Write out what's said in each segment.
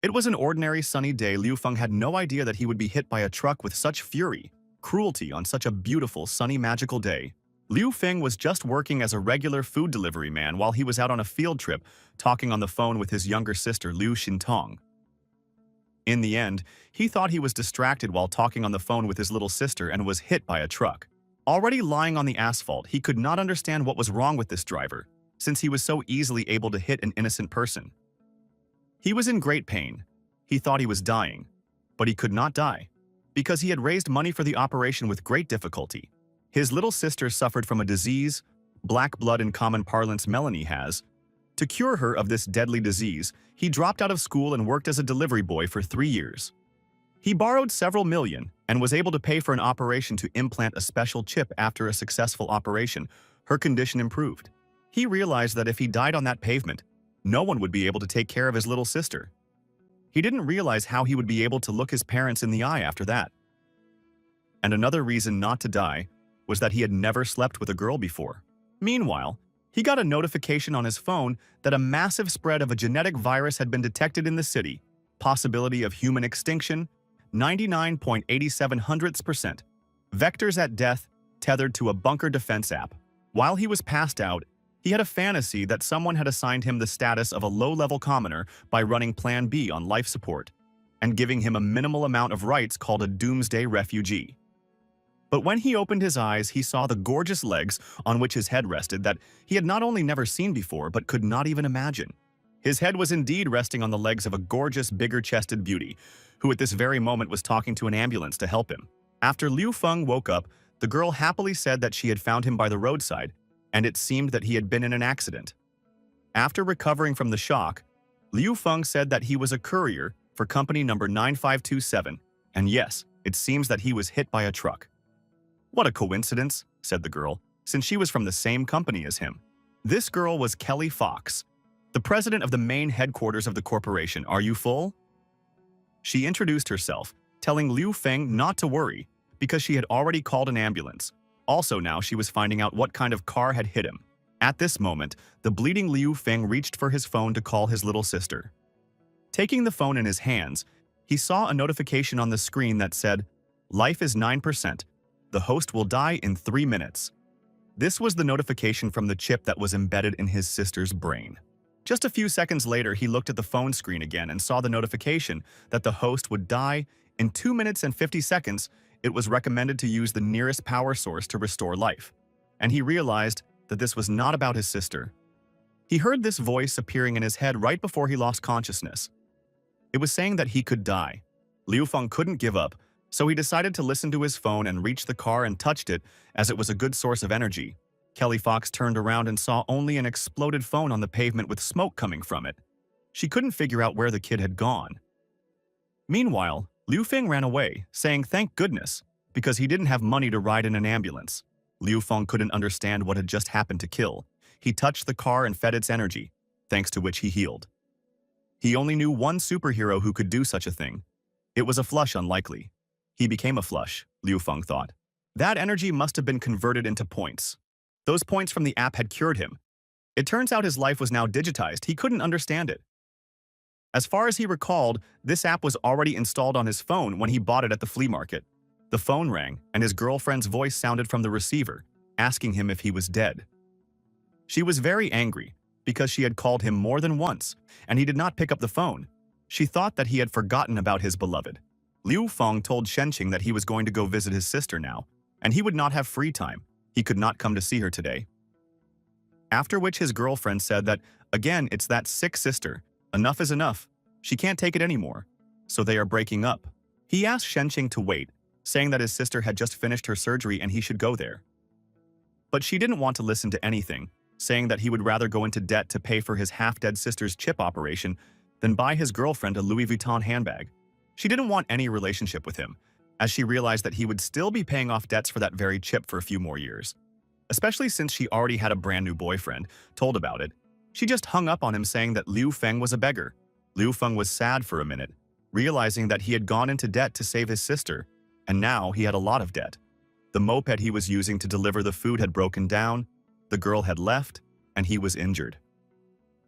It was an ordinary sunny day. Liu Feng had no idea that he would be hit by a truck with such fury, cruelty on such a beautiful, sunny, magical day. Liu Feng was just working as a regular food delivery man while he was out on a field trip, talking on the phone with his younger sister Liu Xintong. In the end, he thought he was distracted while talking on the phone with his little sister and was hit by a truck. Already lying on the asphalt, he could not understand what was wrong with this driver, since he was so easily able to hit an innocent person. He was in great pain. He thought he was dying, but he could not die, because he had raised money for the operation with great difficulty. His little sister suffered from a disease, black blood in common parlance Melanie has. To cure her of this deadly disease, he dropped out of school and worked as a delivery boy for 3 years. He borrowed several million and was able to pay for an operation to implant a special chip. After a successful operation, her condition improved. He realized that if he died on that pavement, no one would be able to take care of his little sister. He didn't realize how he would be able to look his parents in the eye after that. And another reason not to die was that he had never slept with a girl before. Meanwhile, he got a notification on his phone that a massive spread of a genetic virus had been detected in the city. Possibility of human extinction, 99.87%. Vectors at death, tethered to a bunker defense app. While he was passed out, he had a fantasy that someone had assigned him the status of a low-level commoner by running Plan B on life support and giving him a minimal amount of rights called a doomsday refugee. But when he opened his eyes, he saw the gorgeous legs on which his head rested that he had not only never seen before but could not even imagine. His head was indeed resting on the legs of a gorgeous, bigger-chested beauty, who at this very moment was talking to an ambulance to help him. After Liu Feng woke up, the girl happily said that she had found him by the roadside, and it seemed that he had been in an accident. After recovering from the shock, Liu Feng said that he was a courier for company number 9527, and yes, it seems that he was hit by a truck. "What a coincidence," said the girl, since she was from the same company as him. This girl was Kelly Fox, the president of the main headquarters of the corporation. "Are you full?" She introduced herself, telling Liu Feng not to worry, because she had already called an ambulance. Also now she was finding out what kind of car had hit him. At this moment, the bleeding Liu Feng reached for his phone to call his little sister. Taking the phone in his hands, he saw a notification on the screen that said, "Life is 9%. The host will die in 3 minutes." This was the notification from the chip that was embedded in his sister's brain. Just a few seconds later, he looked at the phone screen again and saw the notification that the host would die in 2 minutes and 50 seconds. It was recommended to use the nearest power source to restore life. And he realized that this was not about his sister. He heard this voice appearing in his head right before he lost consciousness. It was saying that he could die. Liu Feng couldn't give up, so he decided to listen to his phone and reached the car and touched it, as it was a good source of energy. Kelly Fox turned around and saw only an exploded phone on the pavement with smoke coming from it. She couldn't figure out where the kid had gone. Meanwhile, Liu Feng ran away, saying thank goodness, because he didn't have money to ride in an ambulance. Liu Feng couldn't understand what had just happened to Kill. He touched the car and fed its energy, thanks to which he healed. He only knew one superhero who could do such a thing. It was a flush unlikely. He became a flush, Liu Feng thought. That energy must have been converted into points. Those points from the app had cured him. It turns out his life was now digitized. He couldn't understand it. As far as he recalled, this app was already installed on his phone when he bought it at the flea market. The phone rang, and his girlfriend's voice sounded from the receiver, asking him if he was dead. She was very angry, because she had called him more than once, and he did not pick up the phone. She thought that he had forgotten about his beloved. Liu Feng told Shenqing that he was going to go visit his sister now, and he would not have free time. He could not come to see her today. After which his girlfriend said that, again, it's that sick sister. Enough is enough. She can't take it anymore. So they are breaking up. He asked Shenqing to wait, saying that his sister had just finished her surgery and he should go there. But she didn't want to listen to anything, saying that he would rather go into debt to pay for his half-dead sister's chip operation than buy his girlfriend a Louis Vuitton handbag. She didn't want any relationship with him, as she realized that he would still be paying off debts for that very chip for a few more years. Especially since she already had a brand new boyfriend, told about it. She just hung up on him saying that Liu Feng was a beggar. Liu Feng was sad for a minute, realizing that he had gone into debt to save his sister, and now he had a lot of debt. The moped he was using to deliver the food had broken down, the girl had left, and he was injured.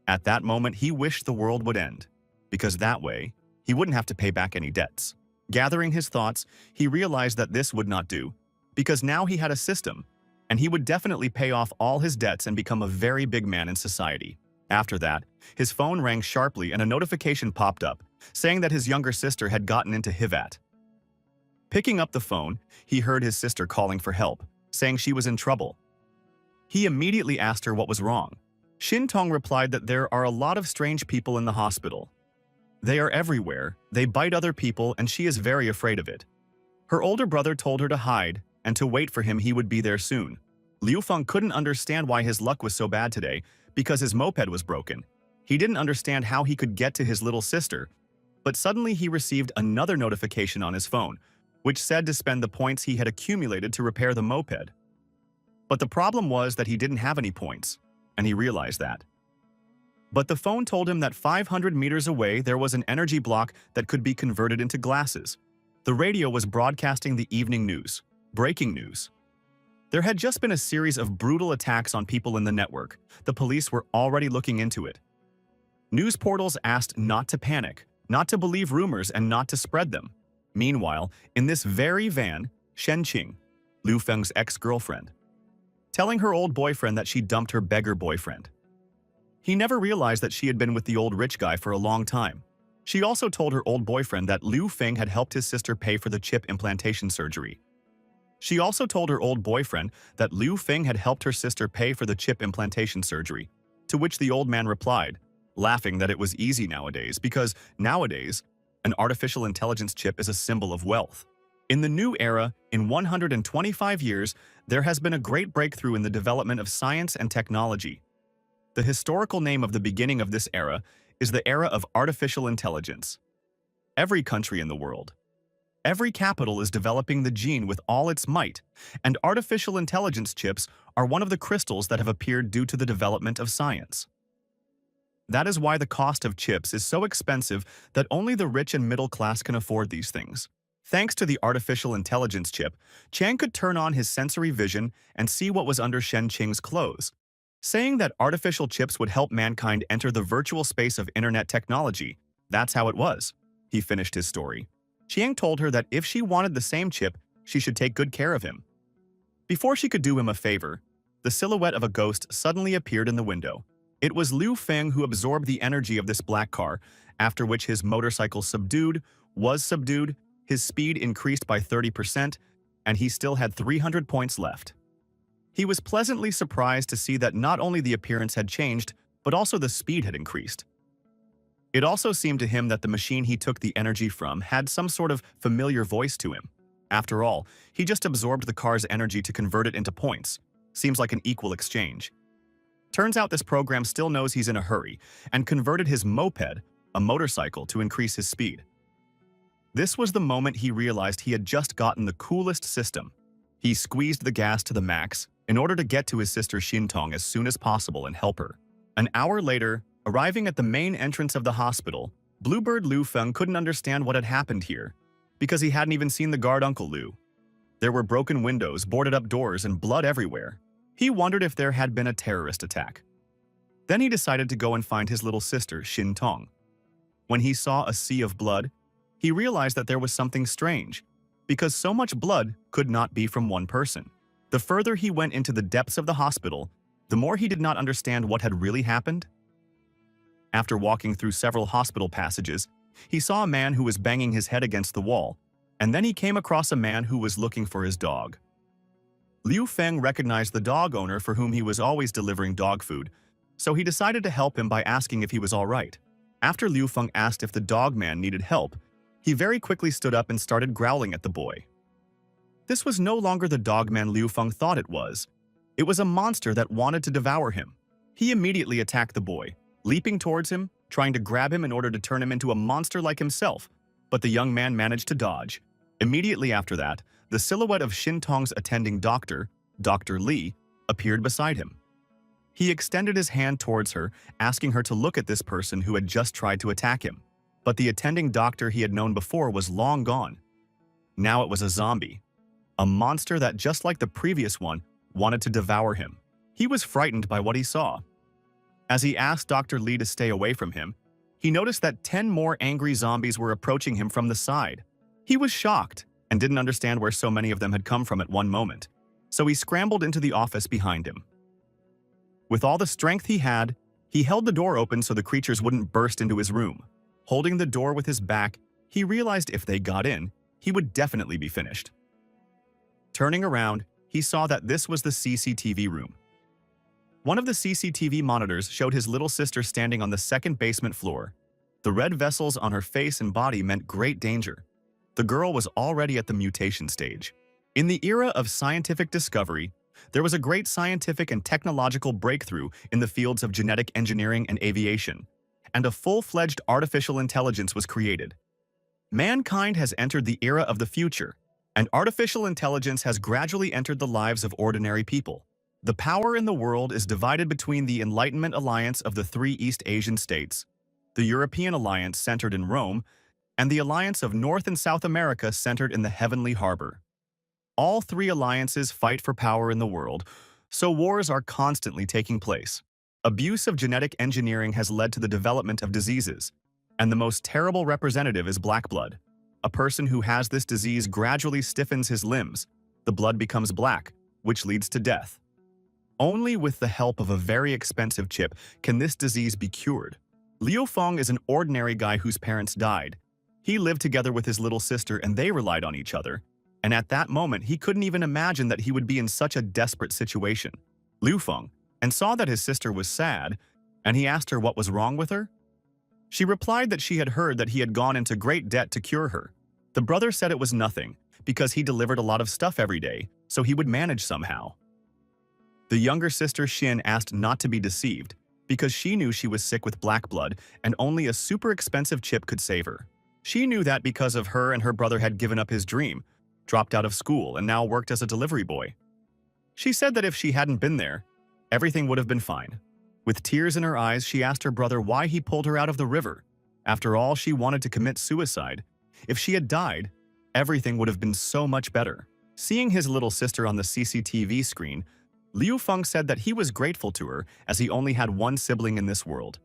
At that moment, he wished the world would end, because that way, He wouldn't have to pay back any debts. Gathering his thoughts, he realized that this would not do, because now he had a system, and he would definitely pay off all his debts and become a very big man in society. After that, his phone rang sharply and a notification popped up, saying that his younger sister had gotten into Hivat. Picking up the phone, he heard his sister calling for help, saying she was in trouble. He immediately asked her what was wrong. Shin Tong replied that there are a lot of strange people in the hospital. They are everywhere, they bite other people, and she is very afraid of it. Her older brother told her to hide and to wait for him, he would be there soon. Liu Feng couldn't understand why his luck was so bad today because his moped was broken. He didn't understand how he could get to his little sister, but suddenly he received another notification on his phone, which said to spend the points he had accumulated to repair the moped. But the problem was that he didn't have any points, and he realized that. But the phone told him that 500 meters away there was an energy block that could be converted into glasses. The radio was broadcasting the evening news. Breaking news. There had just been a series of brutal attacks on people in the network. The police were already looking into it. News portals asked not to panic, not to believe rumors, and not to spread them. Meanwhile, in this very van, Shen Qing, Liu Feng's ex-girlfriend, telling her old boyfriend that she dumped her beggar boyfriend. He never realized that she had been with the old rich guy for a long time. She also told her old boyfriend that Liu Feng had helped his sister pay for the chip implantation surgery. She also told her old boyfriend that Liu Feng had helped her sister pay for the chip implantation surgery, to which the old man replied, laughing that it was easy nowadays because nowadays, an artificial intelligence chip is a symbol of wealth. In the new era, in 125 years, there has been a great breakthrough in the development of science and technology. The historical name of the beginning of this era is the era of artificial intelligence. Every country in the world, every capital is developing the gene with all its might, and artificial intelligence chips are one of the crystals that have appeared due to the development of science. That is why the cost of chips is so expensive that only the rich and middle class can afford these things. Thanks to the artificial intelligence chip, Chang could turn on his sensory vision and see what was under Shen Qing's clothes, saying that artificial chips would help mankind enter the virtual space of internet technology. That's how it was. He finished his story. Chiang told her that if she wanted the same chip, she should take good care of him. Before she could do him a favor, the silhouette of a ghost suddenly appeared in the window. It was Liu Feng who absorbed the energy of this black car, after which his motorcycle was subdued, his speed increased by 30%, and he still had 300 points left. He was pleasantly surprised to see that not only the appearance had changed, but also the speed had increased. It also seemed to him that the machine he took the energy from had some sort of familiar voice to him. After all, he just absorbed the car's energy to convert it into points. Seems like an equal exchange. Turns out this program still knows he's in a hurry and converted his moped, a motorcycle, to increase his speed. This was the moment he realized he had just gotten the coolest system. He squeezed the gas to the max in order to get to his sister Shintong as soon as possible and help her. An hour later, arriving at the main entrance of the hospital, Bluebird Liu Feng couldn't understand what had happened here, because he hadn't even seen the guard Uncle Liu. There were broken windows, boarded-up doors, and blood everywhere. He wondered if there had been a terrorist attack. Then he decided to go and find his little sister, Shin Tong. When he saw a sea of blood, he realized that there was something strange, because so much blood could not be from one person. The further he went into the depths of the hospital, the more he did not understand what had really happened. After walking through several hospital passages, he saw a man who was banging his head against the wall, and then he came across a man who was looking for his dog. Liu Feng recognized the dog owner for whom he was always delivering dog food, so he decided to help him by asking if he was all right. After Liu Feng asked if the dog man needed help, he very quickly stood up and started growling at the boy. This was no longer the dog man Liu Feng thought it was. It was a monster that wanted to devour him. He immediately attacked the boy, leaping towards him, trying to grab him in order to turn him into a monster like himself, but the young man managed to dodge. Immediately after that, the silhouette of Shin Tong's attending doctor, Dr. Li, appeared beside him. He extended his hand towards her, asking her to look at this person who had just tried to attack him. But the attending doctor he had known before was long gone. Now it was a zombie, a monster that, just like the previous one, wanted to devour him. He was frightened by what he saw. As he asked Dr. Li to stay away from him, he noticed that 10 more angry zombies were approaching him from the side. He was shocked and didn't understand where so many of them had come from at one moment, so he scrambled into the office behind him. With all the strength he had, he held the door open so the creatures wouldn't burst into his room. Holding the door with his back, he realized if they got in, he would definitely be finished. Turning around, he saw that this was the CCTV room. One of the CCTV monitors showed his little sister standing on the second basement floor. The red vessels on her face and body meant great danger. The girl was already at the mutation stage. In the era of scientific discovery, there was a great scientific and technological breakthrough in the fields of genetic engineering and aviation, and a full-fledged artificial intelligence was created. Mankind has entered the era of the future, and artificial intelligence has gradually entered the lives of ordinary people. The power in the world is divided between the Enlightenment Alliance of the three East Asian states, the European Alliance centered in Rome, and the Alliance of North and South America centered in the Heavenly Harbor. All three alliances fight for power in the world, so wars are constantly taking place. Abuse of genetic engineering has led to the development of diseases, and the most terrible representative is black blood. A person who has this disease gradually stiffens his limbs. The blood becomes black, which leads to death. Only with the help of a very expensive chip can this disease be cured. Liu Feng is an ordinary guy whose parents died. He lived together with his little sister and they relied on each other. And at that moment, he couldn't even imagine that he would be in such a desperate situation. Liu Feng and saw that his sister was sad, and he asked her what was wrong with her. She replied that she had heard that he had gone into great debt to cure her. The brother said it was nothing, because he delivered a lot of stuff every day, so he would manage somehow. The younger sister Xin asked not to be deceived, because she knew she was sick with black blood and only a super expensive chip could save her. She knew that because of her and her brother had given up his dream, dropped out of school, and now worked as a delivery boy. She said that if she hadn't been there, everything would have been fine. With tears in her eyes, she asked her brother why he pulled her out of the river. After all, she wanted to commit suicide. If she had died, everything would have been so much better. Seeing his little sister on the CCTV screen, Liu Feng said that he was grateful to her as he only had one sibling in this world,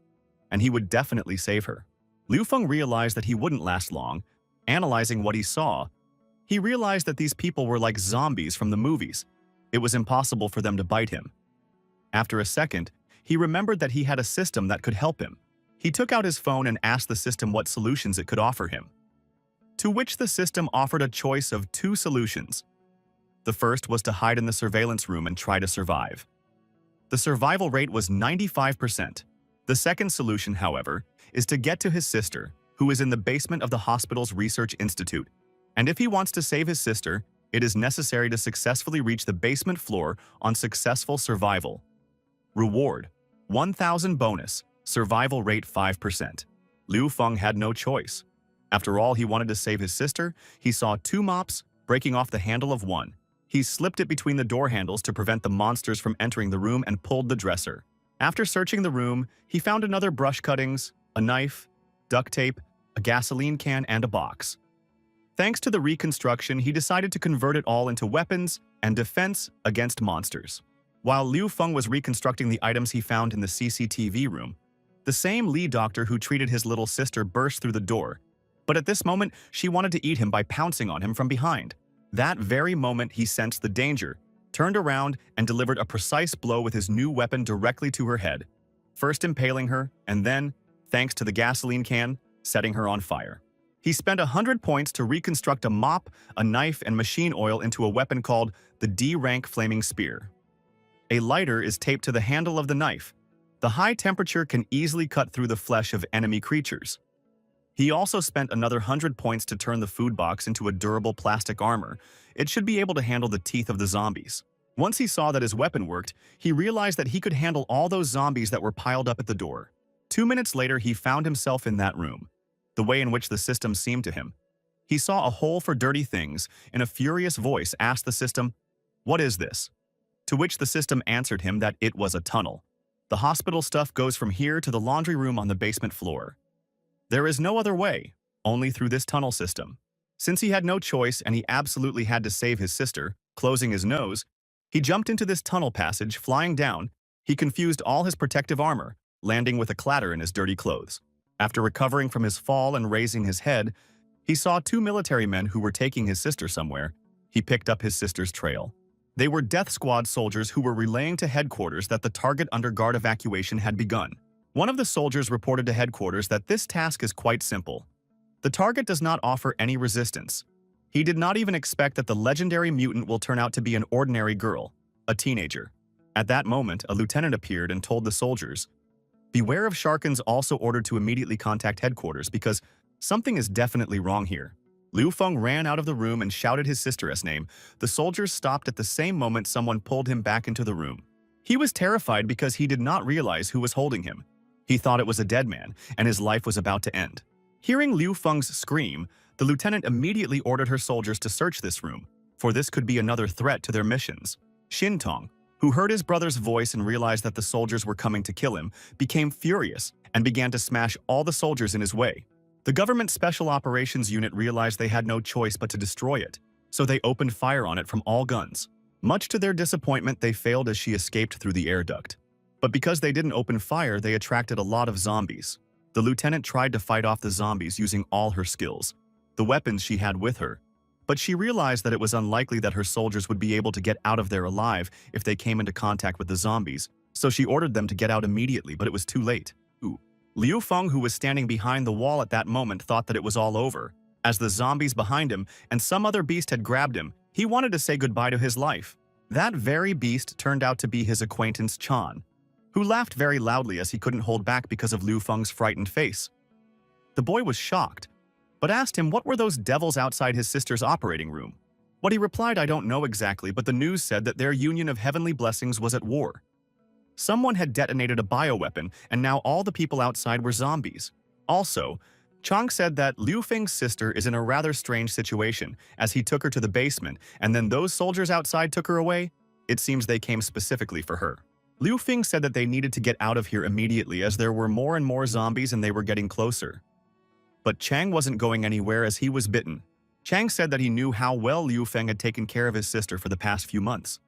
and he would definitely save her. Liu Feng realized that he wouldn't last long. Analyzing what he saw, he realized that these people were like zombies from the movies. It was impossible for them to bite him. After a second, he remembered that he had a system that could help him. He took out his phone and asked the system what solutions it could offer him. To which the system offered a choice of two solutions. The first was to hide in the surveillance room and try to survive. The survival rate was 95%. The second solution, however, is to get to his sister, who is in the basement of the hospital's research institute. And if he wants to save his sister, it is necessary to successfully reach the basement floor on successful survival. Reward: 1,000 bonus, survival rate 5%. Liu Feng had no choice. After all, he wanted to save his sister. He saw two mops breaking off the handle of one. He slipped it between the door handles to prevent the monsters from entering the room and pulled the dresser. After searching the room, he found another brush cuttings, a knife, duct tape, a gasoline can, and a box. Thanks to the reconstruction, he decided to convert it all into weapons and defense against monsters. While Liu Feng was reconstructing the items he found in the CCTV room, the same Li doctor who treated his little sister burst through the door. But at this moment, she wanted to eat him by pouncing on him from behind. That very moment, he sensed the danger, turned around, and delivered a precise blow with his new weapon directly to her head, first impaling her, and then, thanks to the gasoline can, setting her on fire. He spent 100 points to reconstruct a mop, a knife, and machine oil into a weapon called the D-rank flaming spear. A lighter is taped to the handle of the knife. The high temperature can easily cut through the flesh of enemy creatures. He also spent another 100 points to turn the food box into a durable plastic armor. It should be able to handle the teeth of the zombies. Once he saw that his weapon worked, he realized that he could handle all those zombies that were piled up at the door. 2 minutes later, he found himself in that room. The way in which the system seemed to him. He saw a hole for dirty things. In a furious voice, asked the system, "What is this?" To which the system answered him that it was a tunnel. The hospital stuff goes from here to the laundry room on the basement floor. There is no other way, only through this tunnel system. Since he had no choice and he absolutely had to save his sister, closing his nose, he jumped into this tunnel passage, flying down. He confused all his protective armor, landing with a clatter in his dirty clothes. After recovering from his fall and raising his head, he saw two military men who were taking his sister somewhere. He picked up his sister's trail. They were death squad soldiers who were relaying to headquarters that the target under guard evacuation had begun. One of the soldiers reported to headquarters that this task is quite simple. The target does not offer any resistance. He did not even expect that the legendary mutant will turn out to be an ordinary girl, a teenager. At that moment, a lieutenant appeared and told the soldiers, "Beware of Sharkins," also ordered to immediately contact headquarters because something is definitely wrong here. Liu Feng ran out of the room and shouted his sister's name. The soldiers stopped at the same moment someone pulled him back into the room. He was terrified because he did not realize who was holding him. He thought it was a dead man, and his life was about to end. Hearing Liu Feng's scream, the lieutenant immediately ordered her soldiers to search this room, for this could be another threat to their missions. Xin Tong, who heard his brother's voice and realized that the soldiers were coming to kill him, became furious and began to smash all the soldiers in his way. The government special operations unit realized they had no choice but to destroy it, so they opened fire on it from all guns. Much to their disappointment, they failed as she escaped through the air duct. But because they didn't open fire, they attracted a lot of zombies. The lieutenant tried to fight off the zombies using all her skills, the weapons she had with her. But she realized that it was unlikely that her soldiers would be able to get out of there alive if they came into contact with the zombies, so she ordered them to get out immediately, but it was too late. Liu Feng, who was standing behind the wall at that moment, thought that it was all over. As the zombies behind him and some other beast had grabbed him, he wanted to say goodbye to his life. That very beast turned out to be his acquaintance Chan, who laughed very loudly as he couldn't hold back because of Liu Feng's frightened face. The boy was shocked, but asked him what were those devils outside his sister's operating room. What he replied, "I don't know exactly, but the news said that their union of heavenly blessings was at war. Someone had detonated a bioweapon, and now all the people outside were zombies." Also, Chang said that Liu Feng's sister is in a rather strange situation, as he took her to the basement, and then those soldiers outside took her away. It seems they came specifically for her. Liu Feng said that they needed to get out of here immediately as there were more and more zombies and they were getting closer. But Chang wasn't going anywhere as he was bitten. Chang said that he knew how well Liu Feng had taken care of his sister for the past few months.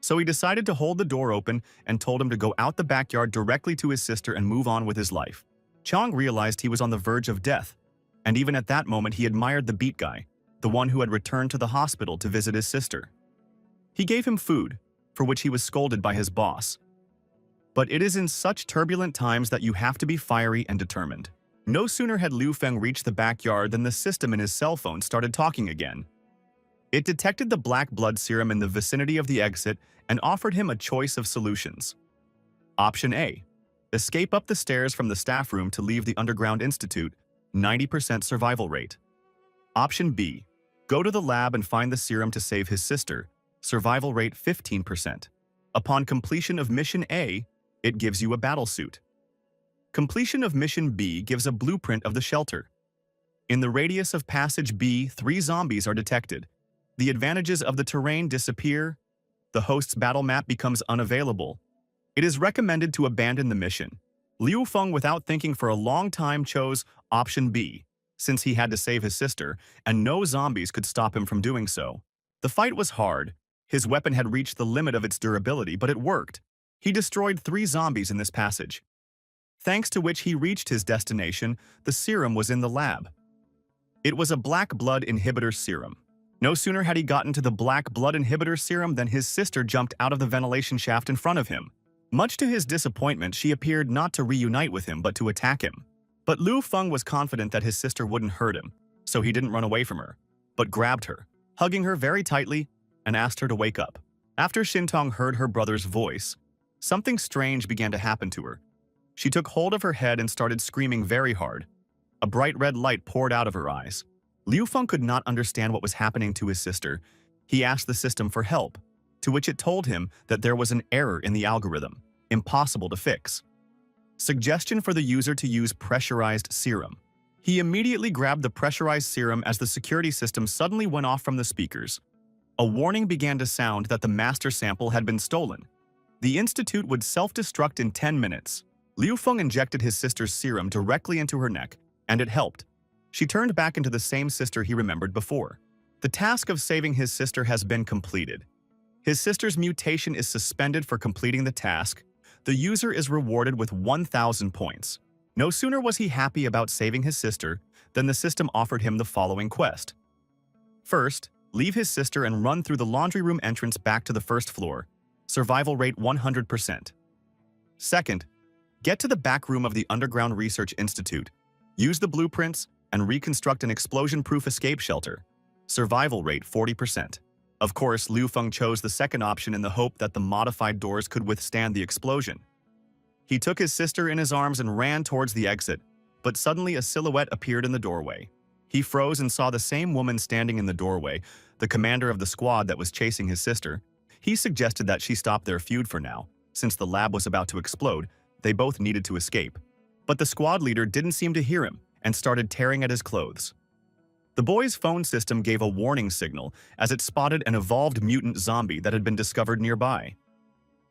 So he decided to hold the door open and told him to go out the backyard directly to his sister and move on with his life. Chang realized he was on the verge of death, and even at that moment he admired the beat guy, the one who had returned to the hospital to visit his sister. He gave him food, for which he was scolded by his boss. But it is in such turbulent times that you have to be fiery and determined. No sooner had Liu Feng reached the backyard than the system in his cell phone started talking again. It detected the black blood serum in the vicinity of the exit and offered him a choice of solutions. Option A: escape up the stairs from the staff room to leave the underground institute, 90% survival rate. Option B: go to the lab and find the serum to save his sister, survival rate 15%. Upon completion of Mission A, it gives you a battlesuit. Completion of Mission B gives a blueprint of the shelter. In the radius of passage B, 3 zombies are detected. The advantages of the terrain disappear. The host's battle map becomes unavailable. It is recommended to abandon the mission. Liu Feng, without thinking for a long time, chose option B, since he had to save his sister, and no zombies could stop him from doing so. The fight was hard. His weapon had reached the limit of its durability, but it worked. He destroyed 3 zombies in this passage. Thanks to which he reached his destination, the serum was in the lab. It was a black blood inhibitor serum. No sooner had he gotten to the black blood inhibitor serum than his sister jumped out of the ventilation shaft in front of him. Much to his disappointment, she appeared not to reunite with him but to attack him. But Liu Feng was confident that his sister wouldn't hurt him, so he didn't run away from her, but grabbed her, hugging her very tightly, and asked her to wake up. After Xintong heard her brother's voice, something strange began to happen to her. She took hold of her head and started screaming very hard. A bright red light poured out of her eyes. Liu Feng could not understand what was happening to his sister. He asked the system for help, to which it told him that there was an error in the algorithm, impossible to fix. Suggestion for the user to use pressurized serum. He immediately grabbed the pressurized serum as the security system suddenly went off from the speakers. A warning began to sound that the master sample had been stolen. The institute would self-destruct in 10 minutes. Liu Feng injected his sister's serum directly into her neck, and it helped. She turned back into the same sister he remembered before. The task of saving his sister has been completed. His sister's mutation is suspended for completing the task. The user is rewarded with 1,000 points. No sooner was he happy about saving his sister than the system offered him the following quest. First, leave his sister and run through the laundry room entrance back to the first floor. Survival rate 100%. Second, get to the back room of the Underground Research Institute. Use the blueprints and reconstruct an explosion-proof escape shelter. Survival rate 40%. Of course, Liu Feng chose the second option in the hope that the modified doors could withstand the explosion. He took his sister in his arms and ran towards the exit, but suddenly a silhouette appeared in the doorway. He froze and saw the same woman standing in the doorway, the commander of the squad that was chasing his sister. He suggested that she stop their feud for now. Since the lab was about to explode, they both needed to escape. But the squad leader didn't seem to hear him and started tearing at his clothes. The boy's phone system gave a warning signal as it spotted an evolved mutant zombie that had been discovered nearby.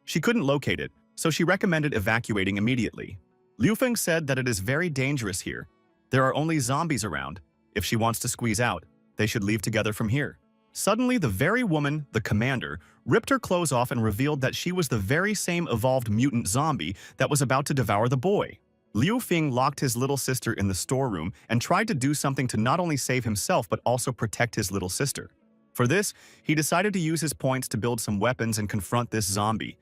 She couldn't locate it, so she recommended evacuating immediately. Liu Feng said that it is very dangerous here. There are only zombies around. If she wants to squeeze out, they should leave together from here. Suddenly, the very woman, the commander, ripped her clothes off and revealed that she was the very same evolved mutant zombie that was about to devour the boy. Liu Feng locked his little sister in the storeroom and tried to do something to not only save himself but also protect his little sister. For this, he decided to use his points to build some weapons and confront this zombie.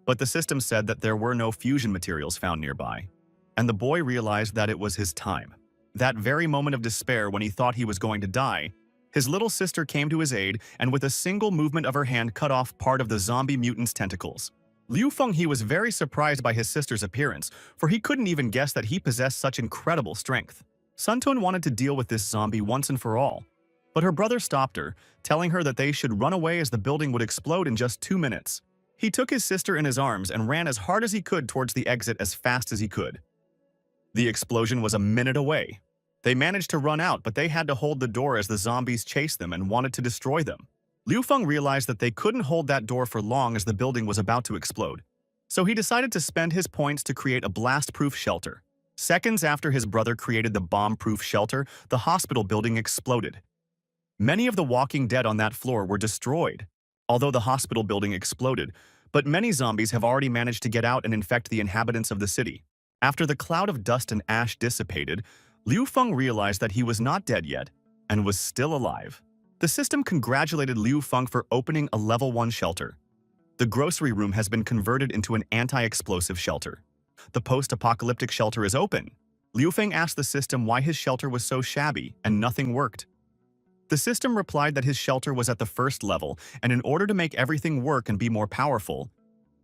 But the system said that there were no fusion materials found nearby, and the boy realized that it was his time. That very moment of despair when he thought he was going to die, his little sister came to his aid and with a single movement of her hand cut off part of the zombie mutant's tentacles. Liu Fenghe was very surprised by his sister's appearance, for he couldn't even guess that he possessed such incredible strength. Sun Tun wanted to deal with this zombie once and for all, but her brother stopped her, telling her that they should run away as the building would explode in just 2 minutes. He took his sister in his arms and ran as hard as he could towards the exit as fast as he could. The explosion was a minute away. They managed to run out, but they had to hold the door as the zombies chased them and wanted to destroy them. Liu Feng realized that they couldn't hold that door for long as the building was about to explode, so he decided to spend his points to create a blast-proof shelter. Seconds after his brother created the bomb-proof shelter, the hospital building exploded. Many of the walking dead on that floor were destroyed, although the hospital building exploded, but many zombies have already managed to get out and infect the inhabitants of the city. After the cloud of dust and ash dissipated, Liu Feng realized that he was not dead yet and was still alive. The system congratulated Liu Feng for opening a level 1 shelter. The grocery room has been converted into an anti-explosive shelter. The post-apocalyptic shelter is open. Liu Feng asked the system why his shelter was so shabby and nothing worked. The system replied that his shelter was at the first level, and in order to make everything work and be more powerful,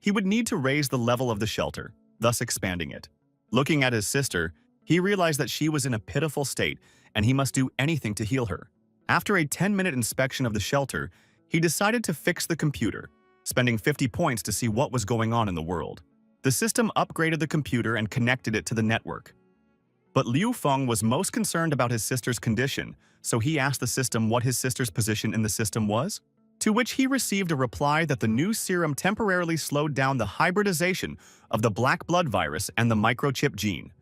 he would need to raise the level of the shelter, thus expanding it. Looking at his sister, he realized that she was in a pitiful state and he must do anything to heal her. After a 10-minute inspection of the shelter, he decided to fix the computer, spending 50 points to see what was going on in the world. The system upgraded the computer and connected it to the network. But Liu Feng was most concerned about his sister's condition, so he asked the system what his sister's position in the system was, to which he received a reply that the new serum temporarily slowed down the hybridization of the black blood virus and the microchip gene.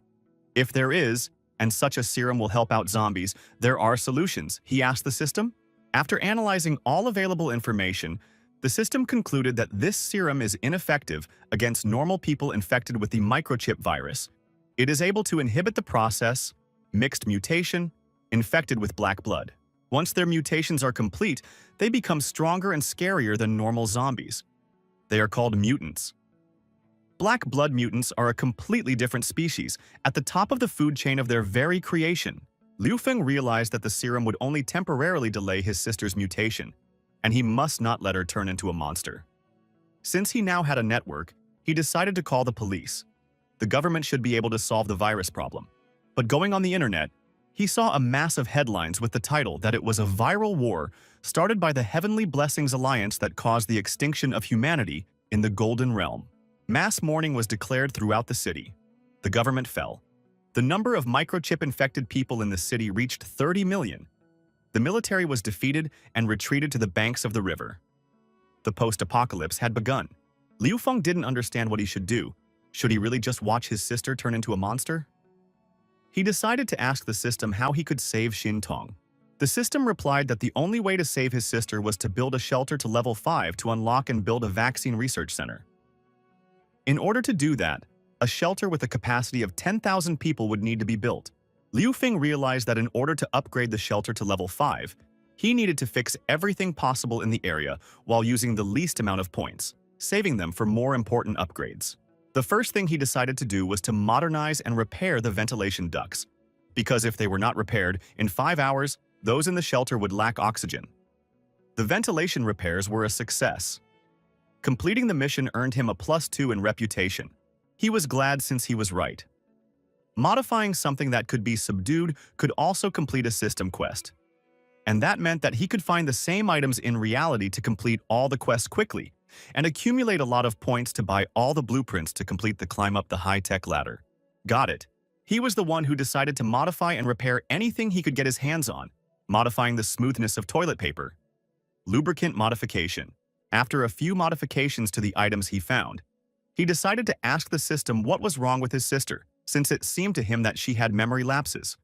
If there is, and such a serum will help out zombies, there are solutions, he asked the system. After analyzing all available information, the system concluded that this serum is ineffective against normal people infected with the microchip virus. It is able to inhibit the process, mixed mutation, infected with black blood. Once their mutations are complete, they become stronger and scarier than normal zombies. They are called mutants. Black blood mutants are a completely different species, at the top of the food chain of their very creation. Liu Feng realized that the serum would only temporarily delay his sister's mutation, and he must not let her turn into a monster. Since he now had a network, he decided to call the police. The government should be able to solve the virus problem. But going on the internet, he saw a mass of headlines with the title that it was a viral war started by the Heavenly Blessings Alliance that caused the extinction of humanity in the Golden Realm. Mass mourning was declared throughout the city. The government fell. The number of microchip-infected people in the city reached 30 million. The military was defeated and retreated to the banks of the river. The post-apocalypse had begun. Liu Feng didn't understand what he should do. Should he really just watch his sister turn into a monster? He decided to ask the system how he could save Xin Tong. The system replied that the only way to save his sister was to build a shelter to level 5 to unlock and build a vaccine research center. In order to do that, A shelter with a capacity of 10,000 people would need to be built. Liu Feng realized that in order to upgrade the shelter to level 5, he needed to fix everything possible in the area while using the least amount of points, saving them for more important upgrades. The first thing he decided to do was to modernize and repair the ventilation ducts, because if they were not repaired, in 5 hours, those in the shelter would lack oxygen. The ventilation repairs were a success. Completing the mission earned him a +2 in reputation. He was glad since he was right. Modifying something that could be subdued could also complete a system quest. And that meant that he could find the same items in reality to complete all the quests quickly, and accumulate a lot of points to buy all the blueprints to complete the climb up the high-tech ladder. Got it. He was the one who decided to modify and repair anything he could get his hands on, modifying the smoothness of toilet paper. Lubricant modification. After a few modifications to the items he found, he decided to ask the system what was wrong with his sister, since it seemed to him that she had memory lapses.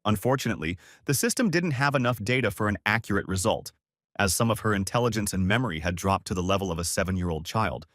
Unfortunately, the system didn't have enough data for an accurate result, as some of her intelligence and memory had dropped to the level of a 7-year-old child,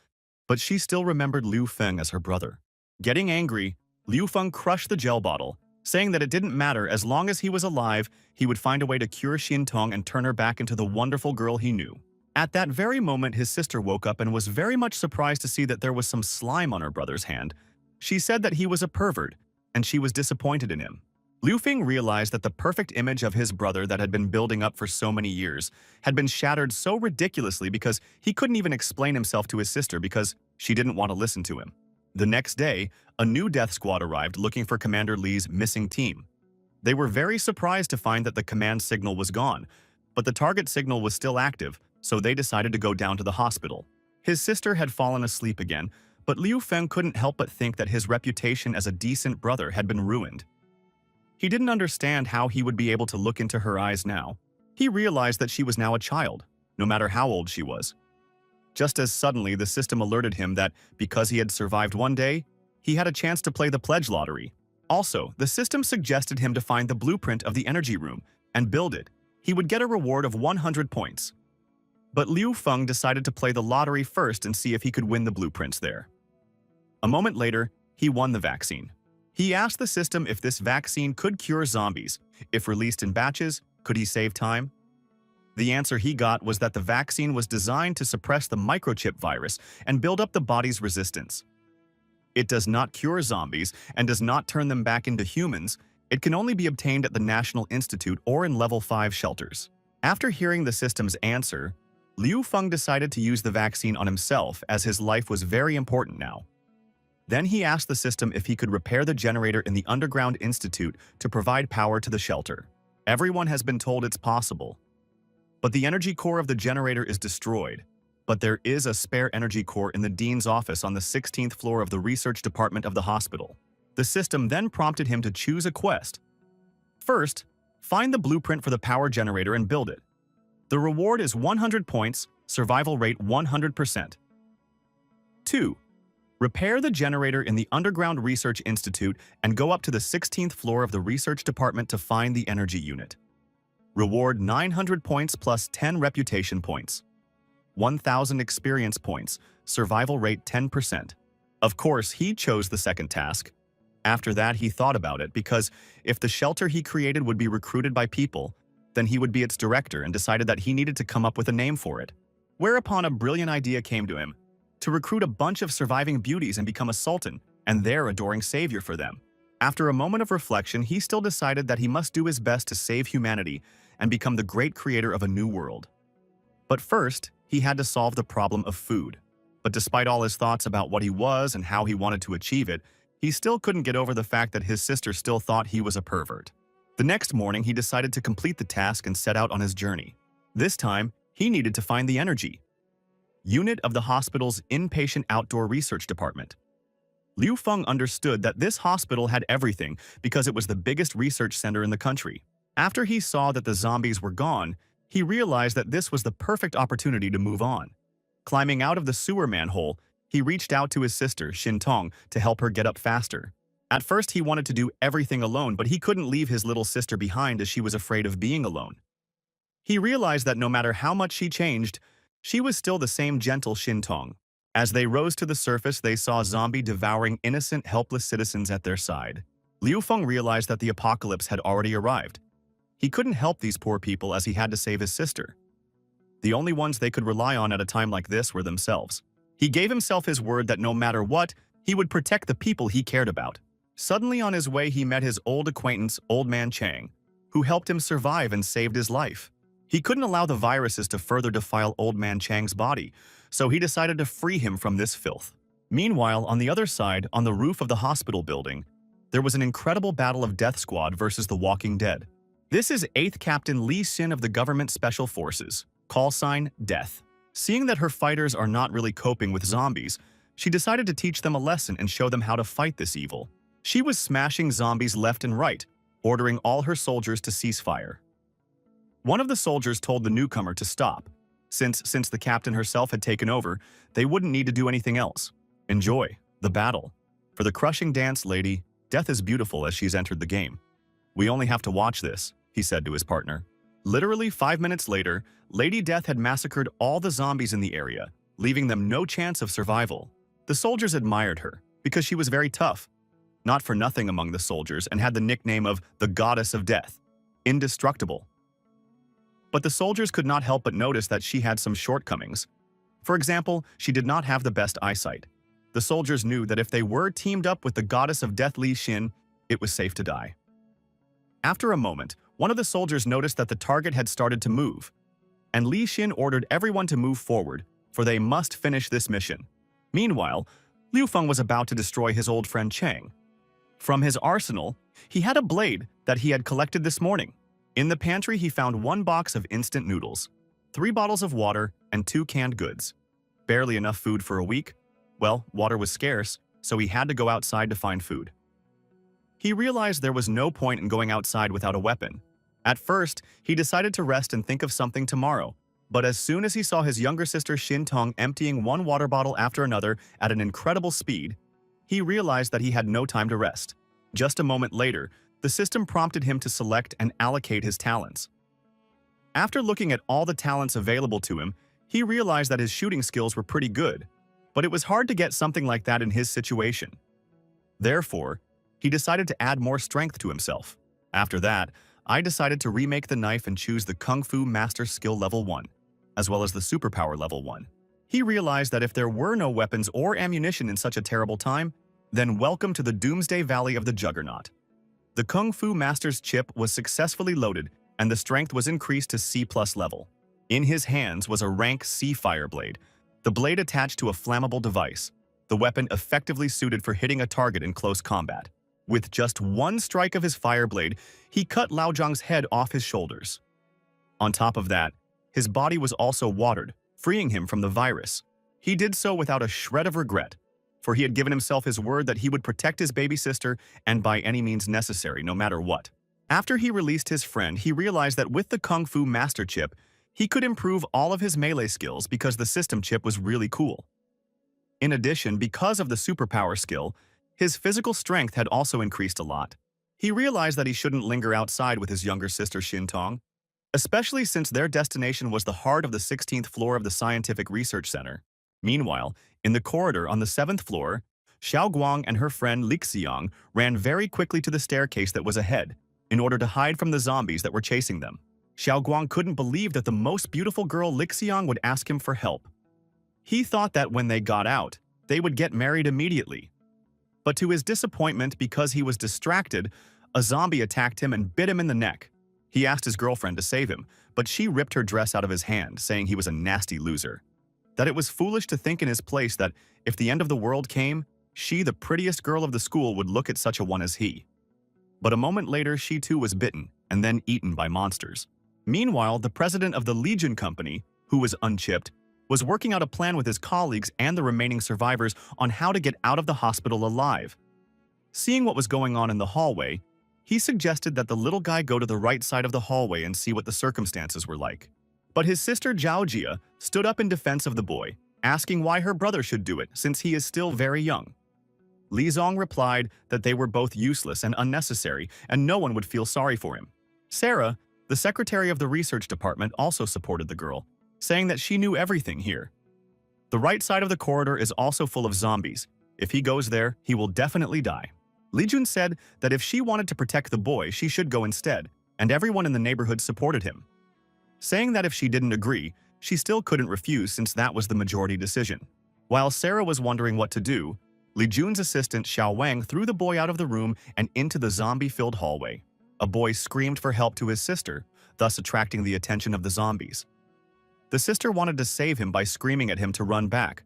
but she still remembered Liu Feng as her brother. Getting angry, Liu Feng crushed the gel bottle, saying that it didn't matter as long as he was alive, he would find a way to cure Xin Tong and turn her back into the wonderful girl he knew. At that very moment, his sister woke up and was very much surprised to see that there was some slime on her brother's hand. She said that he was a pervert, and she was disappointed in him. Liu Feng realized that the perfect image of his brother that had been building up for so many years had been shattered so ridiculously because he couldn't even explain himself to his sister because she didn't want to listen to him. The next day, a new death squad arrived looking for Commander Li's missing team. They were very surprised to find that the command signal was gone, but the target signal was still active, so they decided to go down to the hospital. His sister had fallen asleep again, but Liu Feng couldn't help but think that his reputation as a decent brother had been ruined. He didn't understand how he would be able to look into her eyes now. He realized that she was now a child, no matter how old she was. Just as suddenly, the system alerted him that because he had survived one day, he had a chance to play the pledge lottery. Also, the system suggested him to find the blueprint of the energy room and build it. He would get a reward of 100 points. But Liu Feng decided to play the lottery first and see if he could win the blueprints there. A moment later, he won the vaccine. He asked the system if this vaccine could cure zombies. If released in batches, could he save time? The answer he got was that the vaccine was designed to suppress the microchip virus and build up the body's resistance. It does not cure zombies and does not turn them back into humans. It can only be obtained at the National Institute or in level 5 shelters. After hearing the system's answer, Liu Feng decided to use the vaccine on himself as his life was very important now. Then he asked the system if he could repair the generator in the Underground Institute to provide power to the shelter. Everyone has been told it's possible. But the energy core of the generator is destroyed. But there is a spare energy core in the dean's office on the 16th floor of the research department of the hospital. The system then prompted him to choose a quest. First, find the blueprint for the power generator and build it. The reward is 100 points, survival rate 100%. 2. Repair the generator in the Underground Research Institute and go up to the 16th floor of the research department to find the energy unit. Reward 900 points plus 10 reputation points. 1,000 experience points, survival rate 10%. Of course, he chose the second task. After that, he thought about it because if the shelter he created would be recruited by people, then he would be its director and decided that he needed to come up with a name for it. Whereupon a brilliant idea came to him. To recruit a bunch of surviving beauties and become a sultan, and their adoring savior for them. After a moment of reflection, he still decided that he must do his best to save humanity and become the great creator of a new world. But first, he had to solve the problem of food. But despite all his thoughts about what he was and how he wanted to achieve it, he still couldn't get over the fact that his sister still thought he was a pervert. The next morning, he decided to complete the task and set out on his journey. This time, he needed to find the energy unit of the hospital's inpatient outdoor research department. Liu Feng understood that this hospital had everything because it was the biggest research center in the country. After he saw that the zombies were gone, he realized that this was the perfect opportunity to move on. Climbing out of the sewer manhole, he reached out to his sister, Xin Tong, to help her get up faster. At first, he wanted to do everything alone, but he couldn't leave his little sister behind as she was afraid of being alone. He realized that no matter how much she changed, she was still the same gentle Xin Tong. As they rose to the surface, they saw a zombie devouring innocent, helpless citizens at their side. Liu Feng realized that the apocalypse had already arrived. He couldn't help these poor people as he had to save his sister. The only ones they could rely on at a time like this were themselves. He gave himself his word that no matter what, he would protect the people he cared about. Suddenly on his way, he met his old acquaintance, Old Man Chang, who helped him survive and saved his life. He couldn't allow the viruses to further defile Old Man Chang's body, so he decided to free him from this filth. Meanwhile, on the other side, on the roof of the hospital building, there was an incredible battle of Death Squad versus the Walking Dead. This is 8th Captain Li Xin of the Government Special Forces, call sign Death. Seeing that her fighters are not really coping with zombies, she decided to teach them a lesson and show them how to fight this evil. She was smashing zombies left and right, ordering all her soldiers to cease fire. One of the soldiers told the newcomer to stop. Since the captain herself had taken over, they wouldn't need to do anything else. Enjoy the battle. For the crushing dance, lady, Death is beautiful as she's entered the game. We only have to watch this, he said to his partner. Literally 5 minutes later, Lady Death had massacred all the zombies in the area, leaving them no chance of survival. The soldiers admired her because she was very tough, not for nothing among the soldiers, and had the nickname of the Goddess of Death, indestructible. But the soldiers could not help but notice that she had some shortcomings. For example, she did not have the best eyesight. The soldiers knew that if they were teamed up with the Goddess of Death Li Xin, it was safe to die. After a moment, one of the soldiers noticed that the target had started to move, and Li Xin ordered everyone to move forward, for they must finish this mission. Meanwhile, Liu Feng was about to destroy his old friend Chang. From his arsenal, he had a blade that he had collected this morning. In the pantry, he found 1 box of instant noodles, 3 bottles of water, and 2 canned goods. Barely enough food for a week. Well, water was scarce, so he had to go outside to find food. He realized there was no point in going outside without a weapon. At first, he decided to rest and think of something tomorrow, but as soon as he saw his younger sister Xin Tong emptying 1 water bottle after another at an incredible speed, he realized that he had no time to rest. Just a moment later, the system prompted him to select and allocate his talents. After looking at all the talents available to him, he realized that his shooting skills were pretty good, but it was hard to get something like that in his situation. Therefore, he decided to add more strength to himself. After that, I decided to remake the knife and choose the Kung Fu Master Skill Level 1, as well as the Superpower Level 1. He realized that if there were no weapons or ammunition in such a terrible time, then welcome to the Doomsday Valley of the Juggernaut. The Kung Fu Master's chip was successfully loaded, and the strength was increased to C+ level. In his hands was a rank C fire blade, the blade attached to a flammable device, the weapon effectively suited for hitting a target in close combat. With just 1 strike of his fire blade, he cut Lao Zhang's head off his shoulders. On top of that, his body was also watered, freeing him from the virus. He did so without a shred of regret, for he had given himself his word that he would protect his baby sister and by any means necessary, no matter what. After he released his friend, he realized that with the Kung Fu Master chip, he could improve all of his melee skills because the system chip was really cool. In addition, because of the superpower skill, his physical strength had also increased a lot. He realized that he shouldn't linger outside with his younger sister Xin Tong, especially since their destination was the heart of the 16th floor of the Scientific Research Center. Meanwhile, in the corridor on the 7th floor, Xiao Guang and her friend Lixiang ran very quickly to the staircase that was ahead, in order to hide from the zombies that were chasing them. Xiao Guang couldn't believe that the most beautiful girl Lixiang would ask him for help. He thought that when they got out, they would get married immediately. But to his disappointment, because he was distracted, a zombie attacked him and bit him in the neck. He asked his girlfriend to save him, but she ripped her dress out of his hand, saying he was a nasty loser. That it was foolish to think in his place that, if the end of the world came, she, the prettiest girl of the school, would look at such a one as he. But a moment later, she too was bitten, and then eaten by monsters. Meanwhile, the president of the Legion Company, who was unchipped, was working out a plan with his colleagues and the remaining survivors on how to get out of the hospital alive. Seeing what was going on in the hallway, he suggested that the little guy go to the right side of the hallway and see what the circumstances were like. But his sister Zhao Jia stood up in defense of the boy, asking why her brother should do it since he is still very young. Li Zong replied that they were both useless and unnecessary and no one would feel sorry for him. Sarah, the secretary of the research department, also supported the girl, saying that she knew everything here. The right side of the corridor is also full of zombies. If he goes there, he will definitely die. Li Jun said that if she wanted to protect the boy, she should go instead, and everyone in the neighborhood supported him, saying that if she didn't agree, she still couldn't refuse since that was the majority decision. While Sarah was wondering what to do, Li Jun's assistant Xiao Wang threw the boy out of the room and into the zombie-filled hallway. A boy screamed for help to his sister, thus attracting the attention of the zombies. The sister wanted to save him by screaming at him to run back,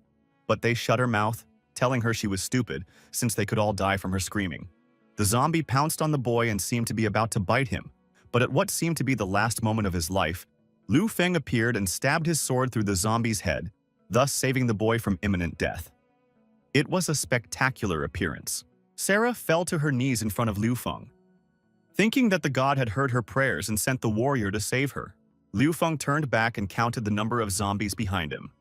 but they shut her mouth, telling her she was stupid since they could all die from her screaming. The zombie pounced on the boy and seemed to be about to bite him, but at what seemed to be the last moment of his life, Liu Feng appeared and stabbed his sword through the zombie's head, thus saving the boy from imminent death. It was a spectacular appearance. Sarah fell to her knees in front of Liu Feng, thinking that the god had heard her prayers and sent the warrior to save her. Liu Feng turned back and counted the number of zombies behind him.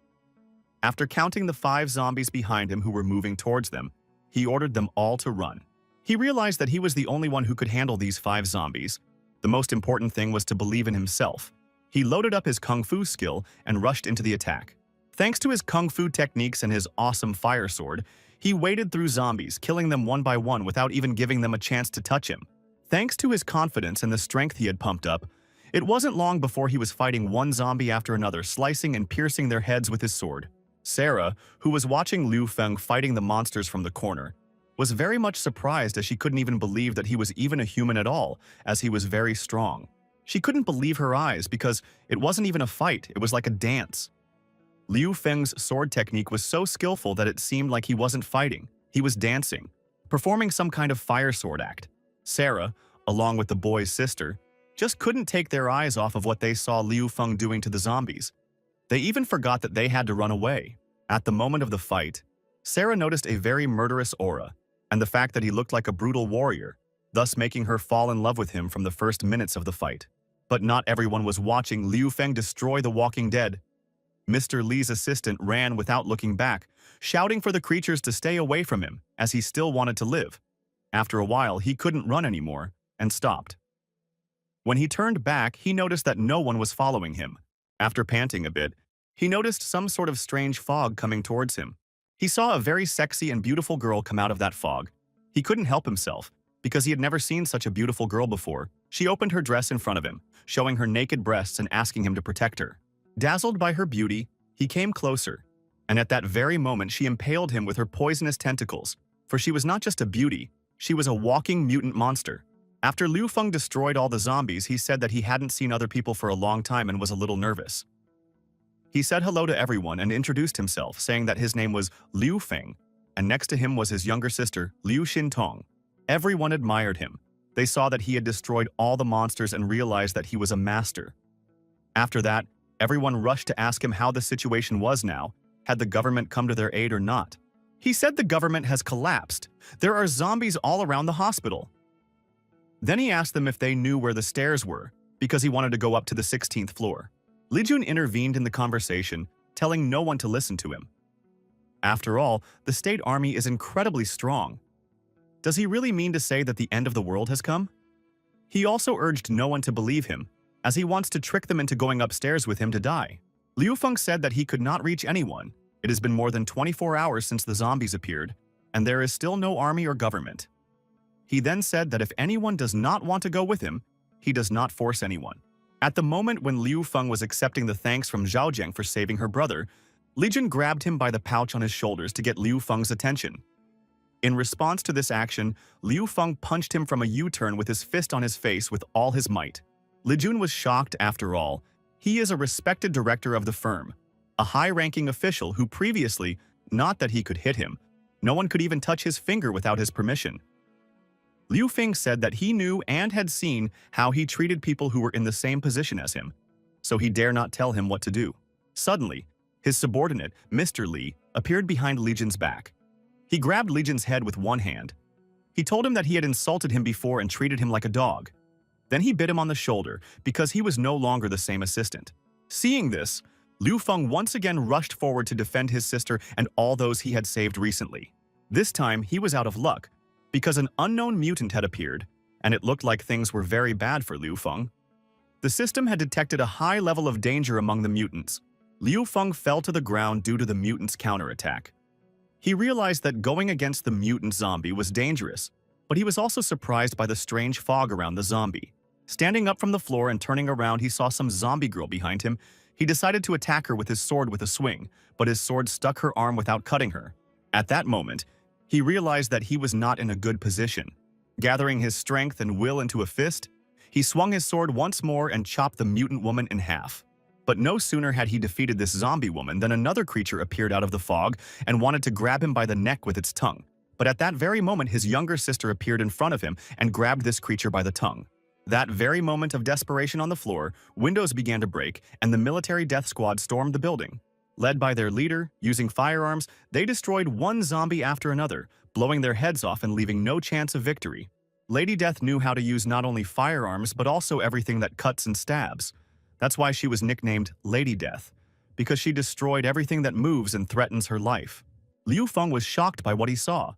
After counting the 5 zombies behind him who were moving towards them, he ordered them all to run. He realized that he was the only one who could handle these 5 zombies. The most important thing was to believe in himself. He loaded up his kung fu skill and rushed into the attack. Thanks to his kung fu techniques and his awesome fire sword, he waded through zombies, killing them one by one without even giving them a chance to touch him. Thanks to his confidence and the strength he had pumped up, it wasn't long before he was fighting one zombie after another, slicing and piercing their heads with his sword. Sarah, who was watching Liu Feng fighting the monsters from the corner, was very much surprised as she couldn't even believe that he was even a human at all, as he was very strong. She couldn't believe her eyes because it wasn't even a fight, it was like a dance. Liu Feng's sword technique was so skillful that it seemed like he wasn't fighting, he was dancing, performing some kind of fire sword act. Sarah, along with the boy's sister, just couldn't take their eyes off of what they saw Liu Feng doing to the zombies. They even forgot that they had to run away. At the moment of the fight, Sarah noticed a very murderous aura, and the fact that he looked like a brutal warrior, thus making her fall in love with him from the first minutes of the fight. But not everyone was watching Liu Feng destroy the walking dead. Mr. Li's assistant ran without looking back, shouting for the creatures to stay away from him, as he still wanted to live. After a while, he couldn't run anymore, and stopped. When he turned back, he noticed that no one was following him. After panting a bit, he noticed some sort of strange fog coming towards him. He saw a very sexy and beautiful girl come out of that fog. He couldn't help himself, because he had never seen such a beautiful girl before. She opened her dress in front of him, showing her naked breasts and asking him to protect her. Dazzled by her beauty, he came closer, and at that very moment she impaled him with her poisonous tentacles, for she was not just a beauty, she was a walking mutant monster. After Liu Feng destroyed all the zombies, he said that he hadn't seen other people for a long time and was a little nervous. He said hello to everyone and introduced himself, saying that his name was Liu Feng, and next to him was his younger sister, Liu Xintong. Everyone admired him. They saw that he had destroyed all the monsters and realized that he was a master. After that, everyone rushed to ask him how the situation was now, had the government come to their aid or not. He said the government has collapsed. There are zombies all around the hospital. Then he asked them if they knew where the stairs were, because he wanted to go up to the 16th floor. Li Jun intervened in the conversation, telling no one to listen to him. After all, the state army is incredibly strong. Does he really mean to say that the end of the world has come? He also urged no one to believe him, as he wants to trick them into going upstairs with him to die. Liu Feng said that he could not reach anyone. It has been more than 24 hours since the zombies appeared, and there is still no army or government. He then said that if anyone does not want to go with him, he does not force anyone. At the moment when Liu Feng was accepting the thanks from Zhao Jiang for saving her brother, Li Jun grabbed him by the pouch on his shoulders to get Liu Feng's attention. In response to this action, Liu Feng punched him from a U-turn with his fist on his face with all his might. Li Jun was shocked after all. He is a respected director of the firm, a high-ranking official who previously, not that he could hit him, no one could even touch his finger without his permission. Liu Feng said that he knew and had seen how he treated people who were in the same position as him, so he dare not tell him what to do. Suddenly, his subordinate, Mr. Li, appeared behind Li Jun's back. He grabbed Li Jun's head with one hand. He told him that he had insulted him before and treated him like a dog. Then he bit him on the shoulder because he was no longer the same assistant. Seeing this, Liu Feng once again rushed forward to defend his sister and all those he had saved recently. This time, he was out of luck, because an unknown mutant had appeared, and it looked like things were very bad for Liu Feng. The system had detected a high level of danger among the mutants. Liu Feng fell to the ground due to the mutant's counterattack. He realized that going against the mutant zombie was dangerous, but he was also surprised by the strange fog around the zombie. Standing up from the floor and turning around, he saw some zombie girl behind him. He decided to attack her with his sword with a swing, but his sword stuck her arm without cutting her. At that moment, he realized that he was not in a good position. Gathering his strength and will into a fist, he swung his sword once more and chopped the mutant woman in half. But no sooner had he defeated this zombie woman than another creature appeared out of the fog and wanted to grab him by the neck with its tongue. But at that very moment, his younger sister appeared in front of him and grabbed this creature by the tongue. That very moment of desperation on the floor, windows began to break and the military death squad stormed the building. Led by their leader, using firearms, they destroyed one zombie after another, blowing their heads off and leaving no chance of victory. Lady Death knew how to use not only firearms but also everything that cuts and stabs. That's why she was nicknamed Lady Death, because she destroyed everything that moves and threatens her life. Liu Feng was shocked by what he saw.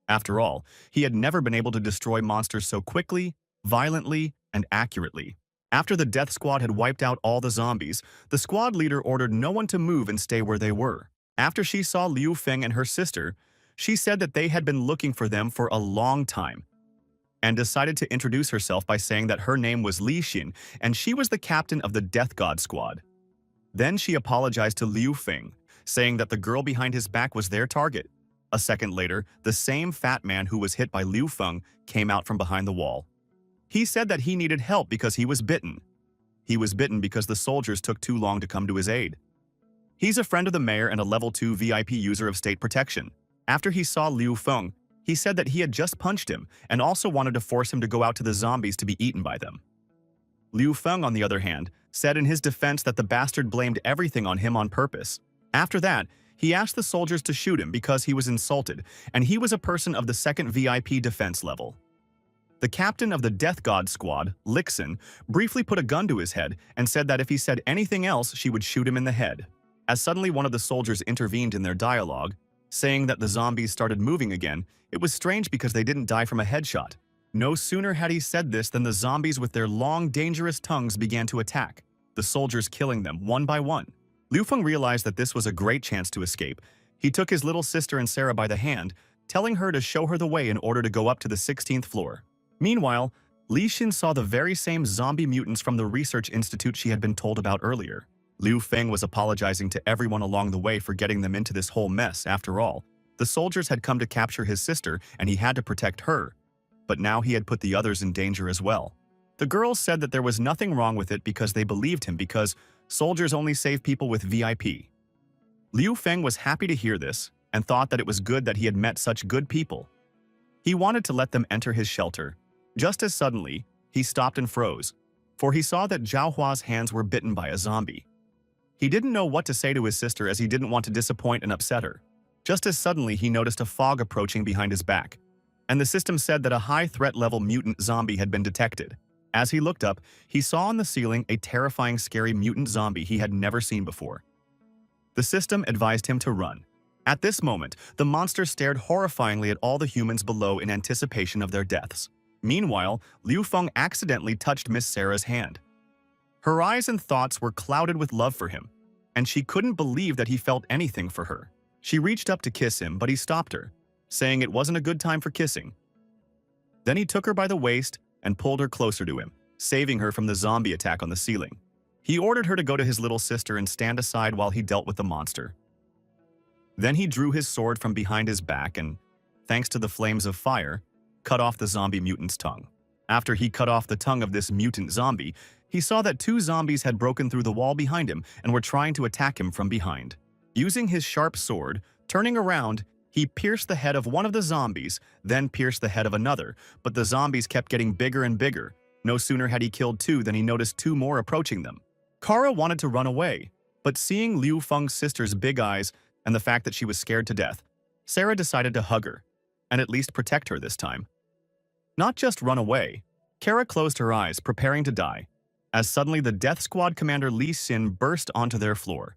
After all, he had never been able to destroy monsters so quickly, violently, and accurately. After the death squad had wiped out all the zombies, the squad leader ordered no one to move and stay where they were. After she saw Liu Feng and her sister, she said that they had been looking for them for a long time, and decided to introduce herself by saying that her name was Li Xin and she was the captain of the Death God Squad. Then she apologized to Liu Feng, saying that the girl behind his back was their target. A second later, the same fat man who was hit by Liu Feng came out from behind the wall. He said that he needed help because he was bitten. He was bitten because the soldiers took too long to come to his aid. He's a friend of the mayor and a level 2 VIP user of state protection. After he saw Liu Feng, he said that he had just punched him and also wanted to force him to go out to the zombies to be eaten by them. Liu Feng, on the other hand, said in his defense that the bastard blamed everything on him on purpose. After that, he asked the soldiers to shoot him because he was insulted, and he was a person of the second VIP defense level. The captain of the Death God Squad, Lixin, briefly put a gun to his head and said that if he said anything else, she would shoot him in the head. As suddenly one of the soldiers intervened in their dialogue, saying that the zombies started moving again, it was strange because they didn't die from a headshot. No sooner had he said this than the zombies with their long, dangerous tongues began to attack, the soldiers killing them one by one. Liu Feng realized that this was a great chance to escape. He took his little sister and Sarah by the hand, telling her to show her the way in order to go up to the 16th floor. Meanwhile, Li Xin saw the very same zombie mutants from the research institute she had been told about earlier. Liu Feng was apologizing to everyone along the way for getting them into this whole mess. After all, the soldiers had come to capture his sister and he had to protect her. But now he had put the others in danger as well. The girls said that there was nothing wrong with it because they believed him because soldiers only save people with VIP. Liu Feng was happy to hear this and thought that it was good that he had met such good people. He wanted to let them enter his shelter. Just as suddenly, he stopped and froze, for he saw that Zhao Hua's hands were bitten by a zombie. He didn't know what to say to his sister as he didn't want to disappoint and upset her. Just as suddenly, he noticed a fog approaching behind his back, and the system said that a high threat level mutant zombie had been detected. As he looked up, he saw on the ceiling a terrifying, scary mutant zombie he had never seen before. The system advised him to run. At this moment, the monster stared horrifyingly at all the humans below in anticipation of their deaths. Meanwhile, Liu Feng accidentally touched Miss Sarah's hand. Her eyes and thoughts were clouded with love for him, and she couldn't believe that he felt anything for her. She reached up to kiss him, but he stopped her, saying it wasn't a good time for kissing. Then he took her by the waist and pulled her closer to him, saving her from the zombie attack on the ceiling. He ordered her to go to his little sister and stand aside while he dealt with the monster. Then he drew his sword from behind his back and, thanks to the flames of fire, cut off the zombie mutant's tongue. After he cut off the tongue of this mutant zombie, he saw that two zombies had broken through the wall behind him and were trying to attack him from behind. Using his sharp sword, turning around, he pierced the head of one of the zombies, then pierced the head of another, but the zombies kept getting bigger and bigger. No sooner had he killed two than he noticed two more approaching them. Kara wanted to run away, but seeing Liu Feng's sister's big eyes and the fact that she was scared to death, Sarah decided to hug her, and at least protect her this time. Not just run away, Kara closed her eyes, preparing to die, as suddenly the Death Squad commander Li Xin burst onto their floor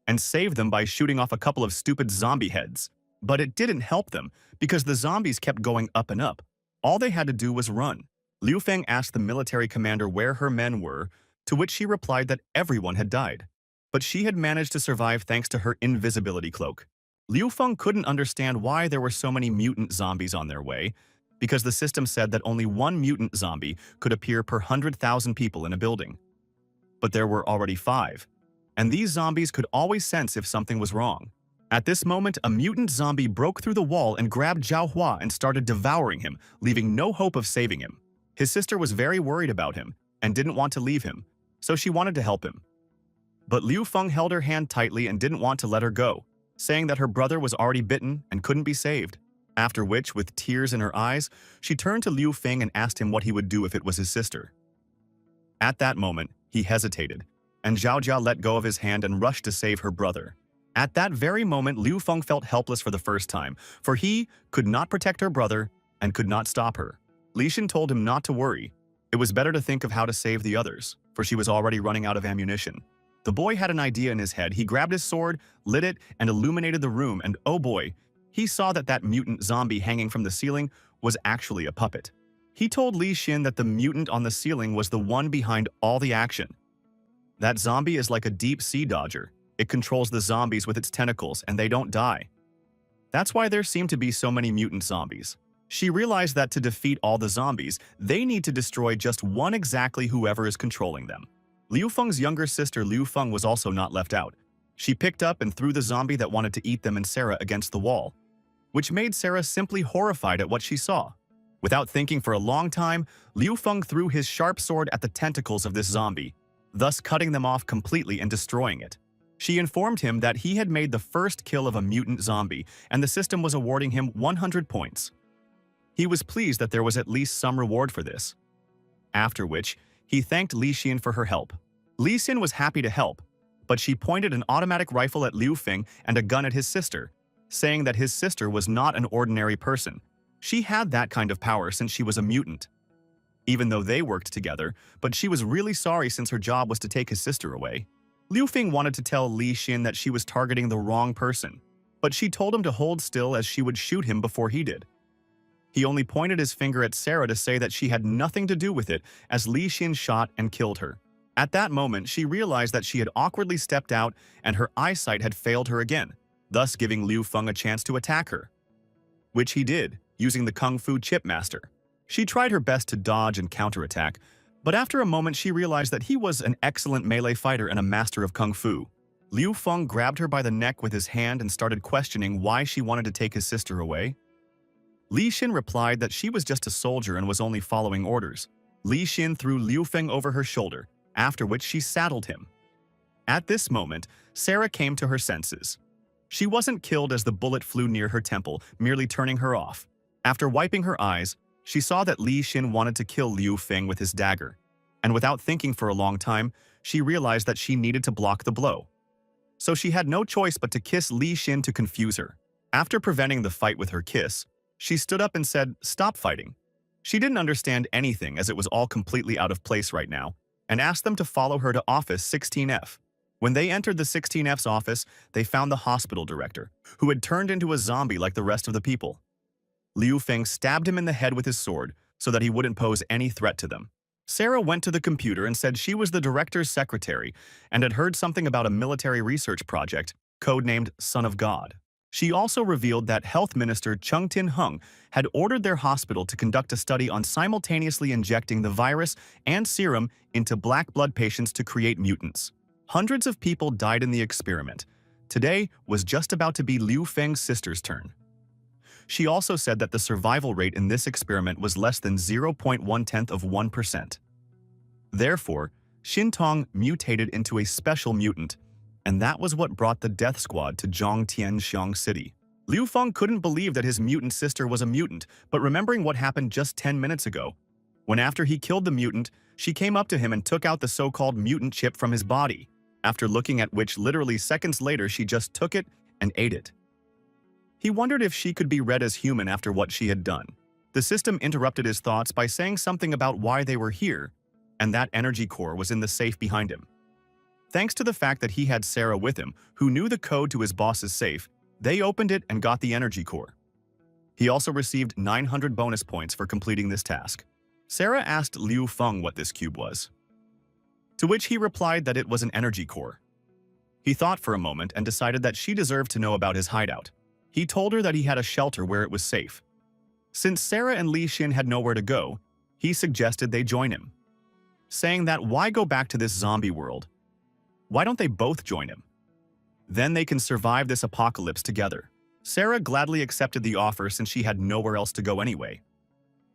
and saved them by shooting off a couple of stupid zombie heads. But it didn't help them because the zombies kept going up and up. All they had to do was run. Liu Feng asked the military commander where her men were, to which she replied that everyone had died. but she had managed to survive thanks to her invisibility cloak. Liu Feng couldn't understand why there were so many mutant zombies on their way, because the system said that only one mutant zombie could appear per 100,000 people in a building. But there were already 5, and these zombies could always sense if something was wrong. At this moment, a mutant zombie broke through the wall and grabbed Zhao Hua and started devouring him, leaving no hope of saving him. His sister was very worried about him and didn't want to leave him, so she wanted to help him. But Liu Feng held her hand tightly and didn't want to let her go, saying that her brother was already bitten and couldn't be saved. After which, with tears in her eyes, she turned to Liu Feng and asked him what he would do if it was his sister. At that moment, he hesitated, and Zhao Jia let go of his hand and rushed to save her brother. At that very moment, Liu Feng felt helpless for the first time, for he could not protect her brother and could not stop her. Li Xin told him not to worry. It was better to think of how to save the others, for she was already running out of ammunition. The boy had an idea in his head. He grabbed his sword, lit it, and illuminated the room, and oh boy, he saw that mutant zombie hanging from the ceiling was actually a puppet. He told Li Xin that the mutant on the ceiling was the one behind all the action. That zombie is like a deep sea dodger. It controls the zombies with its tentacles, and they don't die. That's why there seem to be so many mutant zombies. She realized that to defeat all the zombies, they need to destroy just one exactly whoever is controlling them. Liu Feng's younger sister Liu Feng was also not left out. She picked up and threw the zombie that wanted to eat them and Sarah against the wall, which made Sarah simply horrified at what she saw. Without thinking for a long time, Liu Feng threw his sharp sword at the tentacles of this zombie, thus cutting them off completely and destroying it. She informed him that he had made the first kill of a mutant zombie, and the system was awarding him 100 points. He was pleased that there was at least some reward for this. After which, he thanked Li Xin for her help. Li Xin was happy to help, but she pointed an automatic rifle at Liu Feng and a gun at his sister, saying that his sister was not an ordinary person. She had that kind of power since she was a mutant. Even though they worked together, but she was really sorry since her job was to take his sister away. Liu Feng wanted to tell Li Xin that she was targeting the wrong person, but she told him to hold still as she would shoot him before he did. He only pointed his finger at Sarah to say that she had nothing to do with it as Li Xin shot and killed her. At that moment, she realized that she had awkwardly stepped out and her eyesight had failed her again, thus giving Liu Feng a chance to attack her, which he did, using the Kung Fu Chip Master. She tried her best to dodge and counterattack, but after a moment she realized that he was an excellent melee fighter and a master of Kung Fu. Liu Feng grabbed her by the neck with his hand and started questioning why she wanted to take his sister away. Li Xin replied that she was just a soldier and was only following orders. Li Xin threw Liu Feng over her shoulder, after which she saddled him. At this moment, Sarah came to her senses. She wasn't killed as the bullet flew near her temple, merely turning her off. After wiping her eyes, she saw that Li Xin wanted to kill Liu Feng with his dagger, and without thinking for a long time, she realized that she needed to block the blow. So she had no choice but to kiss Li Xin to confuse her. After preventing the fight with her kiss, she stood up and said, "Stop fighting." She didn't understand anything as it was all completely out of place right now, and asked them to follow her to Office 16F. When they entered the 16F's office, they found the hospital director, who had turned into a zombie like the rest of the people. Liu Feng stabbed him in the head with his sword so that he wouldn't pose any threat to them. Sarah went to the computer and said she was the director's secretary and had heard something about a military research project, codenamed Son of God. She also revealed that Health Minister Chung Tin-hung had ordered their hospital to conduct a study on simultaneously injecting the virus and serum into black blood patients to create mutants. Hundreds of people died in the experiment. Today was just about to be Liu Feng's sister's turn. She also said that the survival rate in this experiment was less than 0.1%. Therefore, Xintong mutated into a special mutant, and that was what brought the death squad to Zhongtianxiang City. Liu Feng couldn't believe that his mutant sister was a mutant, but remembering what happened just 10 minutes ago, when after he killed the mutant, she came up to him and took out the so-called mutant chip from his body, after looking at which literally seconds later she just took it and ate it. He wondered if she could be read as human after what she had done. The system interrupted his thoughts by saying something about why they were here, and that energy core was in the safe behind him. Thanks to the fact that he had Sarah with him, who knew the code to his boss's safe, they opened it and got the energy core. He also received 900 bonus points for completing this task. Sarah asked Liu Feng what this cube was, to which he replied that it was an energy core. He thought for a moment and decided that she deserved to know about his hideout. He told her that he had a shelter where it was safe. Since Sarah and Li Xin had nowhere to go, he suggested they join him, saying that why go back to this zombie world? Why don't they both join him? Then they can survive this apocalypse together. Sarah gladly accepted the offer since she had nowhere else to go anyway.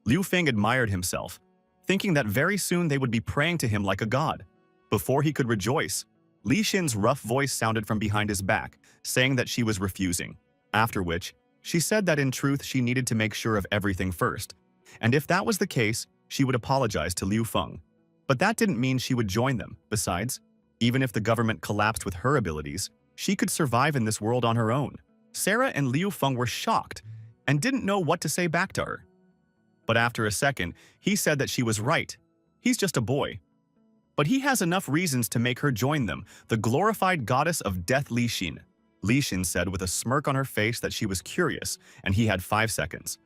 Liu Feng admired himself, thinking that very soon they would be praying to him like a god. Before he could rejoice, Li Xin's rough voice sounded from behind his back, saying that she was refusing. After which, she said that in truth she needed to make sure of everything first, and if that was the case, she would apologize to Liu Feng. But that didn't mean she would join them. Besides, even if the government collapsed with her abilities, she could survive in this world on her own. Sarah and Liu Feng were shocked and didn't know what to say back to her. But after a second, he said that she was right. He's just a boy. But he has enough reasons to make her join them, the glorified goddess of death Li Xin. Li Xin said with a smirk on her face that she was curious and he had 5 seconds,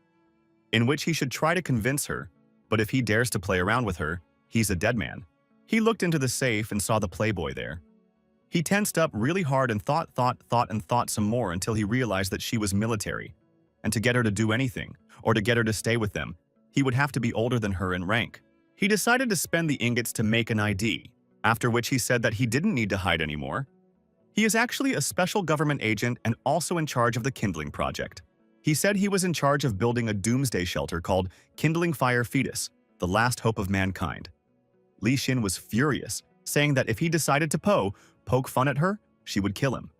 in which he should try to convince her, but if he dares to play around with her, he's a dead man. He looked into the safe and saw the playboy there. He tensed up really hard and thought some more until he realized that she was military, and to get her to do anything, or to get her to stay with them, he would have to be older than her in rank. He decided to spend the ingots to make an ID, after which he said that he didn't need to hide anymore. He is actually a special government agent and also in charge of the Kindling Project. He said he was in charge of building a doomsday shelter called Kindling Fire Fetus, the last hope of mankind. Li Xin was furious, saying that if he decided to poke fun at her, she would kill him.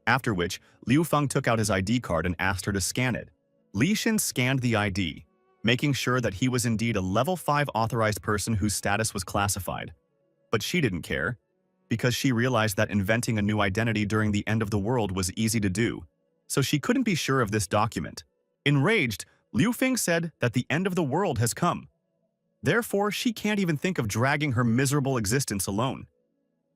After which, Liu Feng took out his ID card and asked her to scan it. Li Xin scanned the ID, making sure that he was indeed a level 5 authorized person whose status was classified. But she didn't care, because she realized that inventing a new identity during the end of the world was easy to do, so she couldn't be sure of this document. Enraged, Liu Feng said that the end of the world has come. Therefore, she can't even think of dragging her miserable existence alone.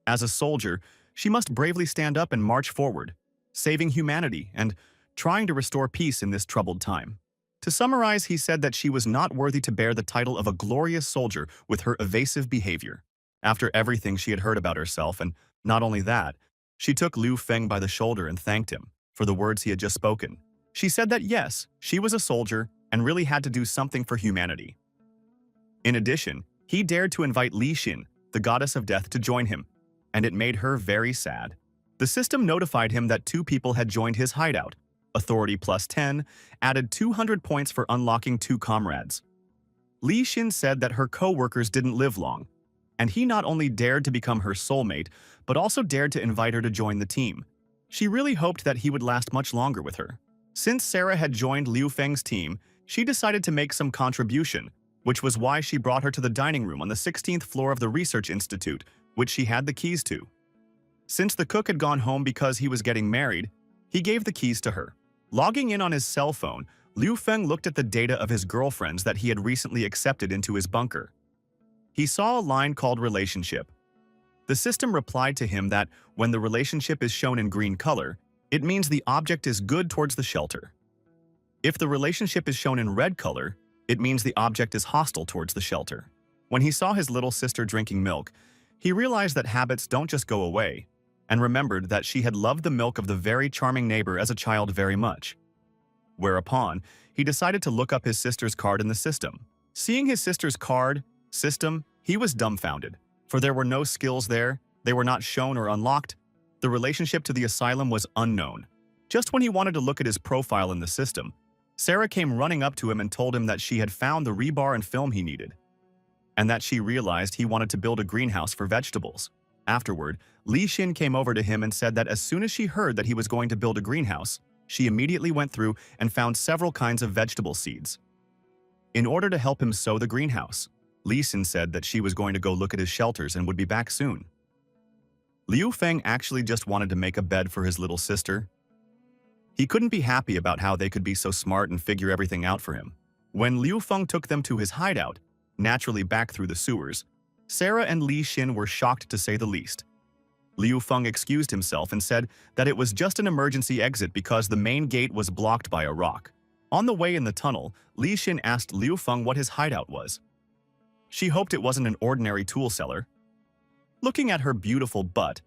As a soldier, she must bravely stand up and march forward, saving humanity and trying to restore peace in this troubled time. To summarize, he said that she was not worthy to bear the title of a glorious soldier with her evasive behavior. After everything she had heard about herself, and not only that, she took Liu Feng by the shoulder and thanked him for the words he had just spoken. She said that yes, she was a soldier and really had to do something for humanity. In addition, he dared to invite Li Xin, the goddess of death, to join him, and it made her very sad. The system notified him that 2 people had joined his hideout. Authority plus 10 added 200 points for unlocking 2 comrades. Li Xin said that her co-workers didn't live long, and he not only dared to become her soulmate, but also dared to invite her to join the team. She really hoped that he would last much longer with her. Since Sarah had joined Liu Feng's team, she decided to make some contribution, which was why she brought her to the dining room on the 16th floor of the Research Institute, which she had the keys to. Since the cook had gone home because he was getting married, he gave the keys to her. Logging in on his cell phone, Liu Feng looked at the data of his girlfriends that he had recently accepted into his bunker. He saw a line called Relationship. The system replied to him that when the relationship is shown in green color, it means the object is good towards the shelter. If the relationship is shown in red color, it means the object is hostile towards the shelter. When he saw his little sister drinking milk, he realized that habits don't just go away, and remembered that she had loved the milk of the very charming neighbor as a child very much. Whereupon, he decided to look up his sister's card in the system. Seeing his sister's card, system, he was dumbfounded, for there were no skills there, they were not shown or unlocked, the relationship to the asylum was unknown. Just when he wanted to look at his profile in the system, Sarah came running up to him and told him that she had found the rebar and film he needed, and that she realized he wanted to build a greenhouse for vegetables. Afterward, Li Xin came over to him and said that as soon as she heard that he was going to build a greenhouse, she immediately went through and found several kinds of vegetable seeds. In order to help him sow the greenhouse, Li Xin said that she was going to go look at his shelters and would be back soon. Liu Feng actually just wanted to make a bed for his little sister. He couldn't be happy about how they could be so smart and figure everything out for him. When Liu Feng took them to his hideout, naturally back through the sewers, Sarah and Li Xin were shocked to say the least. Liu Feng excused himself and said that it was just an emergency exit because the main gate was blocked by a rock. On the way in the tunnel, Li Xin asked Liu Feng what his hideout was. She hoped it wasn't an ordinary tool cellar. Looking at her beautiful butt,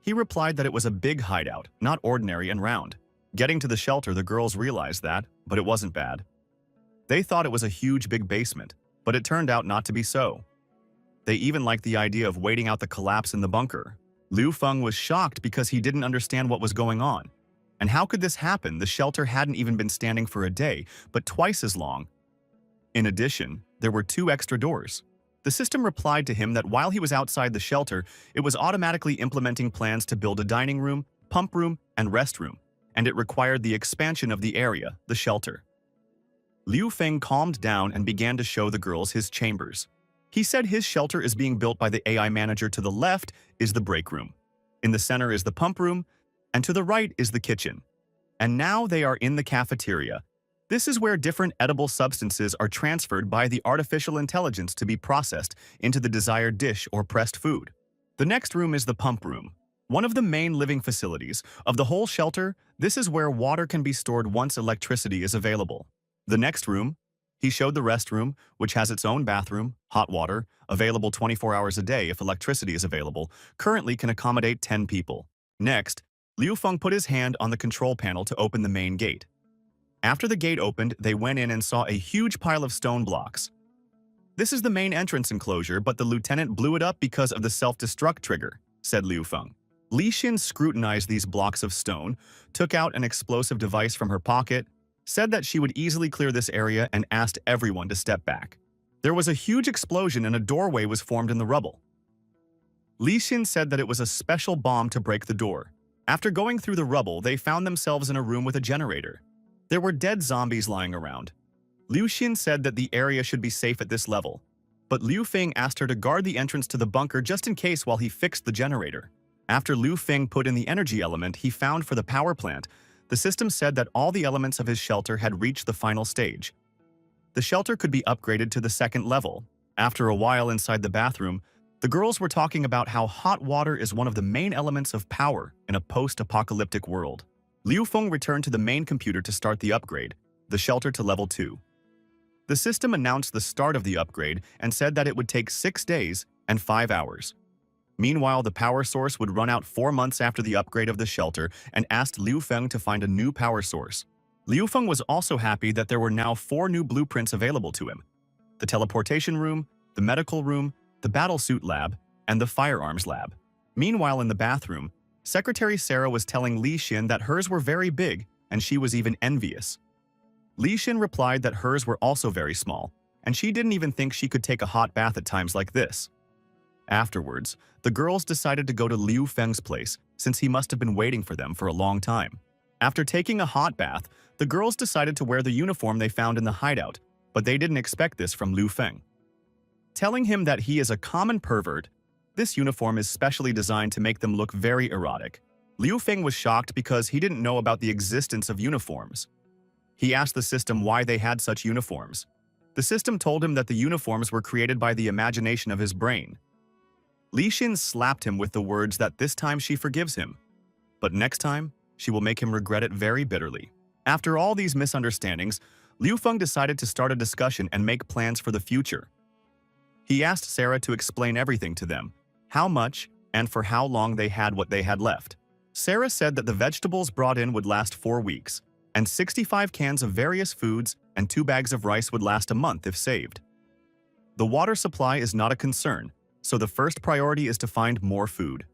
He replied that it was a big hideout, not ordinary and round. Getting to the shelter, the girls realized that, but it wasn't bad. They thought it was a huge big basement, but it turned out not to be so. They even liked the idea of waiting out the collapse in the bunker. Liu Feng was shocked because he didn't understand what was going on. And how could this happen? The shelter hadn't even been standing for a day, but twice as long. In addition, there were 2 extra doors. The system replied to him that while he was outside the shelter, it was automatically implementing plans to build a dining room, pump room, and rest room, and it required the expansion of the area, the shelter. Liu Feng calmed down and began to show the girls his chambers. He said his shelter is being built by the AI manager. To the left is the break room. In the center is the pump room, and to the right is the kitchen. And now they are in the cafeteria. This is where different edible substances are transferred by the artificial intelligence to be processed into the desired dish or pressed food. The next room is the pump room. One of the main living facilities of the whole shelter. This is where water can be stored once electricity is available. The next room, he showed the restroom, which has its own bathroom, hot water, available 24 hours a day if electricity is available, currently can accommodate 10 people. Next, Liu Feng put his hand on the control panel to open the main gate. After the gate opened, they went in and saw a huge pile of stone blocks. This is the main entrance enclosure, but the lieutenant blew it up because of the self-destruct trigger, said Liu Feng. Li Xin scrutinized these blocks of stone, took out an explosive device from her pocket, said that she would easily clear this area and asked everyone to step back. There was a huge explosion and a doorway was formed in the rubble. Li Xin said that it was a special bomb to break the door. After going through the rubble, they found themselves in a room with a generator. There were dead zombies lying around. Liu Xin said that the area should be safe at this level, but Liu Feng asked her to guard the entrance to the bunker just in case while he fixed the generator. After Liu Feng put in the energy element he found for the power plant, the system said that all the elements of his shelter had reached the final stage. The shelter could be upgraded to the 2nd level. After a while inside the bathroom, the girls were talking about how hot water is one of the main elements of power in a post-apocalyptic world. Liu Feng returned to the main computer to start the upgrade, the shelter to level 2. The system announced the start of the upgrade and said that it would take 6 days and 5 hours. Meanwhile, the power source would run out 4 months after the upgrade of the shelter and asked Liu Feng to find a new power source. Liu Feng was also happy that there were now 4 new blueprints available to him: the teleportation room, the medical room, the battlesuit lab, and the firearms lab. Meanwhile, in the bathroom, Secretary Sarah was telling Li Xin that hers were very big and she was even envious. Li Xin replied that hers were also very small, and she didn't even think she could take a hot bath at times like this. Afterwards, the girls decided to go to Liu Feng's place since he must have been waiting for them for a long time. After taking a hot bath, the girls decided to wear the uniform they found in the hideout, but they didn't expect this from Liu Feng. Telling him that he is a common pervert, this uniform is specially designed to make them look very erotic. Liu Feng was shocked because he didn't know about the existence of uniforms. He asked the system why they had such uniforms. The system told him that the uniforms were created by the imagination of his brain. Li Xin slapped him with the words that this time she forgives him, but next time, she will make him regret it very bitterly. After all these misunderstandings, Liu Feng decided to start a discussion and make plans for the future. He asked Sarah to explain everything to them, how much and for how long they had what they had left. Sarah said that the vegetables brought in would last 4 weeks, and 65 cans of various foods and 2 bags of rice would last a month if saved. The water supply is not a concern, so the first priority is to find more food.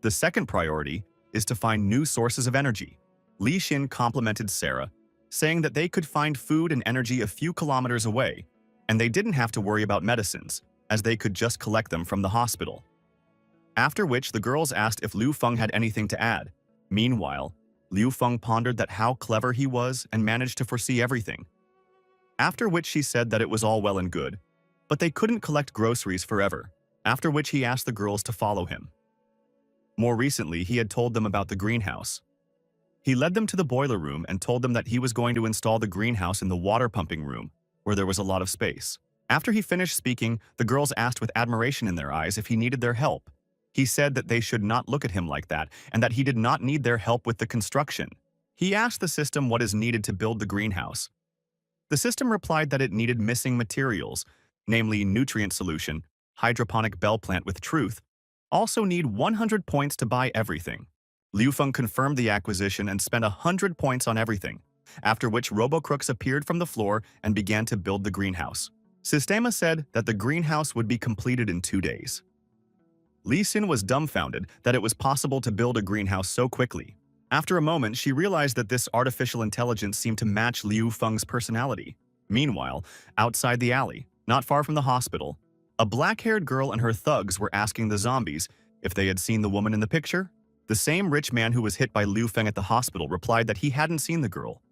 The second priority is to find new sources of energy. Li Xin complimented Sarah, saying that they could find food and energy a few kilometers away, and they didn't have to worry about medicines, as they could just collect them from the hospital. After which, the girls asked if Liu Feng had anything to add. Meanwhile, Liu Feng pondered that how clever he was and managed to foresee everything. After which she said that it was all well and good, but they couldn't collect groceries forever, after which he asked the girls to follow him. More recently, he had told them about the greenhouse. He led them to the boiler room and told them that he was going to install the greenhouse in the water pumping room, where there was a lot of space. After he finished speaking, the girls asked with admiration in their eyes if he needed their help. He said that they should not look at him like that and that he did not need their help with the construction. He asked the system what is needed to build the greenhouse. The system replied that it needed missing materials, namely nutrient solution, hydroponic bell plant with truth, Also need 100 points to buy everything. Liu Feng confirmed the acquisition and spent 100 points on everything, after which Robo-Crooks appeared from the floor and began to build the greenhouse. Sistema said that the greenhouse would be completed in 2 days. Li Xin was dumbfounded that it was possible to build a greenhouse so quickly. After a moment, she realized that this artificial intelligence seemed to match Liu Feng's personality. Meanwhile, outside the alley, not far from the hospital, a black-haired girl and her thugs were asking the zombies if they had seen the woman in the picture. The same rich man who was hit by Liu Feng at the hospital replied that he hadn't seen the girl.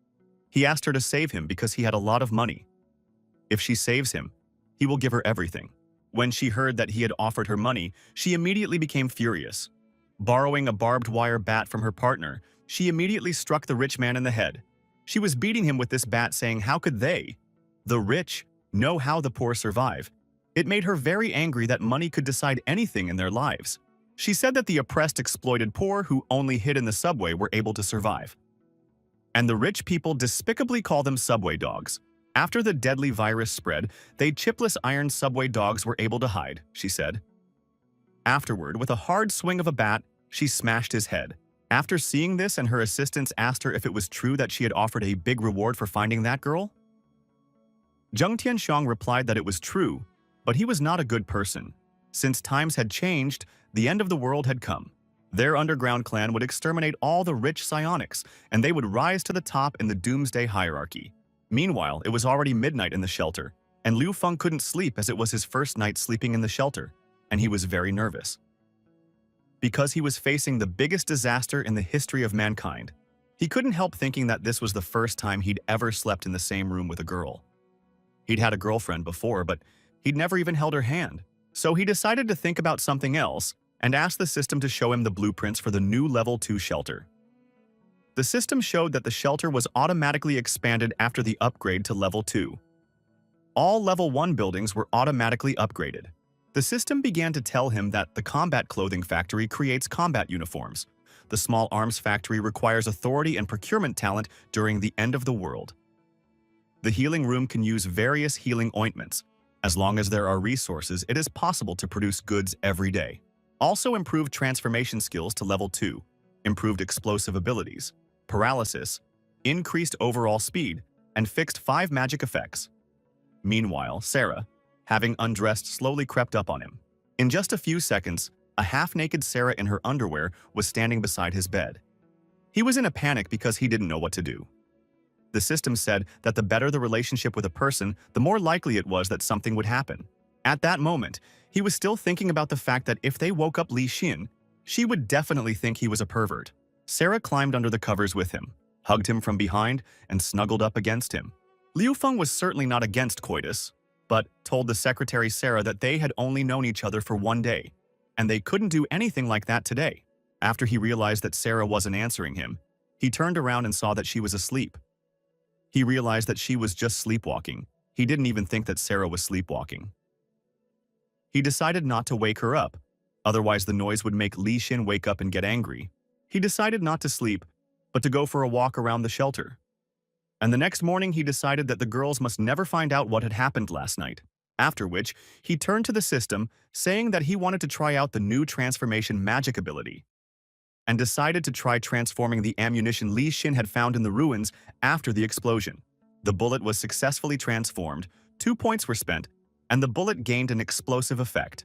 He asked her to save him because he had a lot of money. If she saves him, he will give her everything. When she heard that he had offered her money, she immediately became furious. Borrowing a barbed wire bat from her partner, she immediately struck the rich man in the head. She was beating him with this bat, saying, "How could they, the rich, know how the poor survive?" It made her very angry that money could decide anything in their lives. She said that the oppressed, exploited poor who only hid in the subway were able to survive. And the rich people despicably call them subway dogs. After the deadly virus spread, they chipless iron subway dogs were able to hide, she said. Afterward, with a hard swing of a bat, she smashed his head. After seeing this, and her assistants asked her if it was true that she had offered a big reward for finding that girl. Zheng Tianxiang replied that it was true, but he was not a good person. Since times had changed, the end of the world had come. Their underground clan would exterminate all the rich psionics, and they would rise to the top in the doomsday hierarchy. Meanwhile, it was already midnight in the shelter, and Liu Feng couldn't sleep as it was his first night sleeping in the shelter, and he was very nervous. Because he was facing the biggest disaster in the history of mankind, he couldn't help thinking that this was the first time he'd ever slept in the same room with a girl. He'd had a girlfriend before, but he'd never even held her hand. So he decided to think about something else and asked the system to show him the blueprints for the new Level 2 shelter. The system showed that the shelter was automatically expanded after the upgrade to Level 2. All Level 1 buildings were automatically upgraded. The system began to tell him that the combat clothing factory creates combat uniforms. The small arms factory requires authority and procurement talent during the end of the world. The healing room can use various healing ointments. As long as there are resources, it is possible to produce goods every day. Also improved transformation skills to Level 2, improved explosive abilities, paralysis, increased overall speed, and fixed 5 magic effects. Meanwhile, Sarah, having undressed, slowly crept up on him. In just a few seconds, a half-naked Sarah in her underwear was standing beside his bed. He was in a panic because he didn't know what to do. The system said that the better the relationship with a person, the more likely it was that something would happen. At that moment, he was still thinking about the fact that if they woke up Li Xin, she would definitely think he was a pervert. Sarah climbed under the covers with him, hugged him from behind, and snuggled up against him. Liu Feng was certainly not against coitus, but told the secretary Sarah that they had only known each other for 1 day, and they couldn't do anything like that today. After he realized that Sarah wasn't answering him, he turned around and saw that she was asleep. He realized that she was just sleepwalking. He didn't even think that Sarah was sleepwalking. He decided not to wake her up, otherwise the noise would make Li Xin wake up and get angry. He decided not to sleep, but to go for a walk around the shelter. And the next morning he decided that the girls must never find out what had happened last night. After which, he turned to the system, saying that he wanted to try out the new transformation magic ability, and decided to try transforming the ammunition Li Xin had found in the ruins after the explosion. The bullet was successfully transformed, 2 points were spent, and the bullet gained an explosive effect.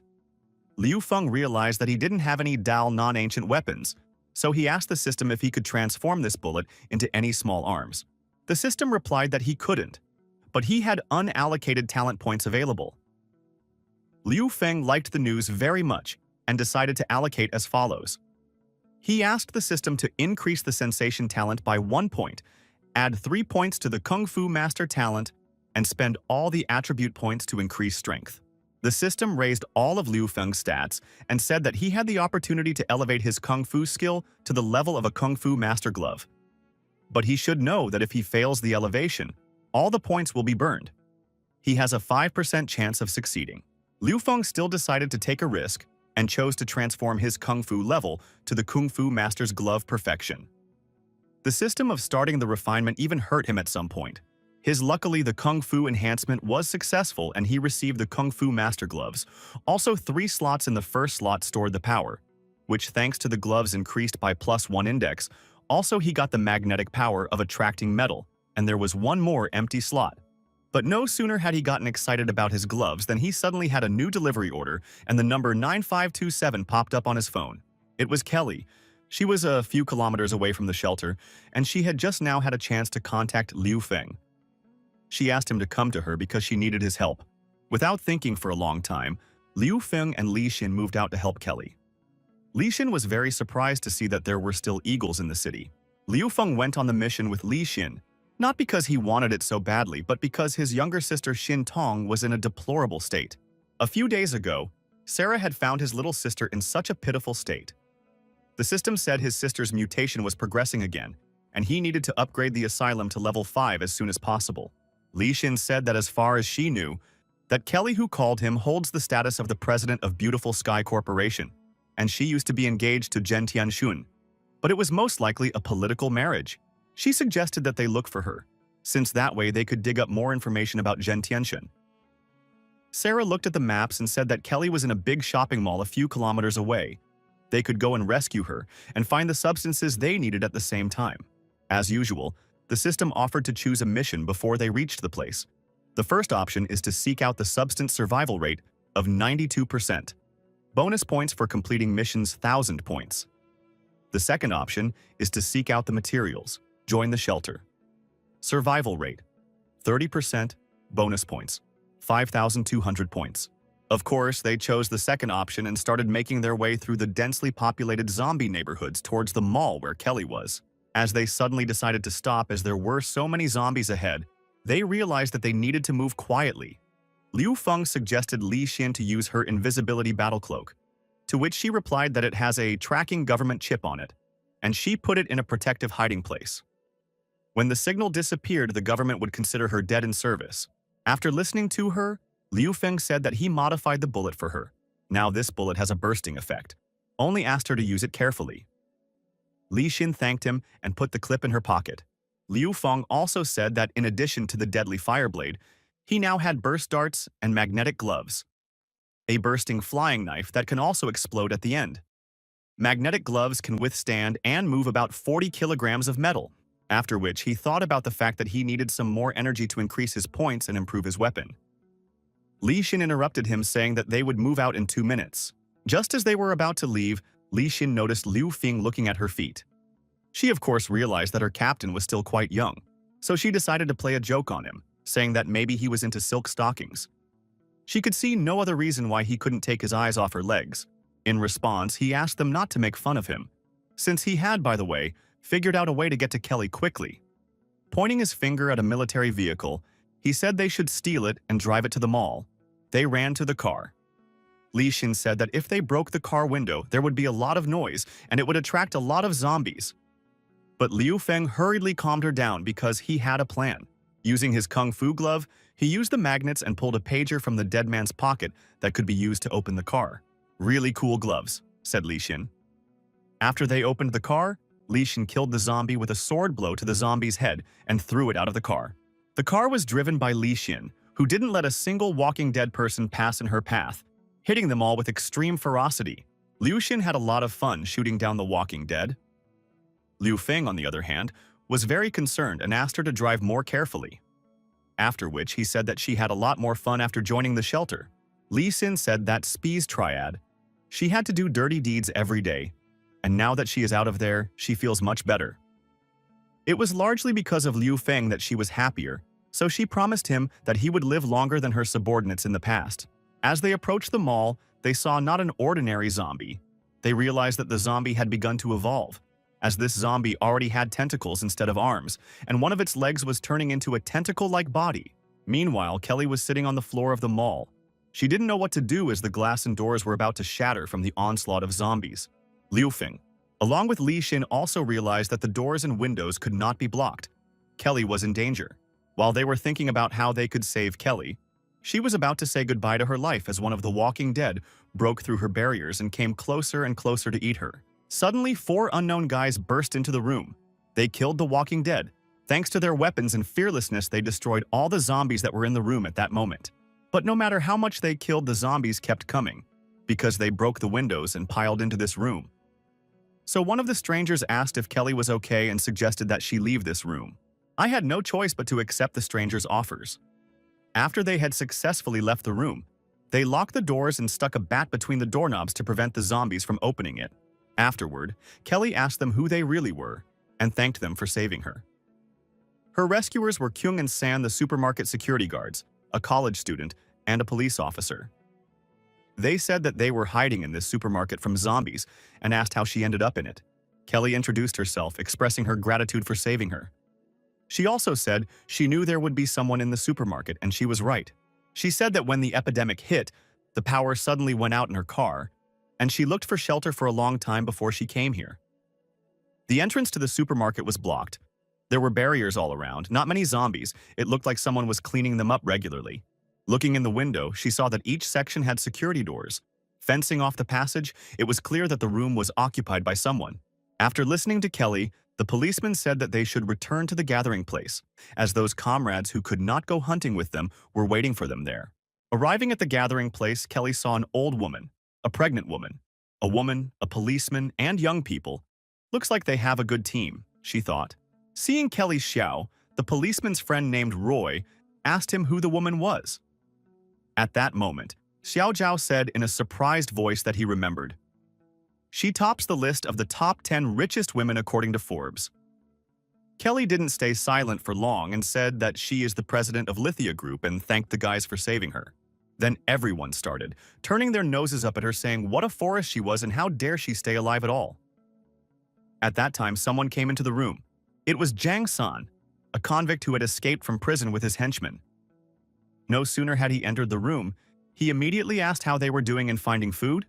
Liu Feng realized that he didn't have any Dal non-ancient weapons, so he asked the system if he could transform this bullet into any small arms. The system replied that he couldn't, but he had unallocated talent points available. Liu Feng liked the news very much and decided to allocate as follows. He asked the system to increase the sensation talent by 1 point, add 3 points to the Kung Fu Master talent, and spend all the attribute points to increase strength. The system raised all of Liu Feng's stats and said that he had the opportunity to elevate his Kung Fu skill to the level of a Kung Fu Master glove. But he should know that if he fails the elevation, all the points will be burned. He has a 5% chance of succeeding. Liu Feng still decided to take a risk and chose to transform his Kung Fu level to the Kung Fu Master's glove perfection. The system of starting the refinement even hurt him at some point. Luckily, the Kung Fu enhancement was successful and he received the Kung Fu Master Gloves. Also, 3 slots in the first slot stored the power, which thanks to the gloves increased by +1 index. Also, he got the magnetic power of attracting metal, and there was one more empty slot. But no sooner had he gotten excited about his gloves than he suddenly had a new delivery order and the number 9527 popped up on his phone. It was Kelly. She was a few kilometers away from the shelter, and she had just now had a chance to contact Liu Feng. She asked him to come to her because she needed his help. Without thinking for a long time, Liu Feng and Li Xin moved out to help Kelly. Li Xin was very surprised to see that there were still eagles in the city. Liu Feng went on the mission with Li Xin, not because he wanted it so badly, but because his younger sister Xin Tong was in a deplorable state. A few days ago, Sarah had found his little sister in such a pitiful state. The system said his sister's mutation was progressing again, and he needed to upgrade the asylum to level 5 as soon as possible. Li Xin said that as far as she knew, that Kelly who called him holds the status of the president of Beautiful Sky Corporation, and she used to be engaged to Zhen Tianxun. But it was most likely a political marriage. She suggested that they look for her, since that way they could dig up more information about Zhen Tianxun. Sarah looked at the maps and said that Kelly was in a big shopping mall a few kilometers away. They could go and rescue her and find the substances they needed at the same time. As usual, the system offered to choose a mission before they reached the place. The first option is to seek out the substance survival rate of 92%. Bonus points for completing missions 1,000 points. The second option is to seek out the materials. Join the shelter. Survival rate 30%, bonus points 5,200 points. Of course, they chose the second option and started making their way through the densely populated zombie neighborhoods towards the mall where Kelly was. As they suddenly decided to stop as there were so many zombies ahead, they realized that they needed to move quietly. Liu Feng suggested Li Xin to use her invisibility battle cloak, to which she replied that it has a tracking government chip on it, and she put it in a protective hiding place. When the signal disappeared, the government would consider her dead in service. After listening to her, Liu Feng said that he modified the bullet for her. Now this bullet has a bursting effect. Only asked her to use it carefully. Li Xin thanked him and put the clip in her pocket. Liu Feng also said that in addition to the deadly fireblade, he now had burst darts and magnetic gloves. A bursting flying knife that can also explode at the end. Magnetic gloves can withstand and move about 40 kilograms of metal. After which, he thought about the fact that he needed some more energy to increase his points and improve his weapon. Li Xin interrupted him, saying that they would move out in 2 minutes. Just as they were about to leave, Li Xin noticed Liu Feng looking at her feet. She of course realized that her captain was still quite young, so she decided to play a joke on him, saying that maybe he was into silk stockings. She could see no other reason why he couldn't take his eyes off her legs. In response, he asked them not to make fun of him, since he had, by the way, figured out a way to get to Kelly quickly. Pointing his finger at a military vehicle, he said they should steal it and drive it to the mall. They ran to the car. Li Xin said that if they broke the car window, there would be a lot of noise and it would attract a lot of zombies. But Liu Feng hurriedly calmed her down because he had a plan. Using his kung fu glove, he used the magnets and pulled a pager from the dead man's pocket that could be used to open the car. "Really cool gloves," said Li Xin. After they opened the car, Li Xin killed the zombie with a sword blow to the zombie's head and threw it out of the car. The car was driven by Li Xin, who didn't let a single Walking Dead person pass in her path, hitting them all with extreme ferocity. Liu Xin had a lot of fun shooting down the Walking Dead. Liu Feng, on the other hand, was very concerned and asked her to drive more carefully. After which, he said that she had a lot more fun after joining the shelter. Li Xin said that Spi's triad. She had to do dirty deeds every day, and now that she is out of there, she feels much better. It was largely because of Liu Feng that she was happier, so she promised him that he would live longer than her subordinates in the past. As they approached the mall, they saw not an ordinary zombie. They realized that the zombie had begun to evolve, as this zombie already had tentacles instead of arms, and one of its legs was turning into a tentacle-like body. Meanwhile, Kelly was sitting on the floor of the mall. She didn't know what to do as the glass and doors were about to shatter from the onslaught of zombies. Liu Feng, along with Li Xin, also realized that the doors and windows could not be blocked. Kelly was in danger. While they were thinking about how they could save Kelly, she was about to say goodbye to her life as one of the Walking Dead broke through her barriers and came closer and closer to eat her. Suddenly, 4 unknown guys burst into the room. They killed the Walking Dead. Thanks to their weapons and fearlessness, they destroyed all the zombies that were in the room at that moment. But no matter how much they killed, the zombies kept coming, because they broke the windows and piled into this room. So one of the strangers asked if Kelly was okay and suggested that she leave this room. I had no choice but to accept the stranger's offers. After they had successfully left the room, they locked the doors and stuck a bat between the doorknobs to prevent the zombies from opening it. Afterward, Kelly asked them who they really were and thanked them for saving her. Her rescuers were Kyung and San, the supermarket security guards, a college student, and a police officer. They said that they were hiding in this supermarket from zombies and asked how she ended up in it. Kelly introduced herself, expressing her gratitude for saving her. She also said she knew there would be someone in the supermarket, and she was right. She said that when the epidemic hit, the power suddenly went out in her car, and she looked for shelter for a long time before she came here. The entrance to the supermarket was blocked. There were barriers all around, not many zombies. It looked like someone was cleaning them up regularly. Looking in the window, she saw that each section had security doors. Fencing off the passage, it was clear that the room was occupied by someone. After listening to Kelly, the policeman said that they should return to the gathering place, as those comrades who could not go hunting with them were waiting for them there. Arriving at the gathering place, Kelly saw an old woman, a pregnant woman, a policeman, and young people. Looks like they have a good team, she thought. Seeing Kelly Xiao, the policeman's friend named Roy asked him who the woman was. At that moment, Xiao Zhao said in a surprised voice that he remembered. She tops the list of the top 10 richest women according to Forbes. Kelly didn't stay silent for long and said that she is the president of Lithia Group and thanked the guys for saving her. Then everyone started, turning their noses up at her, saying what a forest she was and how dare she stay alive at all. At that time, someone came into the room. It was Jiang San, a convict who had escaped from prison with his henchmen. No sooner had he entered the room, he immediately asked how they were doing in finding food.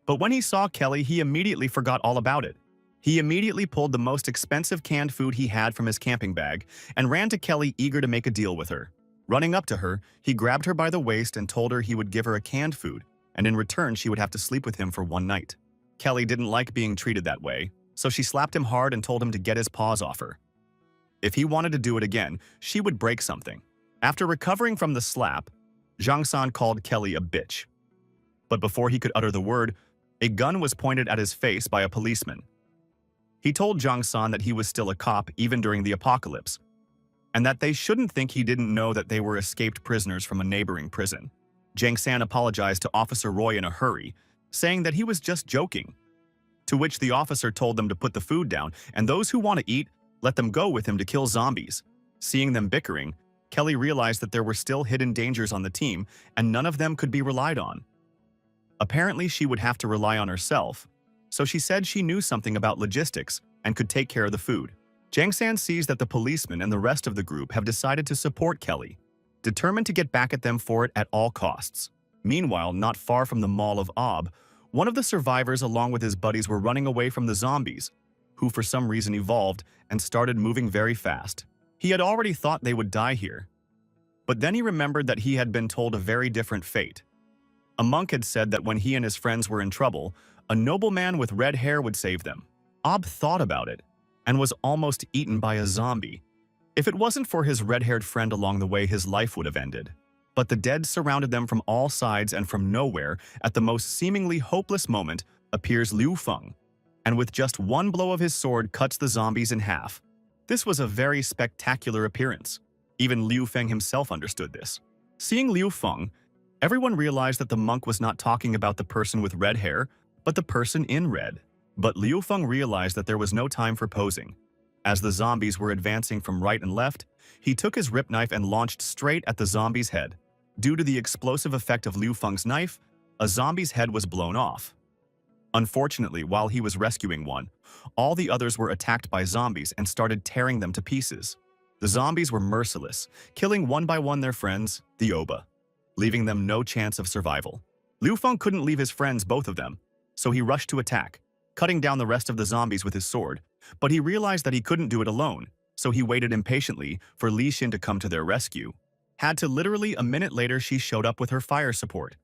But when he saw Kelly, he immediately forgot all about it. He immediately pulled the most expensive canned food he had from his camping bag and ran to Kelly, eager to make a deal with her. Running up to her, he grabbed her by the waist and told her he would give her a canned food, and in return she would have to sleep with him for one night. Kelly didn't like being treated that way, so she slapped him hard and told him to get his paws off her. If he wanted to do it again, she would break something. After recovering from the slap, Zhang San called Kelly a bitch. But before he could utter the word, a gun was pointed at his face by a policeman. He told Zhang San that he was still a cop even during the apocalypse, and that they shouldn't think he didn't know that they were escaped prisoners from a neighboring prison. Zhang San apologized to Officer Roy in a hurry, saying that he was just joking, to which the officer told them to put the food down, and those who want to eat, let them go with him to kill zombies. Seeing them bickering, Kelly realized that there were still hidden dangers on the team, and none of them could be relied on. Apparently, she would have to rely on herself, so she said she knew something about logistics and could take care of the food. Jiang San sees that the policeman and the rest of the group have decided to support Kelly, determined to get back at them for it at all costs. Meanwhile, not far from the Mall of Ob, one of the survivors along with his buddies were running away from the zombies, who for some reason evolved and started moving very fast. He had already thought they would die here, but then he remembered that he had been told a very different fate. A monk had said that when he and his friends were in trouble, a nobleman with red hair would save them. Ob thought about it and was almost eaten by a zombie. If it wasn't for his red-haired friend along the way, his life would have ended. But the dead surrounded them from all sides, and from nowhere, at the most seemingly hopeless moment, appears Liu Feng, and with just one blow of his sword cuts the zombies in half. This was a very spectacular appearance. Even Liu Feng himself understood this. Seeing Liu Feng, everyone realized that the monk was not talking about the person with red hair, but the person in red. But Liu Feng realized that there was no time for posing. As the zombies were advancing from right and left, he took his rip knife and launched straight at the zombie's head. Due to the explosive effect of Liu Feng's knife, a zombie's head was blown off. Unfortunately, while he was rescuing one, all the others were attacked by zombies and started tearing them to pieces. The zombies were merciless, killing one by one their friends, the Oba, leaving them no chance of survival. Liu Feng couldn't leave his friends, both of them, so he rushed to attack, cutting down the rest of the zombies with his sword. But he realized that he couldn't do it alone, so he waited impatiently for Li Xin to come to their rescue. Literally a minute later, she showed up with her fire support,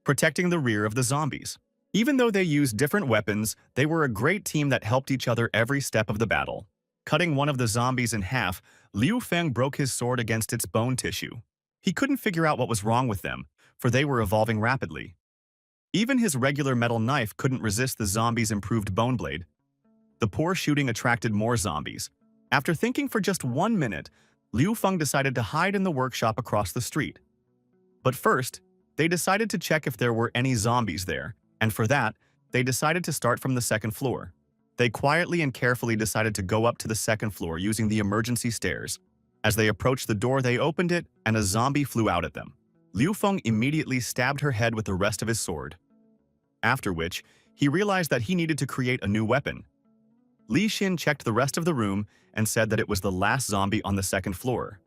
protecting the rear of the zombies. Even though they used different weapons, they were a great team that helped each other every step of the battle. Cutting one of the zombies in half, Liu Feng broke his sword against its bone tissue. He couldn't figure out what was wrong with them, for they were evolving rapidly. Even his regular metal knife couldn't resist the zombie's improved bone blade. The poor shooting attracted more zombies. After thinking for just 1 minute, Liu Feng decided to hide in the workshop across the street. But first, they decided to check if there were any zombies there, and for that, they decided to start from the second floor. They quietly and carefully decided to go up to the second floor using the emergency stairs. As they approached the door, they opened it, and a zombie flew out at them. Liu Feng immediately stabbed her head with the rest of his sword. After which, he realized that he needed to create a new weapon. Li Xin checked the rest of the room and said that it was the last zombie on the second floor.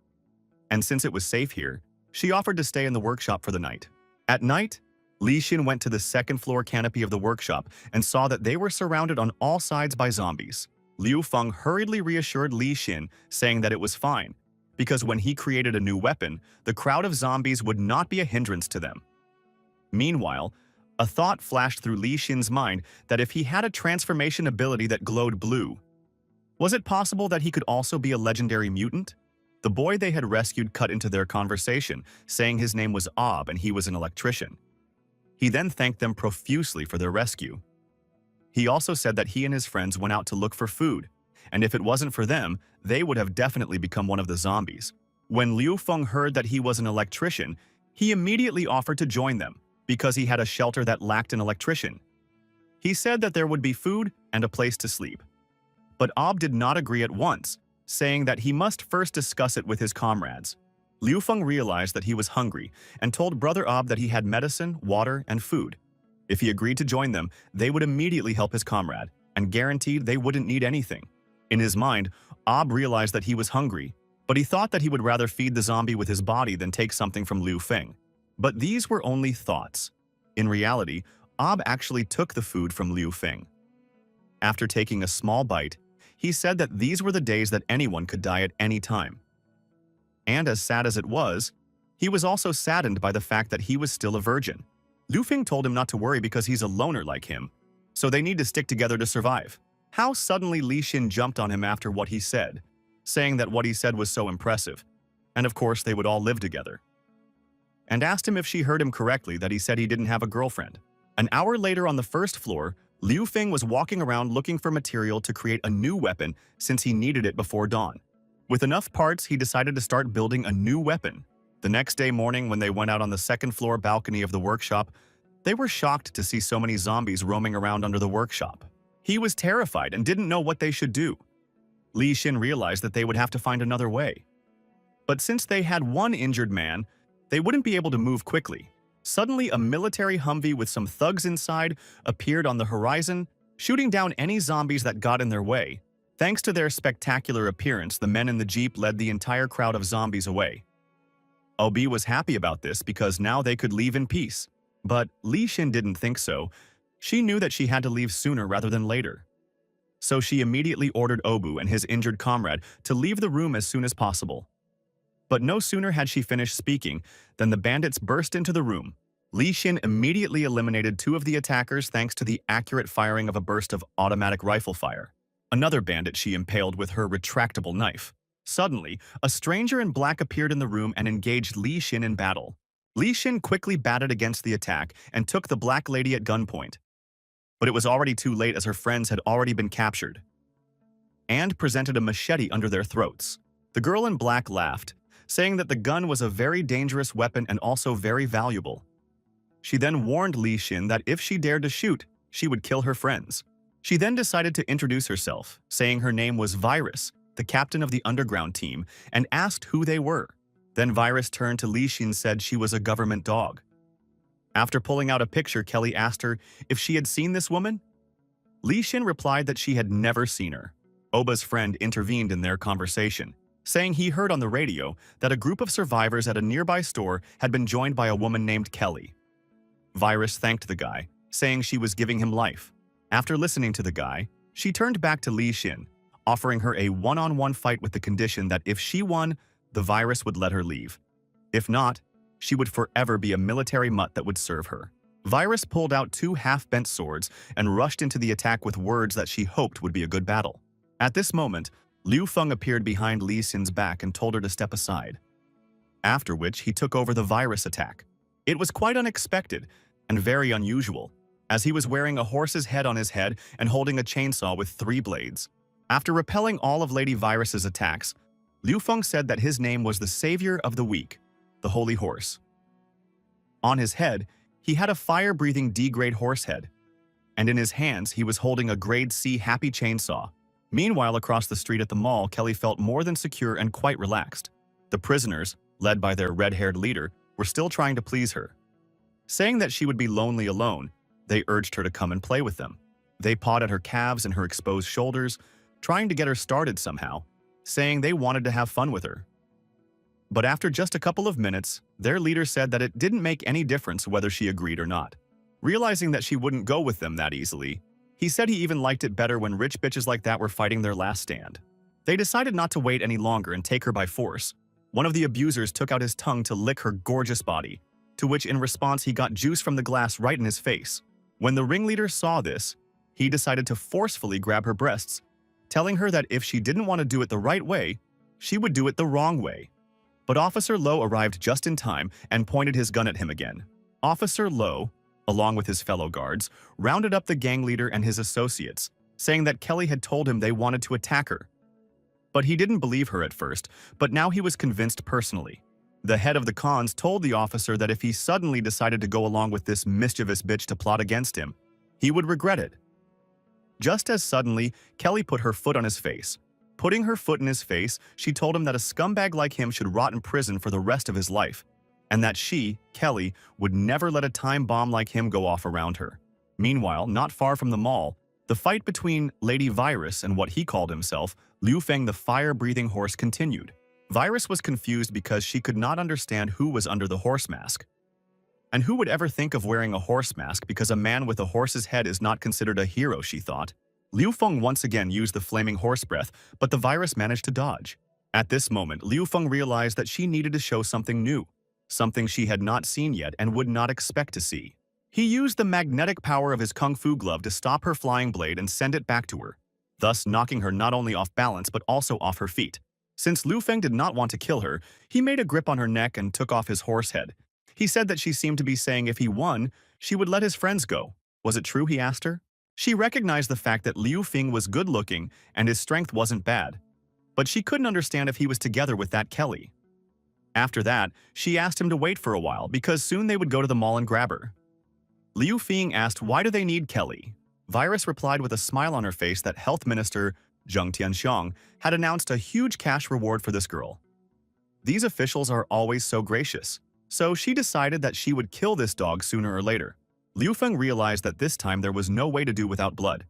And since it was safe here, she offered to stay in the workshop for the night. At night, Li Xin went to the second floor canopy of the workshop and saw that they were surrounded on all sides by zombies. Liu Feng hurriedly reassured Li Xin, saying that it was fine, because when he created a new weapon, the crowd of zombies would not be a hindrance to them. Meanwhile, a thought flashed through Li Xin's mind that if he had a transformation ability that glowed blue, was it possible that he could also be a legendary mutant? The boy they had rescued cut into their conversation, saying his name was Ob and he was an electrician. He then thanked them profusely for their rescue. He also said that he and his friends went out to look for food, and if it wasn't for them, they would have definitely become one of the zombies. When Liu Feng heard that he was an electrician, he immediately offered to join them, because he had a shelter that lacked an electrician. He said that there would be food and a place to sleep. But Ob did not agree at once, saying that he must first discuss it with his comrades. Liu Feng realized that he was hungry and told Brother Ob that he had medicine, water, and food. If he agreed to join them, they would immediately help his comrade, and guaranteed they wouldn't need anything. In his mind, Ob realized that he was hungry, but he thought that he would rather feed the zombie with his body than take something from Liu Feng. But these were only thoughts. In reality, Ob actually took the food from Liu Feng. After taking a small bite, he said that these were the days that anyone could die at any time. And as sad as it was, he was also saddened by the fact that he was still a virgin. Liu Feng told him not to worry because he's a loner like him, so they need to stick together to survive. How suddenly Li Xin jumped on him after what he said, saying that what he said was so impressive, and of course they would all live together. And asked him if she heard him correctly that he said he didn't have a girlfriend. An hour later on the first floor, Liu Feng was walking around looking for material to create a new weapon since he needed it before dawn. With enough parts, he decided to start building a new weapon. The next day morning, when they went out on the second floor balcony of the workshop, they were shocked to see so many zombies roaming around under the workshop. He was terrified and didn't know what they should do. Li Xin realized that they would have to find another way. But since they had one injured man, they wouldn't be able to move quickly. Suddenly, a military Humvee with some thugs inside appeared on the horizon, shooting down any zombies that got in their way. Thanks to their spectacular appearance, the men in the jeep led the entire crowd of zombies away. Obi was happy about this because now they could leave in peace. But Li Xin didn't think so. She knew that she had to leave sooner rather than later. So she immediately ordered Obu and his injured comrade to leave the room as soon as possible. But no sooner had she finished speaking than the bandits burst into the room. Li Xin immediately eliminated 2 of the attackers thanks to the accurate firing of a burst of automatic rifle fire. Another bandit she impaled with her retractable knife. Suddenly, a stranger in black appeared in the room and engaged Li Xin in battle. Li Xin quickly batted against the attack and took the black lady at gunpoint. But it was already too late as her friends had already been captured and presented a machete under their throats. The girl in black laughed, saying that the gun was a very dangerous weapon and also very valuable. She then warned Li Xin that if she dared to shoot, she would kill her friends. She then decided to introduce herself, saying her name was Virus, the captain of the underground team, and asked who they were. Then Virus turned to Li Xin and said she was a government dog. After pulling out a picture, Kelly asked her if she had seen this woman. Li Xin replied that she had never seen her. Oba's friend intervened in their conversation, saying he heard on the radio that a group of survivors at a nearby store had been joined by a woman named Kelly. Virus thanked the guy, saying she was giving him life. After listening to the guy, she turned back to Li Xin, offering her a one-on-one fight with the condition that if she won, the Virus would let her leave. If not, she would forever be a military mutt that would serve her. Virus pulled out 2 half-bent swords and rushed into the attack with words that she hoped would be a good battle. At this moment, Liu Feng appeared behind Li Xin's back and told her to step aside, after which he took over the virus attack. It was quite unexpected and very unusual, as he was wearing a horse's head on his head and holding a chainsaw with 3 blades. After repelling all of Lady Virus's attacks, Liu Feng said that his name was the Savior of the Weak, the Holy Horse. On his head, he had a fire-breathing D-grade horse head, and in his hands he was holding a grade C happy chainsaw. Meanwhile, across the street at the mall, Kelly felt more than secure and quite relaxed. The prisoners, led by their red-haired leader, were still trying to please her. Saying that she would be lonely alone, they urged her to come and play with them. They pawed at her calves and her exposed shoulders, trying to get her started somehow, saying they wanted to have fun with her. But after just a couple of minutes, their leader said that it didn't make any difference whether she agreed or not. Realizing that she wouldn't go with them that easily, he said he even liked it better when rich bitches like that were fighting their last stand. They decided not to wait any longer and take her by force. One of the abusers took out his tongue to lick her gorgeous body, to which in response he got juice from the glass right in his face. When the ringleader saw this, he decided to forcefully grab her breasts, telling her that if she didn't want to do it the right way, she would do it the wrong way. But Officer Lowe arrived just in time and pointed his gun at him again. Officer Lowe, along with his fellow guards, rounded up the gang leader and his associates, saying that Kelly had told him they wanted to attack her. But he didn't believe her at first, but now he was convinced personally. The head of the cons told the officer that if he suddenly decided to go along with this mischievous bitch to plot against him, he would regret it. Just as suddenly, Kelly put her foot on his face. Putting her foot in his face, she told him that a scumbag like him should rot in prison for the rest of his life, and that she, Kelly, would never let a time bomb like him go off around her. Meanwhile, not far from the mall, the fight between Lady Virus and what he called himself, Liu Feng the fire-breathing horse, continued. Virus was confused because she could not understand who was under the horse mask. And who would ever think of wearing a horse mask because a man with a horse's head is not considered a hero, she thought. Liu Feng once again used the flaming horse breath, but the virus managed to dodge. At this moment, Liu Feng realized that she needed to show something new, something she had not seen yet and would not expect to see. He used the magnetic power of his kung fu glove to stop her flying blade and send it back to her, thus knocking her not only off balance but also off her feet. Since Liu Feng did not want to kill her, he made a grip on her neck and took off his horse head. He said that she seemed to be saying if he won, she would let his friends go. Was it true, he asked her? She recognized the fact that Liu Feng was good-looking and his strength wasn't bad, but she couldn't understand if he was together with that Kelly. After that, she asked him to wait for a while because soon they would go to the mall and grab her. Liu Feng asked why do they need Kelly. Virus replied with a smile on her face that Health Minister Zheng Tianxiang had announced a huge cash reward for this girl. These officials are always so gracious, so she decided that she would kill this dog sooner or later. Liu Feng realized that this time there was no way to do without blood.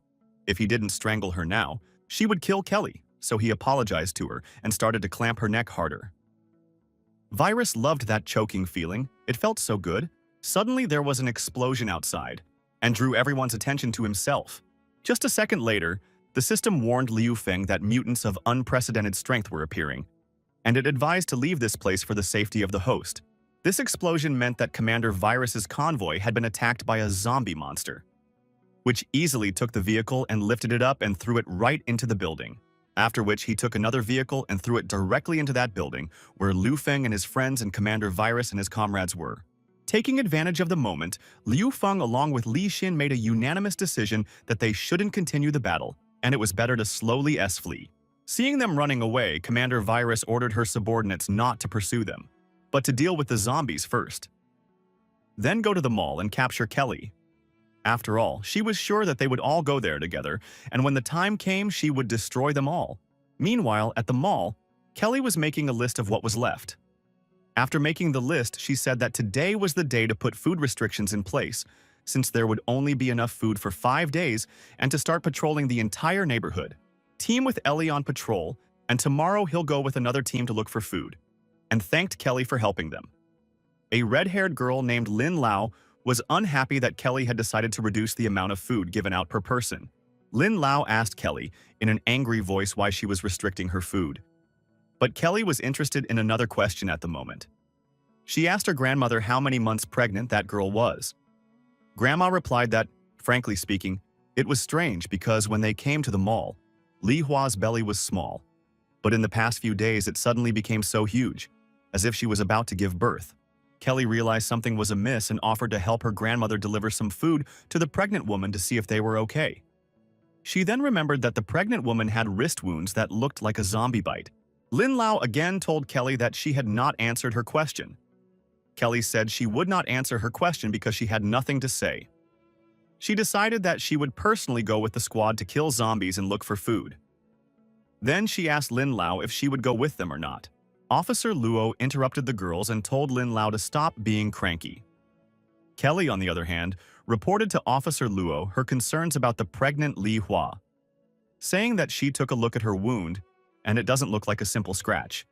If he didn't strangle her now, she would kill Kelly, so he apologized to her and started to clamp her neck harder. Virus loved that choking feeling. It felt so good. Suddenly there was an explosion outside and drew everyone's attention to himself. Just a second later, the system warned Liu Feng that mutants of unprecedented strength were appearing, and it advised to leave this place for the safety of the host. This explosion meant that Commander Virus's convoy had been attacked by a zombie monster, which easily took the vehicle and lifted it up and threw it right into the building. After which he took another vehicle and threw it directly into that building where Liu Feng and his friends and Commander Virus and his comrades were. Taking advantage of the moment, Liu Feng along with Li Xin made a unanimous decision that they shouldn't continue the battle, and it was better to slowly flee. Seeing them running away, Commander Virus ordered her subordinates not to pursue them, but to deal with the zombies first. Then go to the mall and capture Kelly. After all, she was sure that they would all go there together, and when the time came, she would destroy them all. Meanwhile, at the mall, Kelly was making a list of what was left. After making the list, she said that today was the day to put food restrictions in place, since there would only be enough food for 5 days, and to start patrolling the entire neighborhood. Team with Ellie on patrol, and tomorrow he'll go with another team to look for food, and thanked Kelly for helping them. A red-haired girl named Lin Lao was unhappy that Kelly had decided to reduce the amount of food given out per person. Lin Lao asked Kelly in an angry voice why she was restricting her food. But Kelly was interested in another question at the moment. She asked her grandmother how many months pregnant that girl was. Grandma replied that, frankly speaking, it was strange because when they came to the mall, Li Hua's belly was small, But in the past few days, it suddenly became so huge, as if she was about to give birth. Kelly realized something was amiss and offered to help her grandmother deliver some food to the pregnant woman to see if they were okay. She then remembered that the pregnant woman had wrist wounds that looked like a zombie bite. Lin Lao again told Kelly that she had not answered her question. Kelly said she would not answer her question because she had nothing to say. She decided that she would personally go with the squad to kill zombies and look for food. Then she asked Lin Lao if she would go with them or not. Officer Luo interrupted the girls and told Lin Lao to stop being cranky. Kelly, on the other hand, reported to Officer Luo her concerns about the pregnant Li Hua, saying that she took a look at her wound and it doesn't look like a simple scratch.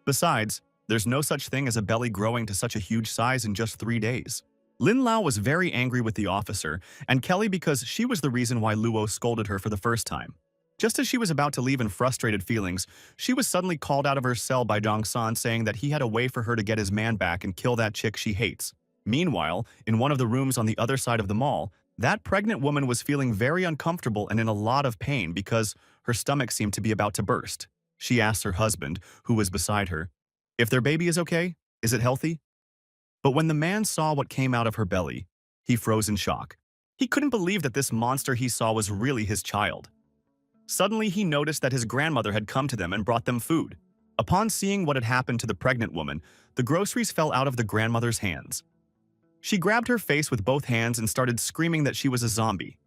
Besides, there's no such thing as a belly growing to such a huge size in just 3 days. Lin Lao was very angry with the officer and Kelly because she was the reason why Luo scolded her for the first time. Just as she was about to leave in frustrated feelings, she was suddenly called out of her cell by Dong San saying that he had a way for her to get his man back and kill that chick she hates. Meanwhile, in one of the rooms on the other side of the mall, that pregnant woman was feeling very uncomfortable and in a lot of pain because her stomach seemed to be about to burst. She asked her husband, who was beside her, if their baby is okay, is it healthy? But when the man saw what came out of her belly, he froze in shock. He couldn't believe that this monster he saw was really his child. Suddenly, he noticed that his grandmother had come to them and brought them food. Upon seeing what had happened to the pregnant woman, the groceries fell out of the grandmother's hands. She grabbed her face with both hands and started screaming that she was a zombie.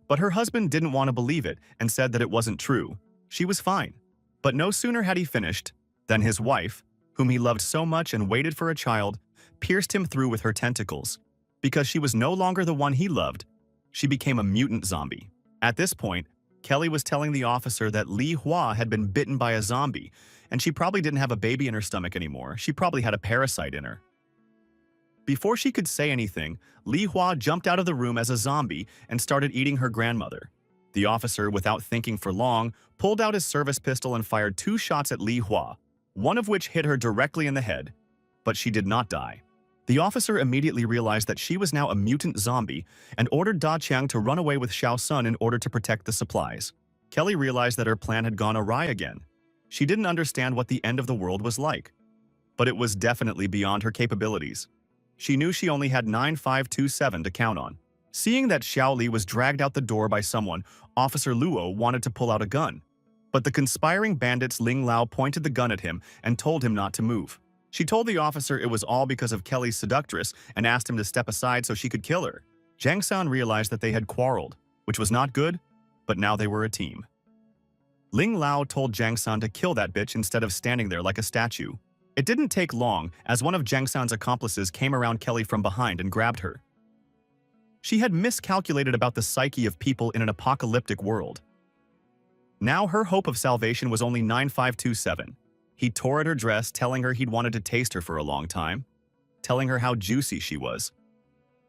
But her husband didn't want to believe it and said that it wasn't true. She was fine. But no sooner had he finished than his wife, whom he loved so much and waited for a child, pierced him through with her tentacles. Because she was no longer the one he loved, she became a mutant zombie. At this point, Kelly was telling the officer that Li Hua had been bitten by a zombie, and she probably didn't have a baby in her stomach anymore. She probably had a parasite in her. Before she could say anything, Li Hua jumped out of the room as a zombie and started eating her grandmother. The officer, without thinking for long, pulled out his service pistol and fired 2 shots at Li Hua, one of which hit her directly in the head, but she did not die. The officer immediately realized that she was now a mutant zombie and ordered Da Qiang to run away with Xiao Sun in order to protect the supplies. Kelly realized that her plan had gone awry again. She didn't understand what the end of the world was like, but it was definitely beyond her capabilities. She knew she only had 9527 to count on. Seeing that Xiao Li was dragged out the door by someone, Officer Luo wanted to pull out a gun. But the conspiring bandits Ling Lao pointed the gun at him and told him not to move. She told the officer it was all because of Kelly's seductress and asked him to step aside so she could kill her. Jiang San realized that they had quarreled, which was not good, but now they were a team. Ling Lao told Jiang San to kill that bitch instead of standing there like a statue. It didn't take long as one of Jiang San's accomplices came around Kelly from behind and grabbed her. She had miscalculated about the psyche of people in an apocalyptic world. Now her hope of salvation was only 9527. He tore at her dress, telling her he'd wanted to taste her for a long time, telling her how juicy she was.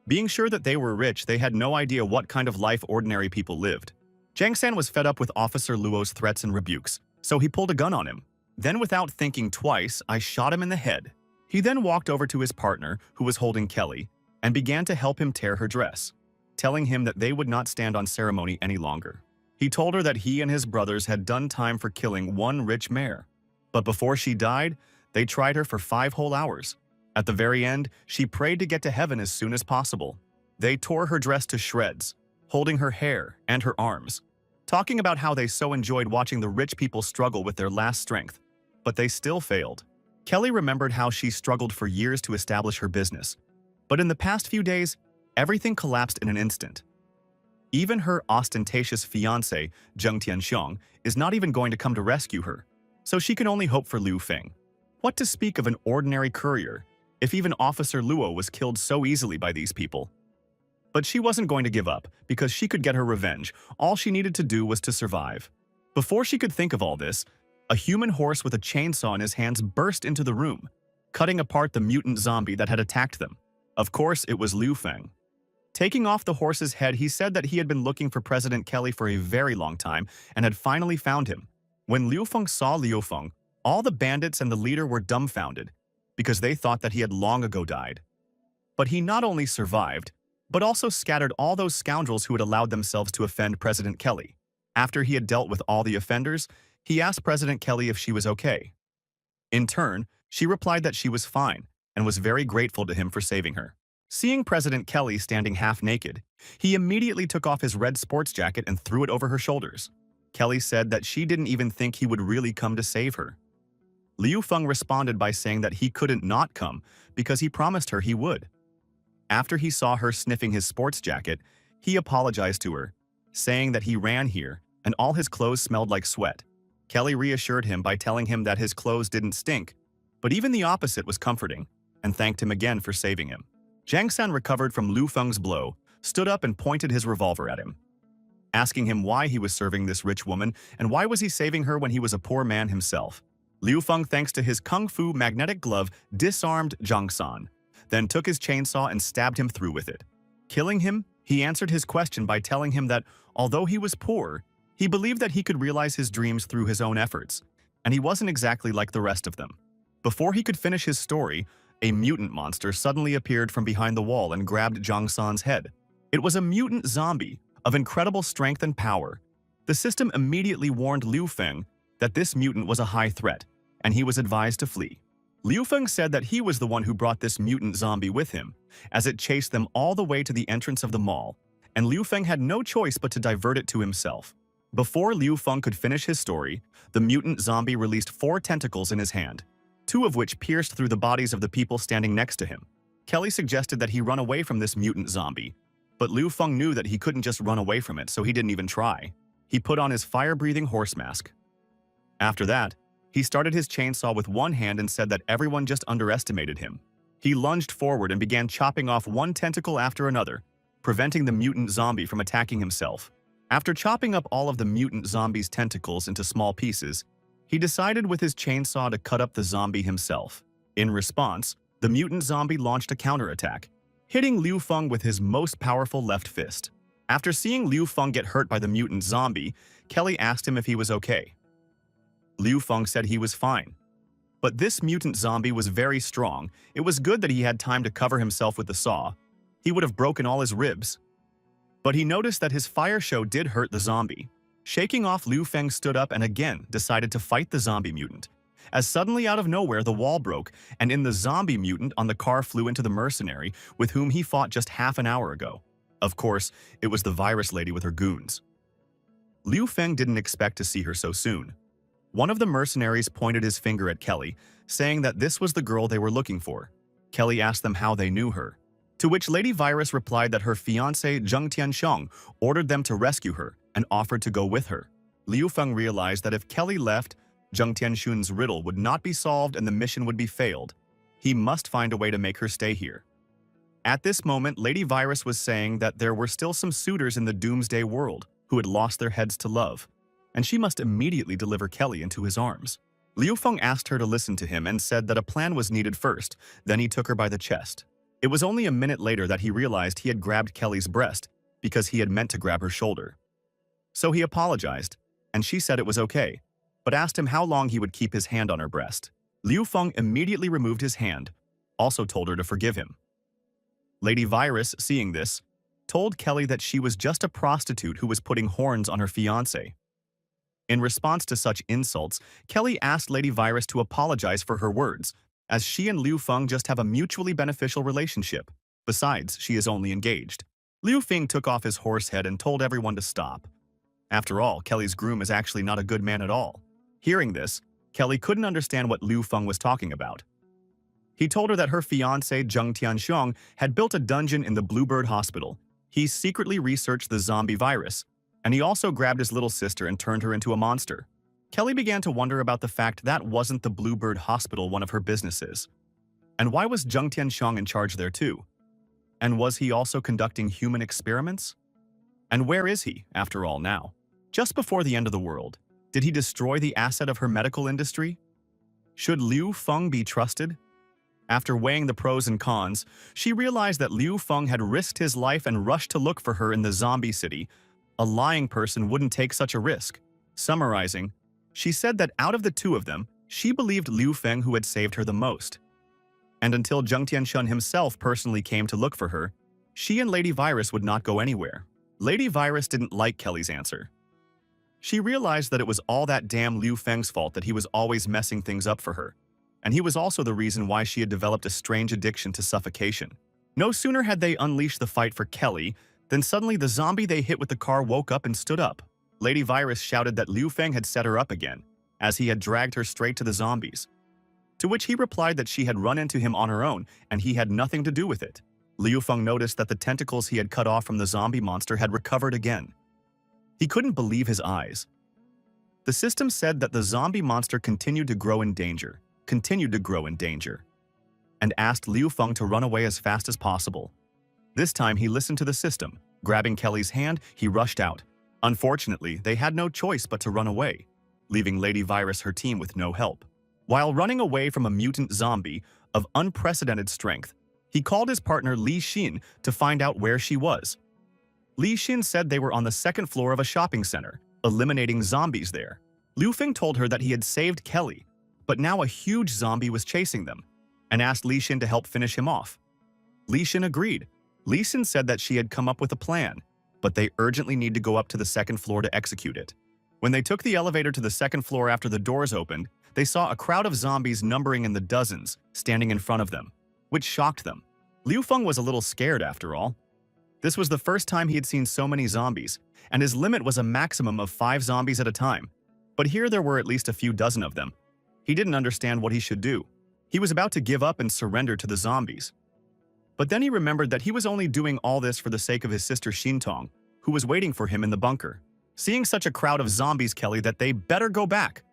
Being sure that they were rich, they had no idea what kind of life ordinary people lived. Jiang San was fed up with Officer Luo's threats and rebukes, so he pulled a gun on him. Then, without thinking twice, I shot him in the head. He then walked over to his partner, who was holding Kelly, and began to help him tear her dress, telling him that they would not stand on ceremony any longer. He told her that he and his brothers had done time for killing one rich mare. But before she died, they tried her for 5 whole hours. At the very end, she prayed to get to heaven as soon as possible. They tore her dress to shreds, holding her hair and her arms, talking about how they so enjoyed watching the rich people struggle with their last strength. But they still failed. Kelly remembered how she struggled for years to establish her business. But in the past few days, everything collapsed in an instant. Even her ostentatious fiancé, Zheng Tianxiong, is not even going to come to rescue her, so she can only hope for Liu Feng. What to speak of an ordinary courier, if even Officer Luo was killed so easily by these people? But she wasn't going to give up, because she could get her revenge. All she needed to do was to survive. Before she could think of all this, a human horse with a chainsaw in his hands burst into the room, cutting apart the mutant zombie that had attacked them. Of course, it was Liu Feng. Taking off the horse's head, he said that he had been looking for President Kelly for a very long time and had finally found him. When Liu Feng saw Liu Feng, all the bandits and the leader were dumbfounded because they thought that he had long ago died. But he not only survived, but also scattered all those scoundrels who had allowed themselves to offend President Kelly. After he had dealt with all the offenders, He asked President Kelly if she was okay. In turn, she replied that she was fine and was very grateful to him for saving her. Seeing President Kelly standing half naked, he immediately took off his red sports jacket and threw it over her shoulders. Kelly said that she didn't even think he would really come to save her. Liu Feng responded by saying that he couldn't not come because he promised her he would. After he saw her sniffing his sports jacket, he apologized to her, saying that he ran here and all his clothes smelled like sweat. Kelly reassured him by telling him that his clothes didn't stink, but even the opposite was comforting, and thanked him again for saving him. Jiang San recovered from Liu Feng's blow, stood up and pointed his revolver at him, asking him why he was serving this rich woman and why was he saving her when he was a poor man himself. Liu Feng, thanks to his kung fu magnetic glove, disarmed Jiang San, then took his chainsaw and stabbed him through with it. Killing him, he answered his question by telling him that although he was poor, he believed that he could realize his dreams through his own efforts, and he wasn't exactly like the rest of them. Before he could finish his story, a mutant monster suddenly appeared from behind the wall and grabbed Jiang San's head. It was a mutant zombie of incredible strength and power. The system immediately warned Liu Feng that this mutant was a high threat, and he was advised to flee. Liu Feng said that he was the one who brought this mutant zombie with him, as it chased them all the way to the entrance of the mall, and Liu Feng had no choice but to divert it to himself. Before Liu Feng could finish his story, the mutant zombie released 4 tentacles in his hand, 2 of which pierced through the bodies of the people standing next to him. Kelly suggested that he run away from this mutant zombie, but Liu Feng knew that he couldn't just run away from it, so he didn't even try. He put on his fire-breathing horse mask. After that, he started his chainsaw with one hand and said that everyone just underestimated him. He lunged forward and began chopping off one tentacle after another, preventing the mutant zombie from attacking himself. After chopping up all of the mutant zombie's tentacles into small pieces, he decided with his chainsaw to cut up the zombie himself. In response, the mutant zombie launched a counterattack, hitting Liu Feng with his most powerful left fist. After seeing Liu Feng get hurt by the mutant zombie, Kelly asked him if he was okay. Liu Feng said he was fine. But this mutant zombie was very strong. It was good that he had time to cover himself with the saw. He would have broken all his ribs. But he noticed that his fire show did hurt the zombie. Shaking off, Liu Feng stood up and again decided to fight the zombie mutant. As suddenly out of nowhere, the wall broke, and in the zombie mutant on the car flew into the mercenary with whom he fought just half an hour ago. Of course, it was the virus lady with her goons. Liu Feng didn't expect to see her so soon. One of the mercenaries pointed his finger at Kelly, saying that this was the girl they were looking for. Kelly asked them how they knew her, to which Lady Virus replied that her fiancé Zheng Tianxiong ordered them to rescue her and offered to go with her. Liu Feng realized that if Kelly left, Zheng Tianxiong's riddle would not be solved and the mission would be failed. He must find a way to make her stay here. At this moment, Lady Virus was saying that there were still some suitors in the Doomsday world who had lost their heads to love, and she must immediately deliver Kelly into his arms. Liu Feng asked her to listen to him and said that a plan was needed first, then he took her by the chest. It was only a minute later that he realized he had grabbed Kelly's breast because he had meant to grab her shoulder. So he apologized, and she said it was okay, but asked him how long he would keep his hand on her breast. Liu Feng immediately removed his hand, also told her to forgive him. Lady Virus, seeing this, told Kelly that she was just a prostitute who was putting horns on her fiancé. In response to such insults, Kelly asked Lady Virus to apologize for her words, as she and Liu Feng just have a mutually beneficial relationship. Besides, she is only engaged. Liu Feng took off his horse head and told everyone to stop. After all, Kelly's groom is actually not a good man at all. Hearing this, Kelly couldn't understand what Liu Feng was talking about. He told her that her fiancé Zheng Tianxiong had built a dungeon in the Bluebird Hospital. He secretly researched the zombie virus, and he also grabbed his little sister and turned her into a monster. Kelly began to wonder about the fact that wasn't the Bluebird Hospital one of her businesses. And why was Zheng Tianxiong in charge there too? And was he also conducting human experiments? And where is he, after all, now? Just before the end of the world, did he destroy the asset of her medical industry? Should Liu Feng be trusted? After weighing the pros and cons, she realized that Liu Feng had risked his life and rushed to look for her in the zombie city. A lying person wouldn't take such a risk. Summarizing, she said that out of the two of them, she believed Liu Feng who had saved her the most. And until Zheng Tianxiong himself personally came to look for her, she and Lady Virus would not go anywhere. Lady Virus didn't like Kelly's answer. She realized that it was all that damn Liu Feng's fault that he was always messing things up for her. And he was also the reason why she had developed a strange addiction to suffocation. No sooner had they unleashed the fight for Kelly than suddenly the zombie they hit with the car woke up and stood up. Lady Virus shouted that Liu Feng had set her up again, as he had dragged her straight to the zombies. To which he replied that she had run into him on her own and he had nothing to do with it. Liu Feng noticed that the tentacles he had cut off from the zombie monster had recovered again. He couldn't believe his eyes. The system said that the zombie monster continued to grow in danger, and asked Liu Feng to run away as fast as possible. This time he listened to the system. Grabbing Kelly's hand, he rushed out. Unfortunately, they had no choice but to run away, leaving Lady Virus her team with no help. While running away from a mutant zombie of unprecedented strength, he called his partner Li Xin to find out where she was. Li Xin said they were on the second floor of a shopping center, eliminating zombies there. Liu Feng told her that he had saved Kelly, but now a huge zombie was chasing them, and asked Li Xin to help finish him off. Li Xin agreed. Li Xin said that she had come up with a plan, but they urgently need to go up to the second floor to execute it. When they took the elevator to the second floor after the doors opened, they saw a crowd of zombies numbering in the dozens standing in front of them, which shocked them. Liu Feng was a little scared after all. This was the first time he had seen so many zombies, and his limit was a maximum of 5 zombies at a time. But here there were at least a few dozen of them. He didn't understand what he should do. He was about to give up and surrender to the zombies. But then he remembered that he was only doing all this for the sake of his sister Xintong, who was waiting for him in the bunker. Seeing such a crowd of zombies, Kelly, that they better go back.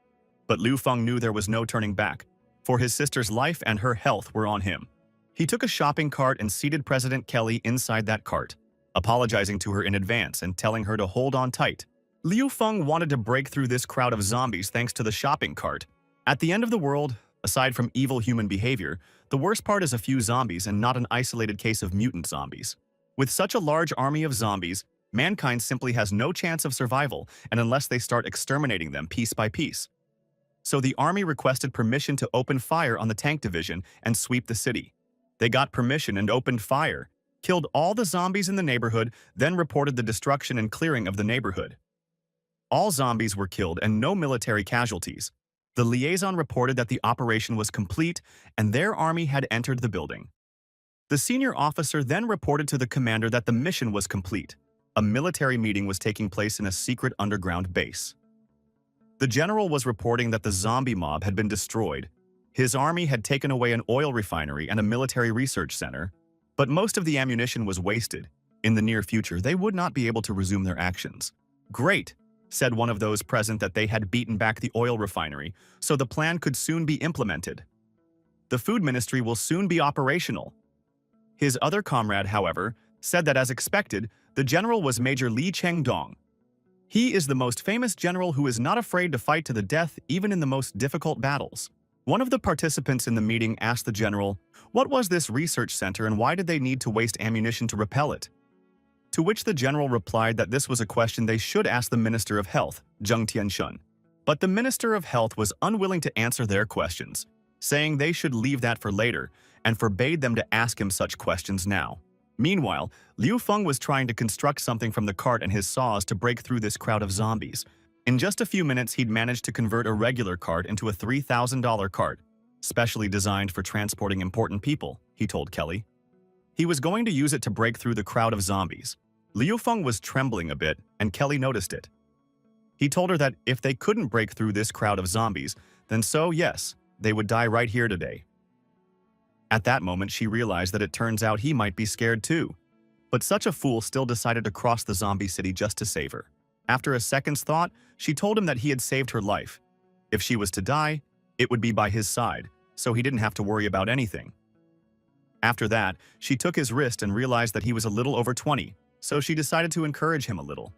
But Liu Feng knew there was no turning back, for his sister's life and her health were on him. He took a shopping cart and seated President Kelly inside that cart, apologizing to her in advance and telling her to hold on tight. Liu Feng wanted to break through this crowd of zombies thanks to the shopping cart. At the end of the world, aside from evil human behavior, the worst part is a few zombies and not an isolated case of mutant zombies. With such a large army of zombies, mankind simply has no chance of survival, and unless they start exterminating them piece by piece. So the army requested permission to open fire on the tank division and sweep the city. They got permission and opened fire, killed all the zombies in the neighborhood, then reported the destruction and clearing of the neighborhood. All zombies were killed and no military casualties. The liaison reported that the operation was complete and their army had entered the building. The senior officer then reported to the commander that the mission was complete. A military meeting was taking place in a secret underground base. The general was reporting that the zombie mob had been destroyed. His army had taken away an oil refinery and a military research center, but most of the ammunition was wasted. In the near future, they would not be able to resume their actions. Great, said one of those present, that they had beaten back the oil refinery, so the plan could soon be implemented. The food ministry will soon be operational. His other comrade, however, said that as expected, the general was Major Li Chengdong. He is the most famous general who is not afraid to fight to the death even in the most difficult battles. One of the participants in the meeting asked the general, what was this research center and why did they need to waste ammunition to repel it? To which the general replied that this was a question they should ask the Minister of Health, Zheng Tianshun. But the Minister of Health was unwilling to answer their questions, saying they should leave that for later, and forbade them to ask him such questions now. Meanwhile, Liu Feng was trying to construct something from the cart and his saws to break through this crowd of zombies. In just a few minutes, he'd managed to convert a regular cart into a $3,000 cart, specially designed for transporting important people, he told Kelly. He was going to use it to break through the crowd of zombies. Liu Feng was trembling a bit, and Kelly noticed it. He told her that if they couldn't break through this crowd of zombies, then so, yes, they would die right here today. At that moment, she realized that it turns out he might be scared too. But such a fool still decided to cross the zombie city just to save her. After a second's thought, she told him that he had saved her life. If she was to die, it would be by his side, so he didn't have to worry about anything. After that, she took his wrist and realized that he was a little over 20, so she decided to encourage him a little.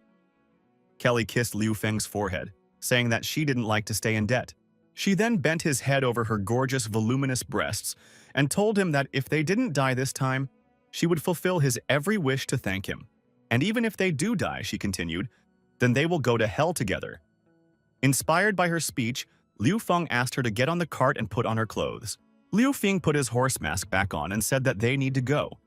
Kelly kissed Liu Feng's forehead, saying that she didn't like to stay in debt. She then bent his head over her gorgeous, voluminous breasts and told him that if they didn't die this time, she would fulfill his every wish to thank him. And even if they do die, she continued, then they will go to hell together. Inspired by her speech, Liu Feng asked her to get on the cart and put on her clothes. Liu Feng put his horse mask back on and said that they need to go.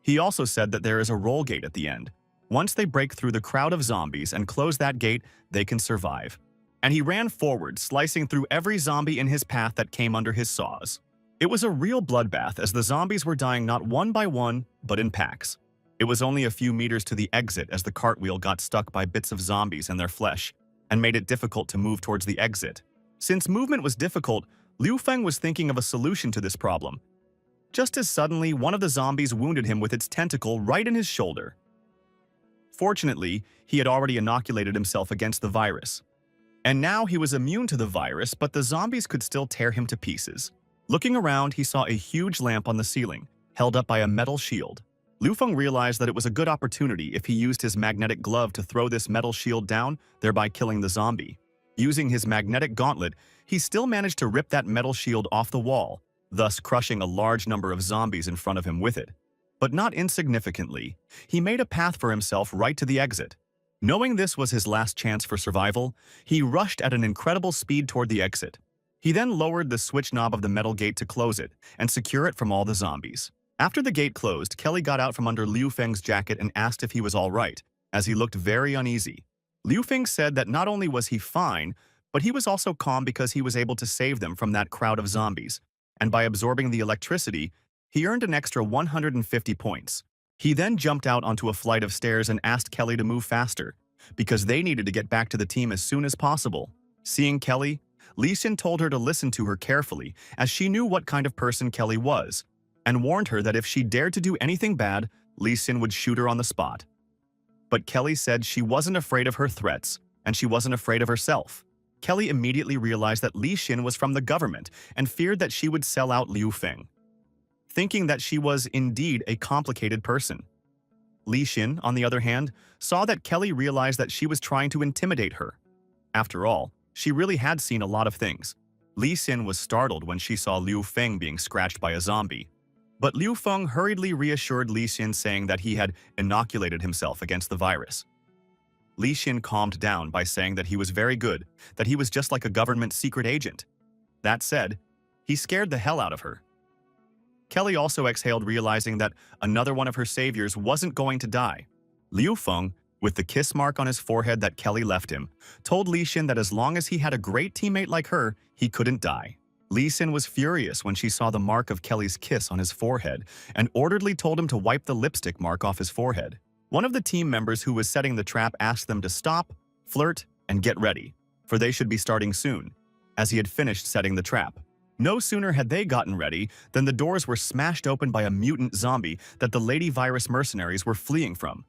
He also said that there is a roll gate at the end. Once they break through the crowd of zombies and close that gate, they can survive. And he ran forward, slicing through every zombie in his path that came under his saws. It was a real bloodbath as the zombies were dying not one by one, but in packs. It was only a few meters to the exit as the cartwheel got stuck by bits of zombies and their flesh, and made it difficult to move towards the exit. Since movement was difficult, Liu Feng was thinking of a solution to this problem. Just as suddenly, one of the zombies wounded him with its tentacle right in his shoulder. Fortunately, he had already inoculated himself against the virus. And now he was immune to the virus, but the zombies could still tear him to pieces. Looking around, he saw a huge lamp on the ceiling, held up by a metal shield. Liu Feng realized that it was a good opportunity if he used his magnetic glove to throw this metal shield down, thereby killing the zombie. Using his magnetic gauntlet, he still managed to rip that metal shield off the wall, thus crushing a large number of zombies in front of him with it. But not insignificantly, he made a path for himself right to the exit. Knowing this was his last chance for survival, he rushed at an incredible speed toward the exit. He then lowered the switch knob of the metal gate to close it and secure it from all the zombies. After the gate closed, Kelly got out from under Liu Feng's jacket and asked if he was all right, as he looked very uneasy. Liu Feng said that not only was he fine, but he was also calm because he was able to save them from that crowd of zombies, and by absorbing the electricity, he earned an extra 150 points. He then jumped out onto a flight of stairs and asked Kelly to move faster, because they needed to get back to the team as soon as possible. Seeing Kelly, Lee Sin told her to listen to her carefully, as she knew what kind of person Kelly was, and warned her that if she dared to do anything bad, Lee Sin would shoot her on the spot. But Kelly said she wasn't afraid of her threats, and she wasn't afraid of herself. Kelly immediately realized that Li Xin was from the government and feared that she would sell out Liu Feng, thinking that she was indeed a complicated person. Li Xin, on the other hand, saw that Kelly realized that she was trying to intimidate her. After all, she really had seen a lot of things. Li Xin was startled when she saw Liu Feng being scratched by a zombie. But Liu Feng hurriedly reassured Li Xin, saying that he had inoculated himself against the virus. Li Xin calmed down by saying that he was very good, that he was just like a government secret agent. That said, he scared the hell out of her. Kelly also exhaled, realizing that another one of her saviors wasn't going to die. Liu Feng, with the kiss mark on his forehead that Kelly left him, told Li Xin that as long as he had a great teammate like her, he couldn't die. Li Xin was furious when she saw the mark of Kelly's kiss on his forehead and orderly told him to wipe the lipstick mark off his forehead. One of the team members who was setting the trap asked them to stop, flirt, and get ready, for they should be starting soon, as he had finished setting the trap. No sooner had they gotten ready than the doors were smashed open by a mutant zombie that the Lady Virus mercenaries were fleeing from.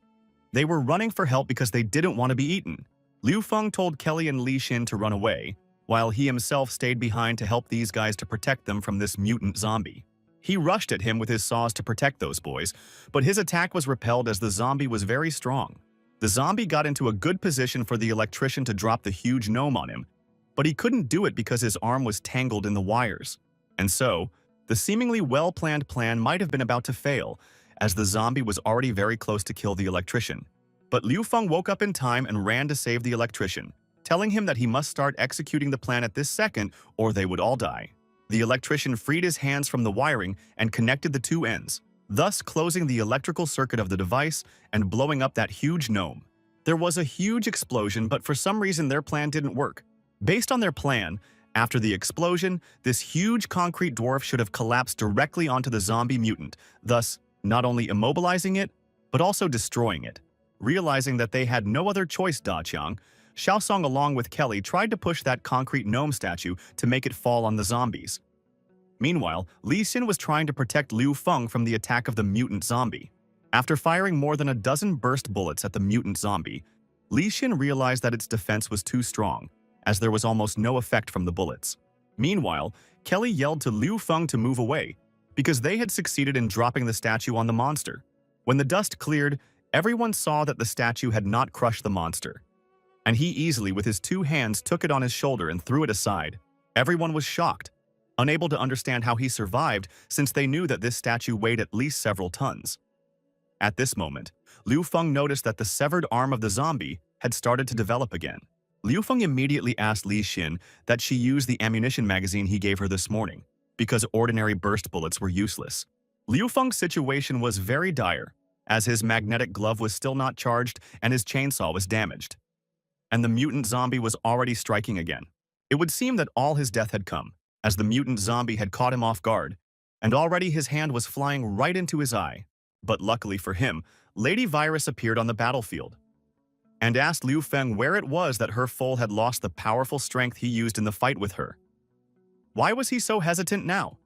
They were running for help because they didn't want to be eaten. Liu Feng told Kelly and Li Xin to run away, while he himself stayed behind to help these guys to protect them from this mutant zombie. He rushed at him with his saws to protect those boys, but his attack was repelled as the zombie was very strong. The zombie got into a good position for the electrician to drop the huge gnome on him, but he couldn't do it because his arm was tangled in the wires. And so, the seemingly well-planned plan might have been about to fail, as the zombie was already very close to kill the electrician. But Liu Feng woke up in time and ran to save the electrician, telling him that he must start executing the plan at this second or they would all die. The electrician freed his hands from the wiring and connected the two ends, thus closing the electrical circuit of the device and blowing up that huge gnome. There was a huge explosion, but for some reason their plan didn't work. Based on their plan, after the explosion, this huge concrete dwarf should have collapsed directly onto the zombie mutant, thus not only immobilizing it, but also destroying it. Realizing that they had no other choice, Daqiang, Xiaosong along with Kelly tried to push that concrete gnome statue to make it fall on the zombies. Meanwhile, Li Xin was trying to protect Liu Feng from the attack of the mutant zombie. After firing more than a dozen burst bullets at the mutant zombie, Li Xin realized that its defense was too strong, as there was almost no effect from the bullets. Meanwhile, Kelly yelled to Liu Feng to move away, because they had succeeded in dropping the statue on the monster. When the dust cleared, everyone saw that the statue had not crushed the monster, and he easily with his two hands took it on his shoulder and threw it aside. Everyone was shocked, unable to understand how he survived since they knew that this statue weighed at least several tons. At this moment, Liu Feng noticed that the severed arm of the zombie had started to develop again. Liu Feng immediately asked Li Xin that she use the ammunition magazine he gave her this morning, because ordinary burst bullets were useless. Liu Feng's situation was very dire, as his magnetic glove was still not charged and his chainsaw was damaged. And the mutant zombie was already striking again. It would seem that all his death had come, as the mutant zombie had caught him off guard, and already his hand was flying right into his eye. But luckily for him, Lady Virus appeared on the battlefield and asked Liu Feng where it was that her foal had lost the powerful strength he used in the fight with her. Why was he so hesitant now?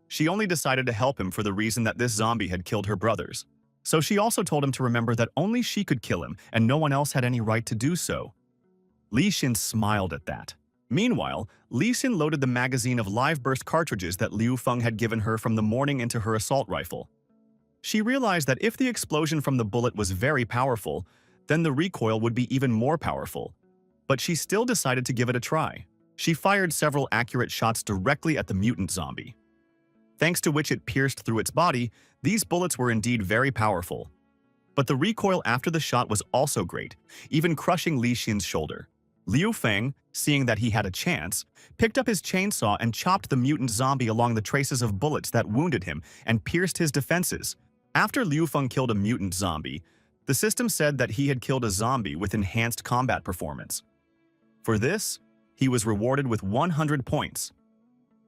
She only decided to help him for the reason that this zombie had killed her brothers. So she also told him to remember that only she could kill him and no one else had any right to do so. Li Xin smiled at that. Meanwhile, Li Xin loaded the magazine of live burst cartridges that Liu Feng had given her from the morning into her assault rifle. She realized that if the explosion from the bullet was very powerful, then the recoil would be even more powerful. But she still decided to give it a try. She fired several accurate shots directly at the mutant zombie. Thanks to which it pierced through its body, these bullets were indeed very powerful. But the recoil after the shot was also great, even crushing Li Xin's shoulder. Liu Feng, seeing that he had a chance, picked up his chainsaw and chopped the mutant zombie along the traces of bullets that wounded him and pierced his defenses. After Liu Feng killed a mutant zombie, the system said that he had killed a zombie with enhanced combat performance. For this, he was rewarded with 100 points.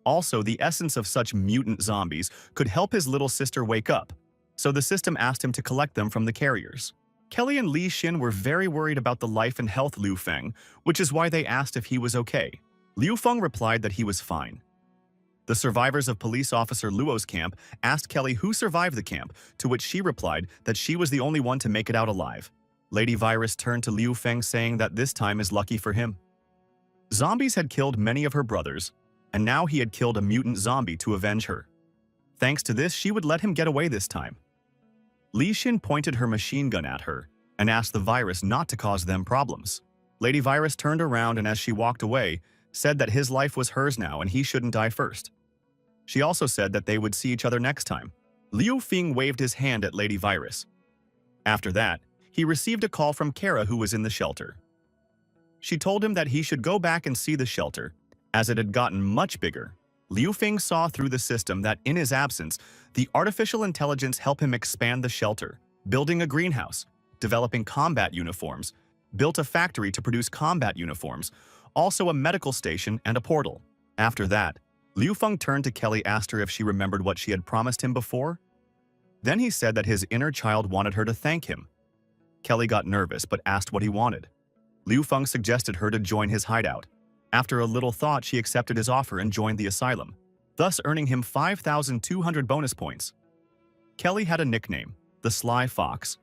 Also, the essence of such mutant zombies could help his little sister wake up, so the system asked him to collect them from the carriers. Kelly and Li Xin were very worried about the life and health Liu Feng, which is why they asked if he was okay. Liu Feng replied that he was fine. The survivors of police officer Luo's camp asked Kelly who survived the camp, to which she replied that she was the only one to make it out alive. Lady Virus turned to Liu Feng saying that this time is lucky for him. Zombies had killed many of her brothers, and now he had killed a mutant zombie to avenge her. Thanks to this, she would let him get away this time. Li Xin pointed her machine gun at her and asked the virus not to cause them problems. Lady Virus turned around and as she walked away, said that his life was hers now and he shouldn't die first. She also said that they would see each other next time. Liu Feng waved his hand at Lady Virus. After that, he received a call from Kara who was in the shelter. She told him that he should go back and see the shelter, as it had gotten much bigger. Liu Feng saw through the system that in his absence, the artificial intelligence helped him expand the shelter, building a greenhouse, developing combat uniforms, built a factory to produce combat uniforms, also a medical station and a portal. After that, Liu Feng turned to Kelly, asked her if she remembered what she had promised him before. Then he said that his inner child wanted her to thank him. Kelly got nervous but asked what he wanted. Liu Feng suggested her to join his hideout. After a little thought, she accepted his offer and joined the asylum, thus earning him 5,200 bonus points. Kelly had a nickname, the Sly Fox,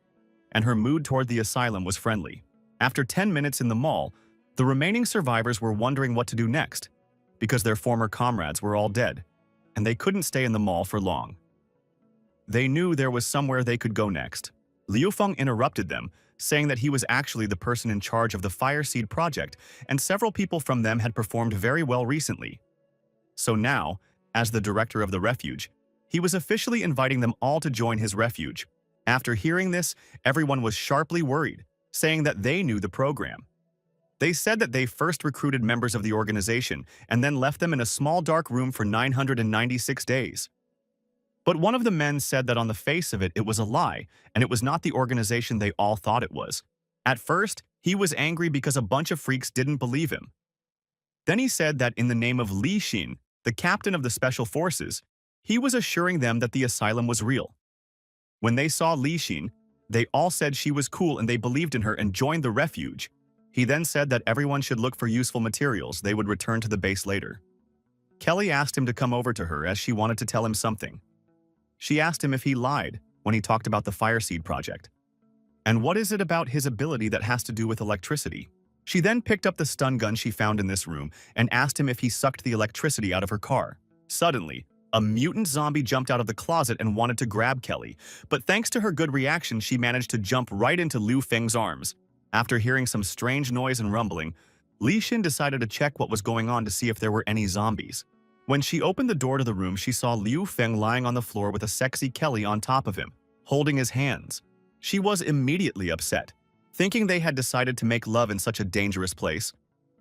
and her mood toward the asylum was friendly. After 10 minutes in the mall, the remaining survivors were wondering what to do next, because their former comrades were all dead, and they couldn't stay in the mall for long. They knew there was somewhere they could go next. Liu Feng interrupted them, saying that he was actually the person in charge of the Fire Seed project, and several people from them had performed very well recently. So now, as the director of the refuge, he was officially inviting them all to join his refuge. After hearing this, everyone was sharply worried, saying that they knew the program. They said that they first recruited members of the organization and then left them in a small dark room for 996 days. But one of the men said that on the face of it, it was a lie, and it was not the organization they all thought it was. At first, he was angry because a bunch of freaks didn't believe him. Then he said that in the name of Li Xin, the captain of the special forces, he was assuring them that the asylum was real. When they saw Li Xin, they all said she was cool and they believed in her and joined the refuge. He then said that everyone should look for useful materials. They would return to the base later. Kelly asked him to come over to her as she wanted to tell him something. She asked him if he lied when he talked about the Fire Seed project. And what is it about his ability that has to do with electricity? She then picked up the stun gun she found in this room and asked him if he sucked the electricity out of her car. Suddenly, a mutant zombie jumped out of the closet and wanted to grab Kelly, but thanks to her good reaction, she managed to jump right into Liu Feng's arms. After hearing some strange noise and rumbling, Li Xin decided to check what was going on to see if there were any zombies. When she opened the door to the room, she saw Liu Feng lying on the floor with a sexy Kelly on top of him, holding his hands. She was immediately upset, thinking they had decided to make love in such a dangerous place,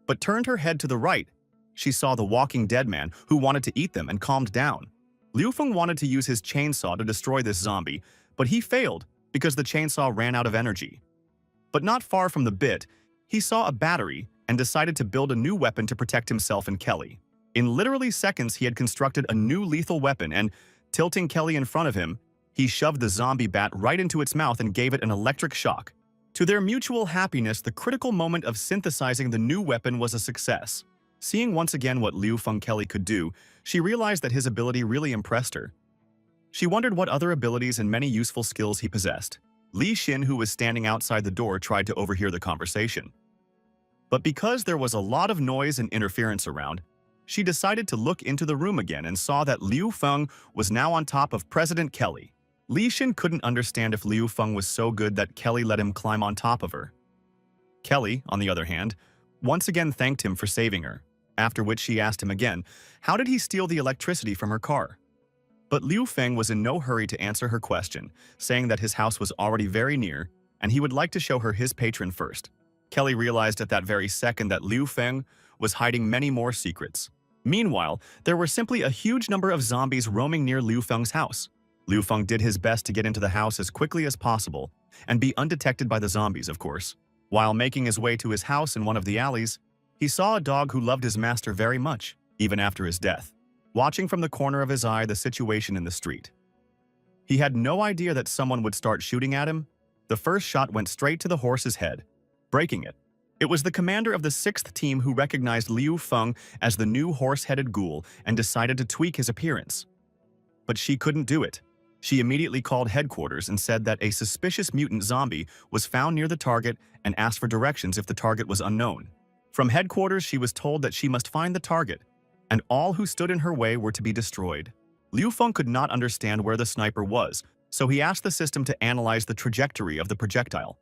but turned her head to the right. She saw the walking dead man who wanted to eat them and calmed down. Liu Feng wanted to use his chainsaw to destroy this zombie, but he failed because the chainsaw ran out of energy. But not far from the bit, he saw a battery and decided to build a new weapon to protect himself and Kelly. In literally seconds, he had constructed a new lethal weapon and, tilting Kelly in front of him, he shoved the zombie bat right into its mouth and gave it an electric shock. To their mutual happiness, the critical moment of synthesizing the new weapon was a success. Seeing once again what Liu Feng Kelly could do, she realized that his ability really impressed her. She wondered what other abilities and many useful skills he possessed. Li Xin, who was standing outside the door, tried to overhear the conversation. But because there was a lot of noise and interference around, she decided to look into the room again and saw that Liu Feng was now on top of President Kelly. Li Xin couldn't understand if Liu Feng was so good that Kelly let him climb on top of her. Kelly, on the other hand, once again thanked him for saving her, after which she asked him again, how did he steal the electricity from her car? But Liu Feng was in no hurry to answer her question, saying that his house was already very near and he would like to show her his patron first. Kelly realized at that very second that Liu Feng was hiding many more secrets. Meanwhile, there were simply a huge number of zombies roaming near Liu Feng's house. Liu Feng did his best to get into the house as quickly as possible and be undetected by the zombies, of course. While making his way to his house in one of the alleys, he saw a dog who loved his master very much, even after his death, watching from the corner of his eye the situation in the street. He had no idea that someone would start shooting at him. The first shot went straight to the horse's head, breaking it. It was the commander of the 6th team who recognized Liu Feng as the new horse-headed ghoul and decided to tweak his appearance. But she couldn't do it. She immediately called headquarters and said that a suspicious mutant zombie was found near the target and asked for directions if the target was unknown. From headquarters, she was told that she must find the target, and all who stood in her way were to be destroyed. Liu Feng could not understand where the sniper was, so he asked the system to analyze the trajectory of the projectile.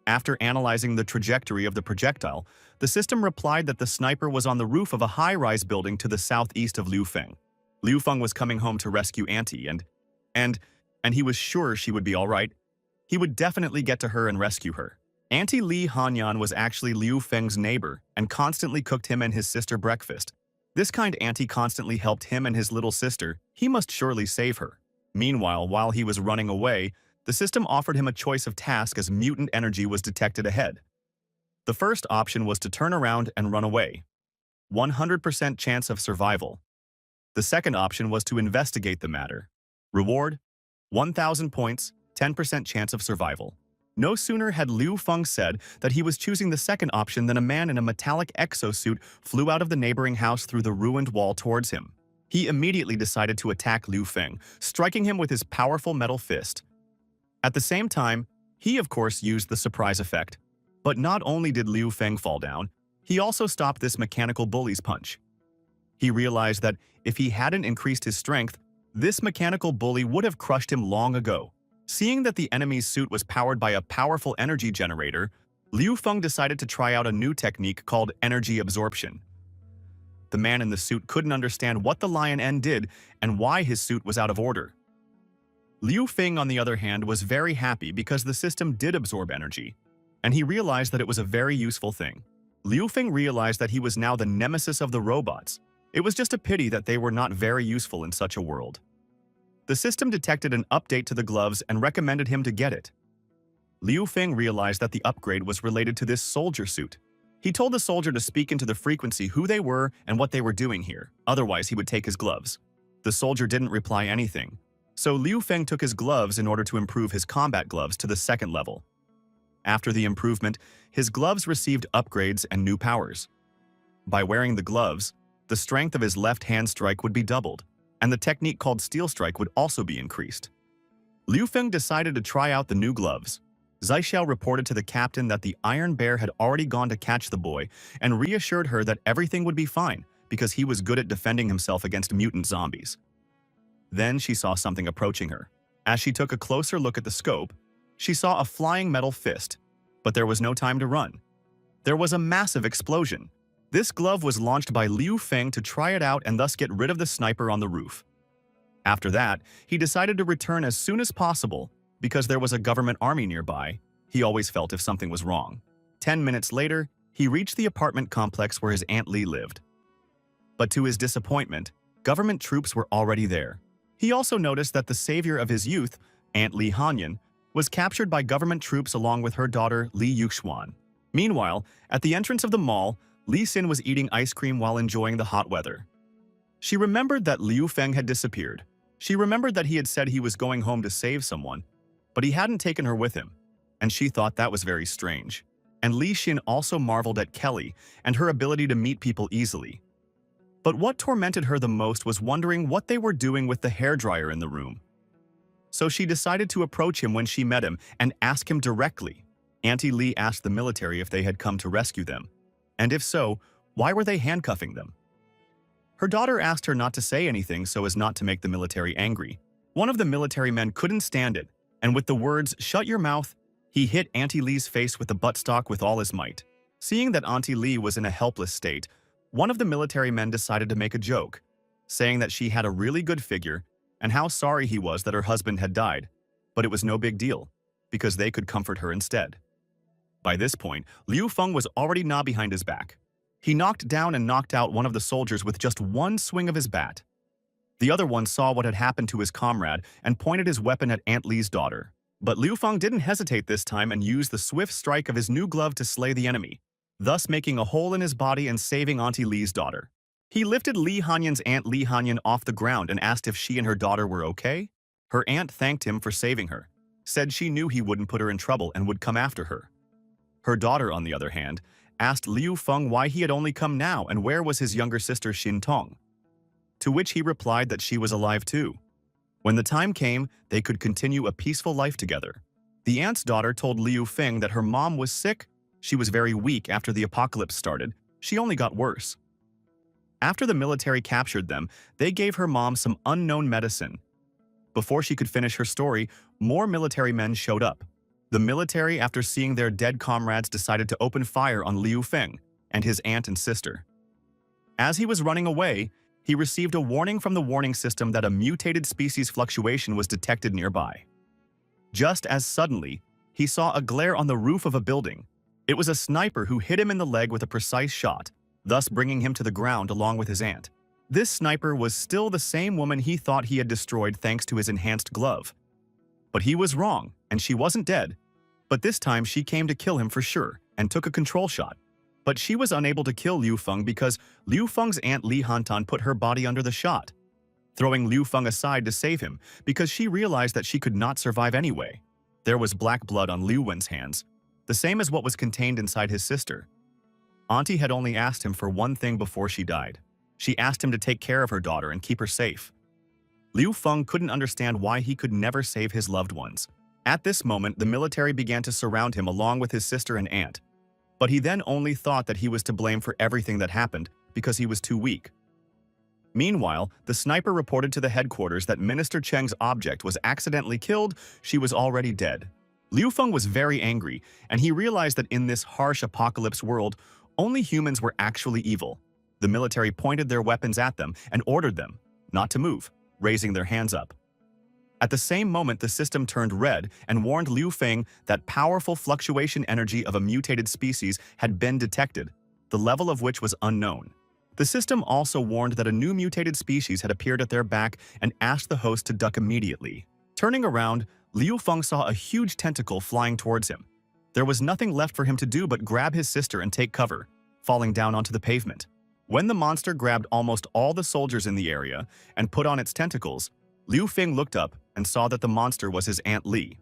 After analyzing the trajectory of the projectile, the system replied that the sniper was on the roof of a high-rise building to the southeast of Liu Feng. Liu Feng was coming home to rescue Auntie, and he was sure she would be all right. He would definitely get to her and rescue her. Auntie Li Hanyan was actually Liu Feng's neighbor and constantly cooked him and his sister breakfast. This kind auntie constantly helped him and his little sister. He must surely save her. Meanwhile, while he was running away, the system offered him a choice of task as mutant energy was detected ahead. The first option was to turn around and run away. 100% chance of survival. The second option was to investigate the matter. Reward: 1,000 points, 10% chance of survival. No sooner had Liu Feng said that he was choosing the second option than a man in a metallic exosuit flew out of the neighboring house through the ruined wall towards him. He immediately decided to attack Liu Feng, striking him with his powerful metal fist. At the same time, he of course used the surprise effect. But not only did Liu Feng fall down, he also stopped this mechanical bully's punch. He realized that if he hadn't increased his strength, this mechanical bully would have crushed him long ago. Seeing that the enemy's suit was powered by a powerful energy generator, Liu Feng decided to try out a new technique called energy absorption. The man in the suit couldn't understand what the Lion N did and why his suit was out of order. Liu Feng, on the other hand, was very happy because the system did absorb energy, and he realized that it was a very useful thing. Liu Feng realized that he was now the nemesis of the robots. It was just a pity that they were not very useful in such a world. The system detected an update to the gloves and recommended him to get it. Liu Feng realized that the upgrade was related to this soldier suit. He told the soldier to speak into the frequency who they were and what they were doing here, otherwise he would take his gloves. The soldier didn't reply anything, so Liu Feng took his gloves in order to improve his combat gloves to the second level. After the improvement, his gloves received upgrades and new powers. By wearing the gloves, the strength of his left hand strike would be doubled, and the technique called Steel Strike would also be increased. Liu Feng decided to try out the new gloves. Zaixiao reported to the captain that the Iron Bear had already gone to catch the boy and reassured her that everything would be fine because he was good at defending himself against mutant zombies. Then she saw something approaching her. As she took a closer look at the scope, she saw a flying metal fist, but there was no time to run. There was a massive explosion. This glove was launched by Liu Feng to try it out and thus get rid of the sniper on the roof. After that, he decided to return as soon as possible because there was a government army nearby. He always felt if something was wrong. 10 minutes later, he reached the apartment complex where his Aunt Li lived. But to his disappointment, government troops were already there. He also noticed that the savior of his youth, Aunt Li Hanyan, was captured by government troops along with her daughter Li Yuxuan. Meanwhile, at the entrance of the mall, Li Xin was eating ice cream while enjoying the hot weather. She remembered that Liu Feng had disappeared. She remembered that he had said he was going home to save someone, but he hadn't taken her with him, and she thought that was very strange. And Li Xin also marveled at Kelly and her ability to meet people easily. But what tormented her the most was wondering what they were doing with the hairdryer in the room. So she decided to approach him when she met him and ask him directly. Auntie Li asked the military if they had come to rescue them, and if so, why were they handcuffing them? Her daughter asked her not to say anything so as not to make the military angry. One of the military men couldn't stand it, and with the words, "Shut your mouth," he hit Auntie Li's face with the buttstock with all his might. Seeing that Auntie Li was in a helpless state, one of the military men decided to make a joke, saying that she had a really good figure and how sorry he was that her husband had died, but it was no big deal, because they could comfort her instead. By this point, Liu Feng was already now behind his back. He knocked down and knocked out one of the soldiers with just one swing of his bat. The other one saw what had happened to his comrade and pointed his weapon at Aunt Li's daughter. But Liu Feng didn't hesitate this time and used the swift strike of his new glove to slay the enemy, thus making a hole in his body and saving Auntie Li's daughter. He lifted Li Hanyan's Aunt Li Hanyan off the ground and asked if she and her daughter were okay. Her aunt thanked him for saving her, said she knew he wouldn't put her in trouble and would come after her. Her daughter, on the other hand, asked Liu Feng why he had only come now and where was his younger sister Xin Tong. To which he replied that she was alive too. When the time came, they could continue a peaceful life together. The aunt's daughter told Liu Feng that her mom was sick. She was very weak after the apocalypse started. She only got worse. After the military captured them, they gave her mom some unknown medicine. Before she could finish her story, more military men showed up. The military, after seeing their dead comrades, decided to open fire on Liu Feng and his aunt and sister. As he was running away, he received a warning from the warning system that a mutated species fluctuation was detected nearby. Just as suddenly, he saw a glare on the roof of a building. It was a sniper who hit him in the leg with a precise shot, thus bringing him to the ground along with his aunt. This sniper was still the same woman he thought he had destroyed thanks to his enhanced glove. But he was wrong, and she wasn't dead. But this time she came to kill him for sure, and took a control shot. But she was unable to kill Liu Feng because Liu Feng's aunt Li Hantan put her body under the shot, throwing Liu Feng aside to save him because she realized that she could not survive anyway. There was black blood on Liu Wen's hands, the same as what was contained inside his sister. Auntie had only asked him for one thing before she died. She asked him to take care of her daughter and keep her safe. Liu Feng couldn't understand why he could never save his loved ones. At this moment, the military began to surround him along with his sister and aunt. But he then only thought that he was to blame for everything that happened because he was too weak. Meanwhile, the sniper reported to the headquarters that Minister Cheng's object was accidentally killed. She was already dead. Liu Feng was very angry, and he realized that in this harsh apocalypse world, only humans were actually evil. The military pointed their weapons at them and ordered them not to move, raising their hands up. At the same moment, the system turned red and warned Liu Feng that powerful fluctuation energy of a mutated species had been detected, the level of which was unknown. The system also warned that a new mutated species had appeared at their back and asked the host to duck immediately. Turning around, Liu Feng saw a huge tentacle flying towards him. There was nothing left for him to do but grab his sister and take cover, falling down onto the pavement. When the monster grabbed almost all the soldiers in the area and put on its tentacles, Liu Feng looked up and saw that the monster was his Aunt Li.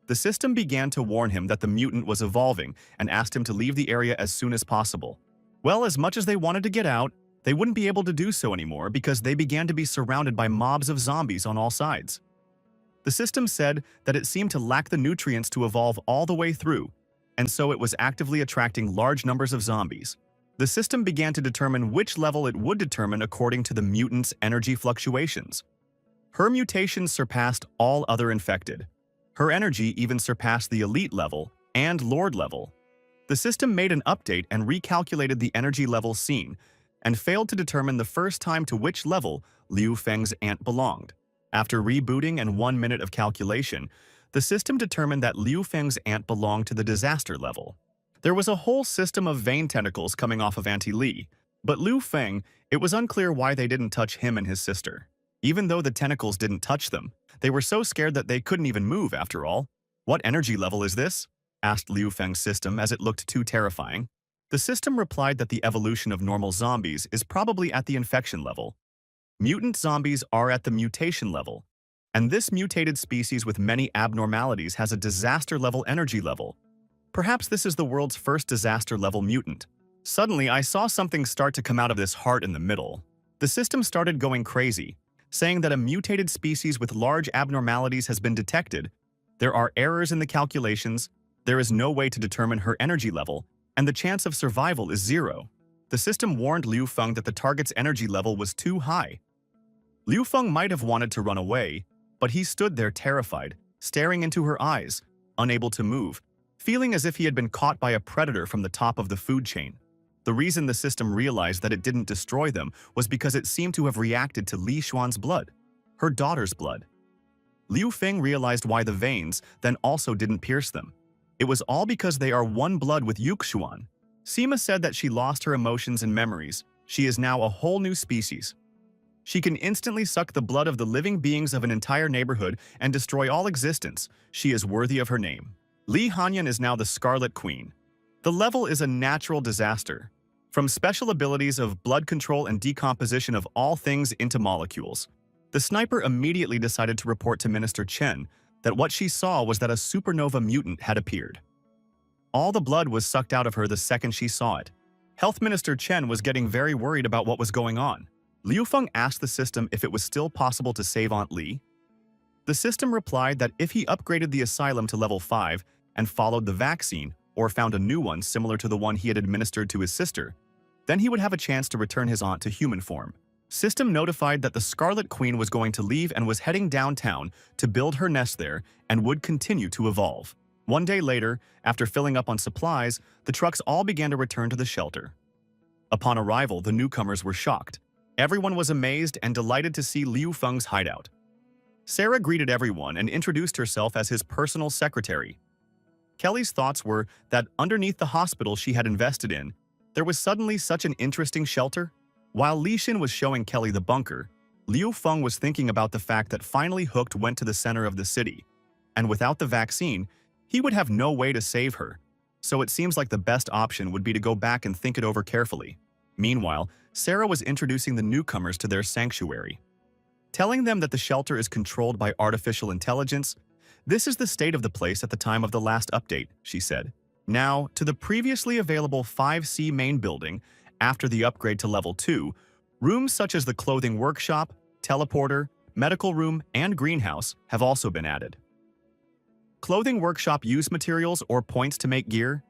The system began to warn him that the mutant was evolving and asked him to leave the area as soon as possible. Well, as much as they wanted to get out, they wouldn't be able to do so anymore because they began to be surrounded by mobs of zombies on all sides. The system said that it seemed to lack the nutrients to evolve all the way through, and so it was actively attracting large numbers of zombies. The system began to determine which level it would determine according to the mutant's energy fluctuations. Her mutations surpassed all other infected. Her energy even surpassed the elite level and lord level. The system made an update and recalculated the energy levels seen, and failed to determine the first time to which level Liu Feng's aunt belonged. After rebooting and 1 minute of calculation, the system determined that Liu Feng's aunt belonged to the disaster level. There was a whole system of vein tentacles coming off of Auntie Li, but Liu Feng, it was unclear why they didn't touch him and his sister. Even though the tentacles didn't touch them, they were so scared that they couldn't even move after all. "What energy level is this?" asked Liu Feng's system as it looked too terrifying. The system replied that the evolution of normal zombies is probably at the infection level. Mutant zombies are at the mutation level, and this mutated species with many abnormalities has a disaster-level energy level. Perhaps this is the world's first disaster-level mutant. Suddenly, I saw something start to come out of this heart in the middle. The system started going crazy, saying that a mutated species with large abnormalities has been detected. There are errors in the calculations, there is no way to determine her energy level, and the chance of survival is 0. The system warned Liu Feng that the target's energy level was too high. Liu Feng might have wanted to run away, but he stood there terrified, staring into her eyes, unable to move, feeling as if he had been caught by a predator from the top of the food chain. The reason the system realized that it didn't destroy them was because it seemed to have reacted to Li Xuan's blood, her daughter's blood. Liu Feng realized why the veins then also didn't pierce them. It was all because they are one blood with Yuxuan. Sima said that she lost her emotions and memories. She is now a whole new species. She can instantly suck the blood of the living beings of an entire neighborhood and destroy all existence. She is worthy of her name. Li Hanyan is now the Scarlet Queen. The level is a natural disaster. From special abilities of blood control and decomposition of all things into molecules. The sniper immediately decided to report to Minister Chen that what she saw was that a supernova mutant had appeared. All the blood was sucked out of her the second she saw it. Health Minister Chen was getting very worried about what was going on. Liu Feng asked the system if it was still possible to save Aunt Li. The system replied that if he upgraded the asylum to level 5 and followed the vaccine, or found a new one similar to the one he had administered to his sister, then he would have a chance to return his aunt to human form. System notified that the Scarlet Queen was going to leave and was heading downtown to build her nest there and would continue to evolve. One day later, after filling up on supplies, the trucks all began to return to the shelter. Upon arrival, the newcomers were shocked. Everyone was amazed and delighted to see Liu Feng's hideout. Sarah greeted everyone and introduced herself as his personal secretary. Kelly's thoughts were that underneath the hospital she had invested in, there was suddenly such an interesting shelter. While Li Xin was showing Kelly the bunker, Liu Feng was thinking about the fact that finally Hooked went to the center of the city, and without the vaccine, he would have no way to save her. So it seems like the best option would be to go back and think it over carefully. Meanwhile, Sarah was introducing the newcomers to their sanctuary. Telling them that the shelter is controlled by artificial intelligence. This is the state of the place at the time of the last update, she said. Now, to the previously available 5C main building, after the upgrade to level 2, rooms such as the clothing workshop, teleporter, medical room, and greenhouse have also been added. Clothing workshop use materials or points to make gear.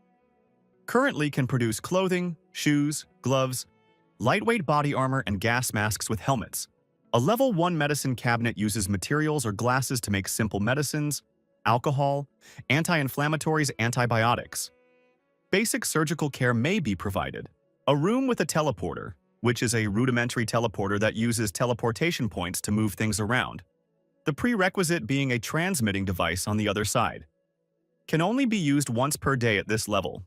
Currently can produce clothing, shoes, gloves, lightweight body armor, and gas masks with helmets. A level 1 medicine cabinet uses materials or glasses to make simple medicines, alcohol, anti-inflammatories, antibiotics. Basic surgical care may be provided. A room with a teleporter, which is a rudimentary teleporter that uses teleportation points to move things around. The prerequisite being a transmitting device on the other side. Can only be used once per day at this level.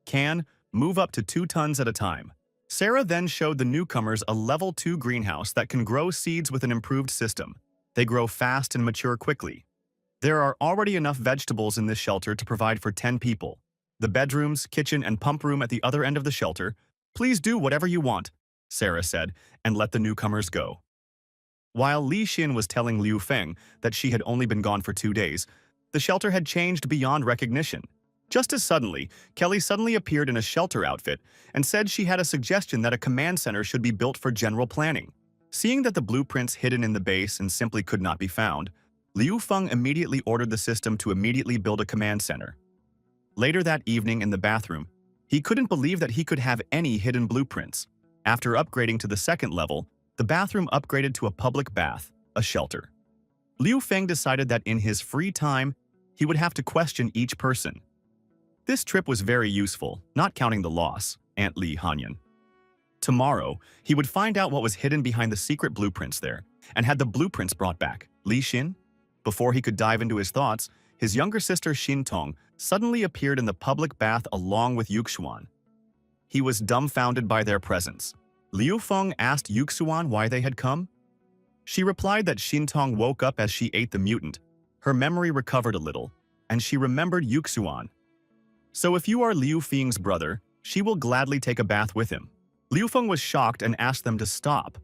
Can move up to 2 tons at a time. Sarah then showed the newcomers a level 2 greenhouse that can grow seeds with an improved system. They grow fast and mature quickly. There are already enough vegetables in this shelter to provide for 10 people. The bedrooms, kitchen, and pump room at the other end of the shelter. Please do whatever you want, Sarah said, and let the newcomers go. While Li Xin was telling Liu Feng that she had only been gone for 2 days, the shelter had changed beyond recognition. Just as suddenly, Kelly suddenly appeared in a shelter outfit and said she had a suggestion that a command center should be built for general planning. Seeing that the blueprints hidden in the base and simply could not be found, Liu Feng immediately ordered the system to immediately build a command center. Later that evening in the bathroom, he couldn't believe that he could have any hidden blueprints. After upgrading to the 2nd level, the bathroom upgraded to a public bath, a shelter. Liu Feng decided that in his free time, he would have to question each person. This trip was very useful, not counting the loss, Aunt Li Hanyan. Tomorrow, he would find out what was hidden behind the secret blueprints there, and had the blueprints brought back. Li Xin? Before he could dive into his thoughts, his younger sister Xin Tong suddenly appeared in the public bath along with Yuxuan. He was dumbfounded by their presence. Liu Feng asked Yuxuan why they had come. She replied that Xin Tong woke up as she ate the mutant. Her memory recovered a little. and she remembered Yuxuan. So if you are Liu Feng's brother, she will gladly take a bath with him. Liu Feng was shocked and asked them to stop.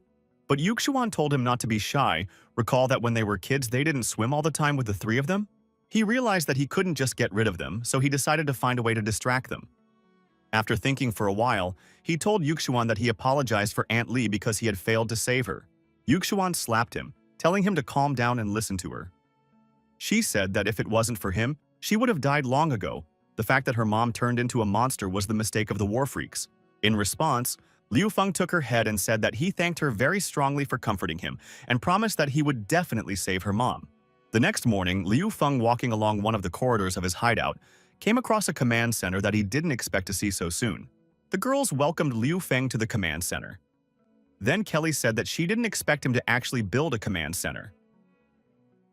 But Yuxuan told him not to be shy. Recall that when they were kids, they didn't swim all the time with the three of them? He realized that he couldn't just get rid of them, so he decided to find a way to distract them. After thinking for a while, he told Yuxuan that he apologized for Aunt Li because he had failed to save her. Yuxuan slapped him, telling him to calm down and listen to her. She said that if it wasn't for him, she would have died long ago. The fact that her mom turned into a monster was the mistake of the war freaks. In response, Liu Feng took her head and said that he thanked her very strongly for comforting him and promised that he would definitely save her mom. The next morning, Liu Feng, walking along one of the corridors of his hideout, came across a command center that he didn't expect to see so soon. The girls welcomed Liu Feng to the command center. Then Kelly said that she didn't expect him to actually build a command center.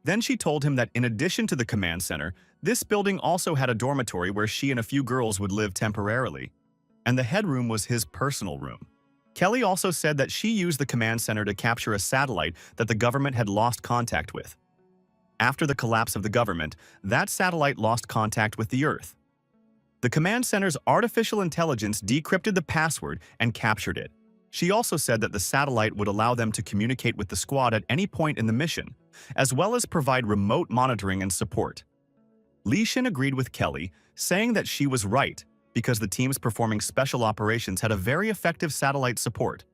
Then she told him that in addition to the command center, this building also had a dormitory where she and a few girls would live temporarily, and the headroom was his personal room. Kelly also said that she used the command center to capture a satellite that the government had lost contact with. After the collapse of the government, that satellite lost contact with the Earth. The command center's artificial intelligence decrypted the password and captured it. She also said that the satellite would allow them to communicate with the squad at any point in the mission, as well as provide remote monitoring and support. Li Xin agreed with Kelly, saying that she was right because the teams performing special operations had a very effective satellite support.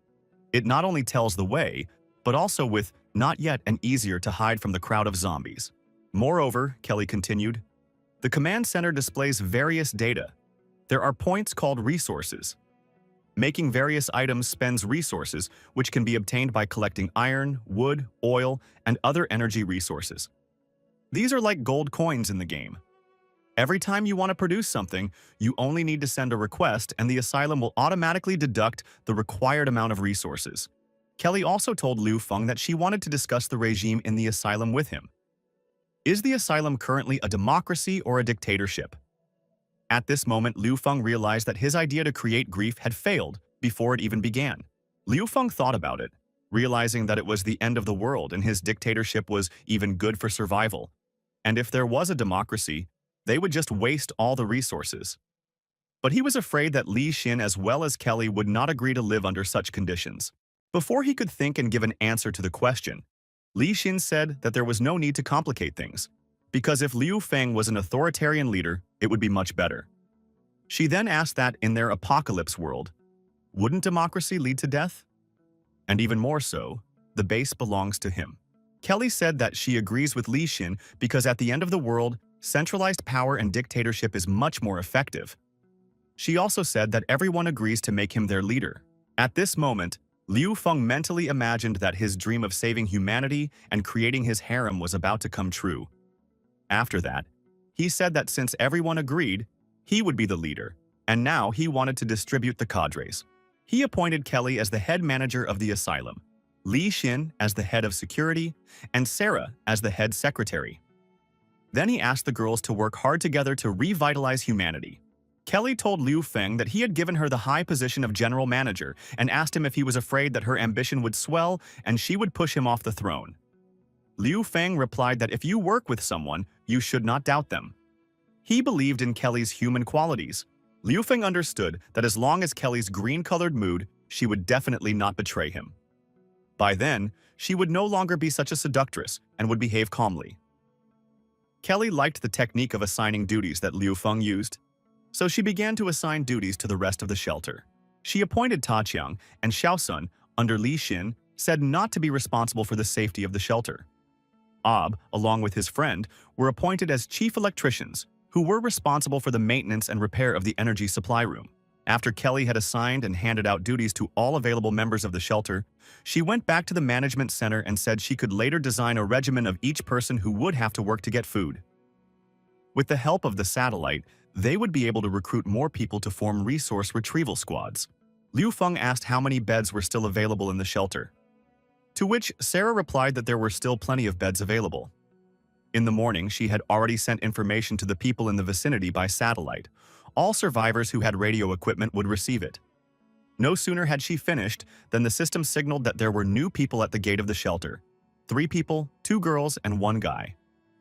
It not only tells the way, but also with not yet and easier to hide from the crowd of zombies. Moreover, Kelly continued, the command center displays various data. There are points called resources. Making various items spends resources, which can be obtained by collecting iron, wood, oil, and other energy resources. These are like gold coins in the game. Every time you want to produce something, you only need to send a request and the asylum will automatically deduct the required amount of resources. Kelly also told Liu Feng that she wanted to discuss the regime in the asylum with him. Is the asylum currently a democracy or a dictatorship? At this moment, Liu Feng realized that his idea to create grief had failed before it even began. Liu Feng thought about it, realizing that it was the end of the world and his dictatorship was even good for survival. And if there was a democracy, they would just waste all the resources. But he was afraid that Li Xin as well as Kelly would not agree to live under such conditions. Before he could think and give an answer to the question, Li Xin said that there was no need to complicate things, because if Liu Feng was an authoritarian leader, it would be much better. She then asked that in their apocalypse world, wouldn't democracy lead to death? And even more so, the base belongs to him. Kelly said that she agrees with Li Xin because at the end of the world, centralized power and dictatorship is much more effective. She also said that everyone agrees to make him their leader. At this moment, Liu Feng mentally imagined that his dream of saving humanity and creating his harem was about to come true. After that, he said that since everyone agreed, he would be the leader, and now he wanted to distribute the cadres. He appointed Kelly as the head manager of the asylum, Li Xin as the head of security, and Sarah as the head secretary. Then he asked the girls to work hard together to revitalize humanity. Kelly told Liu Feng that he had given her the high position of general manager and asked him if he was afraid that her ambition would swell and she would push him off the throne. Liu Feng replied that if you work with someone, you should not doubt them. He believed in Kelly's human qualities. Liu Feng understood that as long as Kelly's green-colored mood, she would definitely not betray him. By then, she would no longer be such a seductress and would behave calmly. Kelly liked the technique of assigning duties that Liu Feng used, so she began to assign duties to the rest of the shelter. She appointed Ta Qiang and Xiaosun under Li Xin, said not to be responsible for the safety of the shelter. Ab, along with his friend, were appointed as chief electricians, who were responsible for the maintenance and repair of the energy supply room. After Kelly had assigned and handed out duties to all available members of the shelter, she went back to the management center and said she could later design a regimen of each person who would have to work to get food. With the help of the satellite, they would be able to recruit more people to form resource retrieval squads. Liu Feng asked how many beds were still available in the shelter, to which Sarah replied that there were still plenty of beds available. In the morning, she had already sent information to the people in the vicinity by satellite. All survivors who had radio equipment would receive it. No sooner had she finished than the system signaled that there were new people at the gate of the shelter. 3 people, 2 girls, and 1 guy.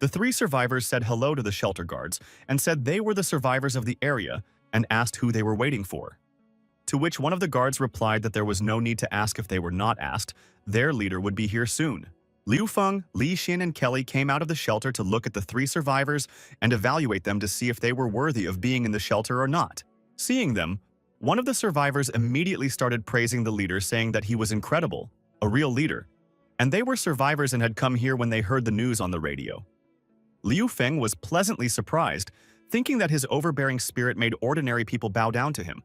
The three survivors said hello to the shelter guards and said they were the survivors of the area and asked who they were waiting for. To which one of the guards replied that there was no need to ask if they were not asked, their leader would be here soon. Liu Feng, Li Xin, and Kelly came out of the shelter to look at the three survivors and evaluate them to see if they were worthy of being in the shelter or not. Seeing them, one of the survivors immediately started praising the leader, saying that he was incredible, a real leader, and they were survivors and had come here when they heard the news on the radio. Liu Feng was pleasantly surprised, thinking that his overbearing spirit made ordinary people bow down to him.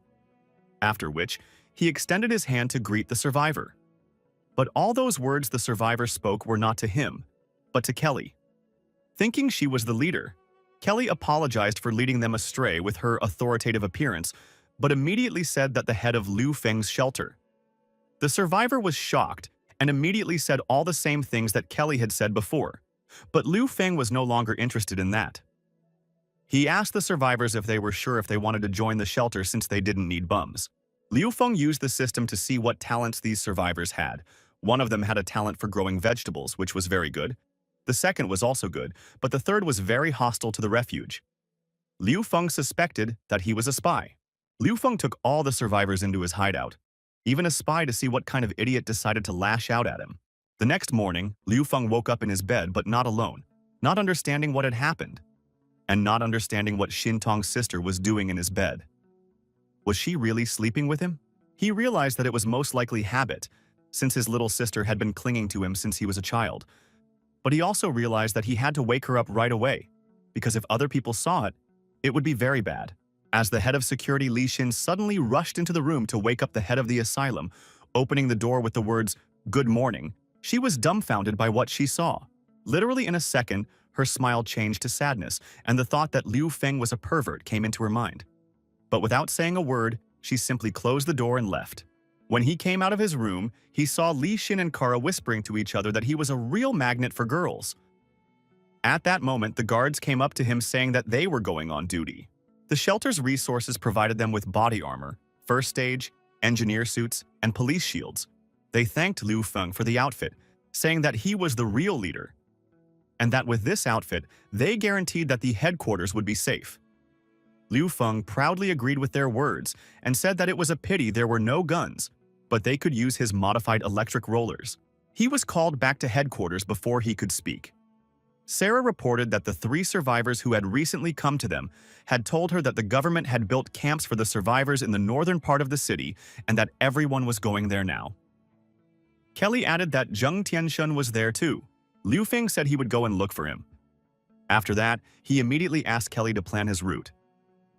After which, he extended his hand to greet the survivor. But all those words the survivor spoke were not to him, but to Kelly. Thinking she was the leader, Kelly apologized for leading them astray with her authoritative appearance, but immediately said that the head of Liu Feng's shelter. The survivor was shocked and immediately said all the same things that Kelly had said before, but Liu Feng was no longer interested in that. He asked the survivors if they were sure if they wanted to join the shelter since they didn't need bums. Liu Feng used the system to see what talents these survivors had. One of them had a talent for growing vegetables, which was very good. The second was also good, but the third was very hostile to the refuge. Liu Feng suspected that he was a spy. Liu Feng took all the survivors into his hideout, even a spy, to see what kind of idiot decided to lash out at him. The next morning, Liu Feng woke up in his bed, but not alone, not understanding what had happened, and not understanding what Xintong's sister was doing in his bed. Was she really sleeping with him? He realized that it was most likely habit, since his little sister had been clinging to him since he was a child. But he also realized that he had to wake her up right away, because if other people saw it, it would be very bad. As the head of security Li Xin suddenly rushed into the room to wake up the head of the asylum, opening the door with the words, "Good morning," she was dumbfounded by what she saw. Literally in a second, her smile changed to sadness, and the thought that Liu Feng was a pervert came into her mind. But without saying a word, she simply closed the door and left. When he came out of his room, he saw Li Xin and Kara whispering to each other that he was a real magnet for girls. At that moment, the guards came up to him saying that they were going on duty. The shelter's resources provided them with body armor, first stage, engineer suits, and police shields. They thanked Liu Feng for the outfit, saying that he was the real leader, and that with this outfit, they guaranteed that the headquarters would be safe. Liu Feng proudly agreed with their words and said that it was a pity there were no guns, but they could use his modified electric rollers. He was called back to headquarters before he could speak. Sarah reported that the three survivors who had recently come to them had told her that the government had built camps for the survivors in the northern part of the city and that everyone was going there now. Kelly added that Zheng Tianshun was there too. Liu Feng said he would go and look for him. After that, he immediately asked Kelly to plan his route.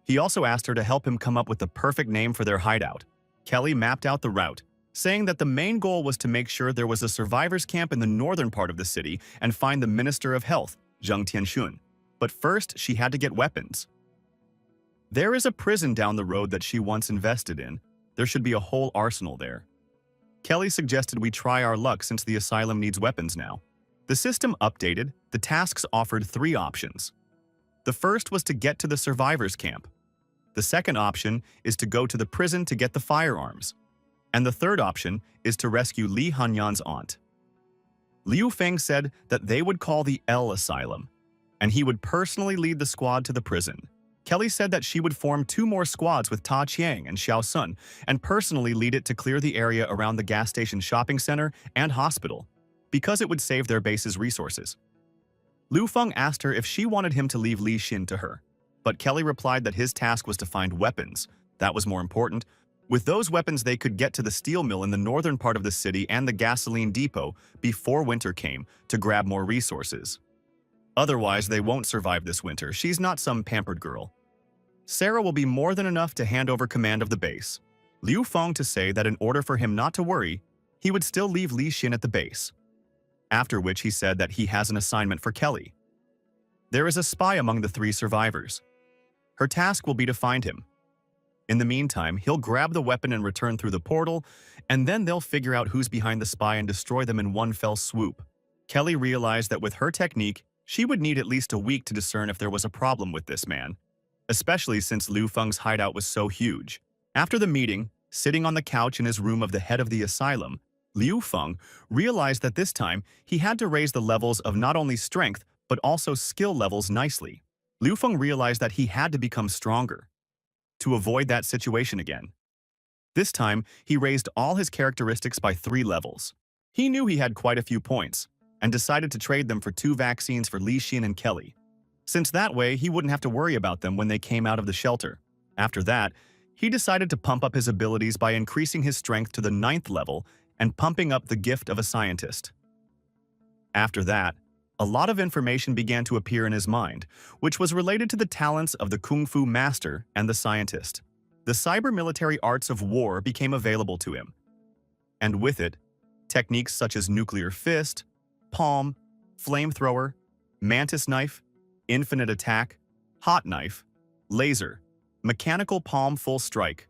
He also asked her to help him come up with the perfect name for their hideout. Kelly mapped out the route, saying that the main goal was to make sure there was a survivors' camp in the northern part of the city and find the Minister of Health, Zheng Tianshun. But first, she had to get weapons. There is a prison down the road that she once invested in. There should be a whole arsenal there. Kelly suggested we try our luck since the asylum needs weapons now. The system updated, the tasks offered 3 options. The first was to get to the survivors' camp. The second option is to go to the prison to get the firearms. And the third option is to rescue Li Hanyan's aunt. Liu Feng said that they would call the L Asylum, and he would personally lead the squad to the prison. Kelly said that she would form 2 more squads with Ta Qiang and Xiao Sun and personally lead it to clear the area around the gas station shopping center and hospital, because it would save their base's resources. Liu Feng asked her if she wanted him to leave Li Xin to her, but Kelly replied that his task was to find weapons. That was more important. With those weapons, they could get to the steel mill in the northern part of the city and the gasoline depot before winter came to grab more resources. Otherwise, they won't survive this winter. She's not some pampered girl. Sarah will be more than enough to hand over command of the base. Liu Feng to say that in order for him not to worry, he would still leave Li Xin at the base. After which he said that he has an assignment for Kelly. There is a spy among the 3 survivors. Her task will be to find him. In the meantime, he'll grab the weapon and return through the portal, and then they'll figure out who's behind the spy and destroy them in one fell swoop. Kelly realized that with her technique, she would need at least a week to discern if there was a problem with this man, especially since Liu Feng's hideout was so huge. After the meeting, sitting on the couch in his room of the head of the asylum, Liu Feng realized that this time he had to raise the levels of not only strength but also skill levels nicely. Liu Feng realized that he had to become stronger to avoid that situation again. This time, he raised all his characteristics by 3 levels. He knew he had quite a few points, and decided to trade them for 2 vaccines for Li Xin and Kelly, since that way he wouldn't have to worry about them when they came out of the shelter. After that, he decided to pump up his abilities by increasing his strength to the 9th level and pumping up the gift of a scientist. After that, a lot of information began to appear in his mind, which was related to the talents of the Kung Fu master and the scientist. The cyber-military arts of war became available to him, and with it, techniques such as nuclear fist, palm, flamethrower, mantis knife, infinite attack, hot knife, laser, mechanical palm full strike,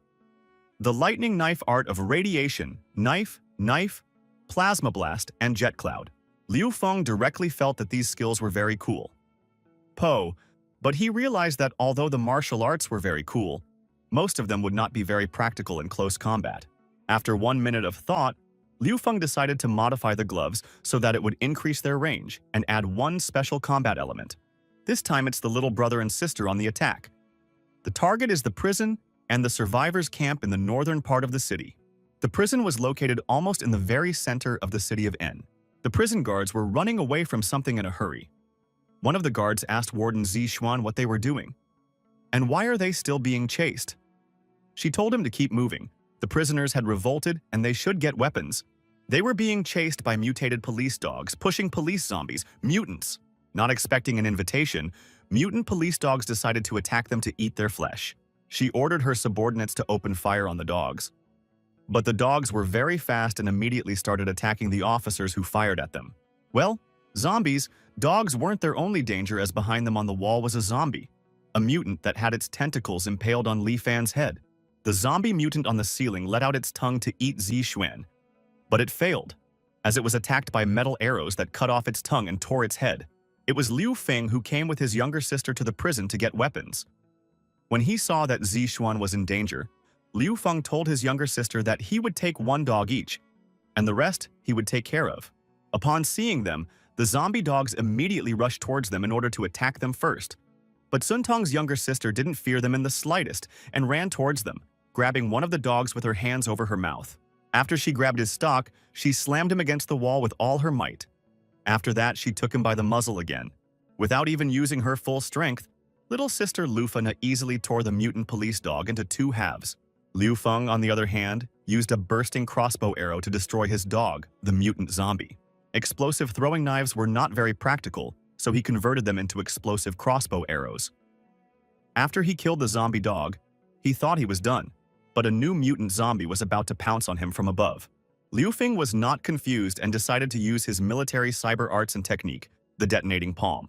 the lightning knife art of radiation, knife, plasma blast, and jet cloud. Liu Feng directly felt that these skills were very cool. But he realized that although the martial arts were very cool, most of them would not be very practical in close combat. After 1 minute of thought, Liu Feng decided to modify the gloves so that it would increase their range and add 1 special combat element. This time it's the little brother and sister on the attack. The target is the prison and the survivors' camp in the northern part of the city. The prison was located almost in the very center of the city of N. The prison guards were running away from something in a hurry. One of the guards asked Warden Zixuan what they were doing. And why are they still being chased? She told him to keep moving. The prisoners had revolted and they should get weapons. They were being chased by mutated police dogs, pushing police zombies, mutants. Not expecting an invitation, mutant police dogs decided to attack them to eat their flesh. She ordered her subordinates to open fire on the dogs. But the dogs were very fast and immediately started attacking the officers who fired at them. Well, zombies, dogs weren't their only danger, as behind them on the wall was a zombie, a mutant that had its tentacles impaled on Li Fan's head. The zombie mutant on the ceiling let out its tongue to eat Zixuan, but it failed, as it was attacked by metal arrows that cut off its tongue and tore its head. It was Liu Feng who came with his younger sister to the prison to get weapons. When he saw that Zixuan was in danger, Liu Feng told his younger sister that he would take 1 dog each, and the rest he would take care of. Upon seeing them, the zombie dogs immediately rushed towards them in order to attack them first. But Sun Tong's younger sister didn't fear them in the slightest and ran towards them, grabbing one of the dogs with her hands over her mouth. After she grabbed his stock, she slammed him against the wall with all her might. After that, she took him by the muzzle again. Without even using her full strength, little sister Lufana easily tore the mutant police dog into 2 halves. Liu Feng, on the other hand, used a bursting crossbow arrow to destroy his dog, the mutant zombie. Explosive throwing knives were not very practical, so he converted them into explosive crossbow arrows. After he killed the zombie dog, he thought he was done, but a new mutant zombie was about to pounce on him from above. Liu Feng was not confused and decided to use his military cyber arts and technique, the detonating palm.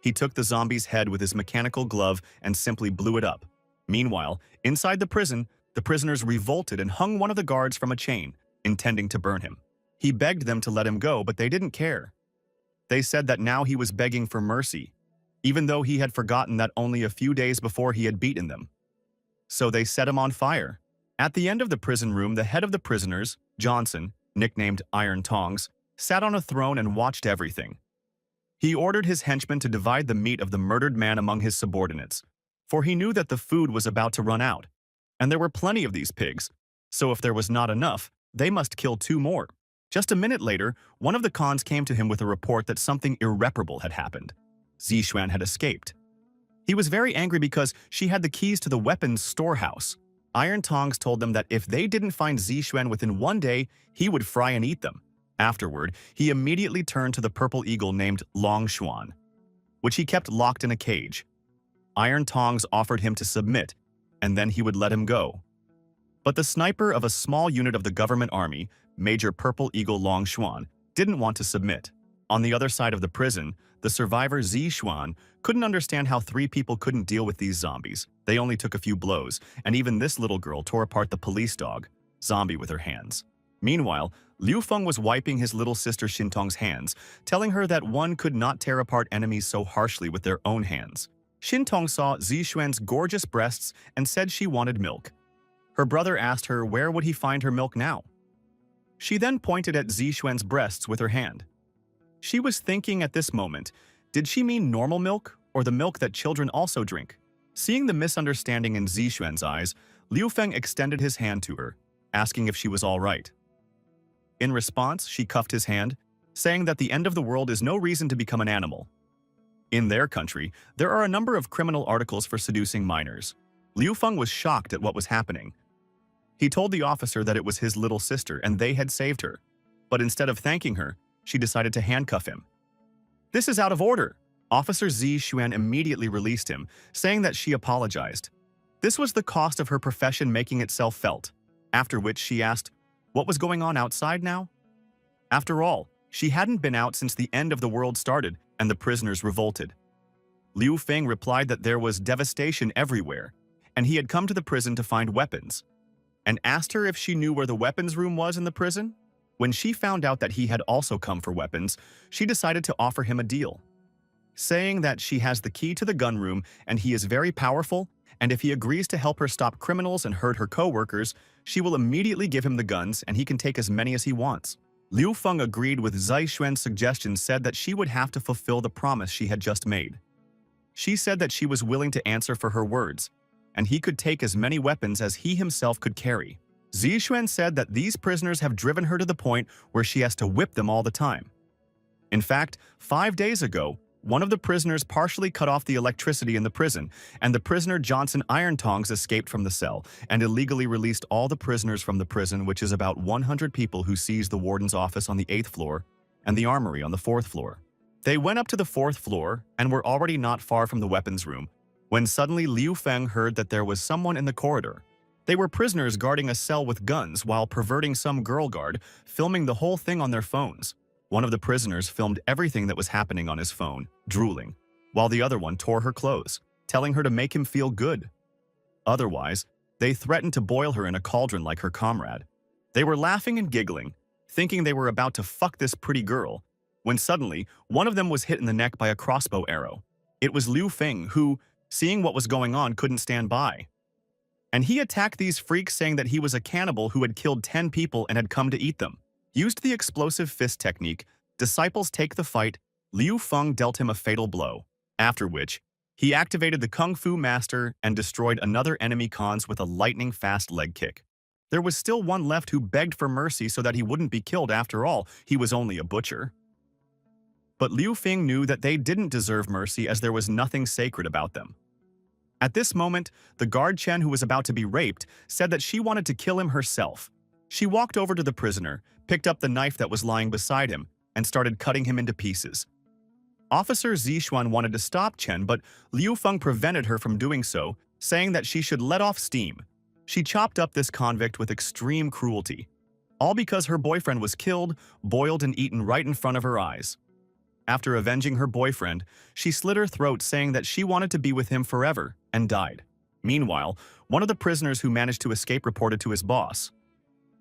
He took the zombie's head with his mechanical glove and simply blew it up. Meanwhile, inside the prison, the prisoners revolted and hung one of the guards from a chain, intending to burn him. He begged them to let him go, but they didn't care. They said that now he was begging for mercy, even though he had forgotten that only a few days before he had beaten them. So they set him on fire. At the end of the prison room, the head of the prisoners, Johnson, nicknamed Iron Tongs, sat on a throne and watched everything. He ordered his henchmen to divide the meat of the murdered man among his subordinates, for he knew that the food was about to run out, and there were plenty of these pigs, so if there was not enough, they must kill 2 more. Just a minute later, one of the cons came to him with a report that something irreparable had happened. Zixuan had escaped. He was very angry because she had the keys to the weapons storehouse. Iron Tongs told them that if they didn't find Zixuan within 1 day, he would fry and eat them. Afterward, he immediately turned to the purple eagle named Long Xuan, which he kept locked in a cage. Iron Tongs offered him to submit, and then he would let him go. But the sniper of a small unit of the government army, Major Purple Eagle Long Xuan, didn't want to submit. On the other side of the prison, the survivor Zixuan couldn't understand how 3 people couldn't deal with these zombies. They only took a few blows, and even this little girl tore apart the police dog, zombie, with her hands. Meanwhile, Liu Feng was wiping his little sister Xintong's hands, telling her that one could not tear apart enemies so harshly with their own hands. Xintong saw Zixuan's gorgeous breasts and said she wanted milk. Her brother asked her where would he find her milk now. She then pointed at Zixuan's breasts with her hand. She was thinking at this moment Did she mean normal milk, or the milk that children also drink? Seeing the misunderstanding in Zixuan's eyes, Liu Feng extended his hand to her, asking if she was all right. In response, she cuffed his hand, saying that the end of the world is no reason to become an animal. In their country, there are a number of criminal articles for seducing minors. Liu Feng was shocked at what was happening. He told the officer that it was his little sister and they had saved her. But instead of thanking her, she decided to handcuff him. "This is out of order." Officer Zixuan immediately released him, saying that she apologized. This was the cost of her profession making itself felt, after which she asked, what was going on outside now? After all, she hadn't been out since the end of the world started and the prisoners revolted. Liu Feng replied that there was devastation everywhere, and he had come to the prison to find weapons, and asked her if she knew where the weapons room was in the prison. When she found out that he had also come for weapons, she decided to offer him a deal, saying that she has the key to the gun room and he is very powerful, and if he agrees to help her stop criminals and hurt her co-workers, she will immediately give him the guns and he can take as many as he wants. Liu Feng agreed with Zixuan's suggestion, said that she would have to fulfill the promise she had just made. She said that she was willing to answer for her words, and he could take as many weapons as he himself could carry. Zixuan said that these prisoners have driven her to the point where she has to whip them all the time. In fact, 5 days ago, one of the prisoners partially cut off the electricity in the prison, and the prisoner Johnson Iron Tongs escaped from the cell and illegally released all the prisoners from the prison, which is about 100 people, who seized the warden's office on the 8th floor and the armory on the 4th floor. They went up to the 4th floor and were already not far from the weapons room, when suddenly Liu Feng heard that there was someone in the corridor. They were prisoners guarding a cell with guns while perverting some girl guard, filming the whole thing on their phones. One of the prisoners filmed everything that was happening on his phone, drooling, while the other one tore her clothes, telling her to make him feel good. Otherwise, they threatened to boil her in a cauldron like her comrade. They were laughing and giggling, thinking they were about to fuck this pretty girl, when suddenly, one of them was hit in the neck by a crossbow arrow. It was Liu Feng who, seeing what was going on, couldn't stand by. And he attacked these freaks, saying that he was a cannibal who had killed 10 people and had come to eat them. Used the explosive fist technique, disciples take the fight. Liu Feng dealt him a fatal blow, after which he activated the Kung Fu Master and destroyed another enemy cons with a lightning-fast leg kick. There was still one left who begged for mercy so that he wouldn't be killed. After all, he was only a butcher. But Liu Feng knew that they didn't deserve mercy, as there was nothing sacred about them. At this moment, the guard Chen, who was about to be raped, said that she wanted to kill him herself. She walked over to the prisoner, picked up the knife that was lying beside him, and started cutting him into pieces. Officer Zixuan wanted to stop Chen, but Liu Feng prevented her from doing so, saying that she should let off steam. She chopped up this convict with extreme cruelty, all because her boyfriend was killed, boiled, and eaten right in front of her eyes. After avenging her boyfriend, she slit her throat, saying that she wanted to be with him forever, and died. Meanwhile, one of the prisoners who managed to escape reported to his boss,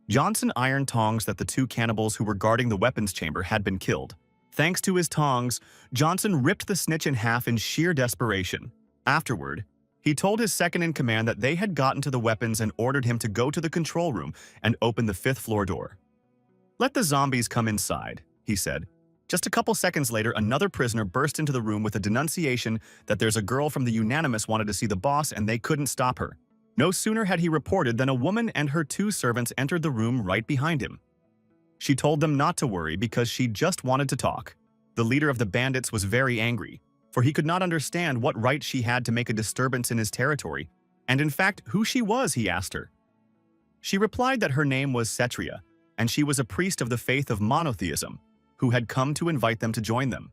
Johnson Iron Tongs, that the 2 cannibals who were guarding the weapons chamber had been killed. Thanks to his tongs, Johnson ripped the snitch in half in sheer desperation. Afterward, he told his second-in-command that they had gotten to the weapons and ordered him to go to the control room and open the 5th floor door. "Let the zombies come inside," he said. Just a couple seconds later, another prisoner burst into the room with a denunciation that there's a girl from the Unanimous wanted to see the boss and they couldn't stop her. No sooner had he reported than a woman and her 2 servants entered the room right behind him. She told them not to worry because she just wanted to talk. The leader of the bandits was very angry, for he could not understand what right she had to make a disturbance in his territory, and in fact, who she was, he asked her. She replied that her name was Cetria, and she was a priest of the faith of monotheism, who had come to invite them to join them.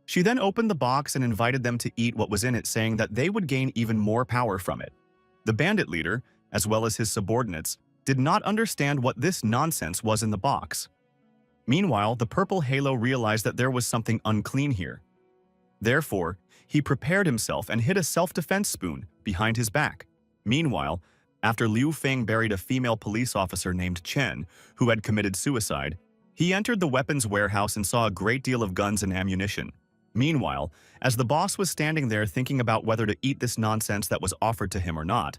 She then opened the box and invited them to eat what was in it, saying that they would gain even more power from it. The bandit leader, as well as his subordinates, did not understand what this nonsense was in the box. Meanwhile, the purple halo realized that there was something unclean here. Therefore, he prepared himself and hid a self-defense spoon behind his back. Meanwhile, after Liu Feng buried a female police officer named Chen, who had committed suicide, he entered the weapons warehouse and saw a great deal of guns and ammunition. Meanwhile, as the boss was standing there thinking about whether to eat this nonsense that was offered to him or not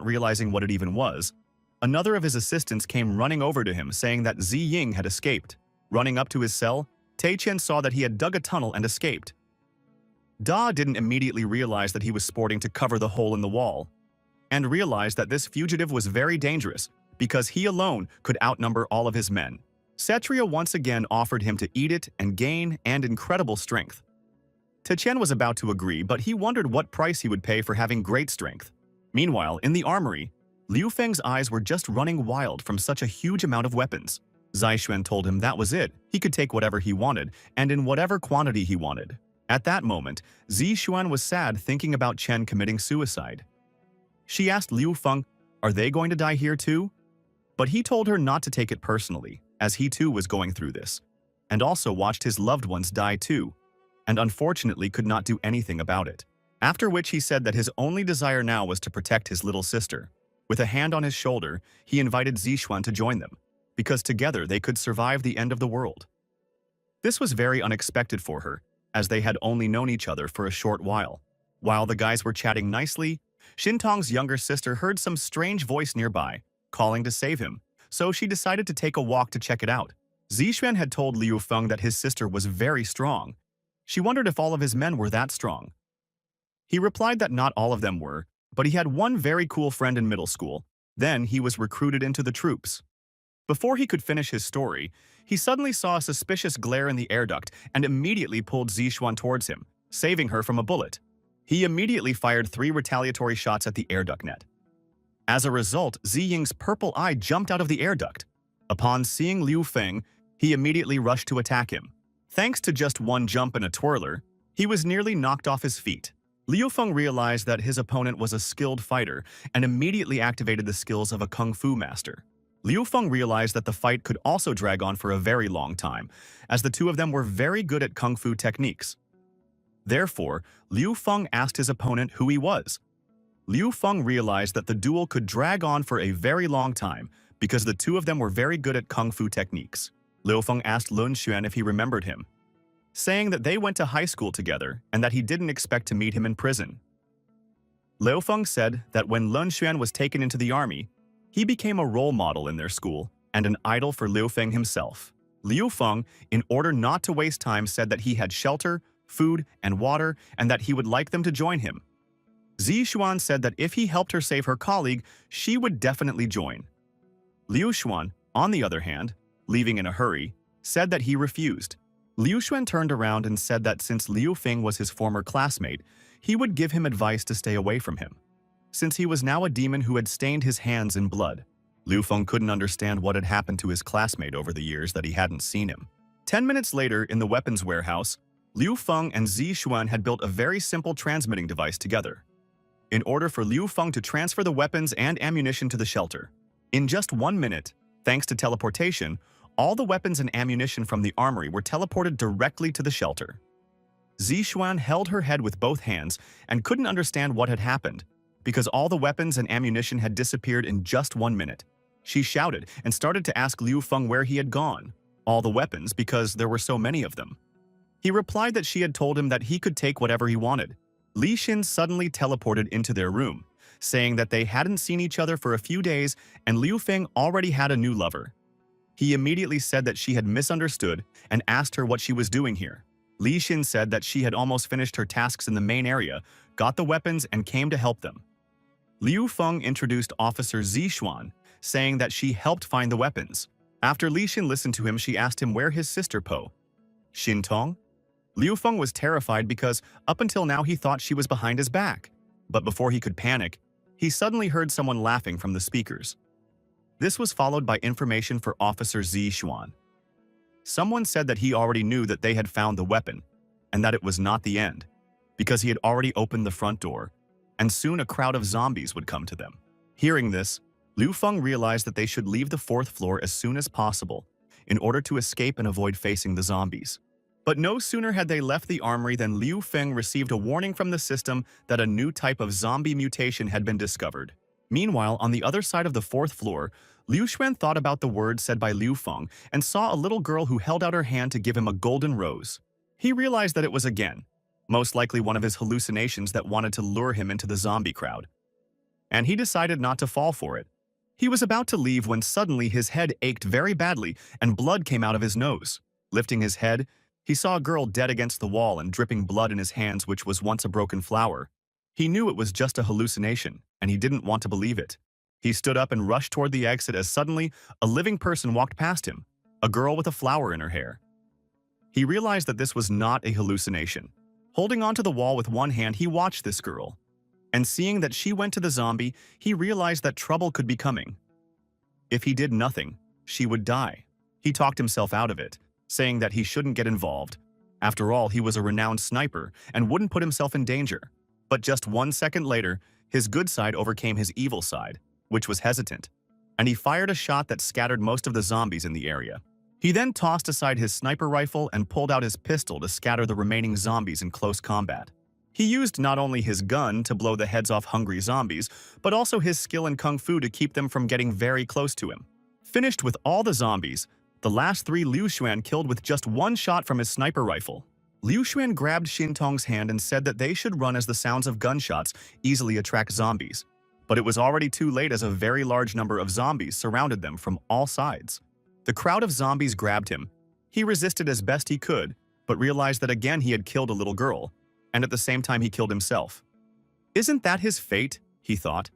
realizing what it even was, another of his assistants came running over to him, saying that Zi Ying had escaped. Running up to his cell, Tai Chen saw that he had dug a tunnel and escaped. Da didn't immediately realize that he was sporting to cover the hole in the wall, and realized that this fugitive was very dangerous because he alone could outnumber all of his men. Cetria once again offered him to eat it and gain and incredible strength. Tichen was about to agree, but he wondered what price he would pay for having great strength. Meanwhile, in the armory, Liu Feng's eyes were just running wild from such a huge amount of weapons. Zai told him that was it. He could take whatever he wanted, and in whatever quantity he wanted. At that moment, Zixuan was sad thinking about Chen committing suicide. She asked Liu Feng, "Are they going to die here too?" But he told her not to take it personally, as he too was going through this, and also watched his loved ones die too, and unfortunately could not do anything about it. After which he said that his only desire now was to protect his little sister. With a hand on his shoulder, he invited Zixuan to join them, because together they could survive the end of the world. This was very unexpected for her, as they had only known each other for a short while. While the guys were chatting nicely, Xintong's younger sister heard some strange voice nearby, calling to save him, so she decided to take a walk to check it out. Zixuan had told Liu Feng that his sister was very strong. She wondered if all of his men were that strong. He replied that not all of them were, but he had one very cool friend in middle school. Then he was recruited into the troops. Before he could finish his story, he suddenly saw a suspicious glare in the air duct and immediately pulled Zixuan towards him, saving her from a bullet. He immediately fired 3 retaliatory shots at the air duct net. As a result, Ziying's purple eye jumped out of the air duct. Upon seeing Liu Feng, he immediately rushed to attack him. Thanks to just one jump and a twirler, he was nearly knocked off his feet. Liu Feng realized that his opponent was a skilled fighter and immediately activated the skills of a kung fu master. Liu Feng realized that the fight could also drag on for a very long time, as the two of them were very good at kung fu techniques. Therefore, Liu Feng asked his opponent who he was. Liu Feng realized that the duel could drag on for a very long time because the two of them were very good at kung fu techniques. Liu Feng asked Lun Xuan if he remembered him, saying that they went to high school together and that he didn't expect to meet him in prison. Liu Feng said that when Lun Xuan was taken into the army, he became a role model in their school and an idol for Liu Feng himself. Liu Feng, in order not to waste time, said that he had shelter, food, and water, and that he would like them to join him. Zixuan said that if he helped her save her colleague, she would definitely join. Liu Xuan, on the other hand, leaving in a hurry, said that he refused. Liu Xuan turned around and said that since Liu Feng was his former classmate, he would give him advice to stay away from him, since he was now a demon who had stained his hands in blood. Liu Feng couldn't understand what had happened to his classmate over the years that he hadn't seen him. 10 minutes later, in the weapons warehouse, Liu Feng and Zixuan had built a very simple transmitting device together, in order for Liu Feng to transfer the weapons and ammunition to the shelter. In just 1 minute, thanks to teleportation, all the weapons and ammunition from the armory were teleported directly to the shelter. Zixuan held her head with both hands and couldn't understand what had happened, because all the weapons and ammunition had disappeared in just 1 minute. She shouted and started to ask Liu Feng where he had gone, all the weapons because there were so many of them. He replied that she had told him that he could take whatever he wanted. Li Xin suddenly teleported into their room, saying that they hadn't seen each other for a few days and Liu Feng already had a new lover. He immediately said that she had misunderstood and asked her what she was doing here. Li Xin said that she had almost finished her tasks in the main area, got the weapons, and came to help them. Liu Feng introduced Officer Zixuan, saying that she helped find the weapons. After Li Xin listened to him, she asked him where his sister Po. Xintong? Liu Feng was terrified because up until now he thought she was behind his back. But before he could panic, he suddenly heard someone laughing from the speakers. This was followed by information for Officer Zixuan. Someone said that he already knew that they had found the weapon, and that it was not the end, because he had already opened the front door, and soon a crowd of zombies would come to them. Hearing this, Liu Feng realized that they should leave the 4th floor as soon as possible, in order to escape and avoid facing the zombies. But no sooner had they left the armory than Liu Feng received a warning from the system that a new type of zombie mutation had been discovered. Meanwhile, on the other side of the 4th floor, Liu Xuan thought about the words said by Liu Feng and saw a little girl who held out her hand to give him a golden rose. He realized that it was again, most likely one of his hallucinations that wanted to lure him into the zombie crowd. And he decided not to fall for it. He was about to leave when suddenly his head ached very badly and blood came out of his nose. Lifting his head, He saw a girl dead against the wall and dripping blood in his hands, which was once a broken flower. He knew it was just a hallucination, and he didn't want to believe it. He stood up and rushed toward the exit as suddenly a living person walked past him, a girl with a flower in her hair. He realized that this was not a hallucination. Holding onto the wall with one hand, he watched this girl. And seeing that she went to the zombie, he realized that trouble could be coming. If he did nothing, she would die. He talked himself out of it, saying that he shouldn't get involved. After all, he was a renowned sniper and wouldn't put himself in danger. But just 1 second later, his good side overcame his evil side, which was hesitant, and he fired a shot that scattered most of the zombies in the area. He then tossed aside his sniper rifle and pulled out his pistol to scatter the remaining zombies in close combat. He used not only his gun to blow the heads off hungry zombies, but also his skill in kung fu to keep them from getting very close to him. Finished with all the zombies, the last 3 Liu Xuan killed with just 1 shot from his sniper rifle. Liu Xuan grabbed Xin Tong's hand and said that they should run as the sounds of gunshots easily attract zombies. But it was already too late as a very large number of zombies surrounded them from all sides. The crowd of zombies grabbed him. He resisted as best he could, but realized that again he had killed a little girl, and at the same time he killed himself. Isn't that his fate? He thought.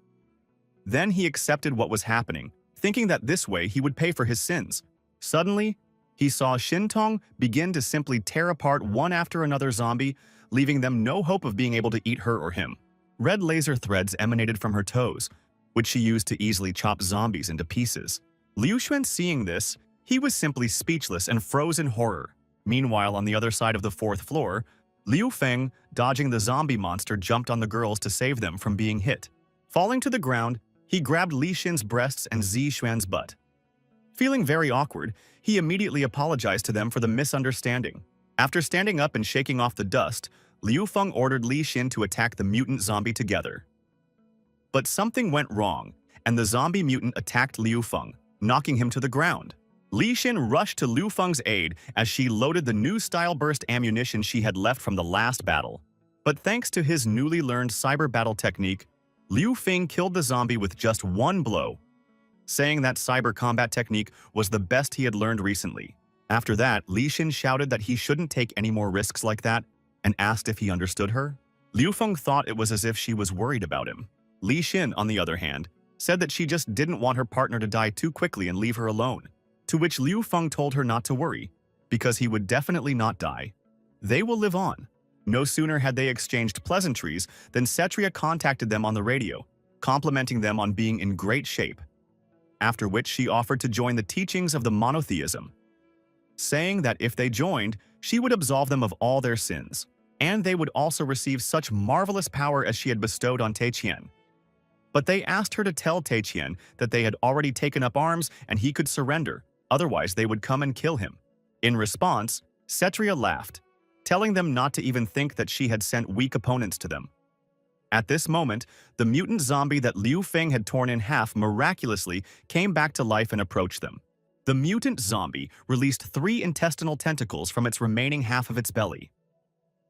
Then he accepted what was happening, thinking that this way he would pay for his sins. Suddenly, he saw Xin Tong begin to simply tear apart one after another zombie, leaving them no hope of being able to eat her or him. Red laser threads emanated from her toes, which she used to easily chop zombies into pieces. Liu Xuan seeing this, he was simply speechless and froze in horror. Meanwhile, on the other side of the 4th floor, Liu Feng, dodging the zombie monster, jumped on the girls to save them from being hit. Falling to the ground, he grabbed Li Xin's breasts and Zi Xuan's butt. Feeling very awkward, he immediately apologized to them for the misunderstanding. After standing up and shaking off the dust, Liu Feng ordered Li Xin to attack the mutant zombie together. But something went wrong, and the zombie mutant attacked Liu Feng, knocking him to the ground. Li Xin rushed to Liu Feng's aid as she loaded the new style burst ammunition she had left from the last battle. But thanks to his newly learned cyber battle technique, Liu Feng killed the zombie with just 1 blow, saying that cyber combat technique was the best he had learned recently. After that, Li Xin shouted that he shouldn't take any more risks like that and asked if he understood her. Liu Feng thought it was as if she was worried about him. Li Xin, on the other hand, said that she just didn't want her partner to die too quickly and leave her alone, to which Liu Feng told her not to worry, because he would definitely not die. They will live on. No sooner had they exchanged pleasantries than Cetria contacted them on the radio, complimenting them on being in great shape, after which she offered to join the teachings of the monotheism, saying that if they joined, she would absolve them of all their sins, and they would also receive such marvelous power as she had bestowed on Teiqian. But they asked her to tell Teiqian that they had already taken up arms and he could surrender, otherwise they would come and kill him. In response, Cetria laughed, telling them not to even think that she had sent weak opponents to them. At this moment, the mutant zombie that Liu Feng had torn in half miraculously came back to life and approached them. The mutant zombie released 3 intestinal tentacles from its remaining half of its belly.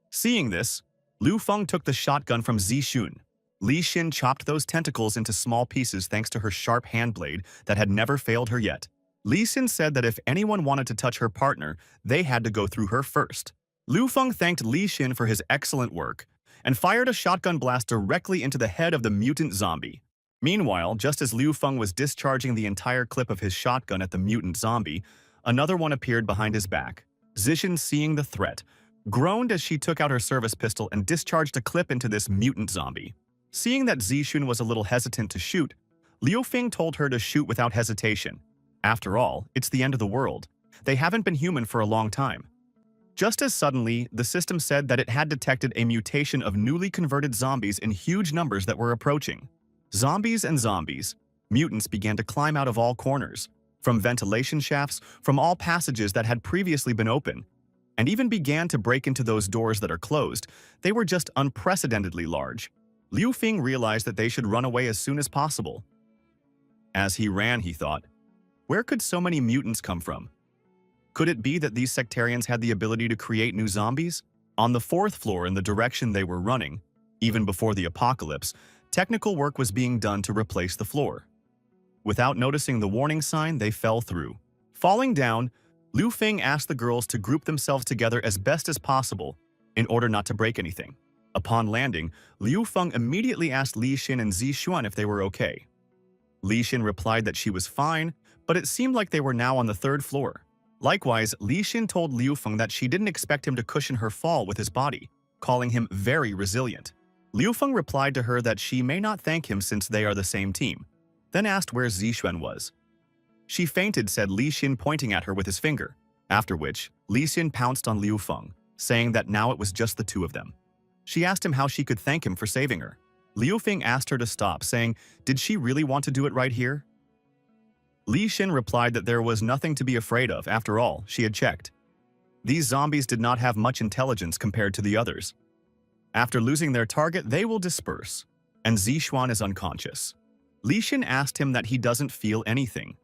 Seeing this, Liu Feng took the shotgun from Zi Xun. Li Xin chopped those tentacles into small pieces thanks to her sharp hand blade that had never failed her yet. Li Xin said that if anyone wanted to touch her partner, they had to go through her first. Liu Feng thanked Li Xin for his excellent work and fired a shotgun blast directly into the head of the mutant zombie. Meanwhile, just as Liu Feng was discharging the entire clip of his shotgun at the mutant zombie, another one appeared behind his back. Zixin, seeing the threat, groaned as she took out her service pistol and discharged a clip into this mutant zombie. Seeing that Zixin was a little hesitant to shoot, Liu Feng told her to shoot without hesitation. After all, it's the end of the world. They haven't been human for a long time. Just as suddenly, the system said that it had detected a mutation of newly converted zombies in huge numbers that were approaching. Zombies and zombies. Mutants began to climb out of all corners, from ventilation shafts, from all passages that had previously been open, and even began to break into those doors that are closed. They were just unprecedentedly large. Liu Feng realized that they should run away as soon as possible. As he ran, he thought, where could so many mutants come from? Could it be that these sectarians had the ability to create new zombies? On the 4th floor in the direction they were running, even before the apocalypse, technical work was being done to replace the floor. Without noticing the warning sign, they fell through. Falling down, Liu Feng asked the girls to group themselves together as best as possible in order not to break anything. Upon landing, Liu Feng immediately asked Li Xin and Zi Xuan if they were okay. Li Xin replied that she was fine, but it seemed like they were now on the third floor. Likewise, Li Xin told Liu Feng that she didn't expect him to cushion her fall with his body, calling him very resilient. Liu Feng replied to her that she may not thank him since they are the same team, then asked where Zi Xuan was. She fainted, said Li Xin, pointing at her with his finger, after which Li Xin pounced on Liu Feng, saying that now it was just the two of them. She asked him how she could thank him for saving her. Liu Feng asked her to stop, saying, did she really want to do it right here? Li Xin replied that there was nothing to be afraid of, after all, she had checked. These zombies did not have much intelligence compared to the others. After losing their target, they will disperse, and Zi Xuan is unconscious. Li Xin asked him that he doesn't feel anything.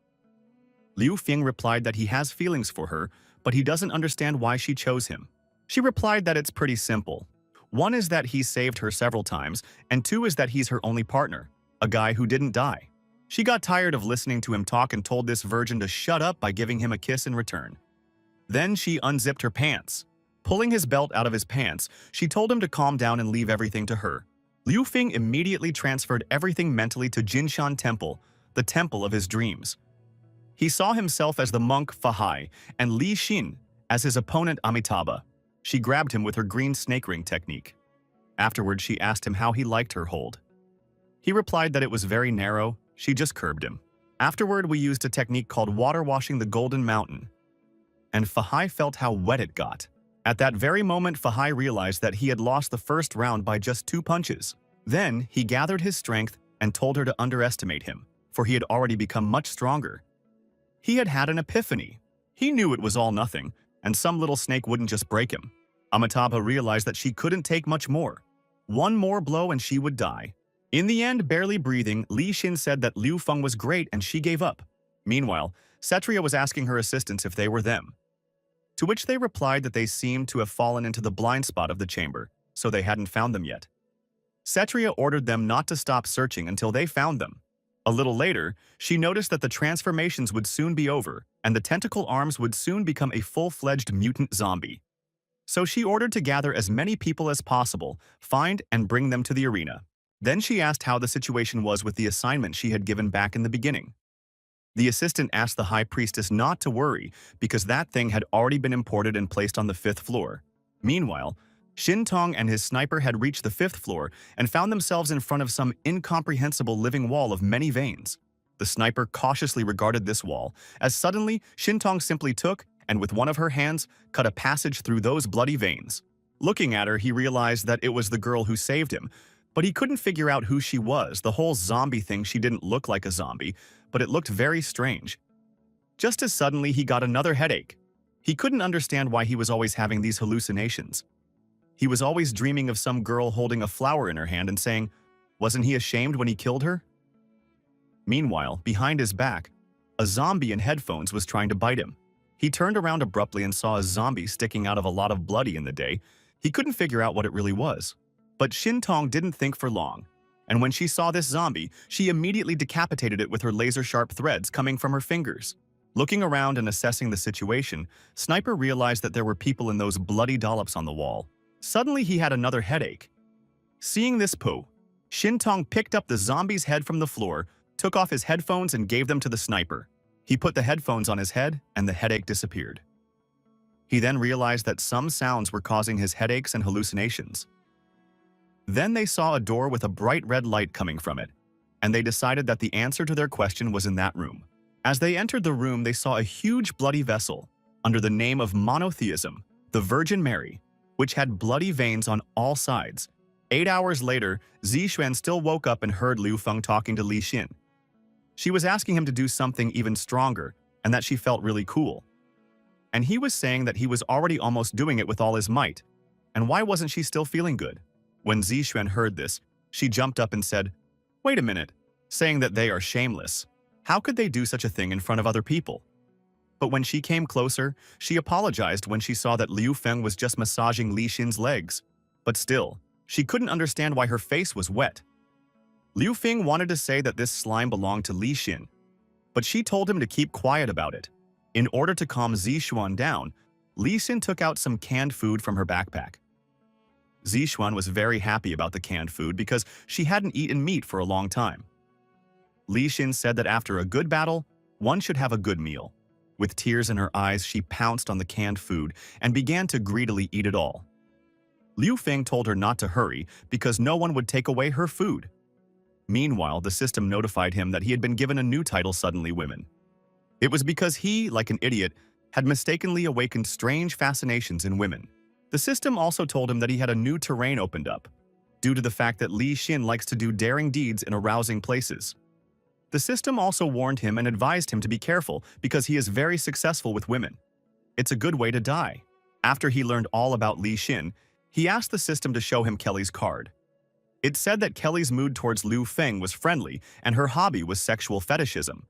Liu Feng replied that he has feelings for her, but he doesn't understand why she chose him. She replied that it's pretty simple. One is that he saved her several times, and two is that he's her only partner, a guy who didn't die. She got tired of listening to him talk and told this virgin to shut up by giving him a kiss in return. Then she unzipped her pants. Pulling his belt out of his pants, she told him to calm down and leave everything to her. Liu Feng immediately transferred everything mentally to Jinshan Temple, the temple of his dreams. He saw himself as the monk Fahai and Li Xin as his opponent Amitabha. She grabbed him with her green snake ring technique. Afterward, she asked him how he liked her hold. He replied that it was very narrow, she just curbed him. Afterward, we used a technique called water washing the Golden Mountain. And Fahai felt how wet it got. At that very moment, Fahai realized that he had lost the first round by just 2 punches. Then, he gathered his strength and told her to underestimate him, for he had already become much stronger. He had had an epiphany. He knew it was all nothing, and some little snake wouldn't just break him. Amitabha realized that she couldn't take much more. One more blow and she would die. In the end, barely breathing, Li Xin said that Liu Feng was great and she gave up. Meanwhile, Setria was asking her assistants if they were them. To which they replied that they seemed to have fallen into the blind spot of the chamber, so they hadn't found them yet. Setria ordered them not to stop searching until they found them. A little later, she noticed that the transformations would soon be over, and the tentacle arms would soon become a full-fledged mutant zombie. So she ordered to gather as many people as possible, find and bring them to the arena. Then she asked how the situation was with the assignment she had given back in the beginning. The assistant asked the high priestess not to worry because that thing had already been imported and placed on the 5th floor. Meanwhile, Xin Tong and his sniper had reached the 5th floor and found themselves in front of some incomprehensible living wall of many veins. The sniper cautiously regarded this wall, as suddenly Xin Tong simply took and with one of her hands cut a passage through those bloody veins. Looking at her, he realized that it was the girl who saved him, but he couldn't figure out who she was. The whole zombie thing, she didn't look like a zombie, but it looked very strange. Just as suddenly, he got another headache. He couldn't understand why he was always having these hallucinations. He was always dreaming of some girl holding a flower in her hand and saying, wasn't he ashamed when he killed her? Meanwhile, behind his back, a zombie in headphones was trying to bite him. He turned around abruptly and saw a zombie sticking out of a lot of bloody in the day. He couldn't figure out what it really was. But Xin Tong didn't think for long, and when she saw this zombie, she immediately decapitated it with her laser-sharp threads coming from her fingers. Looking around and assessing the situation, Sniper realized that there were people in those bloody dollops on the wall. Suddenly, he had another headache. Seeing this poo, Xin Tong picked up the zombie's head from the floor, took off his headphones and gave them to the sniper. He put the headphones on his head and the headache disappeared. He then realized that some sounds were causing his headaches and hallucinations. Then they saw a door with a bright red light coming from it, and they decided that the answer to their question was in that room. As they entered the room, they saw a huge bloody vessel under the name of monotheism, the Virgin Mary, which had bloody veins on all sides. 8 hours later, Zi Xuan still woke up and heard Liu Feng talking to Li Xin. She was asking him to do something even stronger and that she felt really cool. And he was saying that he was already almost doing it with all his might. And why wasn't she still feeling good? When Zi Xuan heard this, she jumped up and said, "Wait a minute," saying that they are shameless. How could they do such a thing in front of other people? But when she came closer, she apologized when she saw that Liu Feng was just massaging Li Xin's legs. But still, she couldn't understand why her face was wet. Liu Feng wanted to say that this slime belonged to Li Xin, but she told him to keep quiet about it. In order to calm Zixuan down, Li Xin took out some canned food from her backpack. Zixuan was very happy about the canned food because she hadn't eaten meat for a long time. Li Xin said that after a good battle, one should have a good meal. With tears in her eyes, she pounced on the canned food and began to greedily eat it all. Liu Feng told her not to hurry because no one would take away her food. Meanwhile, the system notified him that he had been given a new title, Suddenly Women. It was because he, like an idiot, had mistakenly awakened strange fascinations in women. The system also told him that he had a new terrain opened up, due to the fact that Li Xin likes to do daring deeds in arousing places. The system also warned him and advised him to be careful because he is very successful with women. It's a good way to die. After he learned all about Li Xin, he asked the system to show him Kelly's card. It said that Kelly's mood towards Liu Feng was friendly and her hobby was sexual fetishism.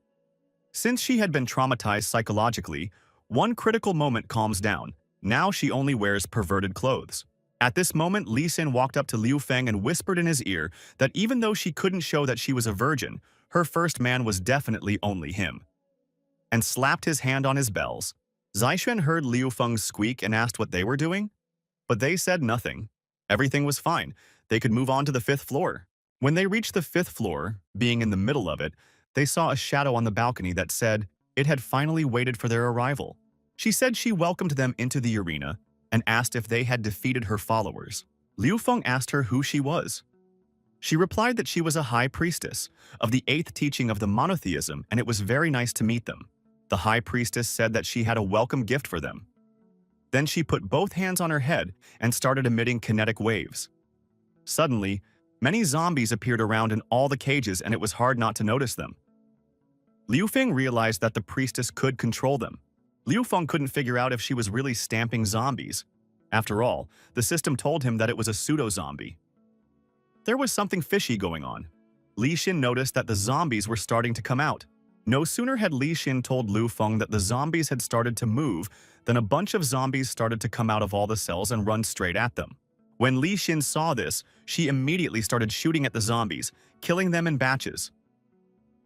Since she had been traumatized psychologically, one critical moment calms down. Now she only wears perverted clothes. At this moment, Li Xin walked up to Liu Feng and whispered in his ear that even though she couldn't show that she was a virgin, her first man was definitely only him, and slapped his hand on his bells. Zixuan heard Liu Feng squeak and asked what they were doing, but they said nothing. Everything was fine. They could move on to the 5th floor. When they reached the 5th floor, being in the middle of it, they saw a shadow on the balcony that said it had finally waited for their arrival. She said she welcomed them into the arena and asked if they had defeated her followers. Liu Feng asked her who she was. She replied that she was a high priestess of the 8th teaching of the monotheism, and it was very nice to meet them. The high priestess said that she had a welcome gift for them. Then she put both hands on her head and started emitting kinetic waves. Suddenly, many zombies appeared around in all the cages, and it was hard not to notice them. Liu Feng realized that the priestess could control them. Liu Feng couldn't figure out if she was really stamping zombies. After all, the system told him that it was a pseudo-zombie. There was something fishy going on. Li Xin noticed that the zombies were starting to come out. No sooner had Li Xin told Liu Feng that the zombies had started to move than a bunch of zombies started to come out of all the cells and run straight at them. When Li Xin saw this, she immediately started shooting at the zombies, killing them in batches.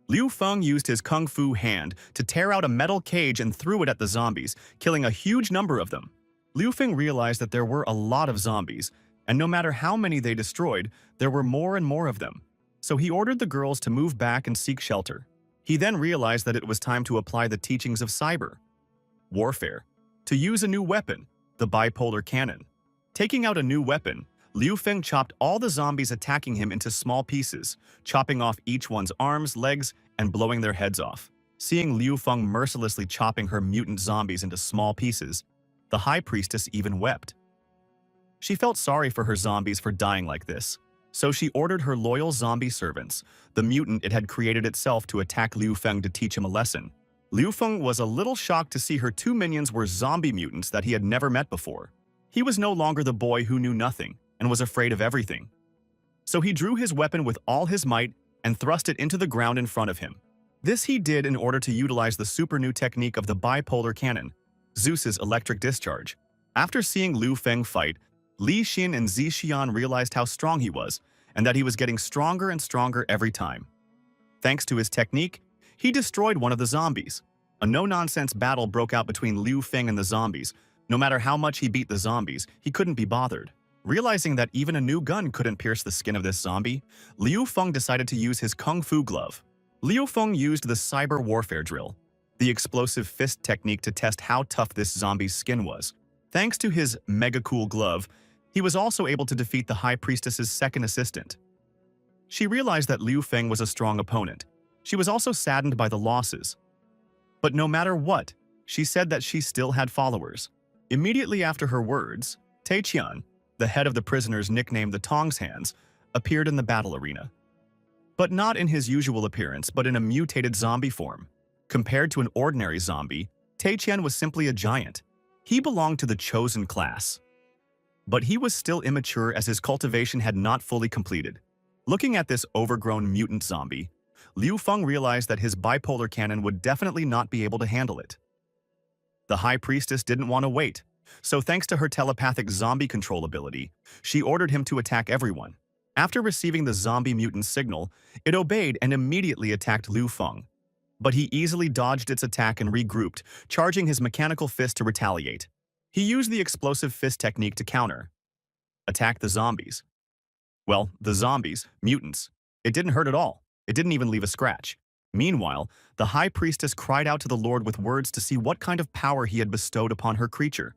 Liu Feng used his kung fu hand to tear out a metal cage and threw it at the zombies, killing a huge number of them. Liu Feng realized that there were a lot of zombies, and no matter how many they destroyed, there were more and more of them. So he ordered the girls to move back and seek shelter. He then realized that it was time to apply the teachings of cyber warfare, to use a new weapon, the bipolar cannon. Taking out a new weapon, Liu Feng chopped all the zombies attacking him into small pieces, chopping off each one's arms, legs, and blowing their heads off. Seeing Liu Feng mercilessly chopping her mutant zombies into small pieces, the high priestess even wept. She felt sorry for her zombies for dying like this, so she ordered her loyal zombie servants, the mutant it had created itself, to attack Liu Feng to teach him a lesson. Liu Feng was a little shocked to see her 2 minions were zombie mutants that he had never met before. He was no longer the boy who knew nothing and was afraid of everything. So he drew his weapon with all his might and thrust it into the ground in front of him. This he did in order to utilize the super new technique of the bipolar cannon, Zeus's electric discharge. After seeing Liu Feng fight, Li Xin and Zixian realized how strong he was and that he was getting stronger and stronger every time. Thanks to his technique, he destroyed one of the zombies. A no-nonsense battle broke out between Liu Feng and the zombies. No matter how much he beat the zombies, he couldn't be bothered. Realizing that even a new gun couldn't pierce the skin of this zombie, Liu Feng decided to use his kung fu glove. Liu Feng used the cyber warfare drill, the explosive fist technique, to test how tough this zombie's skin was. Thanks to his mega-cool glove, he was also able to defeat the High Priestess's second assistant. She realized that Liu Feng was a strong opponent. She was also saddened by the losses. But no matter what, she said that she still had followers. Immediately after her words, Taiqian, the head of the prisoners nicknamed the Tongs Hands, appeared in the battle arena. But not in his usual appearance, but in a mutated zombie form. Compared to an ordinary zombie, Taiqian was simply a giant. He belonged to the chosen class. But he was still immature as his cultivation had not fully completed. Looking at this overgrown mutant zombie, Liu Feng realized that his bipolar cannon would definitely not be able to handle it. The High Priestess didn't want to wait, so thanks to her telepathic zombie control ability, she ordered him to attack everyone. After receiving the zombie mutant signal, it obeyed and immediately attacked Liu Feng. but he easily dodged its attack and regrouped, charging his mechanical fist to retaliate. He used the explosive fist technique to counter. Attack the zombies. Well, the zombies, mutants. It didn't hurt at all. It didn't even leave a scratch. Meanwhile, the High Priestess cried out to the Lord with words to see what kind of power he had bestowed upon her creature.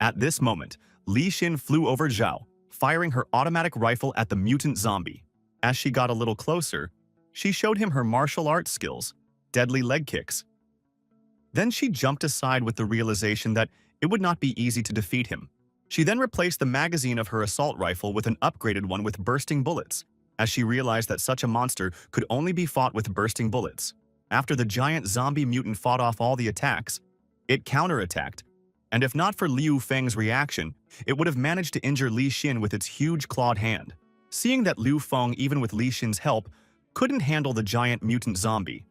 At this moment, Li Xin flew over Zhao, firing her automatic rifle at the mutant zombie. As she got a little closer, she showed him her martial arts skills, deadly leg kicks. Then she jumped aside with the realization that it would not be easy to defeat him. She then replaced the magazine of her assault rifle with an upgraded one with bursting bullets, as she realized that such a monster could only be fought with bursting bullets. After the giant zombie mutant fought off all the attacks, it counterattacked, and if not for Liu Feng's reaction, it would have managed to injure Li Xin with its huge clawed hand. Seeing that Liu Feng, even with Li Xin's help, couldn't handle the giant mutant zombie,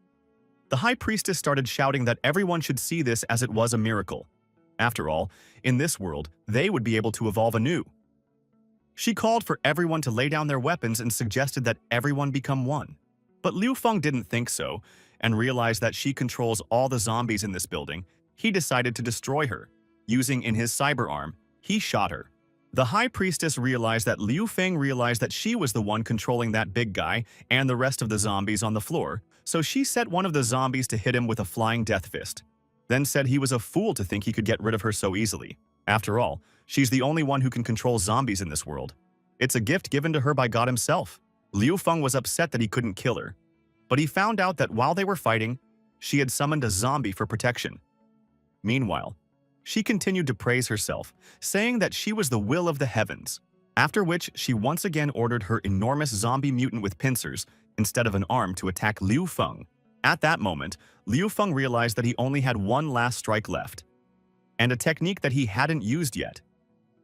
the High Priestess started shouting that everyone should see this as it was a miracle. After all, in this world, they would be able to evolve anew. She called for everyone to lay down their weapons and suggested that everyone become one. But Liu Feng didn't think so, and realized that she controls all the zombies in this building. He decided to destroy her. Using in his cyber arm, he shot her. The High Priestess realized that Liu Feng realized that she was the one controlling that big guy and the rest of the zombies on the floor, so she set one of the zombies to hit him with a flying death fist, then said he was a fool to think he could get rid of her so easily. After all, she's the only one who can control zombies in this world. It's a gift given to her by God himself. Liu Feng was upset that he couldn't kill her, but he found out that while they were fighting, she had summoned a zombie for protection. Meanwhile, she continued to praise herself, saying that she was the will of the heavens, after which she once again ordered her enormous zombie mutant with pincers instead of an arm to attack Liu Feng. At that moment, Liu Feng realized that he only had one last strike left, and a technique that he hadn't used yet.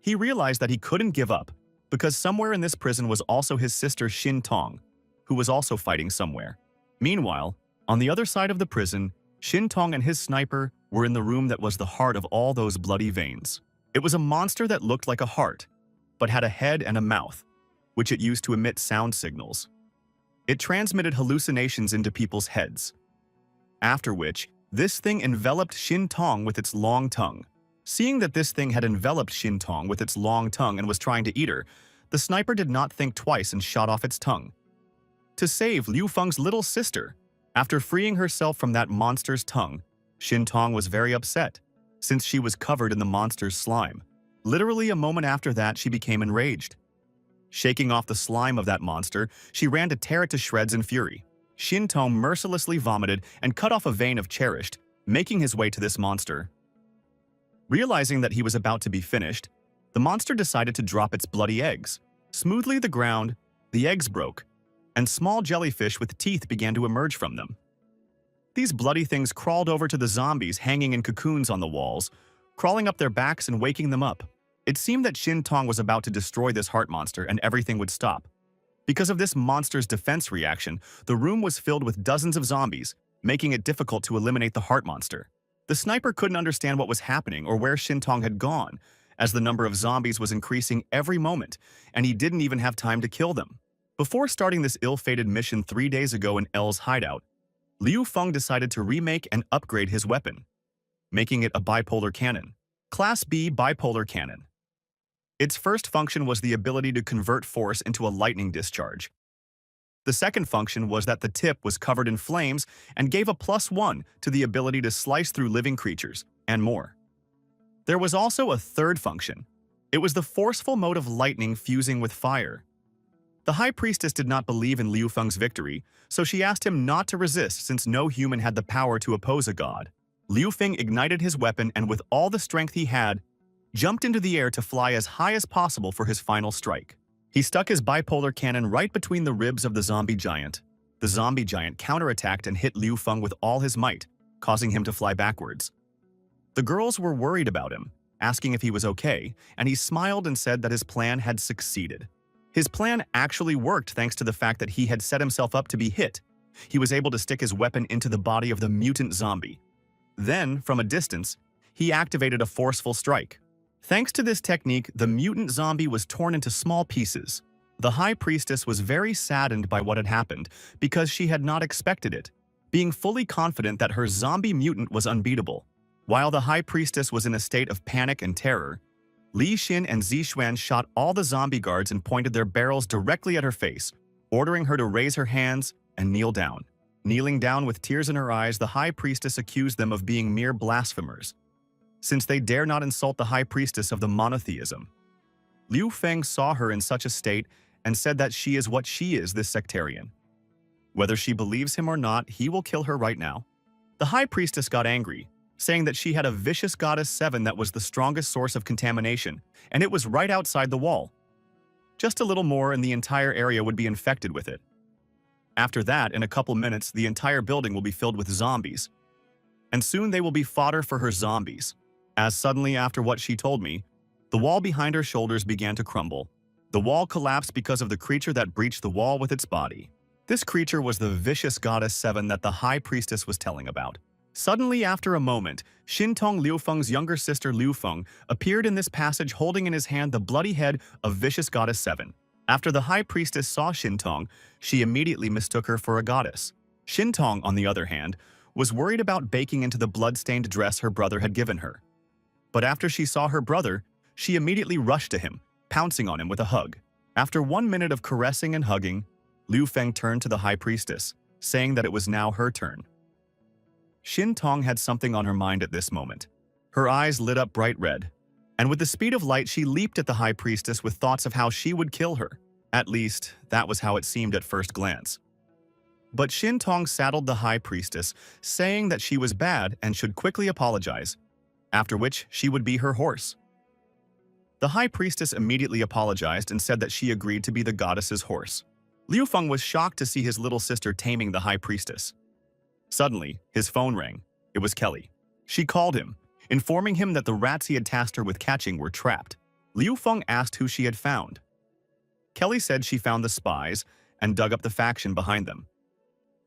He realized that he couldn't give up, because somewhere in this prison was also his sister Xin Tong, who was also fighting somewhere. Meanwhile, on the other side of the prison, Xin Tong and his sniper were in the room that was the heart of all those bloody veins. It was a monster that looked like a heart, but had a head and a mouth, which it used to emit sound signals. It transmitted hallucinations into people's heads. After which, this thing enveloped Xin Tong with its long tongue. Seeing that this thing had enveloped Xin Tong with its long tongue and was trying to eat her, the sniper did not think twice and shot off its tongue. To save Liu Feng's little sister, after freeing herself from that monster's tongue, Xin Tong was very upset, since she was covered in the monster's slime. Literally a moment after that, she became enraged. Shaking off the slime of that monster, she ran to tear it to shreds in fury. Xin Tong mercilessly vomited and cut off a vein of Cherished, making his way to this monster. Realizing that he was about to be finished, the monster decided to drop its bloody eggs. Smoothly the ground, the eggs broke, and small jellyfish with teeth began to emerge from them. These bloody things crawled over to the zombies hanging in cocoons on the walls, crawling up their backs and waking them up. It seemed that Xin Tong was about to destroy this heart monster and everything would stop. Because of this monster's defense reaction, the room was filled with dozens of zombies, making it difficult to eliminate the heart monster. The sniper couldn't understand what was happening or where Xin Tong had gone, as the number of zombies was increasing every moment, and he didn't even have time to kill them. Before starting this ill-fated mission 3 days ago in L's hideout, Liu Feng decided to remake and upgrade his weapon, making it a bipolar cannon. Class B bipolar cannon. Its first function was the ability to convert force into a lightning discharge. The second function was that the tip was covered in flames and gave a +1 to the ability to slice through living creatures, and more. There was also a third function. It was the forceful mode of lightning fusing with fire. The High Priestess did not believe in Liu Feng's victory, so she asked him not to resist since no human had the power to oppose a god. Liu Feng ignited his weapon and with all the strength he had, jumped into the air to fly as high as possible for his final strike. He stuck his bipolar cannon right between the ribs of the zombie giant. The zombie giant counterattacked and hit Liu Feng with all his might, causing him to fly backwards. The girls were worried about him, asking if he was okay, and he smiled and said that his plan had succeeded. His plan actually worked thanks to the fact that he had set himself up to be hit. He was able to stick his weapon into the body of the mutant zombie. Then, from a distance, he activated a forceful strike. Thanks to this technique, the mutant zombie was torn into small pieces. The High Priestess was very saddened by what had happened because she had not expected it. being fully confident that her zombie mutant was unbeatable. While the High Priestess was in a state of panic and terror, Li Xin and Zixuan shot all the zombie guards and pointed their barrels directly at her face, ordering her to raise her hands and kneel down. Kneeling down with tears in her eyes, the High Priestess accused them of being mere blasphemers, since they dare not insult the High Priestess of the monotheism. Liu Feng saw her in such a state and said that she is what she is, this sectarian. Whether she believes him or not, he will kill her right now. The High Priestess got angry, saying that she had a vicious goddess 7 that was the strongest source of contamination, and it was right outside the wall. Just a little more and the entire area would be infected with it. After that, in a couple minutes, the entire building will be filled with zombies. And soon they will be fodder for her zombies. As suddenly after what she told me, the wall behind her shoulders began to crumble. The wall collapsed because of the creature that breached the wall with its body. This creature was the vicious goddess 7 that the High Priestess was telling about. Suddenly, after a moment, Xintong Liu Feng's younger sister Liu Feng appeared in this passage holding in his hand the bloody head of vicious goddess 7. After the High Priestess saw Xintong, she immediately mistook her for a goddess. Xintong, on the other hand, was worried about baking into the blood-stained dress her brother had given her. But after she saw her brother, she immediately rushed to him, pouncing on him with a hug. After 1 minute of caressing and hugging, Liu Feng turned to the High Priestess, saying that it was now her turn. Xintong had something on her mind at this moment. Her eyes lit up bright red, and with the speed of light she leaped at the High Priestess with thoughts of how she would kill her. At least, that was how it seemed at first glance. But Xintong saddled the High Priestess, saying that she was bad and should quickly apologize, after which she would be her horse. The High Priestess immediately apologized and said that she agreed to be the goddess's horse. Liu Feng was shocked to see his little sister taming the High Priestess. Suddenly, his phone rang. It was Kelly. She called him, informing him that the rats he had tasked her with catching were trapped. Liu Feng asked who she had found. Kelly said she found the spies and dug up the faction behind them.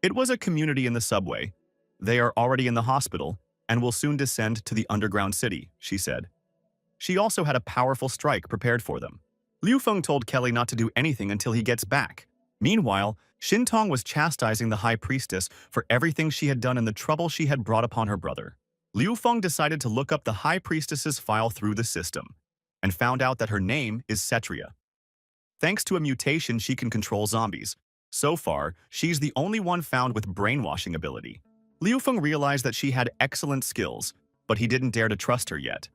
It was a community in the subway. They are already in the hospital and will soon descend to the underground city, she said. She also had a powerful strike prepared for them. Liu Feng told Kelly not to do anything until he gets back. Meanwhile, Xintong was chastising the High Priestess for everything she had done and the trouble she had brought upon her brother. Liu Feng decided to look up the High Priestess's file through the system, and found out that her name is Cetria. Thanks to a mutation, she can control zombies. So far, she's the only one found with brainwashing ability. Liu Feng realized that she had excellent skills, but he didn't dare to trust her yet.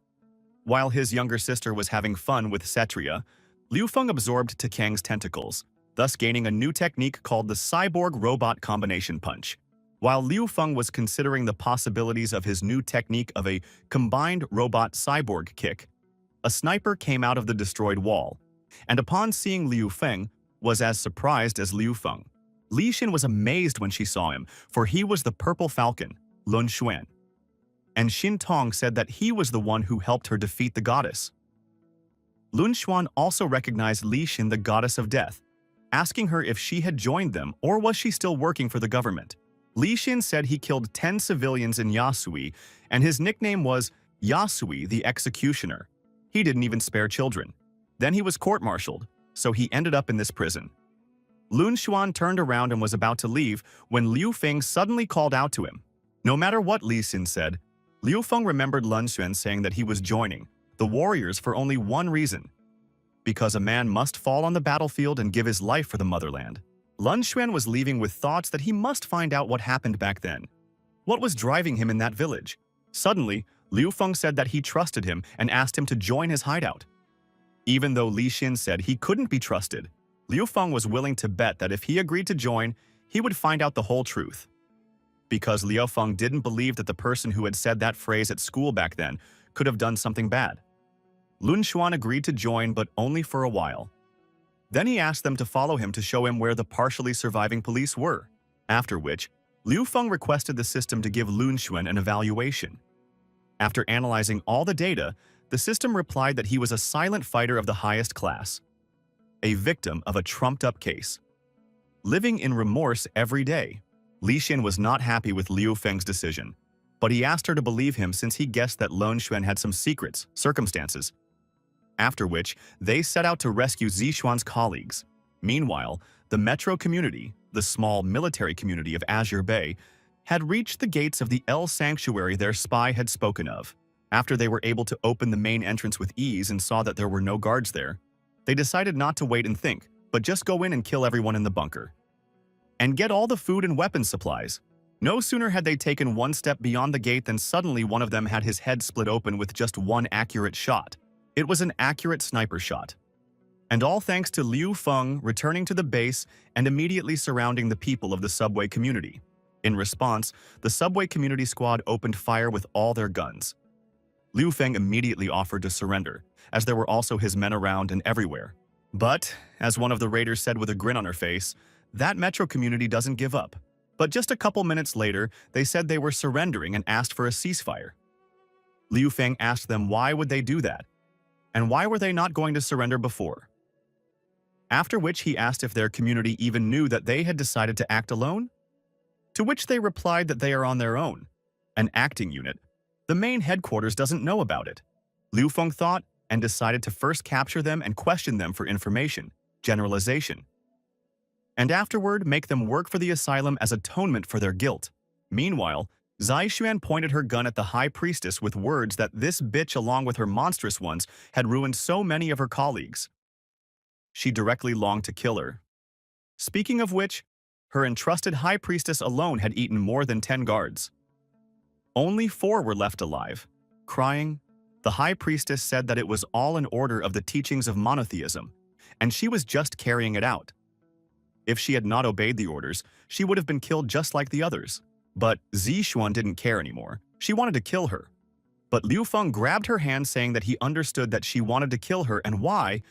While his younger sister was having fun with Cetria, Liu Feng absorbed Takang's tentacles, thus gaining a new technique called the Cyborg Robot Combination Punch. While Liu Feng was considering the possibilities of his new technique of a combined robot-cyborg kick, a sniper came out of the destroyed wall, and upon seeing Liu Feng, was as surprised as Liu Feng. Li Xin was amazed when she saw him, for he was the Purple Falcon, Lun Xuan. And Xintong said that he was the one who helped her defeat the goddess. Lun Xuan also recognized Li Xin, the goddess of death, asking her if she had joined them or was she still working for the government. Li Xin said he killed 10 civilians in Yasui, and his nickname was Yasui the Executioner. He didn't even spare children. Then he was court-martialed, so he ended up in this prison. Lun Xuan turned around and was about to leave when Liu Feng suddenly called out to him. No matter what Li Xin said, Liu Feng remembered Lun Xuan saying that he was joining the warriors for only one reason: because a man must fall on the battlefield and give his life for the motherland. Lun Xuan was leaving with thoughts that he must find out what happened back then. What was driving him in that village? Suddenly, Liu Feng said that he trusted him and asked him to join his hideout. Even though Li Xin said he couldn't be trusted, Liu Feng was willing to bet that if he agreed to join, he would find out the whole truth. Because Liu Feng didn't believe that the person who had said that phrase at school back then could have done something bad. Lun Xuan agreed to join, but only for a while. Then he asked them to follow him to show him where the partially surviving police were, after which Liu Feng requested the system to give Lun Xuan an evaluation. After analyzing all the data, the system replied that he was a silent fighter of the highest class, a victim of a trumped-up case, living in remorse every day. Li Xin was not happy with Liu Feng's decision, but he asked her to believe him since he guessed that Lun Xuan had some circumstances. After which, they set out to rescue Zixuan's colleagues. Meanwhile, the metro community, the small military community of Azure Bay, had reached the gates of the El Sanctuary their spy had spoken of. After they were able to open the main entrance with ease and saw that there were no guards there, they decided not to wait and think, but just go in and kill everyone in the bunker. And get all the food and weapon supplies. No sooner had they taken one step beyond the gate than suddenly one of them had his head split open with just one accurate shot. It was an accurate sniper shot. And all thanks to Liu Feng returning to the base and immediately surrounding the people of the subway community. In response, the subway community squad opened fire with all their guns. Liu Feng immediately offered to surrender, as there were also his men around and everywhere. But, as one of the raiders said with a grin on her face, that metro community doesn't give up. But just a couple minutes later, they said they were surrendering and asked for a ceasefire. Liu Feng asked them why would they do that, and why were they not going to surrender before. After which he asked if their community even knew that they had decided to act alone? To which they replied that they are on their own, an acting unit. The main headquarters doesn't know about it. Liu Feng thought and decided to first capture them and question them for information, generalization, and afterward make them work for the asylum as atonement for their guilt. Meanwhile, Zai Xuan pointed her gun at the high priestess with words that this bitch along with her monstrous ones had ruined so many of her colleagues. She directly longed to kill her. Speaking of which, her entrusted high priestess alone had eaten more than 10 guards. Only 4 were left alive. Crying, the high priestess said that it was all in order of the teachings of monotheism, and she was just carrying it out. If she had not obeyed the orders, she would have been killed just like the others. But Zixuan didn't care anymore. She wanted to kill her. But Liu Feng grabbed her hand saying that he understood that she wanted to kill her and why,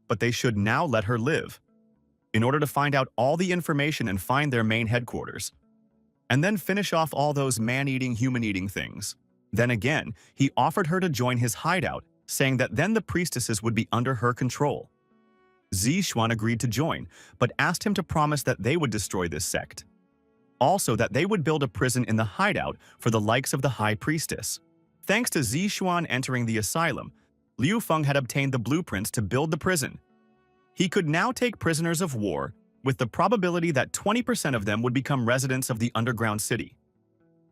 but they should now let her live, in order to find out all the information and find their main headquarters, and then finish off all those man-eating, human-eating things. Then again, he offered her to join his hideout, saying that then the priestesses would be under her control. Zixuan agreed to join, but asked him to promise that they would destroy this sect. Also that they would build a prison in the hideout for the likes of the high priestess. Thanks to Zixuan entering the asylum, Liu Feng had obtained the blueprints to build the prison. He could now take prisoners of war, with the probability that 20% of them would become residents of the underground city.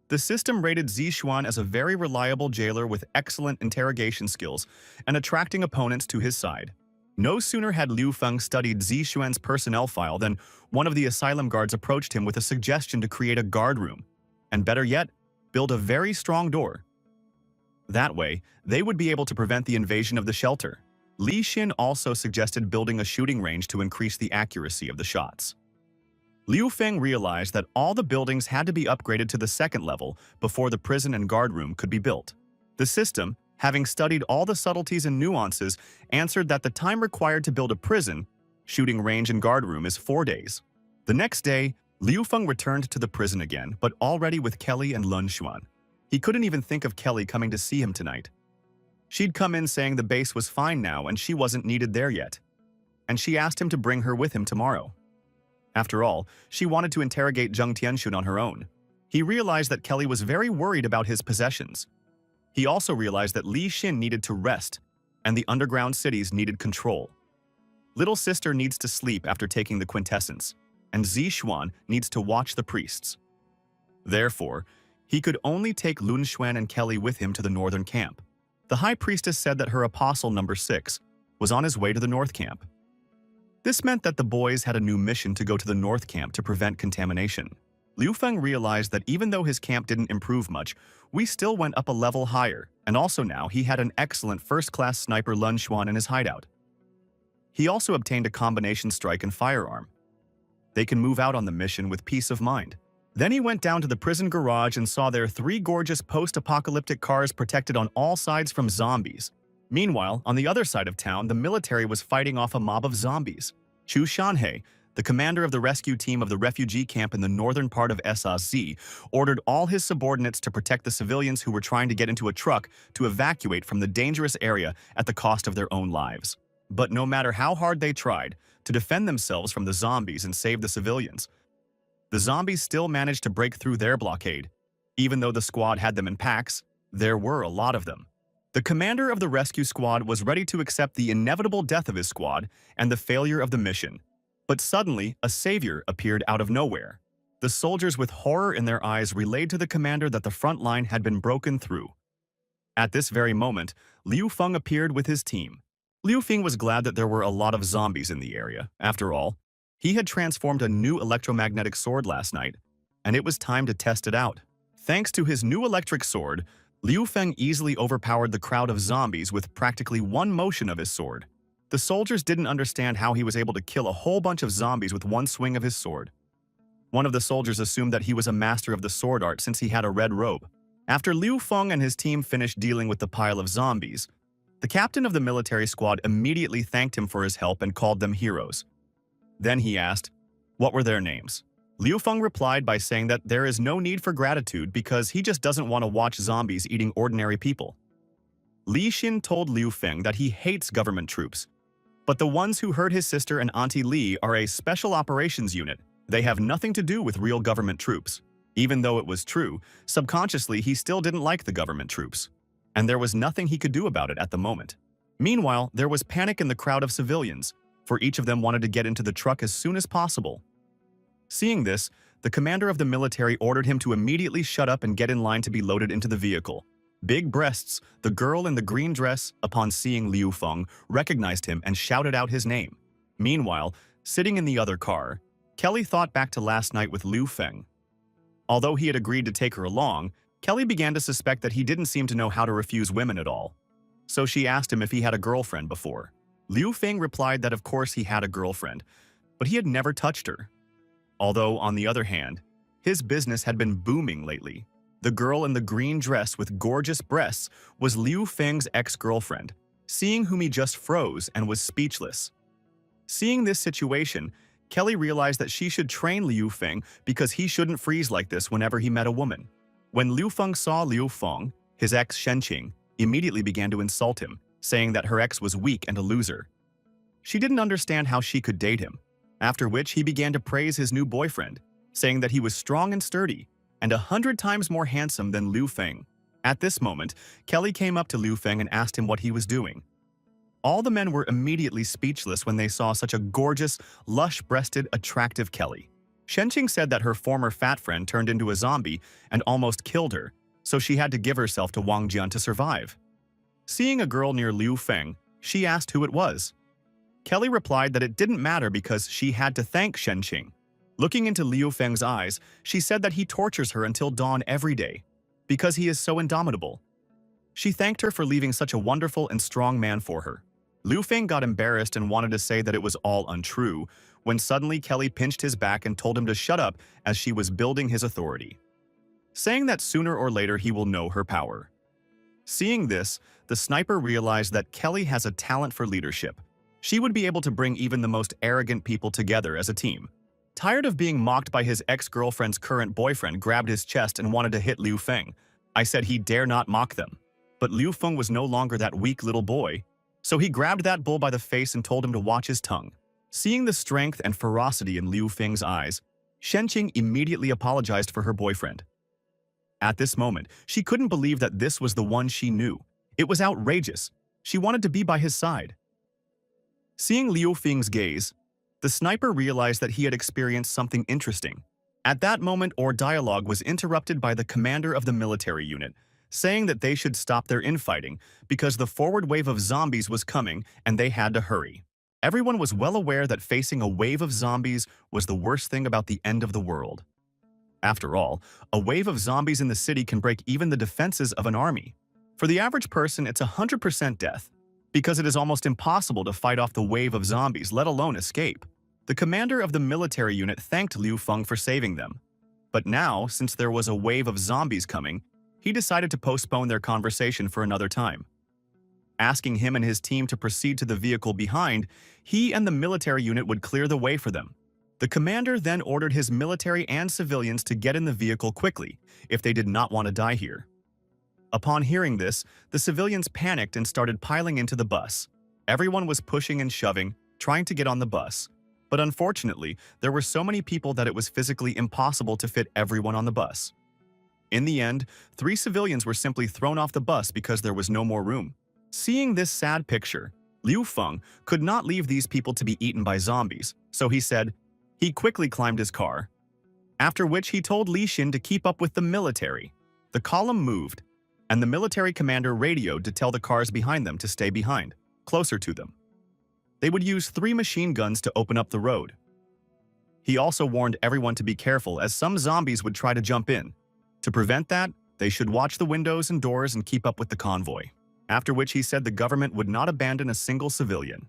The system rated Zixuan as a very reliable jailer with excellent interrogation skills and attracting opponents to his side. No sooner had Liu Feng studied Zixuan's personnel file than one of the asylum guards approached him with a suggestion to create a guard room, and better yet, build a very strong door. That way, they would be able to prevent the invasion of the shelter. Li Xin also suggested building a shooting range to increase the accuracy of the shots. Liu Feng realized that all the buildings had to be upgraded to the second level before the prison and guard room could be built. The system, having studied all the subtleties and nuances, answered that the time required to build a prison, shooting range and guard room is 4 days. The next day, Liu Feng returned to the prison again, but already with Kelly and Lun Xuan. He couldn't even think of Kelly coming to see him tonight. She'd come in saying the base was fine now and she wasn't needed there yet. And she asked him to bring her with him tomorrow. After all, she wanted to interrogate Zheng Tianxun on her own. He realized that Kelly was very worried about his possessions. He also realized that Li Xin needed to rest, and the underground cities needed control. Little sister needs to sleep after taking the quintessence, and Zixuan needs to watch the priests. Therefore, he could only take Lun Xuan and Kelly with him to the northern camp. The high priestess said that her apostle number 6 was on his way to the north camp. This meant that the boys had a new mission to go to the north camp to prevent contamination. Liu Feng realized that even though his camp didn't improve much, we still went up a level higher, and also now he had an excellent first-class sniper Lun Xuan in his hideout. He also obtained a combination strike and firearm. They can move out on the mission with peace of mind. Then he went down to the prison garage and saw there 3 gorgeous post-apocalyptic cars protected on all sides from zombies. Meanwhile, on the other side of town, the military was fighting off a mob of zombies. Chu Shanhei, the commander of the rescue team of the refugee camp in the northern part of SAZ, ordered all his subordinates to protect the civilians who were trying to get into a truck to evacuate from the dangerous area at the cost of their own lives. But no matter how hard they tried to defend themselves from the zombies and save the civilians, the zombies still managed to break through their blockade. Even though the squad had them in packs, there were a lot of them. The commander of the rescue squad was ready to accept the inevitable death of his squad and the failure of the mission. But suddenly, a savior appeared out of nowhere. The The soldiers with horror in their eyes relayed to the commander that the front line had been broken through. At this very moment, Liu Feng appeared with his team. Liu Feng was glad that there were a lot of zombies in the area. After all, he had transformed a new electromagnetic sword last night, and it was time to test it out. Thanks to his new electric sword, Liu Feng easily overpowered the crowd of zombies with practically one motion of his sword. The soldiers didn't understand how he was able to kill a whole bunch of zombies with one swing of his sword. One of the soldiers assumed that he was a master of the sword art since he had a red robe. After Liu Feng and his team finished dealing with the pile of zombies, the captain of the military squad immediately thanked him for his help and called them heroes. Then he asked, what were their names? Liu Feng replied by saying that there is no need for gratitude because he just doesn't want to watch zombies eating ordinary people. Li Xin told Liu Feng that he hates government troops, but the ones who hurt his sister and Auntie Li are a special operations unit. They have nothing to do with real government troops. Even though it was true, subconsciously he still didn't like the government troops, and there was nothing he could do about it at the moment. Meanwhile, there was panic in the crowd of civilians, for each of them wanted to get into the truck as soon as possible. Seeing this, the commander of the military ordered him to immediately shut up and get in line to be loaded into the vehicle. Big Breasts, the girl in the green dress, upon seeing Liu Feng, recognized him and shouted out his name. Meanwhile, sitting in the other car, Kelly thought back to last night with Liu Feng. Although he had agreed to take her along, Kelly began to suspect that he didn't seem to know how to refuse women at all. So she asked him if he had a girlfriend before. Liu Feng replied that of course he had a girlfriend, but he had never touched her. Although, on the other hand, his business had been booming lately. The girl in the green dress with gorgeous breasts was Liu Feng's ex-girlfriend, seeing whom he just froze and was speechless. Seeing this situation, Kelly realized that she should train Liu Feng because he shouldn't freeze like this whenever he met a woman. When Liu Feng saw Liu Feng, his ex Shenqing immediately began to insult him, saying that her ex was weak and a loser. She didn't understand how she could date him, after which he began to praise his new boyfriend, saying that he was strong and sturdy, and 100 times more handsome than Liu Feng. At this moment, Kelly came up to Liu Feng and asked him what he was doing. All the men were immediately speechless when they saw such a gorgeous, lush-breasted, attractive Kelly. Shenqing said that her former fat friend turned into a zombie and almost killed her, so she had to give herself to Wang Jian to survive. Seeing a girl near Liu Feng, she asked who it was. Kelly replied that it didn't matter because she had to thank Shenqing. Looking into Liu Feng's eyes, she said that he tortures her until dawn every day, because he is so indomitable. She thanked her for leaving such a wonderful and strong man for her. Liu Feng got embarrassed and wanted to say that it was all untrue, when suddenly Kelly pinched his back and told him to shut up as she was building his authority, saying that sooner or later he will know her power. Seeing this, the sniper realized that Kelly has a talent for leadership. She would be able to bring even the most arrogant people together as a team. Tired of being mocked by his ex-girlfriend's current boyfriend, grabbed his chest and wanted to hit Liu Feng. I said he dare not mock them. But Liu Feng was no longer that weak little boy, so he grabbed that bull by the face and told him to watch his tongue. Seeing the strength and ferocity in Liu Feng's eyes, Shenqing immediately apologized for her boyfriend. At this moment, she couldn't believe that this was the one she knew. It was outrageous. She wanted to be by his side. Seeing Liu Feng's gaze, the sniper realized that he had experienced something interesting. At that moment, our dialogue was interrupted by the commander of the military unit, saying that they should stop their infighting because the forward wave of zombies was coming and they had to hurry. Everyone was well aware that facing a wave of zombies was the worst thing about the end of the world. After all, a wave of zombies in the city can break even the defenses of an army. For the average person, it's 100% death, because it is almost impossible to fight off the wave of zombies, let alone escape. The commander of the military unit thanked Liu Feng for saving them. But now, since there was a wave of zombies coming, he decided to postpone their conversation for another time. Asking him and his team to proceed to the vehicle behind, he and the military unit would clear the way for them. The commander then ordered his military and civilians to get in the vehicle quickly, if they did not want to die here. Upon hearing this, the civilians panicked and started piling into the bus. Everyone was pushing and shoving, trying to get on the bus. But unfortunately, there were so many people that it was physically impossible to fit everyone on the bus. In the end, 3 civilians were simply thrown off the bus because there was no more room. Seeing this sad picture, Liu Feng could not leave these people to be eaten by zombies, so he said, he quickly climbed his car. after which he told Li Xin to keep up with the military. The column moved, and the military commander radioed to tell the cars behind them to stay behind, closer to them. They would use 3 machine guns to open up the road. He also warned everyone to be careful as some zombies would try to jump in. To prevent that, they should watch the windows and doors and keep up with the convoy. After which he said the government would not abandon a single civilian.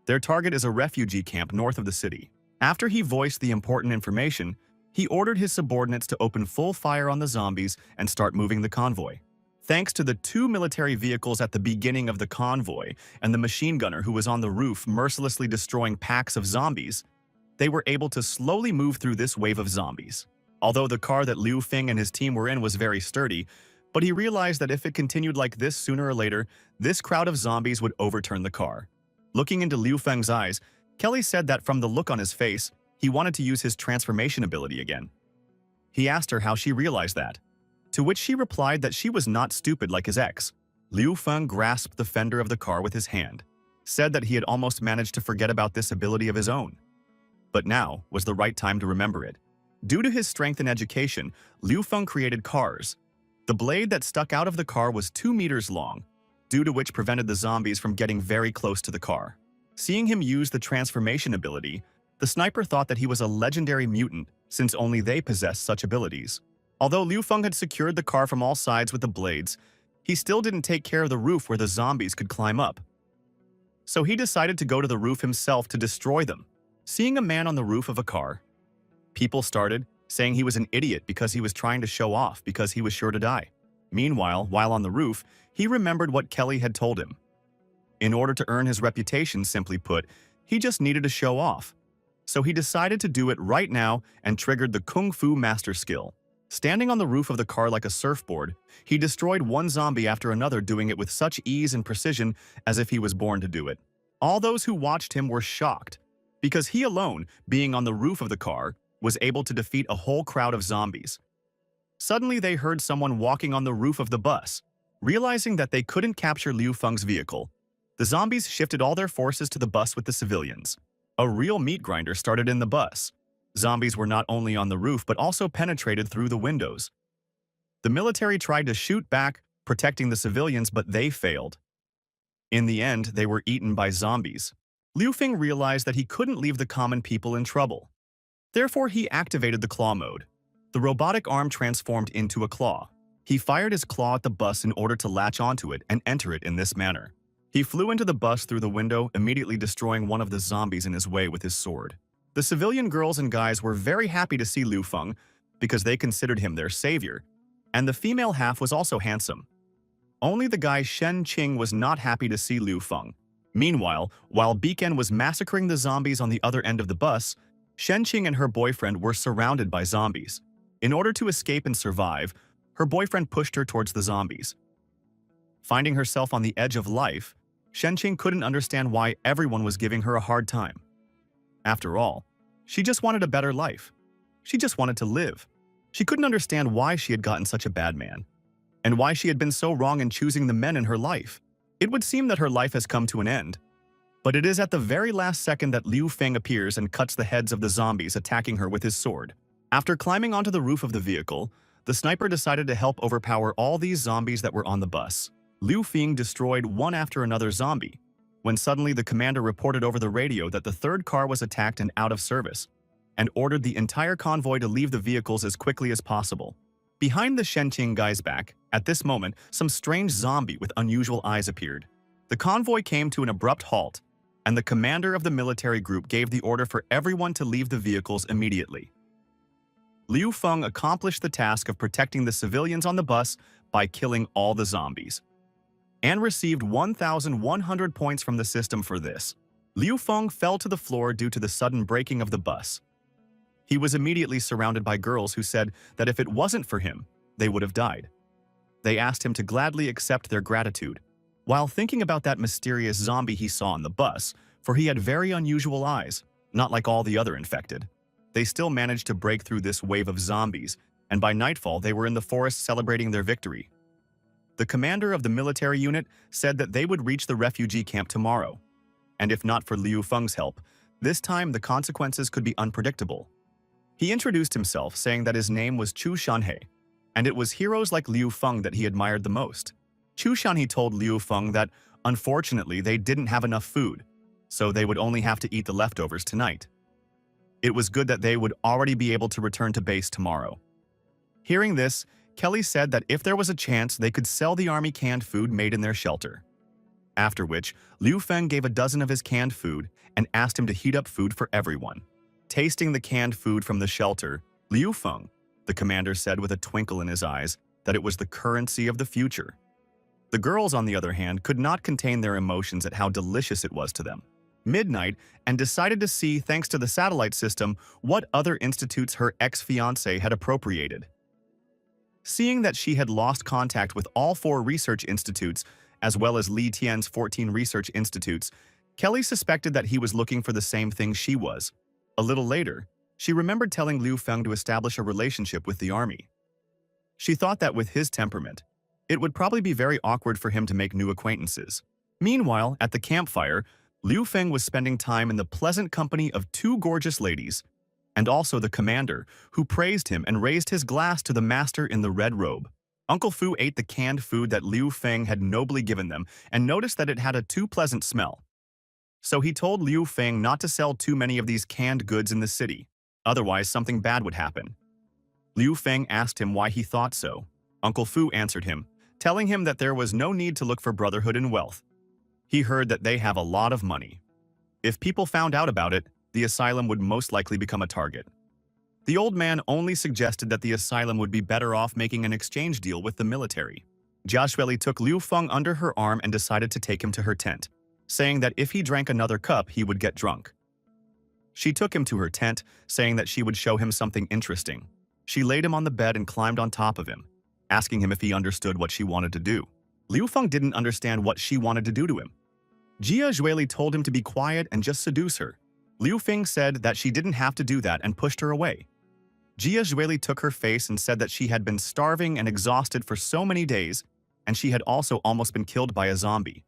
Their target is a refugee camp north of the city. After he voiced the important information, he ordered his subordinates to open full fire on the zombies and start moving the convoy. Thanks to the 2 military vehicles at the beginning of the convoy and the machine gunner who was on the roof mercilessly destroying packs of zombies, they were able to slowly move through this wave of zombies. Although the car that Liu Feng and his team were in was very sturdy, but he realized that if it continued like this sooner or later, this crowd of zombies would overturn the car. Looking into Liu Feng's eyes, Kelly said that from the look on his face, he wanted to use his transformation ability again. He asked her how she realized that, to which she replied that she was not stupid like his ex. Liu Feng grasped the fender of the car with his hand, said that he had almost managed to forget about this ability of his own. But now was the right time to remember it. Due to his strength and education, Liu Feng created cars. The blade that stuck out of the car was 2 meters long, due to which prevented the zombies from getting very close to the car. Seeing him use the transformation ability, the sniper thought that he was a legendary mutant since only they possessed such abilities. Although Liu Feng had secured the car from all sides with the blades, he still didn't take care of the roof where the zombies could climb up. So he decided to go to the roof himself to destroy them. Seeing a man on the roof of a car, people started saying he was an idiot because he was trying to show off because he was sure to die. Meanwhile, while on the roof, he remembered what Kelly had told him. In order to earn his reputation, simply put, he just needed to show off. So he decided to do it right now and triggered the Kung Fu Master skill. Standing on the roof of the car like a surfboard, he destroyed one zombie after another, doing it with such ease and precision as if he was born to do it. All those who watched him were shocked, because he alone, being on the roof of the car, was able to defeat a whole crowd of zombies. Suddenly they heard someone walking on the roof of the bus. Realizing that they couldn't capture Liu Feng's vehicle, the zombies shifted all their forces to the bus with the civilians. A real meat grinder started in the bus. Zombies were not only on the roof but also penetrated through the windows. The military tried to shoot back, protecting the civilians, but they failed. In the end, they were eaten by zombies. Liu Feng realized that he couldn't leave the common people in trouble. Therefore, he activated the claw mode. The robotic arm transformed into a claw. He fired his claw at the bus in order to latch onto it and enter it in this manner. He flew into the bus through the window, immediately destroying one of the zombies in his way with his sword. The civilian girls and guys were very happy to see Liu Feng because they considered him their savior, and the female half was also handsome. Only the guy Shen Qing was not happy to see Liu Feng. Meanwhile, while Beacon was massacring the zombies on the other end of the bus, Shen Qing and her boyfriend were surrounded by zombies. In order to escape and survive, her boyfriend pushed her towards the zombies. Finding herself on the edge of life, Shen Qing couldn't understand why everyone was giving her a hard time. After all, she just wanted a better life. She just wanted to live. She couldn't understand why she had gotten such a bad man, and why she had been so wrong in choosing the men in her life. It would seem that her life has come to an end. But it is at the very last second that Liu Feng appears and cuts the heads of the zombies attacking her with his sword. After climbing onto the roof of the vehicle, the sniper decided to help overpower all these zombies that were on the bus. Liu Feng destroyed one after another zombie, when suddenly the commander reported over the radio that the third car was attacked and out of service, and ordered the entire convoy to leave the vehicles as quickly as possible. Behind the Shenqing guy's back, at this moment, some strange zombie with unusual eyes appeared. The convoy came to an abrupt halt, and the commander of the military group gave the order for everyone to leave the vehicles immediately. Liu Feng accomplished the task of protecting the civilians on the bus by killing all the zombies, and received 1,100 points from the system for this. Liu Feng fell to the floor due to the sudden braking of the bus. He was immediately surrounded by girls who said that if it wasn't for him, they would have died. They asked him to gladly accept their gratitude, while thinking about that mysterious zombie he saw on the bus, for he had very unusual eyes, not like all the other infected. They still managed to break through this wave of zombies, and by nightfall they were in the forest celebrating their victory. The commander of the military unit said that they would reach the refugee camp tomorrow, and if not for Liu Feng's help, this time the consequences could be unpredictable. He introduced himself, saying that his name was Chu Shanhe, and it was heroes like Liu Feng that he admired the most. Chu Shanhe told Liu Feng that, unfortunately, they didn't have enough food, so they would only have to eat the leftovers tonight. It was good that they would already be able to return to base tomorrow. Hearing this, Kelly said that if there was a chance, they could sell the army canned food made in their shelter. After which, Liu Feng gave a dozen of his canned food and asked him to heat up food for everyone. Tasting the canned food from the shelter, Liu Feng, the commander, said with a twinkle in his eyes that it was the currency of the future. The girls, on the other hand, could not contain their emotions at how delicious it was to them. Midnight, and decided to see, thanks to the satellite system, what other institutes her ex-fiancé had appropriated. Seeing that she had lost contact with all 4 research institutes, as well as Li Tian's 14 research institutes, Kelly suspected that he was looking for the same thing she was. A little later, she remembered telling Liu Feng to establish a relationship with the army. She thought that with his temperament, it would probably be very awkward for him to make new acquaintances. Meanwhile, at the campfire, Liu Feng was spending time in the pleasant company of 2 gorgeous ladies, and also the commander, who praised him and raised his glass to the master in the red robe. Uncle Fu ate the canned food that Liu Feng had nobly given them and noticed that it had a too pleasant smell. So he told Liu Feng not to sell too many of these canned goods in the city, otherwise something bad would happen. Liu Feng asked him why he thought so. Uncle Fu answered him, telling him that there was no need to look for brotherhood in wealth. He heard that they have a lot of money. If people found out about it, the asylum would most likely become a target. The old man only suggested that the asylum would be better off making an exchange deal with the military. Jia Shuili took Liu Feng under her arm and decided to take him to her tent, saying that if he drank another cup, he would get drunk. She took him to her tent, saying that she would show him something interesting. She laid him on the bed and climbed on top of him, asking him if he understood what she wanted to do. Liu Feng didn't understand what she wanted to do to him. Jia Shuili told him to be quiet and just seduce her. Liu Feng said that she didn't have to do that and pushed her away. Jia Shuili took her face and said that she had been starving and exhausted for so many days, and she had also almost been killed by a zombie.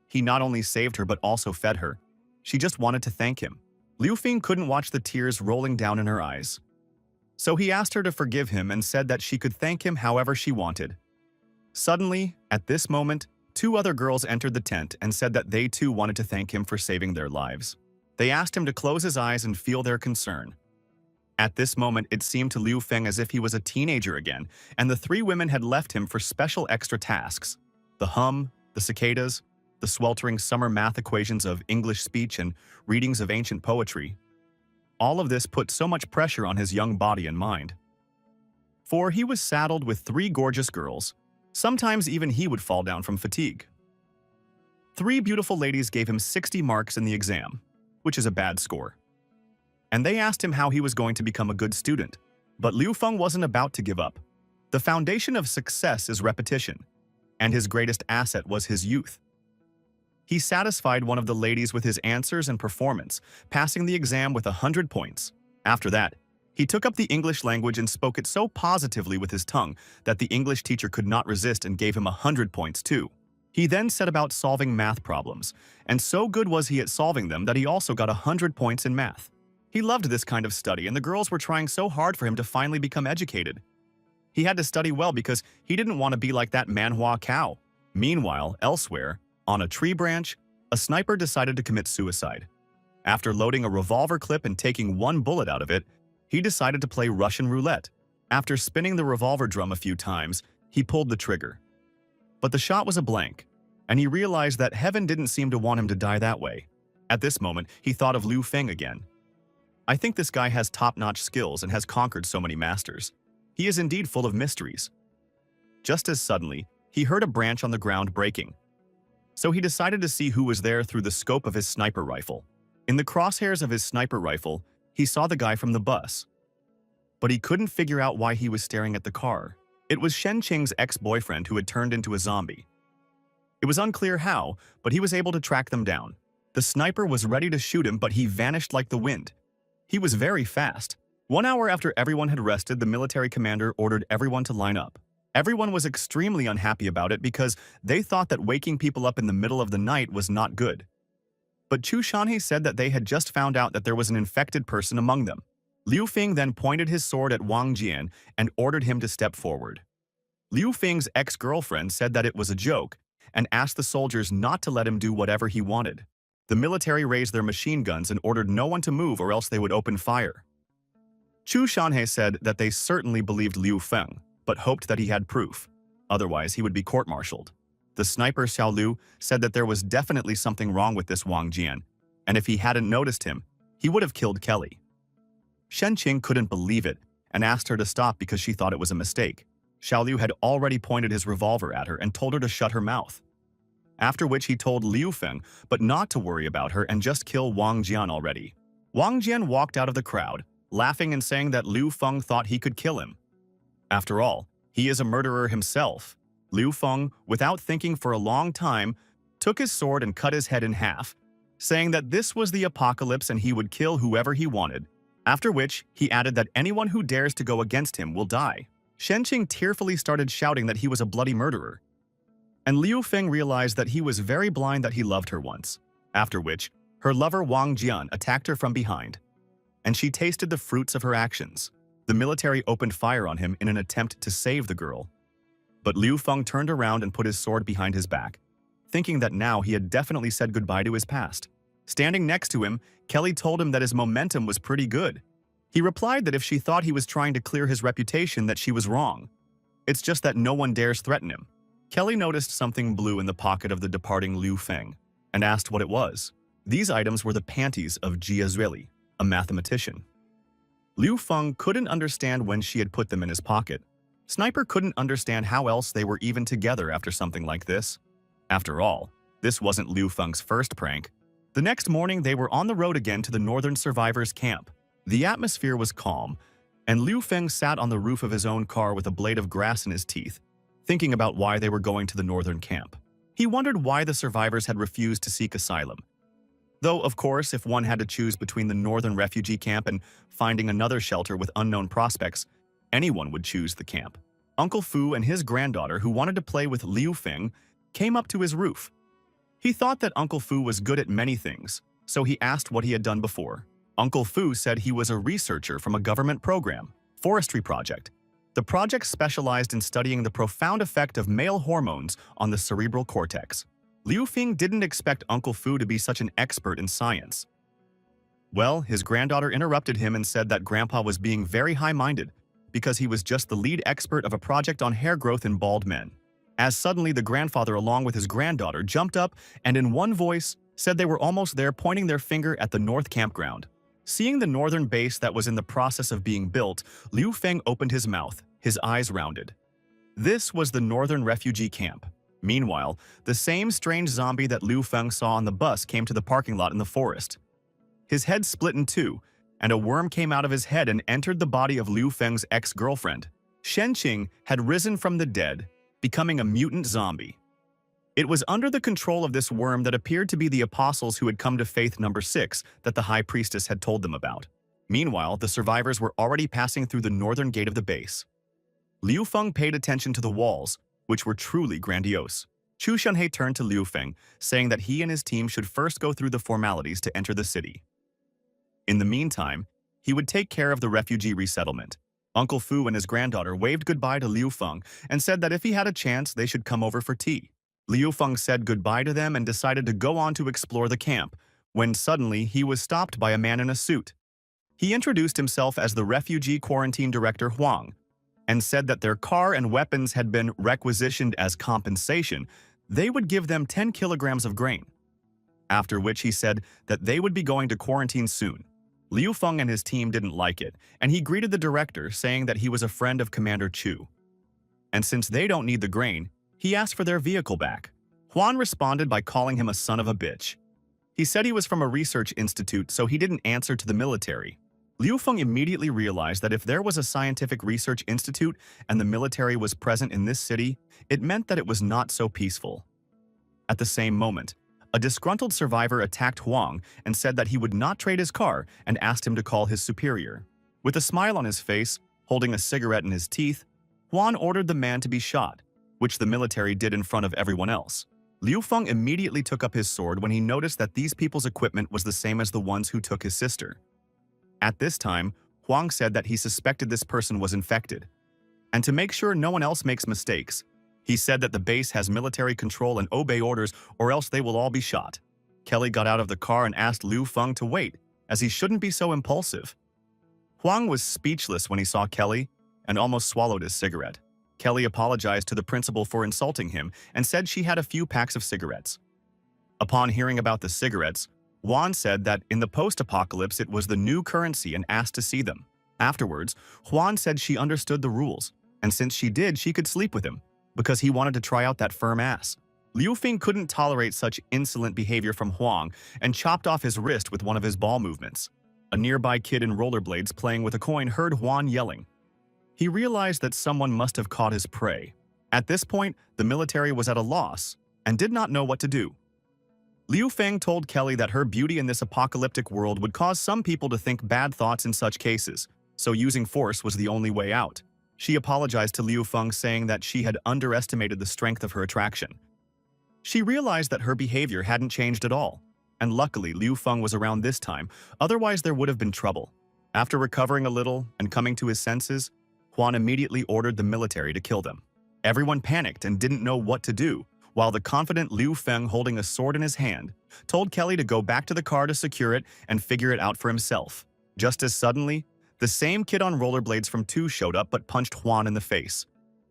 He not only saved her but also fed her. She just wanted to thank him. Liu Feng couldn't watch the tears rolling down in her eyes. So he asked her to forgive him and said that she could thank him however she wanted. Suddenly, at this moment, 2 other girls entered the tent and said that they too wanted to thank him for saving their lives. They asked him to close his eyes and feel their concern. At this moment, it seemed to Liu Feng as if he was a teenager again, and the 3 women had left him for special extra tasks. The hum, the cicadas, the sweltering summer math equations of English speech and readings of ancient poetry. All of this put so much pressure on his young body and mind. For he was saddled with 3 gorgeous girls. Sometimes even he would fall down from fatigue. 3 beautiful ladies gave him 60 marks in the exam, which is a bad score. And they asked him how he was going to become a good student. But Liu Feng wasn't about to give up. The foundation of success is repetition, and his greatest asset was his youth. He satisfied one of the ladies with his answers and performance, passing the exam with 100 points. After that, he took up the English language and spoke it so positively with his tongue that the English teacher could not resist and gave him 100 points too. He then set about solving math problems, and so good was he at solving them that he also got 100 points in math. He loved this kind of study, and the girls were trying so hard for him to finally become educated. He had to study well because he didn't want to be like that Manhwa cow. Meanwhile, elsewhere, on a tree branch, a sniper decided to commit suicide. After loading a revolver clip and taking 1 bullet out of it, he decided to play Russian roulette. After spinning the revolver drum a few times, he pulled the trigger. But the shot was a blank, and he realized that heaven didn't seem to want him to die that way. At this moment, he thought of Liu Feng again. I think this guy has top-notch skills and has conquered so many masters. He is indeed full of mysteries. Just as suddenly, he heard a branch on the ground breaking. So he decided to see who was there through the scope of his sniper rifle. In the crosshairs of his sniper rifle, he saw the guy from the bus. But he couldn't figure out why he was staring at the car. It was Shen Qing's ex-boyfriend who had turned into a zombie. It was unclear how, but he was able to track them down. The sniper was ready to shoot him, but he vanished like the wind. He was very fast. 1 hour after everyone had rested, the military commander ordered everyone to line up. Everyone was extremely unhappy about it because they thought that waking people up in the middle of the night was not good. But Chu Shanhe said that they had just found out that there was an infected person among them. Liu Feng then pointed his sword at Wang Jian and ordered him to step forward. Liu Feng's ex-girlfriend said that it was a joke and asked the soldiers not to let him do whatever he wanted. The military raised their machine guns and ordered no one to move or else they would open fire. Chu Shanhe said that they certainly believed Liu Feng, but hoped that he had proof. Otherwise, he would be court-martialed. The sniper Xiao Lu said that there was definitely something wrong with this Wang Jian, and if he hadn't noticed him, he would have killed Kelly. Shen Qing couldn't believe it and asked her to stop because she thought it was a mistake. Xiao Liu had already pointed his revolver at her and told her to shut her mouth. After which he told Liu Feng but not to worry about her and just kill Wang Jian already. Wang Jian walked out of the crowd, laughing and saying that Liu Feng thought he could kill him. After all, he is a murderer himself. Liu Feng, without thinking for a long time, took his sword and cut his head in half, saying that this was the apocalypse and he would kill whoever he wanted. After which, he added that anyone who dares to go against him will die. Shen Qing tearfully started shouting that he was a bloody murderer. And Liu Feng realized that he was very blind that he loved her once. After which, her lover Wang Jian attacked her from behind. And she tasted the fruits of her actions. The military opened fire on him in an attempt to save the girl. But Liu Feng turned around and put his sword behind his back, thinking that now he had definitely said goodbye to his past. Standing next to him, Kelly told him that his momentum was pretty good. He replied that if she thought he was trying to clear his reputation, that she was wrong. It's just that no one dares threaten him. Kelly noticed something blue in the pocket of the departing Liu Feng and asked what it was. These items were the panties of Jia Zuili, a mathematician. Liu Feng couldn't understand when she had put them in his pocket. Sniper couldn't understand how else they were even together after something like this. After all, this wasn't Liu Feng's first prank. The next morning, they were on the road again to the Northern Survivors camp. The atmosphere was calm, and Liu Feng sat on the roof of his own car with a blade of grass in his teeth, thinking about why they were going to the Northern camp. He wondered why the survivors had refused to seek asylum. Though, of course, if one had to choose between the Northern refugee camp and finding another shelter with unknown prospects, anyone would choose the camp. Uncle Fu and his granddaughter, who wanted to play with Liu Feng, came up to his roof. He thought that Uncle Fu was good at many things, so he asked what he had done before. Uncle Fu said he was a researcher from a government program, forestry project. The project specialized in studying the profound effect of male hormones on the cerebral cortex. Liu Feng didn't expect Uncle Fu to be such an expert in science. Well, his granddaughter interrupted him and said that Grandpa was being very high-minded because he was just the lead expert of a project on hair growth in bald men. As suddenly the grandfather along with his granddaughter jumped up and in one voice said they were almost there, pointing their finger at the North campground. Seeing the northern base that was in the process of being built, Liu Feng opened his mouth, his eyes rounded. This was the Northern refugee camp. Meanwhile, the same strange zombie that Liu Feng saw on the bus came to the parking lot in the forest. His head split in two, and a worm came out of his head and entered the body of Liu Feng's ex-girlfriend. Shen Qing had risen from the dead, becoming a mutant zombie. It was under the control of this worm that appeared to be the apostles who had come to faith number 6 that the high priestess had told them about. Meanwhile, the survivors were already passing through the northern gate of the base. Liu Feng paid attention to the walls, which were truly grandiose. Chu Shanhe turned to Liu Feng, saying that he and his team should first go through the formalities to enter the city. In the meantime, he would take care of the refugee resettlement. Uncle Fu and his granddaughter waved goodbye to Liu Feng and said that if he had a chance, they should come over for tea. Liu Feng said goodbye to them and decided to go on to explore the camp, when suddenly he was stopped by a man in a suit. He introduced himself as the refugee quarantine director Huang, and said that their car and weapons had been requisitioned as compensation. They would give them 10 kilograms of grain. After which he said that they would be going to quarantine soon. Liu Feng and his team didn't like it, and he greeted the director, saying that he was a friend of Commander Chu. And since they don't need the grain, he asked for their vehicle back. Huan responded by calling him a son of a bitch. He said he was from a research institute, so he didn't answer to the military. Liu Feng immediately realized that if there was a scientific research institute and the military was present in this city, it meant that it was not so peaceful. At the same moment, a disgruntled survivor attacked Huang and said that he would not trade his car and asked him to call his superior. With a smile on his face, holding a cigarette in his teeth, Huan ordered the man to be shot, which the military did in front of everyone else. Liu Feng immediately took up his sword when he noticed that these people's equipment was the same as the ones who took his sister. At this time, Huang said that he suspected this person was infected. And to make sure no one else makes mistakes, he said that the base has military control and obey orders or else they will all be shot. Kelly got out of the car and asked Liu Feng to wait, as he shouldn't be so impulsive. Huang was speechless when he saw Kelly and almost swallowed his cigarette. Kelly apologized to the principal for insulting him and said she had a few packs of cigarettes. Upon hearing about the cigarettes, Huang said that in the post-apocalypse it was the new currency and asked to see them. Afterwards, Huang said she understood the rules, and since she did, she could sleep with him, because he wanted to try out that firm ass. Liu Feng couldn't tolerate such insolent behavior from Huang and chopped off his wrist with one of his ball movements. A nearby kid in rollerblades playing with a coin heard Huang yelling. He realized that someone must have caught his prey. At this point, the military was at a loss and did not know what to do. Liu Feng told Kelly that her beauty in this apocalyptic world would cause some people to think bad thoughts in such cases, so using force was the only way out. She apologized to Liu Feng, saying that she had underestimated the strength of her attraction. She realized that her behavior hadn't changed at all, and luckily Liu Feng was around this time, otherwise there would have been trouble. After recovering a little and coming to his senses, Huang immediately ordered the military to kill them. Everyone panicked and didn't know what to do, while the confident Liu Feng, holding a sword in his hand, told Kelly to go back to the car to secure it and figure it out for himself. Just as suddenly, the same kid on rollerblades from 2 showed up but punched Huang in the face.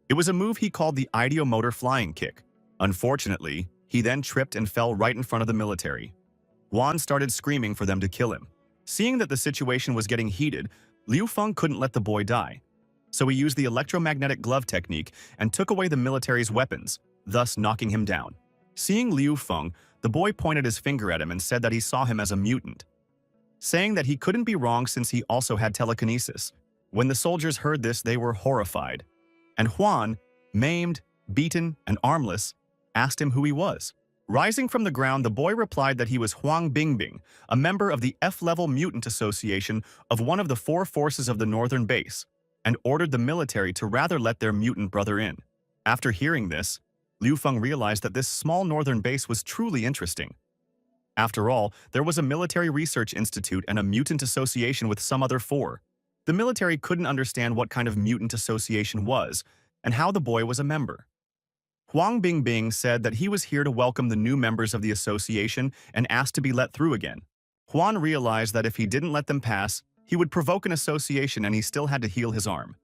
It was a move he called the ideomotor flying kick. Unfortunately, he then tripped and fell right in front of the military. Huang started screaming for them to kill him. Seeing that the situation was getting heated, Liu Feng couldn't let the boy die. So he used the electromagnetic glove technique and took away the military's weapons, thus knocking him down. Seeing Liu Feng, the boy pointed his finger at him and said that he saw him as a mutant, saying that he couldn't be wrong since he also had telekinesis. When the soldiers heard this, they were horrified. And Huang, maimed, beaten, and armless, asked him who he was. Rising from the ground, the boy replied that he was Huang Bingbing, a member of the F-level Mutant Association of one of the 4 forces of the Northern Base, and ordered the military to rather let their mutant brother in. After hearing this, Liu Feng realized that this small northern base was truly interesting. After all, there was a military research institute and a mutant association with some other 4. The military couldn't understand what kind of mutant association was and how the boy was a member. Huang Bingbing said that he was here to welcome the new members of the association and asked to be let through again. Huang realized that if he didn't let them pass, he would provoke an association and he still had to heal his arm.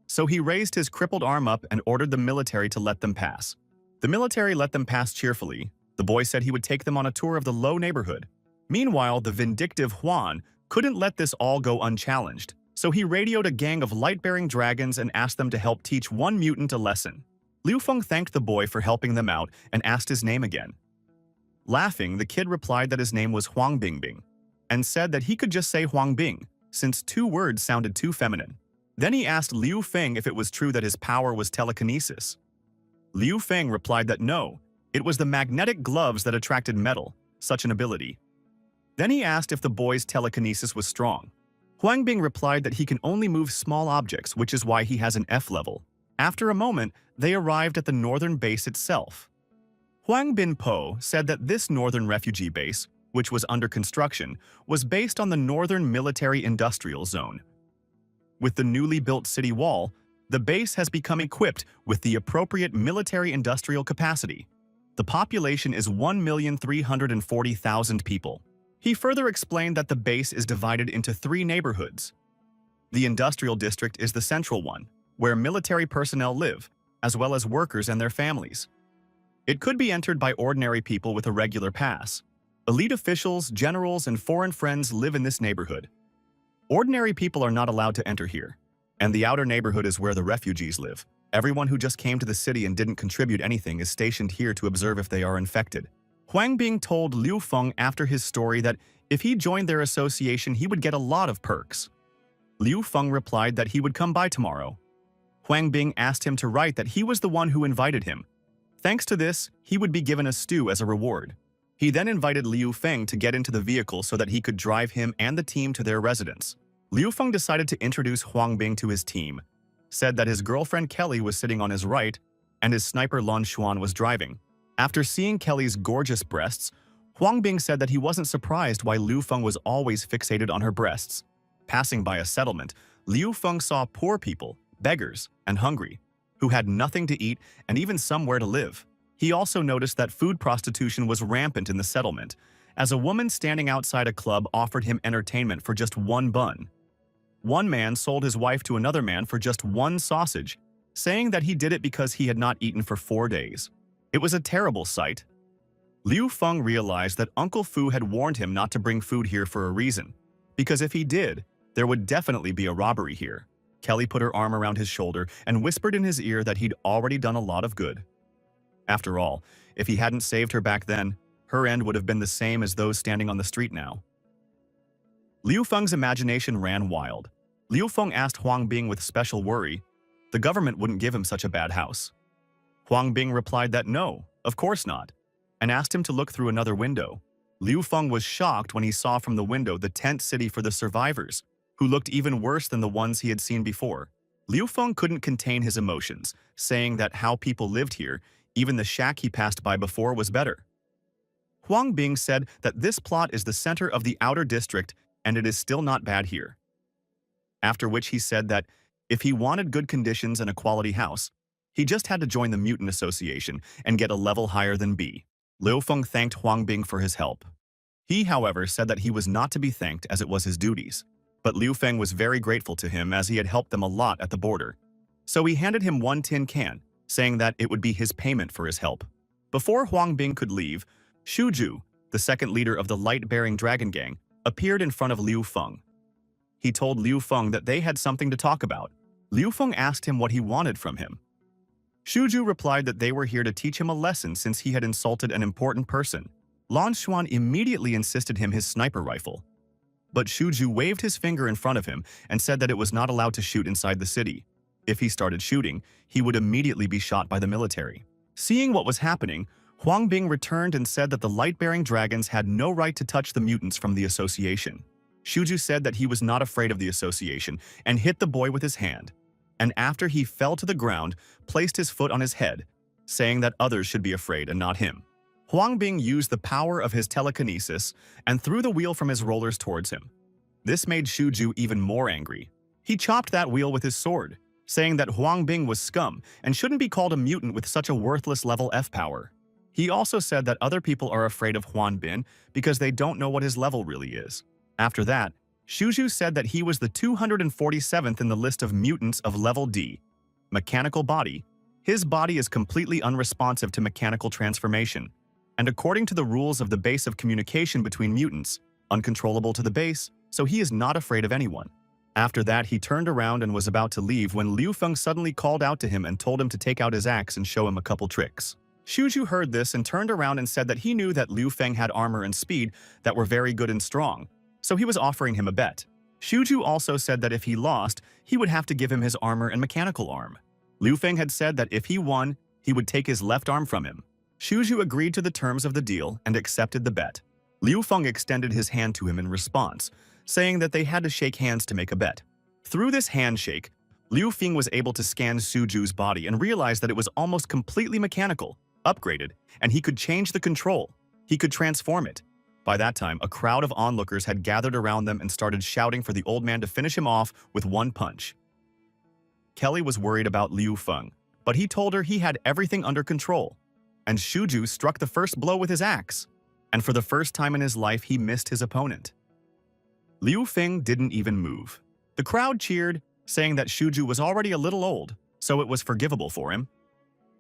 So he raised his crippled arm up and ordered the military to let them pass. The military let them pass cheerfully. The boy said he would take them on a tour of the low neighborhood. Meanwhile, the vindictive Huang couldn't let this all go unchallenged, so he radioed a gang of light-bearing dragons and asked them to help teach one mutant a lesson. Liu Feng thanked the boy for helping them out and asked his name again. Laughing, the kid replied that his name was Huang Bingbing, and said that he could just say Huang Bing, since 2 words sounded too feminine. Then he asked Liu Feng if it was true that his power was telekinesis. Liu Feng replied that no, it was the magnetic gloves that attracted metal, such an ability. Then he asked if the boy's telekinesis was strong. Huang Bing replied that he can only move small objects, which is why he has an F level. After a moment, they arrived at the northern base itself. Huang Bin Po said that this northern refugee base, which was under construction, was based on the Northern Military Industrial Zone. With the newly built city wall, the base has become equipped with the appropriate military-industrial capacity. The population is 1,340,000 people. He further explained that the base is divided into 3 neighborhoods. The industrial district is the central one, where military personnel live, as well as workers and their families. It could be entered by ordinary people with a regular pass. Elite officials, generals, and foreign friends live in this neighborhood. Ordinary people are not allowed to enter here, and the outer neighborhood is where the refugees live. Everyone who just came to the city and didn't contribute anything is stationed here to observe if they are infected. Huang Bing told Liu Feng after his story that if he joined their association, he would get a lot of perks. Liu Feng replied that he would come by tomorrow. Huang Bing asked him to write that he was the one who invited him. Thanks to this, he would be given a stew as a reward. He then invited Liu Feng to get into the vehicle so that he could drive him and the team to their residence. Liu Feng decided to introduce Huang Bing to his team, said that his girlfriend Kelly was sitting on his right, and his sniper Lan Xuan was driving. After seeing Kelly's gorgeous breasts, Huang Bing said that he wasn't surprised why Liu Feng was always fixated on her breasts. Passing by a settlement, Liu Feng saw poor people, beggars, and hungry, who had nothing to eat and even somewhere to live. He also noticed that food prostitution was rampant in the settlement, as a woman standing outside a club offered him entertainment for just one bun. One man sold his wife to another man for just one sausage, saying that he did it because he had not eaten for 4 days. It was a terrible sight. Liu Feng realized that Uncle Fu had warned him not to bring food here for a reason, because if he did, there would definitely be a robbery here. Kelly put her arm around his shoulder and whispered in his ear that he'd already done a lot of good. After all, if he hadn't saved her back then, her end would have been the same as those standing on the street now. Liu Feng's imagination ran wild. Liu Feng asked Huang Bing with special worry, the government wouldn't give him such a bad house. Huang Bing replied that no, of course not, and asked him to look through another window. Liu Feng was shocked when he saw from the window the tent city for the survivors, who looked even worse than the ones he had seen before. Liu Feng couldn't contain his emotions, saying that how people lived here, even the shack he passed by before, was better. Huang Bing said that this plot is the center of the outer district and it is still not bad here. After which he said that if he wanted good conditions and a quality house, he just had to join the Mutant Association and get a level higher than B. Liu Feng thanked Huang Bing for his help. He, however, said that he was not to be thanked as it was his duties. But Liu Feng was very grateful to him as he had helped them a lot at the border. So he handed him one tin can, saying that it would be his payment for his help. Before Huang Bing could leave, Shuju, the second leader of the light-bearing dragon gang, appeared in front of Liu Feng. He told Liu Feng that they had something to talk about. Liu Feng asked him what he wanted from him. Shuju replied that they were here to teach him a lesson since he had insulted an important person. Lan Xuan immediately insisted him his sniper rifle. But Shuju waved his finger in front of him and said that it was not allowed to shoot inside the city. If he started shooting, he would immediately be shot by the military. Seeing what was happening, Huang Bing returned and said that the light-bearing dragons had no right to touch the mutants from the association. Shuju said that he was not afraid of the association and hit the boy with his hand, and after he fell to the ground, placed his foot on his head, saying that others should be afraid and not him. Huang Bing used the power of his telekinesis and threw the wheel from his rollers towards him. This made Shuju even more angry. He chopped that wheel with his sword, saying that Huang Bing was scum and shouldn't be called a mutant with such a worthless level F power. He also said that other people are afraid of Huan Bin because they don't know what his level really is. After that, Shuju said that he was the 247th in the list of mutants of level D. Mechanical body. His body is completely unresponsive to mechanical transformation, and according to the rules of the base of communication between mutants, uncontrollable to the base, so he is not afraid of anyone. After that, he turned around and was about to leave when Liu Feng suddenly called out to him and told him to take out his axe and show him a couple tricks. Shuju heard this and turned around and said that he knew that Liu Feng had armor and speed that were very good and strong, so he was offering him a bet. Shuju also said that if he lost, he would have to give him his armor and mechanical arm. Liu Feng had said that if he won, he would take his left arm from him. Shuju agreed to the terms of the deal and accepted the bet. Liu Feng extended his hand to him in response, saying that they had to shake hands to make a bet. Through this handshake, Liu Feng was able to scan Shuju's body and realized that it was almost completely mechanical, upgraded, and he could change the control. He could transform it. By that time, a crowd of onlookers had gathered around them and started shouting for the old man to finish him off with one punch. Kelly was worried about Liu Feng, but he told her he had everything under control. And Shuju struck the first blow with his axe, and for the first time in his life he missed his opponent. Liu Feng didn't even move. The crowd cheered, saying that Shuju was already a little old, so it was forgivable for him.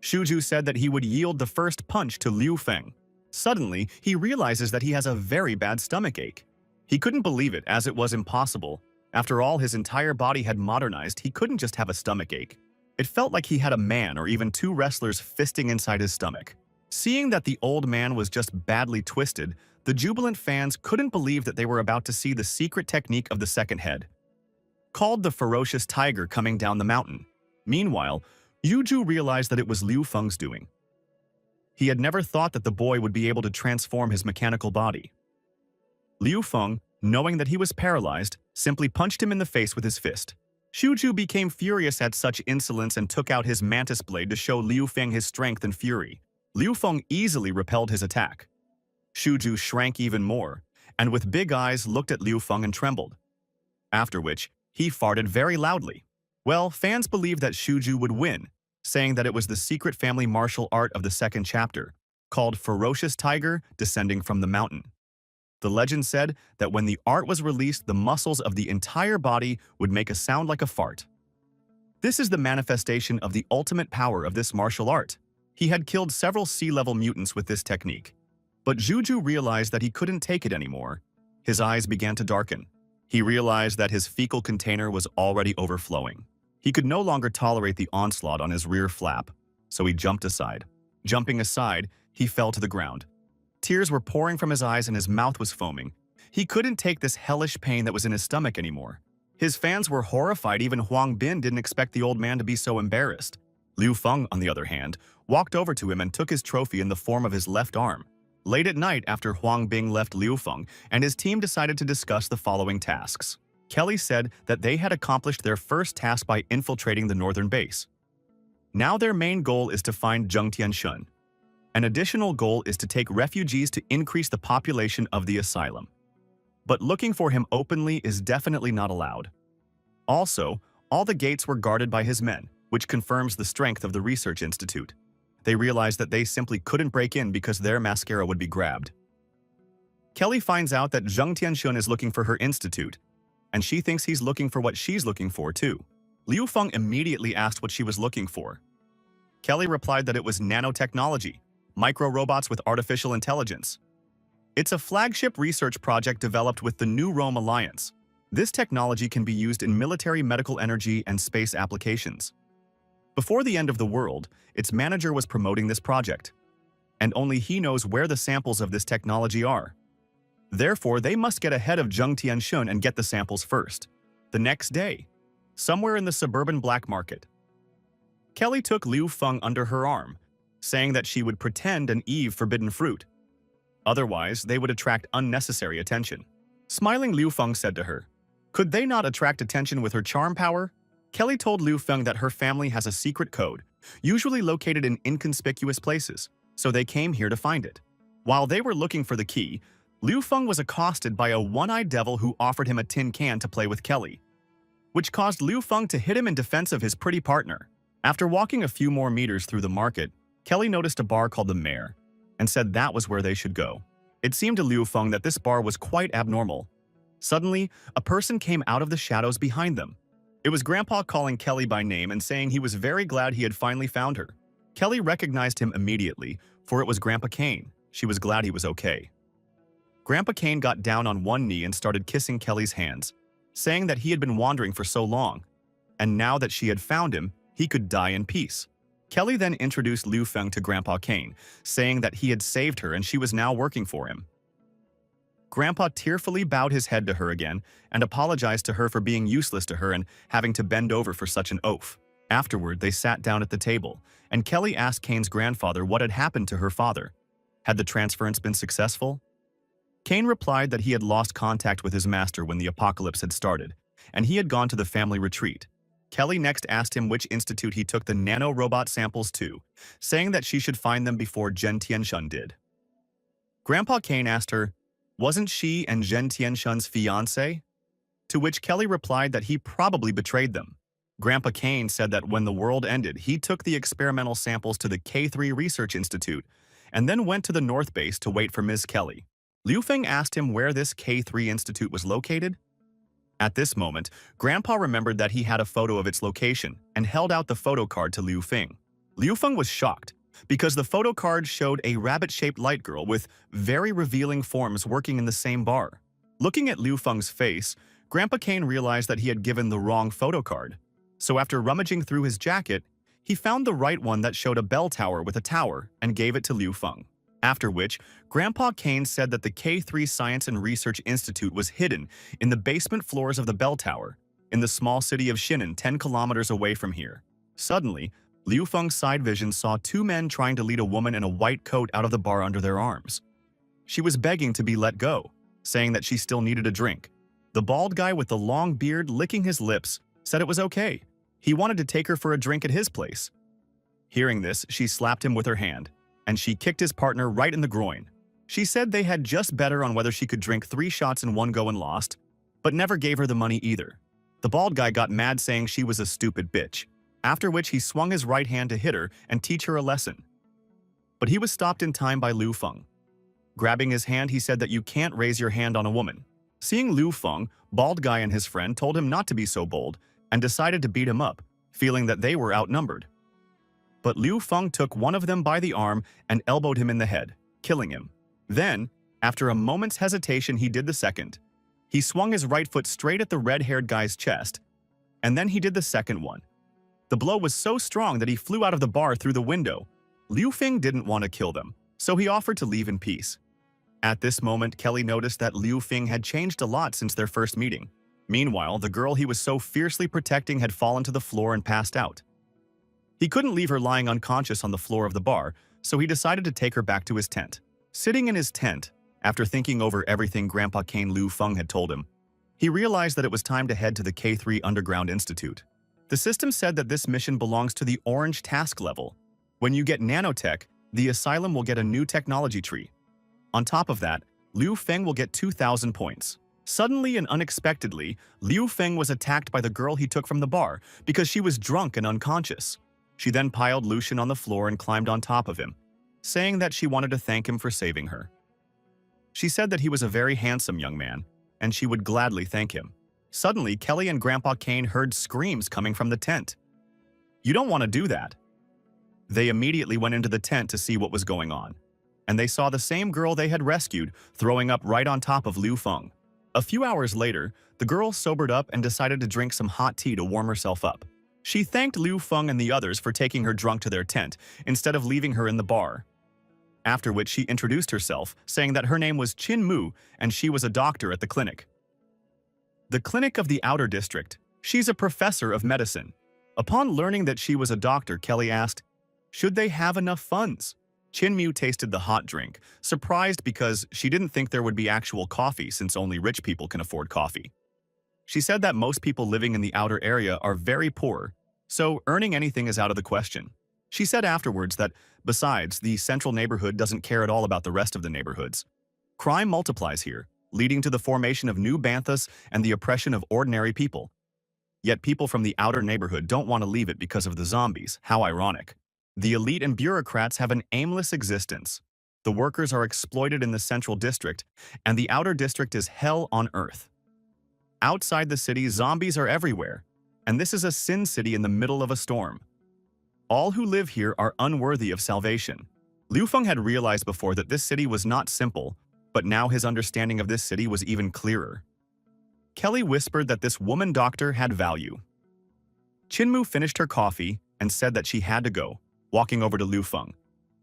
Shuju said that he would yield the first punch to Liu Feng. Suddenly, he realizes that he has a very bad stomachache. He couldn't believe it, as it was impossible. After all, his entire body had modernized, he couldn't just have a stomachache. It felt like he had a man or even two wrestlers fisting inside his stomach. Seeing that the old man was just badly twisted, the jubilant fans couldn't believe that they were about to see the secret technique of the second head, called the ferocious tiger coming down the mountain. Meanwhile, Yuju realized that it was Liu Feng's doing. He had never thought that the boy would be able to transform his mechanical body. Liu Feng, knowing that he was paralyzed, simply punched him in the face with his fist. Shuju became furious at such insolence and took out his mantis blade to show Liu Feng his strength and fury. Liu Feng easily repelled his attack. Shuju shrank even more, and with big eyes looked at Liu Feng and trembled. after which he farted very loudly. Well, fans believed that Shuju would win, saying that it was the secret family martial art of the second chapter, called Ferocious Tiger Descending from the Mountain. The legend said that when the art was released, the muscles of the entire body would make a sound like a fart. This is the manifestation of the ultimate power of this martial art. He had killed several sea-level mutants with this technique. But Juju realized that he couldn't take it anymore. His eyes began to darken. He realized that his fecal container was already overflowing. He could no longer tolerate the onslaught on his rear flap, so he jumped aside. Jumping aside, he fell to the ground. Tears were pouring from his eyes and his mouth was foaming. He couldn't take this hellish pain that was in his stomach anymore. His fans were horrified. Even Huang Bin didn't expect the old man to be so embarrassed. Liu Feng, on the other hand, walked over to him and took his trophy in the form of his left arm. Late at night, after Huang Bing left Liu Feng and his team decided to discuss the following tasks. Kelly said that they had accomplished their first task by infiltrating the northern base. Now their main goal is to find Zheng Tianshun. An additional goal is to take refugees to increase the population of the asylum. But looking for him openly is definitely not allowed. Also, all the gates were guarded by his men, which confirms the strength of the research institute. They realized that they simply couldn't break in because their mascara would be grabbed. Kelly finds out that Zheng Tianshun is looking for her institute, and she thinks he's looking for what she's looking for too. Liu Feng immediately asked what she was looking for. Kelly replied that it was nanotechnology, micro-robots with artificial intelligence. It's a flagship research project developed with the New Rome Alliance. This technology can be used in military, medical energy, and space applications. Before the end of the world, its manager was promoting this project, and only he knows where the samples of this technology are. Therefore, they must get ahead of Zheng Tianshun and get the samples first. The next day, somewhere in the suburban black market, Kelly took Liu Feng under her arm, saying that she would pretend and eat forbidden fruit. Otherwise, they would attract unnecessary attention. Smiling, Liu Feng said to her, "Could they not attract attention with her charm power?" Kelly told Liu Feng that her family has a secret code, usually located in inconspicuous places, so they came here to find it. While they were looking for the key, Liu Feng was accosted by a one-eyed devil who offered him a tin can to play with Kelly, which caused Liu Feng to hit him in defense of his pretty partner. After walking a few more meters through the market, Kelly noticed a bar called the Mare and said that was where they should go. It seemed to Liu Feng that this bar was quite abnormal. Suddenly, a person came out of the shadows behind them. It was Grandpa calling Kelly by name and saying he was very glad he had finally found her. Kelly recognized him immediately, for it was Grandpa Kane. She was glad he was okay. Grandpa Kane got down on one knee and started kissing Kelly's hands, saying that he had been wandering for so long, and now that she had found him, he could die in peace. Kelly then introduced Liu Feng to Grandpa Kane, saying that he had saved her and she was now working for him. Grandpa tearfully bowed his head to her again and apologized to her for being useless to her and having to bend over for such an oaf. Afterward, they sat down at the table, and Kelly asked Kane's grandfather what had happened to her father. Had the transference been successful? Kane replied that he had lost contact with his master when the apocalypse had started, and he had gone to the family retreat. Kelly next asked him which institute he took the nano-robot samples to, saying that she should find them before Zheng Tianshun did. Grandpa Kane asked her, wasn't she and Zheng Tianshun's fiancé? To which Kelly replied that he probably betrayed them. Grandpa Kane said that when the world ended, he took the experimental samples to the K3 Research Institute and then went to the North Base to wait for Ms. Kelly. Liu Feng asked him where this K3 Institute was located. At this moment, Grandpa remembered that he had a photo of its location and held out the photo card to Liu Feng. Liu Feng was shocked because the photo card showed a rabbit-shaped light girl with very revealing forms working in the same bar. Looking at Liu Feng's face, Grandpa Kane realized that he had given the wrong photo card. So after rummaging through his jacket, he found the right one that showed a bell tower with a tower and gave it to Liu Feng. After which, Grandpa Kane said that the K3 Science and Research Institute was hidden in the basement floors of the bell tower, in the small city of Shinan, 10 kilometers away from here. Suddenly, Liu Feng's side vision saw two men trying to lead a woman in a white coat out of the bar under their arms. She was begging to be let go, saying that she still needed a drink. The bald guy with the long beard licking his lips said it was okay. He wanted to take her for a drink at his place. Hearing this, she slapped him with her hand, and she kicked his partner right in the groin. She said they had just bet her on whether she could drink 3 shots in one go and lost. but never gave her the money either. The bald guy got mad saying she was a stupid bitch, after which he swung his right hand to hit her and teach her a lesson. But he was stopped in time by Liu Feng. Grabbing his hand, he said that you can't raise your hand on a woman. Seeing Liu Feng, bald guy and his friend told him not to be so bold and decided to beat him up, feeling that they were outnumbered. But Liu Feng took one of them by the arm and elbowed him in the head, killing him. Then, after a moment's hesitation, he did the second. He swung his right foot straight at the red-haired guy's chest, and then he did the second one. The blow was so strong that he flew out of the bar through the window. Liu Feng didn't want to kill them, so he offered to leave in peace. At this moment, Kelly noticed that Liu Feng had changed a lot since their first meeting. Meanwhile, the girl he was so fiercely protecting had fallen to the floor and passed out. He couldn't leave her lying unconscious on the floor of the bar, so he decided to take her back to his tent. Sitting in his tent, after thinking over everything Grandpa Kane Liu Feng had told him, he realized that it was time to head to the K3 Underground Institute. The system said that this mission belongs to the Orange Task level. When you get nanotech, the asylum will get a new technology tree. On top of that, Liu Feng will get 2,000 points. Suddenly and unexpectedly, Liu Feng was attacked by the girl he took from the bar because she was drunk and unconscious. She then piled Lucian on the floor and climbed on top of him, saying that she wanted to thank him for saving her. She said that he was a very handsome young man, and she would gladly thank him. Suddenly, Kelly and Grandpa Kane heard screams coming from the tent. "You don't want to do that." They immediately went into the tent to see what was going on, and they saw the same girl they had rescued throwing up right on top of Liu Feng. A few hours later, the girl sobered up and decided to drink some hot tea to warm herself up. She thanked Liu Feng and the others for taking her drunk to their tent instead of leaving her in the bar. After which she introduced herself, saying that her name was Qin Mu and she was a doctor at the clinic. The clinic of the Outer District. She's a professor of medicine. Upon learning that she was a doctor, Kelly asked, should they have enough funds? Qin Mu tasted the hot drink, surprised because she didn't think there would be actual coffee since only rich people can afford coffee. She said that most people living in the outer area are very poor, so earning anything is out of the question. She said afterwards that, besides, the central neighborhood doesn't care at all about the rest of the neighborhoods. Crime multiplies here, leading to the formation of new banthas and the oppression of ordinary people. Yet people from the outer neighborhood don't want to leave it because of the zombies. How ironic. The elite and bureaucrats have an aimless existence. The workers are exploited in the central district, and the outer district is hell on earth. Outside the city, zombies are everywhere, and this is a sin city in the middle of a storm. All who live here are unworthy of salvation. Liu Feng had realized before that this city was not simple, but now his understanding of this city was even clearer. Kelly whispered that this woman doctor had value. Qinmu finished her coffee and said that she had to go, walking over to Liu Feng.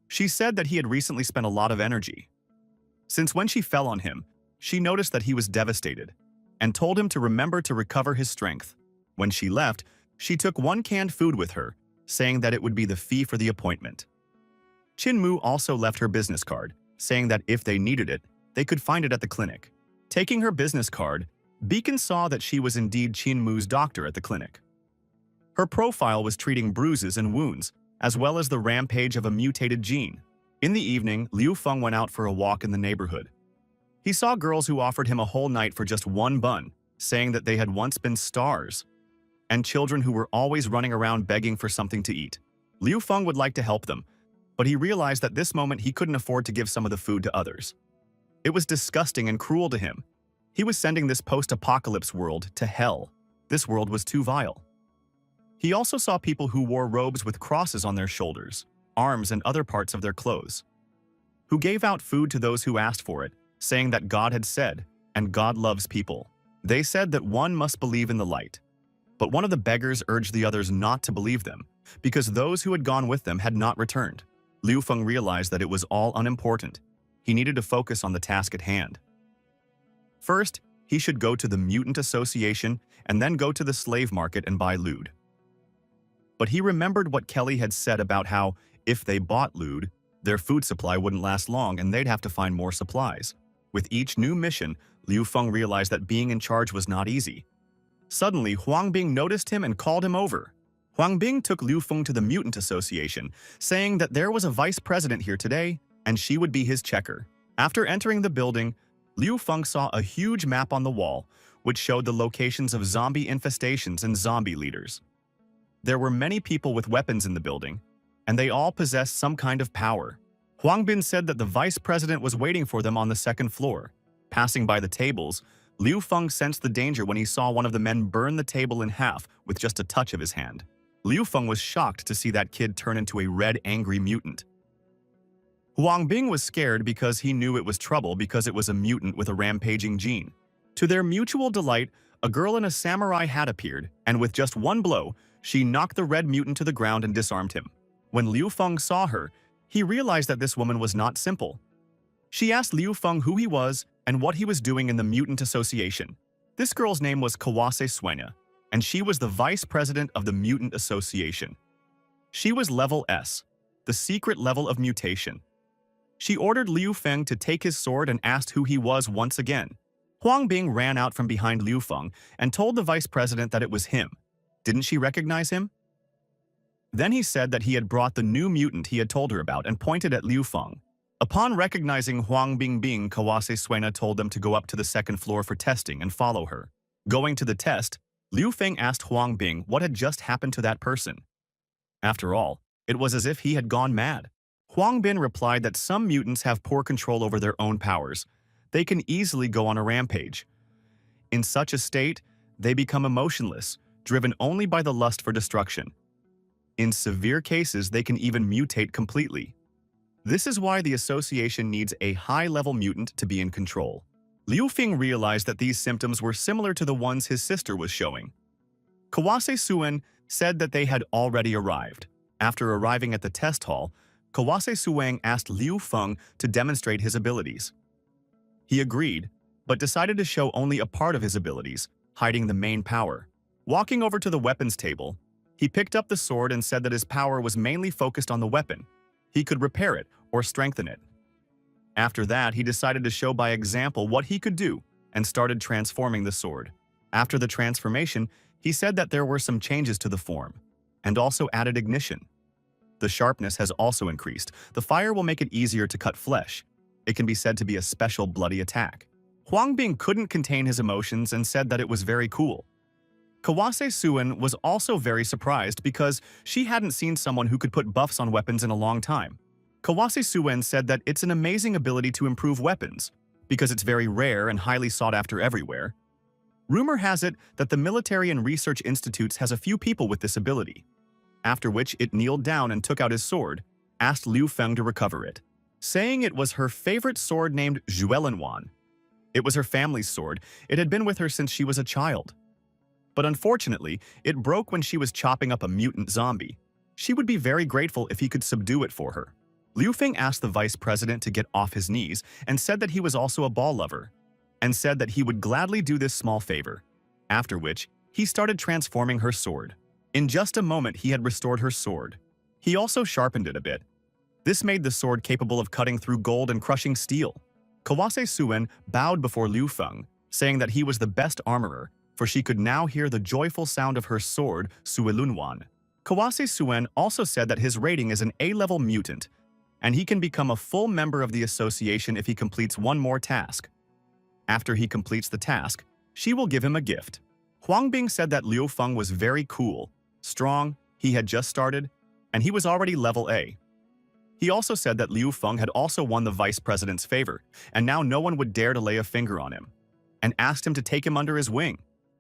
She said that he had recently spent a lot of energy. Since when she fell on him, she noticed that he was devastated, and told him to remember to recover his strength. When she left, she took one canned food with her, saying that it would be the fee for the appointment. Qinmu also left her business card, saying that if they needed it, they could find it at the clinic. Taking her business card, Beacon saw that she was indeed Qinmu's doctor at the clinic. Her profile was treating bruises and wounds, as well as the rampage of a mutated gene. In the evening, Liu Feng went out for a walk in the neighborhood. He saw girls who offered him a whole night for just one bun, saying that they had once been stars, and children who were always running around begging for something to eat. Liu Feng would like to help them, but he realized that this moment he couldn't afford to give some of the food to others. It was disgusting and cruel to him. He was sending this post-apocalypse world to hell. This world was too vile. He also saw people who wore robes with crosses on their shoulders, arms, and other parts of their clothes, who gave out food to those who asked for it, saying that God had said, and God loves people. They said that one must believe in the light. But one of the beggars urged the others not to believe them, because those who had gone with them had not returned. Liu Feng realized that it was all unimportant. He needed to focus on the task at hand. First, he should go to the Mutant Association and then go to the slave market and buy loot. But he remembered what Kelly had said about how, if they bought loot, their food supply wouldn't last long and they'd have to find more supplies. With each new mission, Liu Feng realized that being in charge was not easy. Suddenly, Huang Bing noticed him and called him over. Huang Bing took Liu Feng to the Mutant Association, saying that there was a vice president here today and she would be his checker. After entering the building, Liu Feng saw a huge map on the wall which showed the locations of zombie infestations and zombie leaders. There were many people with weapons in the building, and they all possessed some kind of power. Huang Bin said that the vice president was waiting for them on the second floor. Passing by the tables, Liu Feng sensed the danger when he saw one of the men burn the table in half with just a touch of his hand. Liu Feng was shocked to see that kid turn into a red, angry mutant. Huang Bing was scared because he knew it was trouble because it was a mutant with a rampaging gene. To their mutual delight, a girl in a samurai hat appeared, and with just one blow, she knocked the red mutant to the ground and disarmed him. When Liu Feng saw her, he realized that this woman was not simple. She asked Liu Feng who he was and what he was doing in the Mutant Association. This girl's name was Kawase Suena, and she was the vice president of the Mutant Association. She was level S, the secret level of mutation. She ordered Liu Feng to take his sword and asked who he was once again. Huang Bing ran out from behind Liu Feng and told the vice president that it was him. Didn't she recognize him? Then he said that he had brought the new mutant he had told her about and pointed at Liu Feng. Upon recognizing Huang Bingbing, Kawase Suena told them to go up to the second floor for testing and follow her. Going to the test, Liu Feng asked Huang Bing what had just happened to that person. After all, it was as if he had gone mad. Huang Bin replied that some mutants have poor control over their own powers. They can easily go on a rampage. In such a state, they become emotionless, driven only by the lust for destruction. In severe cases, they can even mutate completely. This is why the association needs a high-level mutant to be in control. Liu Feng realized that these symptoms were similar to the ones his sister was showing. Kawase Suen said that they had already arrived. After arriving at the test hall, Kawase Sueng asked Liu Feng to demonstrate his abilities. He agreed, but decided to show only a part of his abilities, hiding the main power. Walking over to the weapons table, he picked up the sword and said that his power was mainly focused on the weapon. He could repair it or strengthen it. After that, he decided to show by example what he could do and started transforming the sword. After the transformation, he said that there were some changes to the form and also added ignition. The sharpness has also increased. The fire will make it easier to cut flesh. It can be said to be a special bloody attack. Huang Bing couldn't contain his emotions and said that it was very cool. Kawase Suen was also very surprised because she hadn't seen someone who could put buffs on weapons in a long time. Kawase Suen said that it's an amazing ability to improve weapons because it's very rare and highly sought after everywhere. Rumor has it that the Military and Research Institutes has a few people with this ability. After which it kneeled down and took out his sword, asked Liu Feng to recover it, saying it was her favorite sword named Juelenwan. It was her family's sword. It had been with her since she was a child. But unfortunately, it broke when she was chopping up a mutant zombie. She would be very grateful if he could subdue it for her. Liu Feng asked the vice president to get off his knees and said that he was also a ball lover, and said that he would gladly do this small favor, after which he started transforming her sword. In just a moment, he had restored her sword. He also sharpened it a bit. This made the sword capable of cutting through gold and crushing steel. Kawase Suen bowed before Liu Feng, saying that he was the best armorer, for she could now hear the joyful sound of her sword, Suelunwan. Kawase Suen also said that his rating is an A-level mutant, and he can become a full member of the association if he completes one more task. After he completes the task, she will give him a gift. Huang Bing said that Liu Feng was very cool, strong, he had just started, and he was already level A. He also said that Liu Feng had also won the vice president's favor, and now no one would dare to lay a finger on him, and asked him to take him under his wing.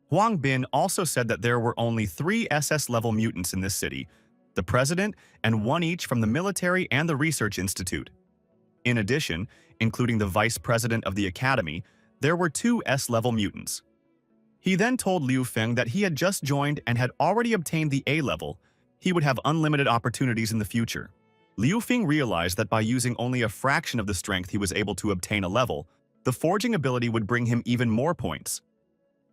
Huang Bin also said that there were only 3 SS-level mutants in this city, the president and one each from the military and the research institute. In addition, including the vice president of the academy, there were 2 S-level mutants. He then told Liu Feng that he had just joined and had already obtained the A-level. He would have unlimited opportunities in the future. Liu Feng realized that by using only a fraction of the strength he was able to obtain a level, the forging ability would bring him even more points.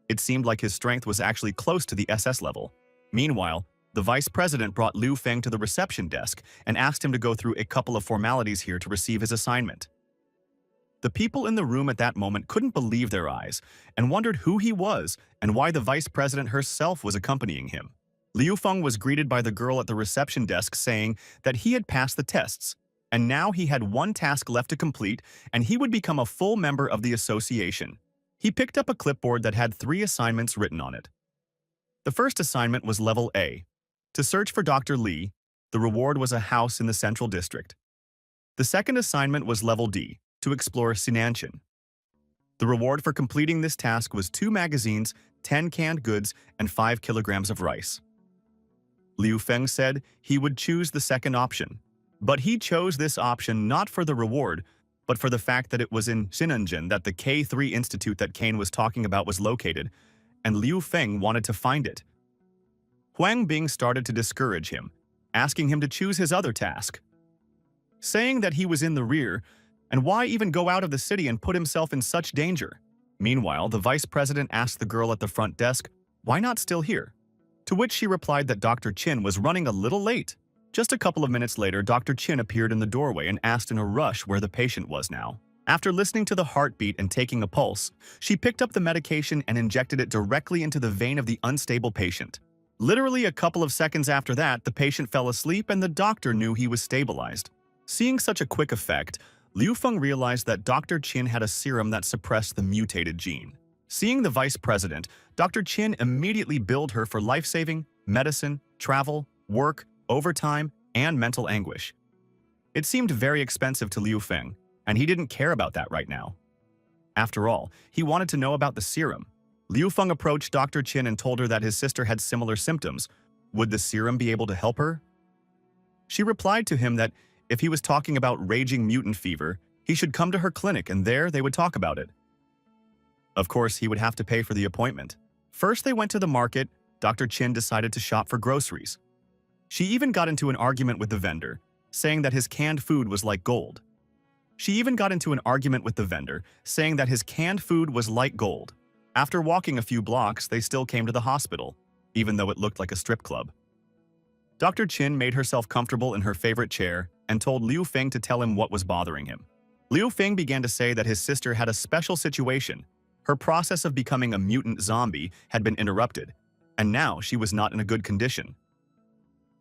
It seemed like his strength was actually close to the SS level. Meanwhile, the vice president brought Liu Feng to the reception desk and asked him to go through a couple of formalities here to receive his assignment. The people in the room at that moment couldn't believe their eyes and wondered who he was and why the vice president herself was accompanying him. Liu Feng was greeted by the girl at the reception desk saying that he had passed the tests, and now he had one task left to complete and he would become a full member of the association. He picked up a clipboard that had 3 assignments written on it. The first assignment was Level A. To search for Dr. Lee, the reward was a house in the Central District. The second assignment was Level D, to explore Sinanchin. The reward for completing this task was 2 magazines, 10 canned goods, and 5 kilograms of rice. Liu Feng said he would choose the second option, but he chose this option not for the reward, but for the fact that it was in Sinanjin that the K3 Institute that Kane was talking about was located, and Liu Feng wanted to find it. Huang Bing started to discourage him, asking him to choose his other task, saying that he was in the rear, and why even go out of the city and put himself in such danger? Meanwhile, the vice president asked the girl at the front desk, why not still here? To which she replied that Dr. Chin was running a little late. Just a couple of minutes later, Dr. Chin appeared in the doorway and asked in a rush where the patient was now. After listening to the heartbeat and taking a pulse, she picked up the medication and injected it directly into the vein of the unstable patient. Literally a couple of seconds after that, the patient fell asleep and the doctor knew he was stabilized. Seeing such a quick effect, Liu Feng realized that Dr. Chin had a serum that suppressed the mutated gene. Seeing the vice president, Dr. Chin immediately billed her for life-saving, medicine, travel, work, overtime, and mental anguish. It seemed very expensive to Liu Feng, and he didn't care about that right now. After all, he wanted to know about the serum. Liu Feng approached Dr. Chin and told her that his sister had similar symptoms. Would the serum be able to help her? She replied to him that if he was talking about raging mutant fever, he should come to her clinic and there they would talk about it. Of course, he would have to pay for the appointment. First, they went to the market. Dr. Chin decided to shop for groceries. She even got into an argument with the vendor, saying that his canned food was like gold. After walking a few blocks, they still came to the hospital, even though it looked like a strip club. Dr. Chin made herself comfortable in her favorite chair and told Liu Feng to tell him what was bothering him. Liu Feng began to say that his sister had a special situation. Her process of becoming a mutant zombie had been interrupted, and now she was not in a good condition.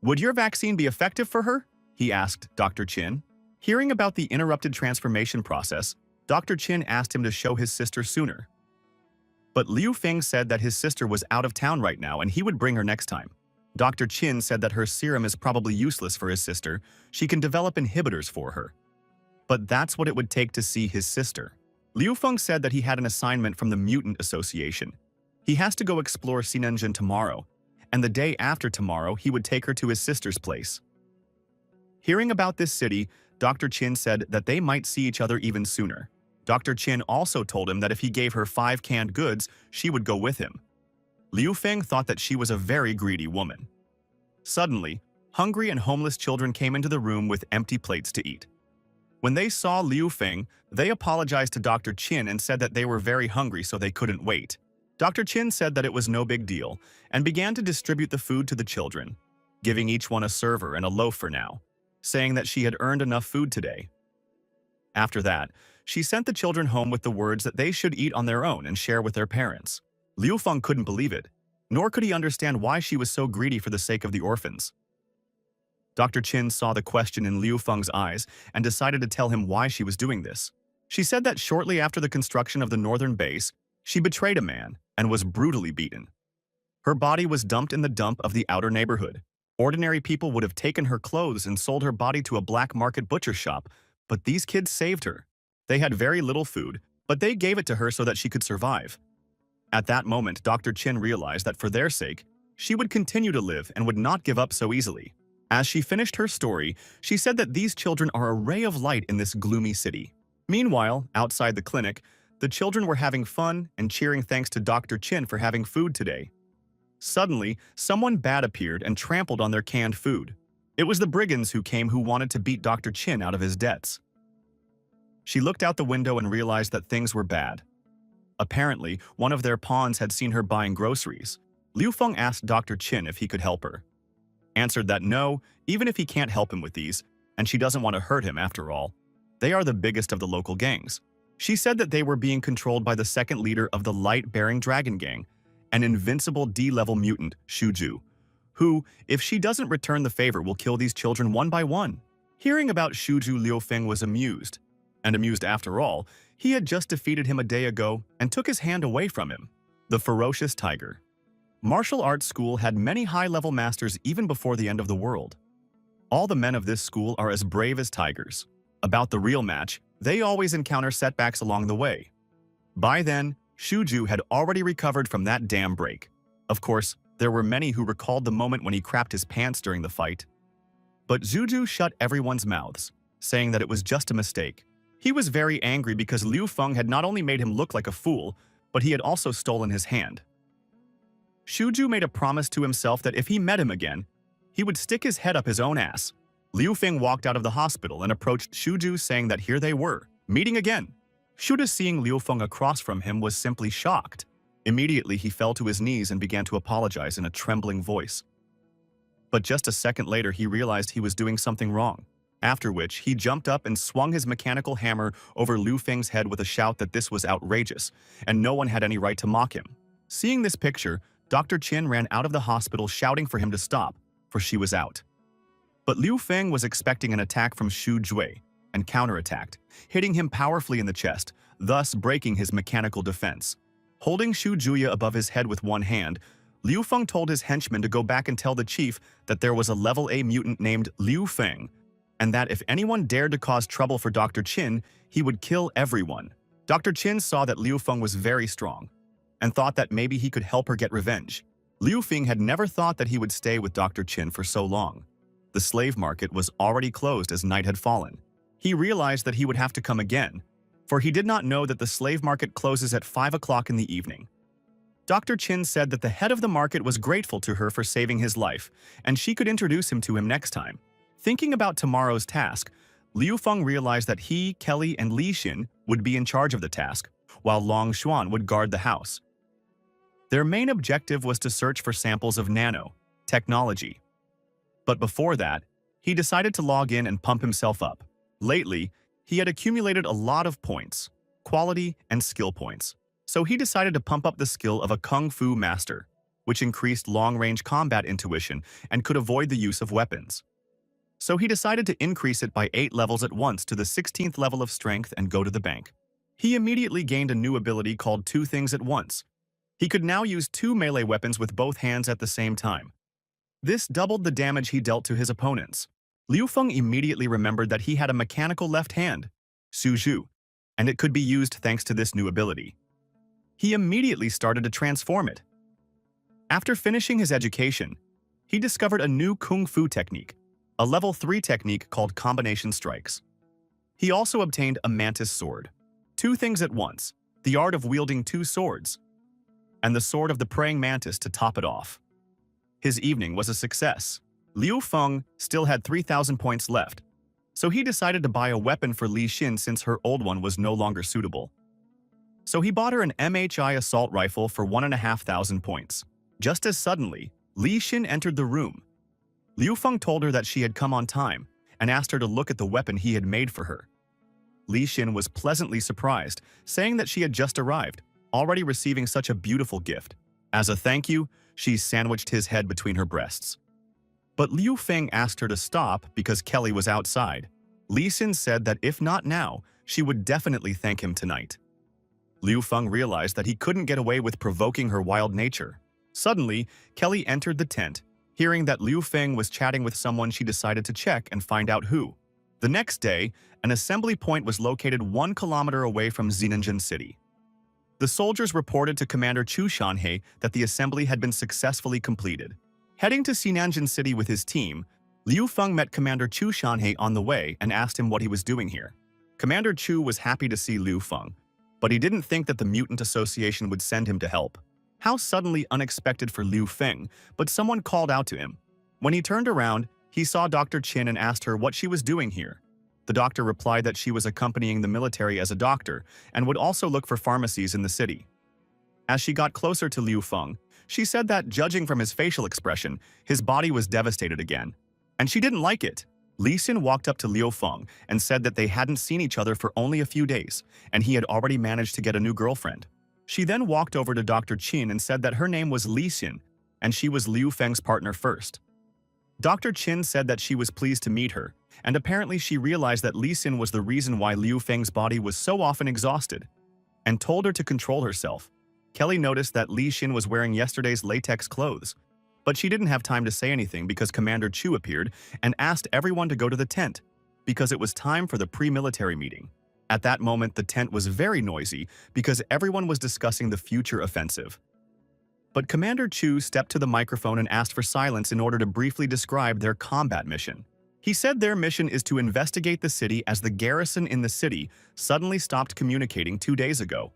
Would your vaccine be effective for her? He asked Dr. Chin. Hearing about the interrupted transformation process, Dr. Chin asked him to show his sister sooner. But Liu Feng said that his sister was out of town right now and he would bring her next time. Dr. Chin said that her serum is probably useless for his sister. She can develop inhibitors for her. But that's what it would take to see his sister. Liu Feng said that he had an assignment from the Mutant Association. He has to go explore Sinanjin tomorrow, and the day after tomorrow he would take her to his sister's place. Hearing about this city, Dr. Chin said that they might see each other even sooner. Dr. Chin also told him that if he gave her 5 canned goods, she would go with him. Liu Feng thought that she was a very greedy woman. Suddenly, hungry and homeless children came into the room with empty plates to eat. When they saw Liu Feng, they apologized to Dr. Chin and said that they were very hungry so they couldn't wait. Dr. Chin said that it was no big deal and began to distribute the food to the children, giving each one a server and a loaf for now, saying that she had earned enough food today. After that, she sent the children home with the words that they should eat on their own and share with their parents. Liu Feng couldn't believe it, nor could he understand why she was so greedy for the sake of the orphans. Dr. Chin saw the question in Liu Feng's eyes and decided to tell him why she was doing this. She said that shortly after the construction of the northern base, she betrayed a man and was brutally beaten. Her body was dumped in the dump of the outer neighborhood. Ordinary people would have taken her clothes and sold her body to a black market butcher shop, but these kids saved her. They had very little food, but they gave it to her so that she could survive. At that moment, Dr. Chin realized that for their sake, she would continue to live and would not give up so easily. As she finished her story, she said that these children are a ray of light in this gloomy city. Meanwhile, outside the clinic, the children were having fun and cheering thanks to Dr. Chin for having food today. Suddenly, someone bad appeared and trampled on their canned food. It was the brigands who came who wanted to beat Dr. Chin out of his debts. She looked out the window and realized that things were bad. Apparently, one of their pawns had seen her buying groceries. Liu Feng asked Dr. Chin if he could help her. Answered that no, even if he can't help him with these, and she doesn't want to hurt him after all. They are the biggest of the local gangs. She said that they were being controlled by the second leader of the light-bearing dragon gang, an invincible D-level mutant, Shuju, who, if she doesn't return the favor, will kill these children one by one. Hearing about Shuju, Liu Feng was amused. And amused after all, He had just defeated him a day ago and took his hand away from him. The ferocious tiger. Martial arts school had many high-level masters even before the end of the world. All the men of this school are as brave as tigers. About the real match, they always encounter setbacks along the way. By then, Shuju had already recovered from that damn break. Of course, there were many who recalled the moment when he crapped his pants during the fight. But Shuju shut everyone's mouths, saying that it was just a mistake. He was very angry because Liu Feng had not only made him look like a fool, but he had also stolen his hand. Shuju made a promise to himself that if he met him again, he would stick his head up his own ass. Liu Feng walked out of the hospital and approached Shuju, saying that here they were, meeting again. Shuju, seeing Liu Feng across from him, was simply shocked. Immediately, he fell to his knees and began to apologize in a trembling voice. But just a second later, he realized he was doing something wrong. After which, he jumped up and swung his mechanical hammer over Liu Feng's head with a shout that this was outrageous, and no one had any right to mock him. Seeing this picture, Dr. Qin ran out of the hospital shouting for him to stop, for she was out. But Liu Feng was expecting an attack from Xu Jue and counterattacked, hitting him powerfully in the chest, thus breaking his mechanical defense. Holding Xu Jue above his head with one hand, Liu Feng told his henchmen to go back and tell the chief that there was a level A mutant named Liu Feng, and that if anyone dared to cause trouble for Dr. Qin, he would kill everyone. Dr. Qin saw that Liu Feng was very strong, and thought that maybe he could help her get revenge. Liu Feng had never thought that he would stay with Dr. Qin for so long. The slave market was already closed as night had fallen. He realized that he would have to come again, for he did not know that the slave market closes at 5 o'clock in the evening. Dr. Qin said that the head of the market was grateful to her for saving his life, and she could introduce him to him next time. Thinking about tomorrow's task, Liu Feng realized that he, Kelly, and Li Xin would be in charge of the task, while Long Xuan would guard the house. Their main objective was to search for samples of nano technology. But before that, he decided to log in and pump himself up. Lately, he had accumulated a lot of points, quality and skill points. So he decided to pump up the skill of a Kung Fu master, which increased long-range combat intuition and could avoid the use of weapons. So he decided to increase it by 8 levels at once to the 16th level of strength and go to the bank. He immediately gained a new ability called Two Things at Once. He could now use 2 melee weapons with both hands at the same time. This doubled the damage he dealt to his opponents. Liu Feng immediately remembered that he had a mechanical left hand, Suzhu, and it could be used thanks to this new ability. He immediately started to transform it. After finishing his education, he discovered a new Kung Fu technique, a level 3 technique called combination strikes. He also obtained a mantis sword, 2 things at once, the art of wielding 2 swords, and the sword of the praying mantis to top it off. His evening was a success. Liu Feng still had 3,000 points left, so he decided to buy a weapon for Li Xin since her old one was no longer suitable. So he bought her an MHI assault rifle for 1,500 points. Just as suddenly, Li Xin entered the room. Liu Feng told her that she had come on time and asked her to look at the weapon he had made for her. Li Xin was pleasantly surprised, saying that she had just arrived, already receiving such a beautiful gift. As a thank you, she sandwiched his head between her breasts. But Liu Feng asked her to stop because Kelly was outside. Li Xin said that if not now, she would definitely thank him tonight. Liu Feng realized that he couldn't get away with provoking her wild nature. Suddenly, Kelly entered the tent. Hearing that Liu Feng was chatting with someone, she decided to check and find out who. The next day, an assembly point was located 1 kilometer away from Xininjin City. The soldiers reported to Commander Chu Shanhei that the assembly had been successfully completed. Heading to Xininjin City with his team, Liu Feng met Commander Chu Shanhei on the way and asked him what he was doing here. Commander Chu was happy to see Liu Feng, but he didn't think that the Mutant Association would send him to help. How suddenly unexpected for Liu Feng, but someone called out to him. When he turned around, he saw Dr. Qin and asked her what she was doing here. The doctor replied that she was accompanying the military as a doctor and would also look for pharmacies in the city. As she got closer to Liu Feng, she said that, judging from his facial expression, his body was devastated again. And she didn't like it. Li Xin walked up to Liu Feng and said that they hadn't seen each other for only a few days, and he had already managed to get a new girlfriend. She then walked over to Dr. Qin and said that her name was Li Xin, and she was Liu Feng's partner first. Dr. Qin said that she was pleased to meet her, and apparently she realized that Li Xin was the reason why Liu Feng's body was so often exhausted, and told her to control herself. Kelly noticed that Li Xin was wearing yesterday's latex clothes, but she didn't have time to say anything because Commander Chu appeared and asked everyone to go to the tent, because it was time for the pre-military meeting. At that moment, the tent was very noisy because everyone was discussing the future offensive. But Commander Chu stepped to the microphone and asked for silence in order to briefly describe their combat mission. He said their mission is to investigate the city as the garrison in the city suddenly stopped communicating 2 days ago.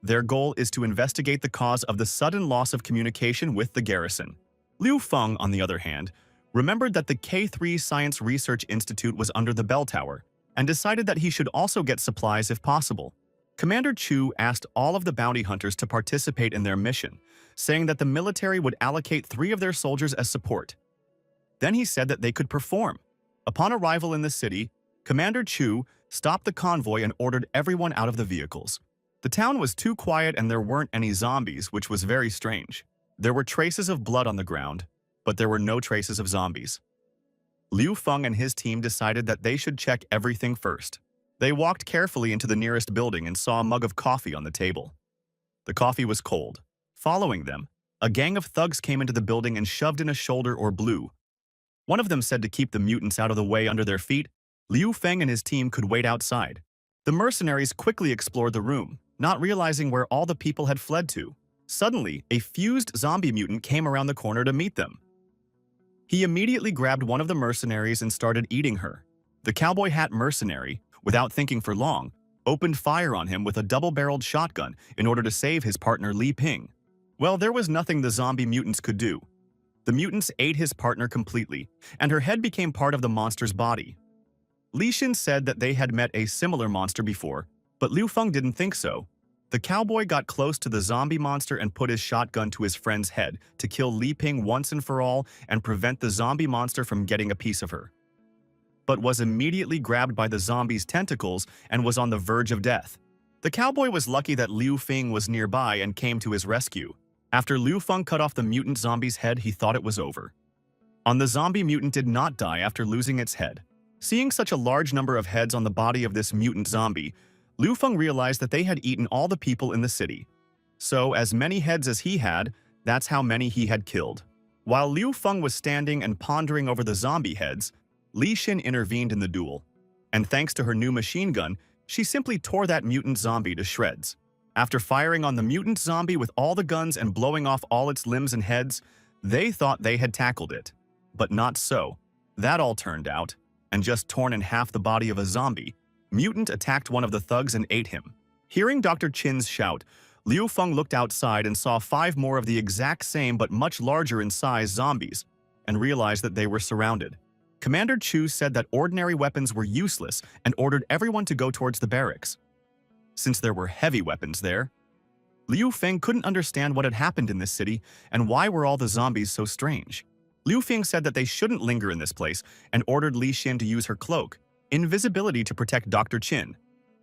Their goal is to investigate the cause of the sudden loss of communication with the garrison. Liu Feng, on the other hand, remembered that the K3 Science Research Institute was under the bell tower and decided that he should also get supplies if possible. Commander Chu asked all of the bounty hunters to participate in their mission, saying that the military would allocate 3 of their soldiers as support. Then he said that they could perform. Upon arrival in the city, Commander Chu stopped the convoy and ordered everyone out of the vehicles. The town was too quiet and there weren't any zombies, which was very strange. There were traces of blood on the ground, but there were no traces of zombies. Liu Feng and his team decided that they should check everything first. They walked carefully into the nearest building and saw a mug of coffee on the table. The coffee was cold. Following them, a gang of thugs came into the building and shoved in a shoulder or blue. One of them said to keep the mutants out of the way under their feet. Liu Feng and his team could wait outside. The mercenaries quickly explored the room, not realizing where all the people had fled to. Suddenly, a fused zombie mutant came around the corner to meet them. He immediately grabbed one of the mercenaries and started eating her. The cowboy hat mercenary, without thinking for long, opened fire on him with a double-barreled shotgun in order to save his partner Li Ping. Well, there was nothing the zombie mutants could do. The mutants ate his partner completely, and her head became part of the monster's body. Li Xin said that they had met a similar monster before, but Liu Feng didn't think so. The cowboy got close to the zombie monster and put his shotgun to his friend's head to kill Li Ping once and for all and prevent the zombie monster from getting a piece of her, but was immediately grabbed by the zombie's tentacles and was on the verge of death. The cowboy was lucky that Liu Feng was nearby and came to his rescue. After Liu Feng cut off the mutant zombie's head, he thought it was over. The zombie mutant did not die after losing its head. Seeing such a large number of heads on the body of this mutant zombie, Liu Feng realized that they had eaten all the people in the city. So, as many heads as he had, that's how many he had killed. While Liu Feng was standing and pondering over the zombie heads, Li Xin intervened in the duel. And thanks to her new machine gun, she simply tore that mutant zombie to shreds. After firing on the mutant zombie with all the guns and blowing off all its limbs and heads, they thought they had tackled it. But not so. That all turned out, and just torn in half the body of a zombie, Mutant attacked one of the thugs and ate him. Hearing Dr. Chin's shout, Liu Feng looked outside and saw 5 more of the exact same but much larger in size zombies, and realized that they were surrounded. Commander Chu said that ordinary weapons were useless and ordered everyone to go towards the barracks. Since there were heavy weapons there, Liu Feng couldn't understand what had happened in this city and why were all the zombies so strange. Liu Feng said that they shouldn't linger in this place and ordered Li Xin to use her cloak, invisibility, to protect Dr. Chin.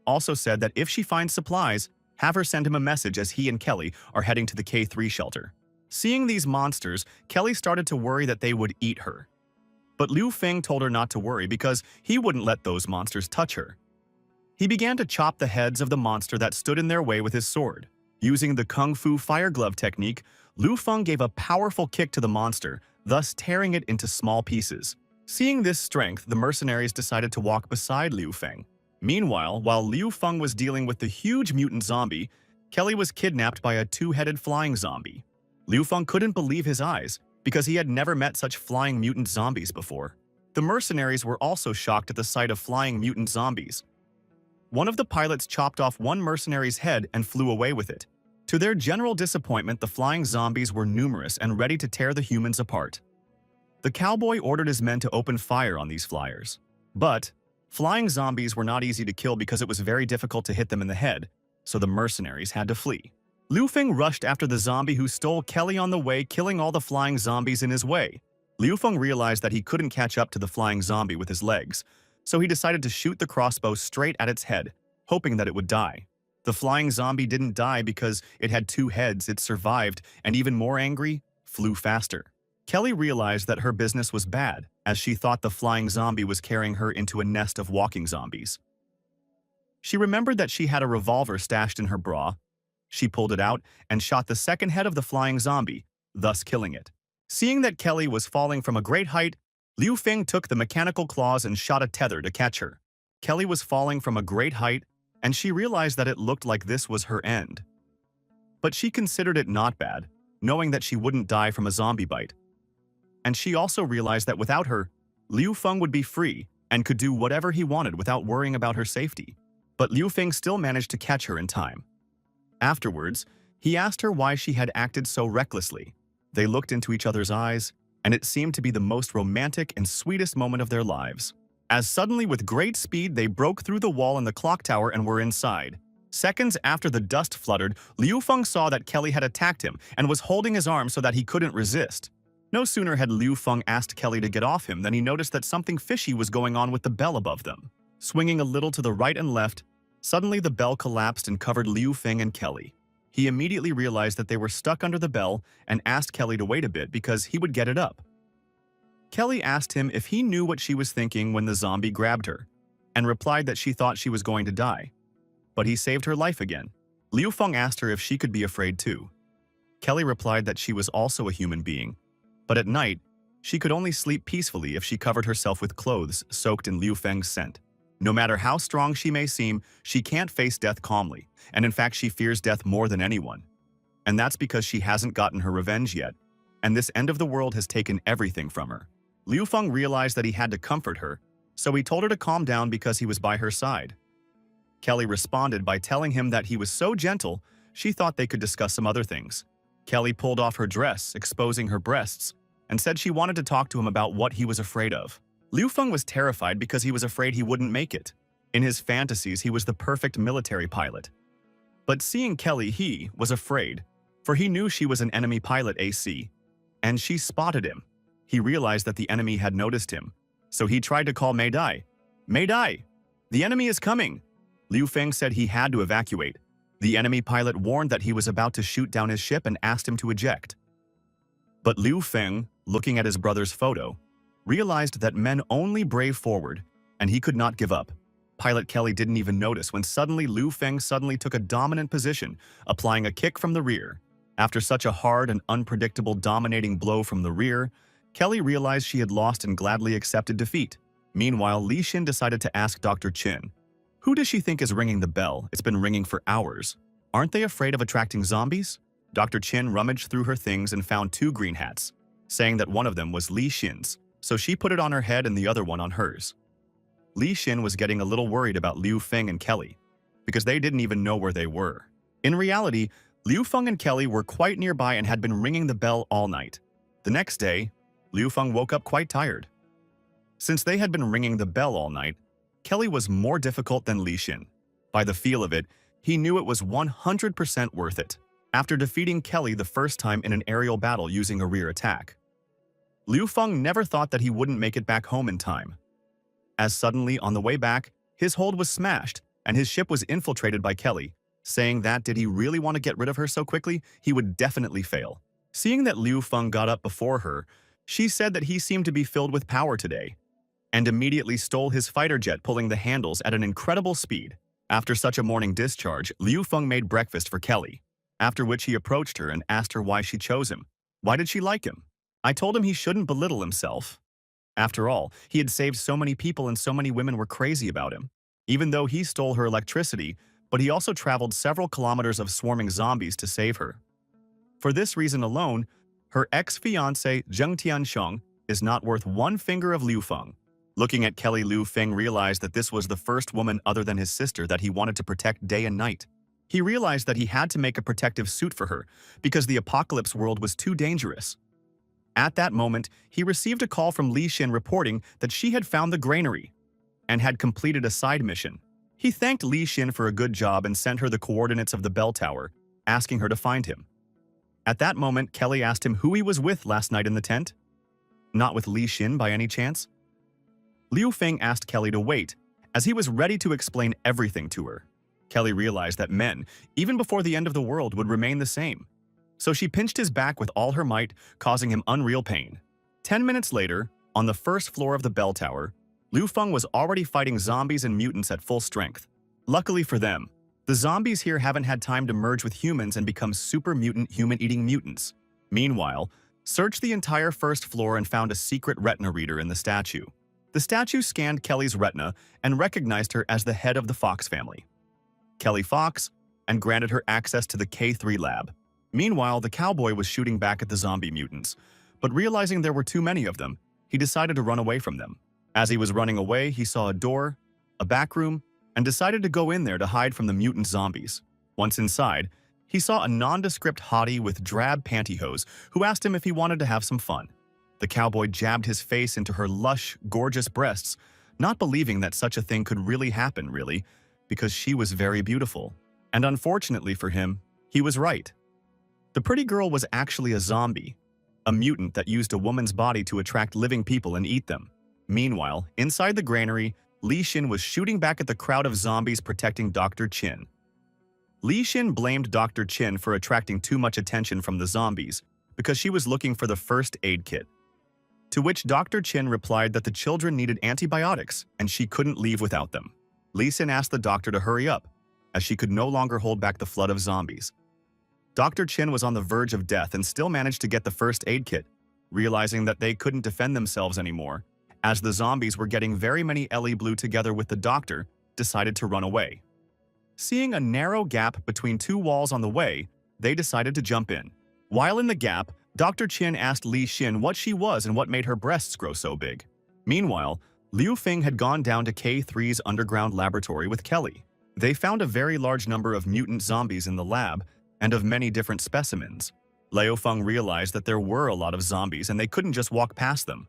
Also said that if she finds supplies, have her send him a message as he and Kelly are heading to the K3 shelter. Seeing these monsters, Kelly started to worry that they would eat her. But Liu Feng told her not to worry because he wouldn't let those monsters touch her. He began to chop the heads of the monster that stood in their way with his sword. Using the Kung Fu Fire Glove technique, Liu Feng gave a powerful kick to the monster, thus tearing it into small pieces. Seeing this strength, the mercenaries decided to walk beside Liu Feng. Meanwhile, while Liu Feng was dealing with the huge mutant zombie, Kelly was kidnapped by a 2-headed flying zombie. Liu Feng couldn't believe his eyes because he had never met such flying mutant zombies before. The mercenaries were also shocked at the sight of flying mutant zombies. One of the pilots chopped off one mercenary's head and flew away with it. To their general disappointment, the flying zombies were numerous and ready to tear the humans apart. The cowboy ordered his men to open fire on these flyers. But flying zombies were not easy to kill because it was very difficult to hit them in the head, so the mercenaries had to flee. Liu Feng rushed after the zombie who stole Kelly on the way, killing all the flying zombies in his way. Liu Feng realized that he couldn't catch up to the flying zombie with his legs, so he decided to shoot the crossbow straight at its head, hoping that it would die. The flying zombie didn't die because it had 2 heads. It survived, and even more angry, flew faster. Kelly realized that her business was bad, as she thought the flying zombie was carrying her into a nest of walking zombies. She remembered that she had a revolver stashed in her bra. She pulled it out and shot the second head of the flying zombie, thus killing it. Seeing that Kelly was falling from a great height, Liu Feng took the mechanical claws and shot a tether to catch her. Kelly was falling from a great height, and she realized that it looked like this was her end. But she considered it not bad, knowing that she wouldn't die from a zombie bite. And she also realized that without her, Liu Feng would be free and could do whatever he wanted without worrying about her safety. But Liu Feng still managed to catch her in time. Afterwards, he asked her why she had acted so recklessly. They looked into each other's eyes, and it seemed to be the most romantic and sweetest moment of their lives. As suddenly, with great speed, they broke through the wall in the clock tower and were inside. Seconds after the dust fluttered, Liu Feng saw that Kelly had attacked him and was holding his arm so that he couldn't resist. No sooner had Liu Feng asked Kelly to get off him than he noticed that something fishy was going on with the bell above them. Swinging a little to the right and left, suddenly the bell collapsed and covered Liu Feng and Kelly. He immediately realized that they were stuck under the bell and asked Kelly to wait a bit because he would get it up. Kelly asked him if he knew what she was thinking when the zombie grabbed her, and replied that she thought she was going to die. But he saved her life again. Liu Feng asked her if she could be afraid too. Kelly replied that she was also a human being, but at night, she could only sleep peacefully if she covered herself with clothes soaked in Liu Feng's scent. No matter how strong she may seem, she can't face death calmly, and in fact she fears death more than anyone. And that's because she hasn't gotten her revenge yet, and this end of the world has taken everything from her. Liu Feng realized that he had to comfort her, so he told her to calm down because he was by her side. Kelly responded by telling him that he was so gentle, she thought they could discuss some other things. Kelly pulled off her dress, exposing her breasts, and said she wanted to talk to him about what he was afraid of. Liu Feng was terrified because he was afraid he wouldn't make it. In his fantasies, he was the perfect military pilot. But seeing Kelly, he was afraid, for he knew she was an enemy pilot AC, and she spotted him. He realized that the enemy had noticed him, so he tried to call Mei Dai. Mei Dai, the enemy is coming! Liu Feng said he had to evacuate. The enemy pilot warned that he was about to shoot down his ship and asked him to eject. But Liu Feng, looking at his brother's photo, realized that men only brave forward, and he could not give up. Pilot Kelly didn't even notice when suddenly Liu Feng suddenly took a dominant position, applying a kick from the rear. After such a hard and unpredictable dominating blow from the rear, Kelly realized she had lost and gladly accepted defeat. Meanwhile, Li Xin decided to ask Dr. Qin, "Who does she think is ringing the bell? It's been ringing for hours. Aren't they afraid of attracting zombies?" Dr. Qin rummaged through her things and found 2 green hats, saying that one of them was Li Xin's, so she put it on her head and the other one on hers. Li Xin was getting a little worried about Liu Feng and Kelly, because they didn't even know where they were. In reality, Liu Feng and Kelly were quite nearby and had been ringing the bell all night. The next day, Liu Feng woke up quite tired. Since they had been ringing the bell all night, Kelly was more difficult than Li Xin. By the feel of it, he knew it was 100% worth it. After defeating Kelly the first time in an aerial battle using a rear attack, Liu Feng never thought that he wouldn't make it back home in time. As suddenly, on the way back, his hold was smashed and his ship was infiltrated by Kelly, saying that did he really want to get rid of her so quickly, he would definitely fail. Seeing that Liu Feng got up before her, she said that he seemed to be filled with power today, and immediately stole his fighter jet, pulling the handles at an incredible speed. After such a morning discharge, Liu Feng made breakfast for Kelly, after which he approached her and asked her why she chose him. Why did she like him? I told him he shouldn't belittle himself. After all, he had saved so many people and so many women were crazy about him. Even though he stole her electricity, but he also traveled several kilometers of swarming zombies to save her. For this reason alone, her ex-fiancé Zheng Tiansheng is not worth one finger of Liu Feng. Looking at Kelly, Liu Feng realized that this was the first woman other than his sister that he wanted to protect day and night. He realized that he had to make a protective suit for her because the apocalypse world was too dangerous. At that moment, he received a call from Li Xin reporting that she had found the granary and had completed a side mission. He thanked Li Xin for a good job and sent her the coordinates of the bell tower, asking her to find him. At that moment, Kelly asked him who he was with last night in the tent. Not with Li Xin by any chance? Liu Feng asked Kelly to wait, as he was ready to explain everything to her. Kelly realized that men, even before the end of the world, would remain the same. so she pinched his back with all her might, causing him unreal pain. 10 minutes later, on the first floor of the bell tower, Liu Feng was already fighting zombies and mutants at full strength. Luckily for them, the zombies here haven't had time to merge with humans and become super mutant human-eating mutants. Meanwhile, searched the entire first floor and found a secret retina reader in the statue. The statue scanned Kelly's retina and recognized her as the head of the Fox family, Kelly Fox, and granted her access to the K3 lab. Meanwhile, the cowboy was shooting back at the zombie mutants, but realizing there were too many of them, he decided to run away from them. As he was running away, he saw a door, a back room, and decided to go in there to hide from the mutant zombies. Once inside, he saw a nondescript hottie with drab pantyhose who asked him if he wanted to have some fun. The cowboy jabbed his face into her lush, gorgeous breasts, not believing that such a thing could really happen, because she was very beautiful. And unfortunately for him, he was right. The pretty girl was actually a zombie, a mutant that used a woman's body to attract living people and eat them. Meanwhile, inside the granary, Li Xin was shooting back at the crowd of zombies protecting Dr. Qin. Li Xin blamed Dr. Qin for attracting too much attention from the zombies because she was looking for the first aid kit. To which Dr. Qin replied that the children needed antibiotics and she couldn't leave without them. Li Xin asked the doctor to hurry up, as she could no longer hold back the flood of zombies. Dr. Qin was on the verge of death and still managed to get the first aid kit, realizing that they couldn't defend themselves anymore, as the zombies were getting very many. Ellie Blue, together with the doctor, decided to run away. Seeing a narrow gap between two walls on the way, they decided to jump in. While in the gap, Dr. Qin asked Li Xin what she was and what made her breasts grow so big. Meanwhile, Liu Feng had gone down to K3's underground laboratory with Kelly. They found a very large number of mutant zombies in the lab, and of many different specimens. Liu Feng realized that there were a lot of zombies and they couldn't just walk past them.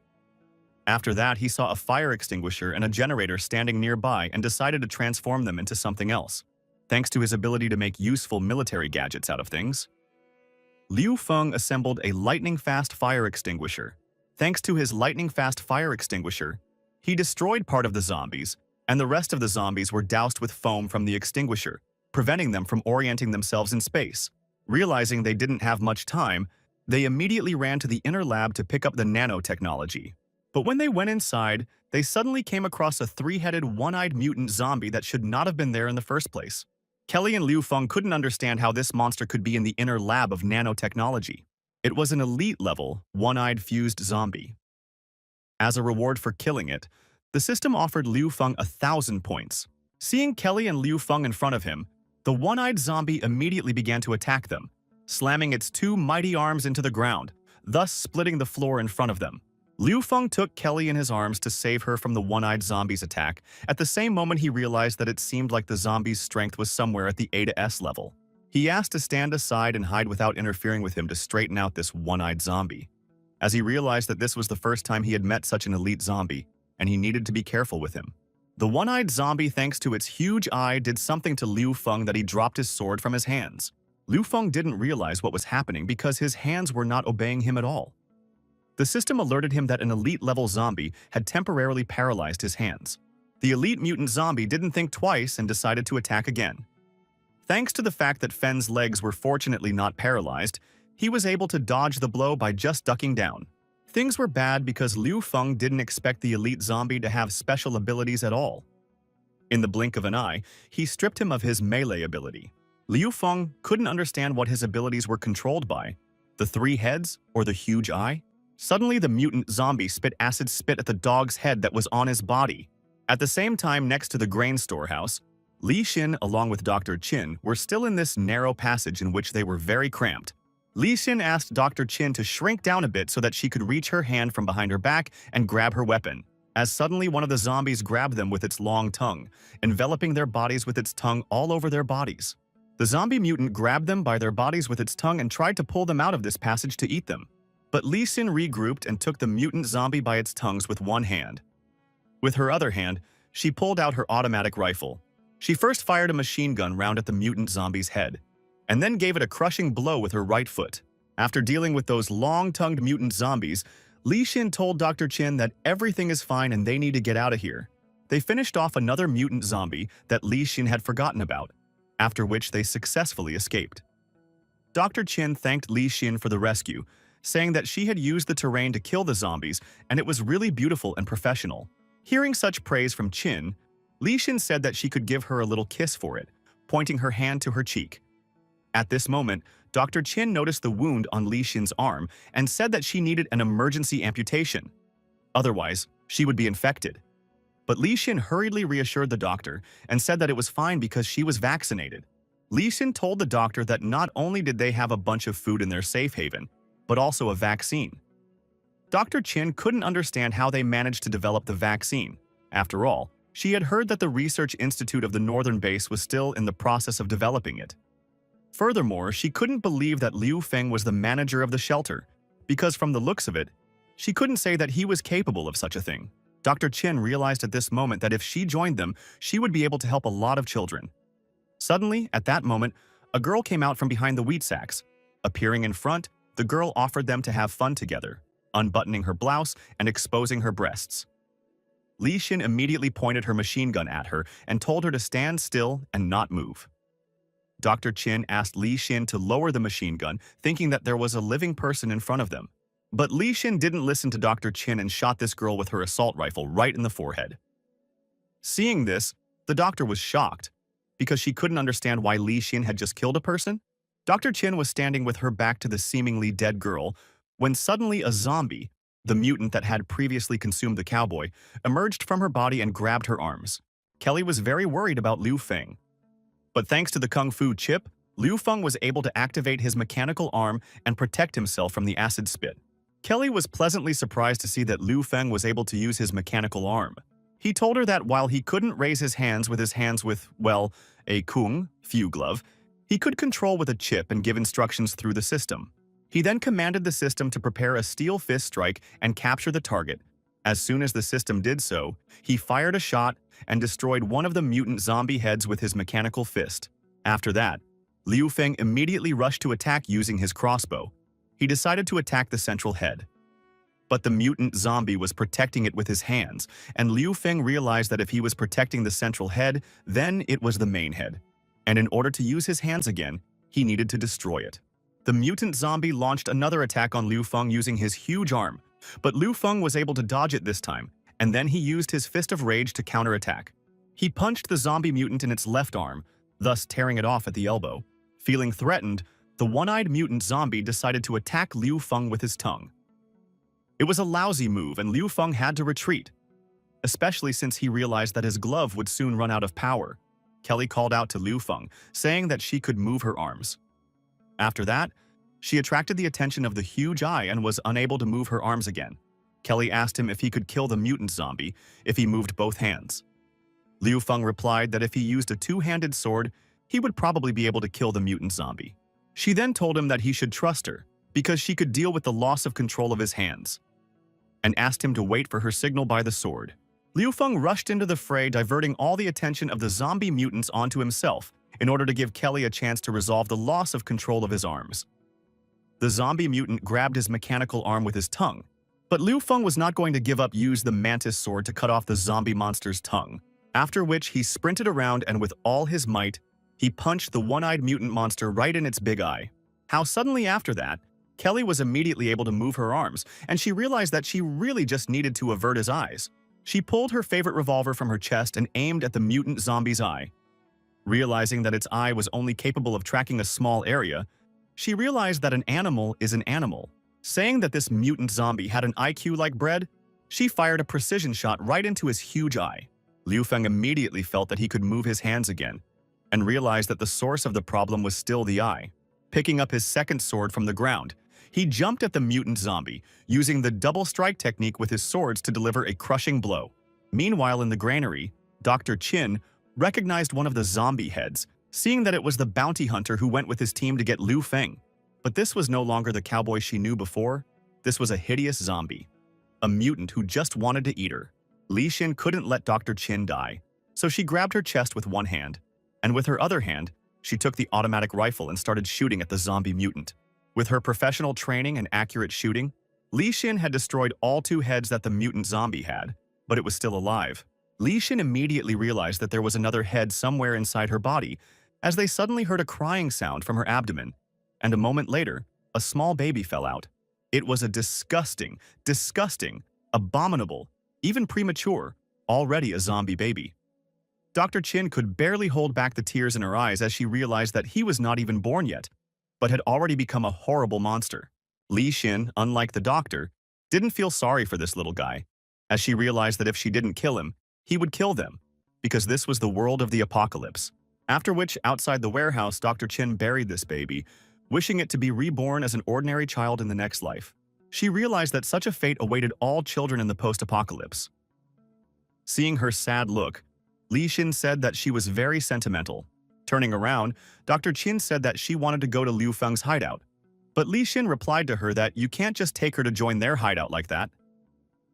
After that, he saw a fire extinguisher and a generator standing nearby and decided to transform them into something else, thanks to his ability to make useful military gadgets out of things. Liu Feng assembled a lightning-fast fire extinguisher. Thanks to his lightning-fast fire extinguisher, he destroyed part of the zombies, and the rest of the zombies were doused with foam from the extinguisher, preventing them from orienting themselves in space. Realizing they didn't have much time, they immediately ran to the inner lab to pick up the nanotechnology. But when they went inside, they suddenly came across a three-headed, one-eyed mutant zombie that should not have been there in the first place. Kelly and Liu Feng couldn't understand how this monster could be in the inner lab of nanotechnology. It was an elite-level, one-eyed fused zombie. As a reward for killing it, the system offered Liu Feng 1,000 points. Seeing Kelly and Liu Feng in front of him, the one-eyed zombie immediately began to attack them, slamming its two mighty arms into the ground, thus splitting the floor in front of them. Liu Feng took Kelly in his arms to save her from the one-eyed zombie's attack. At the same moment, he realized that it seemed like the zombie's strength was somewhere at the A to S level. He asked to stand aside and hide without interfering with him to straighten out this one-eyed zombie, as he realized that this was the first time he had met such an elite zombie, and he needed to be careful with him. The one-eyed zombie, thanks to its huge eye, did something to Liu Feng that he dropped his sword from his hands. Liu Feng didn't realize what was happening because his hands were not obeying him at all. The system alerted him that an elite-level zombie had temporarily paralyzed his hands. The elite mutant zombie didn't think twice and decided to attack again. Thanks to the fact that Fen's legs were fortunately not paralyzed, he was able to dodge the blow by just ducking down. Things were bad because Liu Feng didn't expect the elite zombie to have special abilities at all. In the blink of an eye, he stripped him of his melee ability. Liu Feng couldn't understand what his abilities were controlled by, the three heads or the huge eye. Suddenly, the mutant zombie spit acid spit at the dog's head that was on his body. At the same time, next to the grain storehouse, Li Xin along with Dr. Qin were still in this narrow passage in which they were very cramped. Li Xin asked Dr. Qin to shrink down a bit so that she could reach her hand from behind her back and grab her weapon, as suddenly one of the zombies grabbed them with its long tongue, enveloping their bodies with its tongue all over their bodies. The zombie mutant grabbed them by their bodies with its tongue and tried to pull them out of this passage to eat them. But Li Xin regrouped and took the mutant zombie by its tongues with one hand. With her other hand, she pulled out her automatic rifle. She first fired a machine gun round at the mutant zombie's head, and then gave it a crushing blow with her right foot. After dealing with those long-tongued mutant zombies, Li Xin told Dr. Qin that everything is fine and they need to get out of here. They finished off another mutant zombie that Li Xin had forgotten about, after which they successfully escaped. Dr. Chin thanked Li Xin for the rescue, saying that she had used the terrain to kill the zombies and it was really beautiful and professional. Hearing such praise from Chin, Li Xin said that she could give her a little kiss for it, pointing her hand to her cheek. At this moment, Dr. Chin noticed the wound on Li Xin's arm and said that she needed an emergency amputation. Otherwise, she would be infected. But Li Xin hurriedly reassured the doctor and said that it was fine because she was vaccinated. Li Xin told the doctor that not only did they have a bunch of food in their safe haven, but also a vaccine. Dr. Chin couldn't understand how they managed to develop the vaccine. After all, she had heard that the Research Institute of the Northern Base was still in the process of developing it. Furthermore, she couldn't believe that Liu Feng was the manager of the shelter, because from the looks of it, she couldn't say that he was capable of such a thing. Dr. Chin realized at this moment that if she joined them, she would be able to help a lot of children. Suddenly, at that moment, a girl came out from behind the wheat sacks. Appearing in front, the girl offered them to have fun together, unbuttoning her blouse and exposing her breasts. Li Xin immediately pointed her machine gun at her and told her to stand still and not move. Dr. Chin asked Li Xin to lower the machine gun, thinking that there was a living person in front of them. But Li Xin didn't listen to Dr. Chin and shot this girl with her assault rifle right in the forehead. Seeing this, the doctor was shocked, because she couldn't understand why Li Xin had just killed a person. Dr. Chin was standing with her back to the seemingly dead girl, when suddenly a zombie, the mutant that had previously consumed the cowboy, emerged from her body and grabbed her arms. Kelly was very worried about Liu Feng. But thanks to the Kung Fu chip, Liu Feng was able to activate his mechanical arm and protect himself from the acid spit. Kelly was pleasantly surprised to see that Liu Feng was able to use his mechanical arm. He told her that while he couldn't raise his hands with, well, a kung fu glove, he could control with a chip and give instructions through the system. He then commanded the system to prepare a steel fist strike and capture the target. As soon as the system did so, he fired a shot and destroyed one of the mutant zombie heads with his mechanical fist. After that, Liu Feng immediately rushed to attack using his crossbow. He decided to attack the central head. But the mutant zombie was protecting it with his hands, and Liu Feng realized that if he was protecting the central head, then it was the main head. And in order to use his hands again, he needed to destroy it. The mutant zombie launched another attack on Liu Feng using his huge arm, but Liu Feng was able to dodge it this time, and then he used his Fist of Rage to counterattack. He punched the zombie mutant in its left arm, thus tearing it off at the elbow. Feeling threatened, the one-eyed mutant zombie decided to attack Liu Feng with his tongue. It was a lousy move and Liu Feng had to retreat, especially since he realized that his glove would soon run out of power. Kelly called out to Liu Feng, saying that she could move her arms. After that, she attracted the attention of the huge eye and was unable to move her arms again. Kelly asked him if he could kill the mutant zombie if he moved both hands. Liu Feng replied that if he used a two-handed sword, he would probably be able to kill the mutant zombie. She then told him that he should trust her, because she could deal with the loss of control of his hands, and asked him to wait for her signal by the sword. Liu Feng rushed into the fray, diverting all the attention of the zombie mutants onto himself in order to give Kelly a chance to resolve the loss of control of his arms. The zombie mutant grabbed his mechanical arm with his tongue, but Liu Feng was not going to give up. Use the mantis sword to cut off the zombie monster's tongue, after which he sprinted around and with all his might, he punched the one-eyed mutant monster right in its big eye. How suddenly after that, Kelly was immediately able to move her arms, and she realized that she really just needed to avert his eyes. She pulled her favorite revolver from her chest and aimed at the mutant zombie's eye. Realizing that its eye was only capable of tracking a small area, she realized that an animal is an animal. Saying that this mutant zombie had an IQ like bread, she fired a precision shot right into his huge eye. Liu Feng immediately felt that he could move his hands again, and realized that the source of the problem was still the eye. Picking up his second sword from the ground, he jumped at the mutant zombie, using the double strike technique with his swords to deliver a crushing blow. Meanwhile, in the granary, Dr. Chin recognized one of the zombie heads, seeing that it was the bounty hunter who went with his team to get Liu Feng. But this was no longer the cowboy she knew before. This was a hideous zombie, a mutant who just wanted to eat her. Li Xin couldn't let Dr. Chin die, so she grabbed her chest with one hand, and with her other hand, she took the automatic rifle and started shooting at the zombie mutant. With her professional training and accurate shooting, Li Xin had destroyed all two heads that the mutant zombie had, but it was still alive. Li Xin immediately realized that there was another head somewhere inside her body, as they suddenly heard a crying sound from her abdomen. and a moment later, a small baby fell out. It was a disgusting, abominable, even premature, already a zombie baby. Dr. Chin could barely hold back the tears in her eyes as she realized that he was not even born yet, but had already become a horrible monster. Li Xin, unlike the doctor, didn't feel sorry for this little guy, as she realized that if she didn't kill him, he would kill them, because this was the world of the apocalypse. After which, outside the warehouse, Dr. Chin buried this baby, wishing it to be reborn as an ordinary child in the next life. She realized that such a fate awaited all children in the post-apocalypse. Seeing her sad look, Li Xin said that she was very sentimental. Turning around, Dr. Chin said that she wanted to go to Liu Feng's hideout. But Li Xin replied to her that you can't just take her to join their hideout like that.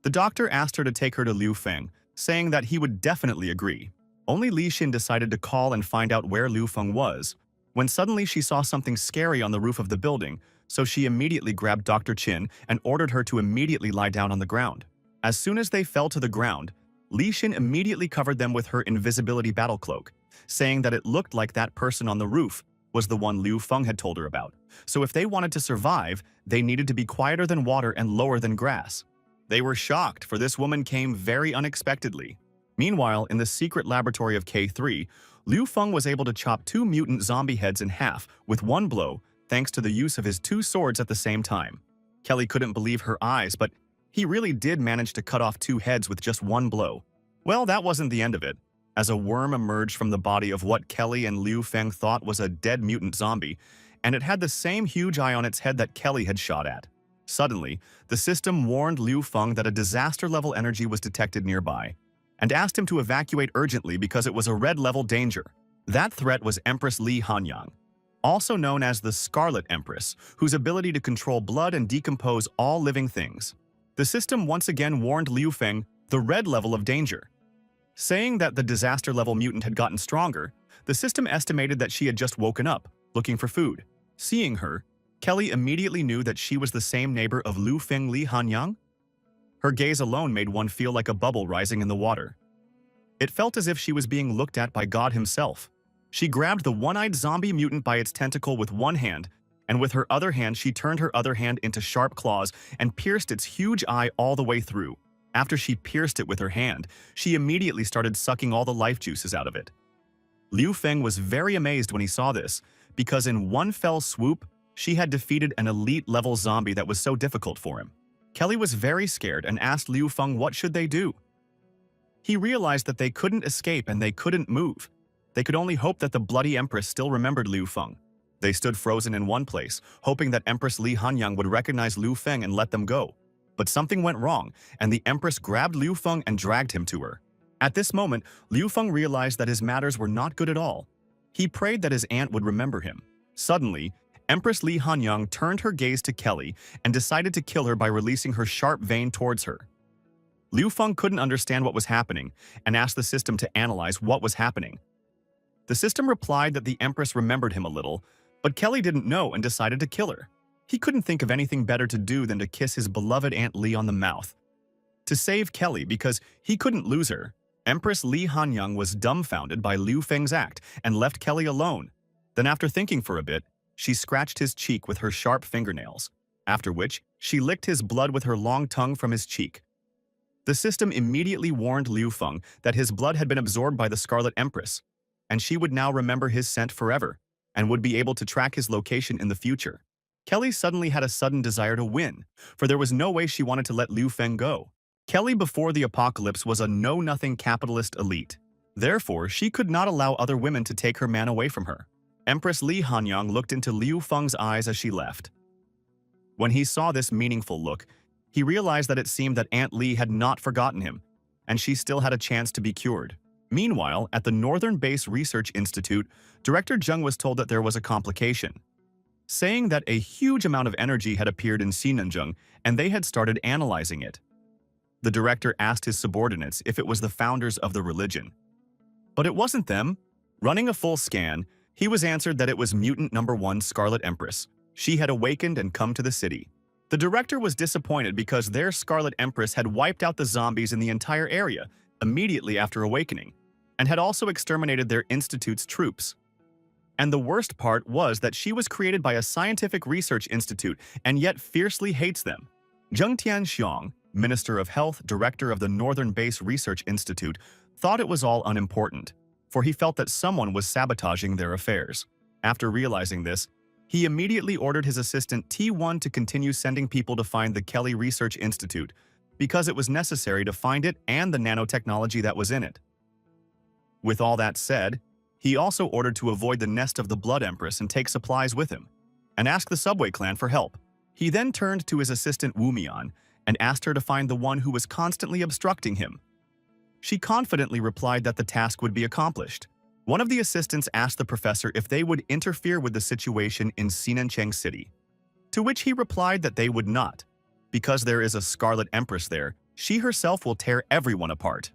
The doctor asked her to take her to Liu Feng, saying that he would definitely agree. Only Li Xin decided to call and find out where Liu Feng was, when suddenly she saw something scary on the roof of the building, so she immediately grabbed Dr. Chin and ordered her to immediately lie down on the ground. As soon as they fell to the ground, Li Xin immediately covered them with her invisibility battle cloak, saying that it looked like that person on the roof was the one Liu Feng had told her about. So if they wanted to survive, they needed to be quieter than water and lower than grass. They were shocked, for this woman came very unexpectedly. Meanwhile, in the secret laboratory of K3, Liu Feng was able to chop 2 mutant zombie heads in half with one blow, thanks to the use of his 2 swords at the same time. Kelly couldn't believe her eyes, but he really did manage to cut off 2 heads with just one blow. Well, that wasn't the end of it, as a worm emerged from the body of what Kelly and Liu Feng thought was a dead mutant zombie, and it had the same huge eye on its head that Kelly had shot at. Suddenly, the system warned Liu Feng that a disaster-level energy was detected nearby, and asked him to evacuate urgently because it was a red-level danger. That threat was Empress Li Hanyang, also known as the Scarlet Empress, whose ability to control blood and decompose all living things. The system once again warned Liu Feng the red level of danger. Saying that the disaster-level mutant had gotten stronger, the system estimated that she had just woken up, looking for food. Seeing her, Kelly immediately knew that she was the same neighbor of Liu Feng Li Hanyang. Her gaze alone made one feel like a bubble rising in the water. It felt as if she was being looked at by God himself. She grabbed the one-eyed zombie mutant by its tentacle with one hand, and with her other hand she turned her other hand into sharp claws and pierced its huge eye all the way through. After she pierced it with her hand, she immediately started sucking all the life juices out of it. Liu Feng was very amazed when he saw this, because in one fell swoop, she had defeated an elite-level zombie that was so difficult for him. Kelly was very scared and asked Liu Feng what should they do. He realized that they couldn't escape and they couldn't move. They could only hope that the bloody Empress still remembered Liu Feng. They stood frozen in one place, hoping that Empress Li Hanyang would recognize Liu Feng and let them go. But something went wrong, and the Empress grabbed Liu Feng and dragged him to her. At this moment, Liu Feng realized that his matters were not good at all. He prayed that his aunt would remember him. Suddenly, Empress Li Hanyang turned her gaze to Kelly and decided to kill her by releasing her sharp vein towards her. Liu Feng couldn't understand what was happening and asked the system to analyze what was happening. The system replied that the Empress remembered him a little, but Kelly didn't know and decided to kill her. He couldn't think of anything better to do than to kiss his beloved Aunt Li on the mouth. To save Kelly, because he couldn't lose her, Empress Li Hanyang was dumbfounded by Liu Feng's act and left Kelly alone. Then after thinking for a bit, she scratched his cheek with her sharp fingernails, after which she licked his blood with her long tongue from his cheek. The system immediately warned Liu Feng that his blood had been absorbed by the Scarlet Empress, and she would now remember his scent forever, and would be able to track his location in the future. Kelly suddenly had a sudden desire to win, for there was no way she wanted to let Liu Feng go. Kelly before the apocalypse was a know-nothing capitalist elite. Therefore, she could not allow other women to take her man away from her. Empress Li Hanyang looked into Liu Feng's eyes as she left. When he saw this meaningful look, he realized that it seemed that Aunt Li had not forgotten him, and she still had a chance to be cured. Meanwhile, at the Northern Base Research Institute, Director Zheng was told that there was a complication, saying that a huge amount of energy had appeared in Xinanzheng and they had started analyzing it. The director asked his subordinates if it was the founders of the religion. But it wasn't them. Running a full scan, he was answered that it was mutant number 1 Scarlet Empress. She had awakened and come to the city. The director was disappointed because their Scarlet Empress had wiped out the zombies in the entire area immediately after awakening, and had also exterminated their institute's troops. And the worst part was that she was created by a scientific research institute and yet fiercely hates them. Zheng Tianxiang, Minister of Health, Director of the Northern Base Research Institute, thought it was all unimportant, for he felt that someone was sabotaging their affairs. After realizing this, he immediately ordered his assistant T1 to continue sending people to find the Kelly Research Institute, because it was necessary to find it and the nanotechnology that was in it. With all that said, he also ordered to avoid the nest of the Blood Empress and take supplies with him, and ask the Subway clan for help. He then turned to his assistant Wu Mian and asked her to find the one who was constantly obstructing him. She confidently replied that the task would be accomplished. One of the assistants asked the professor if they would interfere with the situation in Sinancheng City, to which he replied that they would not. Because there is a Scarlet Empress there, she herself will tear everyone apart.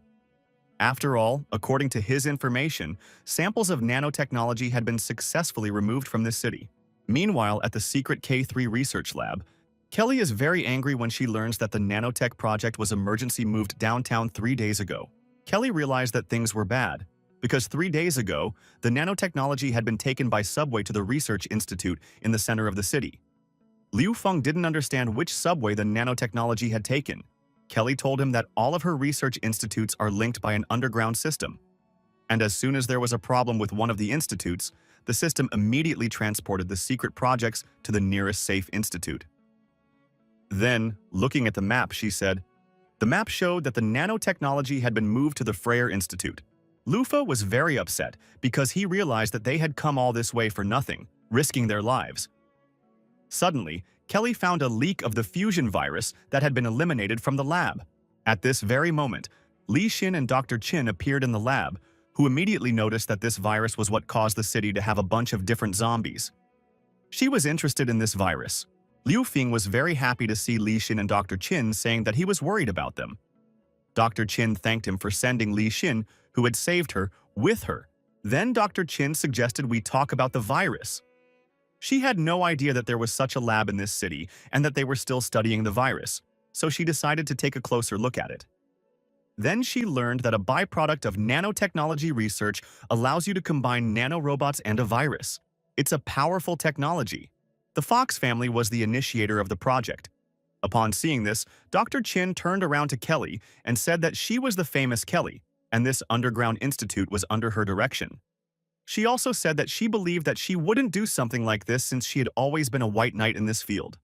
After all, according to his information, samples of nanotechnology had been successfully removed from this city. Meanwhile, at the secret K3 research lab, Kelly is very angry when she learns that the nanotech project was emergency moved downtown 3 days ago. Kelly realized that things were bad, because 3 days ago, the nanotechnology had been taken by subway to the research institute in the center of the city. Liu Feng didn't understand which subway the nanotechnology had taken. Kelly told him that all of her research institutes are linked by an underground system. And as soon as there was a problem with one of the institutes, the system immediately transported the secret projects to the nearest safe institute. Then, looking at the map, she said, the map showed that the nanotechnology had been moved to the Freyer Institute. Lufa was very upset because he realized that they had come all this way for nothing, risking their lives. Suddenly, Kelly found a leak of the fusion virus that had been eliminated from the lab. At this very moment, Li Xin and Dr. Qin appeared in the lab, who immediately noticed that this virus was what caused the city to have a bunch of different zombies. She was interested in this virus. Liu Feng was very happy to see Li Xin and Dr. Qin, saying that he was worried about them. Dr. Qin thanked him for sending Li Xin, who had saved her, with her. Then Dr. Qin suggested we talk about the virus. She had no idea that there was such a lab in this city and that they were still studying the virus, so she decided to take a closer look at it. Then she learned that a byproduct of nanotechnology research allows you to combine nanorobots and a virus. It's a powerful technology. The Fox family was the initiator of the project. Upon seeing this, Dr. Qin turned around to Kelly and said that she was the famous Kelly, and this underground institute was under her direction. She also said that she believed that she wouldn't do something like this since she had always been a white knight in this field.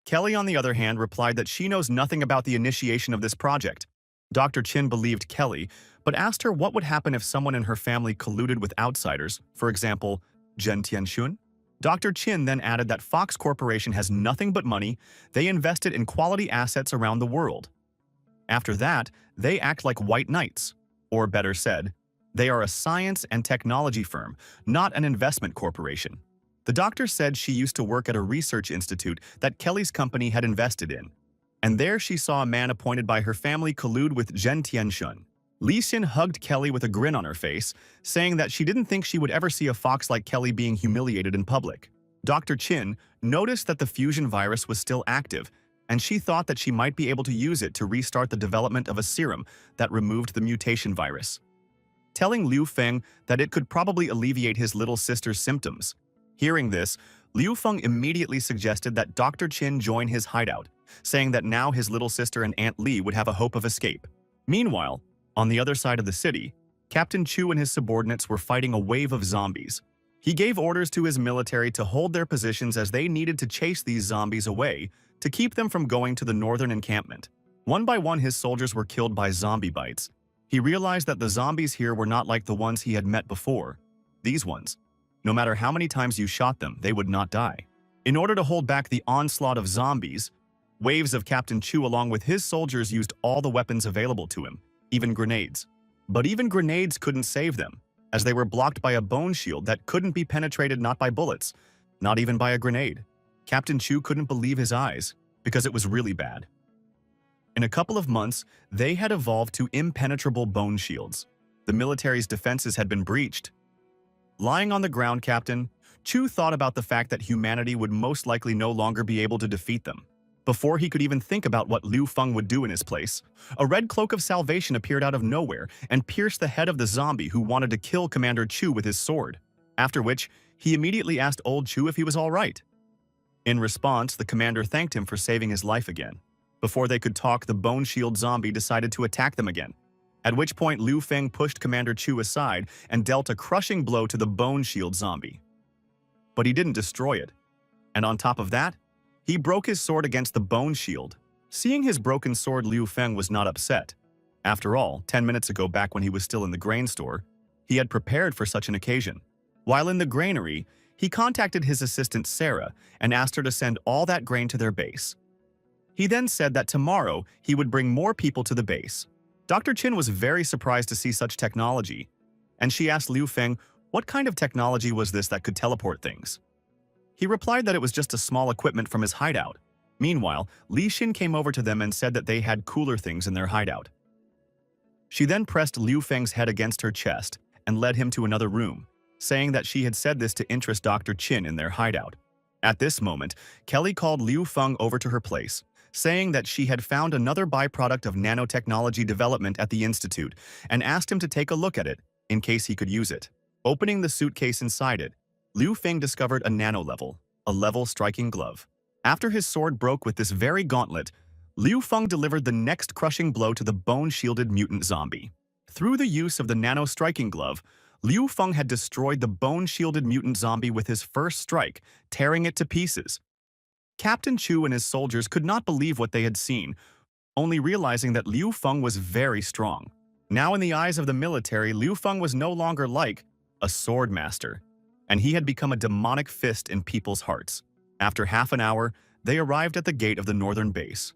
Kelly, on the other hand, replied that she knows nothing about the initiation of this project. Dr. Qin believed Kelly, but asked her what would happen if someone in her family colluded with outsiders, for example, Zhen Tianxun. Dr. Qin then added that Fox Corporation has nothing but money. They invested in quality assets around the world. After that, they act like white knights, or better said, they are a science and technology firm, not an investment corporation. The doctor said she used to work at a research institute that Kelly's company had invested in, and there she saw a man appointed by her family collude with Zhen Tianxun. Li Xin hugged Kelly with a grin on her face, saying that she didn't think she would ever see a fox like Kelly being humiliated in public. Dr. Qin noticed that the fusion virus was still active, and she thought that she might be able to use it to restart the development of a serum that removed the mutation virus, telling Liu Feng that it could probably alleviate his little sister's symptoms. Hearing this, Liu Feng immediately suggested that Dr. Qin join his hideout, saying that now his little sister and Aunt Li would have a hope of escape. Meanwhile, on the other side of the city, Captain Chu and his subordinates were fighting a wave of zombies. He gave orders to his military to hold their positions as they needed to chase these zombies away to keep them from going to the northern encampment. One by one, his soldiers were killed by zombie bites. He realized that the zombies here were not like the ones he had met before. These ones, no matter how many times you shot them, they would not die. In order to hold back the onslaught of zombies, waves of Captain Chu along with his soldiers used all the weapons available to him, even grenades. But even grenades couldn't save them, as they were blocked by a bone shield that couldn't be penetrated not by bullets, not even by a grenade. Captain Chu couldn't believe his eyes, because it was really bad. In a couple of months, they had evolved to impenetrable bone shields. The military's defenses had been breached. Lying on the ground, Captain Chu thought about the fact that humanity would most likely no longer be able to defeat them. Before he could even think about what Liu Feng would do in his place, a red cloak of salvation appeared out of nowhere and pierced the head of the zombie who wanted to kill Commander Chu with his sword. after which he immediately asked Old Chu if he was all right. In response, the commander thanked him for saving his life again. Before they could talk, the Bone Shield zombie decided to attack them again, at which point Liu Feng pushed Commander Chu aside and dealt a crushing blow to the Bone Shield zombie. But he didn't destroy it, and on top of that, he broke his sword against the Bone Shield. Seeing his broken sword, Liu Feng was not upset. After all, 10 minutes ago, back when he was still in the grain store, he had prepared for such an occasion. While in the granary, he contacted his assistant Sarah and asked her to send all that grain to their base. He then said that tomorrow he would bring more people to the base. Dr. Chin was very surprised to see such technology, and she asked Liu Feng what kind of technology was this that could teleport things. He replied that it was just a small equipment from his hideout. Meanwhile, Li Xin came over to them and said that they had cooler things in their hideout. She then pressed Liu Feng's head against her chest and led him to another room, saying that she had said this to interest Dr. Chin in their hideout. At this moment, Kelly called Liu Feng over to her place, saying that she had found another byproduct of nanotechnology development at the institute and asked him to take a look at it in case he could use it. Opening the suitcase inside it, Liu Feng discovered a nano-level, a level striking glove. After his sword broke with this very gauntlet, Liu Feng delivered the next crushing blow to the bone-shielded mutant zombie. Through the use of the nano-striking glove, Liu Feng had destroyed the bone-shielded mutant zombie with his first strike, tearing it to pieces. Captain Chu and his soldiers could not believe what they had seen, only realizing that Liu Feng was very strong. Now in the eyes of the military, Liu Feng was no longer like a sword master, and he had become a demonic fist in people's hearts. After half an hour, they arrived at the gate of the northern base.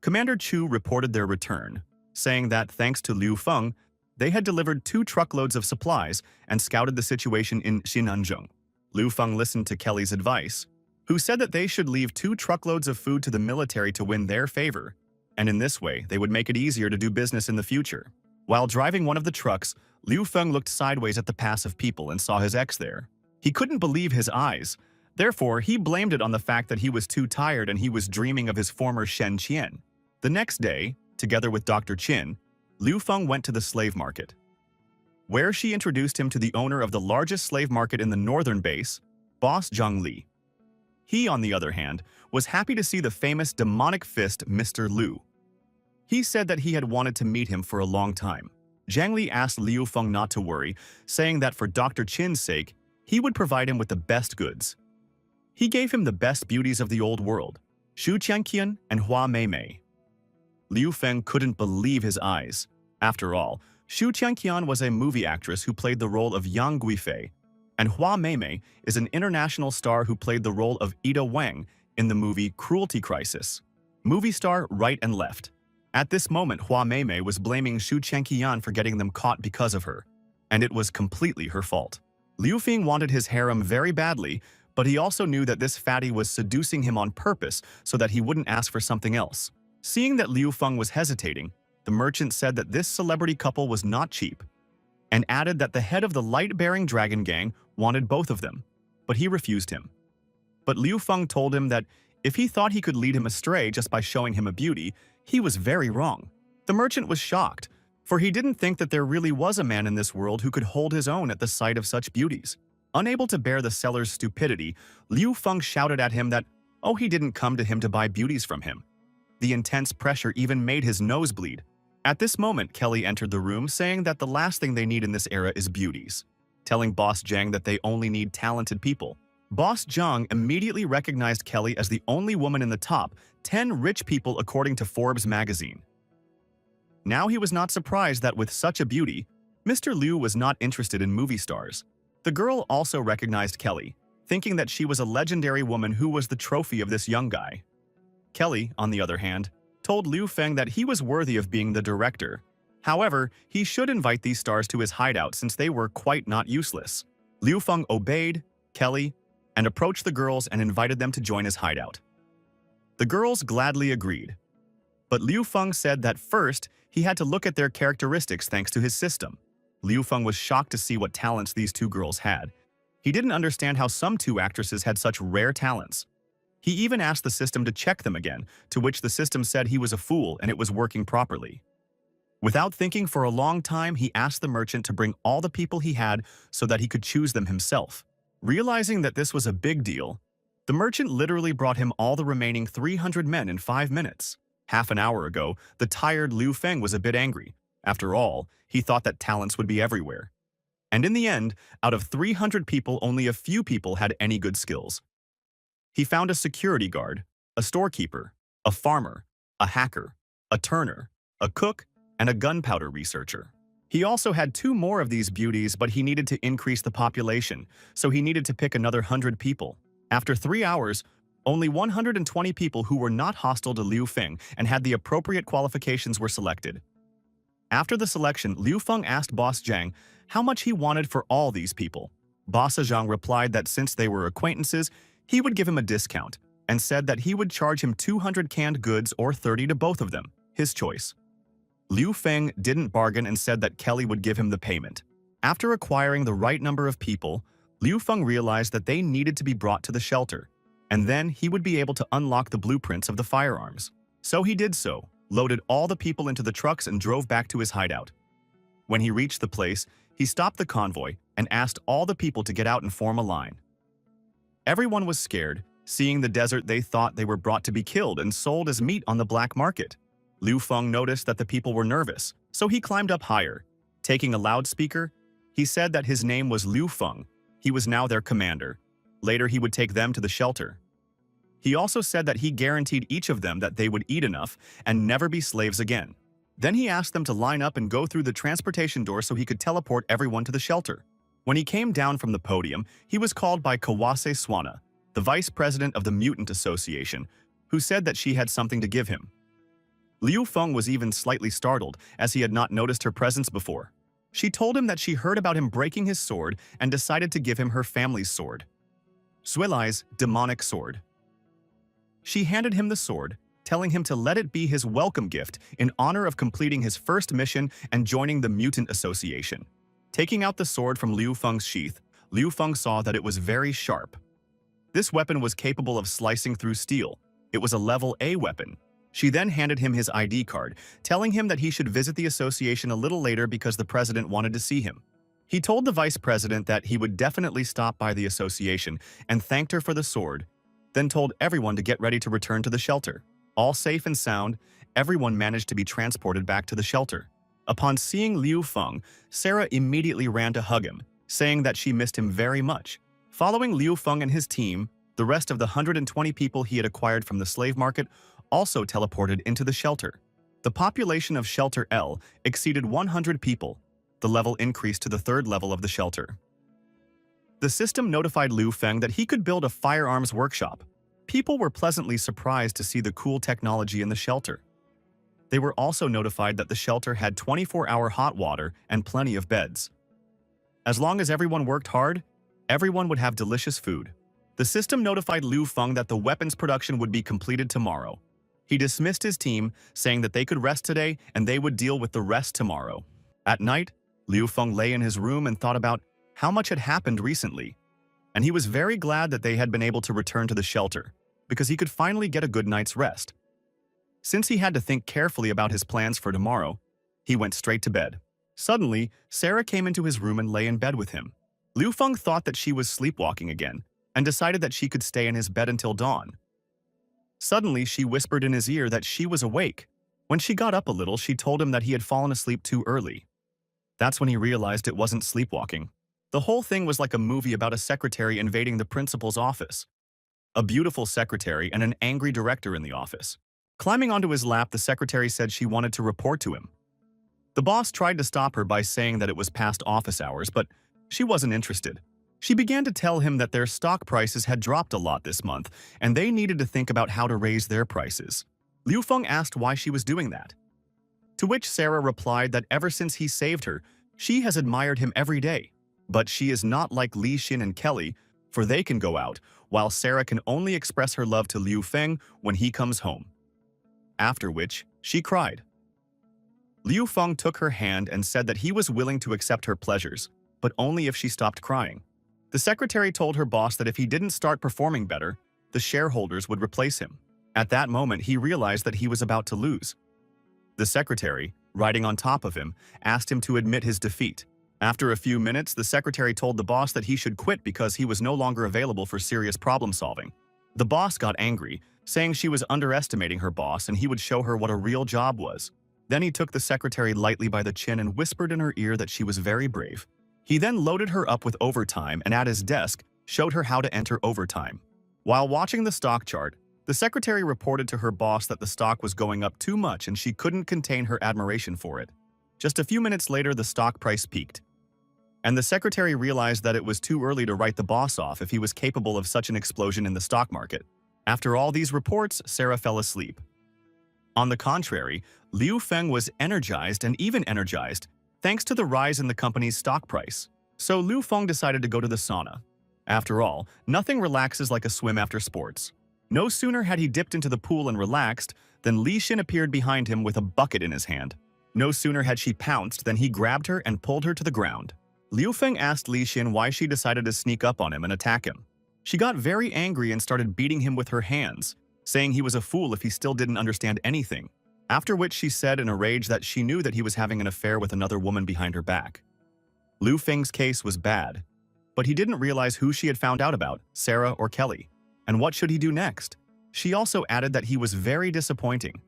Commander Chu reported their return, saying that thanks to Liu Feng, they had delivered 2 truckloads of supplies and scouted the situation in Xinanzheng. Liu Feng listened to Kelly's advice, who said that they should leave 2 truckloads of food to the military to win their favor, and in this way, they would make it easier to do business in the future. While driving one of the trucks, Liu Feng looked sideways at the pass of people and saw his ex there. He couldn't believe his eyes. Therefore, he blamed it on the fact that he was too tired and he was dreaming of his former Shen Qian. The next day, together with Dr. Chin, Liu Feng went to the slave market, where she introduced him to the owner of the largest slave market in the northern base, Boss Zhang Li. He, on the other hand, was happy to see the famous demonic fist Mr. Liu. He said that he had wanted to meet him for a long time. Zhang Li asked Liu Feng not to worry, saying that for Dr. Chin's sake, he would provide him with the best goods. He gave him the best beauties of the old world, Xu Qianqian and Hua Meimei. Liu Feng couldn't believe his eyes. After all, Xu Qianqian was a movie actress who played the role of Yang Guifei, and Hua Meimei is an international star who played the role of Ida Wang in the movie Cruelty Crisis. Movie star right and left. At this moment, Hua Meimei was blaming Xu Qianqian for getting them caught because of her, and it was completely her fault. Liu Feng wanted his harem very badly, but he also knew that this fatty was seducing him on purpose so that he wouldn't ask for something else. Seeing that Liu Feng was hesitating, the merchant said that this celebrity couple was not cheap, and added that the head of the light-bearing dragon gang wanted both of them, but he refused him. But Liu Feng told him that if he thought he could lead him astray just by showing him a beauty, he was very wrong. The merchant was shocked, for he didn't think that there really was a man in this world who could hold his own at the sight of such beauties. Unable to bear the seller's stupidity, Liu Feng shouted at him that, oh, he didn't come to him to buy beauties from him. The intense pressure even made his nose bleed. At this moment, Kelly entered the room, saying that the last thing they need in this era is beauties, telling Boss Zhang that they only need talented people. Boss Zhang immediately recognized Kelly as the only woman in the top 10 rich people according to Forbes magazine. Now he was not surprised that with such a beauty, Mr. Liu was not interested in movie stars. The girl also recognized Kelly, thinking that she was a legendary woman who was the trophy of this young guy. Kelly, on the other hand, told Liu Feng that he was worthy of being the director. However, he should invite these stars to his hideout since they were quite not useless. Liu Feng obeyed Kelly and approached the girls and invited them to join his hideout. The girls gladly agreed. But Liu Feng said that first, he had to look at their characteristics thanks to his system. Liu Feng was shocked to see what talents these 2 girls had. He didn't understand how some 2 actresses had such rare talents. He even asked the system to check them again, to which the system said he was a fool and it was working properly. Without thinking for a long time, he asked the merchant to bring all the people he had so that he could choose them himself. Realizing that this was a big deal, the merchant literally brought him all the remaining 300 men in 5 minutes. Half an hour ago, the tired Liu Feng was a bit angry. After all, he thought that talents would be everywhere. And in the end, out of 300 people, only a few people had any good skills. He found a security guard, a storekeeper, a farmer, a hacker, a turner, a cook, and a gunpowder researcher. He also had 2 more of these beauties, but he needed to increase the population, so he needed to pick another 100 people. After 3 hours, only 120 people who were not hostile to Liu Feng and had the appropriate qualifications were selected. After the selection, Liu Feng asked Boss Zhang how much he wanted for all these people. Boss Zhang replied that since they were acquaintances, he would give him a discount, and said that he would charge him 200 canned goods or 30 to both of them, his choice. Liu Feng didn't bargain and said that Kelly would give him the payment. After acquiring the right number of people, Liu Feng realized that they needed to be brought to the shelter, and then he would be able to unlock the blueprints of the firearms. So he did so, loaded all the people into the trucks and drove back to his hideout. When he reached the place, he stopped the convoy and asked all the people to get out and form a line. Everyone was scared. Seeing the desert, they thought they were brought to be killed and sold as meat on the black market. Liu Feng noticed that the people were nervous, so he climbed up higher. Taking a loudspeaker, he said that his name was Liu Feng. He was now their commander. Later, he would take them to the shelter. He also said that he guaranteed each of them that they would eat enough and never be slaves again. Then he asked them to line up and go through the transportation door so he could teleport everyone to the shelter. When he came down from the podium, he was called by Kawase Swana, the vice president of the Mutant Association, who said that she had something to give him. Liu Feng was even slightly startled, as he had not noticed her presence before. She told him that she heard about him breaking his sword and decided to give him her family's sword, Suilai's demonic sword. She handed him the sword, telling him to let it be his welcome gift in honor of completing his first mission and joining the Mutant Association. Taking out the sword from Liu Feng's sheath, Liu Feng saw that it was very sharp. This weapon was capable of slicing through steel. It was a level A weapon. She then handed him his ID card, telling him that he should visit the association a little later because the president wanted to see him. He told the vice president that he would definitely stop by the association and thanked her for the sword, then told everyone to get ready to return to the shelter. All safe and sound, everyone managed to be transported back to the shelter. Upon seeing Liu Feng, Sarah immediately ran to hug him, saying that she missed him very much. Following Liu Feng and his team, the rest of the 120 people he had acquired from the slave market also teleported into the shelter. The population of Shelter L exceeded 100 people. The level increased to the 3rd level of the shelter. The system notified Liu Feng that he could build a firearms workshop. People were pleasantly surprised to see the cool technology in the shelter. They were also notified that the shelter had 24-hour hot water and plenty of beds. As long as everyone worked hard, everyone would have delicious food. The system notified Liu Feng that the weapons production would be completed tomorrow. He dismissed his team, saying that they could rest today and they would deal with the rest tomorrow. At night, Liu Feng lay in his room and thought about how much had happened recently. And he was very glad that they had been able to return to the shelter, because he could finally get a good night's rest. Since he had to think carefully about his plans for tomorrow, he went straight to bed. Suddenly, Sarah came into his room and lay in bed with him. Liu Feng thought that she was sleepwalking again, and decided that she could stay in his bed until dawn. Suddenly, she whispered in his ear that she was awake. When she got up a little, she told him that he had fallen asleep too early. That's when he realized it wasn't sleepwalking. The whole thing was like a movie about a secretary invading the principal's office. A beautiful secretary and an angry director in the office. Climbing onto his lap, the secretary said she wanted to report to him. The boss tried to stop her by saying that it was past office hours, but she wasn't interested. She began to tell him that their stock prices had dropped a lot this month, and they needed to think about how to raise their prices. Liu Feng asked why she was doing that. To which Sarah replied that ever since he saved her, she has admired him every day. But she is not like Li Xin and Kelly, for they can go out, while Sarah can only express her love to Liu Feng when he comes home. After which, she cried. Liu Feng took her hand and said that he was willing to accept her pleasures, but only if she stopped crying. The secretary told her boss that if he didn't start performing better, the shareholders would replace him. At that moment, he realized that he was about to lose. The secretary, riding on top of him, asked him to admit his defeat. After a few minutes, the secretary told the boss that he should quit because he was no longer available for serious problem solving. The boss got angry, saying she was underestimating her boss and he would show her what a real job was. Then he took the secretary lightly by the chin and whispered in her ear that she was very brave. He then loaded her up with overtime and at his desk showed her how to enter overtime. While watching the stock chart, the secretary reported to her boss that the stock was going up too much and she couldn't contain her admiration for it. Just a few minutes later, the stock price peaked, and the secretary realized that it was too early to write the boss off if he was capable of such an explosion in the stock market. After all these reports, Sarah fell asleep. On the contrary, Liu Feng was energized and even energized, thanks to the rise in the company's stock price. So Liu Feng decided to go to the sauna. After all, nothing relaxes like a swim after sports. No sooner had he dipped into the pool and relaxed than Li Xin appeared behind him with a bucket in his hand. No sooner had she pounced than he grabbed her and pulled her to the ground. Liu Feng asked Li Xin why she decided to sneak up on him and attack him. She got very angry and started beating him with her hands, saying he was a fool if he still didn't understand anything. After which she said in a rage that she knew that he was having an affair with another woman behind her back. Liu Feng's case was bad, but he didn't realize who she had found out about, Sarah or Kelly. And what should he do next? She also added that he was very disappointing.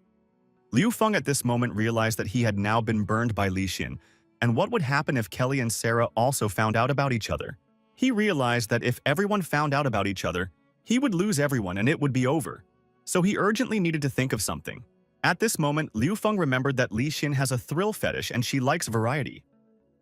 Liu Feng at this moment realized that he had now been burned by Li Xin, and what would happen if Kelly and Sarah also found out about each other? He realized that if everyone found out about each other, he would lose everyone and it would be over. So he urgently needed to think of something. At this moment, Liu Feng remembered that Li Xin has a thrill fetish and she likes variety.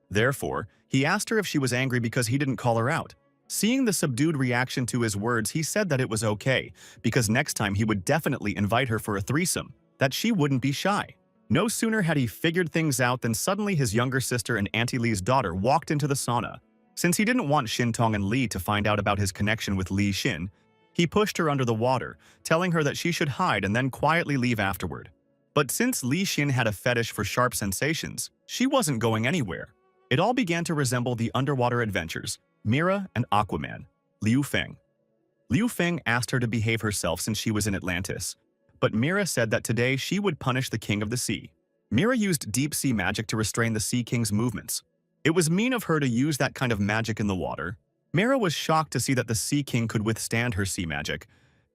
Therefore, he asked her if she was angry because he didn't call her out. Seeing the subdued reaction to his words, he said that it was okay, because next time he would definitely invite her for a threesome, that she wouldn't be shy. No sooner had he figured things out than suddenly his younger sister and Auntie Li's daughter walked into the sauna. Since he didn't want Xintong and Li to find out about his connection with Li Xin, he pushed her under the water, telling her that she should hide and then quietly leave afterward. But since Li Xin had a fetish for sharp sensations, she wasn't going anywhere. It all began to resemble the underwater adventures, Mira and Aquaman, Liu Feng. Liu Feng asked her to behave herself since she was in Atlantis, but Mira said that today she would punish the king of the sea. Mira used deep sea magic to restrain the sea king's movements. It was mean of her to use that kind of magic in the water. Mira was shocked to see that the sea king could withstand her sea magic,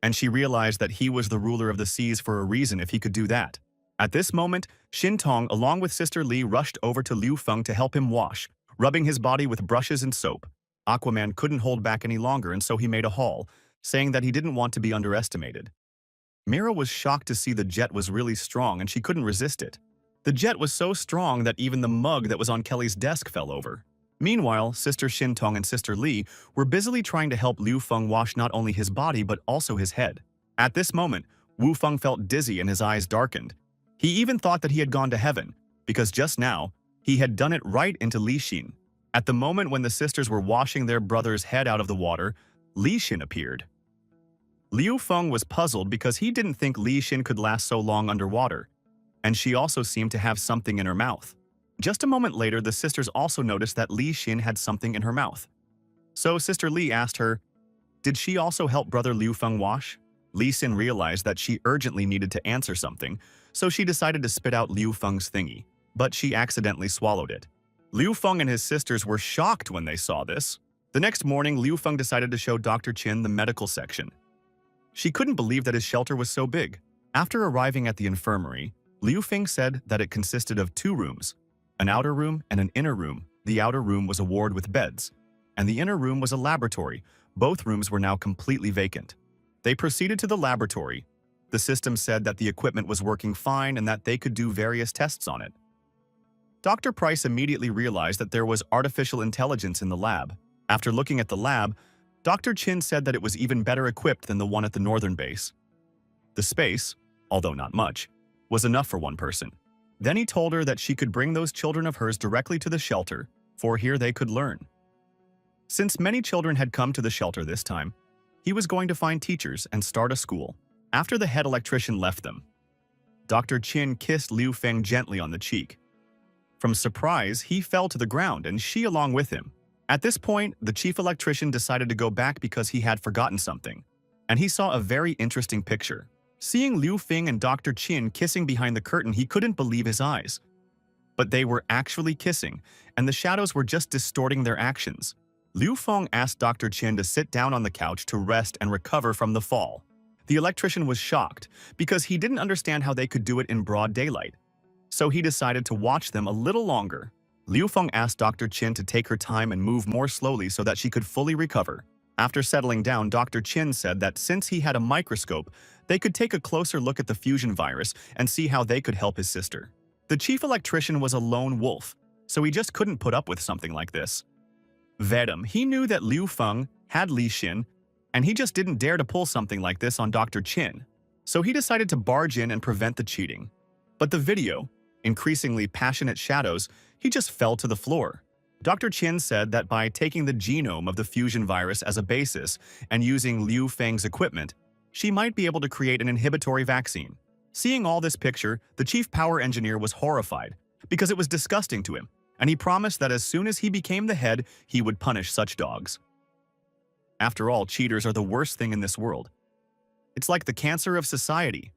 and she realized that he was the ruler of the seas for a reason if he could do that. At this moment, Xintong, along with Sister Li, rushed over to Liu Feng to help him wash, rubbing his body with brushes and soap. Aquaman couldn't hold back any longer, and so he made a haul, saying that he didn't want to be underestimated. Mira was shocked to see the jet was really strong and she couldn't resist it. The jet was so strong that even the mug that was on Kelly's desk fell over. Meanwhile, Sister Xintong and Sister Li were busily trying to help Liu Feng wash not only his body but also his head. At this moment, Wu Feng felt dizzy and his eyes darkened. He even thought that he had gone to heaven, because just now, he had done it right into Li Xin. At the moment when the sisters were washing their brother's head out of the water, Li Xin appeared. Liu Feng was puzzled because he didn't think Li Xin could last so long underwater, and she also seemed to have something in her mouth. Just a moment later, the sisters also noticed that Li Xin had something in her mouth. So Sister Li asked her, did she also help brother Liu Feng wash? Li Xin realized that she urgently needed to answer something, so she decided to spit out Liu Feng's thingy, but she accidentally swallowed it. Liu Feng and his sisters were shocked when they saw this. The next morning, Liu Feng decided to show Dr. Qin the medical section. She couldn't believe that his shelter was so big. After arriving at the infirmary, Liu Feng said that it consisted of 2 rooms, an outer room and an inner room. The outer room was a ward with beds, and the inner room was a laboratory. Both rooms were now completely vacant. They proceeded to the laboratory. The system said that the equipment was working fine and that they could do various tests on it. Dr. Price immediately realized that there was artificial intelligence in the lab. After looking at the lab, Dr. Qin said that it was even better equipped than the one at the northern base. The space, although not much, was enough for one person. Then he told her that she could bring those children of hers directly to the shelter, for here they could learn. Since many children had come to the shelter this time, he was going to find teachers and start a school. After the head electrician left them, Dr. Qin kissed Liu Feng gently on the cheek. From surprise, he fell to the ground and she along with him. At this point, the chief electrician decided to go back because he had forgotten something, and he saw a very interesting picture. Seeing Liu Feng and Dr. Qin kissing behind the curtain, he couldn't believe his eyes. but they were actually kissing, and the shadows were just distorting their actions. Liu Feng asked Dr. Qin to sit down on the couch to rest and recover from the fall. The electrician was shocked because he didn't understand how they could do it in broad daylight. So he decided to watch them a little longer. Liu Feng asked Dr. Qin to take her time and move more slowly so that she could fully recover. After settling down, Dr. Qin said that since he had a microscope, they could take a closer look at the fusion virus and see how they could help his sister. The chief electrician was a lone wolf, so he just couldn't put up with something like this. Vedum, he knew that Liu Feng had Li Xin, and he just didn't dare to pull something like this on Dr. Qin. So he decided to barge in and prevent the cheating. But the video, increasingly passionate shadows, he just fell to the floor. Dr. Qin said that by taking the genome of the fusion virus as a basis and using Liu Feng's equipment, she might be able to create an inhibitory vaccine. Seeing all this picture, the chief power engineer was horrified because it was disgusting to him, and he promised that as soon as he became the head, he would punish such dogs. After all, cheaters are the worst thing in this world. It's like the cancer of society.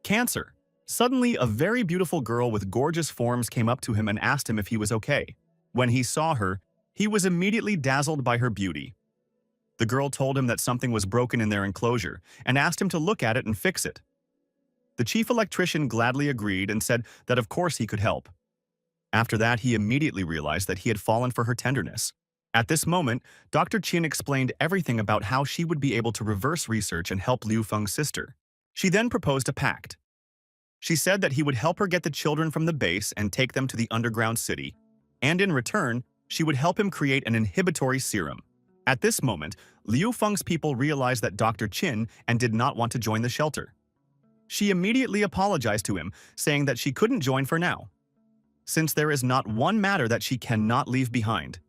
Cancer. Suddenly, a very beautiful girl with gorgeous forms came up to him and asked him if he was okay. When he saw her, he was immediately dazzled by her beauty. The girl told him that something was broken in their enclosure and asked him to look at it and fix it. The chief electrician gladly agreed and said that of course he could help. After that, he immediately realized that he had fallen for her tenderness. At this moment, Dr. Qin explained everything about how she would be able to reverse research and help Liu Feng's sister. She then proposed a pact. She said that he would help her get the children from the base and take them to the underground city, and in return, she would help him create an inhibitory serum. At this moment, Liu Feng's people realized that Dr. Qin and did not want to join the shelter. She immediately apologized to him, saying that she couldn't join for now, since there is not one matter that she cannot leave behind.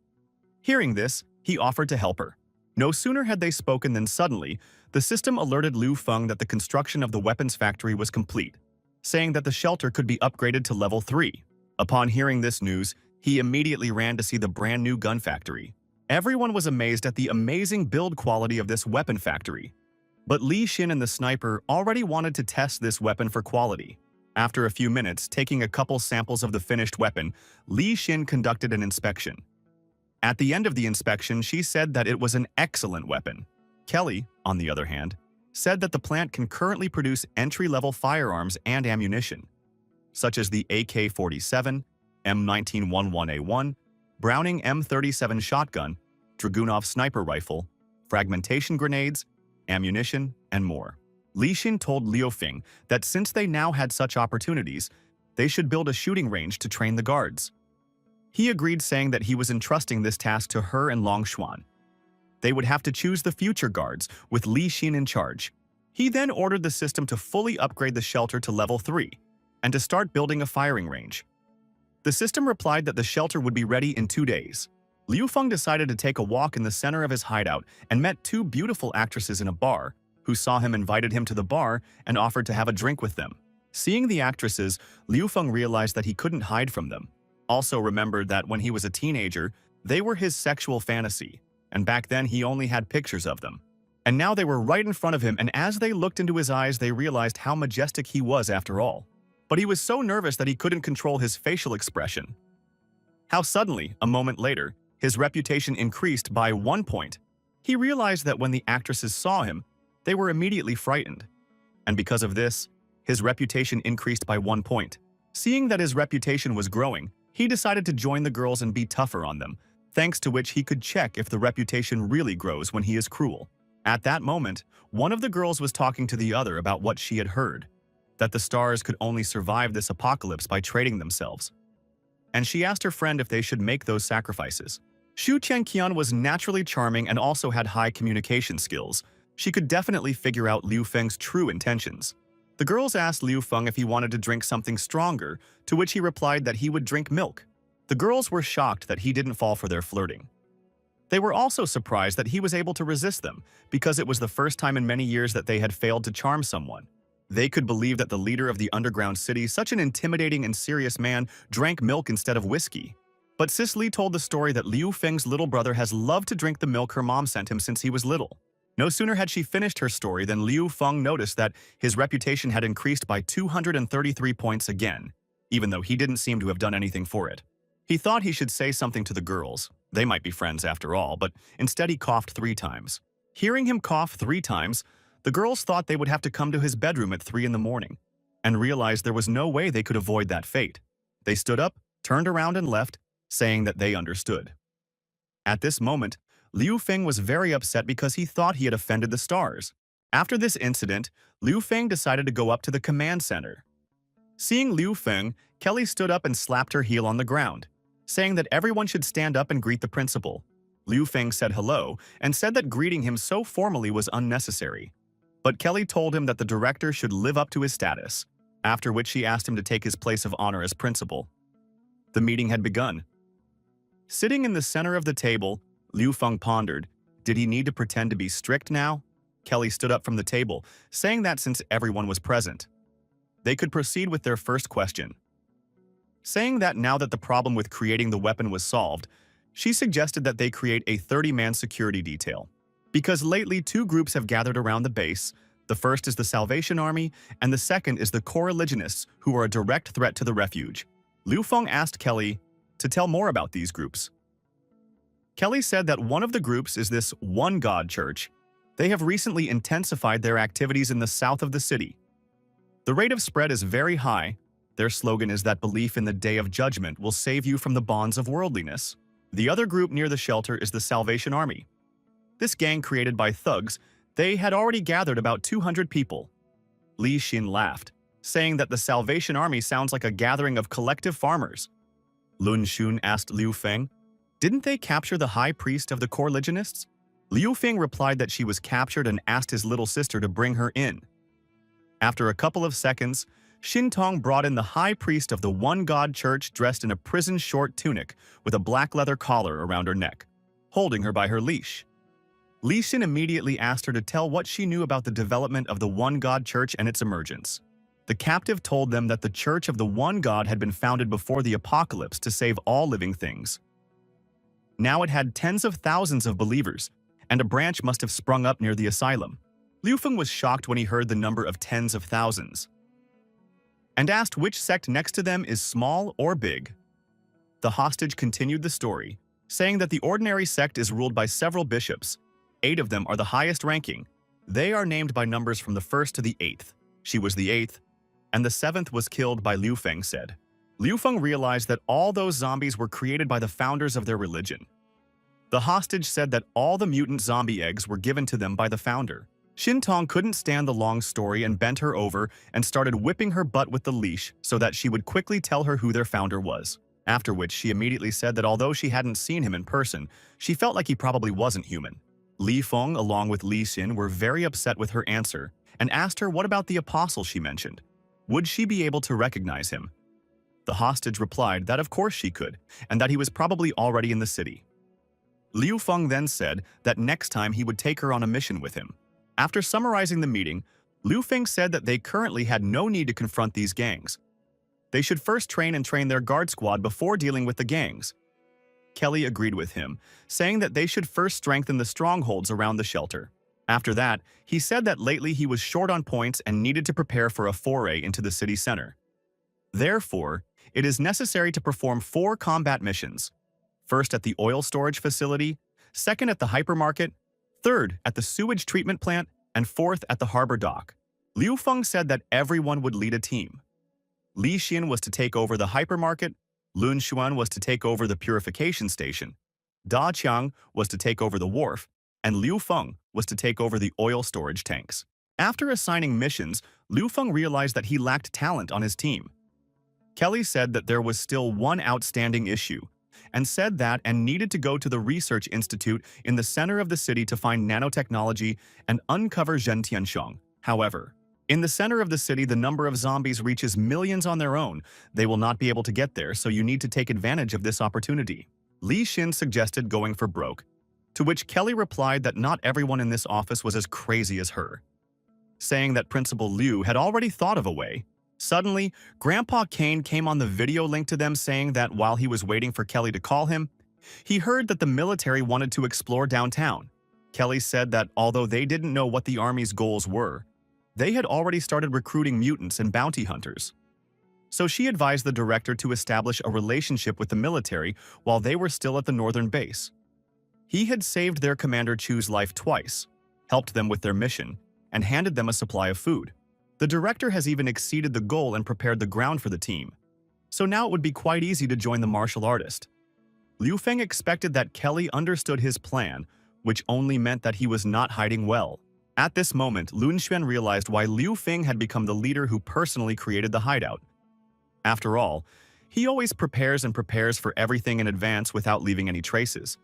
Hearing this, he offered to help her. No sooner had they spoken than suddenly, the system alerted Liu Feng that the construction of the weapons factory was complete, saying that the shelter could be upgraded to level 3. Upon hearing this news, he immediately ran to see the brand new gun factory. Everyone was amazed at the amazing build quality of this weapon factory. But Li Xin and the sniper already wanted to test this weapon for quality. After a few minutes, taking a couple samples of the finished weapon, Li Xin conducted an inspection. At the end of the inspection, she said that it was an excellent weapon. Kelly, on the other hand, said that the plant can currently produce entry-level firearms and ammunition, such as the AK-47, M1911A1, Browning M37 shotgun, Dragunov sniper rifle, fragmentation grenades, ammunition, and more. Li Xin told Liu Feng that since they now had such opportunities, they should build a shooting range to train the guards. He agreed, saying that he was entrusting this task to her and Long Xuan. They would have to choose the future guards, with Li Xin in charge. He then ordered the system to fully upgrade the shelter to level 3, and to start building a firing range. The system replied that the shelter would be ready in 2 days. Liu Feng decided to take a walk in the center of his hideout and met 2 beautiful actresses in a bar, who saw him, invited him to the bar, and offered to have a drink with them. Seeing the actresses, Liu Feng realized that he couldn't hide from them. Also remembered that when he was a teenager, they were his sexual fantasy, and back then he only had pictures of them. And now they were right in front of him, and as they looked into his eyes, they realized how majestic he was after all. But he was so nervous that he couldn't control his facial expression. How suddenly, a moment later, his reputation increased by 1 point. He realized that when the actresses saw him, they were immediately frightened. And because of this, his reputation increased by 1 point. Seeing that his reputation was growing, he decided to join the girls and be tougher on them, thanks to which he could check if the reputation really grows when he is cruel. At that moment, one of the girls was talking to the other about what she had heard, that the stars could only survive this apocalypse by trading themselves. And she asked her friend if they should make those sacrifices. Xu Chenqian was naturally charming and also had high communication skills. She could definitely figure out Liu Feng's true intentions. The girls asked Liu Feng if he wanted to drink something stronger, to which he replied that he would drink milk. The girls were shocked that he didn't fall for their flirting. They were also surprised that he was able to resist them, because it was the first time in many years that they had failed to charm someone. They could believe that the leader of the underground city, such an intimidating and serious man, drank milk instead of whiskey. But Sis Li told the story that Liu Feng's little brother has loved to drink the milk her mom sent him since he was little. No sooner had she finished her story than Liu Feng noticed that his reputation had increased by 233 points again. even though he didn't seem to have done anything for it. He thought he should say something to the girls. They might be friends after all, but instead he coughed 3 times. Hearing him cough 3 times, the girls thought they would have to come to his bedroom at 3 in the morning, and realized there was no way they could avoid that fate. They stood up, turned around and left, saying that they understood. At this moment, Liu Feng was very upset because he thought he had offended the stars. After this incident, Liu Feng decided to go up to the command center. Seeing Liu Feng, Kelly stood up and slapped her heel on the ground, saying that everyone should stand up and greet the principal. Liu Feng said hello and said that greeting him so formally was unnecessary. But Kelly told him that the director should live up to his status, after which she asked him to take his place of honor as principal. The meeting had begun. Sitting in the center of the table, Liu Feng pondered, did he need to pretend to be strict now? Kelly stood up from the table, saying that since everyone was present, they could proceed with their first question. Saying that now that the problem with creating the weapon was solved, she suggested that they create a 30-man security detail. Because lately 2 groups have gathered around the base. The first is the Salvation Army, and the second is the co-religionists, who are a direct threat to the refuge. Liu Feng asked Kelly to tell more about these groups. Kelly said that one of the groups is this One God Church. They have recently intensified their activities in the south of the city. The rate of spread is very high. Their slogan is that belief in the Day of Judgment will save you from the bonds of worldliness. The other group near the shelter is the Salvation Army. This gang created by thugs, they had already gathered about 200 people. Li Xin laughed, saying that the Salvation Army sounds like a gathering of collective farmers. Lun Xun asked Liu Feng, didn't they capture the high priest of the co-religionists? Liu Feng replied that she was captured and asked his little sister to bring her in. After a couple of seconds, Xin Tong brought in the high priest of the One God Church dressed in a prison short tunic with a black leather collar around her neck, holding her by her leash. Li Xin immediately asked her to tell what she knew about the development of the One God Church and its emergence. The captive told them that the Church of the One God had been founded before the apocalypse to save all living things. Now it had tens of thousands of believers, and a branch must have sprung up near the asylum. Liu Feng was shocked when he heard the number of tens of thousands, and asked which sect next to them is small or big. The hostage continued the story, saying that the ordinary sect is ruled by several bishops. 8 of them are the highest ranking. They are named by numbers from the 1st to the 8th. She was the 8th, and the 7th was killed by Liu Feng said. Liu Feng realized that all those zombies were created by the founders of their religion. The hostage said that all the mutant zombie eggs were given to them by the founder. Xin Tong couldn't stand the long story and bent her over and started whipping her butt with the leash so that she would quickly tell her who their founder was. After which she immediately said that although she hadn't seen him in person, she felt like he probably wasn't human. Li Feng, along with Li Xin, were very upset with her answer and asked her what about the apostle she mentioned. Would she be able to recognize him? The hostage replied that of course she could, and that he was probably already in the city. Liu Feng then said that next time he would take her on a mission with him. After summarizing the meeting, Liu Feng said that they currently had no need to confront these gangs. They should first train their guard squad before dealing with the gangs. Kelly agreed with him, saying that they should first strengthen the strongholds around the shelter. After that, he said that lately he was short on points and needed to prepare for a foray into the city center. Therefore, it is necessary to perform 4 combat missions. First at the oil storage facility, second at the hypermarket, third at the sewage treatment plant, and fourth at the harbor dock. Liu Feng said that everyone would lead a team. Li Xin was to take over the hypermarket, Lun Xuan was to take over the purification station, Da Qiang was to take over the wharf, and Liu Feng was to take over the oil storage tanks. After assigning missions, Liu Feng realized that he lacked talent on his team. Kelly said that there was still one outstanding issue, and said that and needed to go to the research institute in the center of the city to find nanotechnology and uncover Zhen Tiansheng. However, in the center of the city, the number of zombies reaches millions on their own. They will not be able to get there, so you need to take advantage of this opportunity. Li Xin suggested going for broke, to which Kelly replied that not everyone in this office was as crazy as her, saying that Principal Liu had already thought of a way. Suddenly, Grandpa Kane came on the video link to them saying that while he was waiting for Kelly to call him, he heard that the military wanted to explore downtown. Kelly said that although they didn't know what the army's goals were, they had already started recruiting mutants and bounty hunters. So she advised the director to establish a relationship with the military while they were still at the northern base. He had saved their Commander Chu's life twice, helped them with their mission, and handed them a supply of food. The director has even exceeded the goal and prepared the ground for the team. So now it would be quite easy to join the martial artist. Liu Feng expected that Kelly understood his plan, which only meant that he was not hiding well. At this moment, Lun Xuan realized why Liu Feng had become the leader who personally created the hideout. After all, he always prepares for everything in advance without leaving any traces.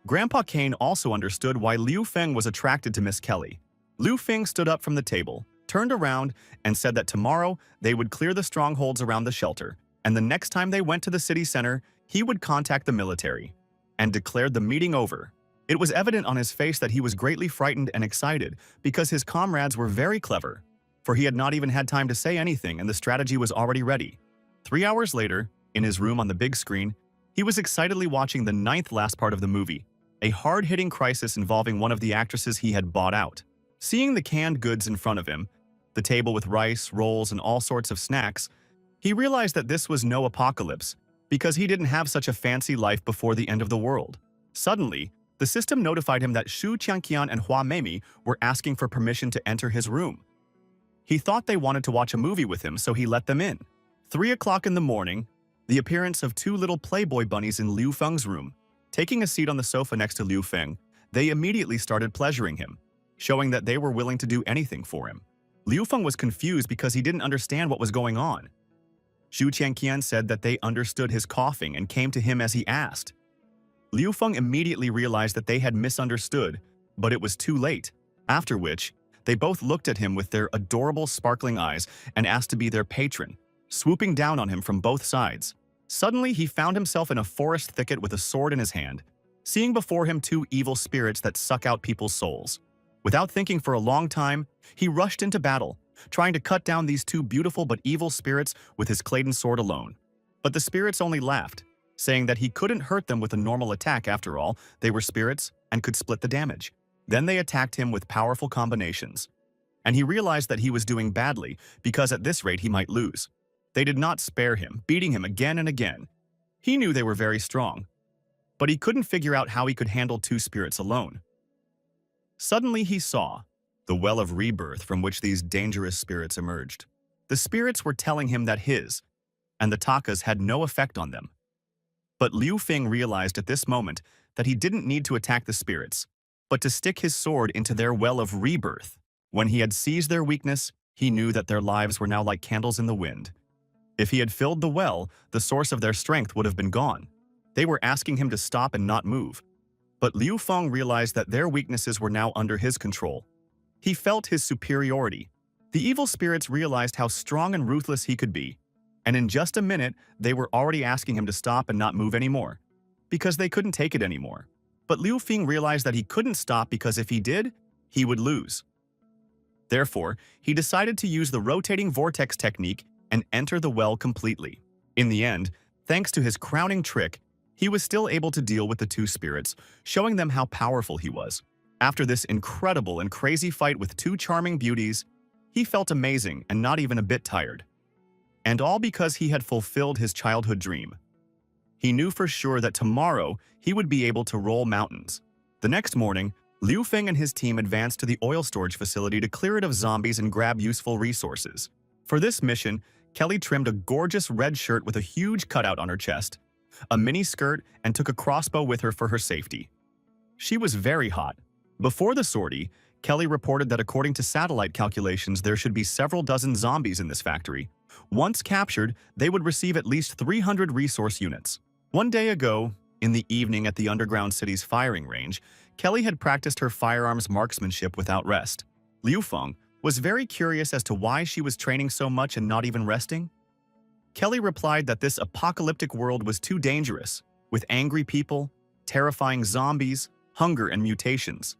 Grandpa Kane also understood why Liu Feng was attracted to Miss Kelly. Liu Feng stood up from the table, turned around, and said that tomorrow they would clear the strongholds around the shelter, and the next time they went to the city center, he would contact the military, and declared the meeting over. It was evident on his face that he was greatly frightened and excited because his comrades were very clever, for he had not even had time to say anything and the strategy was already ready. 3 hours later, in his room on the big screen, he was excitedly watching the 9th last part of the movie, a hard-hitting crisis involving one of the actresses he had bought out. Seeing the canned goods in front of him, the table with rice, rolls, and all sorts of snacks, he realized that this was no apocalypse, because he didn't have such a fancy life before the end of the world. Suddenly, the system notified him that Shu Qiangqian and Hua Meimi were asking for permission to enter his room. He thought they wanted to watch a movie with him, so he let them in. 3 o'clock in the morning, the appearance of 2 little Playboy bunnies in Liu Feng's room. Taking a seat on the sofa next to Liu Feng, they immediately started pleasuring him, showing that they were willing to do anything for him. Liu Feng was confused because he didn't understand what was going on. Shu Qiangqian said that they understood his coughing and came to him as he asked. Liu Feng immediately realized that they had misunderstood, but it was too late, after which, they both looked at him with their adorable sparkling eyes and asked to be their patron, swooping down on him from both sides. Suddenly, he found himself in a forest thicket with a sword in his hand, seeing before him 2 evil spirits that suck out people's souls. Without thinking for a long time, he rushed into battle, trying to cut down these 2 beautiful but evil spirits with his Clayton sword alone. But the spirits only laughed, saying that he couldn't hurt them with a normal attack after all, they were spirits and could split the damage. Then they attacked him with powerful combinations. And he realized that he was doing badly because at this rate he might lose. They did not spare him, beating him again and again. He knew they were very strong, but he couldn't figure out how he could handle 2 spirits alone. Suddenly he saw the well of rebirth from which these dangerous spirits emerged. The spirits were telling him that his and the Takas had no effect on them. But Liu Feng realized at this moment that he didn't need to attack the spirits, but to stick his sword into their well of rebirth. When he had seized their weakness, he knew that their lives were now like candles in the wind. If he had filled the well, the source of their strength would have been gone. They were asking him to stop and not move. But Liu Feng realized that their weaknesses were now under his control. He felt his superiority. The evil spirits realized how strong and ruthless he could be. And in just a minute, they were already asking him to stop and not move anymore, because they couldn't take it anymore. But Liu Feng realized that he couldn't stop because if he did, he would lose. Therefore, he decided to use the rotating vortex technique and enter the well completely. In the end, thanks to his crowning trick, he was still able to deal with the 2 spirits, showing them how powerful he was. After this incredible and crazy fight with 2 charming beauties, he felt amazing and not even a bit tired. And all because he had fulfilled his childhood dream. He knew for sure that tomorrow he would be able to roll mountains. The next morning, Liu Feng and his team advanced to the oil storage facility to clear it of zombies and grab useful resources. For this mission, Kelly trimmed a gorgeous red shirt with a huge cutout on her chest, a mini skirt, and took a crossbow with her for her safety. She was very hot. Before the sortie, Kelly reported that according to satellite calculations, there should be several dozen zombies in this factory. Once captured, they would receive at least 300 resource units. One day ago, in the evening at the underground city's firing range, Kelly had practiced her firearms marksmanship without rest. Liu Feng was very curious as to why she was training so much and not even resting. Kelly replied that this apocalyptic world was too dangerous, with angry people, terrifying zombies, hunger, and mutations.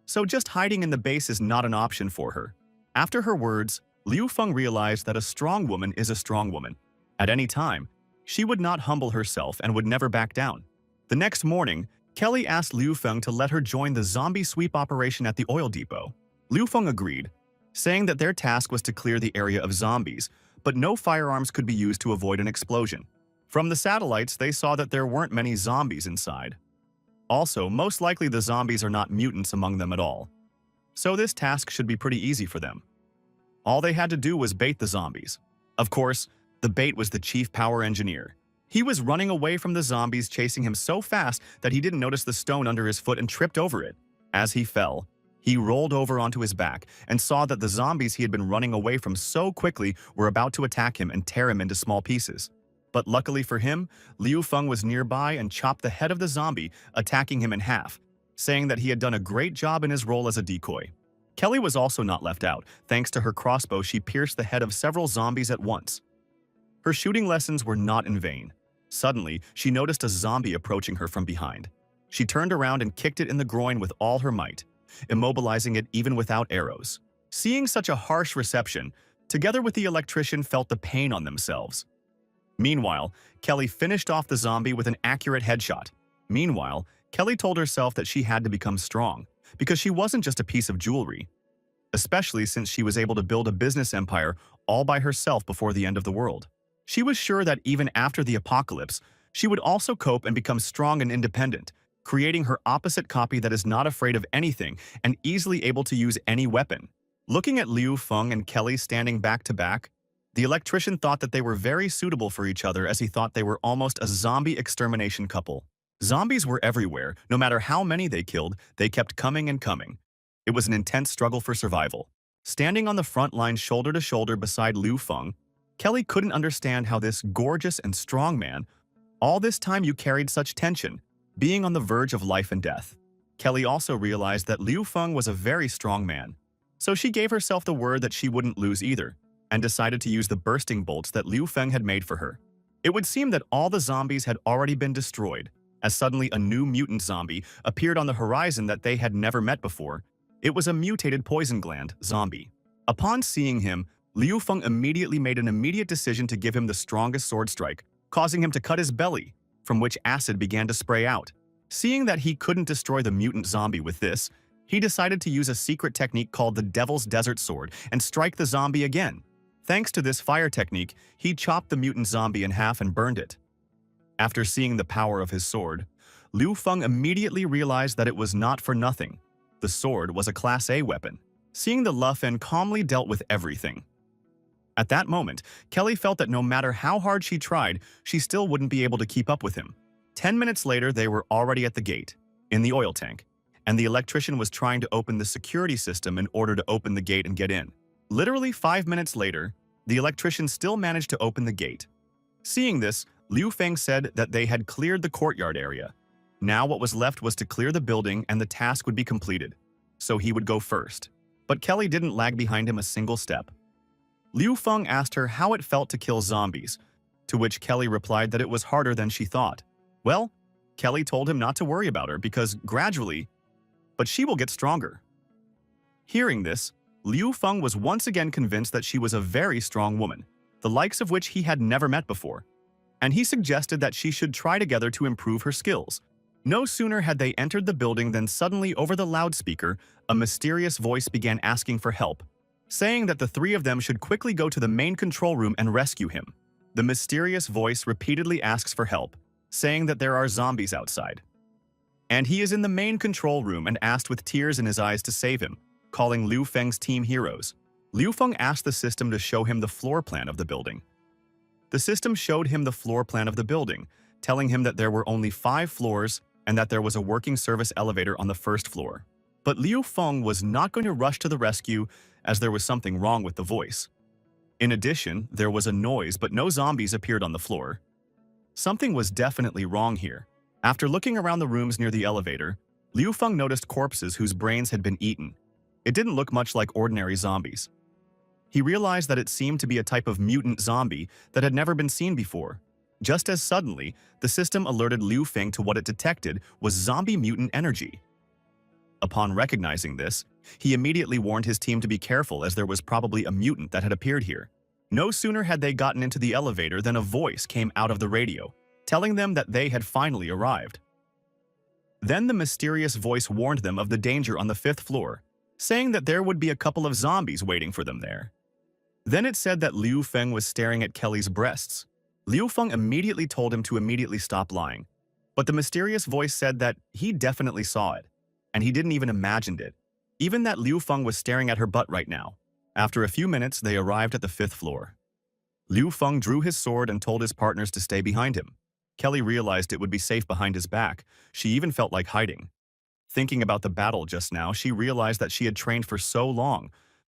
So just hiding in the base is not an option for her. After her words, Liu Feng realized that a strong woman is a strong woman. At any time, she would not humble herself and would never back down. The next morning, Kelly asked Liu Feng to let her join the zombie sweep operation at the oil depot. Liu Feng agreed, saying that their task was to clear the area of zombies, but no firearms could be used to avoid an explosion. From the satellites, they saw that there weren't many zombies inside. Also, most likely the zombies are not mutants among them at all. So this task should be pretty easy for them. All they had to do was bait the zombies. Of course, the bait was the chief power engineer. He was running away from the zombies, chasing him so fast that he didn't notice the stone under his foot and tripped over it. As he fell, he rolled over onto his back and saw that the zombies he had been running away from so quickly were about to attack him and tear him into small pieces. But luckily for him, Liu Feng was nearby and chopped the head of the zombie, attacking him in half, saying that he had done a great job in his role as a decoy. Kelly was also not left out. Thanks to her crossbow, she pierced the head of several zombies at once. Her shooting lessons were not in vain. Suddenly, she noticed a zombie approaching her from behind. She turned around and kicked it in the groin with all her might, immobilizing it even without arrows. Seeing such a harsh reception, together with the electrician felt the pain on themselves. Meanwhile, Kelly finished off the zombie with an accurate headshot. Meanwhile, Kelly told herself that she had to become strong, because she wasn't just a piece of jewelry, especially since she was able to build a business empire all by herself before the end of the world. She was sure that even after the apocalypse, she would also cope and become strong and independent, creating her opposite copy that is not afraid of anything and easily able to use any weapon. Looking at Liu Feng and Kelly standing back to back, the electrician thought that they were very suitable for each other, as he thought they were almost a zombie extermination couple. Zombies were everywhere. No matter how many they killed, they kept coming and coming. It was an intense struggle for survival. Standing on the front line shoulder to shoulder beside Liu Feng, Kelly couldn't understand how this gorgeous and strong man, all this time you carried such tension, being on the verge of life and death. Kelly also realized that Liu Feng was a very strong man, so she gave herself the word that she wouldn't lose either, and decided to use the bursting bolts that Liu Feng had made for her. It would seem that all the zombies had already been destroyed, as suddenly a new mutant zombie appeared on the horizon that they had never met before. It was a mutated poison gland zombie. Upon seeing him, Liu Feng immediately made an immediate decision to give him the strongest sword strike, causing him to cut his belly, from which acid began to spray out. Seeing that he couldn't destroy the mutant zombie with this, he decided to use a secret technique called the Devil's Desert Sword and strike the zombie again. Thanks to this fire technique, he chopped the mutant zombie in half and burned it. After seeing the power of his sword, Liu Feng immediately realized that it was not for nothing. The sword was a Class A weapon. Seeing the Lu Fen calmly dealt with everything. At that moment, Kelly felt that no matter how hard she tried, she still wouldn't be able to keep up with him. 10 minutes later, they were already at the gate, in the oil tank, and the electrician was trying to open the security system in order to open the gate and get in. Literally 5 minutes later, the electrician still managed to open the gate. Seeing this, Liu Feng said that they had cleared the courtyard area. Now what was left was to clear the building and the task would be completed, so he would go first. But Kelly didn't lag behind him a single step. Liu Feng asked her how it felt to kill zombies, to which Kelly replied that it was harder than she thought. Well, Kelly told him not to worry about her because gradually, but she will get stronger. Hearing this, Liu Feng was once again convinced that she was a very strong woman, the likes of which he had never met before, and he suggested that she should try together to improve her skills. No sooner had they entered the building than suddenly over the loudspeaker, a mysterious voice began asking for help, saying that the three of them should quickly go to the main control room and rescue him. The mysterious voice repeatedly asks for help, saying that there are zombies outside. And he is in the main control room and asked with tears in his eyes to save him, calling Liu Feng's team heroes. Liu Feng asked the system to show him the floor plan of the building. The system showed him the floor plan of the building, telling him that there were only 5 floors and that there was a working service elevator on the first floor. But Liu Feng was not going to rush to the rescue as there was something wrong with the voice. In addition, there was a noise but no zombies appeared on the floor. Something was definitely wrong here. After looking around the rooms near the elevator, Liu Feng noticed corpses whose brains had been eaten. It didn't look much like ordinary zombies. He realized that it seemed to be a type of mutant zombie that had never been seen before. Just as suddenly, the system alerted Liu Feng to what it detected was zombie mutant energy. Upon recognizing this, he immediately warned his team to be careful as there was probably a mutant that had appeared here. No sooner had they gotten into the elevator than a voice came out of the radio, telling them that they had finally arrived. Then the mysterious voice warned them of the danger on the 5th floor, saying that there would be a couple of zombies waiting for them there. Then it said that Liu Feng was staring at Kelly's breasts. Liu Feng immediately told him to immediately stop lying. But the mysterious voice said that he definitely saw it, and he didn't even imagined it. Even that Liu Feng was staring at her butt right now. After a few minutes, they arrived at the 5th floor. Liu Feng drew his sword and told his partners to stay behind him. Kelly realized it would be safe behind his back. She even felt like hiding. Thinking about the battle just now, she realized that she had trained for so long,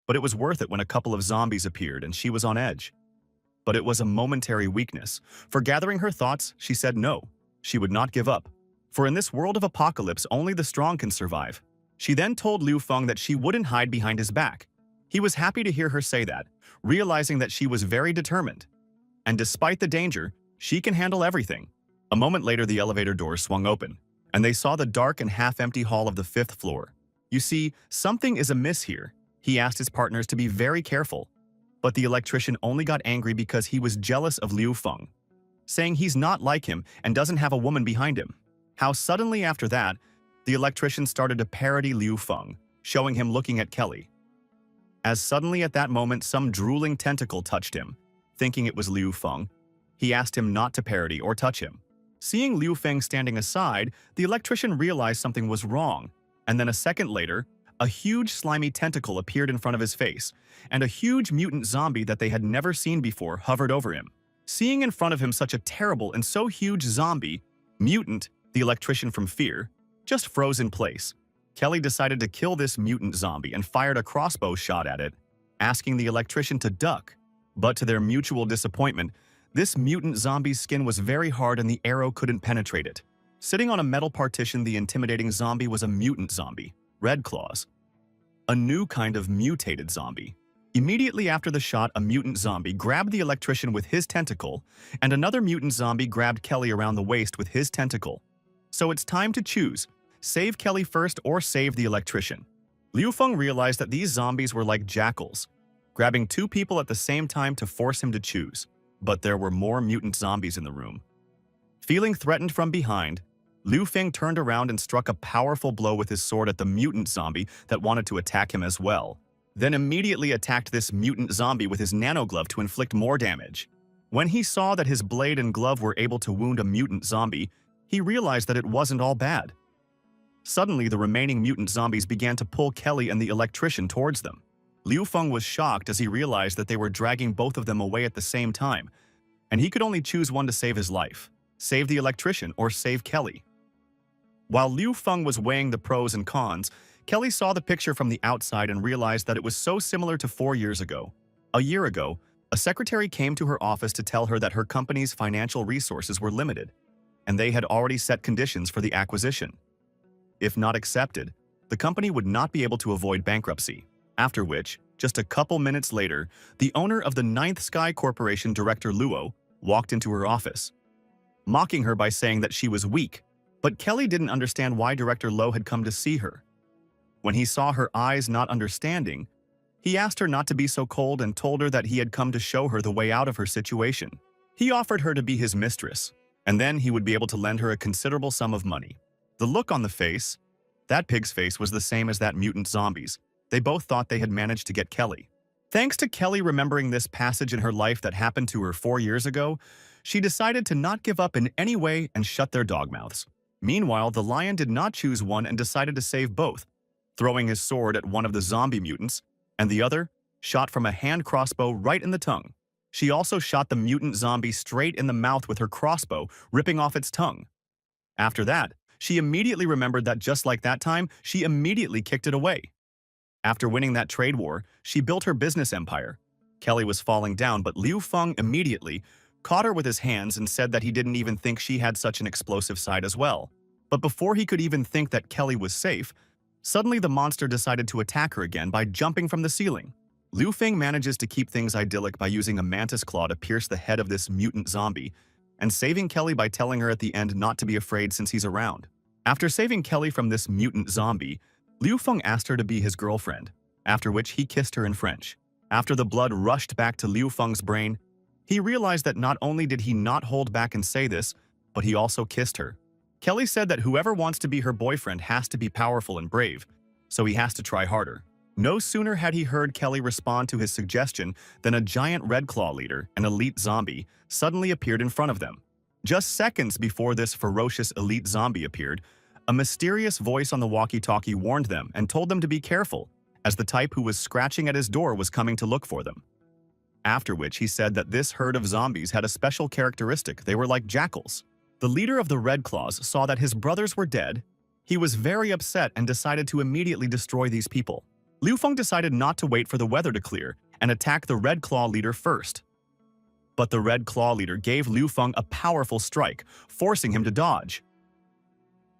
but it was worth it when a couple of zombies appeared and she was on edge. But it was a momentary weakness. For gathering her thoughts, she said no. She would not give up. For in this world of apocalypse, only the strong can survive. She then told Liu Feng that she wouldn't hide behind his back. He was happy to hear her say that, realizing that she was very determined. And despite the danger, she can handle everything. A moment later, the elevator doors swung open, and they saw the dark and half-empty hall of the 5th floor. You see, something is amiss here. He asked his partners to be very careful. But the electrician only got angry because he was jealous of Liu Feng, saying he's not like him and doesn't have a woman behind him. How suddenly after that, the electrician started to parody Liu Feng, showing him looking at Kelly. As suddenly at that moment, some drooling tentacle touched him. Thinking it was Liu Feng, he asked him not to parody or touch him. Seeing Liu Feng standing aside, the electrician realized something was wrong, and then a second later, a huge slimy tentacle appeared in front of his face, and a huge mutant zombie that they had never seen before hovered over him. Seeing in front of him such a terrible and so huge zombie, mutant, the electrician from fear, just froze in place. Kelly decided to kill this mutant zombie and fired a crossbow shot at it, asking the electrician to duck. But to their mutual disappointment, this mutant zombie's skin was very hard and the arrow couldn't penetrate it. Sitting on a metal partition, the intimidating zombie was a mutant zombie, Red Claws. A new kind of mutated zombie. Immediately after the shot, a mutant zombie grabbed the electrician with his tentacle, and another mutant zombie grabbed Kelly around the waist with his tentacle. So it's time to choose. Save Kelly first or save the electrician. Liu Feng realized that these zombies were like jackals, grabbing two people at the same time to force him to choose. But there were more mutant zombies in the room. Feeling threatened from behind, Liu Feng turned around and struck a powerful blow with his sword at the mutant zombie that wanted to attack him as well, then immediately attacked this mutant zombie with his nanoglove to inflict more damage. When he saw that his blade and glove were able to wound a mutant zombie, he realized that it wasn't all bad. Suddenly, the remaining mutant zombies began to pull Kelly and the electrician towards them. Liu Feng was shocked as he realized that they were dragging both of them away at the same time, and he could only choose one to save his life: save the electrician or save Kelly. While Liu Feng was weighing the pros and cons, Kelly saw the picture from the outside and realized that it was so similar to 4 years ago. A year ago, a secretary came to her office to tell her that her company's financial resources were limited, and they had already set conditions for the acquisition. If not accepted, the company would not be able to avoid bankruptcy. After which, just a couple minutes later, the owner of the Ninth Sky Corporation, Director Luo, walked into her office, mocking her by saying that she was weak. But Kelly didn't understand why Director Luo had come to see her. When he saw her eyes not understanding, he asked her not to be so cold and told her that he had come to show her the way out of her situation. He offered her to be his mistress, and then he would be able to lend her a considerable sum of money. The look on the face, that pig's face, was the same as that mutant zombie's. They both thought they had managed to get Kelly. Thanks to Kelly remembering this passage in her life that happened to her 4 years ago, she decided to not give up in any way and shut their dog mouths. Meanwhile, the lion did not choose one and decided to save both, throwing his sword at one of the zombie mutants, and the other shot from a hand crossbow right in the tongue. She also shot the mutant zombie straight in the mouth with her crossbow, ripping off its tongue. After that, she immediately remembered that just like that time, she immediately kicked it away. After winning that trade war, she built her business empire. Kelly was falling down, but Liu Feng immediately caught her with his hands and said that he didn't even think she had such an explosive side as well. But before he could even think that Kelly was safe, suddenly the monster decided to attack her again by jumping from the ceiling. Liu Feng manages to keep things idyllic by using a mantis claw to pierce the head of this mutant zombie, and saving Kelly by telling her at the end not to be afraid since he's around. After saving Kelly from this mutant zombie, Liu Feng asked her to be his girlfriend, after which he kissed her in French. After the blood rushed back to Liu Feng's brain, he realized that not only did he not hold back and say this, but he also kissed her. Kelly said that whoever wants to be her boyfriend has to be powerful and brave, so he has to try harder. No sooner had he heard Kelly respond to his suggestion than a giant Red Claw leader, an elite zombie, suddenly appeared in front of them. Just seconds before this ferocious elite zombie appeared, a mysterious voice on the walkie-talkie warned them and told them to be careful, as the type who was scratching at his door was coming to look for them. After which he said that this herd of zombies had a special characteristic: they were like jackals. The leader of the Red Claws saw that his brothers were dead. He was very upset and decided to immediately destroy these people. Liu Feng decided not to wait for the weather to clear and attack the Red Claw leader first. But the Red Claw leader gave Liu Feng a powerful strike, forcing him to dodge.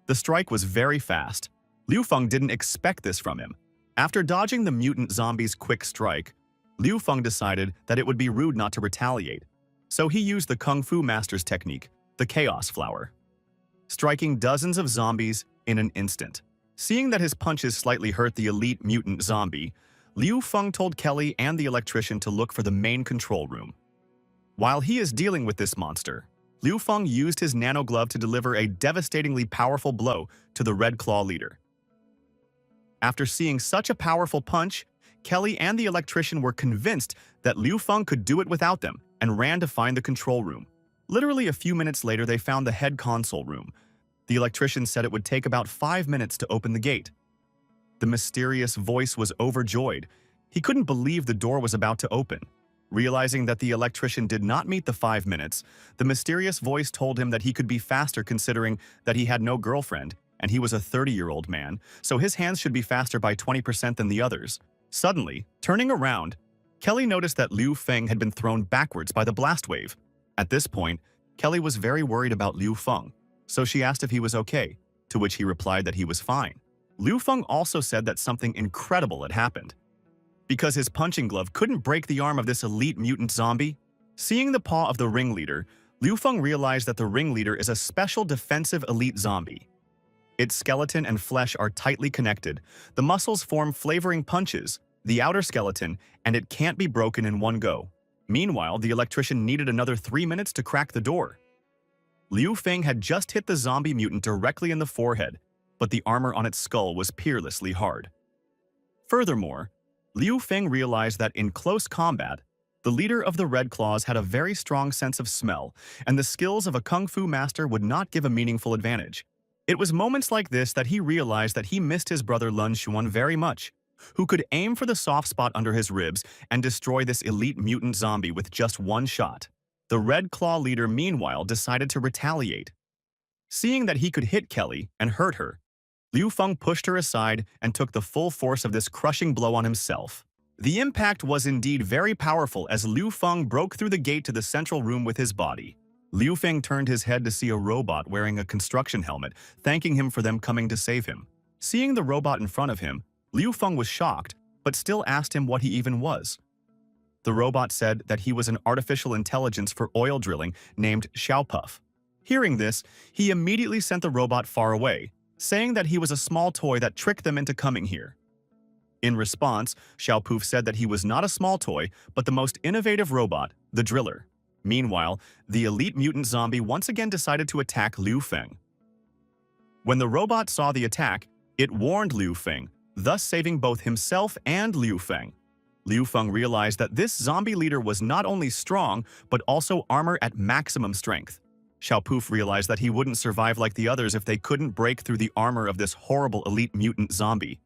The strike was very fast. Liu Feng didn't expect this from him. After dodging the mutant zombie's quick strike, Liu Feng decided that it would be rude not to retaliate, so he used the Kung Fu Master's technique, the Chaos Flower, striking dozens of zombies in an instant. Seeing that his punches slightly hurt the elite mutant zombie, Liu Feng told Kelly and the electrician to look for the main control room. While he is dealing with this monster, Liu Feng used his nano glove to deliver a devastatingly powerful blow to the Red Claw leader. After seeing such a powerful punch, Kelly and the electrician were convinced that Liu Feng could do it without them and ran to find the control room. Literally a few minutes later, they found the head console room. The electrician said it would take about 5 minutes to open the gate. The mysterious voice was overjoyed. He couldn't believe the door was about to open. Realizing that the electrician did not meet the 5 minutes, the mysterious voice told him that he could be faster considering that he had no girlfriend and he was a 30-year-old man, so his hands should be faster by 20% than the others. Suddenly, turning around, Kelly noticed that Liu Feng had been thrown backwards by the blast wave. At this point, Kelly was very worried about Liu Feng, so she asked if he was okay, to which he replied that he was fine. Liu Feng also said that something incredible had happened. Because his punching glove couldn't break the arm of this elite mutant zombie, seeing the paw of the ringleader, Liu Feng realized that the ringleader is a special defensive elite zombie. Its skeleton and flesh are tightly connected, the muscles form flavoring punches, the outer skeleton, and it can't be broken in one go. Meanwhile, the electrician needed another 3 minutes to crack the door. Liu Feng had just hit the zombie mutant directly in the forehead, but the armor on its skull was peerlessly hard. Furthermore, Liu Feng realized that in close combat, the leader of the Red Claws had a very strong sense of smell, and the skills of a kung fu master would not give a meaningful advantage. It was moments like this that he realized that he missed his brother Lun Xuan very much, who could aim for the soft spot under his ribs and destroy this elite mutant zombie with just one shot. The Red Claw leader, meanwhile, decided to retaliate. Seeing that he could hit Kelly and hurt her, Liu Feng pushed her aside and took the full force of this crushing blow on himself. The impact was indeed very powerful as Liu Feng broke through the gate to the central room with his body. Liu Feng turned his head to see a robot wearing a construction helmet, thanking him for them coming to save him. Seeing the robot in front of him, Liu Feng was shocked, but still asked him what he even was. The robot said that he was an artificial intelligence for oil drilling named Xiaopuff. Hearing this, he immediately sent the robot far away, saying that he was a small toy that tricked them into coming here. In response, Xiaopuff said that he was not a small toy, but the most innovative robot, the driller. Meanwhile, the elite mutant zombie once again decided to attack Liu Feng. When the robot saw the attack, it warned Liu Feng, thus saving both himself and Liu Feng. Liu Feng realized that this zombie leader was not only strong, but also armor at maximum strength. Xiaopuff realized that he wouldn't survive like the others if they couldn't break through the armor of this horrible elite mutant zombie.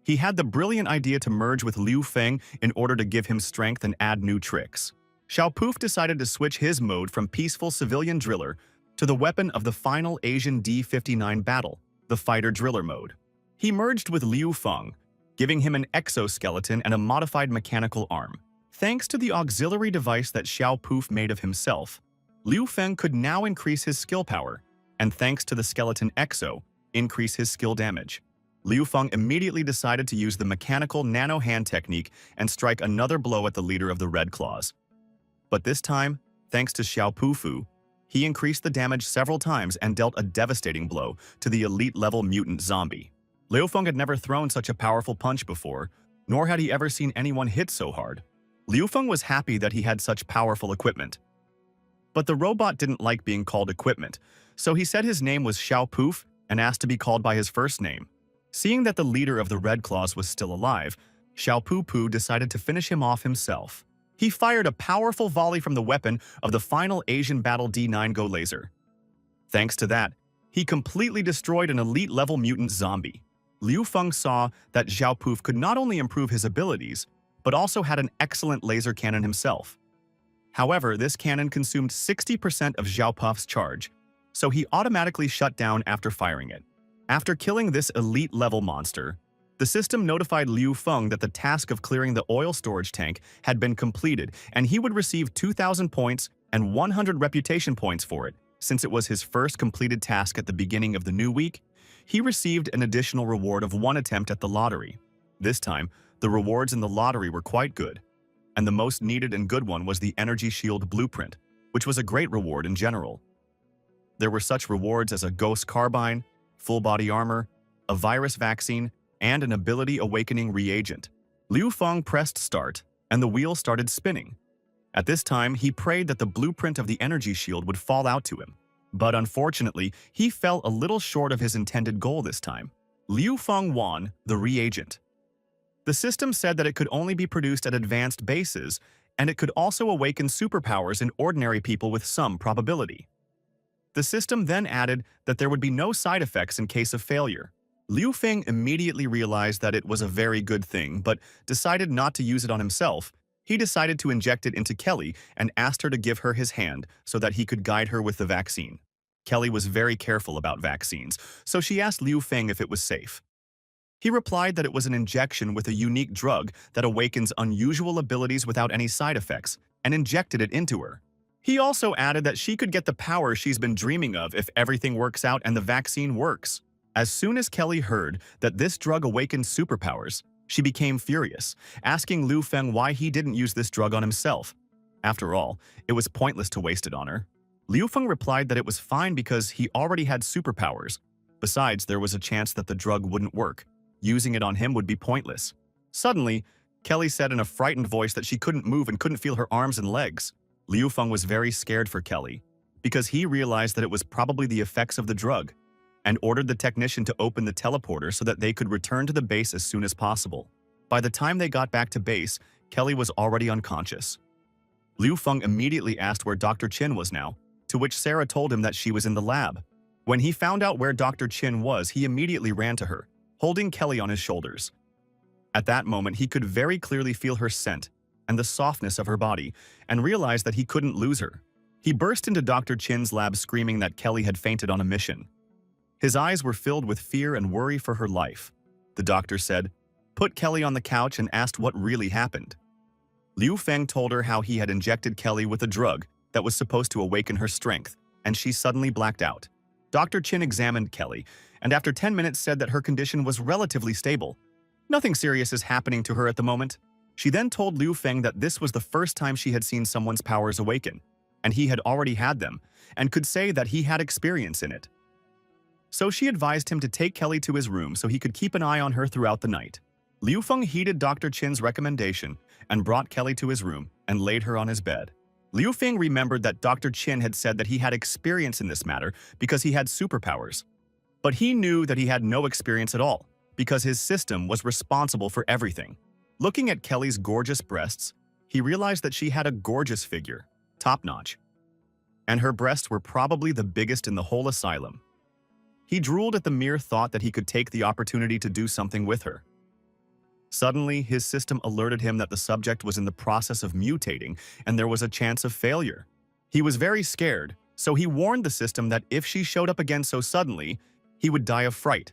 He had the brilliant idea to merge with Liu Feng in order to give him strength and add new tricks. Xiaopuff decided to switch his mode from peaceful civilian driller to the weapon of the final Asian D-59 battle, the fighter driller mode. He merged with Liu Feng, giving him an exoskeleton and a modified mechanical arm. Thanks to the auxiliary device that Xiaopuff made of himself, Liu Feng could now increase his skill power, and thanks to the skeleton exo, increase his skill damage. Liu Feng immediately decided to use the mechanical nano hand technique and strike another blow at the leader of the Red Claws. But this time, thanks to Xiaopuff, he increased the damage several times and dealt a devastating blow to the elite-level mutant zombie. Liu Feng had never thrown such a powerful punch before, nor had he ever seen anyone hit so hard. Liu Feng was happy that he had such powerful equipment. But the robot didn't like being called equipment, so he said his name was Xiaopuff and asked to be called by his first name. Seeing that the leader of the Red Claws was still alive, Xiao Pu Pu decided to finish him off himself. He fired a powerful volley from the weapon of the final Asian Battle D9 Go laser. Thanks to that, he completely destroyed an elite-level mutant zombie. Liu Feng saw that Xiao Puf could not only improve his abilities, but also had an excellent laser cannon himself. However, this cannon consumed 60% of Xiao Puf's charge, so he automatically shut down after firing it. After killing this elite-level monster, the system notified Liu Feng that the task of clearing the oil storage tank had been completed, and he would receive 2,000 points and 100 reputation points for it. Since it was his first completed task at the beginning of the new week, he received an additional reward of 1 attempt at the lottery. This time, the rewards in the lottery were quite good, and the most needed and good one was the Energy Shield Blueprint, which was a great reward in general. There were such rewards as a Ghost Carbine, full body armor, a virus vaccine, and an ability awakening reagent. Liu Feng pressed start, and the wheel started spinning. At this time, he prayed that the blueprint of the energy shield would fall out to him. But unfortunately, he fell a little short of his intended goal this time. Liu Feng won the reagent. The system said that it could only be produced at advanced bases, and it could also awaken superpowers in ordinary people with some probability. The system then added that there would be no side effects in case of failure. Liu Feng immediately realized that it was a very good thing, but decided not to use it on himself. He decided to inject it into Kelly and asked her to give her his hand so that he could guide her with the vaccine. Kelly was very careful about vaccines, so she asked Liu Feng if it was safe. He replied that it was an injection with a unique drug that awakens unusual abilities without any side effects, and injected it into her. He also added that she could get the power she's been dreaming of if everything works out and the vaccine works. As soon as Kelly heard that this drug awakened superpowers, she became furious, asking Liu Feng why he didn't use this drug on himself. After all, it was pointless to waste it on her. Liu Feng replied that it was fine because he already had superpowers. Besides, there was a chance that the drug wouldn't work. Using it on him would be pointless. Suddenly, Kelly said in a frightened voice that she couldn't move and couldn't feel her arms and legs. Liu Feng was very scared for Kelly, because he realized that it was probably the effects of the drug, and ordered the technician to open the teleporter so that they could return to the base as soon as possible. By the time they got back to base, Kelly was already unconscious. Liu Feng immediately asked where Dr. Chin was now, to which Sarah told him that she was in the lab. When he found out where Dr. Chin was, he immediately ran to her, holding Kelly on his shoulders. At that moment, he could very clearly feel her scent and the softness of her body, and realized that he couldn't lose her. He burst into Dr. Chin's lab screaming that Kelly had fainted on a mission. His eyes were filled with fear and worry for her life. The doctor said, "Put Kelly on the couch," and asked what really happened. Liu Feng told her how he had injected Kelly with a drug that was supposed to awaken her strength, and she suddenly blacked out. Dr. Chin examined Kelly, and after 10 minutes said that her condition was relatively stable. Nothing serious is happening to her at the moment. She then told Liu Feng that this was the first time she had seen someone's powers awaken, and he had already had them, and could say that he had experience in it. So she advised him to take Kelly to his room so he could keep an eye on her throughout the night. Liu Feng heeded Dr. Chin's recommendation and brought Kelly to his room and laid her on his bed. Liu Feng remembered that Dr. Chin had said that he had experience in this matter because he had superpowers. But he knew that he had no experience at all, because his system was responsible for everything. Looking at Kelly's gorgeous breasts, he realized that she had a gorgeous figure, top-notch, and her breasts were probably the biggest in the whole asylum. He drooled at the mere thought that he could take the opportunity to do something with her. Suddenly, his system alerted him that the subject was in the process of mutating and there was a chance of failure. He was very scared, so he warned the system that if she showed up again so suddenly, he would die of fright.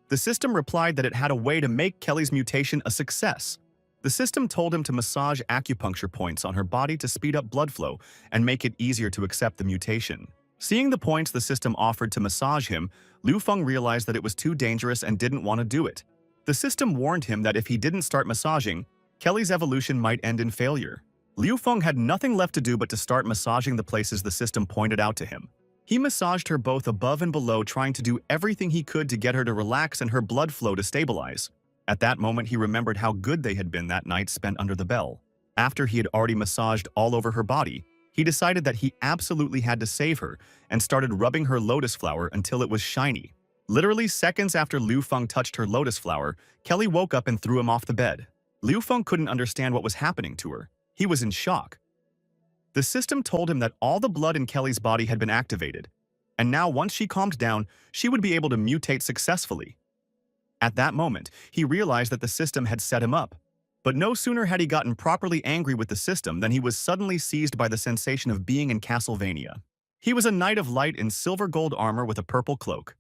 The system replied that it had a way to make Kelly's mutation a success. The system told him to massage acupuncture points on her body to speed up blood flow and make it easier to accept the mutation. Seeing the points the system offered to massage him, Liu Feng realized that it was too dangerous and didn't want to do it. The system warned him that if he didn't start massaging, Kelly's evolution might end in failure. Liu Feng had nothing left to do but to start massaging the places the system pointed out to him. He massaged her both above and below, trying to do everything he could to get her to relax and her blood flow to stabilize. At that moment, he remembered how good they had been that night spent under the bell. After he had already massaged all over her body, he decided that he absolutely had to save her and started rubbing her lotus flower until it was shiny. Literally seconds after Liu Feng touched her lotus flower, Kelly woke up and threw him off the bed. Liu Feng couldn't understand what was happening to her. He was in shock. The system told him that all the blood in Kelly's body had been activated, and now once she calmed down, she would be able to mutate successfully. At that moment, he realized that the system had set him up. But no sooner had he gotten properly angry with the system than he was suddenly seized by the sensation of being in Castlevania. He was a knight of light in silver gold armor with a purple cloak.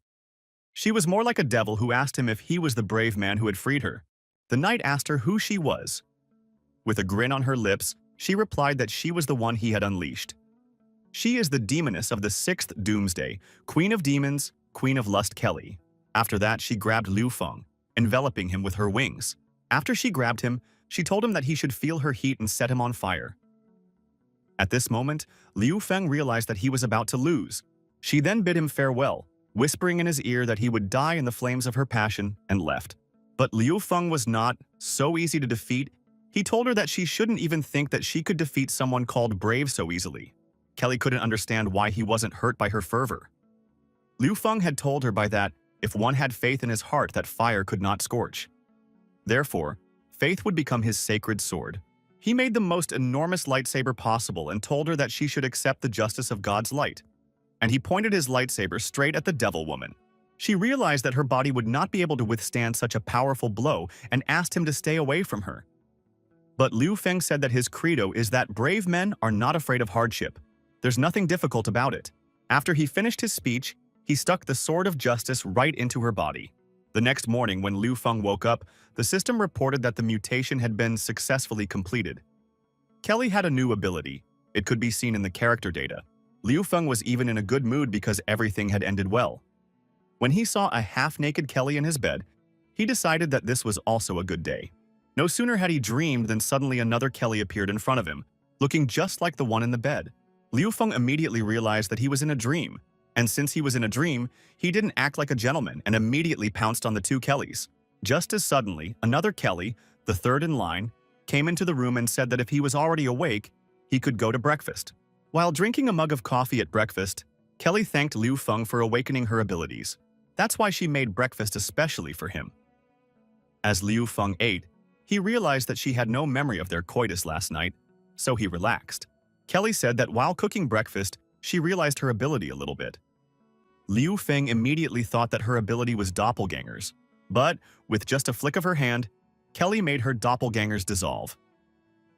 She was more like a devil who asked him if he was the brave man who had freed her. The knight asked her who she was. With a grin on her lips, she replied that she was the one he had unleashed. She is the demoness of the 6th Doomsday, Queen of Demons, Queen of Lust Kelly. After that, she grabbed Liu Feng, enveloping him with her wings. After she grabbed him, she told him that he should feel her heat and set him on fire. At this moment, Liu Feng realized that he was about to lose. She then bid him farewell, whispering in his ear that he would die in the flames of her passion, and left. But Liu Feng was not so easy to defeat. He told her that she shouldn't even think that she could defeat someone called Brave so easily. Kelly couldn't understand why he wasn't hurt by her fervor. Liu Feng had told her by that if one had faith in his heart that fire could not scorch. Therefore, faith would become his sacred sword. He made the most enormous lightsaber possible and told her that she should accept the justice of God's light. And he pointed his lightsaber straight at the devil woman. She realized that her body would not be able to withstand such a powerful blow and asked him to stay away from her. But Liu Feng said that his credo is that brave men are not afraid of hardship. There's nothing difficult about it. After he finished his speech, he stuck the sword of justice right into her body. The next morning, when Liu Feng woke up, the system reported that the mutation had been successfully completed. Kelly had a new ability. It could be seen in the character data. Liu Feng was even in a good mood because everything had ended well. When he saw a half-naked Kelly in his bed, he decided that this was also a good day. No sooner had he dreamed than suddenly another Kelly appeared in front of him, looking just like the one in the bed. Liu Feng immediately realized that he was in a dream, and since he was in a dream, he didn't act like a gentleman and immediately pounced on the two Kellys. Just as suddenly, another Kelly, the third in line, came into the room and said that if he was already awake, he could go to breakfast. While drinking a mug of coffee at breakfast, Kelly thanked Liu Feng for awakening her abilities. That's why she made breakfast especially for him. As Liu Feng ate, he realized that she had no memory of their coitus last night, so he relaxed. Kelly said that while cooking breakfast, she realized her ability a little bit. Liu Feng immediately thought that her ability was doppelgangers, but with just a flick of her hand, Kelly made her doppelgangers dissolve.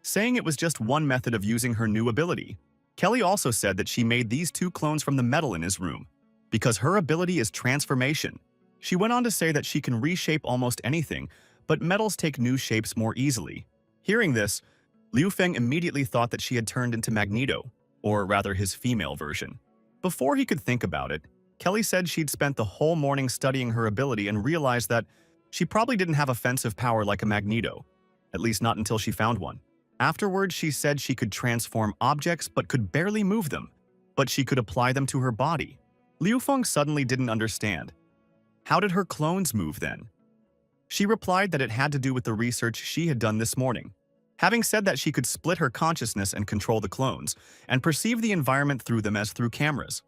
Saying it was just one method of using her new ability, Kelly also said that she made these two clones from the metal in his room, because her ability is transformation. She went on to say that she can reshape almost anything, but metals take new shapes more easily. Hearing this, Liu Feng immediately thought that she had turned into Magneto, or rather his female version. Before he could think about it, Kelly said she'd spent the whole morning studying her ability and realized that she probably didn't have offensive power like a Magneto, at least not until she found one. Afterwards, she said she could transform objects but could barely move them, but she could apply them to her body. Liu Feng suddenly didn't understand. How did her clones move then? She replied that it had to do with the research she had done this morning. Having said that, she could split her consciousness and control the clones, and perceive the environment through them as through cameras.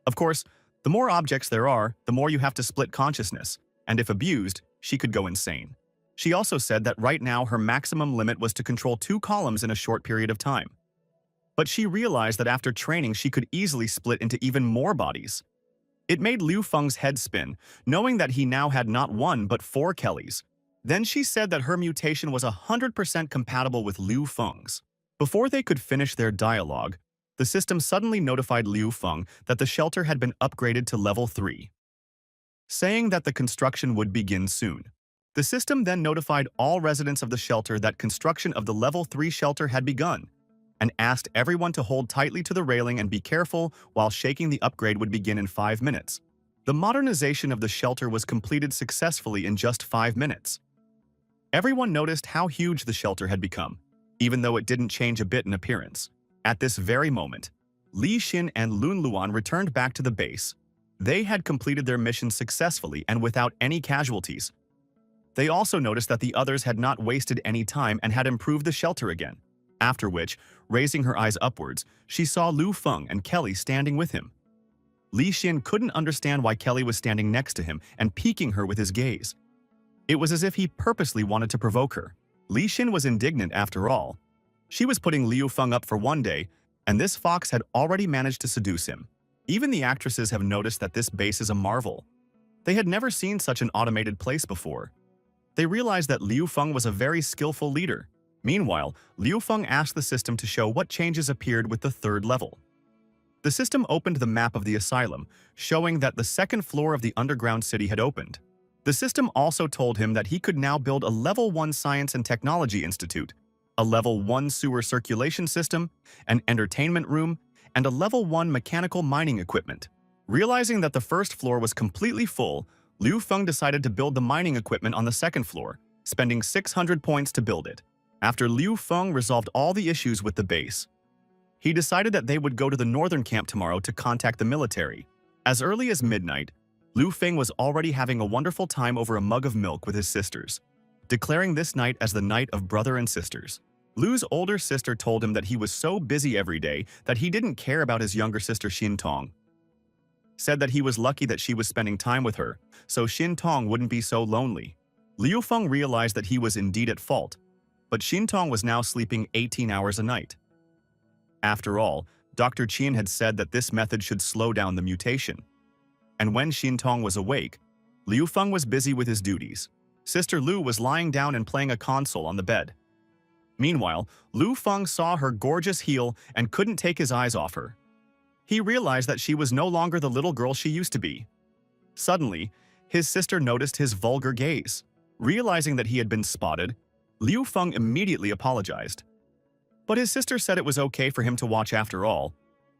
Of course, the more objects there are, the more you have to split consciousness, and if abused, she could go insane. She also said that right now her maximum limit was to control 2 columns in a short period of time. But she realized that after training she could easily split into even more bodies. It made Liu Feng's head spin, knowing that he now had not 1 but 4 Kellys. Then she said that her mutation was 100% compatible with Liu Feng's. Before they could finish their dialogue, the system suddenly notified Liu Feng that the shelter had been upgraded to level 3, saying that the construction would begin soon. The system then notified all residents of the shelter that construction of the level 3 shelter had begun, and asked everyone to hold tightly to the railing and be careful while shaking. The upgrade would begin in 5 minutes. The modernization of the shelter was completed successfully in just 5 minutes. Everyone noticed how huge the shelter had become, even though it didn't change a bit in appearance. At this very moment, Li Xin and Lun Luan returned back to the base. They had completed their mission successfully and without any casualties. They also noticed that the others had not wasted any time and had improved the shelter again. After which, raising her eyes upwards, she saw Liu Feng and Kelly standing with him. Li Xin couldn't understand why Kelly was standing next to him and piquing her with his gaze. It was as if he purposely wanted to provoke her. Li Xin was indignant after all. She was putting Liu Feng up for one day, and this fox had already managed to seduce him. Even the actresses have noticed that this base is a marvel. They had never seen such an automated place before. They realized that Liu Feng was a very skillful leader. Meanwhile, Liu Feng asked the system to show what changes appeared with the third level. The system opened the map of the asylum, showing that the second floor of the underground city had opened. The system also told him that he could now build a Level 1 Science and Technology Institute, a Level 1 sewer circulation system, an entertainment room, and a Level 1 mechanical mining equipment. Realizing that the first floor was completely full, Liu Feng decided to build the mining equipment on the second floor, spending 600 points to build it. After Liu Feng resolved all the issues with the base, he decided that they would go to the northern camp tomorrow to contact the military. As early as midnight, Liu Feng was already having a wonderful time over a mug of milk with his sisters, declaring this night as the night of brother and sisters. Liu's older sister told him that he was so busy every day that he didn't care about his younger sister Xin Tong. Said that he was lucky that she was spending time with her, so Xin Tong wouldn't be so lonely. Liu Feng realized that he was indeed at fault, but Xin Tong was now sleeping 18 hours a night. After all, Dr. Qin had said that this method should slow down the mutation. And when Xin Tong was awake, Liu Feng was busy with his duties. Sister Lu was lying down and playing a console on the bed. Meanwhile, Liu Feng saw her gorgeous heel and couldn't take his eyes off her. He realized that she was no longer the little girl she used to be. Suddenly, his sister noticed his vulgar gaze. Realizing that he had been spotted, Liu Feng immediately apologized. But his sister said it was okay for him to watch after all.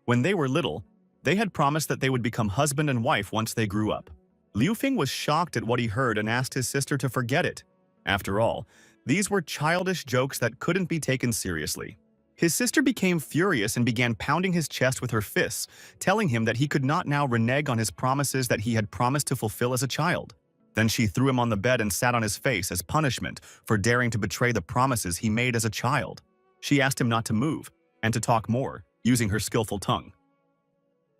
When they were little, they had promised that they would become husband and wife once they grew up. Liu Feng was shocked at what he heard and asked his sister to forget it. After all, these were childish jokes that couldn't be taken seriously. His sister became furious and began pounding his chest with her fists, telling him that he could not now renege on his promises that he had promised to fulfill as a child. Then she threw him on the bed and sat on his face as punishment for daring to betray the promises he made as a child. She asked him not to move and to talk more, using her skillful tongue.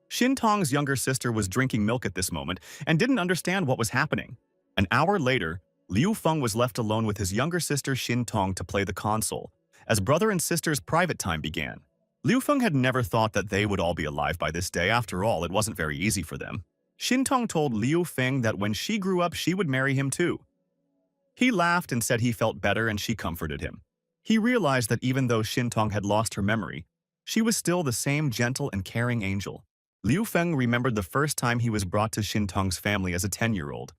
Xin Tong's younger sister was drinking milk at this moment and didn't understand what was happening. An hour later, Liu Feng was left alone with his younger sister Xin Tong to play the console, as brother and sister's private time began. Liu Feng had never thought that they would all be alive by this day. After all, it wasn't very easy for them. Xin Tong told Liu Feng that when she grew up, she would marry him too. He laughed and said he felt better, and she comforted him. He realized that even though Xin Tong had lost her memory, she was still the same gentle and caring angel. Liu Feng remembered the first time he was brought to Xin Tong's family as a 10-year-old.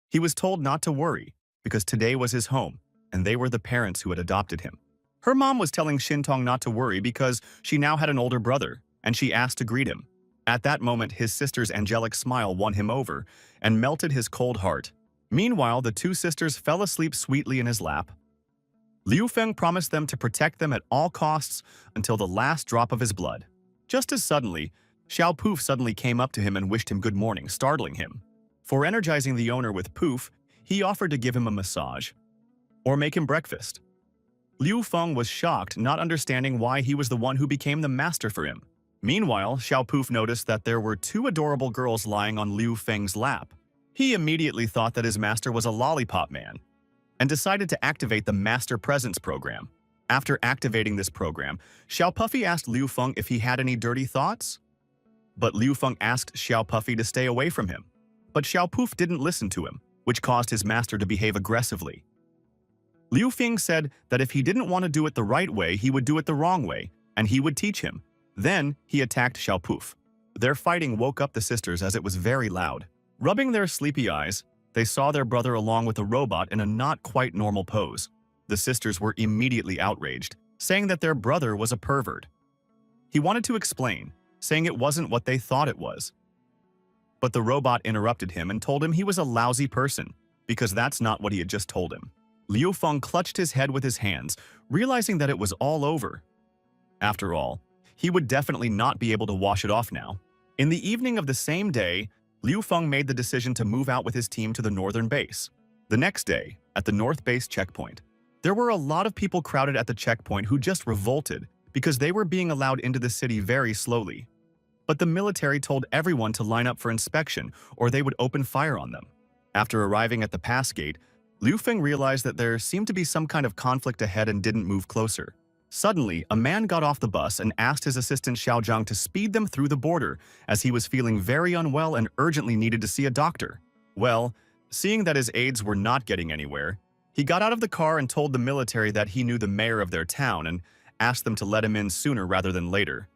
He was told not to worry, because today was his home, and they were the parents who had adopted him. Her mom was telling Xin Tong not to worry because she now had an older brother, and she asked to greet him. At that moment, his sister's angelic smile won him over and melted his cold heart. Meanwhile, the two sisters fell asleep sweetly in his lap. Liu Feng promised them to protect them at all costs until the last drop of his blood. Just as suddenly, Xiao Poof suddenly came up to him and wished him good morning, startling him. For energizing the owner with Poof, he offered to give him a massage or make him breakfast. Liu Feng was shocked, not understanding why he was the one who became the master for him. Meanwhile, Xiao Poof noticed that there were two adorable girls lying on Liu Feng's lap. He immediately thought that his master was a lollipop man and decided to activate the Master Presence program. After activating this program, Xiao Puffy asked Liu Feng if he had any dirty thoughts. But Liu Feng asked Xiao Puffy to stay away from him. But Xiao Poof didn't listen to him, which caused his master to behave aggressively. Liu Feng said that if he didn't want to do it the right way, he would do it the wrong way, and he would teach him. Then he attacked Xiao Poof. Their fighting woke up the sisters as it was very loud. Rubbing their sleepy eyes, they saw their brother along with a robot in a not quite normal pose. The sisters were immediately outraged, saying that their brother was a pervert. He wanted to explain, saying it wasn't what they thought it was. But the robot interrupted him and told him he was a lousy person, because that's not what he had just told him. Liu Feng clutched his head with his hands, realizing that it was all over. After all, he would definitely not be able to wash it off now. In the evening of the same day, Liu Feng made the decision to move out with his team to the northern base. The next day, at the north base checkpoint, there were a lot of people crowded at the checkpoint who just revolted because they were being allowed into the city very slowly. but the military told everyone to line up for inspection or they would open fire on them. After arriving at the pass gate, Liu Feng realized that there seemed to be some kind of conflict ahead and didn't move closer. Suddenly, a man got off the bus and asked his assistant Xiaozhang to speed them through the border as he was feeling very unwell and urgently needed to see a doctor. Well, seeing that his aides were not getting anywhere, he got out of the car and told the military that he knew the mayor of their town and asked them to let him in sooner rather than later.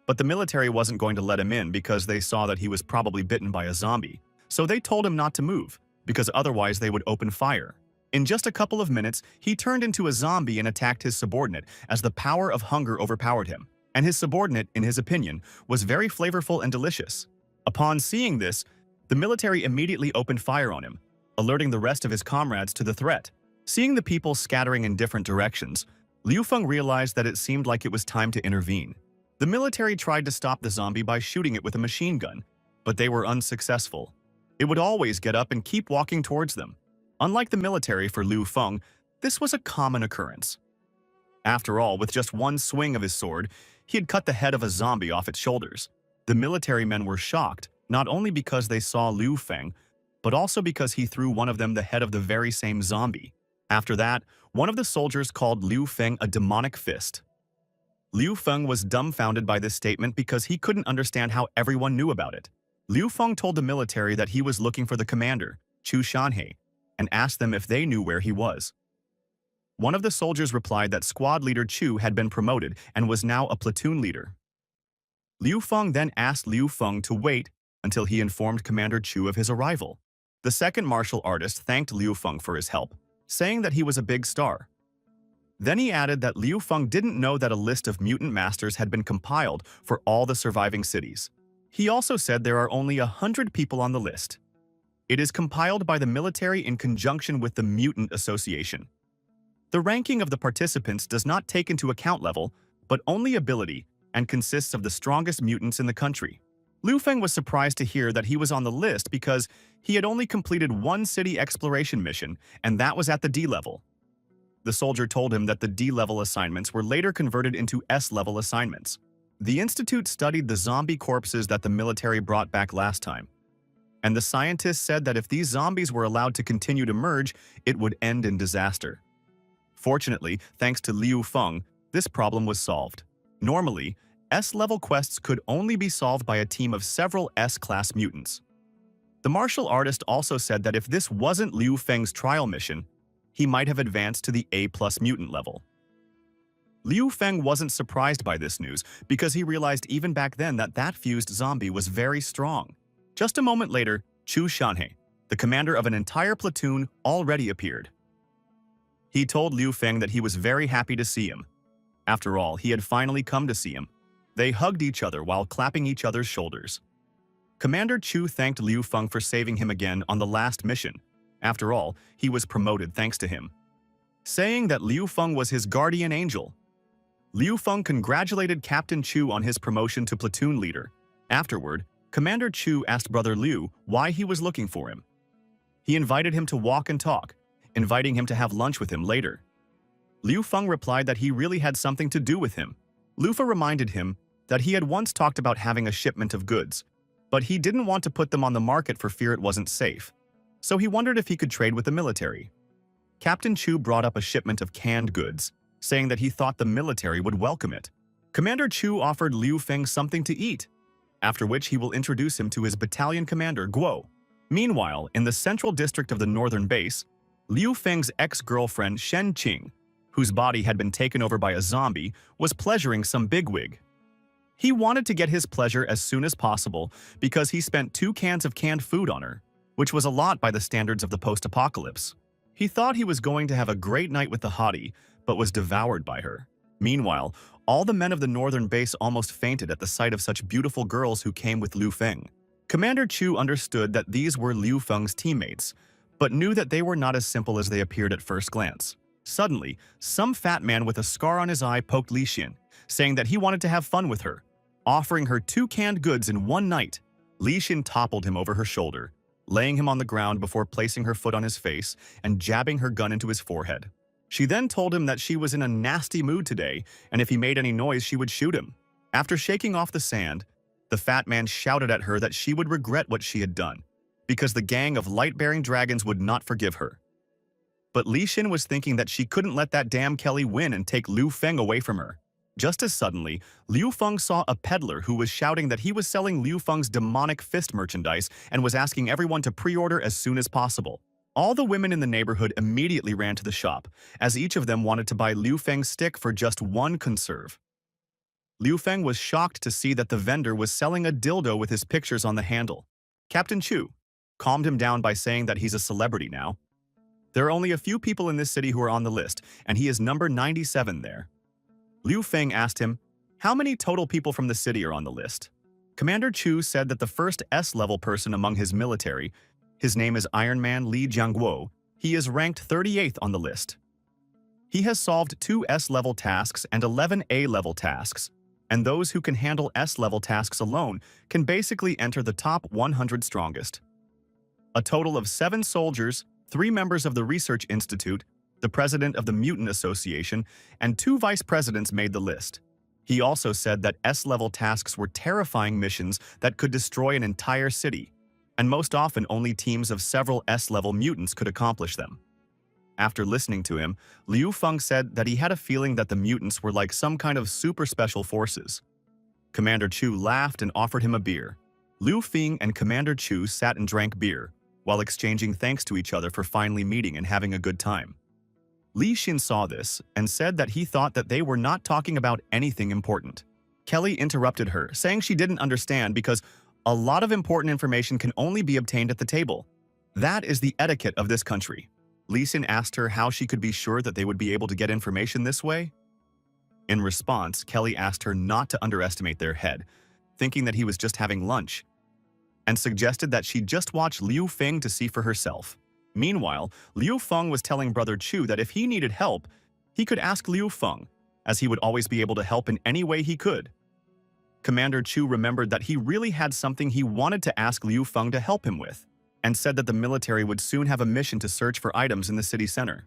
But the military wasn't going to let him in because they saw that he was probably bitten by a zombie, so they told him not to move, because otherwise they would open fire. In just a couple of minutes, he turned into a zombie and attacked his subordinate as the power of hunger overpowered him, and his subordinate, in his opinion, was very flavorful and delicious. Upon seeing this, the military immediately opened fire on him, alerting the rest of his comrades to the threat. Seeing the people scattering in different directions, Liu Feng realized that it seemed like it was time to intervene. The military tried to stop the zombie by shooting it with a machine gun, but they were unsuccessful. It would always get up and keep walking towards them. Unlike the military for Liu Feng, this was a common occurrence. After all, with just one swing of his sword, he had cut the head of a zombie off its shoulders. The military men were shocked, not only because they saw Liu Feng, but also because he threw one of them the head of the very same zombie. After that, one of the soldiers called Liu Feng a demonic fist. Liu Feng was dumbfounded by this statement because he couldn't understand how everyone knew about it. Liu Feng told the military that he was looking for the commander, Chu Shanhei, and asked them if they knew where he was. One of the soldiers replied that squad leader Chu had been promoted and was now a platoon leader. Liu Feng then asked Liu Feng to wait until he informed Commander Chu of his arrival. The second martial artist thanked Liu Feng for his help, saying that he was a big star. Then he added that Liu Feng didn't know that a list of mutant masters had been compiled for all the surviving cities. He also said there are only 100 people on the list. It is compiled by the military in conjunction with the Mutant Association. The ranking of the participants does not take into account level, but only ability, and consists of the strongest mutants in the country. Liu Feng was surprised to hear that he was on the list because he had only completed one city exploration mission, and that was at the D level. The soldier told him that the D-level assignments were later converted into S-level assignments. The institute studied the zombie corpses that the military brought back last time, and the scientists said that if these zombies were allowed to continue to merge, it would end in disaster. Fortunately, thanks to Liu Feng, this problem was solved. Normally, S-level quests could only be solved by a team of several S-class mutants. The martial artist also said that if this wasn't Liu Feng's trial mission, he might have advanced to the A+ mutant level. Liu Feng wasn't surprised by this news because he realized even back then that that fused zombie was very strong. Just a moment later, Chu Shanhei, the commander of an entire platoon, already appeared. He told Liu Feng that he was very happy to see him. After all, he had finally come to see him. They hugged each other while clapping each other's shoulders. Commander Chu thanked Liu Feng for saving him again on the last mission. After all, he was promoted thanks to him, saying that Liu Feng was his guardian angel. Liu Feng congratulated Captain Chu on his promotion to platoon leader. Afterward, Commander Chu asked Brother Liu why he was looking for him. He invited him to walk and talk, inviting him to have lunch with him later. Liu Feng replied that he really had something to do with him. Liu Feng reminded him that he had once talked about having a shipment of goods, but he didn't want to put them on the market for fear it wasn't safe. So he wondered if he could trade with the military. Captain Chu brought up a shipment of canned goods, saying that he thought the military would welcome it. Commander Chu offered Liu Feng something to eat, after which he will introduce him to his battalion commander, Guo. Meanwhile, in the central district of the northern base, Liu Feng's ex-girlfriend Shen Qing, whose body had been taken over by a zombie, was pleasuring some bigwig. He wanted to get his pleasure as soon as possible because he spent 2 cans of canned food on her, which was a lot by the standards of the post-apocalypse. He thought he was going to have a great night with the hottie, but was devoured by her. Meanwhile, all the men of the northern base almost fainted at the sight of such beautiful girls who came with Liu Feng. Commander Chu understood that these were Liu Feng's teammates, but knew that they were not as simple as they appeared at first glance. Suddenly, some fat man with a scar on his eye poked Li Xin, saying that he wanted to have fun with her, offering her 2 canned goods in one night. Li Xin toppled him over her shoulder, laying him on the ground before placing her foot on his face and jabbing her gun into his forehead. She then told him that she was in a nasty mood today, and if he made any noise, she would shoot him. After shaking off the sand, The fat man shouted at her that she would regret what she had done, because the gang of light-bearing dragons would not forgive her. But Li Xin was thinking that she couldn't let that damn Kelly win and take Liu Feng away from her. Just as suddenly, Liu Feng saw a peddler who was shouting that he was selling Liu Feng's demonic fist merchandise and was asking everyone to pre-order as soon as possible. All the women in the neighborhood immediately ran to the shop, as each of them wanted to buy Liu Feng's stick for just one conserve. Liu Feng was shocked to see that the vendor was selling a dildo with his pictures on the handle. Captain Chu calmed him down by saying that he's a celebrity now. There are only a few people in this city who are on the list, and he is number 97 there. Liu Feng asked him, how many total people from the city are on the list? Commander Chu said that the first S-level person among his military, his name is Iron Man Li Jiangguo, he is ranked 38th on the list. He has solved 2 S-level tasks and 11 A-level tasks, and those who can handle S-level tasks alone can basically enter the top 100 strongest. A total of 7 soldiers, 3 members of the Research Institute, the president of the Mutant Association, and 2 vice presidents made the list. He also said that S-level tasks were terrifying missions that could destroy an entire city, and most often only teams of several S-level mutants could accomplish them. After listening to him, Liu Feng said that he had a feeling that the mutants were like some kind of super special forces. Commander Chu laughed and offered him a beer. Liu Feng and Commander Chu sat and drank beer, while exchanging thanks to each other for finally meeting and having a good time. Li Xin saw this and said that he thought that they were not talking about anything important. Kelly interrupted her, saying she didn't understand because a lot of important information can only be obtained at the table. That is the etiquette of this country. Li Xin asked her how she could be sure that they would be able to get information this way. In response, Kelly asked her not to underestimate their head, thinking that he was just having lunch, and suggested that she just watch Liu Feng to see for herself. Meanwhile, Liu Feng was telling Brother Chu that if he needed help, he could ask Liu Feng, as he would always be able to help in any way he could. Commander Chu remembered that he really had something he wanted to ask Liu Feng to help him with, and said that the military would soon have a mission to search for items in the city center.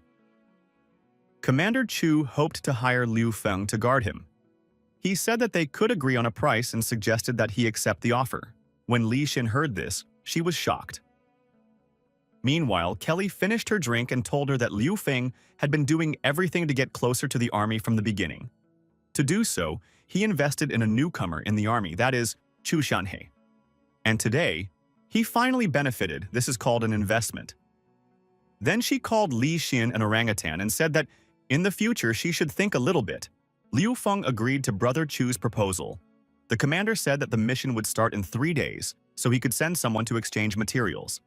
Commander Chu hoped to hire Liu Feng to guard him. He said that they could agree on a price and suggested that he accept the offer. When Li Xin heard this, she was shocked. Meanwhile, Kelly finished her drink and told her that Liu Feng had been doing everything to get closer to the army from the beginning. To do so, he invested in a newcomer in the army, that is, Chu Shanhe. And today, he finally benefited. This is called an investment. Then she called Li Xin an orangutan and said that in the future she should think a little bit. Liu Feng agreed to Brother Chu's proposal. The commander said that the mission would start in 3 days, so he could send someone to exchange materials.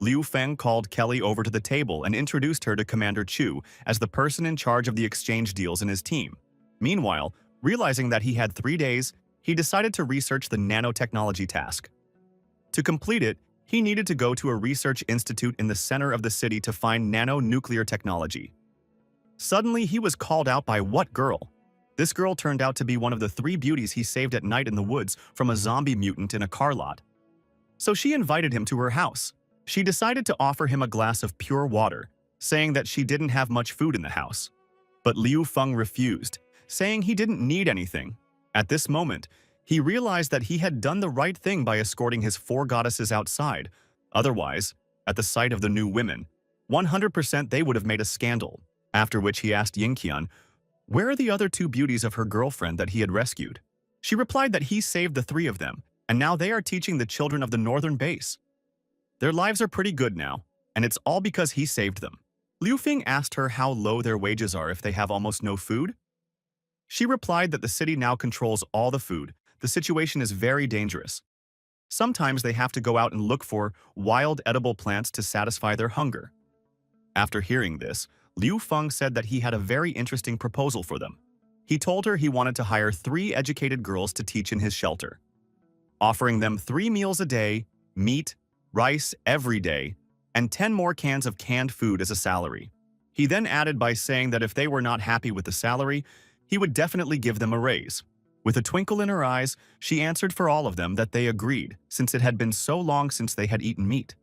Liu Feng called Kelly over to the table and introduced her to Commander Chu as the person in charge of the exchange deals in his team. Meanwhile, realizing that he had 3 days, he decided to research the nanotechnology task. To complete it, he needed to go to a research institute in the center of the city to find nano-nuclear technology. Suddenly, he was called out by what girl? This girl turned out to be one of the 3 beauties he saved at night in the woods from a zombie mutant in a car lot. So she invited him to her house. She decided to offer him a glass of pure water, saying that she didn't have much food in the house. But Liu Feng refused, saying he didn't need anything. At this moment, he realized that he had done the right thing by escorting his 4 goddesses outside. Otherwise, at the sight of the new women, 100% they would have made a scandal. After which he asked Yingqian, where are the other 2 beauties of her girlfriend that he had rescued? She replied that he saved the 3 of them, and now they are teaching the children of the northern base. Their lives are pretty good now, and it's all because he saved them. Liu Feng asked her how low their wages are if they have almost no food. She replied that the city now controls all the food. The situation is very dangerous. Sometimes they have to go out and look for wild edible plants to satisfy their hunger. After hearing this, Liu Feng said that he had a very interesting proposal for them. He told her he wanted to hire 3 educated girls to teach in his shelter, offering them 3 meals a day, meat, rice every day, and 10 more cans of canned food as a salary. He then added by saying that if they were not happy with the salary, he would definitely give them a raise. With a twinkle in her eyes, she answered for all of them that they agreed, since it had been so long since they had eaten meat.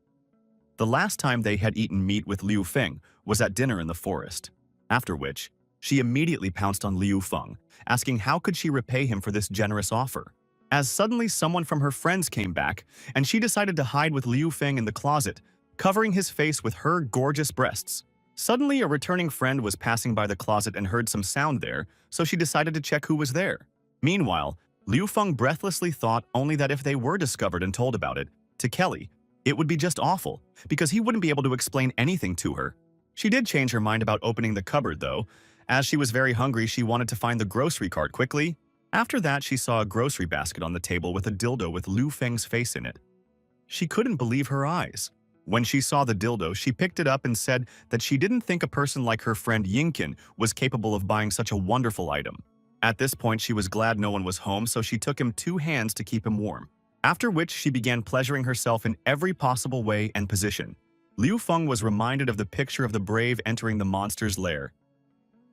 The last time they had eaten meat with Liu Feng was at dinner in the forest, after which she immediately pounced on Liu Feng, asking how could she repay him for this generous offer. as suddenly someone from her friends came back, and she decided to hide with Liu Feng in the closet, covering his face with her gorgeous breasts. Suddenly, a returning friend was passing by the closet and heard some sound there, so she decided to check who was there. Meanwhile, Liu Feng breathlessly thought only that if they were discovered and told about it to Kelly, it would be just awful, because he wouldn't be able to explain anything to her. She did change her mind about opening the cupboard, though. As she was very hungry, she wanted to find the grocery cart quickly. After that, she saw a grocery basket on the table with a dildo with Liu Feng's face in it. She couldn't believe her eyes. When she saw the dildo, she picked it up and said that she didn't think a person like her friend Yinkin was capable of buying such a wonderful item. At this point, she was glad no one was home, so she took him 2 hands to keep him warm. After which, she began pleasuring herself in every possible way and position. Liu Feng was reminded of the picture of the brave entering the monster's lair.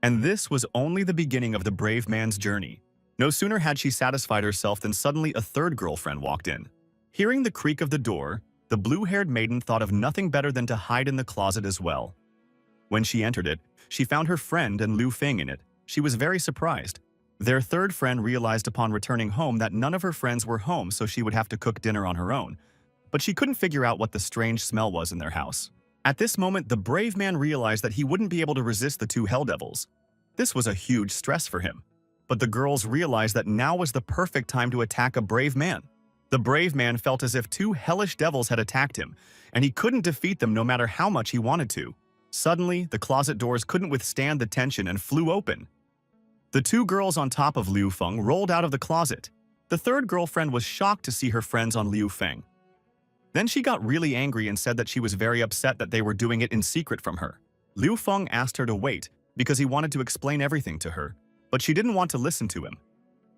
And this was only the beginning of the brave man's journey. No sooner had she satisfied herself than suddenly a third girlfriend walked in. Hearing the creak of the door, the blue-haired maiden thought of nothing better than to hide in the closet as well. When she entered it, she found her friend and Liu Feng in it. She was very surprised. Their third friend realized upon returning home that none of her friends were home, so she would have to cook dinner on her own. But she couldn't figure out what the strange smell was in their house. At this moment, the brave man realized that he wouldn't be able to resist the 2 hell devils. This was a huge stress for him. But the girls realized that now was the perfect time to attack a brave man. The brave man felt as if 2 hellish devils had attacked him, and he couldn't defeat them no matter how much he wanted to. Suddenly, the closet doors couldn't withstand the tension and flew open. The 2 girls on top of Liu Feng rolled out of the closet. The third girlfriend was shocked to see her friends on Liu Feng. Then she got really angry and said that she was very upset that they were doing it in secret from her. Liu Feng asked her to wait because he wanted to explain everything to her, but she didn't want to listen to him.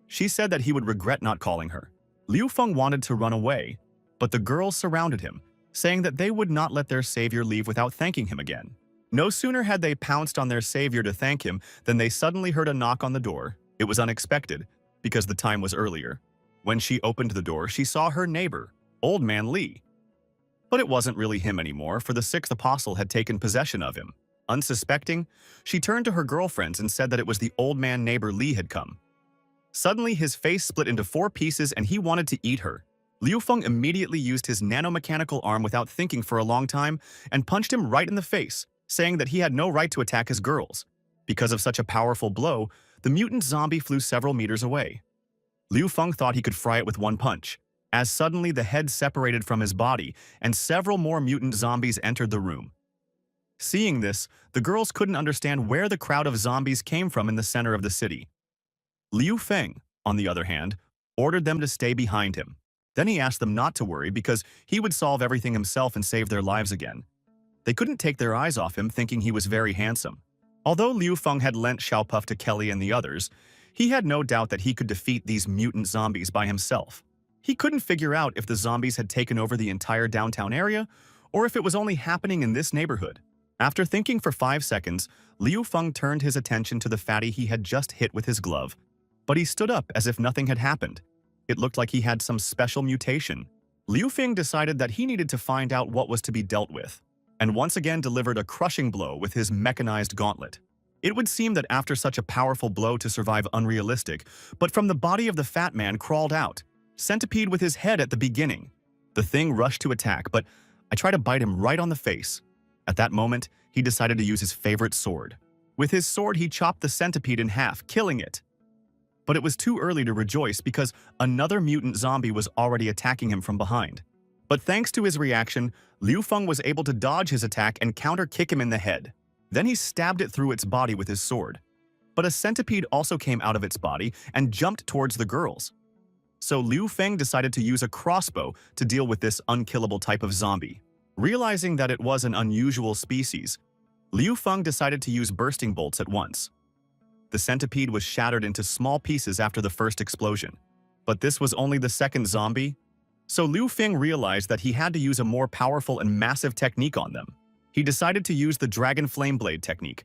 She said that he would regret not calling her. Liu Feng wanted to run away, but the girls surrounded him, saying that they would not let their savior leave without thanking him again. No sooner had they pounced on their savior to thank him than they suddenly heard a knock on the door. It was unexpected, because the time was earlier. When she opened the door, she saw her neighbor, Old Man Li. But it wasn't really him anymore, for the 6th apostle had taken possession of him. Unsuspecting, she turned to her girlfriends and said that it was the old man neighbor Li had come. Suddenly, his face split into 4 pieces and he wanted to eat her. Liu Feng immediately used his nanomechanical arm without thinking for a long time and punched him right in the face, saying that he had no right to attack his girls. Because of such a powerful blow, the mutant zombie flew several meters away. Liu Feng thought he could fry it with 1 punch, as suddenly the head separated from his body and several more mutant zombies entered the room. Seeing this, the girls couldn't understand where the crowd of zombies came from in the center of the city. Liu Feng, on the other hand, ordered them to stay behind him. Then he asked them not to worry because he would solve everything himself and save their lives again. They couldn't take their eyes off him, thinking he was very handsome. Although Liu Feng had lent Xiaopuff to Kelly and the others, he had no doubt that he could defeat these mutant zombies by himself. He couldn't figure out if the zombies had taken over the entire downtown area or if it was only happening in this neighborhood. After thinking for 5 seconds, Liu Feng turned his attention to the fatty he had just hit with his glove. But he stood up as if nothing had happened. It looked like he had some special mutation. Liu Feng decided that he needed to find out what was to be dealt with, and once again delivered a crushing blow with his mechanized gauntlet. It would seem that after such a powerful blow to survive unrealistic, but from the body of the fat man crawled out, centipede with his head at the beginning. The thing rushed to attack, but I tried to bite him right on the face. At that moment, he decided to use his favorite sword. With his sword, he chopped the centipede in half, killing it. But it was too early to rejoice because another mutant zombie was already attacking him from behind. But thanks to his reaction, Liu Feng was able to dodge his attack and counter-kick him in the head. Then he stabbed it through its body with his sword. But a centipede also came out of its body and jumped towards the girls. So Liu Feng decided to use a crossbow to deal with this unkillable type of zombie. Realizing that it was an unusual species, Liu Feng decided to use bursting bolts at once. The centipede was shattered into small pieces after the first explosion. But this was only the second zombie. So Liu Feng realized that he had to use a more powerful and massive technique on them. He decided to use the Dragon Flame Blade technique.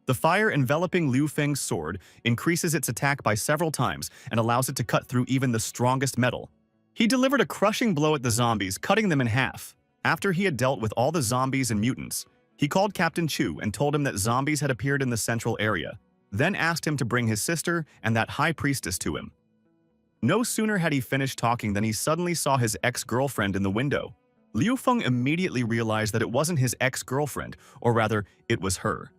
The fire enveloping Liu Feng's sword increases its attack by several times and allows it to cut through even the strongest metal. He delivered a crushing blow at the zombies, cutting them in half. After he had dealt with all the zombies and mutants, he called Captain Chu and told him that zombies had appeared in the central area, then asked him to bring his sister and that high priestess to him. No sooner had he finished talking than he suddenly saw his ex-girlfriend in the window. Liu Feng immediately realized that it wasn't his ex-girlfriend, or rather, it was her.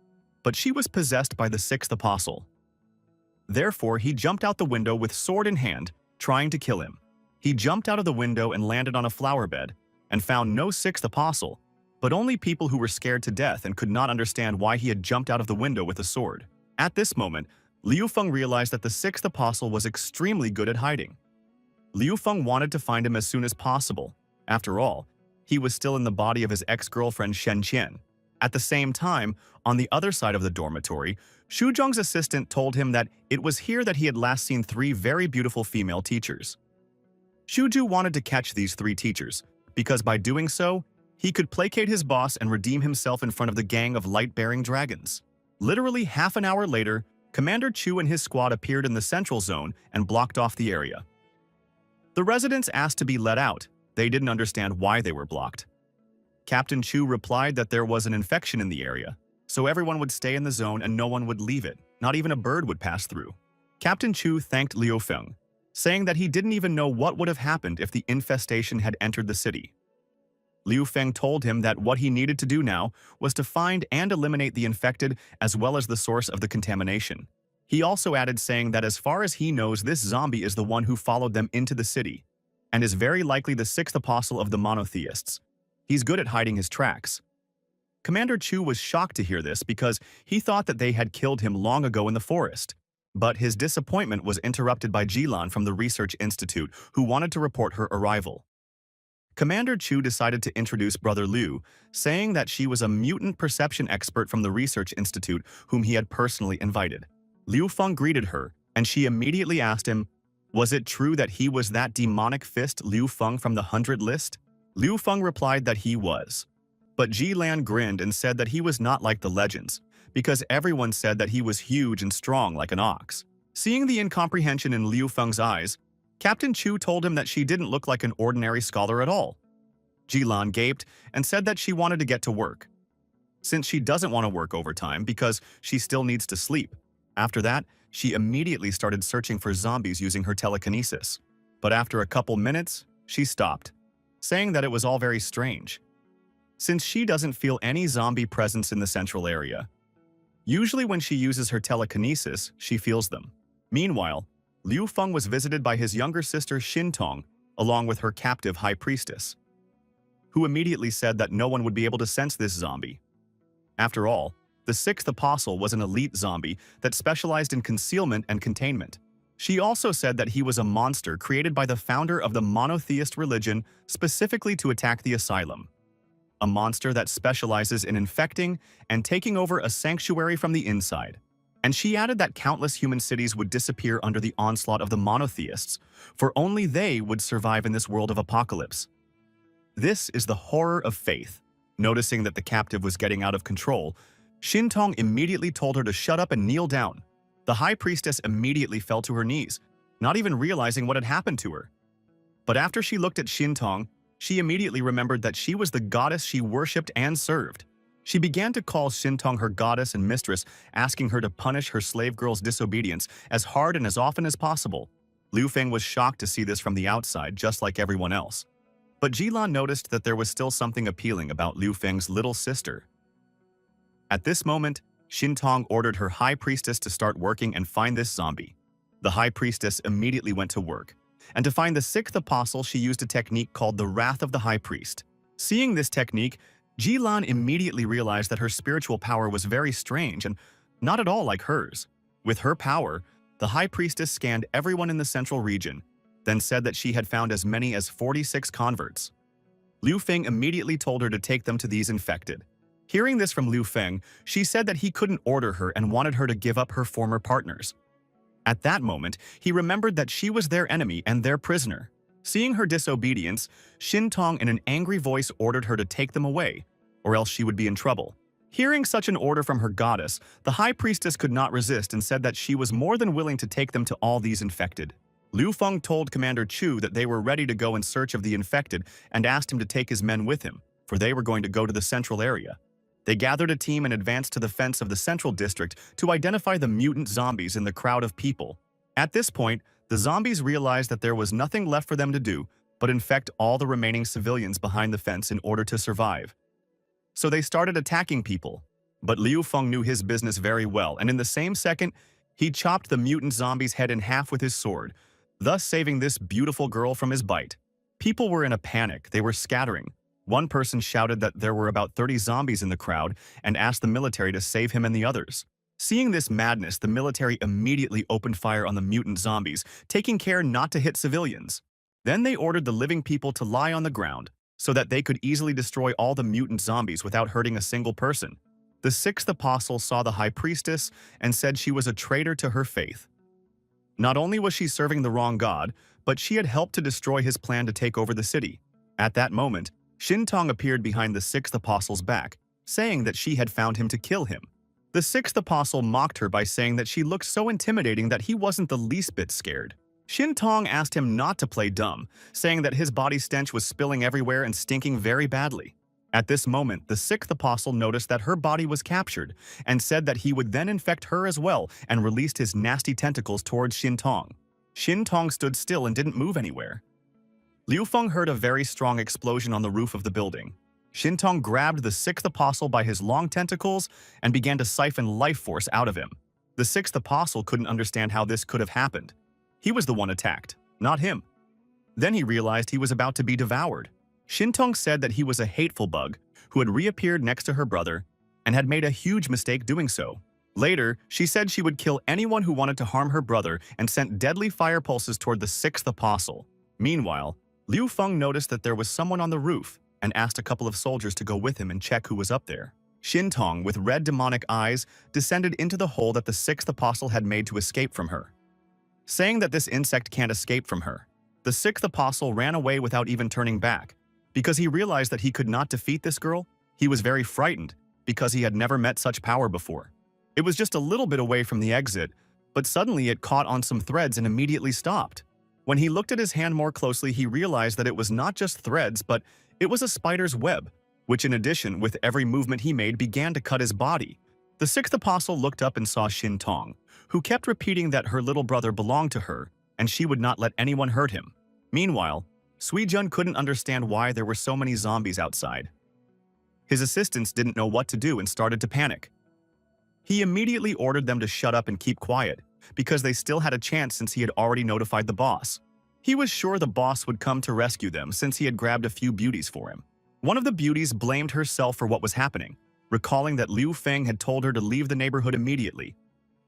But she was possessed by the sixth apostle. Therefore, he jumped out the window with sword in hand, trying to kill him. He jumped out of the window and landed on a flower bed, and found no sixth apostle, but only people who were scared to death and could not understand why he had jumped out of the window with a sword. At this moment, Liu Feng realized that the sixth apostle was extremely good at hiding. Liu Feng wanted to find him as soon as possible. After all, he was still in the body of his ex-girlfriend Shen Qian. At the same time, on the other side of the dormitory, Xu Zhong's assistant told him that it was here that he had last seen three very beautiful female teachers. Xu Zhu wanted to catch these three teachers, because by doing so, he could placate his boss and redeem himself in front of the gang of light-bearing dragons. Literally half an hour later, Commander Chu and his squad appeared in the central zone and blocked off the area. The residents asked to be let out. They didn't understand why they were blocked. Captain Chu replied that there was an infection in the area, so everyone would stay in the zone and no one would leave it. Not even a bird would pass through. Captain Chu thanked Liu Feng, saying that he didn't even know what would have happened if the infestation had entered the city. Liu Feng told him that what he needed to do now was to find and eliminate the infected as well as the source of the contamination. He also added saying that as far as he knows, this zombie is the one who followed them into the city, and is very likely the sixth apostle of the monotheists. He's good at hiding his tracks. Commander Chu was shocked to hear this because he thought that they had killed him long ago in the forest. But his disappointment was interrupted by Jilan from the Research Institute, who wanted to report her arrival. Commander Chu decided to introduce Brother Liu, saying that she was a mutant perception expert from the Research Institute whom he had personally invited. Liu Feng greeted her, and she immediately asked him, was it true that he was that demonic fist Liu Feng from the 100 list? Liu Feng replied that he was. But Jilan grinned and said that he was not like the legends, because everyone said that he was huge and strong like an ox. Seeing the incomprehension in Liu Feng's eyes, Captain Chu told him that she didn't look like an ordinary scholar at all. Jilan gaped and said that she wanted to get to work, since she doesn't want to work overtime because she still needs to sleep. After that, she immediately started searching for zombies using her telekinesis. But after a couple minutes, she stopped, saying that it was all very strange, since she doesn't feel any zombie presence in the central area. Usually when she uses her telekinesis, she feels them. Meanwhile, Liu Feng was visited by his younger sister Xintong, along with her captive high priestess, who immediately said that no one would be able to sense this zombie. After all, the sixth apostle was an elite zombie that specialized in concealment and containment. She also said that he was a monster created by the founder of the monotheist religion specifically to attack the asylum. A monster that specializes in infecting and taking over a sanctuary from the inside. And she added that countless human cities would disappear under the onslaught of the monotheists, for only they would survive in this world of apocalypse. This is the horror of faith. Noticing that the captive was getting out of control, Xintong immediately told her to shut up and kneel down. The high priestess immediately fell to her knees, not even realizing what had happened to her. But after she looked at Xintong, she immediately remembered that she was the goddess she worshipped and served. She began to call Xintong her goddess and mistress, asking her to punish her slave girl's disobedience as hard and as often as possible. Liu Feng was shocked to see this from the outside, just like everyone else. But Jilan noticed that there was still something appealing about Liu Feng's little sister. At this moment, Xintong ordered her high priestess to start working and find this zombie. The high priestess immediately went to work, and to find the sixth apostle, she used a technique called the Wrath of the High Priest. Seeing this technique, Jilan immediately realized that her spiritual power was very strange and not at all like hers. With her power, the high priestess scanned everyone in the central region, then said that she had found as many as 46 converts. Liu Feng immediately told her to take them to these infected. Hearing this from Liu Feng, she said that he couldn't order her and wanted her to give up her former partners. At that moment, he remembered that she was their enemy and their prisoner. Seeing her disobedience, Xintong in an angry voice ordered her to take them away, or else she would be in trouble. Hearing such an order from her goddess, the high priestess could not resist and said that she was more than willing to take them to all these infected. Liu Feng told Commander Chu that they were ready to go in search of the infected and asked him to take his men with him, for they were going to go to the central area. They gathered a team and advanced to the fence of the central district to identify the mutant zombies in the crowd of people. At this point, the The zombies realized that there was nothing left for them to do but infect all the remaining civilians behind the fence in order to survive. So they started attacking people. But Liu Feng knew his business very well, and in the same second, he chopped the mutant zombie's head in half with his sword, thus saving this beautiful girl from his bite. People were in a panic. They were scattering. One person shouted that there were about 30 zombies in the crowd and asked the military to save him and the others. Seeing this madness, the military immediately opened fire on the mutant zombies, taking care not to hit civilians. Then they ordered the living people to lie on the ground so that they could easily destroy all the mutant zombies without hurting a single person. The sixth apostle saw the high priestess and said she was a traitor to her faith. Not only was she serving the wrong god, but she had helped to destroy his plan to take over the city. At that moment, Shintong appeared behind the sixth apostle's back, saying that she had found him to kill him. The sixth apostle mocked her by saying that she looked so intimidating that he wasn't the least bit scared. Shintong asked him not to play dumb, saying that his body stench was spilling everywhere and stinking very badly. At this moment, the sixth apostle noticed that her body was captured and said that he would then infect her as well and released his nasty tentacles towards Shintong. Shintong stood still and didn't move anywhere. Liu Feng heard a very strong explosion on the roof of the building. Shintong grabbed the sixth apostle by his long tentacles and began to siphon life force out of him. The sixth apostle couldn't understand how this could have happened. He was the one attacked, not him. Then he realized he was about to be devoured. Shintong said that he was a hateful bug who had reappeared next to her brother and had made a huge mistake doing so. Later, she said she would kill anyone who wanted to harm her brother and sent deadly fire pulses toward the sixth apostle. Meanwhile, Liu Feng noticed that there was someone on the roof and asked a couple of soldiers to go with him and check who was up there. Shintong, with red demonic eyes, descended into the hole that the sixth apostle had made to escape from her, saying that this insect can't escape from her. The sixth apostle ran away without even turning back. Because he realized that he could not defeat this girl, he was very frightened because he had never met such power before. It was just a little bit away from the exit, but suddenly it caught on some threads and immediately stopped. When he looked at his hand more closely, he realized that it was not just threads, but it was a spider's web, which in addition, with every movement he made, began to cut his body. The sixth apostle looked up and saw Shintong, who kept repeating that her little brother belonged to her, and she would not let anyone hurt him. Meanwhile, Suijun couldn't understand why there were so many zombies outside. His assistants didn't know what to do and started to panic. He immediately ordered them to shut up and keep quiet, because they still had a chance since he had already notified the boss. He was sure the boss would come to rescue them since he had grabbed a few beauties for him. One of the beauties blamed herself for what was happening, recalling that Liu Feng had told her to leave the neighborhood immediately.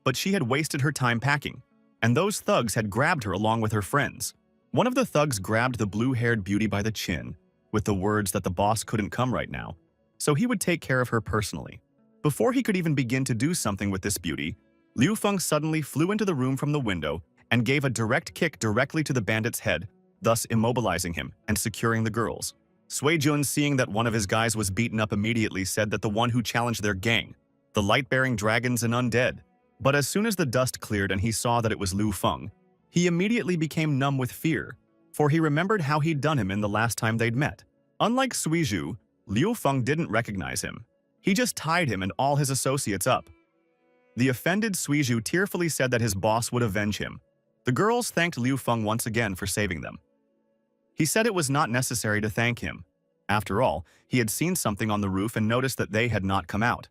But she had wasted her time packing, and those thugs had grabbed her along with her friends. One of the thugs grabbed the blue-haired beauty by the chin, with the words that the boss couldn't come right now, so he would take care of her personally. Before he could even begin to do something with this beauty, Liu Feng suddenly flew into the room from the window and gave a direct kick directly to the bandit's head, thus immobilizing him and securing the girls. Suijun, seeing that one of his guys was beaten up, immediately said that the one who challenged their gang, the light-bearing dragons and undead. But as soon as the dust cleared and he saw that it was Liu Feng, he immediately became numb with fear, for he remembered how he'd done him in the last time they'd met. Unlike Suiju, Liu Feng didn't recognize him. He just tied him and all his associates up. The offended Suiju tearfully said that his boss would avenge him. The girls thanked Liu Feng once again for saving them. He said it was not necessary to thank him. After all, he had seen something on the roof and noticed that they had not come out.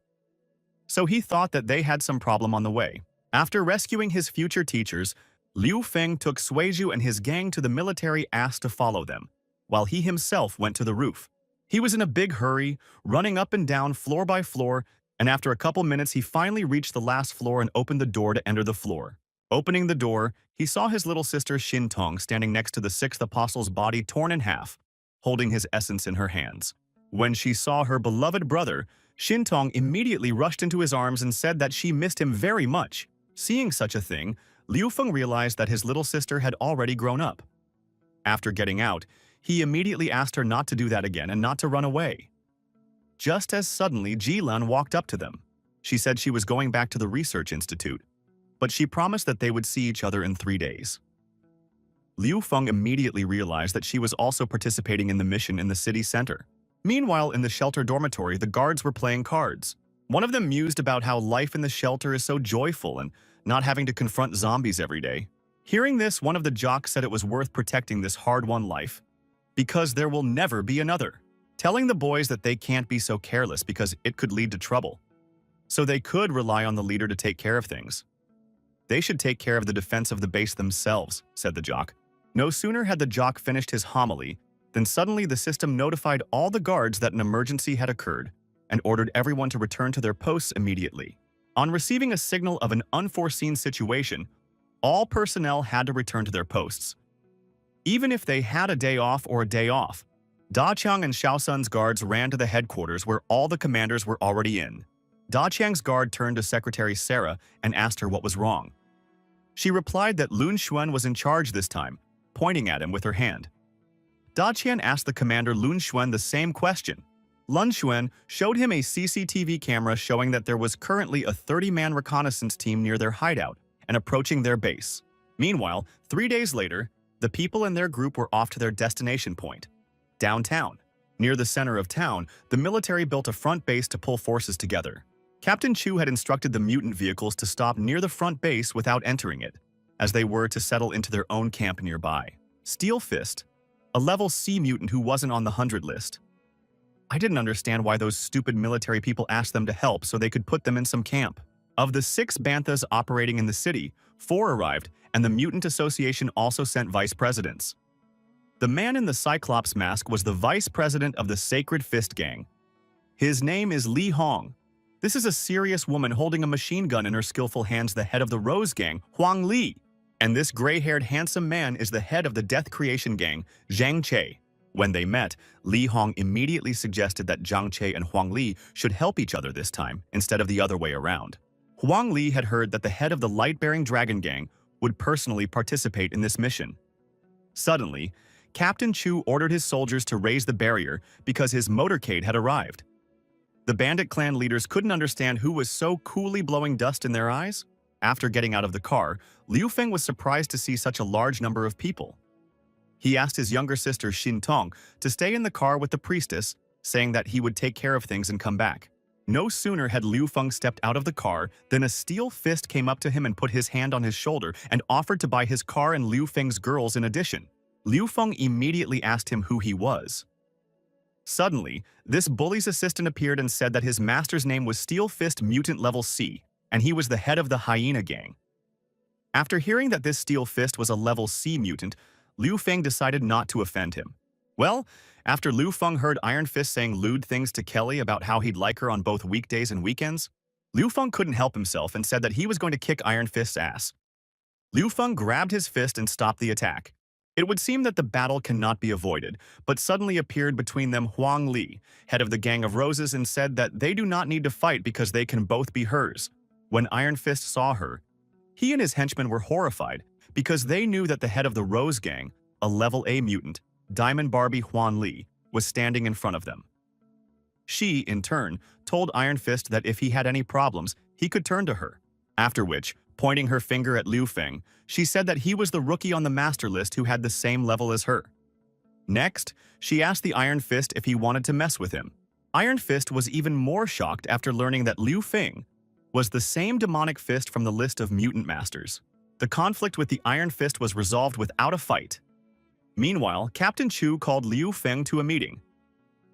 So he thought that they had some problem on the way. After rescuing his future teachers, Liu Feng took Suiju and his gang to the military, asked to follow them, while he himself went to the roof. He was in a big hurry, running up and down floor by floor, and after a couple minutes he finally reached the last floor and opened the door to enter the floor. Opening the door, he saw his little sister Shintong standing next to the sixth apostle's body torn in half, holding his essence in her hands. When she saw her beloved brother, Shintong immediately rushed into his arms and said that she missed him very much. Seeing such a thing, Liu Feng realized that his little sister had already grown up. After getting out, he immediately asked her not to do that again and not to run away. Just as suddenly, Jilan walked up to them. She said she was going back to the research institute, but she promised that they would see each other in 3 days. Liu Feng immediately realized that she was also participating in the mission in the city center. Meanwhile, in the shelter dormitory, the guards were playing cards. One of them mused about how life in the shelter is so joyful and not having to confront zombies every day. Hearing this, one of the jocks said it was worth protecting this hard-won life, because there will never be another, telling the boys that they can't be so careless because it could lead to trouble. So they could rely on the leader to take care of things. They should take care of the defense of the base themselves, said the jock. No sooner had the jock finished his homily than suddenly the system notified all the guards that an emergency had occurred and ordered everyone to return to their posts immediately. On receiving a signal of an unforeseen situation, all personnel had to return to their posts. Even if they had a day off or a day off, Da Qiang and Xiao Sun's guards ran to the headquarters where all the commanders were already in. Da Qiang's guard turned to Secretary Sarah and asked her what was wrong. She replied that Lun Xuan was in charge this time, pointing at him with her hand. Da Qian asked the commander Lun Xuan the same question. Lun Xuan showed him a CCTV camera showing that there was currently a 30-man reconnaissance team near their hideout and approaching their base. Meanwhile, 3 days later, the people in their group were off to their destination point, downtown. Near the center of town, the military built a front base to pull forces together. Captain Chu had instructed the mutant vehicles to stop near the front base without entering it, as they were to settle into their own camp nearby. Steel Fist, a level C mutant who wasn't on the 100 list. I didn't understand why those stupid military people asked them to help so they could put them in some camp. Of the 6 banthas operating in the city, 4 arrived, and the Mutant Association also sent vice presidents. The man in the Cyclops mask was the vice president of the Sacred Fist Gang. His name is Li Hong. This is a serious woman holding a machine gun in her skillful hands, the head of the Rose Gang, Huang Li. And this gray-haired handsome man is the head of the Death Creation Gang, Zhang Che. When they met, Li Hong immediately suggested that Zhang Che and Huang Li should help each other this time, instead of the other way around. Huang Li had heard that the head of the Light-Bearing Dragon Gang would personally participate in this mission. Suddenly, Captain Chu ordered his soldiers to raise the barrier because his motorcade had arrived. The bandit clan leaders couldn't understand who was so coolly blowing dust in their eyes. After getting out of the car, Liu Feng was surprised to see such a large number of people. He asked his younger sister Xin Tong to stay in the car with the priestess, saying that he would take care of things and come back. No sooner had Liu Feng stepped out of the car than a steel fist came up to him and put his hand on his shoulder and offered to buy his car and Liu Feng's girls in addition. Liu Feng immediately asked him who he was. Suddenly, this bully's assistant appeared and said that his master's name was Steel Fist Mutant Level C, and he was the head of the Hyena Gang. After hearing that this Steel Fist was a Level C mutant, Liu Feng decided not to offend him. Well, after Liu Feng heard Iron Fist saying lewd things to Kelly about how he'd like her on both weekdays and weekends, Liu Feng couldn't help himself and said that he was going to kick Iron Fist's ass. Liu Feng grabbed his fist and stopped the attack. It would seem that the battle cannot be avoided, but suddenly appeared between them Huang Li, head of the Gang of Roses, and said that they do not need to fight because they can both be hers. When Iron Fist saw her, he and his henchmen were horrified because they knew that the head of the Rose Gang, a level A mutant, Diamond Barbie Huan Li, was standing in front of them. She, in turn, told Iron Fist that if he had any problems, he could turn to her. After which, pointing her finger at Liu Feng, she said that he was the rookie on the master list who had the same level as her. Next, she asked the Iron Fist if he wanted to mess with him. Iron Fist was even more shocked after learning that Liu Feng was the same demonic fist from the list of mutant masters. The conflict with the Iron Fist was resolved without a fight. Meanwhile, Captain Chu called Liu Feng to a meeting.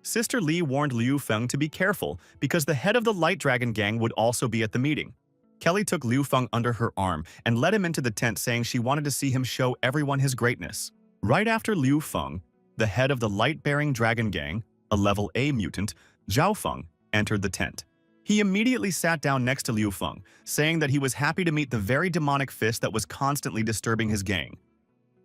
Sister Li warned Liu Feng to be careful because the head of the Light Dragon Gang would also be at the meeting. Kelly took Liu Feng under her arm and led him into the tent, saying she wanted to see him show everyone his greatness. Right after Liu Feng, the head of the Light-Bearing Dragon Gang, a level A mutant, Zhao Feng, entered the tent. He immediately sat down next to Liu Feng, saying that he was happy to meet the very demonic fist that was constantly disturbing his gang.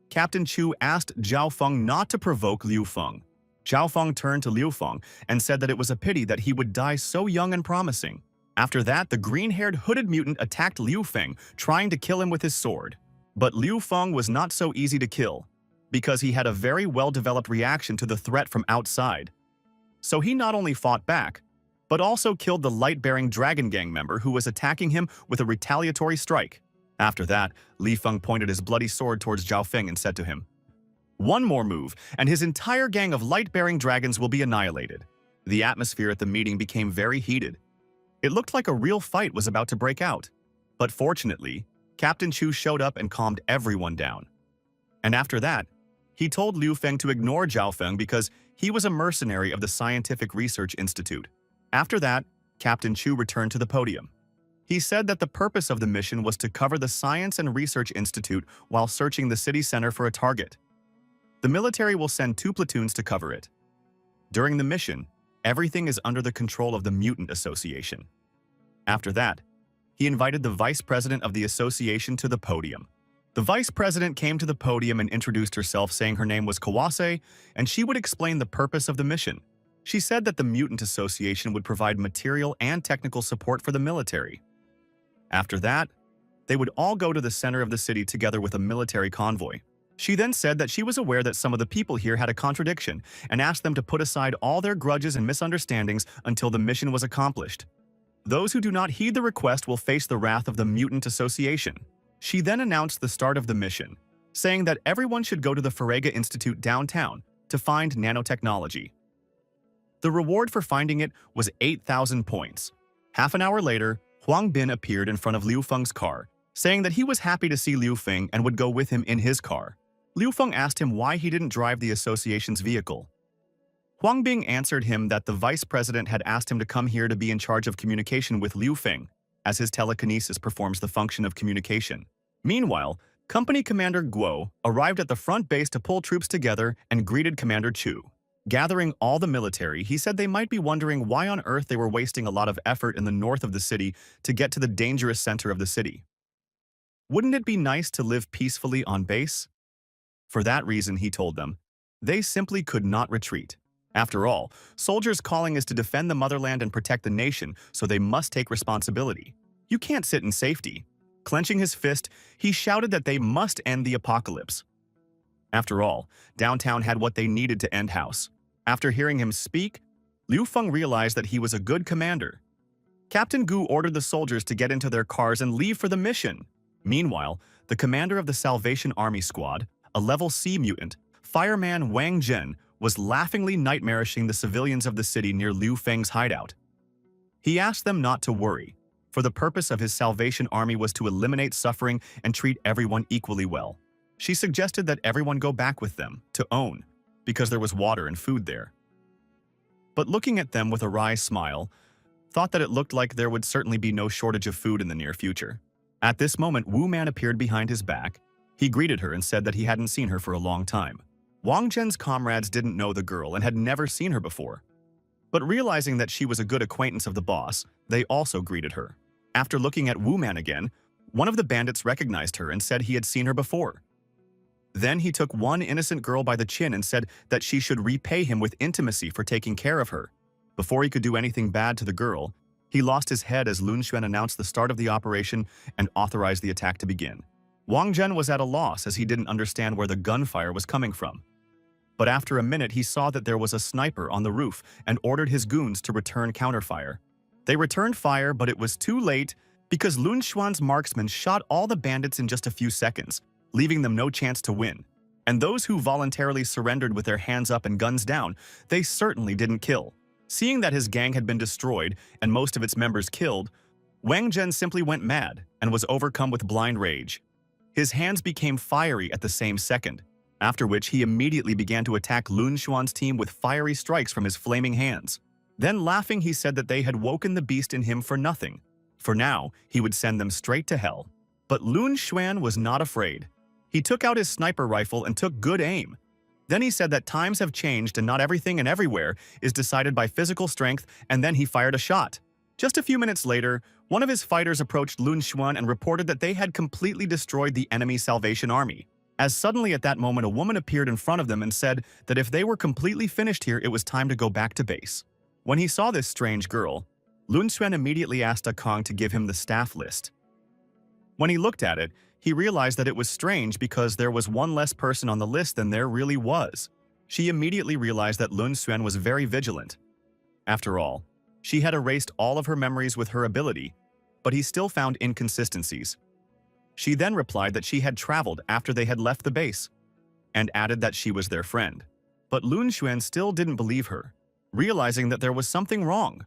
Captain Chu asked Zhao Feng not to provoke Liu Feng. Zhao Feng turned to Liu Feng and said that it was a pity that he would die so young and promising. After that, the green-haired hooded mutant attacked Liu Feng, trying to kill him with his sword. But Liu Feng was not so easy to kill, because he had a very well-developed reaction to the threat from outside. So he not only fought back, but also killed the Light-Bearing Dragon Gang member who was attacking him with a retaliatory strike. After that, Li Feng pointed his bloody sword towards Zhao Feng and said to him, "One more move, and his entire gang of light-bearing dragons will be annihilated." The atmosphere at the meeting became very heated. It looked like a real fight was about to break out. But fortunately, Captain Chu showed up and calmed everyone down. And after that, he told Liu Feng to ignore Zhao Feng because he was a mercenary of the Scientific Research Institute. After that, Captain Chu returned to the podium. He said that the purpose of the mission was to cover the Science and Research Institute while searching the city center for a target. The military will send 2 platoons to cover it. During the mission, everything is under the control of the Mutant Association. After that, he invited the vice president of the association to the podium. The vice president came to the podium and introduced herself, saying her name was Kawase, and she would explain the purpose of the mission. She said that the Mutant Association would provide material and technical support for the military. After that, they would all go to the center of the city together with a military convoy. She then said that she was aware that some of the people here had a contradiction and asked them to put aside all their grudges and misunderstandings until the mission was accomplished. Those who do not heed the request will face the wrath of the Mutant Association. She then announced the start of the mission, saying that everyone should go to the Farega Institute downtown to find nanotechnology. The reward for finding it was 8,000 points. Half an hour later, Huang Bin appeared in front of Liu Feng's car, saying that he was happy to see Liu Feng and would go with him in his car. Liu Feng asked him why he didn't drive the association's vehicle. Huang Bing answered him that the vice president had asked him to come here to be in charge of communication with Liu Feng, as his telekinesis performs the function of communication. Meanwhile, Company Commander Guo arrived at the front base to pull troops together and greeted Commander Chu. Gathering all the military, he said they might be wondering why on earth they were wasting a lot of effort in the north of the city to get to the dangerous center of the city. Wouldn't it be nice to live peacefully on base? For that reason, he told them, they simply could not retreat. After all, soldiers' calling is to defend the motherland and protect the nation, so they must take responsibility. You can't sit in safety. Clenching his fist, he shouted that they must end the apocalypse. After all, downtown had what they needed to end house. After hearing him speak, Liu Feng realized that he was a good commander. Captain Gu ordered the soldiers to get into their cars and leave for the mission. Meanwhile, the commander of the Salvation Army Squad, a level C mutant, fireman Wang Zhen, was laughingly nightmarishing the civilians of the city near Liu Feng's hideout. He asked them not to worry, for the purpose of his Salvation Army was to eliminate suffering and treat everyone equally well. She suggested that everyone go back with them, to own, because there was water and food there. But looking at them with a wry smile, thought that it looked like there would certainly be no shortage of food in the near future. At this moment, Wu Man appeared behind his back. He greeted her and said that he hadn't seen her for a long time. Wang Zhen's comrades didn't know the girl and had never seen her before. But realizing that she was a good acquaintance of the boss, they also greeted her. After looking at Wu Man again, one of the bandits recognized her and said he had seen her before. Then he took one innocent girl by the chin and said that she should repay him with intimacy for taking care of her. Before he could do anything bad to the girl, he lost his head as Lun Xuan announced the start of the operation and authorized the attack to begin. Wang Zhen was at a loss as he didn't understand where the gunfire was coming from. But after a minute, he saw that there was a sniper on the roof and ordered his goons to return counterfire. They returned fire, but it was too late because Lun Xuan's marksmen shot all the bandits in just a few seconds, leaving them no chance to win. And those who voluntarily surrendered with their hands up and guns down, they certainly didn't kill. Seeing that his gang had been destroyed and most of its members killed, Wang Zhen simply went mad and was overcome with blind rage. His hands became fiery at the same second, after which he immediately began to attack Lun Xuan's team with fiery strikes from his flaming hands. Then laughing, he said that they had woken the beast in him for nothing. For now, he would send them straight to hell. But Lun Xuan was not afraid. He took out his sniper rifle and took good aim. Then he said that times have changed and not everything and everywhere is decided by physical strength, and then he fired a shot. Just a few minutes later, one of his fighters approached Lun Xuan and reported that they had completely destroyed the enemy Salvation Army. As suddenly at that moment a woman appeared in front of them and said that if they were completely finished here, it was time to go back to base. When he saw this strange girl, Lun Xuan immediately asked Kong to give him the staff list. When he looked at it, he realized that it was strange because there was one less person on the list than there really was. She immediately realized that Lun Xuan was very vigilant. After all, she had erased all of her memories with her ability, but he still found inconsistencies. She then replied that she had traveled after they had left the base, and added that she was their friend. But Lun Xuan still didn't believe her, realizing that there was something wrong.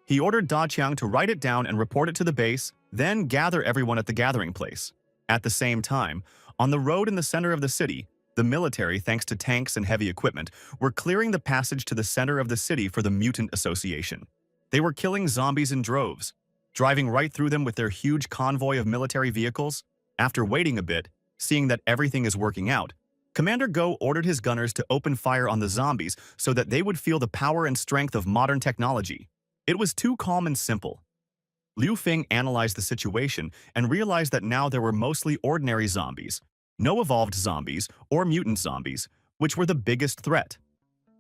He ordered Da Qiang to write it down and report it to the base. Then gather everyone at the gathering place. At the same time, on the road in the center of the city, the military, thanks to tanks and heavy equipment, were clearing the passage to the center of the city for the Mutant Association. They were killing zombies in droves, driving right through them with their huge convoy of military vehicles. After waiting a bit, seeing that everything is working out, Commander Go ordered his gunners to open fire on the zombies so that they would feel the power and strength of modern technology. It was too calm and simple. Liu Feng analyzed the situation and realized that now there were mostly ordinary zombies, no evolved zombies or mutant zombies, which were the biggest threat.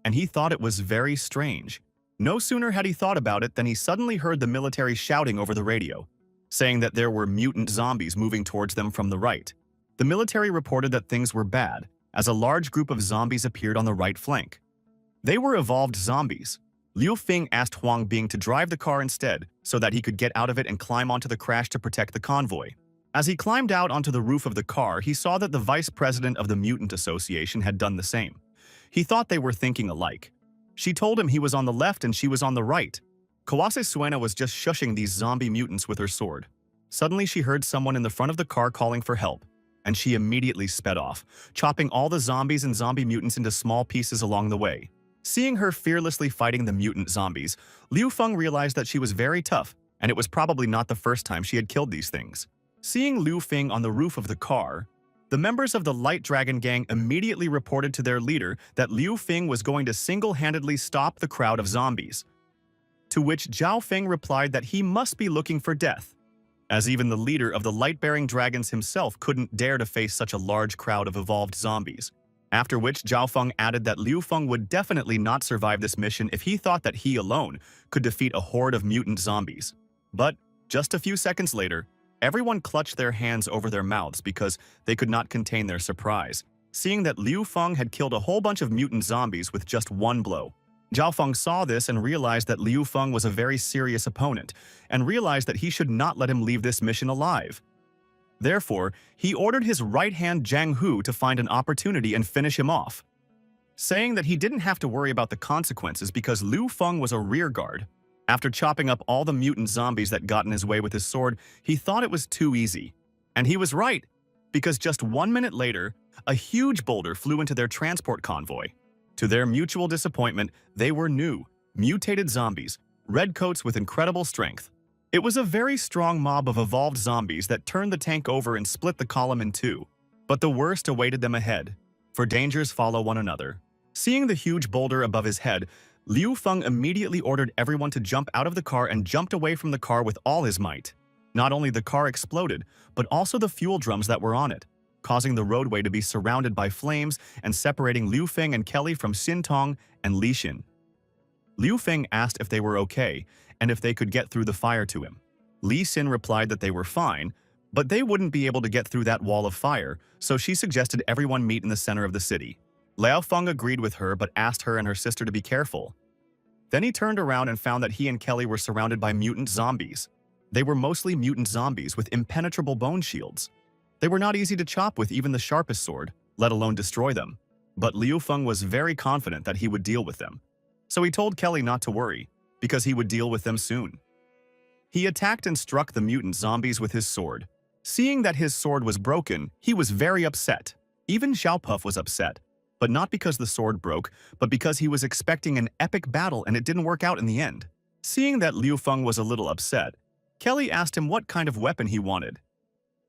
And he thought it was very strange. No sooner had he thought about it than he suddenly heard the military shouting over the radio, saying that there were mutant zombies moving towards them from the right. The military reported that things were bad, as a large group of zombies appeared on the right flank. They were evolved zombies. Liu Feng asked Huang Bing to drive the car instead so that he could get out of it and climb onto the crash to protect the convoy. As he climbed out onto the roof of the car, he saw that the vice president of the Mutant Association had done the same. He thought they were thinking alike. She told him he was on the left and she was on the right. Kawase Suena was just shushing these zombie mutants with her sword. Suddenly she heard someone in the front of the car calling for help, and she immediately sped off, chopping all the zombies and zombie mutants into small pieces along the way. Seeing her fearlessly fighting the mutant zombies, Liu Feng realized that she was very tough, and it was probably not the first time she had killed these things. Seeing Liu Feng on the roof of the car, the members of the Light Dragon Gang immediately reported to their leader that Liu Feng was going to single-handedly stop the crowd of zombies. To which Zhao Feng replied that he must be looking for death, as even the leader of the Light-Bearing Dragons himself couldn't dare to face such a large crowd of evolved zombies. After which Zhao Feng added that Liu Feng would definitely not survive this mission if he thought that he alone could defeat a horde of mutant zombies. But just a few seconds later, everyone clutched their hands over their mouths because they could not contain their surprise, seeing that Liu Feng had killed a whole bunch of mutant zombies with just one blow. Zhao Feng saw this and realized that Liu Feng was a very serious opponent, and realized that he should not let him leave this mission alive. Therefore, he ordered his right-hand Zhang Hu to find an opportunity and finish him off, saying that he didn't have to worry about the consequences because Liu Feng was a rearguard. After chopping up all the mutant zombies that got in his way with his sword, he thought it was too easy. And he was right, because just 1 minute later, a huge boulder flew into their transport convoy. To their mutual disappointment, they were new, mutated zombies, redcoats with incredible strength. It was a very strong mob of evolved zombies that turned the tank over and split the column in two. But the worst awaited them ahead, for dangers follow one another. Seeing the huge boulder above his head, Liu Feng immediately ordered everyone to jump out of the car and jumped away from the car with all his might. Not only the car exploded, but also the fuel drums that were on it, causing the roadway to be surrounded by flames and separating Liu Feng and Kelly from Xin Tong and Li Xin. Liu Feng asked if they were okay and if they could get through the fire to him. Li Xin replied that they were fine, but they wouldn't be able to get through that wall of fire, so she suggested everyone meet in the center of the city. Liao Feng agreed with her but asked her and her sister to be careful. Then he turned around and found that he and Kelly were surrounded by mutant zombies. They were mostly mutant zombies with impenetrable bone shields. They were not easy to chop with even the sharpest sword, let alone destroy them. But Liu Feng was very confident that he would deal with them. So he told Kelly not to worry, because he would deal with them soon. He attacked and struck the mutant zombies with his sword. Seeing that his sword was broken, he was very upset. Even Xiao Puff was upset, but not because the sword broke, but because he was expecting an epic battle and it didn't work out in the end. Seeing that Liu Feng was a little upset, Kelly asked him what kind of weapon he wanted.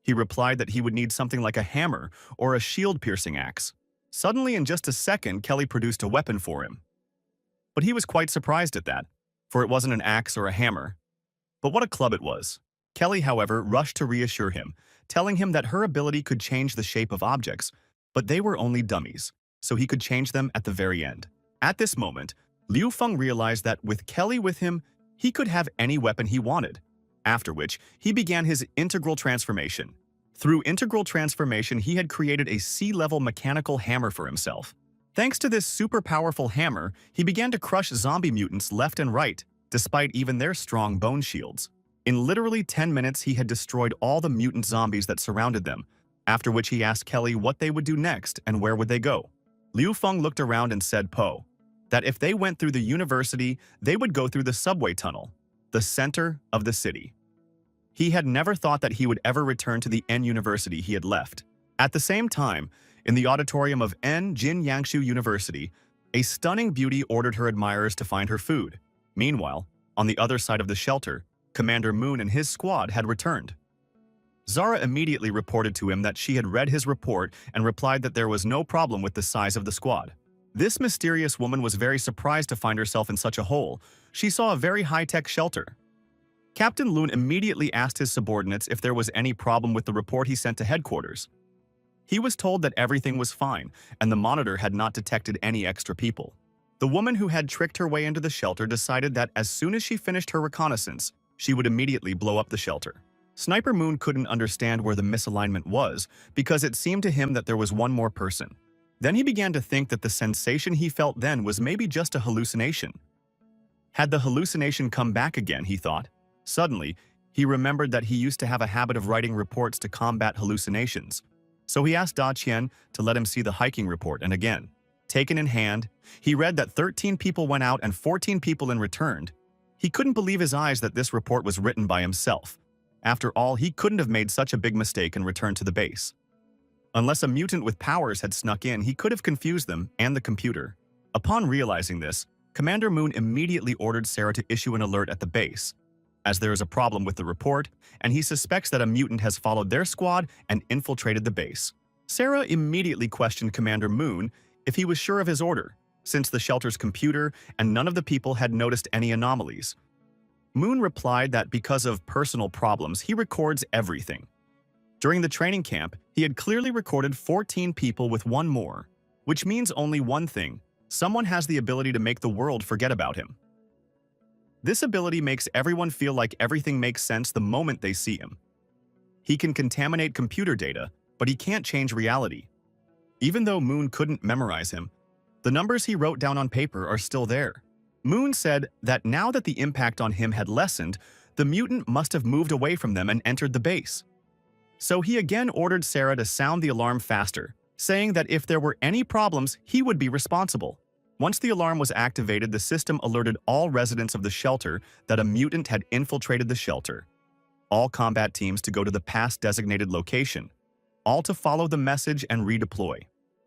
He replied that he would need something like a hammer or a shield-piercing axe. Suddenly, in just a second, Kelly produced a weapon for him. But he was quite surprised at that, for it wasn't an axe or a hammer. But what a club it was. Kelly, however, rushed to reassure him, telling him that her ability could change the shape of objects, but they were only dummies, so he could change them at the very end. At this moment, Liu Feng realized that with Kelly with him, he could have any weapon he wanted. After which, he began his integral transformation. Through integral transformation, he had created a sea-level mechanical hammer for himself. Thanks to this super powerful hammer, he began to crush zombie mutants left and right, despite even their strong bone shields. In literally 10 minutes, he had destroyed all the mutant zombies that surrounded them, after which he asked Kelly what they would do next and where would they go. Liu Feng looked around and said that if they went through the university, they would go through the subway tunnel, the center of the city. He had never thought that he would ever return to the N university he had left. At the same time, in the auditorium of N Jin Yangshu University, a stunning beauty ordered her admirers to find her food. Meanwhile, on the other side of the shelter, Commander Moon and his squad had returned. Zara immediately reported to him that she had read his report and replied that there was no problem with the size of the squad. This mysterious woman was very surprised to find herself in such a hole. She saw a very high-tech shelter. Captain Loon immediately asked his subordinates if there was any problem with the report he sent to headquarters. He was told that everything was fine, and the monitor had not detected any extra people. The woman who had tricked her way into the shelter decided that as soon as she finished her reconnaissance, she would immediately blow up the shelter. Sniper Moon couldn't understand where the misalignment was because it seemed to him that there was one more person. Then he began to think that the sensation he felt then was maybe just a hallucination. Had the hallucination come back again, he thought. Suddenly, he remembered that he used to have a habit of writing reports to combat hallucinations. So he asked Da Qian to let him see the hiking report, and again, taken in hand, he read that 13 people went out and 14 people in returned. He couldn't believe his eyes that this report was written by himself. After all, he couldn't have made such a big mistake and returned to the base. Unless a mutant with powers had snuck in, he could have confused them and the computer. Upon realizing this, Commander Moon immediately ordered Sarah to issue an alert at the base, as there is a problem with the report, and he suspects that a mutant has followed their squad and infiltrated the base. Sarah immediately questioned Commander Moon if he was sure of his order, since the shelter's computer and none of the people had noticed any anomalies. Moon replied that because of personal problems, he records everything. During the training camp, he had clearly recorded 14 people with one more, which means only one thing: someone has the ability to make the world forget about him. This ability makes everyone feel like everything makes sense the moment they see him. He can contaminate computer data, but he can't change reality. Even though Moon couldn't memorize him, the numbers he wrote down on paper are still there. Moon said that now that the impact on him had lessened, the mutant must have moved away from them and entered the base. So he again ordered Sarah to sound the alarm faster, saying that if there were any problems, he would be responsible. Once the alarm was activated, the system alerted all residents of the shelter that a mutant had infiltrated the shelter. All combat teams to go to the past designated location, all to follow the message and redeploy.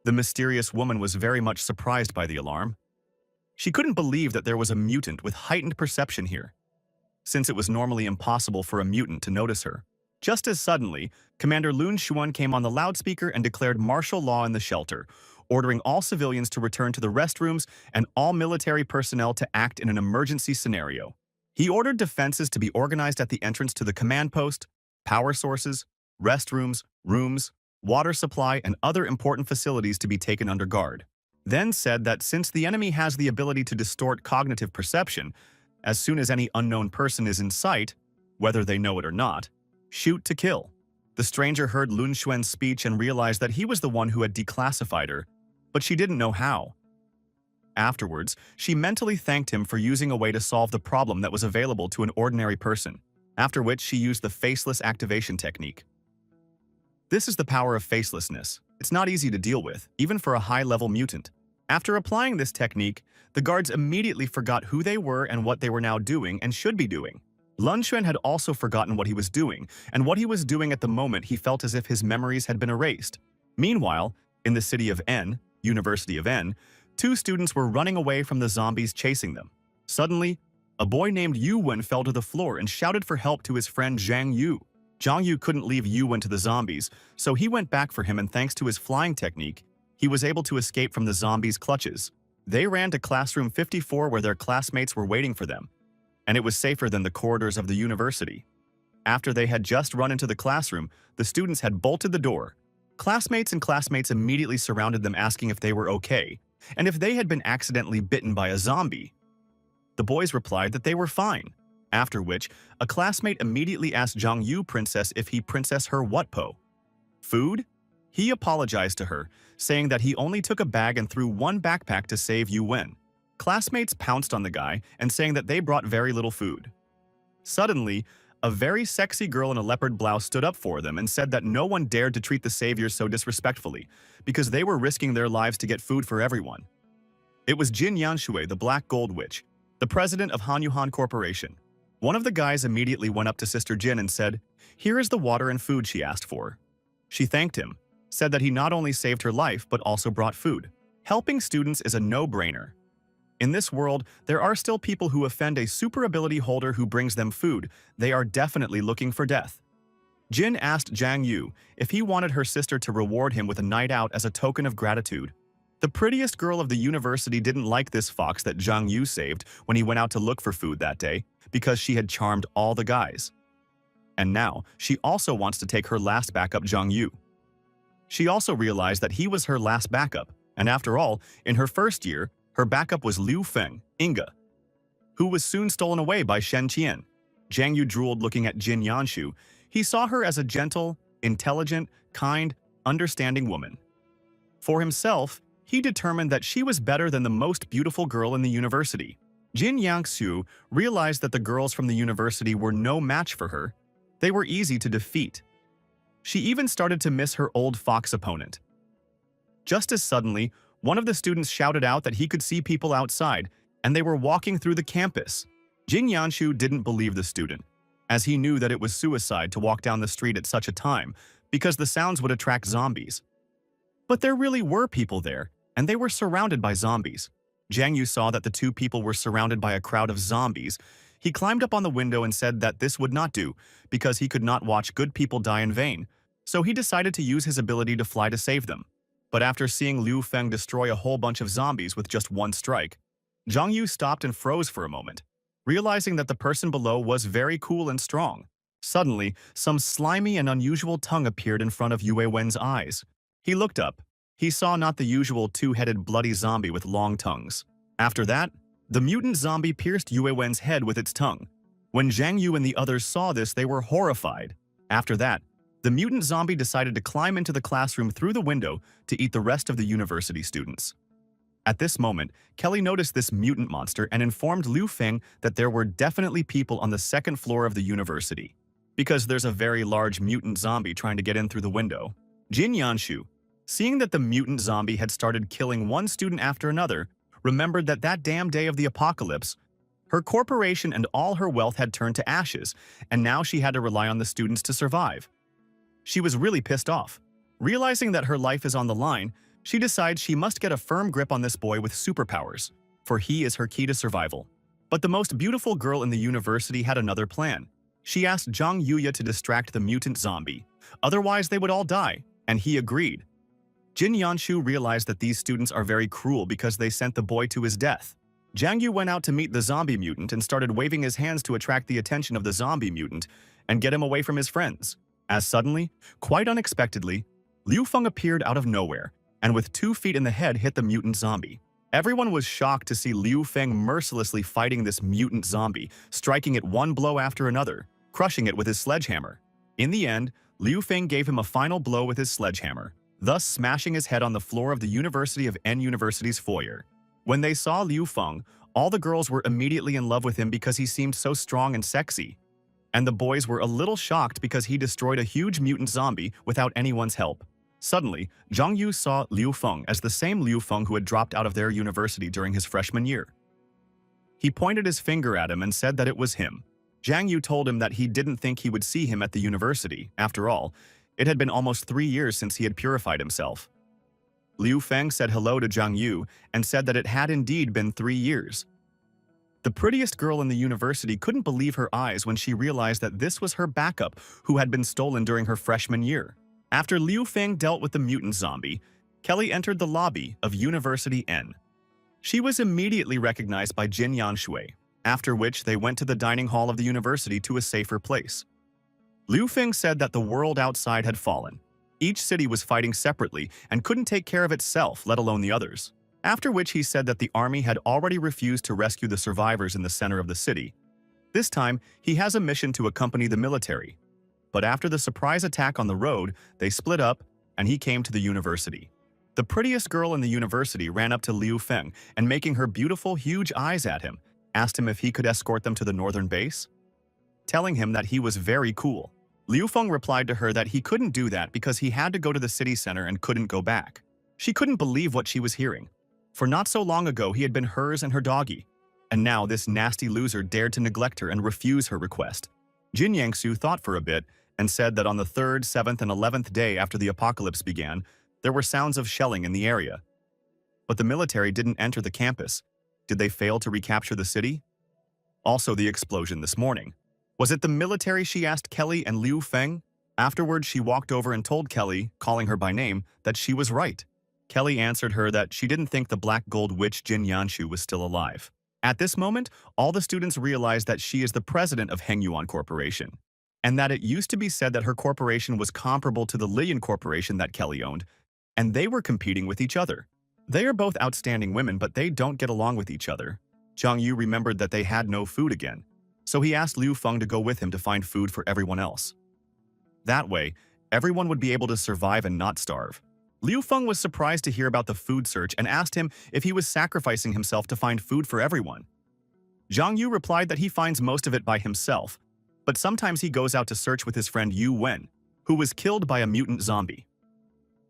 The mysterious woman was very much surprised by the alarm. She couldn't believe that there was a mutant with heightened perception here, since it was normally impossible for a mutant to notice her. Just as suddenly, Commander Lun Xuan came on the loudspeaker and declared martial law in the shelter, ordering all civilians to return to the restrooms and all military personnel to act in an emergency scenario. He ordered defenses to be organized at the entrance to the command post, power sources, restrooms, rooms, water supply, and other important facilities to be taken under guard. Then said that since the enemy has the ability to distort cognitive perception, as soon as any unknown person is in sight, whether they know it or not, shoot to kill. The stranger heard Lun Xuan's speech and realized that he was the one who had declassified her, but she didn't know how. Afterwards, she mentally thanked him for using a way to solve the problem that was available to an ordinary person, after which she used the faceless activation technique. This is the power of facelessness. It's not easy to deal with, even for a high-level mutant. After applying this technique, the guards immediately forgot who they were and what they were now doing and should be doing. Lun Xuan had also forgotten what he was doing, and what he was doing at the moment he felt as if his memories had been erased. Meanwhile, in the city of N, University of N, 2 students were running away from the zombies chasing them. Suddenly, a boy named Yu Wen fell to the floor and shouted for help to his friend Zhang Yu. Zhang Yu couldn't leave Yu Wen to the zombies, so he went back for him, and thanks to his flying technique, he was able to escape from the zombies' clutches. They ran to classroom 54 where their classmates were waiting for them, and it was safer than the corridors of the university. After they had just run into the classroom, the students had bolted the door. Classmates immediately surrounded them, asking if they were okay, and if they had been accidentally bitten by a zombie. The boys replied that they were fine, after which a classmate immediately asked Zhang Yu Princess if he princess her what po? Food? He apologized to her, saying that he only took a bag and threw one backpack to save Yu Wen. Classmates pounced on the guy and saying that they brought very little food. Suddenly, a very sexy girl in a leopard blouse stood up for them and said that no one dared to treat the saviors so disrespectfully, because they were risking their lives to get food for everyone. It was Jin Yanshui, the Black Gold Witch, the president of Hanyuhan Corporation. One of the guys immediately went up to Sister Jin and said, "Here is the water and food she asked for." She thanked him, said that he not only saved her life but also brought food. Helping students is a no-brainer. In this world, there are still people who offend a super ability holder who brings them food. They are definitely looking for death. Jin asked Zhang Yu if he wanted her sister to reward him with a night out as a token of gratitude. The prettiest girl of the university didn't like this fox that Zhang Yu saved when he went out to look for food that day because she had charmed all the guys. And now, she also wants to take her last backup Zhang Yu. She also realized that he was her last backup, and after all, in her first year, her backup was Liu Feng, Inga, who was soon stolen away by Shen Qian. Zhang Yu drooled looking at Jin Yanshu. He saw her as a gentle, intelligent, kind, understanding woman. For himself, he determined that she was better than the most beautiful girl in the university. Jin Yanshu realized that the girls from the university were no match for her. They were easy to defeat. She even started to miss her old fox opponent. Just as suddenly, one of the students shouted out that he could see people outside, and they were walking through the campus. Jin Yanshu didn't believe the student, as he knew that it was suicide to walk down the street at such a time, because the sounds would attract zombies. But there really were people there, and they were surrounded by zombies. Zhang Yu saw that the two people were surrounded by a crowd of zombies. He climbed up on the window and said that this would not do, because he could not watch good people die in vain, so he decided to use his ability to fly to save them. But after seeing Liu Feng destroy a whole bunch of zombies with just one strike, Zhang Yu stopped and froze for a moment, realizing that the person below was very cool and strong. Suddenly, some slimy and unusual tongue appeared in front of Yue Wen's eyes. He looked up. He saw not the usual two-headed bloody zombie with long tongues. After that, the mutant zombie pierced Yue Wen's head with its tongue. When Zhang Yu and the others saw this, they were horrified. After that, the mutant zombie decided to climb into the classroom through the window to eat the rest of the university students. At this moment, Kelly noticed this mutant monster and informed Liu Feng that there were definitely people on the second floor of the university, because there's a very large mutant zombie trying to get in through the window. Jin Yanshu, seeing that the mutant zombie had started killing one student after another, remembered that that damn day of the apocalypse, her corporation and all her wealth had turned to ashes, and now she had to rely on the students to survive. She was really pissed off. Realizing that her life is on the line, she decides she must get a firm grip on this boy with superpowers, for he is her key to survival. But the most beautiful girl in the university had another plan. She asked Zhang Yuya to distract the mutant zombie, otherwise they would all die, and he agreed. Jin Yanshu realized that these students are very cruel because they sent the boy to his death. Zhang Yu went out to meet the zombie mutant and started waving his hands to attract the attention of the zombie mutant and get him away from his friends. As suddenly, quite unexpectedly, Liu Feng appeared out of nowhere and with 2 feet in the head hit the mutant zombie. Everyone was shocked to see Liu Feng mercilessly fighting this mutant zombie, striking it one blow after another, crushing it with his sledgehammer. In the end, Liu Feng gave him a final blow with his sledgehammer, thus smashing his head on the floor of the University of N University's foyer. When they saw Liu Feng, all the girls were immediately in love with him because he seemed so strong and sexy. And the boys were a little shocked because he destroyed a huge mutant zombie without anyone's help. Suddenly, Zhang Yu saw Liu Feng as the same Liu Feng who had dropped out of their university during his freshman year. He pointed his finger at him and said that it was him. Zhang Yu told him that he didn't think he would see him at the university. After all, it had been almost 3 years since he had purified himself. Liu Feng said hello to Zhang Yu and said that it had indeed been 3 years. The prettiest girl in the university couldn't believe her eyes when she realized that this was her backup who had been stolen during her freshman year. After Liu Feng dealt with the mutant zombie, Kelly entered the lobby of University N. She was immediately recognized by Jin Yanshui, after which they went to the dining hall of the university to a safer place. Liu Feng said that the world outside had fallen. Each city was fighting separately and couldn't take care of itself, let alone the others. After which he said that the army had already refused to rescue the survivors in the center of the city. This time, he has a mission to accompany the military. But after the surprise attack on the road, they split up and he came to the university. The prettiest girl in the university ran up to Liu Feng and making her beautiful, huge eyes at him, asked him if he could escort them to the northern base, telling him that he was very cool. Liu Feng replied to her that he couldn't do that because he had to go to the city center and couldn't go back. She couldn't believe what she was hearing. For not so long ago, he had been hers and her doggy. And now this nasty loser dared to neglect her and refuse her request. Jin Yangsu thought for a bit and said that on the 3rd, 7th, and 11th day after the apocalypse began, there were sounds of shelling in the area. But the military didn't enter the campus. Did they fail to recapture the city? Also the explosion this morning. Was it the military, she asked Kelly and Liu Feng? Afterwards, she walked over and told Kelly, calling her by name, that she was right. Kelly answered her that she didn't think the black gold witch Jin Yanshu was still alive. At this moment, all the students realized that she is the president of Hengyuan Corporation, and that it used to be said that her corporation was comparable to the Lilian Corporation that Kelly owned, and they were competing with each other. They are both outstanding women, but they don't get along with each other. Zhang Yu remembered that they had no food again, so he asked Liu Feng to go with him to find food for everyone else. That way, everyone would be able to survive and not starve. Liu Feng was surprised to hear about the food search and asked him if he was sacrificing himself to find food for everyone. Zhang Yu replied that he finds most of it by himself, but sometimes he goes out to search with his friend Yu Wen, who was killed by a mutant zombie.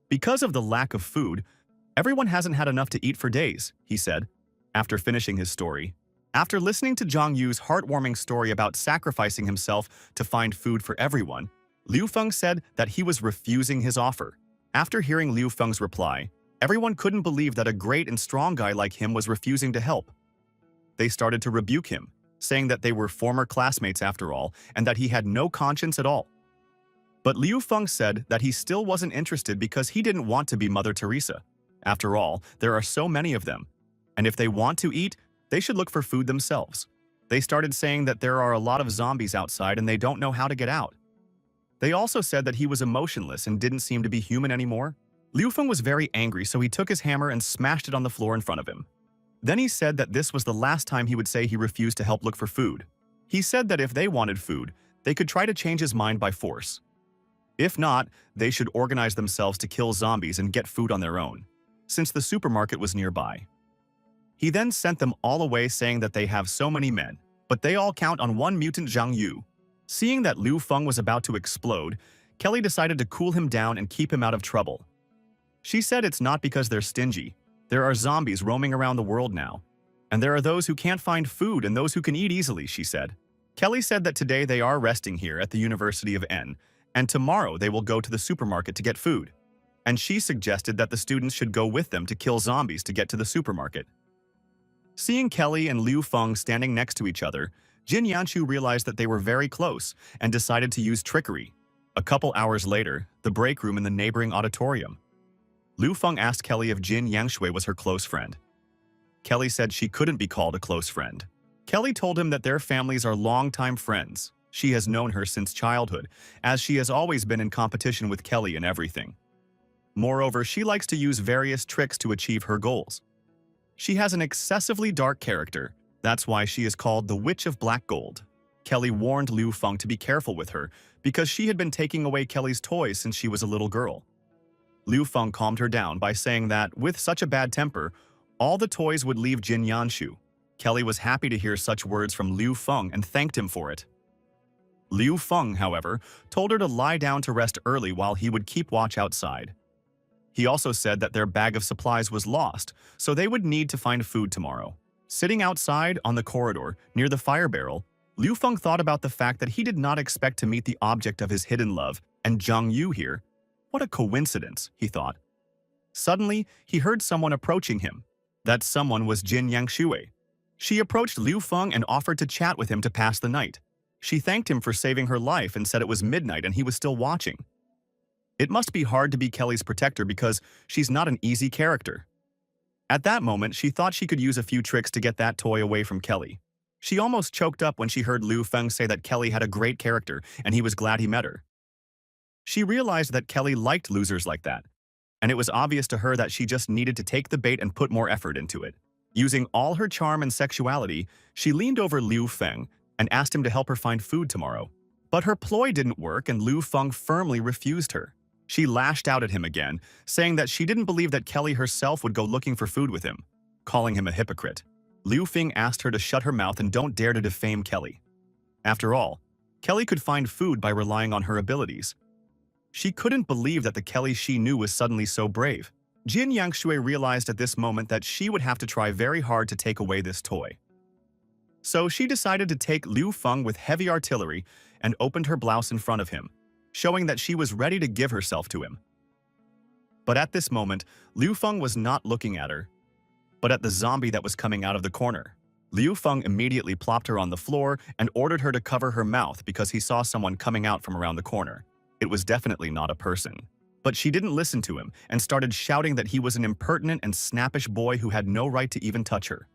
Because of the lack of food, everyone hasn't had enough to eat for days, he said, after finishing his story. After listening to Zhang Yu's heartwarming story about sacrificing himself to find food for everyone, Liu Feng said that he was refusing his offer. After hearing Liu Feng's reply, everyone couldn't believe that a great and strong guy like him was refusing to help. They started to rebuke him, saying that they were former classmates after all and that he had no conscience at all. But Liu Feng said that he still wasn't interested because he didn't want to be Mother Teresa. After all, there are so many of them, and if they want to eat, they should look for food themselves. They started saying that there are a lot of zombies outside and they don't know how to get out. They also said that he was emotionless and didn't seem to be human anymore. Liu Feng was very angry, so he took his hammer and smashed it on the floor in front of him. Then he said that this was the last time he would say he refused to help look for food. He said that if they wanted food, they could try to change his mind by force. If not, they should organize themselves to kill zombies and get food on their own, since the supermarket was nearby. He then sent them all away saying that they have so many men, but they all count on one mutant Zhang Yu. Seeing that Liu Feng was about to explode, Kelly decided to cool him down and keep him out of trouble. She said it's not because they're stingy. There are zombies roaming around the world now. And there are those who can't find food and those who can eat easily, she said. Kelly said that today they are resting here at the University of N, and tomorrow they will go to the supermarket to get food. And she suggested that the students should go with them to kill zombies to get to the supermarket. Seeing Kelly and Liu Feng standing next to each other, Jin Yanshu realized that they were very close and decided to use trickery. A couple hours later, the break room in the neighboring auditorium. Liu Feng asked Kelly if Jin Yangshui was her close friend. Kelly said she couldn't be called a close friend. Kelly told him that their families are longtime friends. She has known her since childhood, as she has always been in competition with Kelly in everything. Moreover, she likes to use various tricks to achieve her goals. She has an excessively dark character. That's why she is called the Witch of Black Gold. Kelly warned Liu Feng to be careful with her because she had been taking away Kelly's toys since she was a little girl. Liu Feng calmed her down by saying that, with such a bad temper, all the toys would leave Jin Yanshu. Kelly was happy to hear such words from Liu Feng and thanked him for it. Liu Feng, however, told her to lie down to rest early while he would keep watch outside. He also said that their bag of supplies was lost, so they would need to find food tomorrow. Sitting outside on the corridor near the fire barrel, Liu Feng thought about the fact that he did not expect to meet the object of his hidden love and Zhang Yu here. What a coincidence, he thought. Suddenly, he heard someone approaching him. That someone was Jin Yangshui. She approached Liu Feng and offered to chat with him to pass the night. She thanked him for saving her life and said it was midnight and he was still watching. It must be hard to be Kelly's protector because she's not an easy character. At that moment, she thought she could use a few tricks to get that toy away from Kelly. She almost choked up when she heard Liu Feng say that Kelly had a great character and he was glad he met her. She realized that Kelly liked losers like that, and it was obvious to her that she just needed to take the bait and put more effort into it. Using all her charm and sexuality, she leaned over Liu Feng and asked him to help her find food tomorrow. But her ploy didn't work and Liu Feng firmly refused her. She lashed out at him again, saying that she didn't believe that Kelly herself would go looking for food with him, calling him a hypocrite. Liu Feng asked her to shut her mouth and don't dare to defame Kelly. After all, Kelly could find food by relying on her abilities. She couldn't believe that the Kelly she knew was suddenly so brave. Jin Yangshui realized at this moment that she would have to try very hard to take away this toy. So she decided to take Liu Feng with heavy artillery and opened her blouse in front of him, showing that she was ready to give herself to him. But at this moment, Liu Feng was not looking at her, but at the zombie that was coming out of the corner. Liu Feng immediately plopped her on the floor and ordered her to cover her mouth because he saw someone coming out from around the corner. It was definitely not a person. But she didn't listen to him and started shouting that he was an impertinent and snappish boy who had no right to even touch her.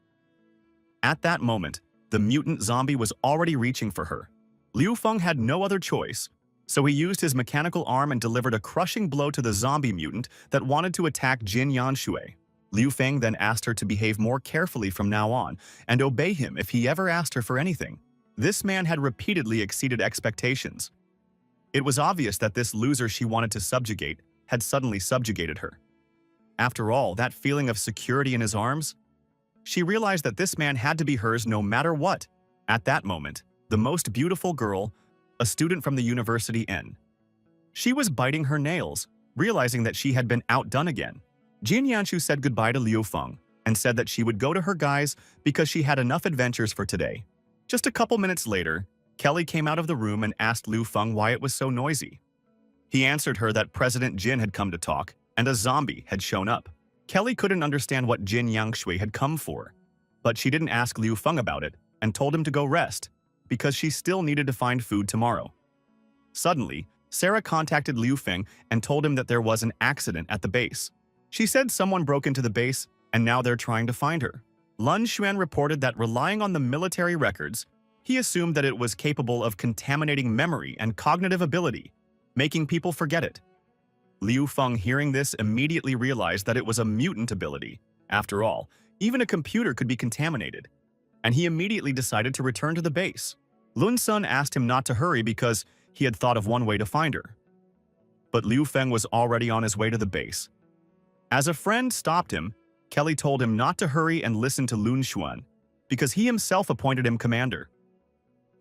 At that moment, the mutant zombie was already reaching for her. Liu Feng had no other choice, so he used his mechanical arm and delivered a crushing blow to the zombie mutant that wanted to attack Jin Yanshui. Liu Feng then asked her to behave more carefully from now on and obey him if he ever asked her for anything. This man had repeatedly exceeded expectations. It was obvious that this loser she wanted to subjugate had suddenly subjugated her. After all, that feeling of security in his arms? She realized that this man had to be hers no matter what. At that moment, the most beautiful girl, a student from the University N. She was biting her nails, realizing that she had been outdone again. Jin Yanshu said goodbye to Liu Feng and said that she would go to her guys because she had enough adventures for today. Just a couple minutes later, Kelly came out of the room and asked Liu Feng why it was so noisy. He answered her that President Jin had come to talk and a zombie had shown up. Kelly couldn't understand what Jin Yangshui had come for, but she didn't ask Liu Feng about it and told him to go rest because she still needed to find food tomorrow. Suddenly, Sarah contacted Liu Feng and told him that there was an accident at the base. She said someone broke into the base, and now they're trying to find her. Lun Xuan reported that relying on the military records, he assumed that it was capable of contaminating memory and cognitive ability, making people forget it. Liu Feng, hearing this, immediately realized that it was a mutant ability. After all, even a computer could be contaminated, and he immediately decided to return to the base. Lun Sun asked him not to hurry because he had thought of one way to find her. But Liu Feng was already on his way to the base. As a friend stopped him, Kelly told him not to hurry and listen to Lun Xuan, because he himself appointed him commander.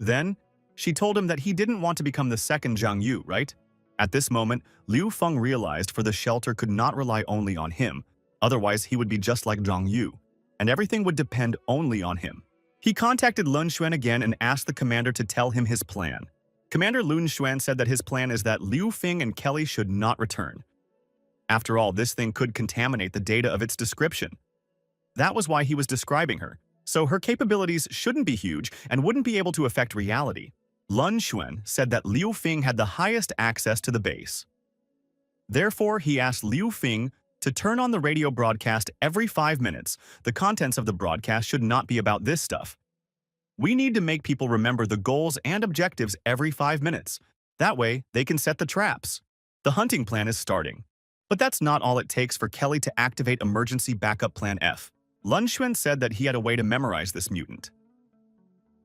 Then, she told him that he didn't want to become the second Zhang Yu, right? At this moment, Liu Feng realized for the shelter could not rely only on him, otherwise he would be just like Zhang Yu, and everything would depend only on him. He contacted Lun Xuan again and asked the commander to tell him his plan. Commander Lun Xuan said that his plan is that Liu Feng and Kelly should not return. After all, this thing could contaminate the data of its description. That was why he was describing her, so her capabilities shouldn't be huge and wouldn't be able to affect reality. Lun Xuan said that Liu Feng had the highest access to the base. Therefore, he asked Liu Feng to turn on the radio broadcast every 5 minutes. The contents of the broadcast should not be about this stuff. We need to make people remember the goals and objectives every 5 minutes. That way, they can set the traps. The hunting plan is starting. But that's not all it takes for Kelly to activate Emergency Backup Plan F. Lun Xuan said that he had a way to memorize this mutant.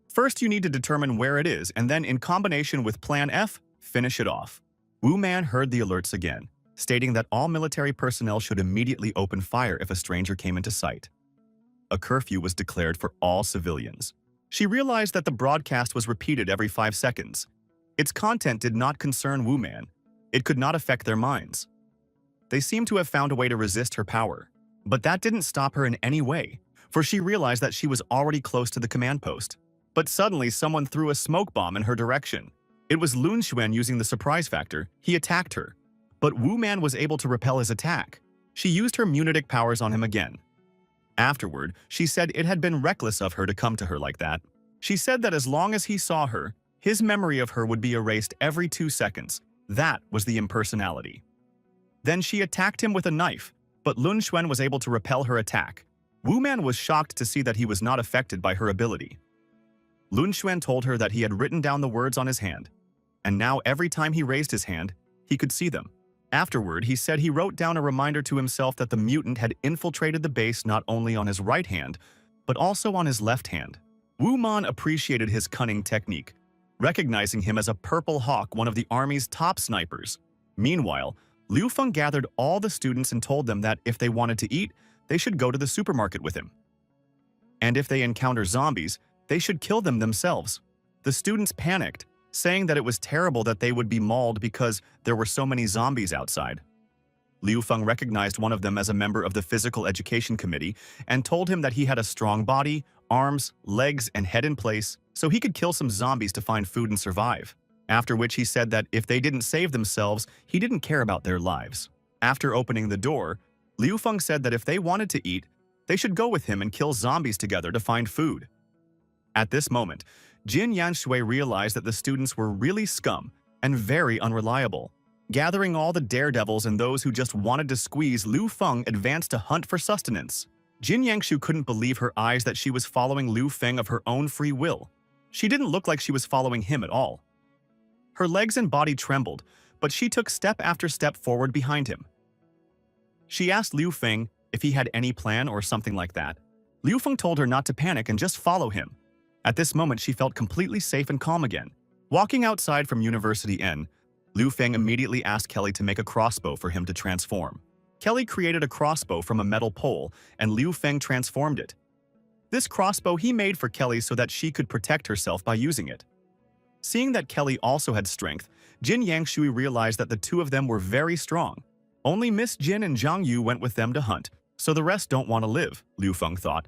First, you need to determine where it is, and then in combination with Plan F, finish it off. Wu Man heard the alerts again, stating that all military personnel should immediately open fire if a stranger came into sight. A curfew was declared for all civilians. She realized that the broadcast was repeated every 5 seconds. Its content did not concern Wu Man. It could not affect their minds. They seemed to have found a way to resist her power. But that didn't stop her in any way, for she realized that she was already close to the command post. But suddenly, someone threw a smoke bomb in her direction. It was Lun Xuan using the surprise factor. He attacked her. But Wu Man was able to repel his attack. She used her munitic powers on him again. Afterward, she said it had been reckless of her to come to her like that. She said that as long as he saw her, his memory of her would be erased every 2 seconds. That was the impersonality. Then she attacked him with a knife, but Lun Xuan was able to repel her attack. Wu Man was shocked to see that he was not affected by her ability. Lun Xuan told her that he had written down the words on his hand, and now every time he raised his hand, he could see them. Afterward, he said he wrote down a reminder to himself that the mutant had infiltrated the base not only on his right hand, but also on his left hand. Wu Man appreciated his cunning technique, recognizing him as a Purple Hawk, one of the army's top snipers. Meanwhile, Liu Feng gathered all the students and told them that if they wanted to eat, they should go to the supermarket with him. And if they encounter zombies, they should kill them themselves. The students panicked, saying that it was terrible that they would be mauled because there were so many zombies outside. Liu Feng recognized one of them as a member of the Physical Education Committee and told him that he had a strong body, arms, legs, and head in place, so he could kill some zombies to find food and survive. After which he said that if they didn't save themselves, he didn't care about their lives. After opening the door, Liu Feng said that if they wanted to eat, they should go with him and kill zombies together to find food. At this moment, Jin Yanshui realized that the students were really scum and very unreliable. Gathering all the daredevils and those who just wanted to squeeze, Liu Feng advanced to hunt for sustenance. Jin Yangshu couldn't believe her eyes that she was following Liu Feng of her own free will. She didn't look like she was following him at all. Her legs and body trembled, but she took step after step forward behind him. She asked Liu Feng if he had any plan or something like that. Liu Feng told her not to panic and just follow him. At this moment, she felt completely safe and calm again. Walking outside from University N, Liu Feng immediately asked Kelly to make a crossbow for him to transform. Kelly created a crossbow from a metal pole, and Liu Feng transformed it. This crossbow he made for Kelly so that she could protect herself by using it. Seeing that Kelly also had strength, Jin Yangshui realized that the two of them were very strong. Only Miss Jin and Zhang Yu went with them to hunt, so the rest don't want to live, Liu Feng thought,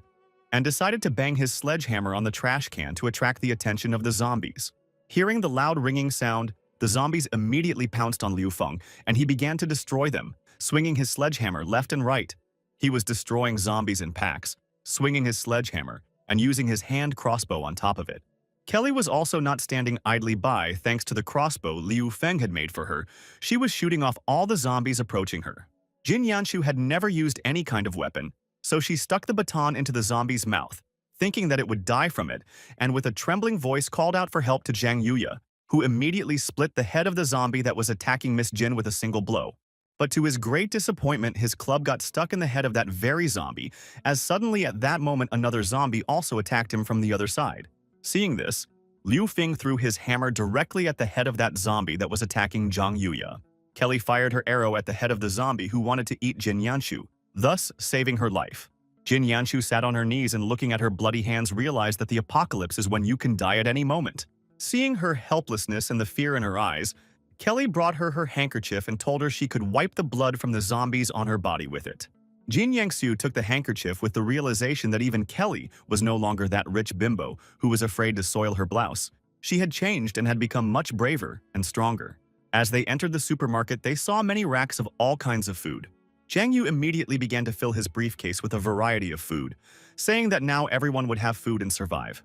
and decided to bang his sledgehammer on the trash can to attract the attention of the zombies. Hearing the loud ringing sound, the zombies immediately pounced on Liu Feng, and he began to destroy them, swinging his sledgehammer left and right. He was destroying zombies in packs, swinging his sledgehammer, and using his hand crossbow on top of it. Kelly was also not standing idly by thanks to the crossbow Liu Feng had made for her. She was shooting off all the zombies approaching her. Jin Yanshu had never used any kind of weapon, so she stuck the baton into the zombie's mouth, thinking that it would die from it, and with a trembling voice called out for help to Zhang Yuya, who immediately split the head of the zombie that was attacking Miss Jin with a single blow. But to his great disappointment, his club got stuck in the head of that very zombie, as suddenly at that moment another zombie also attacked him from the other side. Seeing this, Liu Feng threw his hammer directly at the head of that zombie that was attacking Zhang Yuya. Kelly fired her arrow at the head of the zombie who wanted to eat Jin Yanshu, thus saving her life. Jin Yanshu sat on her knees and looking at her bloody hands realized that the apocalypse is when you can die at any moment. Seeing her helplessness and the fear in her eyes, Kelly brought her her handkerchief and told her she could wipe the blood from the zombies on her body with it. Jin Yangsu took the handkerchief with the realization that even Kelly was no longer that rich bimbo who was afraid to soil her blouse. She had changed and had become much braver and stronger. As they entered the supermarket, they saw many racks of all kinds of food. Zhang Yu immediately began to fill his briefcase with a variety of food, saying that now everyone would have food and survive.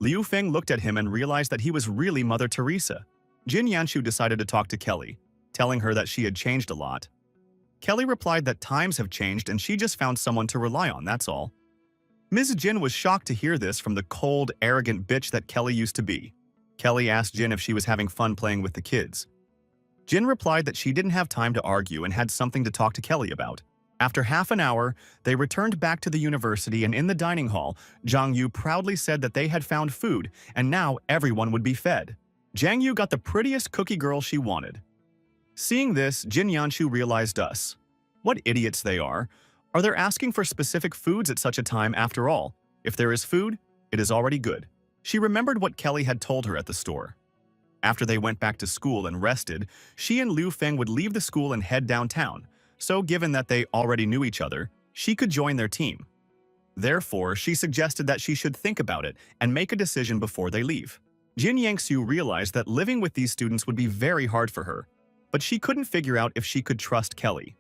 Liu Feng looked at him and realized that he was really Mother Teresa. Jin Yanshu decided to talk to Kelly, telling her that she had changed a lot. Kelly replied that times have changed and she just found someone to rely on, that's all. Ms. Jin was shocked to hear this from the cold, arrogant bitch that Kelly used to be. Kelly asked Jin if she was having fun playing with the kids. Jin replied that she didn't have time to argue and had something to talk to Kelly about. After half an hour, they returned back to the university, and in the dining hall, Zhang Yu proudly said that they had found food and now everyone would be fed. Zhang Yu got the prettiest cookie girl she wanted. Seeing this, Jin Yanshu realized what idiots they are. Are they asking for specific foods at such a time after all? If there is food, it is already good. She remembered what Kelly had told her at the store. After they went back to school and rested, she and Liu Feng would leave the school and head downtown. So given that they already knew each other, she could join their team. Therefore, she suggested that she should think about it and make a decision before they leave. Jin Yangsu realized that living with these students would be very hard for her, but she couldn't figure out if she could trust Kelly.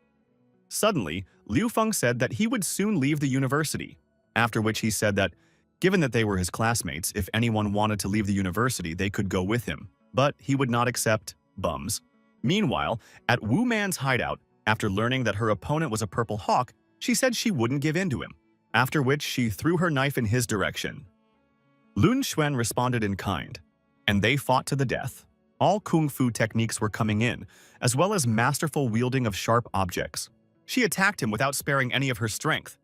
Suddenly, Liu Feng said that he would soon leave the university, after which he said that, given that they were his classmates, if anyone wanted to leave the university, they could go with him, but he would not accept bums. Meanwhile, at Wu Man's hideout, after learning that her opponent was a purple hawk, she said she wouldn't give in to him, after which she threw her knife in his direction. Lun Xuan responded in kind, and they fought to the death. All kung fu techniques were coming in, as well as masterful wielding of sharp objects. She attacked him without sparing any of her strength.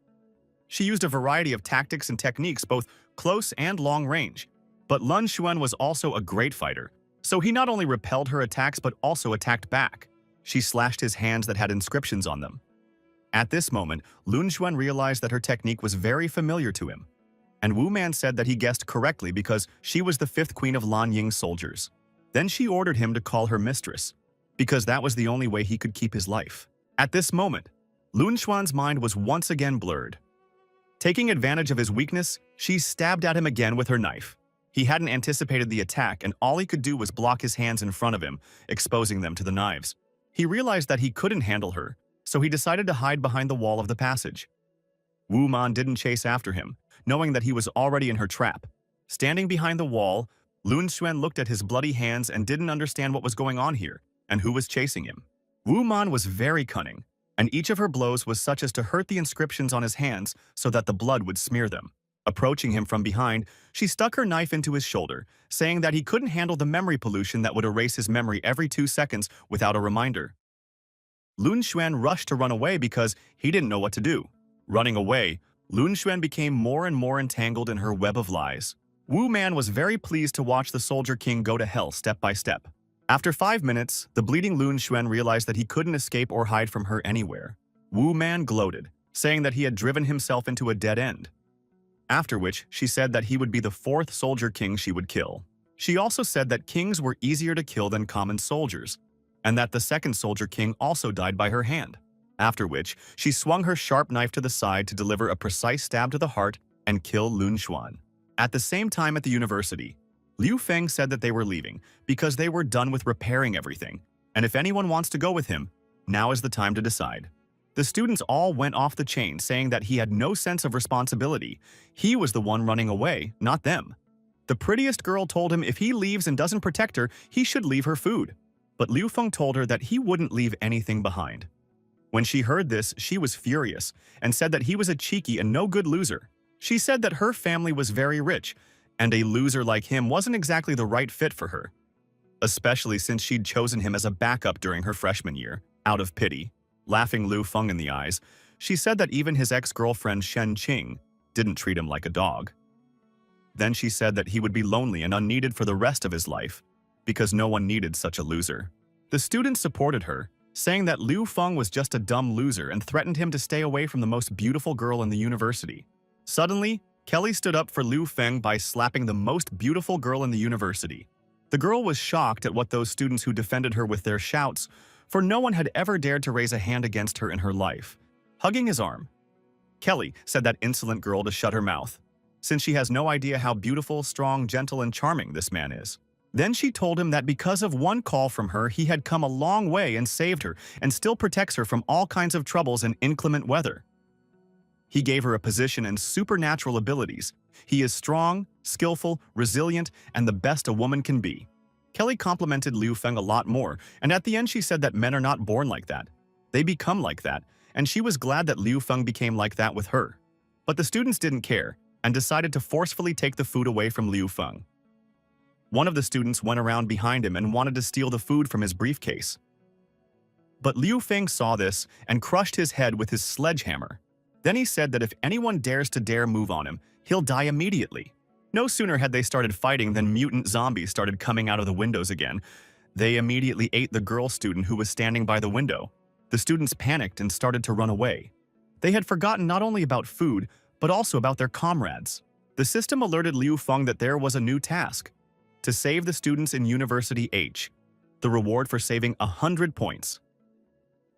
She used a variety of tactics and techniques, both close and long range. But Lun Xuan was also a great fighter, so he not only repelled her attacks but also attacked back. She slashed his hands that had inscriptions on them. At this moment, Lun Xuan realized that her technique was very familiar to him, and Wu Man said that he guessed correctly because she was the fifth queen of Lan Ying's soldiers. Then she ordered him to call her mistress, because that was the only way he could keep his life. At this moment, Lun Xuan's mind was once again blurred. Taking advantage of his weakness, she stabbed at him again with her knife. He hadn't anticipated the attack, and all he could do was block his hands in front of him, exposing them to the knives. He realized that he couldn't handle her, so he decided to hide behind the wall of the passage. Wu Man didn't chase after him, knowing that he was already in her trap. Standing behind the wall, Lun Xuan looked at his bloody hands and didn't understand what was going on here, and who was chasing him. Wu Man was very cunning, and each of her blows was such as to hurt the inscriptions on his hands so that the blood would smear them. Approaching him from behind, she stuck her knife into his shoulder, saying that he couldn't handle the memory pollution that would erase his memory every 2 seconds without a reminder. Lun Xuan rushed to run away because he didn't know what to do. Running away, Lun Xuan became more and more entangled in her web of lies. Wu Man was very pleased to watch the Soldier King go to hell step by step. After 5 minutes, the bleeding Lun Xuan realized that he couldn't escape or hide from her anywhere. Wu Man gloated, saying that he had driven himself into a dead end. After which, she said that he would be the 4th Soldier King she would kill. She also said that kings were easier to kill than common soldiers, and that the 2nd Soldier King also died by her hand. After which, she swung her sharp knife to the side to deliver a precise stab to the heart and kill Lun Xuan. At the same time at the university, Liu Feng said that they were leaving because they were done with repairing everything, and if anyone wants to go with him, now is the time to decide. The students all went off the chain, saying that he had no sense of responsibility. He was the one running away, not them. The prettiest girl told him if he leaves and doesn't protect her, he should leave her food. But Liu Feng told her that he wouldn't leave anything behind. When she heard this, she was furious and said that he was a cheeky and no good loser. She said that her family was very rich, and a loser like him wasn't exactly the right fit for her, especially since she'd chosen him as a backup during her freshman year, out of pity. Laughing Liu Feng in the eyes, she said that even his ex-girlfriend Shen Qing didn't treat him like a dog. Then she said that he would be lonely and unneeded for the rest of his life, because no one needed such a loser. The students supported her, saying that Liu Feng was just a dumb loser and threatened him to stay away from the most beautiful girl in the university. Suddenly, Kelly stood up for Liu Feng by slapping the most beautiful girl in the university. The girl was shocked at what those students who defended her with their shouts, for no one had ever dared to raise a hand against her in her life. Hugging his arm, Kelly said that insolent girl to shut her mouth, since she has no idea how beautiful, strong, gentle, and charming this man is. Then she told him that because of one call from her, he had come a long way and saved her, and still protects her from all kinds of troubles and inclement weather. He gave her a position and supernatural abilities. He is strong, skillful, resilient, and the best a woman can be. Kelly complimented Liu Feng a lot more, and at the end she said that men are not born like that. They become like that, and she was glad that Liu Feng became like that with her. But the students didn't care, and decided to forcefully take the food away from Liu Feng. One of the students went around behind him and wanted to steal the food from his briefcase. But Liu Feng saw this and crushed his head with his sledgehammer. Then he said that if anyone dares to move on him, he'll die immediately. No sooner had they started fighting than mutant zombies started coming out of the windows again. They immediately ate the girl student who was standing by the window. The students panicked and started to run away. They had forgotten not only about food, but also about their comrades. The system alerted Liu Feng that there was a new task: to save the students in University H, the reward for saving 100 points.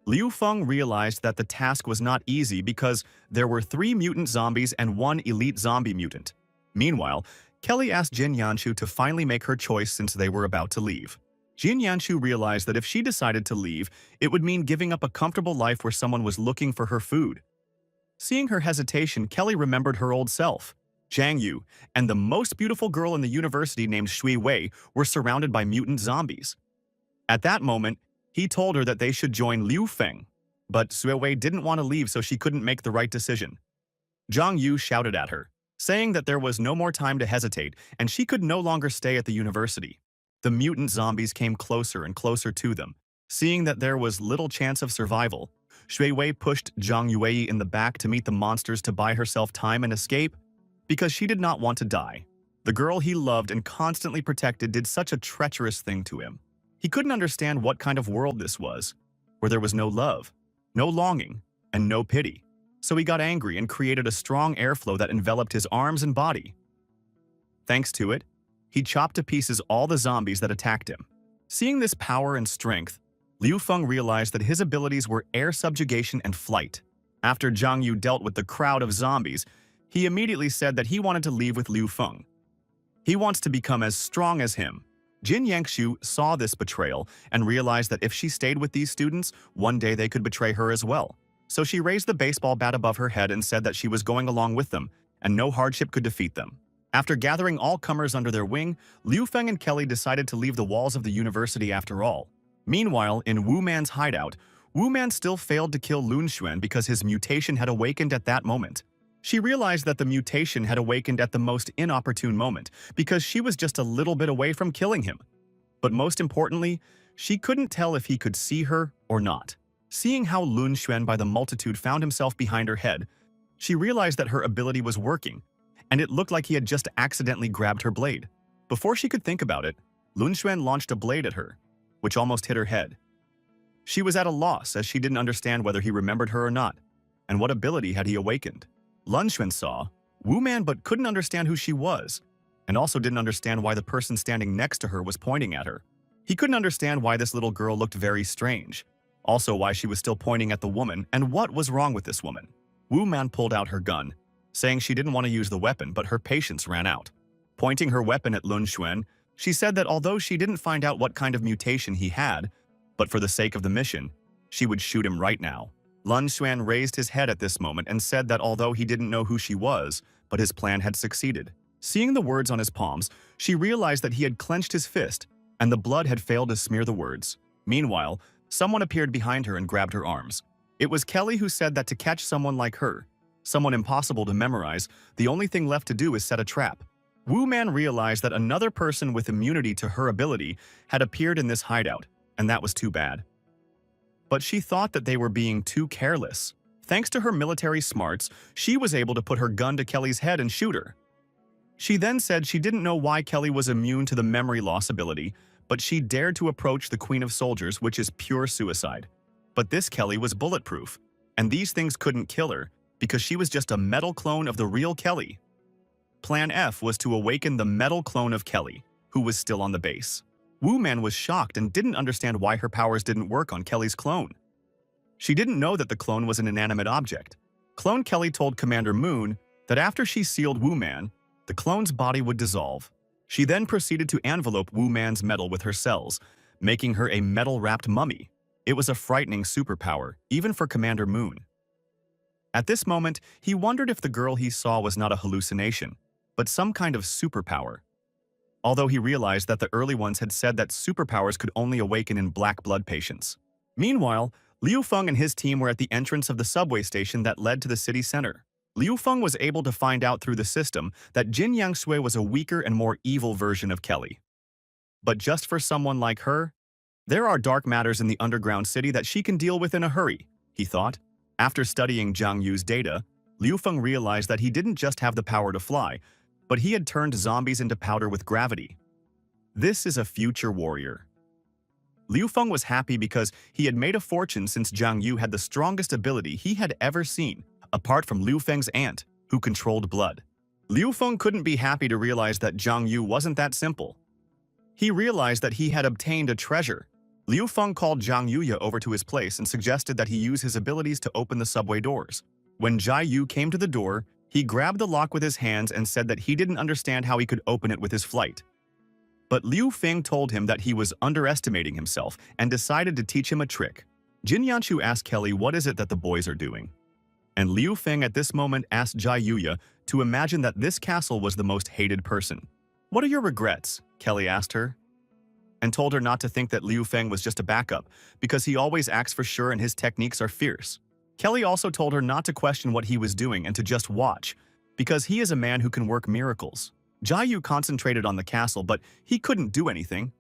Liu Feng realized that the task was not easy because there were 3 mutant zombies and 1 elite zombie mutant. Meanwhile, Kelly asked Jin Yanshu to finally make her choice since they were about to leave. Jin Yanshu realized that if she decided to leave, it would mean giving up a comfortable life where someone was looking for her food. Seeing her hesitation, Kelly remembered her old self. Zhang Yu and the most beautiful girl in the university named Shui Wei were surrounded by mutant zombies. At that moment, he told her that they should join Liu Feng, but Shui Wei didn't want to leave, so she couldn't make the right decision. Zhang Yu shouted at her, saying that there was no more time to hesitate and she could no longer stay at the university. The mutant zombies came closer and closer to them. Seeing that there was little chance of survival, Shui Wei pushed Zhang Yue in the back to meet the monsters to buy herself time and escape, because she did not want to die. The girl he loved and constantly protected did such a treacherous thing to him. He couldn't understand what kind of world this was, where there was no love, no longing, and no pity. So he got angry and created a strong airflow that enveloped his arms and body. Thanks to it, he chopped to pieces all the zombies that attacked him. Seeing this power and strength, Liu Feng realized that his abilities were air subjugation and flight. After Zhang Yu dealt with the crowd of zombies, he immediately said that he wanted to leave with Liu Feng. He wants to become as strong as him. Jin Yangshu saw this betrayal and realized that if she stayed with these students, one day they could betray her as well. So she raised the baseball bat above her head and said that she was going along with them, and no hardship could defeat them. After gathering all comers under their wing, Liu Feng and Kelly decided to leave the walls of the university after all. Meanwhile, in Wu Man's hideout, Wu Man still failed to kill Lun Xuan because his mutation had awakened at that moment. She realized that the mutation had awakened at the most inopportune moment because she was just a little bit away from killing him. But most importantly, she couldn't tell if he could see her or not. Seeing how Lun Xuan by the multitude found himself behind her head, she realized that her ability was working, and it looked like he had just accidentally grabbed her blade. Before she could think about it, Lun Xuan launched a blade at her, which almost hit her head. She was at a loss as she didn't understand whether he remembered her or not, and what ability had he awakened. Lun Xuan saw Wu Man but couldn't understand who she was, and also didn't understand why the person standing next to her was pointing at her. He couldn't understand why this little girl looked very strange, also why she was still pointing at the woman and what was wrong with this woman. Wu Man pulled out her gun, saying she didn't want to use the weapon but her patience ran out. Pointing her weapon at Lun Xuan, she said that although she didn't find out what kind of mutation he had, but for the sake of the mission, she would shoot him right now. Lun Xuan raised his head at this moment and said that although he didn't know who she was, but his plan had succeeded. Seeing the words on his palms, she realized that he had clenched his fist, and the blood had failed to smear the words. Meanwhile, someone appeared behind her and grabbed her arms. It was Kelly who said that to catch someone like her, someone impossible to memorize, the only thing left to do is set a trap. Wu Man realized that another person with immunity to her ability had appeared in this hideout, and that was too bad. But she thought that they were being too careless. Thanks to her military smarts, she was able to put her gun to Kelly's head and shoot her. She then said she didn't know why Kelly was immune to the memory loss ability, but she dared to approach the Queen of Soldiers, which is pure suicide. But this Kelly was bulletproof, and these things couldn't kill her because she was just a metal clone of the real Kelly. Plan F was to awaken the metal clone of Kelly, who was still on the base. Wu Man was shocked and didn't understand why her powers didn't work on Kelly's clone. She didn't know that the clone was an inanimate object. Clone Kelly told Commander Moon that after she sealed Wu Man, the clone's body would dissolve. She then proceeded to envelope Wu Man's metal with her cells, making her a metal-wrapped mummy. It was a frightening superpower, even for Commander Moon. At this moment, he wondered if the girl he saw was not a hallucination, but some kind of superpower. Although he realized that the early ones had said that superpowers could only awaken in black blood patients. Meanwhile, Liu Feng and his team were at the entrance of the subway station that led to the city center. Liu Feng was able to find out through the system that Jin Yangshui was a weaker and more evil version of Kelly. But just for someone like her, there are dark matters in the underground city that she can deal with in a hurry, he thought. After studying Zhang Yu's data, Liu Feng realized that he didn't just have the power to fly, but he had turned zombies into powder with gravity. This is a future warrior. Liu Feng was happy because he had made a fortune since Zhang Yu had the strongest ability he had ever seen, apart from Liu Feng's aunt, who controlled blood. Liu Feng couldn't be happy to realize that Zhang Yu wasn't that simple. He realized that he had obtained a treasure. Liu Feng called Zhang Yuya over to his place and suggested that he use his abilities to open the subway doors. When Zhai Yu came to the door, he grabbed the lock with his hands and said that he didn't understand how he could open it with his flight. But Liu Feng told him that he was underestimating himself and decided to teach him a trick. Jin Yanshu asked Kelly what is it that the boys are doing. And Liu Feng at this moment asked Jai Yuya to imagine that this castle was the most hated person. "What are your regrets?" Kelly asked her, and told her not to think that Liu Feng was just a backup because he always acts for sure and his techniques are fierce. Kelly also told her not to question what he was doing and to just watch, because he is a man who can work miracles. Jai Yu concentrated on the castle, but he couldn't do anything.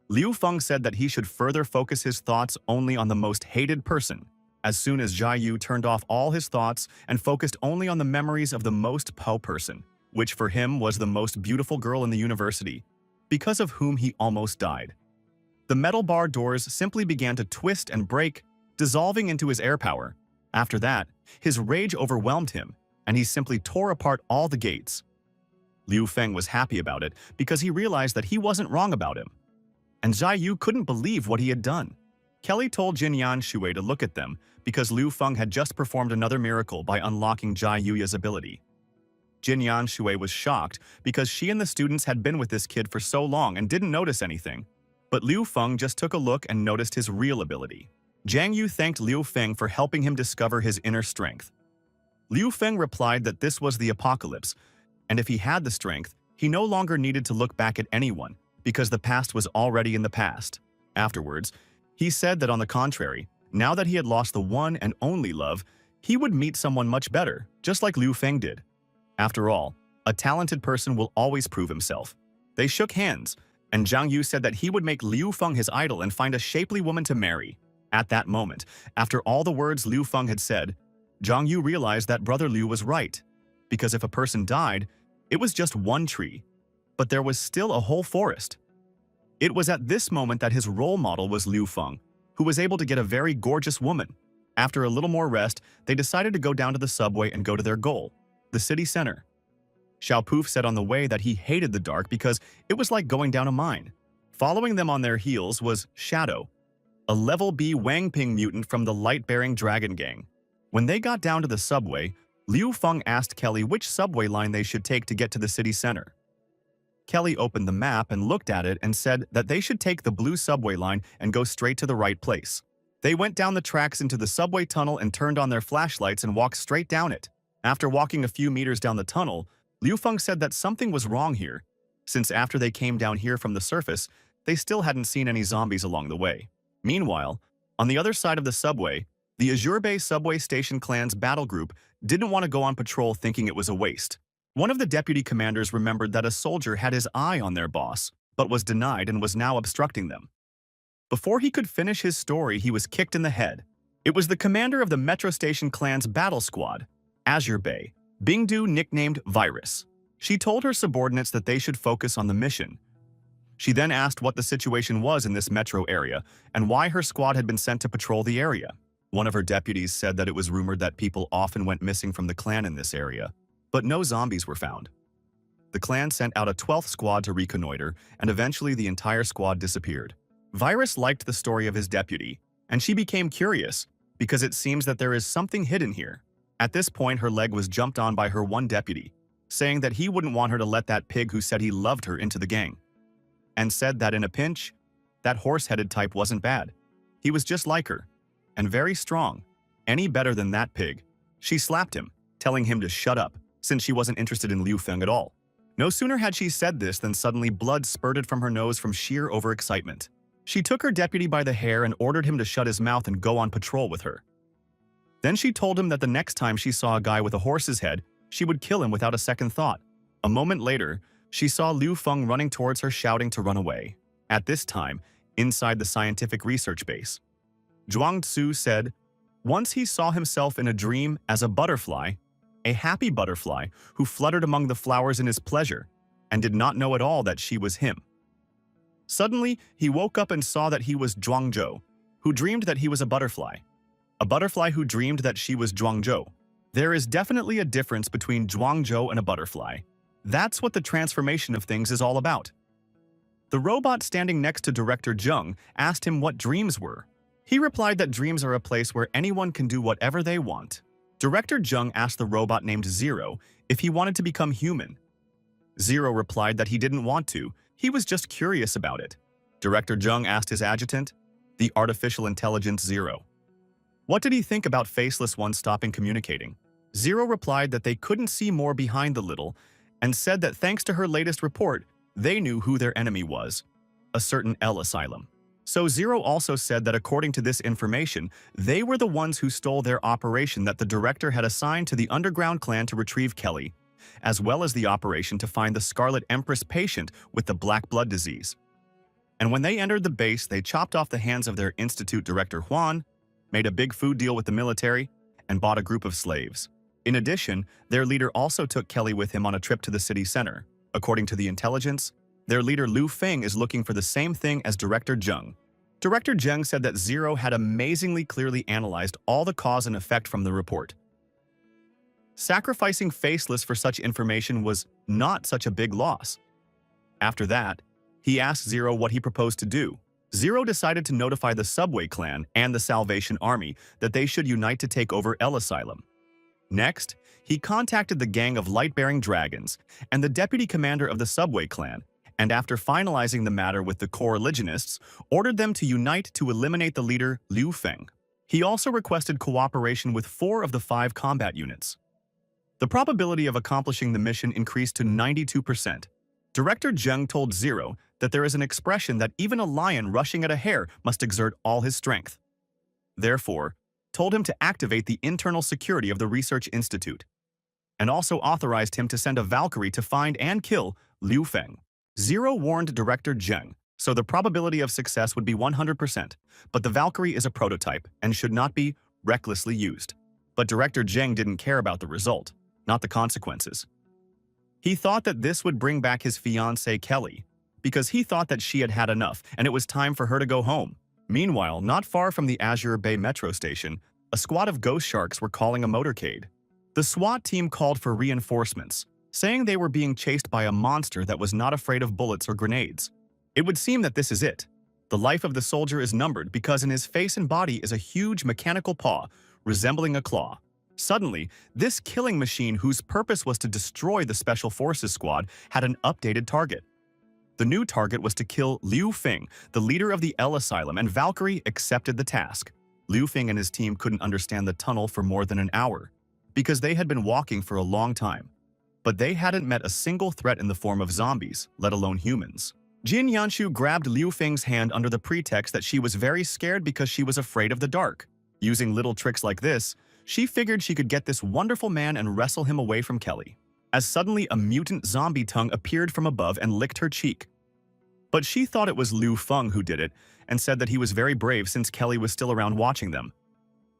Liu Feng said that he should further focus his thoughts only on the most hated person. As soon as Jai Yu turned off all his thoughts and focused only on the memories of the most po person, which for him was the most beautiful girl in the university, because of whom he almost died. The metal bar doors simply began to twist and break, dissolving into his air power. After that, his rage overwhelmed him, and he simply tore apart all the gates. Liu Feng was happy about it because he realized that he wasn't wrong about him. And Jai Yu couldn't believe what he had done. Kelly told Jinyan Shui to look at them because Liu Feng had just performed another miracle by unlocking Jai Yuya's ability. Jinyan Shui was shocked because she and the students had been with this kid for so long and didn't notice anything. But Liu Feng just took a look and noticed his real ability. Jiang Yu thanked Liu Feng for helping him discover his inner strength. Liu Feng replied that this was the apocalypse, and if he had the strength, he no longer needed to look back at anyone because the past was already in the past. Afterwards, he said that on the contrary, now that he had lost the one and only love, he would meet someone much better, just like Liu Feng did. After all, a talented person will always prove himself. They shook hands, and Jiang Yu said that he would make Liu Feng his idol and find a shapely woman to marry. At that moment, after all the words Liu Feng had said, Jiang Yu realized that brother Liu was right, because if a person died, it was just one tree, but there was still a whole forest. It was at this moment that his role model was Liu Feng, who was able to get a very gorgeous woman. After a little more rest, they decided to go down to the subway and go to their goal, the city center. Xiao Poof said on the way that he hated the dark because it was like going down a mine. Following them on their heels was Shadow, a level B Wang Ping mutant from the light-bearing dragon gang. When they got down to the subway, Liu Feng asked Kelly which subway line they should take to get to the city center. Kelly opened the map and looked at it and said that they should take the blue subway line and go straight to the right place. They went down the tracks into the subway tunnel and turned on their flashlights and walked straight down it. After walking a few meters down the tunnel, Liu Feng said that something was wrong here, since after they came down here from the surface, they still hadn't seen any zombies along the way. Meanwhile, on the other side of the subway, the Azure Bay Subway Station Clan's battle group didn't want to go on patrol thinking it was a waste. One of the deputy commanders remembered that a soldier had his eye on their boss, but was denied and was now obstructing them. Before he could finish his story, he was kicked in the head. It was the commander of the Metro Station Clan's battle squad, Azure Bay, Bingdu, nicknamed Virus. She told her subordinates that they should focus on the mission. She then asked what the situation was in this metro area and why her squad had been sent to patrol the area. One of her deputies said that it was rumored that people often went missing from the clan in this area, but no zombies were found. The clan sent out a 12th squad to reconnoiter, and eventually the entire squad disappeared. Virus liked the story of his deputy, and she became curious because it seems that there is something hidden here. At this point, her leg was jumped on by her one deputy, saying that he wouldn't want her to let that pig who said he loved her into the gang, and said that in a pinch, that horse-headed type wasn't bad. He was just like her, and very strong, any better than that pig. She slapped him, telling him to shut up, since she wasn't interested in Liu Feng at all. No sooner had she said this than suddenly blood spurted from her nose from sheer overexcitement. She took her deputy by the hair and ordered him to shut his mouth and go on patrol with her. Then she told him that the next time she saw a guy with a horse's head, she would kill him without a second thought. A moment later, she saw Liu Feng running towards her, shouting to run away. At this time, inside the scientific research base, Zhuang Tzu said, once he saw himself in a dream as a butterfly, a happy butterfly who fluttered among the flowers in his pleasure, and did not know at all that she was him. Suddenly, he woke up and saw that he was Zhuangzhou, who dreamed that he was a butterfly who dreamed that she was Zhuangzhou. There is definitely a difference between Zhuangzhou and a butterfly. That's what the transformation of things is all about. The robot standing next to Director Zheng asked him what dreams were. He replied that dreams are a place where anyone can do whatever they want. Director Zheng asked the robot named Zero if he wanted to become human. Zero replied that he didn't want to, he was just curious about it. Director Zheng asked his adjutant, the artificial intelligence Zero, what did he think about Faceless One stopping communicating? Zero replied that they couldn't see more behind the little, and said that thanks to her latest report, they knew who their enemy was, a certain L Asylum. So Zero also said that according to this information, they were the ones who stole their operation that the director had assigned to the underground clan to retrieve Kelly, as well as the operation to find the Scarlet Empress patient with the black blood disease. And when they entered the base, they chopped off the hands of their institute director Juan, made a big food deal with the military, and bought a group of slaves. In addition, their leader also took Kelly with him on a trip to the city center. According to the intelligence, their leader Liu Feng is looking for the same thing as Director Zheng. Director Zheng said that Zero had amazingly clearly analyzed all the cause and effect from the report. Sacrificing Faceless for such information was not such a big loss. After that, he asked Zero what he proposed to do. Zero decided to notify the Subway clan and the Salvation Army that they should unite to take over El Asylum. Next, he contacted the gang of light-bearing dragons and the deputy commander of the Subway clan, and after finalizing the matter with the co-religionists, ordered them to unite to eliminate the leader Liu Feng. He also requested cooperation with 4 of the 5 combat units. The probability of accomplishing the mission increased to 92%. Director Zheng told Zero that there is an expression that even a lion rushing at a hare must exert all his strength. Therefore, told him to activate the internal security of the Research Institute, and also authorized him to send a Valkyrie to find and kill Liu Feng. Zero warned Director Zheng, so the probability of success would be 100%, but the Valkyrie is a prototype and should not be recklessly used. But Director Zheng didn't care about the result, not the consequences. He thought that this would bring back his fiancée Kelly, because he thought that she had had enough and it was time for her to go home. Meanwhile, not far from the Azure Bay metro station, a squad of ghost sharks were calling a motorcade. The SWAT team called for reinforcements, saying they were being chased by a monster that was not afraid of bullets or grenades. It would seem that this is it. The life of the soldier is numbered because in his face and body is a huge mechanical paw, resembling a claw. Suddenly, this killing machine whose purpose was to destroy the Special Forces squad had an updated target. The new target was to kill Liu Feng, the leader of the El Asylum, and Valkyrie accepted the task. Liu Feng and his team couldn't understand the tunnel for more than an hour, because they had been walking for a long time. But they hadn't met a single threat in the form of zombies, let alone humans. Jin Yanshu grabbed Liu Feng's hand under the pretext that she was very scared because she was afraid of the dark. Using little tricks like this, she figured she could get this wonderful man and wrestle him away from Kelly, as suddenly a mutant zombie tongue appeared from above and licked her cheek. But she thought it was Liu Feng who did it and said that he was very brave since Kelly was still around watching them.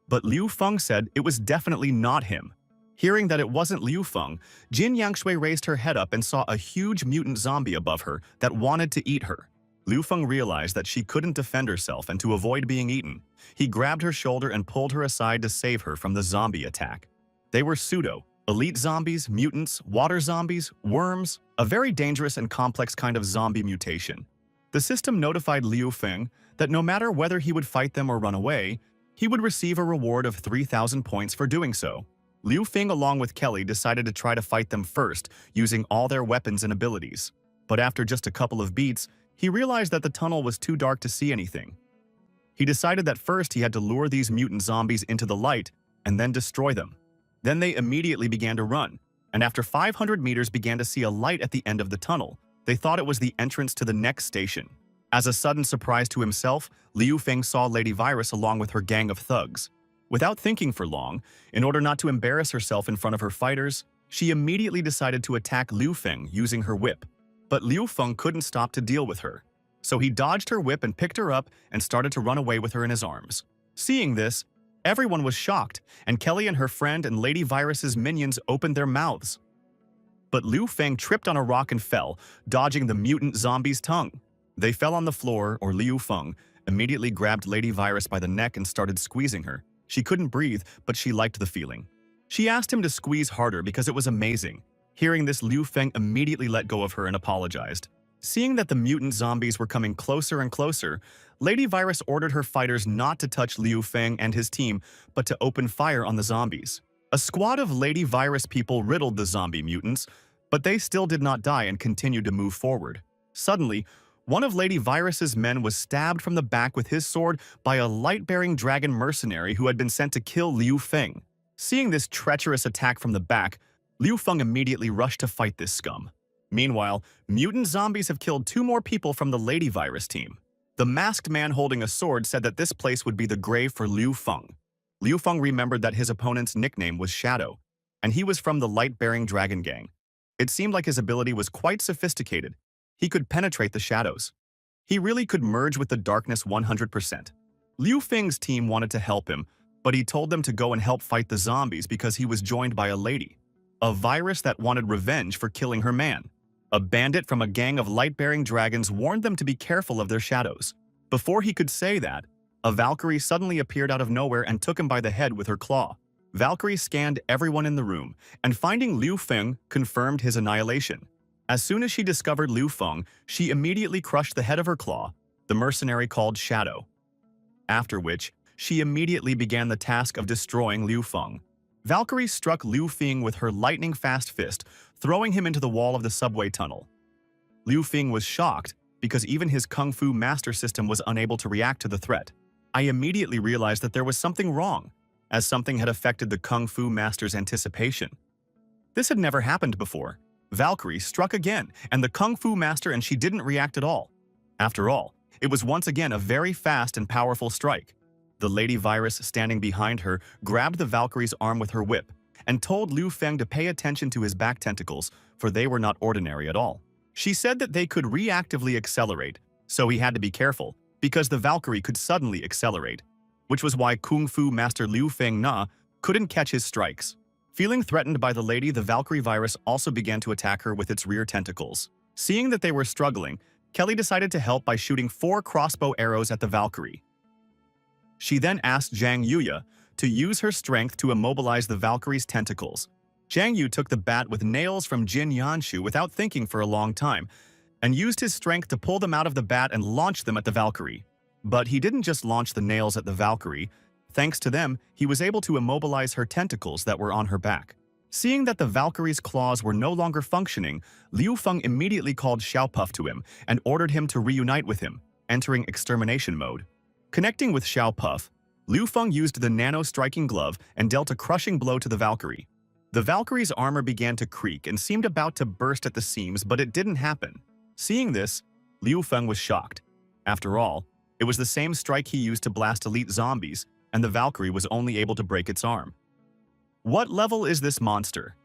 But Liu Feng said it was definitely not him. Hearing that it wasn't Liu Feng, Jin Yangshui raised her head up and saw a huge mutant zombie above her that wanted to eat her. Liu Feng realized that she couldn't defend herself, and to avoid being eaten, he grabbed her shoulder and pulled her aside to save her from the zombie attack. They were elite zombies, mutants, water zombies, worms, a very dangerous and complex kind of zombie mutation. The system notified Liu Feng that no matter whether he would fight them or run away, he would receive a reward of 3,000 points for doing so. Liu Feng along with Kelly decided to try to fight them first, using all their weapons and abilities. But after just a couple of beats, he realized that the tunnel was too dark to see anything. He decided that first he had to lure these mutant zombies into the light and then destroy them. Then they immediately began to run, and after 500 meters began to see a light at the end of the tunnel. They thought it was the entrance to the next station. As a sudden surprise to himself, Liu Feng saw Lady Virus along with her gang of thugs. Without thinking for long, in order not to embarrass herself in front of her fighters, she immediately decided to attack Liu Feng using her whip. But Liu Feng couldn't stop to deal with her, so he dodged her whip and picked her up and started to run away with her in his arms. Seeing this, everyone was shocked, and Kelly and her friend and Lady Virus's minions opened their mouths. But Liu Feng tripped on a rock and fell, dodging the mutant zombie's tongue. They fell on the floor, or Liu Feng immediately grabbed Lady Virus by the neck and started squeezing her. She couldn't breathe, but she liked the feeling. She asked him to squeeze harder because it was amazing. Hearing this, Liu Feng immediately let go of her and apologized. Seeing that the mutant zombies were coming closer and closer, Lady Virus ordered her fighters not to touch Liu Feng and his team, but to open fire on the zombies. A squad of Lady Virus people riddled the zombie mutants, but they still did not die and continued to move forward. Suddenly, one of Lady Virus's men was stabbed from the back with his sword by a light-bearing dragon mercenary who had been sent to kill Liu Feng. Seeing this treacherous attack from the back, Liu Feng immediately rushed to fight this scum. Meanwhile, mutant zombies have killed 2 more people from the Lady Virus team. The masked man holding a sword said that this place would be the grave for Liu Feng. Liu Feng remembered that his opponent's nickname was Shadow, and he was from the light-bearing dragon gang. It seemed like his ability was quite sophisticated. He could penetrate the shadows. He really could merge with the darkness 100%. Liu Feng's team wanted to help him, but he told them to go and help fight the zombies because he was joined by a lady, a virus that wanted revenge for killing her man. A bandit from a gang of light-bearing dragons warned them to be careful of their shadows. Before he could say that, a Valkyrie suddenly appeared out of nowhere and took him by the head with her claw. Valkyrie scanned everyone in the room, and finding Liu Feng confirmed his annihilation. As soon as she discovered Liu Feng, she immediately crushed the head of her claw, the mercenary called Shadow. After which, she immediately began the task of destroying Liu Feng. Valkyrie struck Liu Feng with her lightning-fast fist, throwing him into the wall of the subway tunnel. Liu Feng was shocked because even his Kung Fu master system was unable to react to the threat. I immediately realized that there was something wrong, as something had affected the Kung Fu master's anticipation. This had never happened before. Valkyrie struck again, and the Kung Fu master and she didn't react at all. After all, it was once again a very fast and powerful strike. The Lady Virus standing behind her grabbed the Valkyrie's arm with her whip and told Liu Feng to pay attention to his back tentacles, for they were not ordinary at all. She said that they could reactively accelerate, so he had to be careful, because the Valkyrie could suddenly accelerate, which was why Kung Fu master Liu Feng Na couldn't catch his strikes. Feeling threatened by the lady, the Valkyrie virus also began to attack her with its rear tentacles. Seeing that they were struggling, Kelly decided to help by shooting 4 crossbow arrows at the Valkyrie. She then asked Zhang Yuya to use her strength to immobilize the Valkyrie's tentacles. Zhang Yu took the bat with nails from Jin Yanshu without thinking for a long time, and used his strength to pull them out of the bat and launch them at the Valkyrie. But he didn't just launch the nails at the Valkyrie. Thanks to them, he was able to immobilize her tentacles that were on her back. Seeing that the Valkyrie's claws were no longer functioning, Liu Feng immediately called Xiaopuff to him and ordered him to reunite with him, entering extermination mode. Connecting with Xiaopuff, Liu Feng used the nano-striking glove and dealt a crushing blow to the Valkyrie. The Valkyrie's armor began to creak and seemed about to burst at the seams, but it didn't happen. Seeing this, Liu Feng was shocked. After all, it was the same strike he used to blast elite zombies, and the Valkyrie was only able to break its arm. What level is this monster?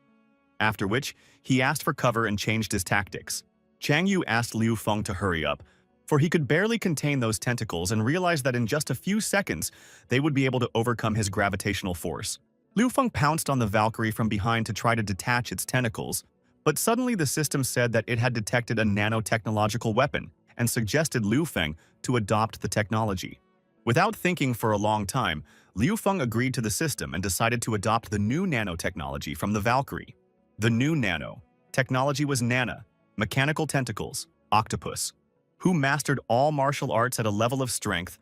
After which, he asked for cover and changed his tactics. Chang Yu asked Liu Feng to hurry up, for he could barely contain those tentacles and realized that in just a few seconds, they would be able to overcome his gravitational force. Liu Feng pounced on the Valkyrie from behind to try to detach its tentacles, but suddenly the system said that it had detected a nanotechnological weapon and suggested Liu Feng to adopt the technology. Without thinking for a long time, Liu Feng agreed to the system and decided to adopt the new nanotechnology from the Valkyrie. The new nanotechnology was Nana, mechanical tentacles, octopus, who mastered all martial arts at a level of strength.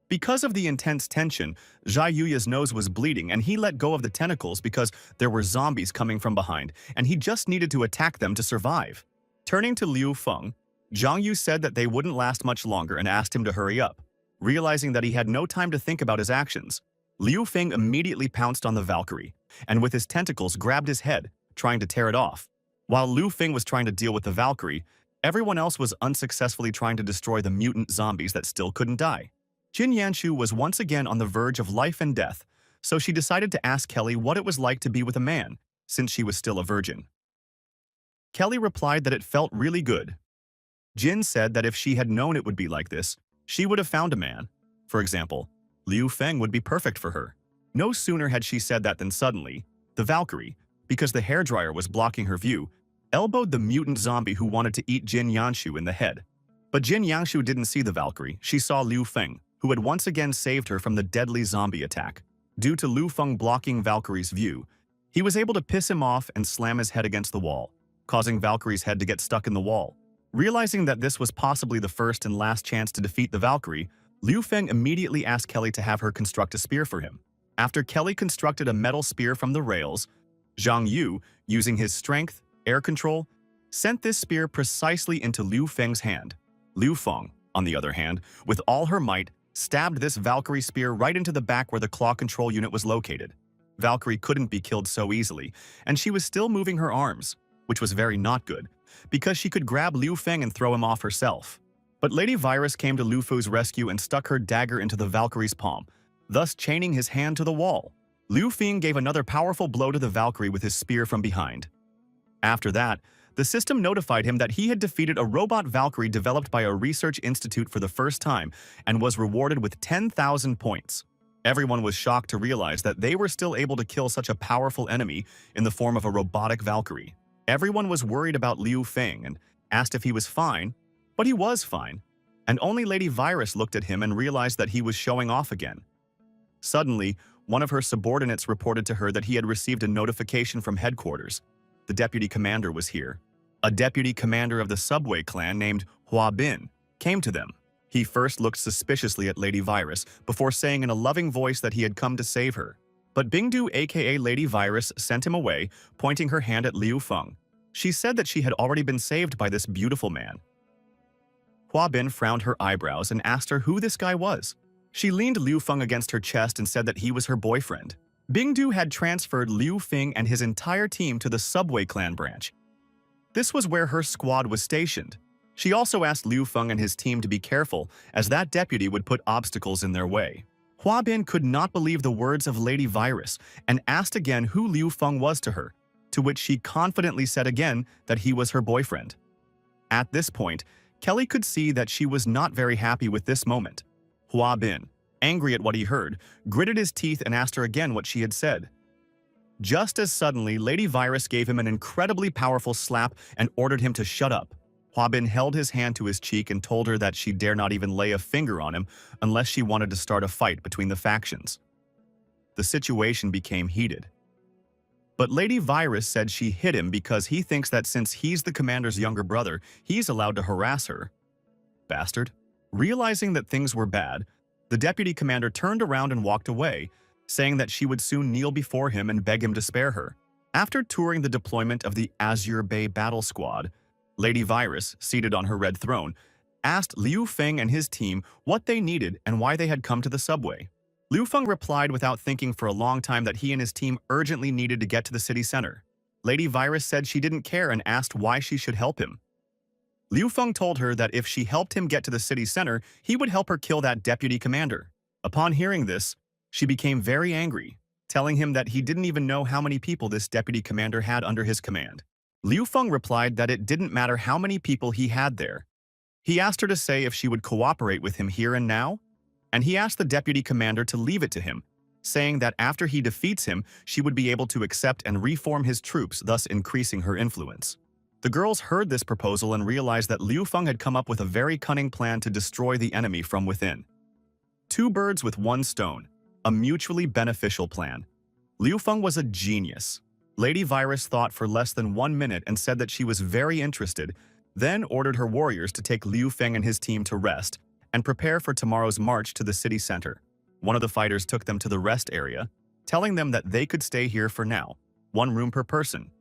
Because of the intense tension, Zhai Yuya's nose was bleeding and he let go of the tentacles because there were zombies coming from behind and he just needed to attack them to survive. Turning to Liu Feng, Zhang Yu said that they wouldn't last much longer and asked him to hurry up. Realizing that he had no time to think about his actions, Liu Feng immediately pounced on the Valkyrie and with his tentacles grabbed his head, trying to tear it off. While Liu Feng was trying to deal with the Valkyrie, everyone else was unsuccessfully trying to destroy the mutant zombies that still couldn't die. Jin Yanshu was once again on the verge of life and death, so she decided to ask Kelly what it was like to be with a man, since she was still a virgin. Kelly replied that it felt really good. Jin said that if she had known it would be like this, she would have found a man. For example, Liu Feng would be perfect for her. No sooner had she said that than suddenly, the Valkyrie, because the hairdryer was blocking her view, elbowed the mutant zombie who wanted to eat Jin Yanshu in the head. But Jin Yanshu didn't see the Valkyrie, she saw Liu Feng, who had once again saved her from the deadly zombie attack. Due to Liu Feng blocking Valkyrie's view, he was able to piss him off and slam his head against the wall, causing Valkyrie's head to get stuck in the wall. Realizing that this was possibly the first and last chance to defeat the Valkyrie, Liu Feng immediately asked Kelly to have her construct a spear for him. After Kelly constructed a metal spear from the rails, Zhang Yu, using his strength, air control, sent this spear precisely into Liu Feng's hand. Liu Feng, on the other hand, with all her might, stabbed this Valkyrie spear right into the back where the claw control unit was located. Valkyrie couldn't be killed so easily, and she was still moving her arms, which was very not good, because she could grab Liu Feng and throw him off herself. But Lady Virus came to Lu Fu's rescue and stuck her dagger into the Valkyrie's palm, thus chaining his hand to the wall. Liu Feng gave another powerful blow to the Valkyrie with his spear from behind. After that, the system notified him that he had defeated a robot Valkyrie developed by a research institute for the first time and was rewarded with 10,000 points. Everyone was shocked to realize that they were still able to kill such a powerful enemy in the form of a robotic Valkyrie. Everyone was worried about Liu Feng and asked if he was fine, but he was fine, and only Lady Virus looked at him and realized that he was showing off again. Suddenly, one of her subordinates reported to her that he had received a notification from headquarters. The deputy commander was here. A deputy commander of the subway clan named Hua Bin came to them. He first looked suspiciously at Lady Virus before saying in a loving voice that he had come to save her. But Bingdu, aka Lady Virus, sent him away, pointing her hand at Liu Feng. She said that she had already been saved by this beautiful man. Hua Bin frowned her eyebrows and asked her who this guy was. She leaned Liu Feng against her chest and said that he was her boyfriend. Bingdu had transferred Liu Feng and his entire team to the Subway Clan branch. This was where her squad was stationed. She also asked Liu Feng and his team to be careful, as that deputy would put obstacles in their way. Hua Bin could not believe the words of Lady Virus and asked again who Liu Feng was to her, to which she confidently said again that he was her boyfriend. At this point, Kelly could see that she was not very happy with this moment. Hua Bin, angry at what he heard, gritted his teeth and asked her again what she had said. Just as suddenly, Lady Virus gave him an incredibly powerful slap and ordered him to shut up. Hua Bin held his hand to his cheek and told her that she dare not even lay a finger on him unless she wanted to start a fight between the factions. The situation became heated. But Lady Virus said she hit him because he thinks that since he's the commander's younger brother, he's allowed to harass her. Bastard. Realizing that things were bad, the deputy commander turned around and walked away, saying that she would soon kneel before him and beg him to spare her. After touring the deployment of the Azure Bay Battle Squad, Lady Virus, seated on her red throne, asked Liu Feng and his team what they needed and why they had come to the subway. Liu Feng replied without thinking for a long time that he and his team urgently needed to get to the city center. Lady Virus said she didn't care and asked why she should help him. Liu Feng told her that if she helped him get to the city center, he would help her kill that deputy commander. Upon hearing this, she became very angry, telling him that he didn't even know how many people this deputy commander had under his command. Liu Feng replied that it didn't matter how many people he had there. He asked her to say if she would cooperate with him here and now, and he asked the deputy commander to leave it to him, saying that after he defeats him, she would be able to accept and reform his troops, thus increasing her influence. The girls heard this proposal and realized that Liu Feng had come up with a very cunning plan to destroy the enemy from within. Two birds with one stone, a mutually beneficial plan. Liu Feng was a genius. Lady Virus thought for less than 1 minute and said that she was very interested, then ordered her warriors to take Liu Feng and his team to rest and prepare for tomorrow's march to the city center. One of the fighters took them to the rest area, telling them that they could stay here for now, 1 room per person,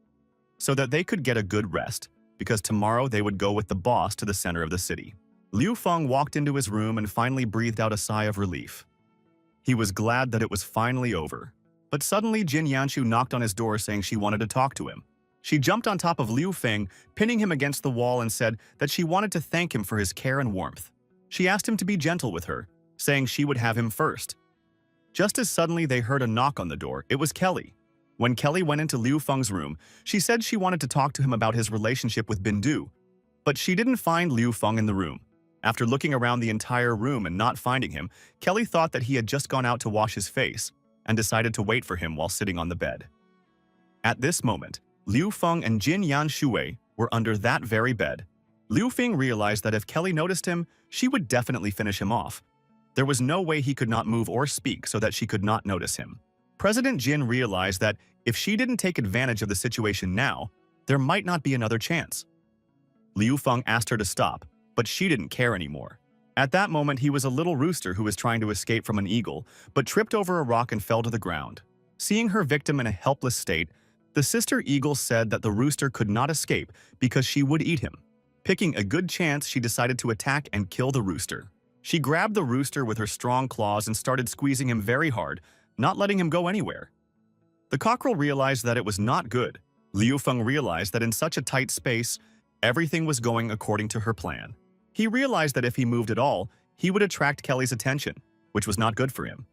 so that they could get a good rest, because tomorrow they would go with the boss to the center of the city. Liu Feng walked into his room and finally breathed out a sigh of relief. He was glad that it was finally over. But suddenly Jin Yanshu knocked on his door saying she wanted to talk to him. She jumped on top of Liu Feng, pinning him against the wall, and said that she wanted to thank him for his care and warmth. She asked him to be gentle with her, saying she would have him first. Just as suddenly they heard a knock on the door, it was Kelly. When Kelly went into Liu Feng's room, she said she wanted to talk to him about his relationship with Bindu, but she didn't find Liu Feng in the room. After looking around the entire room and not finding him, Kelly thought that he had just gone out to wash his face and decided to wait for him while sitting on the bed. At this moment, Liu Feng and Jin Yanshui were under that very bed. Liu Feng realized that if Kelly noticed him, she would definitely finish him off. There was no way he could not move or speak so that she could not notice him. President Jin realized that if she didn't take advantage of the situation now, there might not be another chance. Liu Feng asked her to stop, but she didn't care anymore. At that moment, he was a little rooster who was trying to escape from an eagle, but tripped over a rock and fell to the ground. Seeing her victim in a helpless state, the sister eagle said that the rooster could not escape because she would eat him. Picking a good chance, she decided to attack and kill the rooster. She grabbed the rooster with her strong claws and started squeezing him very hard, not letting him go anywhere. The cockerel realized that it was not good. Liu Feng realized that in such a tight space, everything was going according to her plan. He realized that if he moved at all, he would attract Kelly's attention, which was not good for him.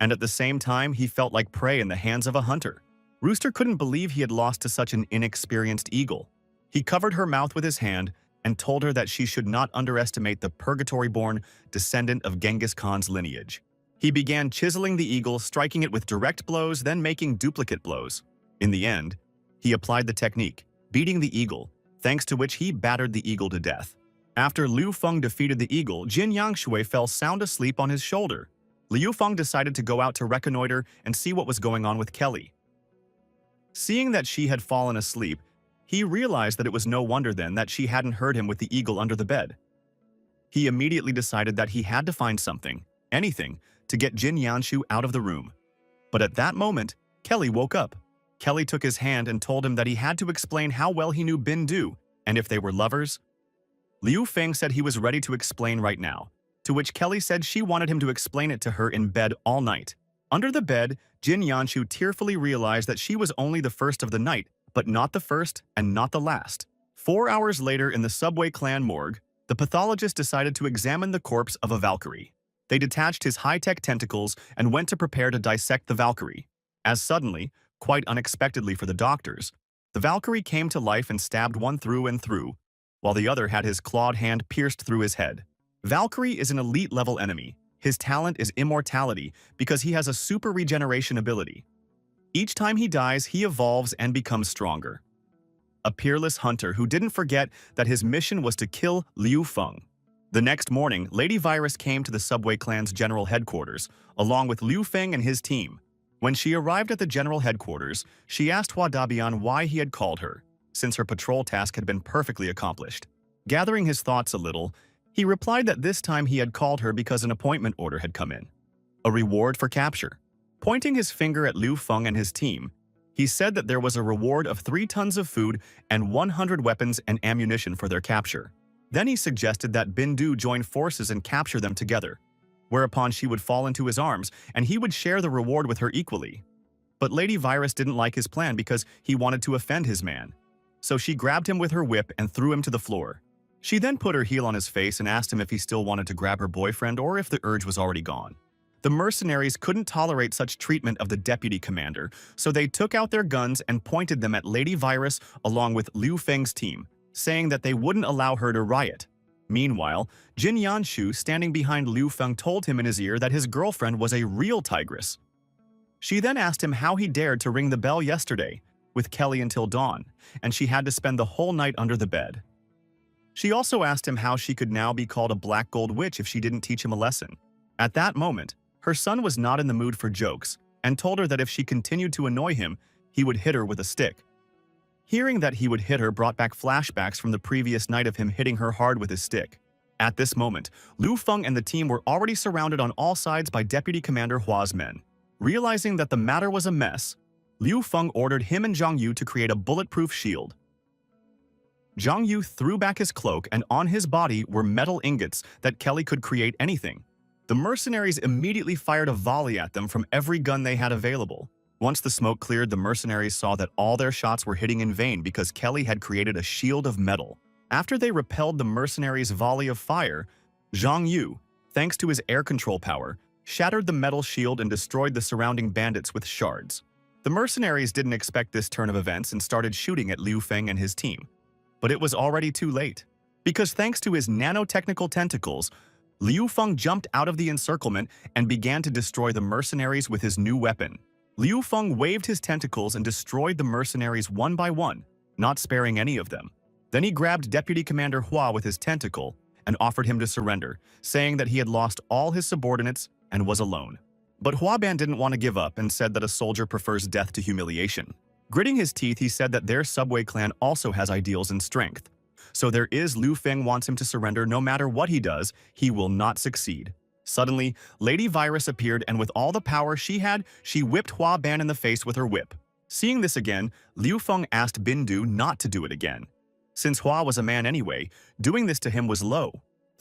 And at the same time, he felt like prey in the hands of a hunter. Rooster couldn't believe he had lost to such an inexperienced eagle. He covered her mouth with his hand and told her that she should not underestimate the purgatory-born descendant of Genghis Khan's lineage. He began chiseling the eagle, striking it with direct blows, then making duplicate blows. In the end, he applied the technique, beating the eagle, thanks to which he battered the eagle to death. After Liu Feng defeated the eagle, Jin Yangshui fell sound asleep on his shoulder. Liu Feng decided to go out to reconnoiter and see what was going on with Kelly. Seeing that she had fallen asleep, he realized that it was no wonder then that she hadn't heard him with the eagle under the bed. He immediately decided that he had to find something, anything, to get Jin Yanshu out of the room. But at that moment, Kelly woke up. Kelly took his hand and told him that he had to explain how well he knew Bin Du, and if they were lovers. Liu Feng said he was ready to explain right now, to which Kelly said she wanted him to explain it to her in bed all night. Under the bed, Jin Yanshu tearfully realized that she was only the first of the night, but not the first and not the last. 4 hours later in the subway clan morgue, the pathologist decided to examine the corpse of a Valkyrie. They detached his high-tech tentacles and went to prepare to dissect the Valkyrie. As suddenly, quite unexpectedly for the doctors, the Valkyrie came to life and stabbed one through and through, while the other had his clawed hand pierced through his head. Valkyrie is an elite-level enemy. His talent is immortality because he has a super regeneration ability. Each time he dies, he evolves and becomes stronger. A peerless hunter who didn't forget that his mission was to kill Liu Feng. The next morning, Lady Virus came to the Subway Clan's general headquarters, along with Liu Feng and his team. When she arrived at the general headquarters, she asked Hua Dabian why he had called her, since her patrol task had been perfectly accomplished. Gathering his thoughts a little, he replied that this time he had called her because an appointment order had come in. A reward for capture. Pointing his finger at Liu Feng and his team, he said that there was a reward of 3 tons of food and 100 weapons and ammunition for their capture. Then he suggested that Bin Du join forces and capture them together, whereupon she would fall into his arms and he would share the reward with her equally. But Lady Virus didn't like his plan because he wanted to offend his man. So she grabbed him with her whip and threw him to the floor. She then put her heel on his face and asked him if he still wanted to grab her boyfriend or if the urge was already gone. The mercenaries couldn't tolerate such treatment of the deputy commander, so they took out their guns and pointed them at Lady Virus along with Liu Feng's team, saying that they wouldn't allow her to riot. Meanwhile, Jin Yanshu, standing behind Liu Feng, told him in his ear that his girlfriend was a real tigress. She then asked him how he dared to ring the bell yesterday, with Kelly until dawn, and she had to spend the whole night under the bed. She also asked him how she could now be called a black gold witch if she didn't teach him a lesson. At that moment, her son was not in the mood for jokes and told her that if she continued to annoy him, he would hit her with a stick. Hearing that he would hit her brought back flashbacks from the previous night of him hitting her hard with his stick. At this moment, Liu Feng and the team were already surrounded on all sides by Deputy Commander Hua's men. Realizing that the matter was a mess, Liu Feng ordered him and Zhang Yu to create a bulletproof shield. Zhang Yu threw back his cloak and on his body were metal ingots that Kelly could create anything. The mercenaries immediately fired a volley at them from every gun they had available. Once the smoke cleared, the mercenaries saw that all their shots were hitting in vain because Kelly had created a shield of metal. After they repelled the mercenaries' volley of fire, Zhang Yu, thanks to his air control power, shattered the metal shield and destroyed the surrounding bandits with shards. The mercenaries didn't expect this turn of events and started shooting at Liu Feng and his team. But it was already too late, because thanks to his nanotechnical tentacles, Liu Feng jumped out of the encirclement and began to destroy the mercenaries with his new weapon. Liu Feng waved his tentacles and destroyed the mercenaries one by one, not sparing any of them. Then he grabbed Deputy Commander Hua with his tentacle and offered him to surrender, saying that he had lost all his subordinates and was alone. But Huaban didn't want to give up and said that a soldier prefers death to humiliation. Gritting his teeth, he said that their subway clan also has ideals and strength. So there is Liu Feng wants him to surrender no matter what he does, he will not succeed. Suddenly, Lady Virus appeared and with all the power she had, she whipped Hua Ban in the face with her whip. Seeing this again, Liu Feng asked Bin Du not to do it again. Since Hua was a man anyway, doing this to him was low.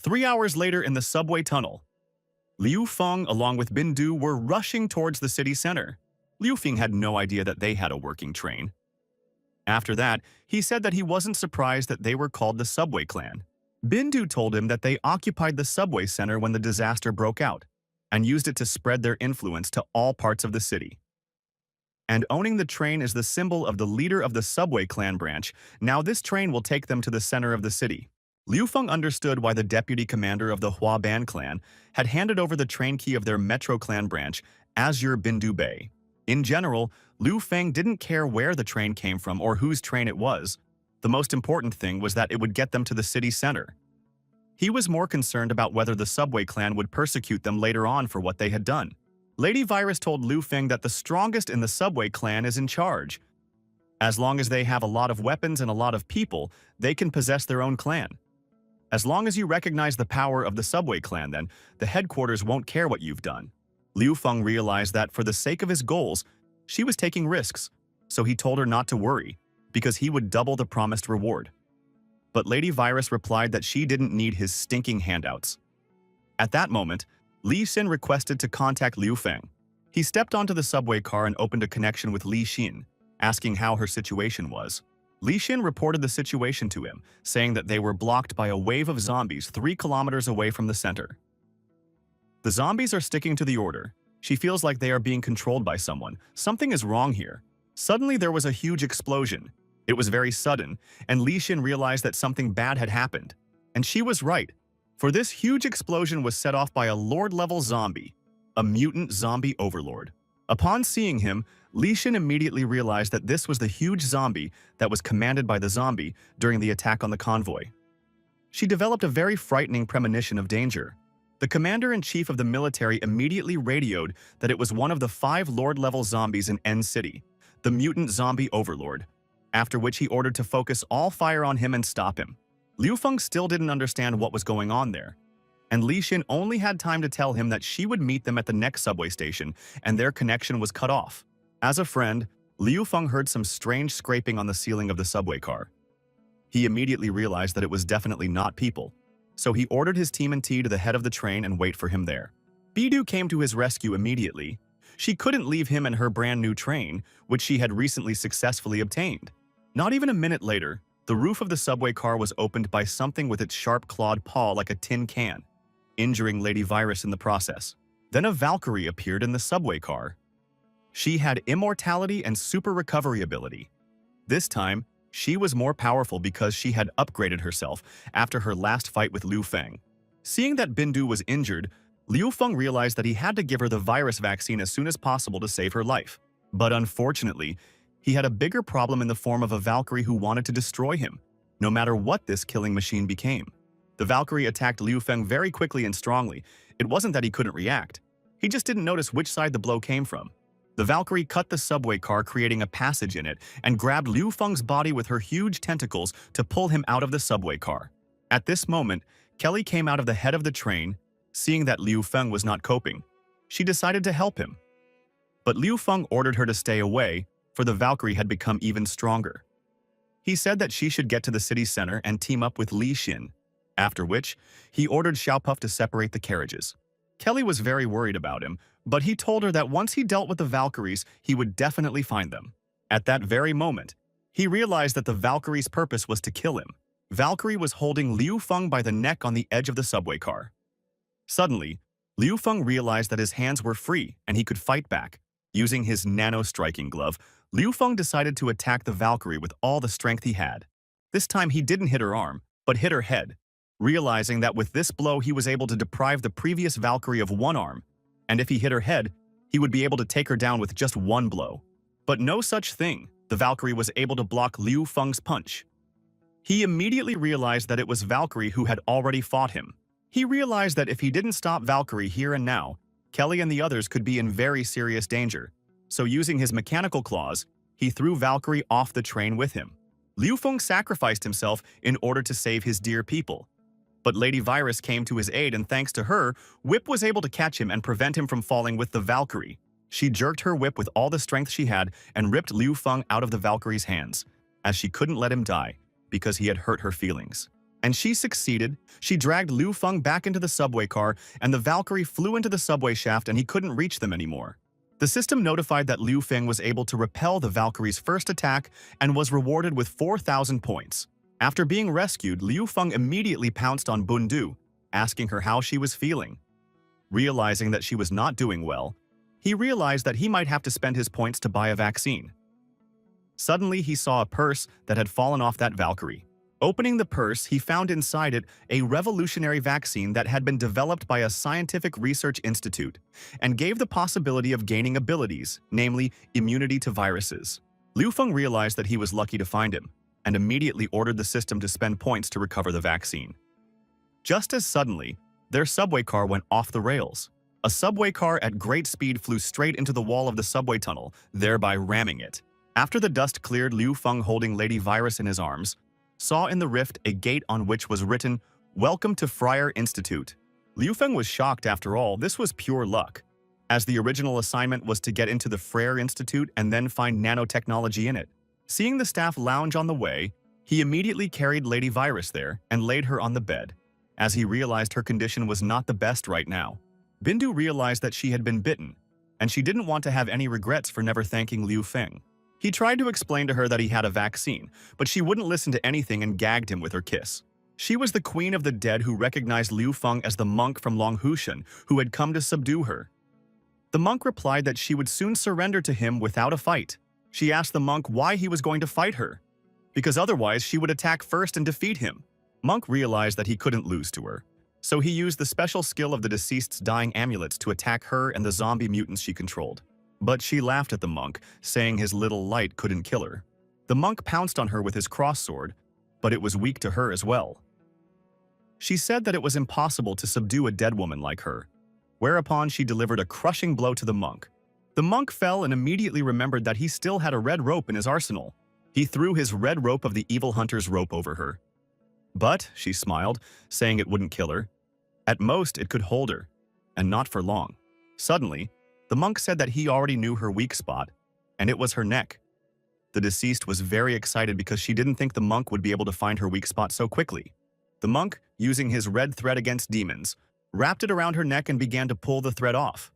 3 hours later in the subway tunnel, Liu Feng along with Bin Du were rushing towards the city center. Liu Feng had no idea that they had a working train. After that, he said that he wasn't surprised that they were called the Subway Clan. Bin Du told him that they occupied the subway center when the disaster broke out and used it to spread their influence to all parts of the city. And owning the train is the symbol of the leader of the Subway Clan branch. Now this train will take them to the center of the city. Liu Feng understood why the deputy commander of the Hua Ban clan had handed over the train key of their Metro Clan branch, Azure Bindu Bay. In general, Liu Feng didn't care where the train came from or whose train it was. The most important thing was that it would get them to the city center. He was more concerned about whether the Subway Clan would persecute them later on for what they had done. Lady Virus told Liu Feng that the strongest in the Subway Clan is in charge. As long as they have a lot of weapons and a lot of people, they can possess their own clan. As long as you recognize the power of the subway clan, then the headquarters won't care what you've done. Liu Feng realized that for the sake of his goals, she was taking risks, so he told her not to worry, because he would double the promised reward. But Lady Virus replied that she didn't need his stinking handouts. At that moment, Li Xin requested to contact Liu Feng. He stepped onto the subway car and opened a connection with Li Xin, asking how her situation was. Li Xin reported the situation to him, saying that they were blocked by a wave of zombies 3 kilometers away from the center. The zombies are sticking to the order. She feels like they are being controlled by someone. Something is wrong here. Suddenly there was a huge explosion. It was very sudden, and Li Xin realized that something bad had happened. And she was right, for this huge explosion was set off by a Lord-level zombie, a mutant zombie overlord. Upon seeing him, Li Xin immediately realized that this was the huge zombie that was commanded by the zombie during the attack on the convoy. She developed a very frightening premonition of danger. The commander-in-chief of the military immediately radioed that it was one of the 5 Lord-level zombies in N City, the mutant zombie overlord, after which he ordered to focus all fire on him and stop him. Liu Feng still didn't understand what was going on there, and Li Xin only had time to tell him that she would meet them at the next subway station, and their connection was cut off. As a friend, Liu Feng heard some strange scraping on the ceiling of the subway car. He immediately realized that it was definitely not people, so he ordered his team and T to the head of the train and wait for him there. Bidu came to his rescue immediately. She couldn't leave him and her brand new train, which she had recently successfully obtained. Not even a minute later, the roof of the subway car was opened by something with its sharp clawed paw like a tin can, injuring Lady Virus in the process. Then a Valkyrie appeared in the subway car. She had immortality and super recovery ability. This time, she was more powerful because she had upgraded herself after her last fight with Liu Feng. Seeing that Bindu was injured, Liu Feng realized that he had to give her the virus vaccine as soon as possible to save her life. But unfortunately, he had a bigger problem in the form of a Valkyrie who wanted to destroy him, no matter what this killing machine became. The Valkyrie attacked Liu Feng very quickly and strongly. It wasn't that he couldn't react. He just didn't notice which side the blow came from. The Valkyrie cut the subway car, creating a passage in it, and grabbed Liu Feng's body with her huge tentacles to pull him out of the subway car. At this moment, Kelly came out of the head of the train. Seeing that Liu Feng was not coping, she decided to help him. But Liu Feng ordered her to stay away, for the Valkyrie had become even stronger. He said that she should get to the city center and team up with Li Xin, after which he ordered Xiaopuff to separate the carriages. Kelly was very worried about him, but he told her that once he dealt with the Valkyries, he would definitely find them. At that very moment, he realized that the Valkyrie's purpose was to kill him. Valkyrie was holding Liu Feng by the neck on the edge of the subway car. Suddenly, Liu Feng realized that his hands were free and he could fight back. Using his nano-striking glove, Liu Feng decided to attack the Valkyrie with all the strength he had. This time he didn't hit her arm, but hit her head, realizing that with this blow he was able to deprive the previous Valkyrie of one arm, and if he hit her head, he would be able to take her down with just one blow. But no such thing. The Valkyrie was able to block Liu Feng's punch. He immediately realized that it was Valkyrie who had already fought him. He realized that if he didn't stop Valkyrie here and now, Kelly and the others could be in very serious danger. So using his mechanical claws, he threw Valkyrie off the train with him. Liu Feng sacrificed himself in order to save his dear people. But Lady Virus came to his aid, and thanks to her, Whip was able to catch him and prevent him from falling with the Valkyrie. She jerked her whip with all the strength she had and ripped Liu Feng out of the Valkyrie's hands, as she couldn't let him die because he had hurt her feelings. And she succeeded. She dragged Liu Feng back into the subway car, and the Valkyrie flew into the subway shaft and he couldn't reach them anymore. The system notified that Liu Feng was able to repel the Valkyrie's first attack and was rewarded with 4,000 points. After being rescued, Liu Feng immediately pounced on Bundu, asking her how she was feeling. Realizing that she was not doing well, he realized that he might have to spend his points to buy a vaccine. Suddenly, he saw a purse that had fallen off that Valkyrie. Opening the purse, he found inside it a revolutionary vaccine that had been developed by a scientific research institute and gave the possibility of gaining abilities, namely immunity to viruses. Liu Feng realized that he was lucky to find him, and immediately ordered the system to spend points to recover the vaccine. Just as suddenly, their subway car went off the rails. A subway car at great speed flew straight into the wall of the subway tunnel, thereby ramming it. After the dust cleared, Liu Feng, holding Lady Virus in his arms, saw in the rift a gate on which was written, Welcome to Friar Institute. Liu Feng was shocked after all, this was pure luck, as the original assignment was to get into the Friar Institute and then find nanotechnology in it. Seeing the staff lounge on the way, he immediately carried Lady Virus there and laid her on the bed, as he realized her condition was not the best right now. Bindu realized that she had been bitten, and she didn't want to have any regrets for never thanking Liu Feng. He tried to explain to her that he had a vaccine, but she wouldn't listen to anything and gagged him with her kiss. She was the queen of the dead who recognized Liu Feng as the monk from Longhushan who had come to subdue her. The monk replied that she would soon surrender to him without a fight. She asked the monk why he was going to fight her, because otherwise she would attack first and defeat him. Monk realized that he couldn't lose to her, so he used the special skill of the deceased's dying amulets to attack her and the zombie mutants she controlled. But she laughed at the monk, saying his little light couldn't kill her. The monk pounced on her with his cross sword, but it was weak to her as well. She said that it was impossible to subdue a dead woman like her, whereupon she delivered a crushing blow to the monk. The monk fell and immediately remembered that he still had a red rope in his arsenal. He threw his red rope of the evil hunter's rope over her. But, she smiled, saying it wouldn't kill her. At most, it could hold her, and not for long. Suddenly, the monk said that he already knew her weak spot, and it was her neck. The deceased was very excited because she didn't think the monk would be able to find her weak spot so quickly. The monk, using his red thread against demons, wrapped it around her neck and began to pull the thread off.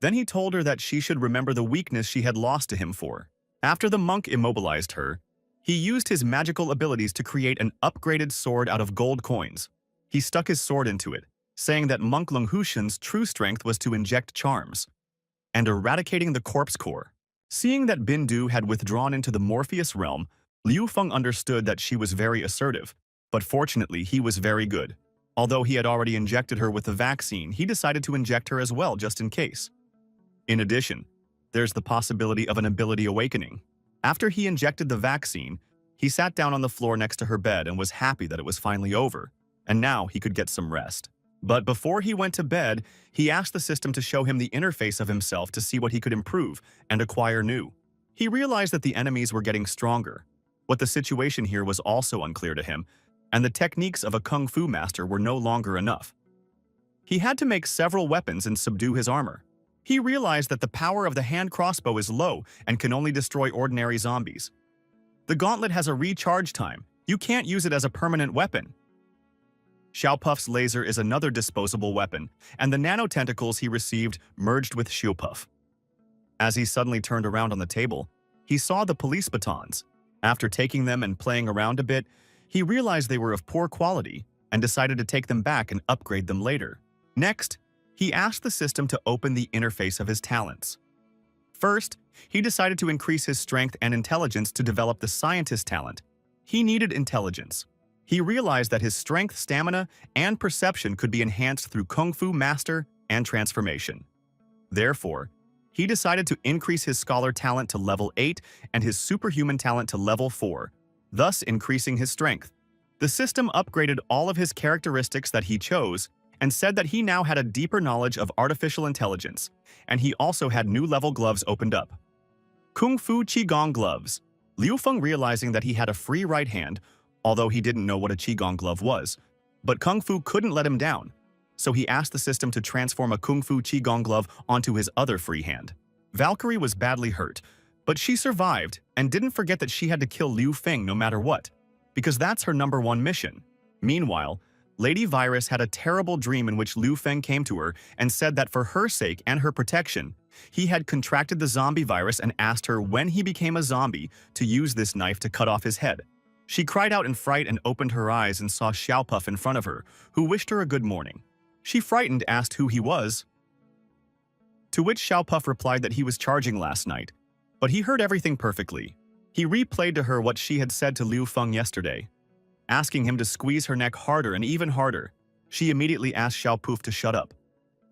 Then he told her that she should remember the weakness she had lost to him for. After the monk immobilized her, he used his magical abilities to create an upgraded sword out of gold coins. He stuck his sword into it, saying that Monk Longhushan's true strength was to inject charms and eradicating the corpse core. Seeing that Bindu had withdrawn into the Morpheus realm, Liu Feng understood that she was very assertive, but fortunately he was very good. Although he had already injected her with the vaccine, he decided to inject her as well just in case. In addition, there's the possibility of an ability awakening. After he injected the vaccine, he sat down on the floor next to her bed and was happy that it was finally over, and now he could get some rest. But before he went to bed, he asked the system to show him the interface of himself to see what he could improve and acquire new. He realized that the enemies were getting stronger. What the situation here was also unclear to him, and the techniques of a kung fu master were no longer enough. He had to make several weapons and subdue his armor. He realized that the power of the hand crossbow is low and can only destroy ordinary zombies. The gauntlet has a recharge time. You can't use it as a permanent weapon. Xiao Puff's laser is another disposable weapon, and the nanotentacles he received merged with Xiu Puff. As he suddenly turned around on the table, he saw the police batons. After taking them and playing around a bit, he realized they were of poor quality and decided to take them back and upgrade them later. Next, he asked the system to open the interface of his talents. First, he decided to increase his strength and intelligence to develop the scientist talent. He needed intelligence. He realized that his strength, stamina, and perception could be enhanced through Kung Fu Master and transformation. Therefore, he decided to increase his scholar talent to level 8 and his superhuman talent to level 4, thus increasing his strength. The system upgraded all of his characteristics that he chose and said that he now had a deeper knowledge of artificial intelligence, and he also had new level gloves opened up. Kung Fu Qigong gloves. Liu Feng, realizing that he had a free right hand, although he didn't know what a Qigong glove was, but Kung Fu couldn't let him down, so he asked the system to transform a Kung Fu Qigong glove onto his other free hand. Valkyrie was badly hurt, but she survived and didn't forget that she had to kill Liu Feng no matter what, because that's her #1 mission. Meanwhile, Lady Virus had a terrible dream in which Liu Feng came to her and said that for her sake and her protection, he had contracted the zombie virus and asked her when he became a zombie to use this knife to cut off his head. She cried out in fright and opened her eyes and saw Xiao Puff in front of her, who wished her a good morning. She, frightened, asked who he was, to which Xiao Puff replied that he was charging last night, but he heard everything perfectly. He replayed to her what she had said to Liu Feng yesterday, asking him to squeeze her neck harder and even harder. She immediately asked Xiao Puff to shut up.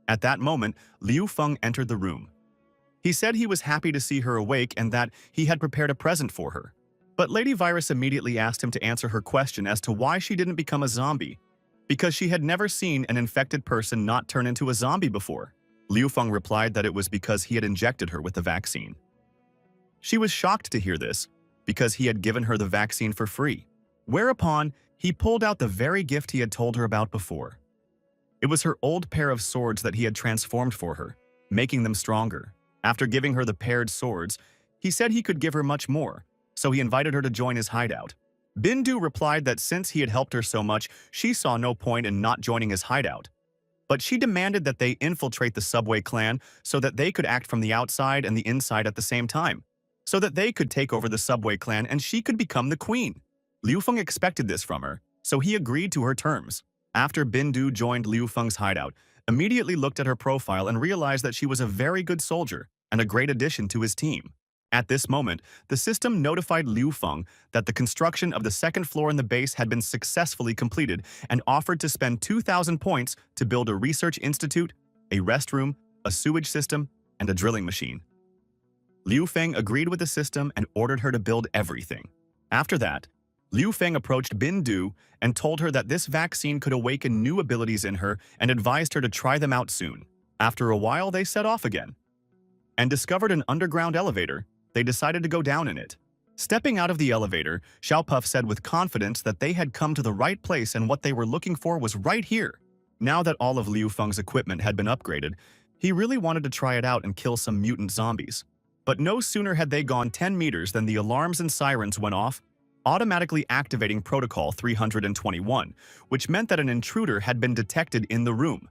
At that moment, Liu Feng entered the room. He said he was happy to see her awake and that he had prepared a present for her. But Lady Virus immediately asked him to answer her question as to why she didn't become a zombie, because she had never seen an infected person not turn into a zombie before. Liu Feng replied that it was because he had injected her with the vaccine. She was shocked to hear this, because he had given her the vaccine for free. Whereupon, He pulled out the very gift he had told her about before. It was her old pair of swords that he had transformed for her, making them stronger. After giving her the paired swords, he said he could give her much more, so he invited her to join his hideout. Bindu replied that since he had helped her so much, she saw no point in not joining his hideout. But she demanded that they infiltrate the subway clan so that they could act from the outside and the inside at the same time, so that they could take over the subway clan and she could become the queen. Liu Feng expected this from her, so he agreed to her terms. After Bindu joined Liu Feng's hideout, immediately looked at her profile and realized that she was a very good soldier and a great addition to his team. At this moment, the system notified Liu Feng that the construction of the second floor in the base had been successfully completed and offered to spend 2,000 points to build a research institute, a restroom, a sewage system, and a drilling machine. Liu Feng agreed with the system and ordered her to build everything. After that, Liu Feng approached Bindu and told her that this vaccine could awaken new abilities in her and advised her to try them out soon. After a while, they set off again and discovered an underground elevator. They decided to go down in it. Stepping out of the elevator, Xiao Puff said with confidence that they had come to the right place and what they were looking for was right here. Now that all of Liu Feng's equipment had been upgraded, he really wanted to try it out and kill some mutant zombies. But no sooner had they gone 10 meters than the alarms and sirens went off, automatically activating Protocol 321, which meant that an intruder had been detected in the room.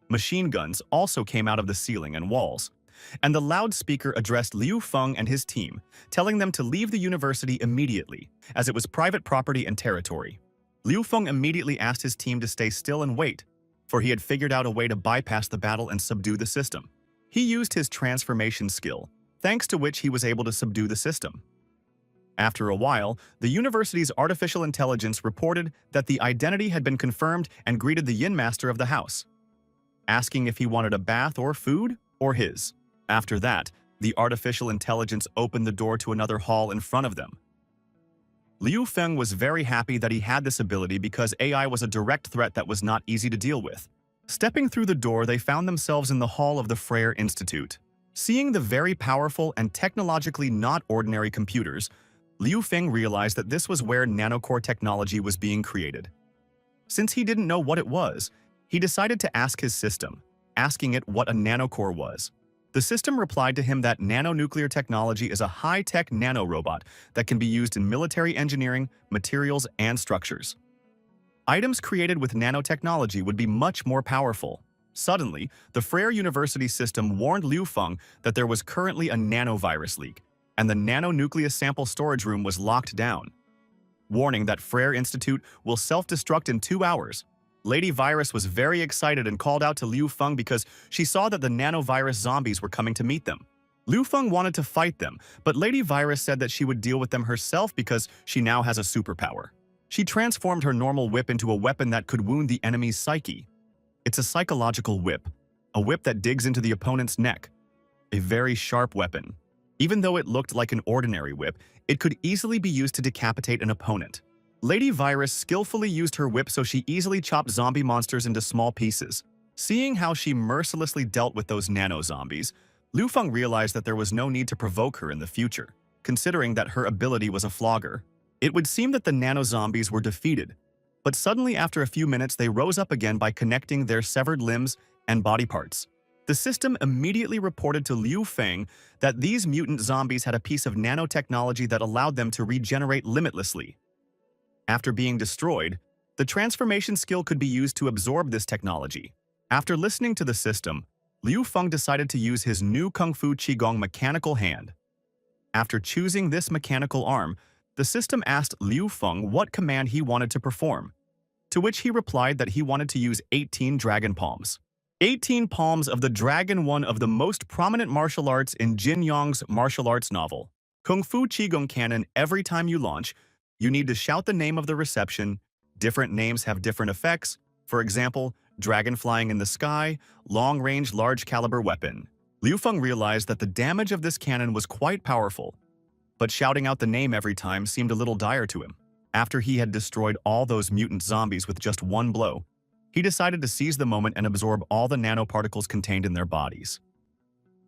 Machine guns also came out of the ceiling and walls, and the loudspeaker addressed Liu Feng and his team, telling them to leave the university immediately, as it was private property and territory. Liu Feng immediately asked his team to stay still and wait, for he had figured out a way to bypass the battle and subdue the system. He used his transformation skill, thanks to which he was able to subdue the system. After a while, the university's artificial intelligence reported that the identity had been confirmed and greeted the Yin Master of the house, asking if he wanted a bath or food or his. After that, the artificial intelligence opened the door to another hall in front of them. Liu Feng was very happy that he had this ability because AI was a direct threat that was not easy to deal with. Stepping through the door, they found themselves in the hall of the Freyr Institute. Seeing the very powerful and technologically not ordinary computers, Liu Feng realized that this was where nanocore technology was being created. Since he didn't know what it was, he decided to ask his system, asking it what a nanocore was. The system replied to him that nanonuclear technology is a high-tech nanorobot that can be used in military engineering, materials, and structures. Items created with nanotechnology would be much more powerful. Suddenly, the Freyr University system warned Liu Feng that there was currently a nanovirus leak, and the nanonucleus sample storage room was locked down. Warning that Freyr Institute will self-destruct in 2 hours. Lady Virus was very excited and called out to Liu Feng because she saw that the nanovirus zombies were coming to meet them. Liu Feng wanted to fight them, but Lady Virus said that she would deal with them herself because she now has a superpower. She transformed her normal whip into a weapon that could wound the enemy's psyche. It's a psychological whip, a whip that digs into the opponent's neck. A very sharp weapon. Even though it looked like an ordinary whip, it could easily be used to decapitate an opponent. Lady Virus skillfully used her whip so she easily chopped zombie monsters into small pieces. Seeing how she mercilessly dealt with those nano-zombies, Liu Feng realized that there was no need to provoke her in the future, considering that her ability was a flogger. It would seem that the nano-zombies were defeated, but suddenly after a few minutes they rose up again by connecting their severed limbs and body parts. The system immediately reported to Liu Feng that these mutant zombies had a piece of nanotechnology that allowed them to regenerate limitlessly. After being destroyed, the transformation skill could be used to absorb this technology. After listening to the system, Liu Feng decided to use his new Kung Fu Qigong mechanical hand. After choosing this mechanical arm, the system asked Liu Feng what command he wanted to perform, to which he replied that he wanted to use 18 dragon palms. 18 palms of the dragon, one of the most prominent martial arts in Jin Yong's martial arts novel. Kung Fu Qigong Canon. Every time you launch, you need to shout the name of the reception. Different names have different effects. For example, dragon flying in the sky, long-range, large-caliber weapon. Liu Feng realized that the damage of this cannon was quite powerful, but shouting out the name every time seemed a little dire to him. After he had destroyed all those mutant zombies with just one blow, he decided to seize the moment and absorb all the nanoparticles contained in their bodies.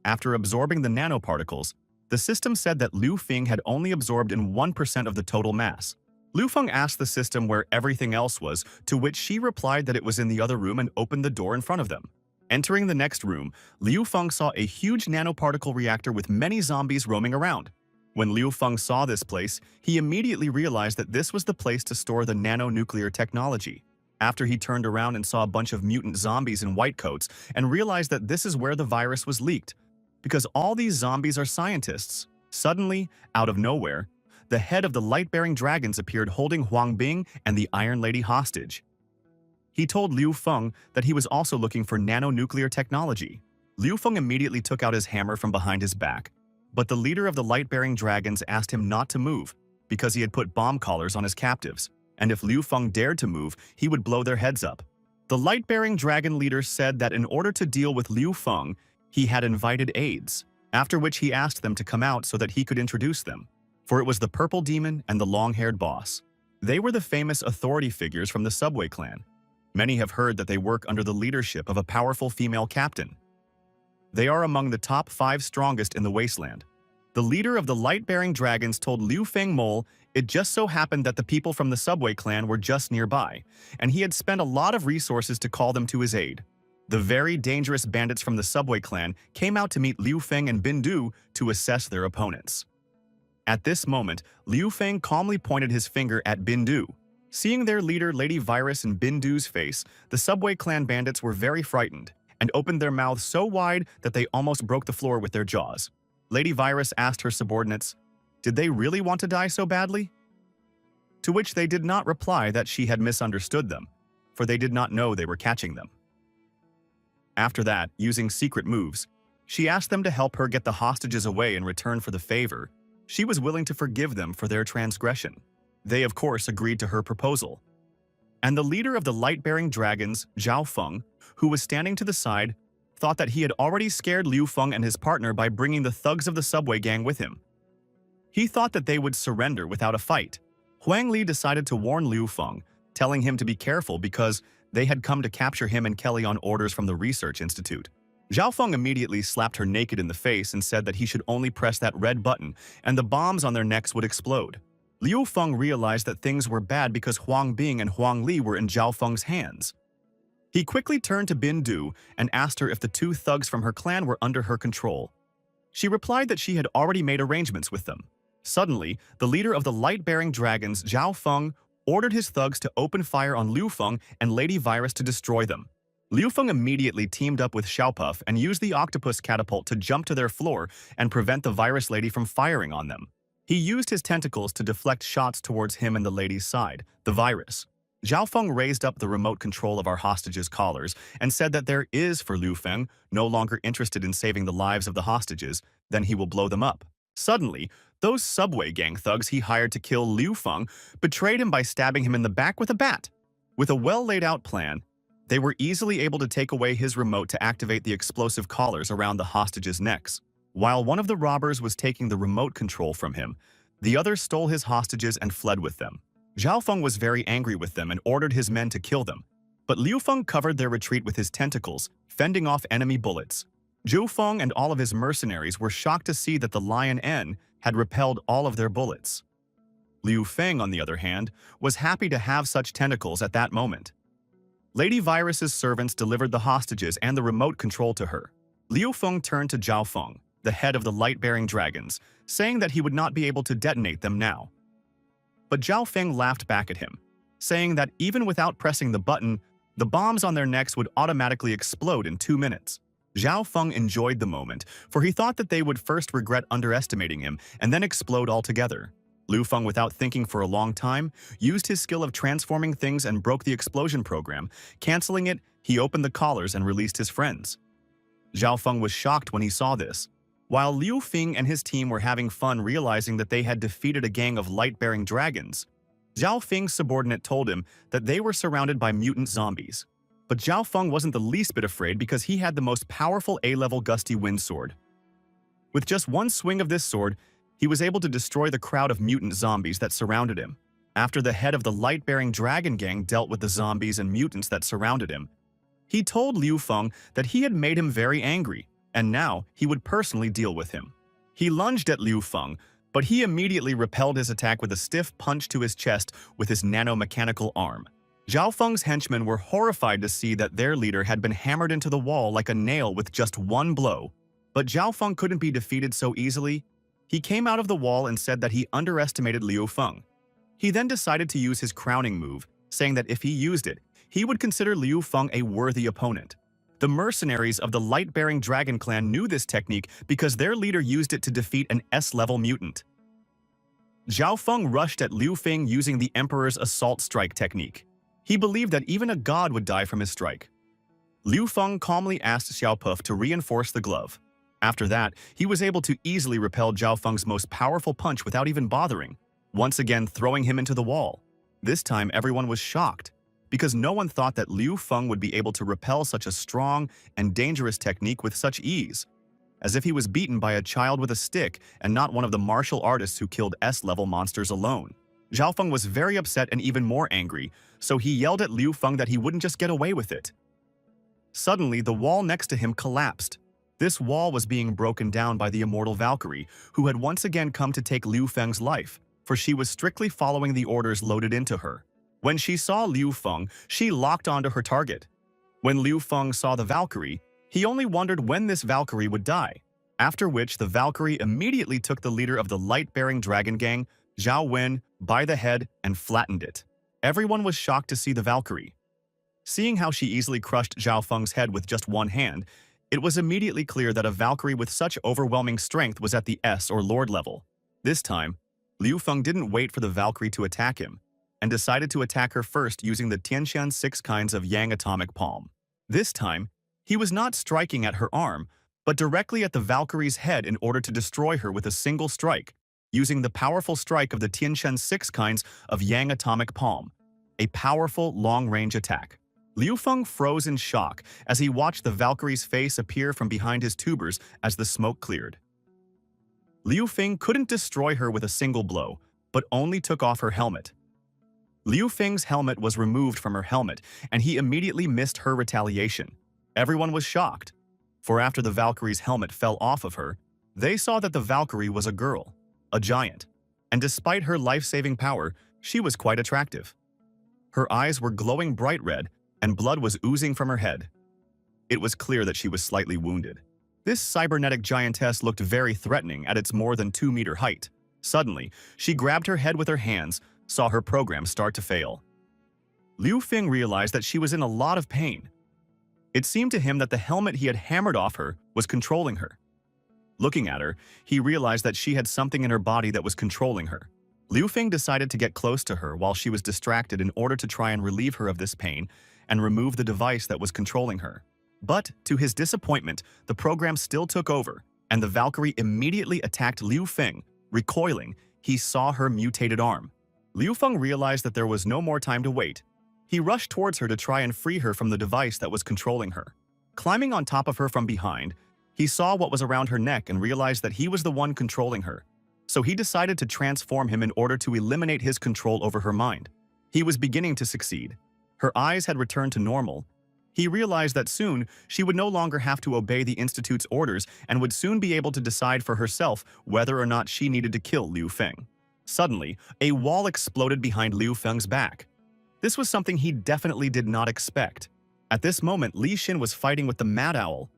After absorbing the nanoparticles, the system said that Liu Feng had only absorbed in 1% of the total mass. Liu Feng asked the system where everything else was, to which she replied that it was in the other room and opened the door in front of them. Entering the next room, Liu Feng saw a huge nanoparticle reactor with many zombies roaming around. When Liu Feng saw this place, he immediately realized that this was the place to store the nanonuclear technology. After he turned around and saw a bunch of mutant zombies in white coats and realized that this is where the virus was leaked. Because all these zombies are scientists. Suddenly, out of nowhere, the head of the light-bearing dragons appeared holding Huang Bing and the Iron Lady hostage. He told Liu Feng that he was also looking for nanonuclear technology. Liu Feng immediately took out his hammer from behind his back, but the leader of the light-bearing dragons asked him not to move because he had put bomb collars on his captives, and if Liu Feng dared to move, he would blow their heads up. The light-bearing dragon leader said that in order to deal with Liu Feng, he had invited aides, after which he asked them to come out so that he could introduce them. For it was the purple demon and the long-haired boss. They were the famous authority figures from the Subway clan. Many have heard that they work under the leadership of a powerful female captain. They are among the top 5 strongest in the wasteland. The leader of the light-bearing dragons told Liu Feng Mole it just so happened that the people from the Subway clan were just nearby, and he had spent a lot of resources to call them to his aid. The very dangerous bandits from the Subway clan came out to meet Liu Feng and Bindu to assess their opponents. At this moment, Liu Feng calmly pointed his finger at Bindu. Seeing their leader Lady Virus in Bindu's face, the Subway clan bandits were very frightened and opened their mouths so wide that they almost broke the floor with their jaws. Lady Virus asked her subordinates, did they really want to die so badly? To which they did not reply that she had misunderstood them, for they did not know they were catching them. After that, using secret moves, she asked them to help her get the hostages away in return for the favor. She was willing to forgive them for their transgression. They, of course, agreed to her proposal. And the leader of the light-bearing dragons, Zhao Feng, who was standing to the side, thought that he had already scared Liu Feng and his partner by bringing the thugs of the Subway gang with him. He thought that they would surrender without a fight. Huang Li decided to warn Liu Feng, telling him to be careful because they had come to capture him and Kelly on orders from the Research Institute. Zhao Feng immediately slapped her naked in the face and said that he should only press that red button and the bombs on their necks would explode. Liu Feng realized that things were bad because Huang Bing and Huang Li were in Zhao Feng's hands. He quickly turned to Bindu and asked her if the 2 thugs from her clan were under her control. She replied that she had already made arrangements with them. Suddenly, the leader of the light-bearing dragons, Zhao Feng, ordered his thugs to open fire on Liu Feng and Lady Virus to destroy them. Liu Feng immediately teamed up with Xiaopuff and used the octopus catapult to jump to their floor and prevent the virus lady from firing on them. He used his tentacles to deflect shots towards him and the lady's side, the virus. Zhao Feng raised up the remote control of our hostages' collars and said that there is for Liu Feng, no longer interested in saving the lives of the hostages, then he will blow them up. Suddenly, those Subway gang thugs he hired to kill Liu Feng betrayed him by stabbing him in the back with a bat. With a well-laid-out plan, they were easily able to take away his remote to activate the explosive collars around the hostages' necks. While one of the robbers was taking the remote control from him, the other stole his hostages and fled with them. Zhao Feng was very angry with them and ordered his men to kill them. But Liu Feng covered their retreat with his tentacles, fending off enemy bullets. Zhou Feng and all of his mercenaries were shocked to see that the Lion N had repelled all of their bullets. Liu Feng, on the other hand, was happy to have such tentacles at that moment. Lady Virus's servants delivered the hostages and the remote control to her. Liu Feng turned to Zhao Feng, the head of the light-bearing dragons, saying that he would not be able to detonate them now. But Zhao Feng laughed back at him, saying that even without pressing the button, the bombs on their necks would automatically explode in 2 minutes. Zhao Feng enjoyed the moment, for he thought that they would first regret underestimating him and then explode altogether. Liu Feng, without thinking for a long time, used his skill of transforming things and broke the explosion program. Canceling it, he opened the collars and released his friends. Zhao Feng was shocked when he saw this. While Liu Feng and his team were having fun realizing that they had defeated a gang of light-bearing dragons, Zhao Feng's subordinate told him that they were surrounded by mutant zombies. But Zhao Feng wasn't the least bit afraid because he had the most powerful A-level gusty wind sword. With just one swing of this sword, he was able to destroy the crowd of mutant zombies that surrounded him. After the head of the light-bearing dragon gang dealt with the zombies and mutants that surrounded him, he told Liu Feng that he had made him very angry, and now he would personally deal with him. He lunged at Liu Feng, but he immediately repelled his attack with a stiff punch to his chest with his nanomechanical arm. Zhao Feng's henchmen were horrified to see that their leader had been hammered into the wall like a nail with just one blow. But Zhao Feng couldn't be defeated so easily. He came out of the wall and said that he underestimated Liu Feng. He then decided to use his crowning move, saying that if he used it, he would consider Liu Feng a worthy opponent. The mercenaries of the Light-Bearing Dragon clan knew this technique because their leader used it to defeat an S-level mutant. Zhao Feng rushed at Liu Feng using the Emperor's Assault Strike technique. He believed that even a god would die from his strike. Liu Feng calmly asked Xiao Puf to reinforce the glove. After that, he was able to easily repel Zhao Feng's most powerful punch without even bothering, once again throwing him into the wall. This time, everyone was shocked, because no one thought that Liu Feng would be able to repel such a strong and dangerous technique with such ease, as if he was beaten by a child with a stick and not one of the martial artists who killed S-level monsters alone. Zhao Feng was very upset and even more angry, so he yelled at Liu Feng that he wouldn't just get away with it. Suddenly, the wall next to him collapsed. This wall was being broken down by the immortal Valkyrie, who had once again come to take Liu Feng's life, for she was strictly following the orders loaded into her. When she saw Liu Feng, she locked onto her target. When Liu Feng saw the Valkyrie, he only wondered when this Valkyrie would die, after which the Valkyrie immediately took the leader of the Light-Bearing Dragon Gang, Zhao Wen, by the head and flattened it. Everyone was shocked to see the Valkyrie. Seeing how she easily crushed Zhao Feng's head with just one hand, it was immediately clear that a Valkyrie with such overwhelming strength was at the S or Lord level. This time, Liu Feng didn't wait for the Valkyrie to attack him, and decided to attack her first using the Tianshan 6 kinds of Yang Atomic Palm. This time, he was not striking at her arm, but directly at the Valkyrie's head in order to destroy her with a single strike, using the powerful strike of the Tianshan 6 kinds of Yang Atomic Palm, a powerful long-range attack. Liu Feng froze in shock as he watched the Valkyrie's face appear from behind his tubers as the smoke cleared. Liu Feng couldn't destroy her with a single blow, but only took off her helmet. Liu Feng's helmet was removed from her helmet, and he immediately missed her retaliation. Everyone was shocked, for after the Valkyrie's helmet fell off of her, they saw that the Valkyrie was a girl, a giant, and despite her life-saving power, she was quite attractive. Her eyes were glowing bright red, and blood was oozing from her head. It was clear that she was slightly wounded. This cybernetic giantess looked very threatening at its more than 2-meter height. Suddenly, she grabbed her head with her hands, saw her program start to fail. Liu Feng realized that she was in a lot of pain. It seemed to him that the helmet he had hammered off her was controlling her. Looking at her, he realized that she had something in her body that was controlling her. Liu Feng decided to get close to her while she was distracted in order to try and relieve her of this pain and remove the device that was controlling her. But, to his disappointment, the program still took over, and the Valkyrie immediately attacked Liu Feng. Recoiling, he saw her mutated arm. Liu Feng realized that there was no more time to wait. He rushed towards her to try and free her from the device that was controlling her. Climbing on top of her from behind, he saw what was around her neck and realized that he was the one controlling her. So he decided to transform him in order to eliminate his control over her mind. He was beginning to succeed. Her eyes had returned to normal. He realized that soon she would no longer have to obey the Institute's orders and would soon be able to decide for herself whether or not she needed to kill Liu Feng. Suddenly, a wall exploded behind Liu Feng's back. This was something he definitely did not expect. At this moment, Li Xin was fighting with the Mad Owl.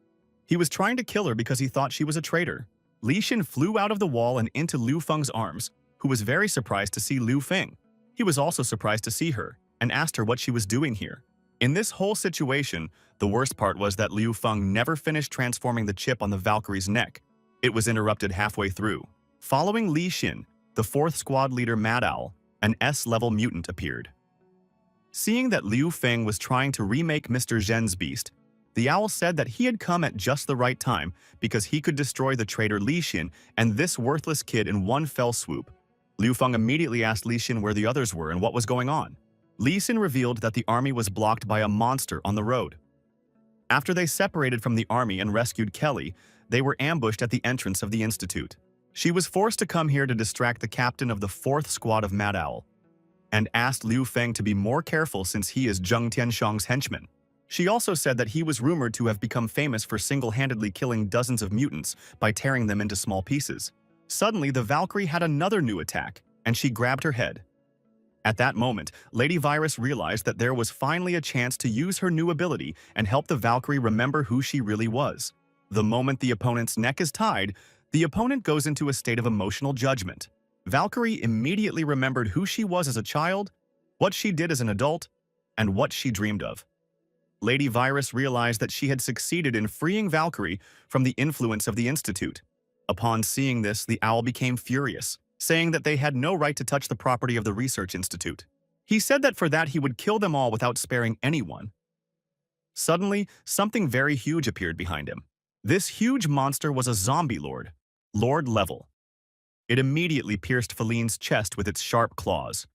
He was trying to kill her because he thought she was a traitor. Li Xin flew out of the wall and into Liu Feng's arms, who was very surprised to see Liu Feng. He was also surprised to see her, and asked her what she was doing here. In this whole situation, the worst part was that Liu Feng never finished transforming the chip on the Valkyrie's neck. It was interrupted halfway through. Following Li Xin, the 4th squad leader Mad Owl, an S-level mutant appeared. Seeing that Liu Feng was trying to remake Mr. Zhen's beast, the owl said that he had come at just the right time because he could destroy the traitor Li Xin and this worthless kid in one fell swoop. Liu Feng immediately asked Li Xin where the others were and what was going on. Li Xin revealed that the army was blocked by a monster on the road. After they separated from the army and rescued Kelly, they were ambushed at the entrance of the Institute. She was forced to come here to distract the captain of the 4th squad of Mad Owl, and asked Liu Feng to be more careful since he is Zheng Tianshang's henchman. She also said that he was rumored to have become famous for single-handedly killing dozens of mutants by tearing them into small pieces. Suddenly, the Valkyrie had another new attack, and she grabbed her head. At that moment, Lady Virus realized that there was finally a chance to use her new ability and help the Valkyrie remember who she really was. The moment the opponent's neck is tied, the opponent goes into a state of emotional judgment. Valkyrie immediately remembered who she was as a child, what she did as an adult, and what she dreamed of. Lady Virus realized that she had succeeded in freeing Valkyrie from the influence of the Institute. Upon seeing this, the owl became furious, saying that they had no right to touch the property of the Research Institute. He said that for that he would kill them all without sparing anyone. Suddenly, something very huge appeared behind him. This huge monster was a zombie lord, Lord Level. It immediately pierced Feline's chest with its sharp claws.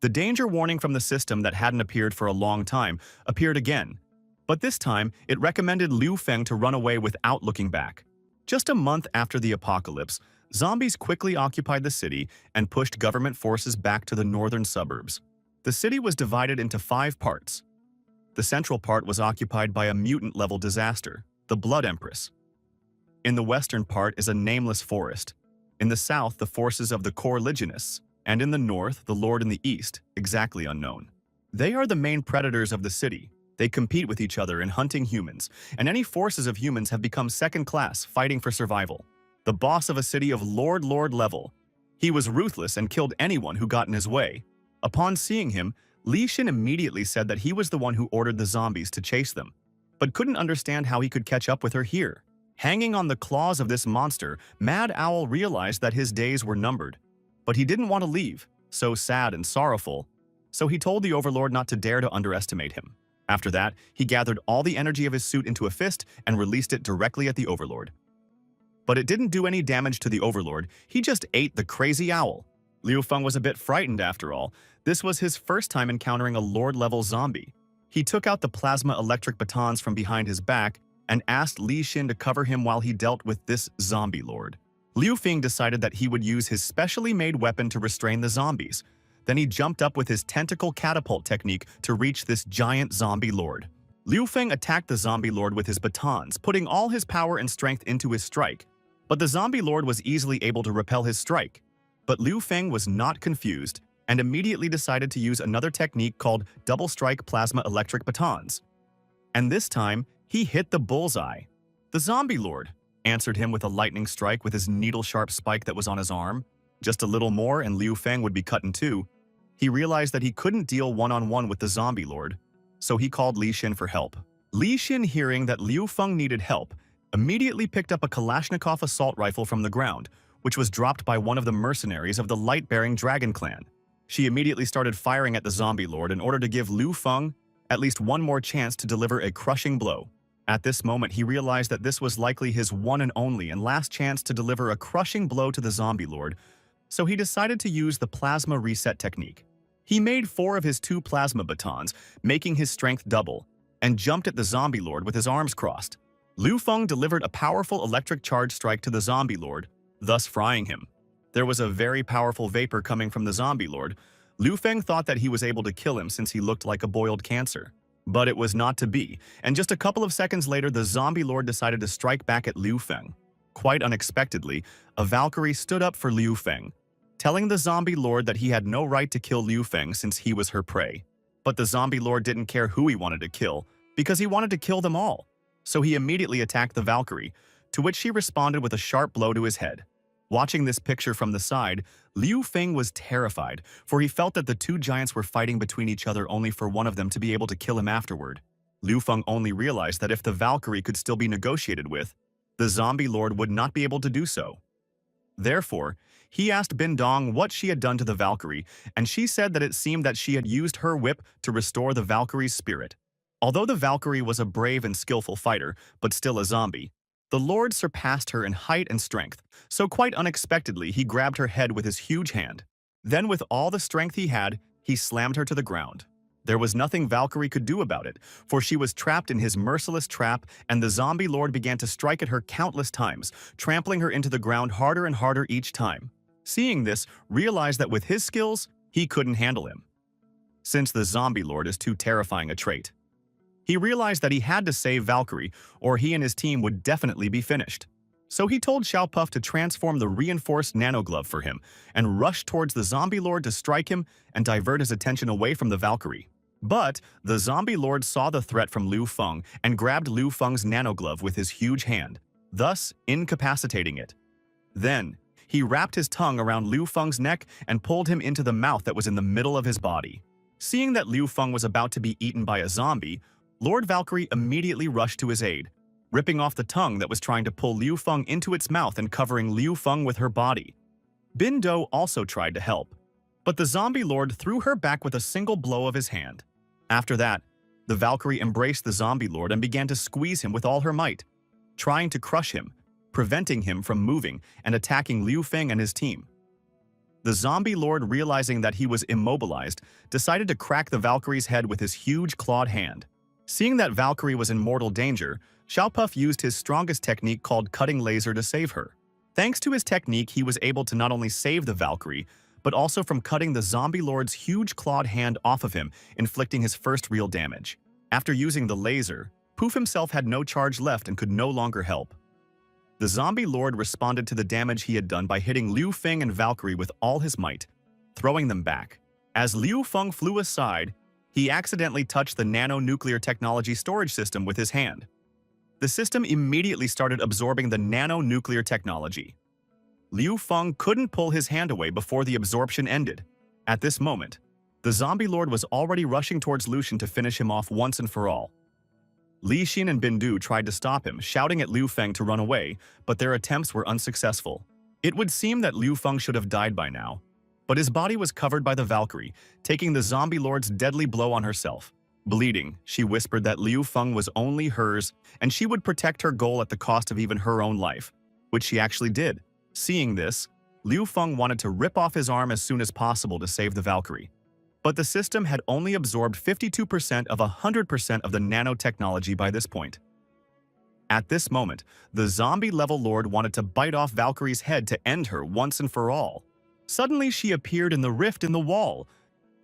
The danger warning from the system that hadn't appeared for a long time appeared again, but this time it recommended Liu Feng to run away without looking back. Just a month after the apocalypse, zombies quickly occupied the city and pushed government forces back to the northern suburbs. The city was divided into 5 parts. The central part was occupied by a mutant-level disaster, the Blood Empress. In the western part is a nameless forest. In the south, the forces of the Coreligionists, and in the north, the Lord in the east, exactly unknown. They are the main predators of the city. They compete with each other in hunting humans, and any forces of humans have become second class, fighting for survival. The boss of a city of Lord level. He was ruthless and killed anyone who got in his way. Upon seeing him, Li Xin immediately said that he was the one who ordered the zombies to chase them, but couldn't understand how he could catch up with her here. Hanging on the claws of this monster, Mad Owl realized that his days were numbered. But he didn't want to leave, so sad and sorrowful, so he told the Overlord not to dare to underestimate him. After that, he gathered all the energy of his suit into a fist and released it directly at the Overlord. But it didn't do any damage to the Overlord, he just ate the crazy owl. Liu Feng was a bit frightened after all. This was his first time encountering a Lord-level zombie. He took out the plasma electric batons from behind his back and asked Li Xin to cover him while he dealt with this zombie lord. Liu Feng decided that he would use his specially made weapon to restrain the zombies. Then he jumped up with his tentacle catapult technique to reach this giant zombie lord. Liu Feng attacked the zombie lord with his batons, putting all his power and strength into his strike. But the zombie lord was easily able to repel his strike. But Liu Feng was not confused and immediately decided to use another technique called double strike plasma electric batons. And this time, he hit the bullseye. The zombie lord answered him with a lightning strike with his needle-sharp spike that was on his arm. Just a little more and Liu Feng would be cut in two. He realized that he couldn't deal one-on-one with the zombie lord, so he called Li Xin for help. Li Xin, hearing that Liu Feng needed help, immediately picked up a Kalashnikov assault rifle from the ground, which was dropped by one of the mercenaries of the light-bearing dragon clan. She immediately started firing at the zombie lord in order to give Liu Feng at least one more chance to deliver a crushing blow. At this moment, he realized that this was likely his one and only and last chance to deliver a crushing blow to the zombie lord, so he decided to use the plasma reset technique. He made 4 of his 2 plasma batons, making his strength double, and jumped at the zombie lord with his arms crossed. Liu Feng delivered a powerful electric charge strike to the zombie lord, thus frying him. There was a very powerful vapor coming from the zombie lord. Liu Feng thought that he was able to kill him since he looked like a boiled cancer. But it was not to be, and just a couple of seconds later, the zombie lord decided to strike back at Liu Feng. Quite unexpectedly, a Valkyrie stood up for Liu Feng, telling the zombie lord that he had no right to kill Liu Feng since he was her prey. But the zombie lord didn't care who he wanted to kill, because he wanted to kill them all. So he immediately attacked the Valkyrie, to which she responded with a sharp blow to his head. Watching this picture from the side, Liu Feng was terrified, for he felt that the 2 giants were fighting between each other only for one of them to be able to kill him afterward. Liu Feng only realized that if the Valkyrie could still be negotiated with, the zombie lord would not be able to do so. Therefore, he asked Bin Dong what she had done to the Valkyrie, and she said that it seemed that she had used her whip to restore the Valkyrie's spirit. Although the Valkyrie was a brave and skillful fighter, but still a zombie, the Lord surpassed her in height and strength, so quite unexpectedly he grabbed her head with his huge hand. Then with all the strength he had, he slammed her to the ground. There was nothing Valkyrie could do about it, for she was trapped in his merciless trap, and the zombie lord began to strike at her countless times, trampling her into the ground harder and harder each time. Seeing this, realized that with his skills, he couldn't handle him, since the zombie lord is too terrifying a trait. He realized that he had to save Valkyrie, or he and his team would definitely be finished. So he told Xiaopuff to transform the reinforced nanoglove for him and rush towards the zombie lord to strike him and divert his attention away from the Valkyrie. But the zombie lord saw the threat from Liu Feng and grabbed Liu Feng's nanoglove with his huge hand, thus incapacitating it. Then, he wrapped his tongue around Liu Feng's neck and pulled him into the mouth that was in the middle of his body. Seeing that Liu Feng was about to be eaten by a zombie, Lord Valkyrie immediately rushed to his aid, ripping off the tongue that was trying to pull Liu Feng into its mouth and covering Liu Feng with her body. Bin Do also tried to help, but the zombie lord threw her back with a single blow of his hand. After that, the Valkyrie embraced the zombie lord and began to squeeze him with all her might, trying to crush him, preventing him from moving and attacking Liu Feng and his team. The zombie lord, realizing that he was immobilized, decided to crack the Valkyrie's head with his huge clawed hand. Seeing that Valkyrie was in mortal danger, Xiaopuff used his strongest technique called cutting laser to save her. Thanks to his technique, he was able to not only save the Valkyrie, but also from cutting the zombie lord's huge clawed hand off of him, inflicting his first real damage. After using the laser, Poof himself had no charge left and could no longer help. The zombie lord responded to the damage he had done by hitting Liu Feng and Valkyrie with all his might, throwing them back. As Liu Feng flew aside, he accidentally touched the nano-nuclear technology storage system with his hand. The system immediately started absorbing the nano-nuclear technology. Liu Feng couldn't pull his hand away before the absorption ended. At this moment, the zombie lord was already rushing towards Lucian to finish him off once and for all. Li Xin and Bin Du tried to stop him, shouting at Liu Feng to run away, but their attempts were unsuccessful. It would seem that Liu Feng should have died by now, but his body was covered by the Valkyrie, taking the zombie lord's deadly blow on herself. Bleeding, she whispered that Liu Feng was only hers and she would protect her goal at the cost of even her own life, which she actually did. Seeing this, Liu Feng wanted to rip off his arm as soon as possible to save the Valkyrie. But the system had only absorbed 52% of 100% of the nanotechnology by this point. At this moment, the zombie-level lord wanted to bite off Valkyrie's head to end her once and for all. Suddenly, she appeared in the rift in the wall.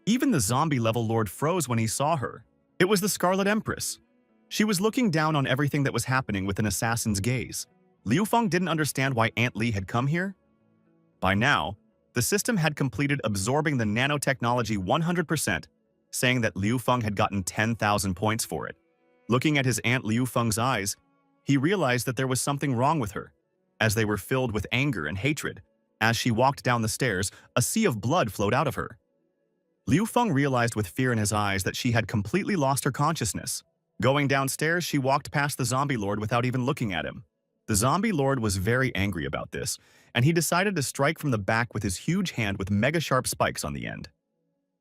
Even the zombie-level lord froze when he saw her. It was the Scarlet Empress. She was looking down on everything that was happening with an assassin's gaze. Liu Feng didn't understand why Aunt Li had come here. By now, the system had completed absorbing the nanotechnology 100%, saying that Liu Feng had gotten 10,000 points for it. Looking at his Aunt Liu Feng's eyes, he realized that there was something wrong with her, as they were filled with anger and hatred. As she walked down the stairs, a sea of blood flowed out of her. Liu Feng realized with fear in his eyes that she had completely lost her consciousness. Going downstairs, she walked past the zombie lord without even looking at him. The zombie lord was very angry about this, and he decided to strike from the back with his huge hand with mega-sharp spikes on the end.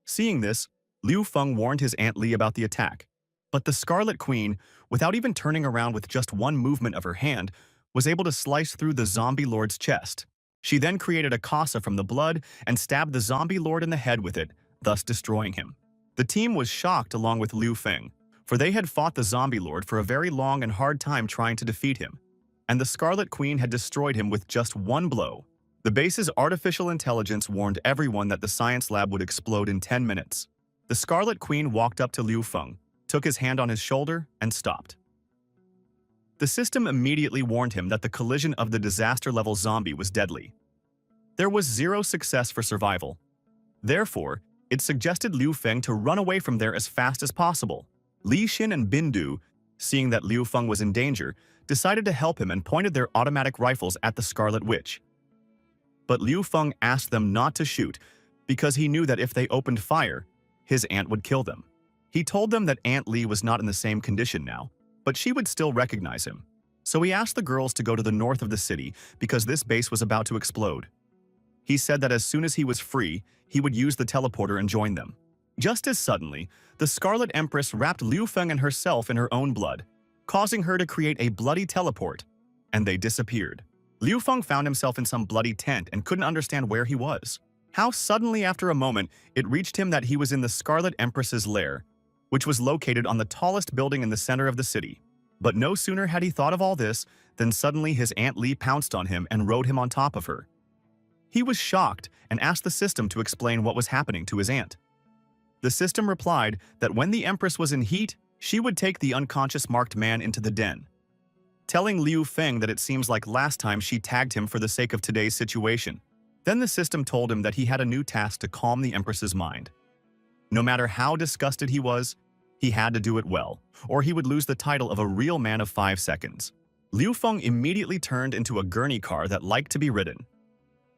Seeing this, Liu Feng warned his Aunt Li about the attack. But the Scarlet Queen, without even turning around with just one movement of her hand, was able to slice through the zombie lord's chest. She then created a kasa from the blood and stabbed the zombie lord in the head with it, thus destroying him. The team was shocked along with Liu Feng, for they had fought the zombie lord for a very long and hard time trying to defeat him, and the Scarlet Queen had destroyed him with just one blow. The base's artificial intelligence warned everyone that the science lab would explode in 10 minutes. The Scarlet Queen walked up to Liu Feng, took his hand on his shoulder, and stopped. The system immediately warned him that the collision of the disaster-level zombie was deadly. There was zero success for survival. Therefore, it suggested Liu Feng to run away from there as fast as possible. Li Xin and Bin Du, seeing that Liu Feng was in danger, decided to help him and pointed their automatic rifles at the Scarlet Witch. But Liu Feng asked them not to shoot because he knew that if they opened fire, his aunt would kill them. He told them that Aunt Li was not in the same condition now, but she would still recognize him. So he asked the girls to go to the north of the city because this base was about to explode. He said that as soon as he was free, he would use the teleporter and join them. Just as suddenly, the Scarlet Empress wrapped Liu Feng and herself in her own blood, causing her to create a bloody teleport, and they disappeared. Liu Feng found himself in some bloody tent and couldn't understand where he was. How suddenly after a moment, it reached him that he was in the Scarlet Empress's lair, which was located on the tallest building in the center of the city. But no sooner had he thought of all this, than suddenly his Aunt Li pounced on him and rode him on top of her. He was shocked and asked the system to explain what was happening to his aunt. The system replied that when the Empress was in heat, she would take the unconscious marked man into the den. telling Liu Feng that it seems like last time she tagged him for the sake of today's situation. Then the system told him that he had a new task to calm the Empress's mind. No matter how disgusted he was, he had to do it well, or he would lose the title of a real man of 5 seconds. Liu Feng immediately turned into a gurney car that liked to be ridden.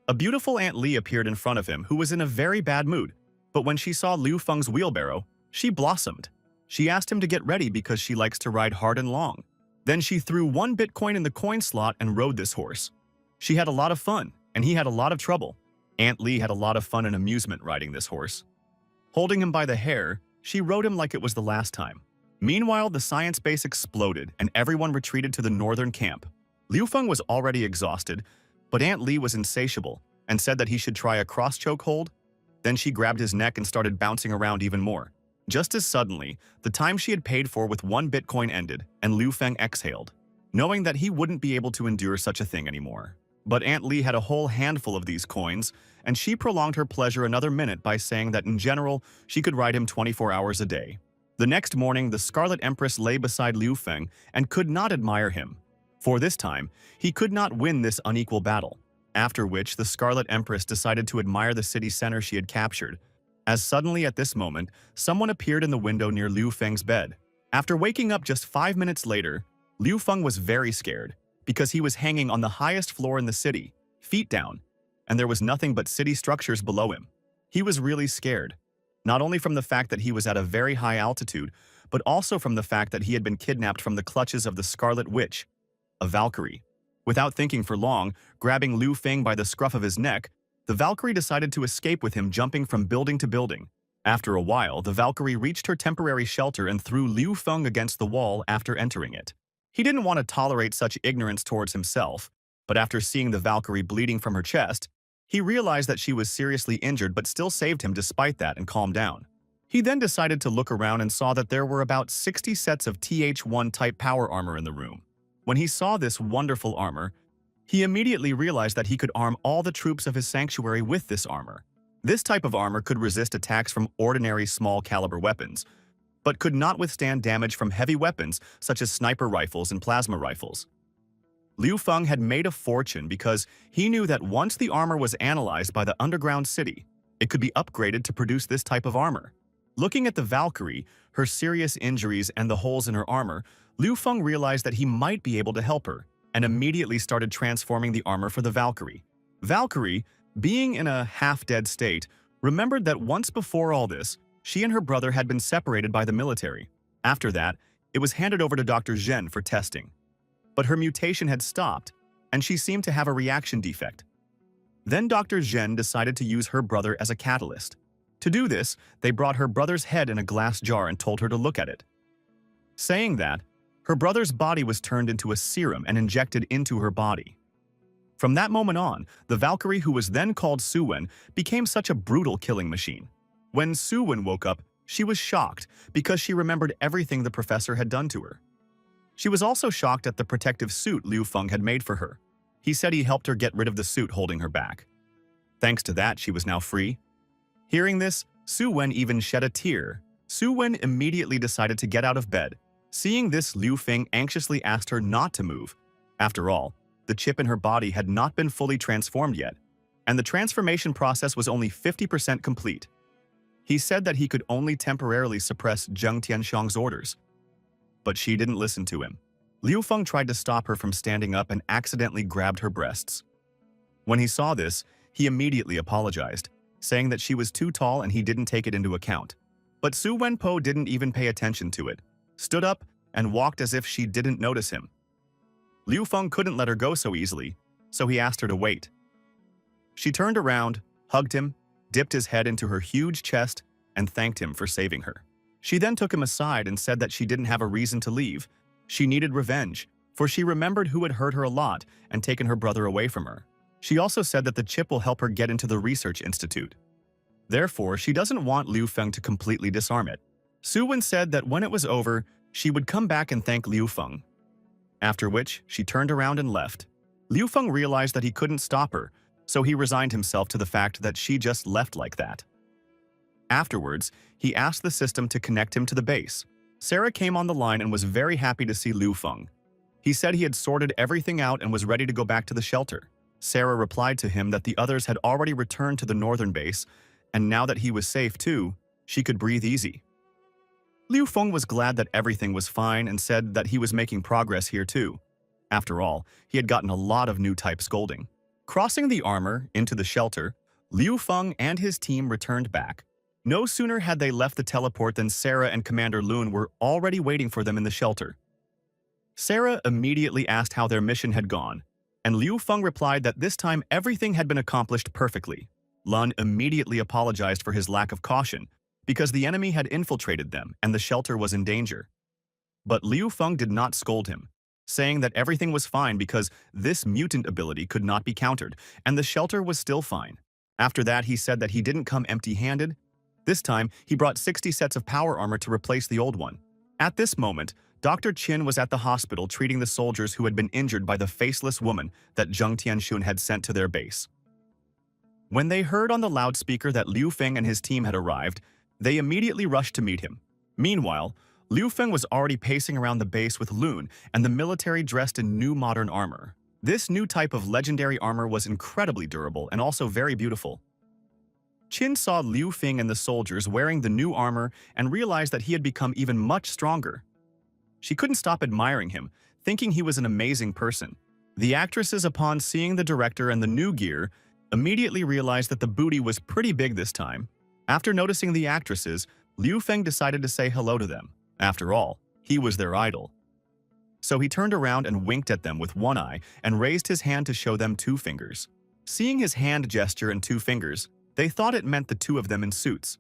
A beautiful Aunt Li appeared in front of him who was in a very bad mood, but when she saw Liu Feng's wheelbarrow, she blossomed. She asked him to get ready because she likes to ride hard and long. Then she threw 1 Bitcoin in the coin slot and rode this horse. She had a lot of fun, and he had a lot of trouble. Aunt Li had a lot of fun and amusement riding this horse. Holding him by the hair, she rode him like it was the last time. Meanwhile, the science base exploded and everyone retreated to the northern camp. Liu Feng was already exhausted, but Aunt Li was insatiable and said that he should try a cross-choke hold. Then she grabbed his neck and started bouncing around even more. Just as suddenly, the time she had paid for with 1 Bitcoin ended and Liu Feng exhaled, knowing that he wouldn't be able to endure such a thing anymore. But Aunt Li had a whole handful of these coins, and she prolonged her pleasure another minute by saying that in general, she could ride him 24 hours a day. The next morning, the Scarlet Empress lay beside Liu Feng and could not admire him. For this time, he could not win this unequal battle, after which the Scarlet Empress decided to admire the city center she had captured. As suddenly at this moment, someone appeared in the window near Liu Feng's bed. After waking up just 5 minutes later, Liu Feng was very scared, because he was hanging on the highest floor in the city, feet down, and there was nothing but city structures below him. He was really scared, not only from the fact that he was at a very high altitude, but also from the fact that he had been kidnapped from the clutches of the Scarlet Witch, a Valkyrie. Without thinking for long, grabbing Liu Feng by the scruff of his neck, the Valkyrie decided to escape with him, jumping from building to building. After a while, the Valkyrie reached her temporary shelter and threw Liu Feng against the wall after entering it. He didn't want to tolerate such ignorance towards himself, but after seeing the Valkyrie bleeding from her chest, he realized that she was seriously injured but still saved him despite that and calmed down. He then decided to look around and saw that there were about 60 sets of TH-1 type power armor in the room. When he saw this wonderful armor, he immediately realized that he could arm all the troops of his sanctuary with this armor. This type of armor could resist attacks from ordinary small-caliber weapons, but could not withstand damage from heavy weapons such as sniper rifles and plasma rifles. Liu Feng had made a fortune because he knew that once the armor was analyzed by the underground city, it could be upgraded to produce this type of armor. Looking at the Valkyrie, her serious injuries and the holes in her armor, Liu Feng realized that he might be able to help her, and immediately started transforming the armor for the Valkyrie. Valkyrie, being in a half-dead state, remembered that once before all this, she and her brother had been separated by the military. After that, it was handed over to Dr. Zhen for testing. But her mutation had stopped, and she seemed to have a reaction defect. Then Dr. Zhen decided to use her brother as a catalyst. To do this, they brought her brother's head in a glass jar and told her to look at it. Saying that, her brother's body was turned into a serum and injected into her body. From that moment on, the Valkyrie, who was then called Suwen, became such a brutal killing machine. When Suwen woke up, she was shocked because she remembered everything the professor had done to her. She was also shocked at the protective suit Liu Feng had made for her. He said he helped her get rid of the suit holding her back. Thanks to that, she was now free. Hearing this, Suwen even shed a tear. Suwen immediately decided to get out of bed. Seeing this, Liu Feng anxiously asked her not to move. After all, the chip in her body had not been fully transformed yet, and the transformation process was only 50% complete. He said that he could only temporarily suppress Zheng Tianxiang's orders. But she didn't listen to him. Liu Feng tried to stop her from standing up and accidentally grabbed her breasts. When he saw this, he immediately apologized, saying that she was too tall and he didn't take it into account. But Su Wenpo didn't even pay attention to it, stood up, and walked as if she didn't notice him. Liu Feng couldn't let her go so easily, so he asked her to wait. She turned around, hugged him, dipped his head into her huge chest, and thanked him for saving her. She then took him aside and said that she didn't have a reason to leave. She needed revenge, for she remembered who had hurt her a lot and taken her brother away from her. She also said that the chip will help her get into the research institute. Therefore, she doesn't want Liu Feng to completely disarm it. Su Wen said that when it was over, she would come back and thank Liu Feng. After which, she turned around and left. Liu Feng realized that he couldn't stop her, so he resigned himself to the fact that she just left like that. Afterwards, he asked the system to connect him to the base. Sarah came on the line and was very happy to see Liu Feng. He said he had sorted everything out and was ready to go back to the shelter. Sarah replied to him that the others had already returned to the northern base, and now that he was safe too, she could breathe easy. Liu Feng was glad that everything was fine and said that he was making progress here too. After all, he had gotten a lot of new type scolding. Crossing the armor into the shelter, Liu Feng and his team returned back. No sooner had they left the teleport than Sarah and Commander Lun were already waiting for them in the shelter. Sarah immediately asked how their mission had gone, and Liu Feng replied that this time everything had been accomplished perfectly. Lun immediately apologized for his lack of caution, because the enemy had infiltrated them and the shelter was in danger. But Liu Feng did not scold him, saying that everything was fine because this mutant ability could not be countered, and the shelter was still fine. After that, he said that he didn't come empty-handed. This time, he brought 60 sets of power armor to replace the old one. At this moment, Dr. Qin was at the hospital treating the soldiers who had been injured by the faceless woman that Zheng Tianxun had sent to their base. When they heard on the loudspeaker that Liu Feng and his team had arrived, they immediately rushed to meet him. Meanwhile, Liu Feng was already pacing around the base with Lun and the military dressed in new modern armor. This new type of legendary armor was incredibly durable and also very beautiful. Qin saw Liu Feng and the soldiers wearing the new armor and realized that he had become even much stronger. She couldn't stop admiring him, thinking he was an amazing person. The actresses, upon seeing the director and the new gear, immediately realized that the booty was pretty big this time. After noticing the actresses, Liu Feng decided to say hello to them. After all, he was their idol. So he turned around and winked at them with one eye and raised his hand to show them 2 fingers. Seeing his hand gesture and 2 fingers, they thought it meant the 2 of them in suits.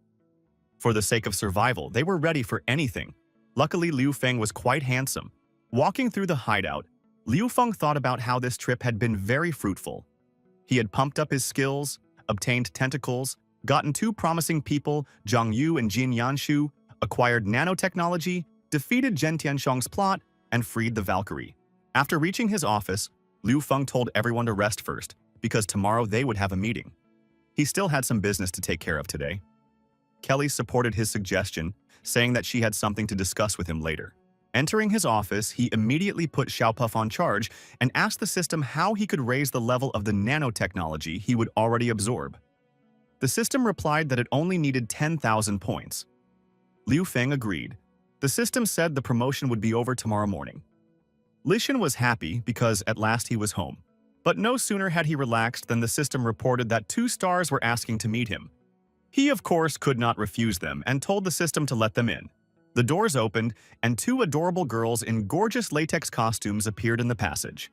For the sake of survival, they were ready for anything. Luckily, Liu Feng was quite handsome. Walking through the hideout, Liu Feng thought about how this trip had been very fruitful. He had pumped up his skills, obtained tentacles, gotten 2 promising people, Zhang Yu and Jin Yanshu, acquired nanotechnology, defeated Zhen Tianshong's plot, and freed the Valkyrie. After reaching his office, Liu Feng told everyone to rest first, because tomorrow they would have a meeting. He still had some business to take care of today. Kelly supported his suggestion, saying that she had something to discuss with him later. Entering his office, he immediately put Xiaopuff on charge and asked the system how he could raise the level of the nanotechnology he would already absorb. The system replied that it only needed 10,000 points. Liu Feng agreed. The system said the promotion would be over tomorrow morning. Lishan was happy because at last he was home. But no sooner had he relaxed than the system reported that 2 stars were asking to meet him. He, of course, could not refuse them and told the system to let them in. The doors opened, and 2 adorable girls in gorgeous latex costumes appeared in the passage.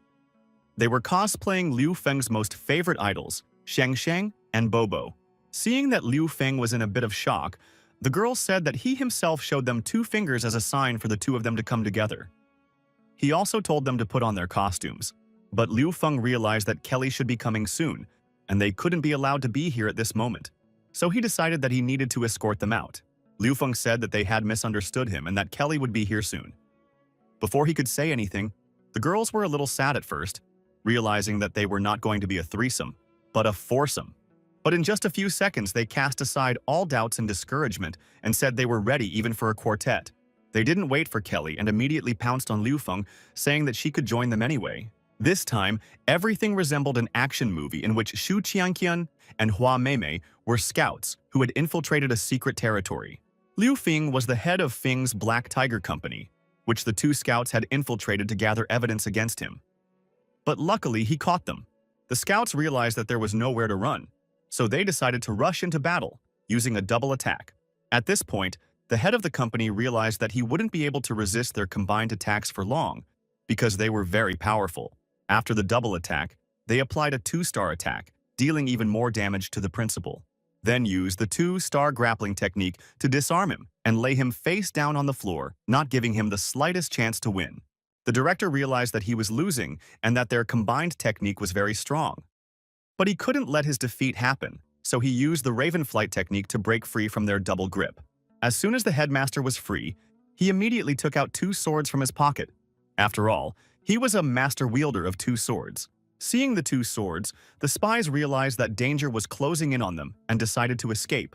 They were cosplaying Liu Feng's most favorite idols, Sheng Sheng and Bobo. Seeing that Liu Feng was in a bit of shock, the girls said that he himself showed them 2 fingers as a sign for the 2 of them to come together. He also told them to put on their costumes. But Liu Feng realized that Kelly should be coming soon, and they couldn't be allowed to be here at this moment. So he decided that he needed to escort them out. Liu Feng said that they had misunderstood him and that Kelly would be here soon. Before he could say anything, the girls were a little sad at first, realizing that they were not going to be a threesome, but a foursome. But in just a few seconds, they cast aside all doubts and discouragement and said they were ready even for a quartet. They didn't wait for Kelly and immediately pounced on Liu Feng, saying that she could join them anyway. This time, everything resembled an action movie in which Xu Qianqian and Hua Meimei were scouts who had infiltrated a secret territory. Liu Feng was the head of Feng's Black Tiger Company, which the 2 scouts had infiltrated to gather evidence against him. But luckily, he caught them. The scouts realized that there was nowhere to run, so they decided to rush into battle, using a double attack. At this point, the head of the company realized that he wouldn't be able to resist their combined attacks for long, because they were very powerful. After the double attack, they applied a 2-star attack, dealing even more damage to the principal. Then used the 2-star grappling technique to disarm him and lay him face down on the floor, not giving him the slightest chance to win. The director realized that he was losing and that their combined technique was very strong. But he couldn't let his defeat happen, so he used the Raven Flight technique to break free from their double grip. As soon as the headmaster was free, he immediately took out 2 swords from his pocket. After all, he was a master wielder of 2 swords. Seeing the 2 swords, the spies realized that danger was closing in on them and decided to escape.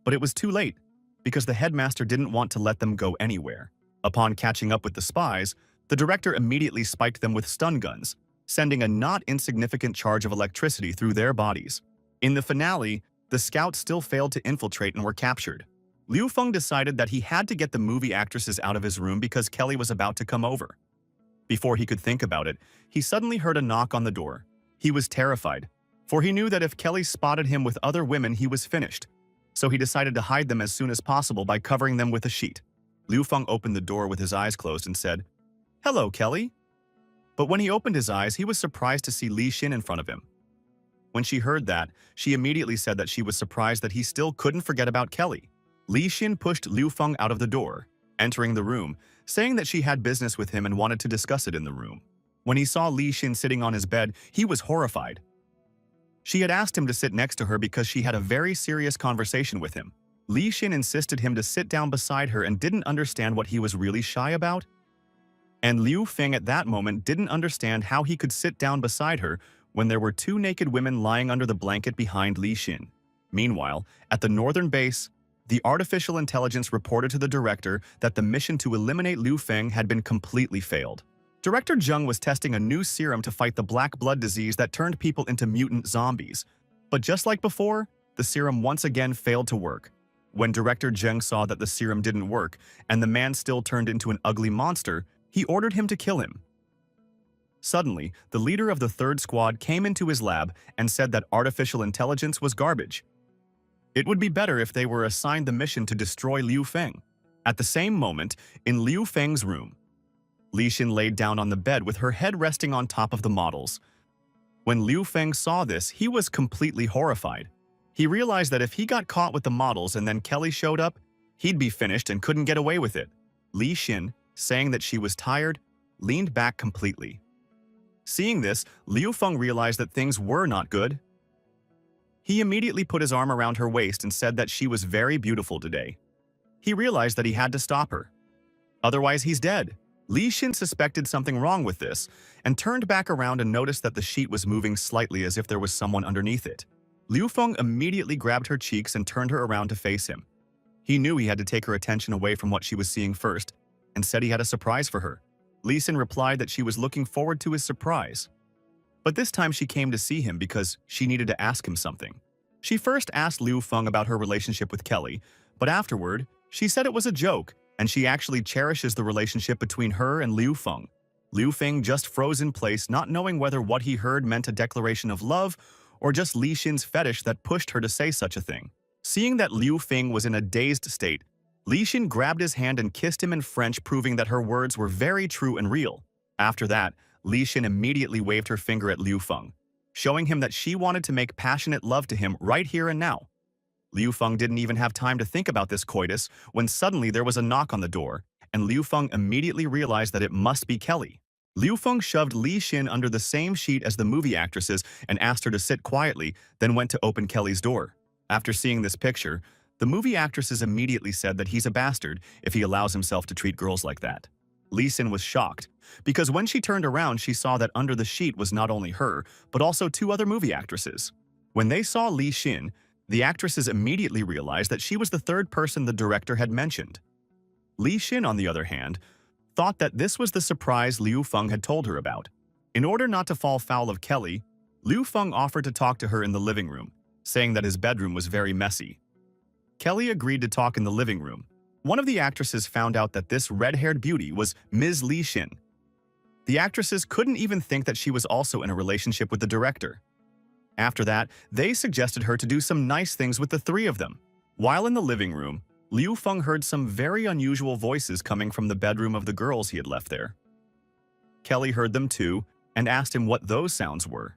But it was too late, because the headmaster didn't want to let them go anywhere. Upon catching up with the spies, The director immediately spiked them with stun guns, sending a not insignificant charge of electricity through their bodies. In the finale, the scouts still failed to infiltrate and were captured. Liu Feng decided that he had to get the movie actresses out of his room because Kelly was about to come over. Before he could think about it, he suddenly heard a knock on the door. He was terrified, for he knew that if Kelly spotted him with other women, he was finished. So he decided to hide them as soon as possible by covering them with a sheet. Liu Feng opened the door with his eyes closed and said, "Hello, Kelly." But when he opened his eyes, he was surprised to see Li Xin in front of him. When she heard that, she immediately said that she was surprised that he still couldn't forget about Kelly. Li Xin pushed Liu Feng out of the door, entering the room, saying that she had business with him and wanted to discuss it in the room. When he saw Li Xin sitting on his bed, he was horrified. She had asked him to sit next to her because she had a very serious conversation with him. Li Xin insisted him to sit down beside her and didn't understand what he was really shy about. And Liu Feng at that moment didn't understand how he could sit down beside her when there were two naked women lying under the blanket behind Li Xin. Meanwhile, at the northern base, the artificial intelligence reported to the director that the mission to eliminate Liu Feng had been completely failed. Director Zheng was testing a new serum to fight the black blood disease that turned people into mutant zombies. But just like before, the serum once again failed to work. When Director Zheng saw that the serum didn't work and the man still turned into an ugly monster, he ordered him to kill him. Suddenly, the leader of the third squad came into his lab and said that artificial intelligence was garbage. It would be better if they were assigned the mission to destroy Liu Feng. At the same moment, in Liu Feng's room, Li Xin laid down on the bed with her head resting on top of the models. When Liu Feng saw this, he was completely horrified. He realized that if he got caught with the models and then Kelly showed up, he'd be finished and couldn't get away with it. Li Xin, saying that she was tired, leaned back completely. Seeing this, Liu Feng realized that things were not good. He immediately put his arm around her waist and said that she was very beautiful today. He realized that he had to stop her. Otherwise, he's dead. Li Xin suspected something wrong with this and turned back around and noticed that the sheet was moving slightly as if there was someone underneath it. Liu Feng immediately grabbed her cheeks and turned her around to face him. He knew he had to take her attention away from what she was seeing first and said he had a surprise for her. Li Xin replied that she was looking forward to his surprise. But this time she came to see him because she needed to ask him something. She first asked Liu Feng about her relationship with Kelly, but afterward, she said it was a joke and she actually cherishes the relationship between her and Liu Feng. Liu Feng just froze in place, not knowing whether what he heard meant a declaration of love or just Li Xin's fetish that pushed her to say such a thing. Seeing that Liu Feng was in a dazed state, Li Xin grabbed his hand and kissed him in French, proving that her words were very true and real. After that, Li Xin immediately waved her finger at Liu Feng, showing him that she wanted to make passionate love to him right here and now. Liu Feng didn't even have time to think about this coitus when suddenly there was a knock on the door, and Liu Feng immediately realized that it must be Kelly. Liu Feng shoved Li Xin under the same sheet as the movie actresses and asked her to sit quietly, then went to open Kelly's door. After seeing this picture, the movie actresses immediately said that he's a bastard if he allows himself to treat girls like that. Li Xin was shocked, because when she turned around she saw that under the sheet was not only her, but also two other movie actresses. When they saw Li Xin, the actresses immediately realized that she was the third person the director had mentioned. Li Xin, on the other hand, thought that this was the surprise Liu Feng had told her about. In order not to fall foul of Kelly, Liu Feng offered to talk to her in the living room, saying that his bedroom was very messy. Kelly agreed to talk in the living room. One of the actresses found out that this red-haired beauty was Ms. Li Xin. The actresses couldn't even think that she was also in a relationship with the director. After that, they suggested her to do some nice things with the three of them. While in the living room, Liu Feng heard some very unusual voices coming from the bedroom of the girls he had left there. Kelly heard them too and asked him what those sounds were.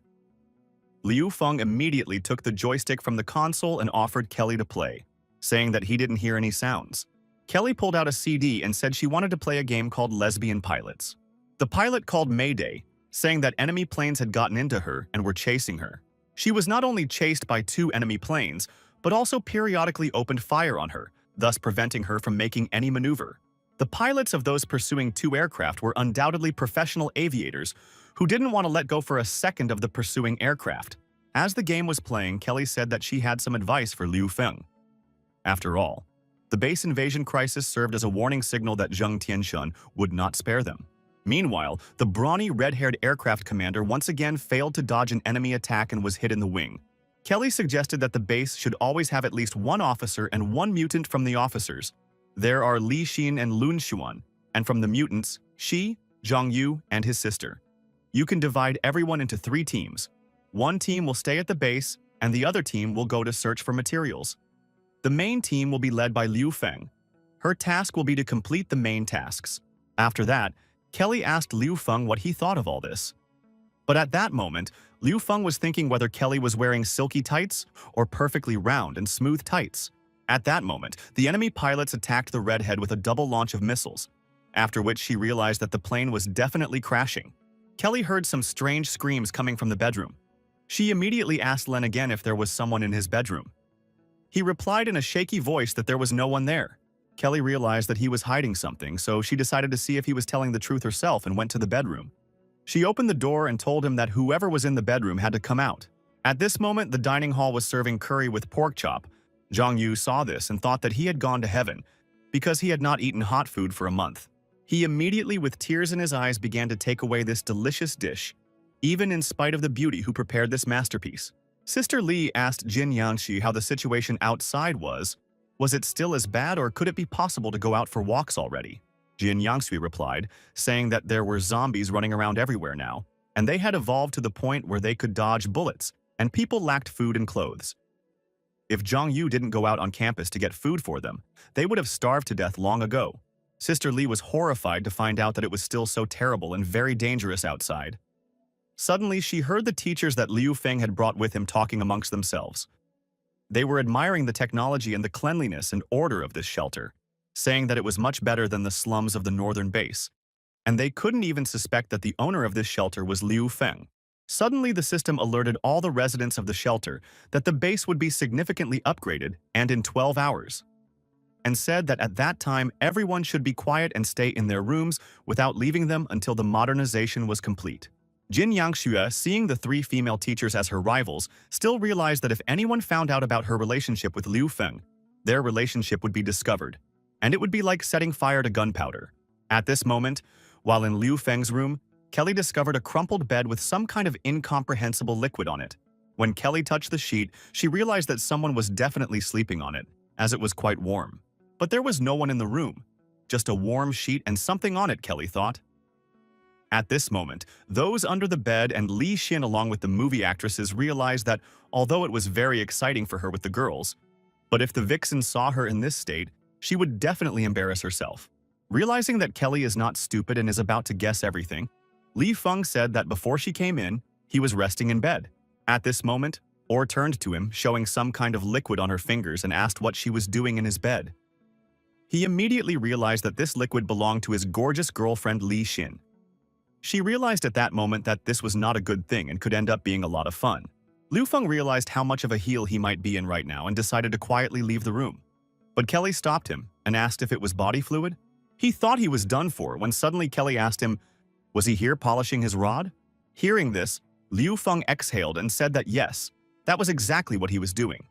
Liu Feng immediately took the joystick from the console and offered Kelly to play, saying that he didn't hear any sounds. Kelly pulled out a CD and said she wanted to play a game called Lesbian Pilots. The pilot called Mayday, saying that enemy planes had gotten into her and were chasing her. She was not only chased by two enemy planes, but also periodically opened fire on her, thus preventing her from making any maneuver. The pilots of those pursuing two aircraft were undoubtedly professional aviators who didn't want to let go for a second of the pursuing aircraft. As the game was playing, Kelly said that she had some advice for Liu Feng. After all, the base invasion crisis served as a warning signal that Zheng Tianshun would not spare them. Meanwhile, the brawny red-haired aircraft commander once again failed to dodge an enemy attack and was hit in the wing. Kelly suggested that the base should always have at least one officer and one mutant from the officers. There are Li Xin and Lun Xuan, and from the mutants, Shi, Zhang Yu, and his sister. You can divide everyone into 3 teams. One team will stay at the base, and the other team will go to search for materials. The main team will be led by Liu Feng. Her task will be to complete the main tasks. After that, Kelly asked Liu Feng what he thought of all this. But at that moment, Liu Feng was thinking whether Kelly was wearing silky tights or perfectly round and smooth tights. At that moment, the enemy pilots attacked the redhead with a double launch of missiles, after which she realized that the plane was definitely crashing. Kelly heard some strange screams coming from the bedroom. She immediately asked Len again if there was someone in his bedroom. He replied in a shaky voice that there was no one there. Kelly realized that he was hiding something, so she decided to see if he was telling the truth herself and went to the bedroom. She opened the door and told him that whoever was in the bedroom had to come out. At this moment, the dining hall was serving curry with pork chop. Zhang Yu saw this and thought that he had gone to heaven, because he had not eaten hot food for a month. He immediately, with tears in his eyes, began to take away this delicious dish, even in spite of the beauty who prepared this masterpiece. Sister Li asked Jin Yangxi how the situation outside was. Was it still as bad, or could it be possible to go out for walks already? Jin Yangxi replied, saying that there were zombies running around everywhere now, and they had evolved to the point where they could dodge bullets, and people lacked food and clothes. If Zhang Yu didn't go out on campus to get food for them, they would have starved to death long ago. Sister Li was horrified to find out that it was still so terrible and very dangerous outside. Suddenly, she heard the teachers that Liu Feng had brought with him talking amongst themselves. They were admiring the technology and the cleanliness and order of this shelter, saying that it was much better than the slums of the northern base, and they couldn't even suspect that the owner of this shelter was Liu Feng. Suddenly, the system alerted all the residents of the shelter that the base would be significantly upgraded and in 12 hours, and said that at that time everyone should be quiet and stay in their rooms without leaving them until the modernization was complete. Jin Yangxue, seeing the 3 female teachers as her rivals, still realized that if anyone found out about her relationship with Liu Feng, their relationship would be discovered, and it would be like setting fire to gunpowder. At this moment, while in Liu Feng's room, Kelly discovered a crumpled bed with some kind of incomprehensible liquid on it. When Kelly touched the sheet, she realized that someone was definitely sleeping on it, as it was quite warm. But there was no one in the room, just a warm sheet and something on it, Kelly thought. At this moment, those under the bed and Li Xin along with the movie actresses realized that although it was very exciting for her with the girls, but if the vixen saw her in this state, she would definitely embarrass herself. Realizing that Kelly is not stupid and is about to guess everything, Li Feng said that before she came in, he was resting in bed. At this moment, Or turned to him, showing some kind of liquid on her fingers, and asked what she was doing in his bed. He immediately realized that this liquid belonged to his gorgeous girlfriend Li Xin. She realized at that moment that this was not a good thing and could end up being a lot of fun. Liu Feng realized how much of a heel he might be in right now and decided to quietly leave the room. But Kelly stopped him and asked if it was body fluid. He thought he was done for when suddenly Kelly asked him, was he here polishing his rod? Hearing this, Liu Feng exhaled and said that yes, that was exactly what he was doing.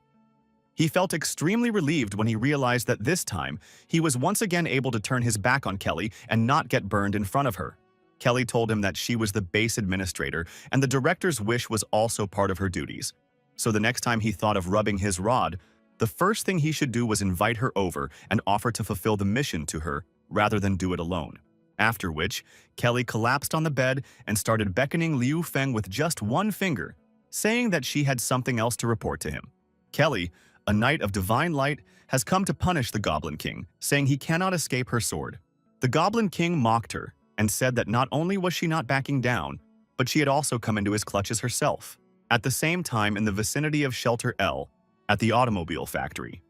He felt extremely relieved when he realized that this time he was once again able to turn his back on Kelly and not get burned in front of her. Kelly told him that she was the base administrator and the director's wish was also part of her duties. So the next time he thought of rubbing his rod, the first thing he should do was invite her over and offer to fulfill the mission to her rather than do it alone. After which, Kelly collapsed on the bed and started beckoning Liu Feng with just one finger, saying that she had something else to report to him. Kelly, a knight of divine light, has come to punish the Goblin King, saying he cannot escape her sword. The Goblin King mocked her and said that not only was she not backing down, but she had also come into his clutches herself. At the same time, in the vicinity of Shelter L, at the automobile factory,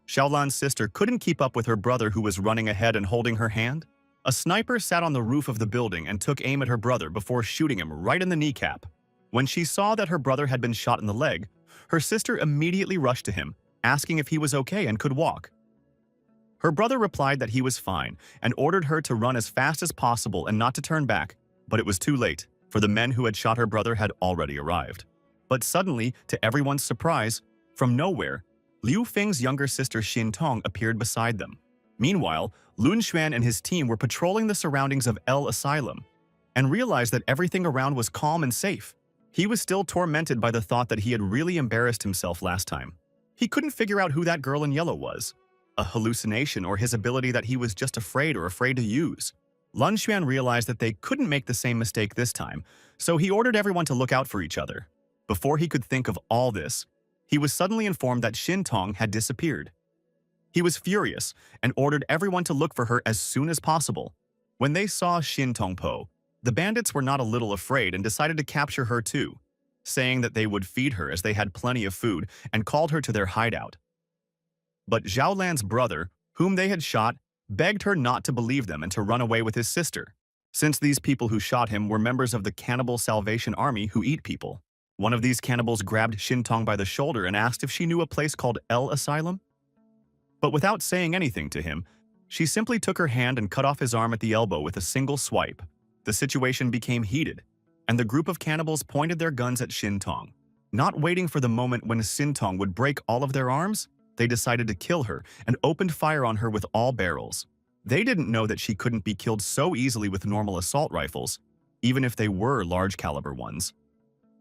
Xiaolan's sister couldn't keep up with her brother who was running ahead and holding her hand. A sniper sat on the roof of the building and took aim at her brother before shooting him right in the kneecap. When she saw that her brother had been shot in the leg, her sister immediately rushed to him, asking if he was okay and could walk. Her brother replied that he was fine and ordered her to run as fast as possible and not to turn back, but it was too late, for the men who had shot her brother had already arrived. But suddenly, to everyone's surprise, from nowhere, Liu Feng's younger sister Xin Tong appeared beside them. Meanwhile, Lun Xuan and his team were patrolling the surroundings of L Asylum and realized that everything around was calm and safe. He was still tormented by the thought that he had really embarrassed himself last time. He couldn't figure out who that girl in yellow was, a hallucination or his ability that he was just afraid to use. Lun Xuan realized that they couldn't make the same mistake this time, so he ordered everyone to look out for each other. Before he could think of all this, he was suddenly informed that Xin Tong had disappeared. He was furious and ordered everyone to look for her as soon as possible. When they saw Xin Tongpo, the bandits were not a little afraid and decided to capture her too, saying that they would feed her as they had plenty of food and called her to their hideout. But Zhao Lan's brother, whom they had shot, begged her not to believe them and to run away with his sister, since these people who shot him were members of the Cannibal Salvation Army who eat people. One of these cannibals grabbed Xin Tong by the shoulder and asked if she knew a place called El Asylum. But without saying anything to him, she simply took her hand and cut off his arm at the elbow with a single swipe. The situation became heated, and the group of cannibals pointed their guns at Xin Tong. Not waiting for the moment when Xin Tong would break all of their arms, they decided to kill her and opened fire on her with all barrels. They didn't know that she couldn't be killed so easily with normal assault rifles, even if they were large-caliber ones.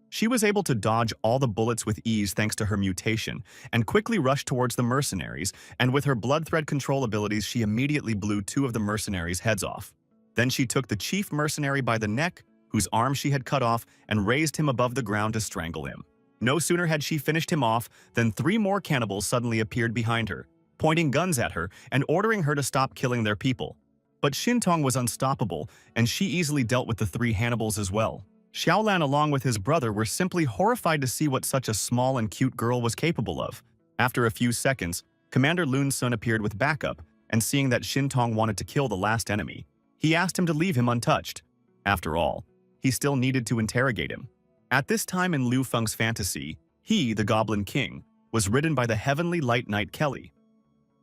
She was able to dodge all the bullets with ease thanks to her mutation, and quickly rushed towards the mercenaries, and with her blood thread control abilities she immediately blew 2 of the mercenaries' heads off. Then she took the chief mercenary by the neck, whose arm she had cut off, and raised him above the ground to strangle him. No sooner had she finished him off than 3 more cannibals suddenly appeared behind her, pointing guns at her and ordering her to stop killing their people. But Xin Tong was unstoppable, and she easily dealt with the 3 Hannibals as well. Xiaolan along with his brother were simply horrified to see what such a small and cute girl was capable of. After a few seconds, Commander Lun Sun appeared with backup, and seeing that Xin Tong wanted to kill the last enemy, he asked him to leave him untouched. After all, he still needed to interrogate him. At this time in Liu Feng's fantasy, he, the Goblin King, was ridden by the heavenly light knight Kelly.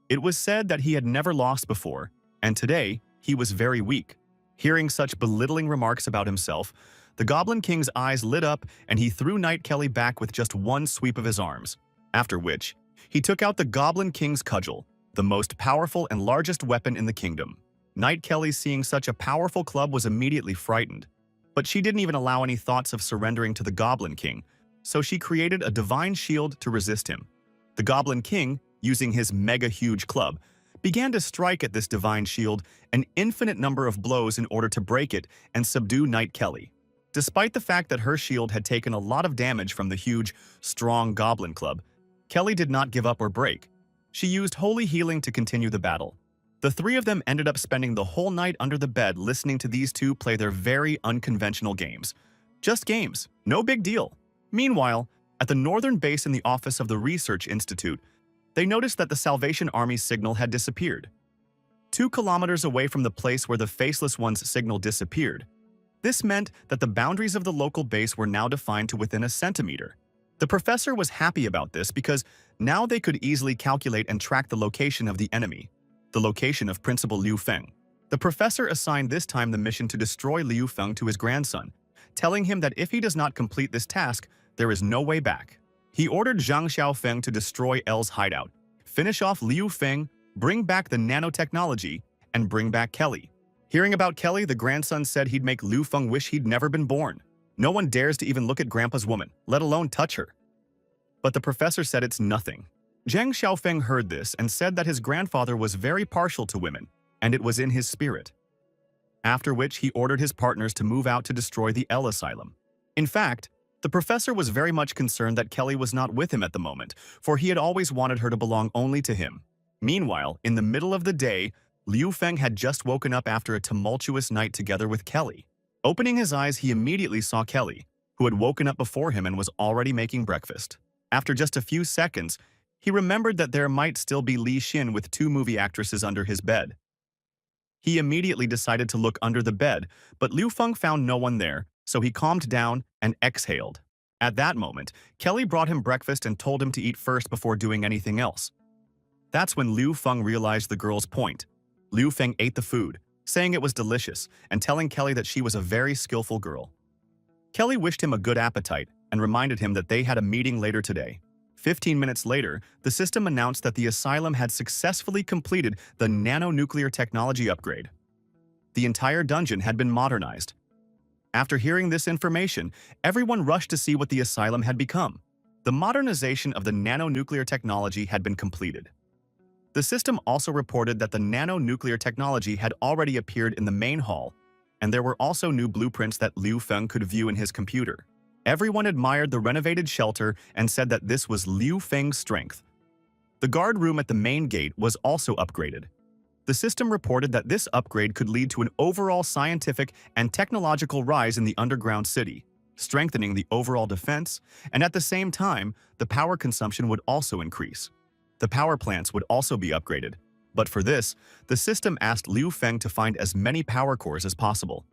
It was said that he had never lost before, and today he was very weak. Hearing such belittling remarks about himself, the Goblin King's eyes lit up and he threw Knight Kelly back with just one sweep of his arms, after which he took out the Goblin King's cudgel, the most powerful and largest weapon in the kingdom. Knight Kelly, seeing such a powerful club, was immediately frightened, but she didn't even allow any thoughts of surrendering to the Goblin King, so she created a divine shield to resist him. The Goblin King, using his mega-huge club, began to strike at this divine shield an infinite number of blows in order to break it and subdue Knight Kelly. Despite the fact that her shield had taken a lot of damage from the huge, strong Goblin Club, Kelly did not give up or break. She used holy healing to continue the battle. The 3 of them ended up spending the whole night under the bed listening to these 2 play their very unconventional games. Just games, no big deal. Meanwhile, at the northern base in the office of the Research Institute, they noticed that the Salvation Army's signal had disappeared. 2 kilometers away from the place where the Faceless One's signal disappeared. This meant that the boundaries of the local base were now defined to within a centimeter. The professor was happy about this because now they could easily calculate and track the location of the enemy, the location of Principal Liu Feng. The professor assigned this time the mission to destroy Liu Feng to his grandson, telling him that if he does not complete this task, there is no way back. He ordered Zhang Xiaofeng to destroy L's hideout, finish off Liu Feng, bring back the nanotechnology, and bring back Kelly. Hearing about Kelly, the grandson said he'd make Liu Feng wish he'd never been born. No one dares to even look at Grandpa's woman, let alone touch her. But the professor said it's nothing. Zhang Xiaofeng heard this and said that his grandfather was very partial to women, and it was in his spirit. After which he ordered his partners to move out to destroy the L Asylum. In fact, the professor was very much concerned that Kelly was not with him at the moment, for he had always wanted her to belong only to him. Meanwhile, in the middle of the day, Liu Feng had just woken up after a tumultuous night together with Kelly. Opening his eyes, he immediately saw Kelly, who had woken up before him and was already making breakfast. After just a few seconds, he remembered that there might still be Li Xin with 2 movie actresses under his bed. He immediately decided to look under the bed, but Liu Feng found no one there, so he calmed down and exhaled. At that moment, Kelly brought him breakfast and told him to eat first before doing anything else. That's when Liu Feng realized the girl's point. Liu Feng ate the food, saying it was delicious, and telling Kelly that she was a very skillful girl. Kelly wished him a good appetite and reminded him that they had a meeting later today. 15 minutes later, the system announced that the asylum had successfully completed the nanonuclear technology upgrade. The entire dungeon had been modernized. After hearing this information, everyone rushed to see what the asylum had become. The modernization of the nanonuclear technology had been completed. The system also reported that the nanonuclear technology had already appeared in the main hall, and there were also new blueprints that Liu Feng could view in his computer. Everyone admired the renovated shelter and said that this was Liu Feng's strength. The guard room at the main gate was also upgraded. The system reported that this upgrade could lead to an overall scientific and technological rise in the underground city, strengthening the overall defense, and at the same time, the power consumption would also increase. The power plants would also be upgraded, but for this, the system asked Liu Feng to find as many power cores as possible.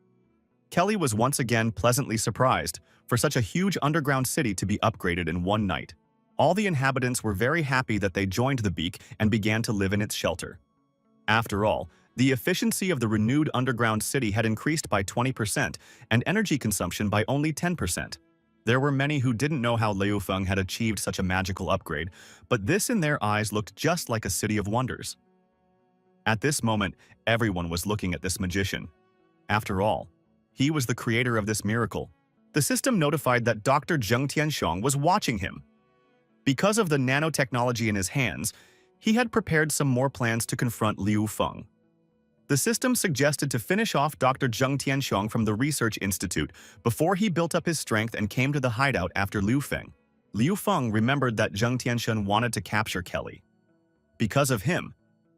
Kelly was once again pleasantly surprised for such a huge underground city to be upgraded in one night. All the inhabitants were very happy that they joined the Beak and began to live in its shelter. After all, the efficiency of the renewed underground city had increased by 20% and energy consumption by only 10%. There were many who didn't know how Liu Feng had achieved such a magical upgrade, but this in their eyes looked just like a city of wonders. At this moment, everyone was looking at this magician. After all, he was the creator of this miracle. The system notified that Dr. Zheng Tianxiong was watching him. Because of the nanotechnology in his hands, he had prepared some more plans to confront Liu Feng. The system suggested to finish off Dr. Zheng Tianxiong from the Research Institute before he built up his strength and came to the hideout after Liu Feng. Liu Feng remembered that Zheng Tianxiong wanted to capture Kelly. Because of him,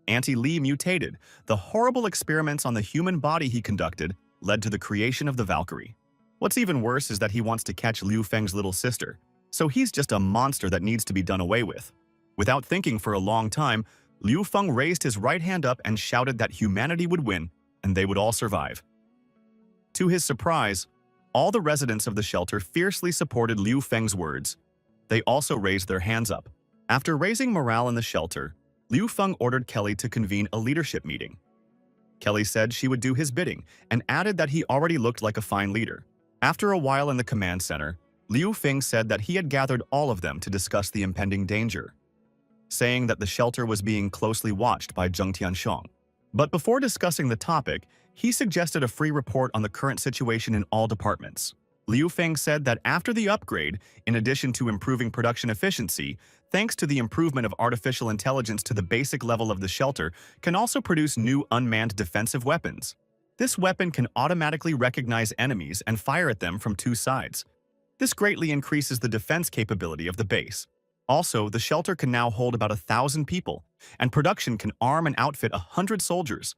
Anti-Li mutated. The horrible experiments on the human body he conducted led to the creation of the Valkyrie. What's even worse is that he wants to catch Liu Feng's little sister, so he's just a monster that needs to be done away with. Without thinking for a long time, Liu Feng raised his right hand up and shouted that humanity would win and they would all survive. To his surprise, all the residents of the shelter fiercely supported Liu Feng's words. They also raised their hands up. After raising morale in the shelter, Liu Feng ordered Kelly to convene a leadership meeting. Kelly said she would do his bidding and added that he already looked like a fine leader. After a while in the command center, Liu Feng said that he had gathered all of them to discuss the impending danger, saying that the shelter was being closely watched by Zheng Tianxiong. But before discussing the topic, he suggested a free report on the current situation in all departments. Liu Feng said that after the upgrade, in addition to improving production efficiency, thanks to the improvement of artificial intelligence to the basic level of the shelter, can also produce new unmanned defensive weapons. This weapon can automatically recognize enemies and fire at them from two sides. This greatly increases the defense capability of the base. Also, the shelter can now hold about 1,000 people, and production can arm and outfit 100 soldiers.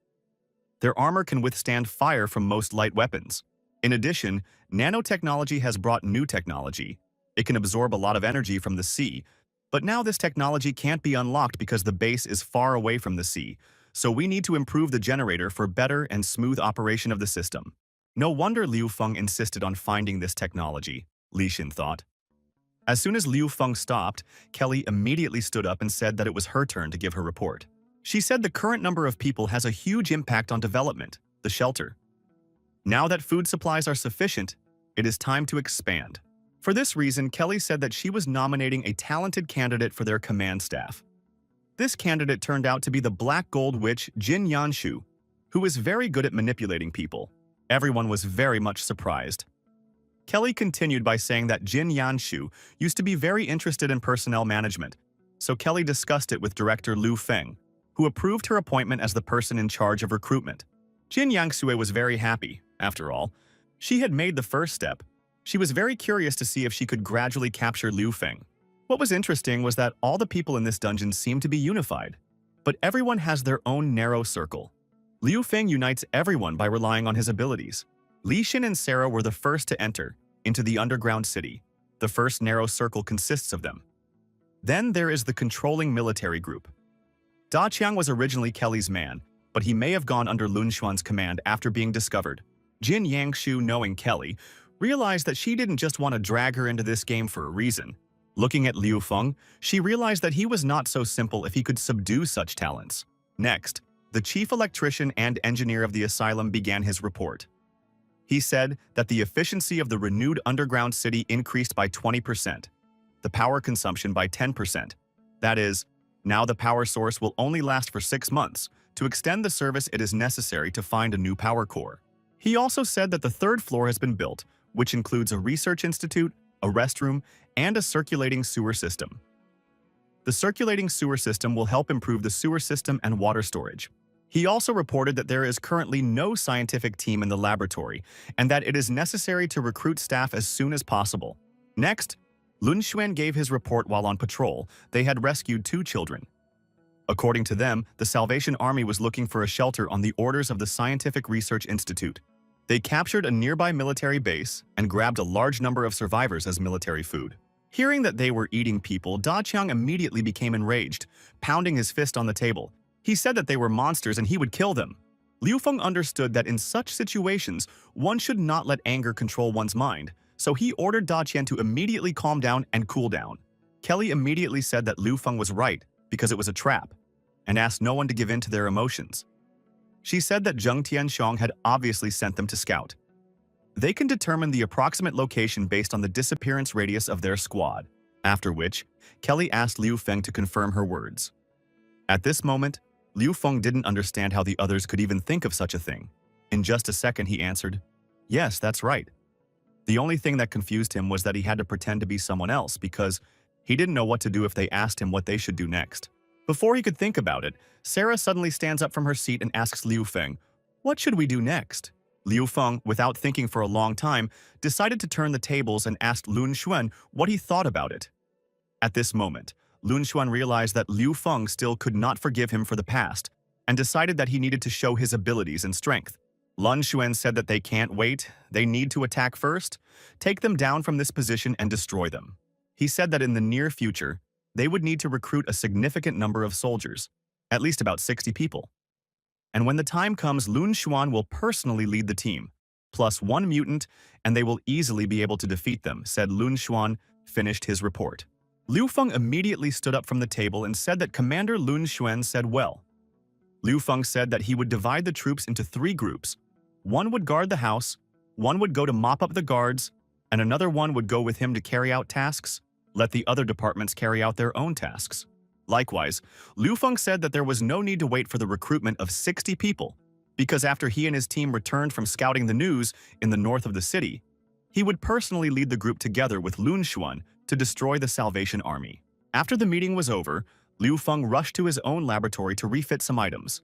Their armor can withstand fire from most light weapons. In addition, nanotechnology has brought new technology. It can absorb a lot of energy from the sea, but now this technology can't be unlocked because the base is far away from the sea, so we need to improve the generator for better and smooth operation of the system. No wonder Liu Feng insisted on finding this technology, Li Xin thought. As soon as Liu Feng stopped, Kelly immediately stood up and said that it was her turn to give her report. She said the current number of people has a huge impact on development, the shelter. Now that food supplies are sufficient, it is time to expand. For this reason, Kelly said that she was nominating a talented candidate for their command staff. This candidate turned out to be the Black Gold Witch Jin Yanshu, who is very good at manipulating people. Everyone was very much surprised. Kelly continued by saying that Jin Yanshu used to be very interested in personnel management, so Kelly discussed it with director Liu Feng, who approved her appointment as the person in charge of recruitment. Jin Yangsue was very happy, after all. She had made the first step. She was very curious to see if she could gradually capture Liu Feng. What was interesting was that all the people in this dungeon seemed to be unified, but everyone has their own narrow circle. Liu Feng unites everyone by relying on his abilities. Li Xin and Sarah were the first to enter into the underground city. The first narrow circle consists of them. Then there is the controlling military group. Da Qiang was originally Kelly's man, but he may have gone under Lun Xuan's command after being discovered. Jin Yangshu, knowing Kelly, realized that she didn't just want to drag her into this game for a reason. Looking at Liu Feng, she realized that he was not so simple if he could subdue such talents. Next, the chief electrician and engineer of the asylum began his report. He said that the efficiency of the renewed underground city increased by 20%, the power consumption by 10%. That is, now the power source will only last for 6 months. To extend the service, it is necessary to find a new power core. He also said that the third floor has been built, which includes a research institute, a restroom, and a circulating sewer system. The circulating sewer system will help improve the sewer system and water storage. He also reported that there is currently no scientific team in the laboratory and that it is necessary to recruit staff as soon as possible. Next, Lun Xuan gave his report while on patrol. They had rescued 2 children. According to them, the Salvation Army was looking for a shelter on the orders of the Scientific Research Institute. They captured a nearby military base and grabbed a large number of survivors as military food. Hearing that they were eating people, Da Qiang immediately became enraged, pounding his fist on the table. He said that they were monsters and he would kill them. Liu Feng understood that in such situations, one should not let anger control one's mind, so he ordered Da Qian to immediately calm down and cool down. Kelly immediately said that Liu Feng was right because it was a trap, and asked no one to give in to their emotions. She said that Zheng Tianxiong had obviously sent them to scout. They can determine the approximate location based on the disappearance radius of their squad, after which Kelly asked Liu Feng to confirm her words. At this moment, Liu Feng didn't understand how the others could even think of such a thing. In just a second, he answered, "Yes, that's right." The only thing that confused him was that he had to pretend to be someone else because he didn't know what to do if they asked him what they should do next. Before he could think about it, Sarah suddenly stands up from her seat and asks Liu Feng, "What should we do next?" Liu Feng, without thinking for a long time, decided to turn the tables and asked Lun Xuan what he thought about it. At this moment, Lun Xuan realized that Liu Feng still could not forgive him for the past and decided that he needed to show his abilities and strength. Lun Xuan said that they can't wait, they need to attack first, take them down from this position and destroy them. He said that in the near future, they would need to recruit a significant number of soldiers, at least about 60 people. And when the time comes, Lun Xuan will personally lead the team, plus 1 mutant, and they will easily be able to defeat them, said Lun Xuan, finished his report. Liu Feng immediately stood up from the table and said that Commander Lun Xuan said well. Liu Feng said that he would divide the troops into 3 groups. One would guard the house, one would go to mop up the guards, and another one would go with him to carry out tasks. Let the other departments carry out their own tasks. Likewise, Liu Feng said that there was no need to wait for the recruitment of 60 people, because after he and his team returned from scouting the news in the north of the city, he would personally lead the group together with Lun Xuan to destroy the Salvation Army. After the meeting was over, Liu Feng rushed to his own laboratory to refit some items.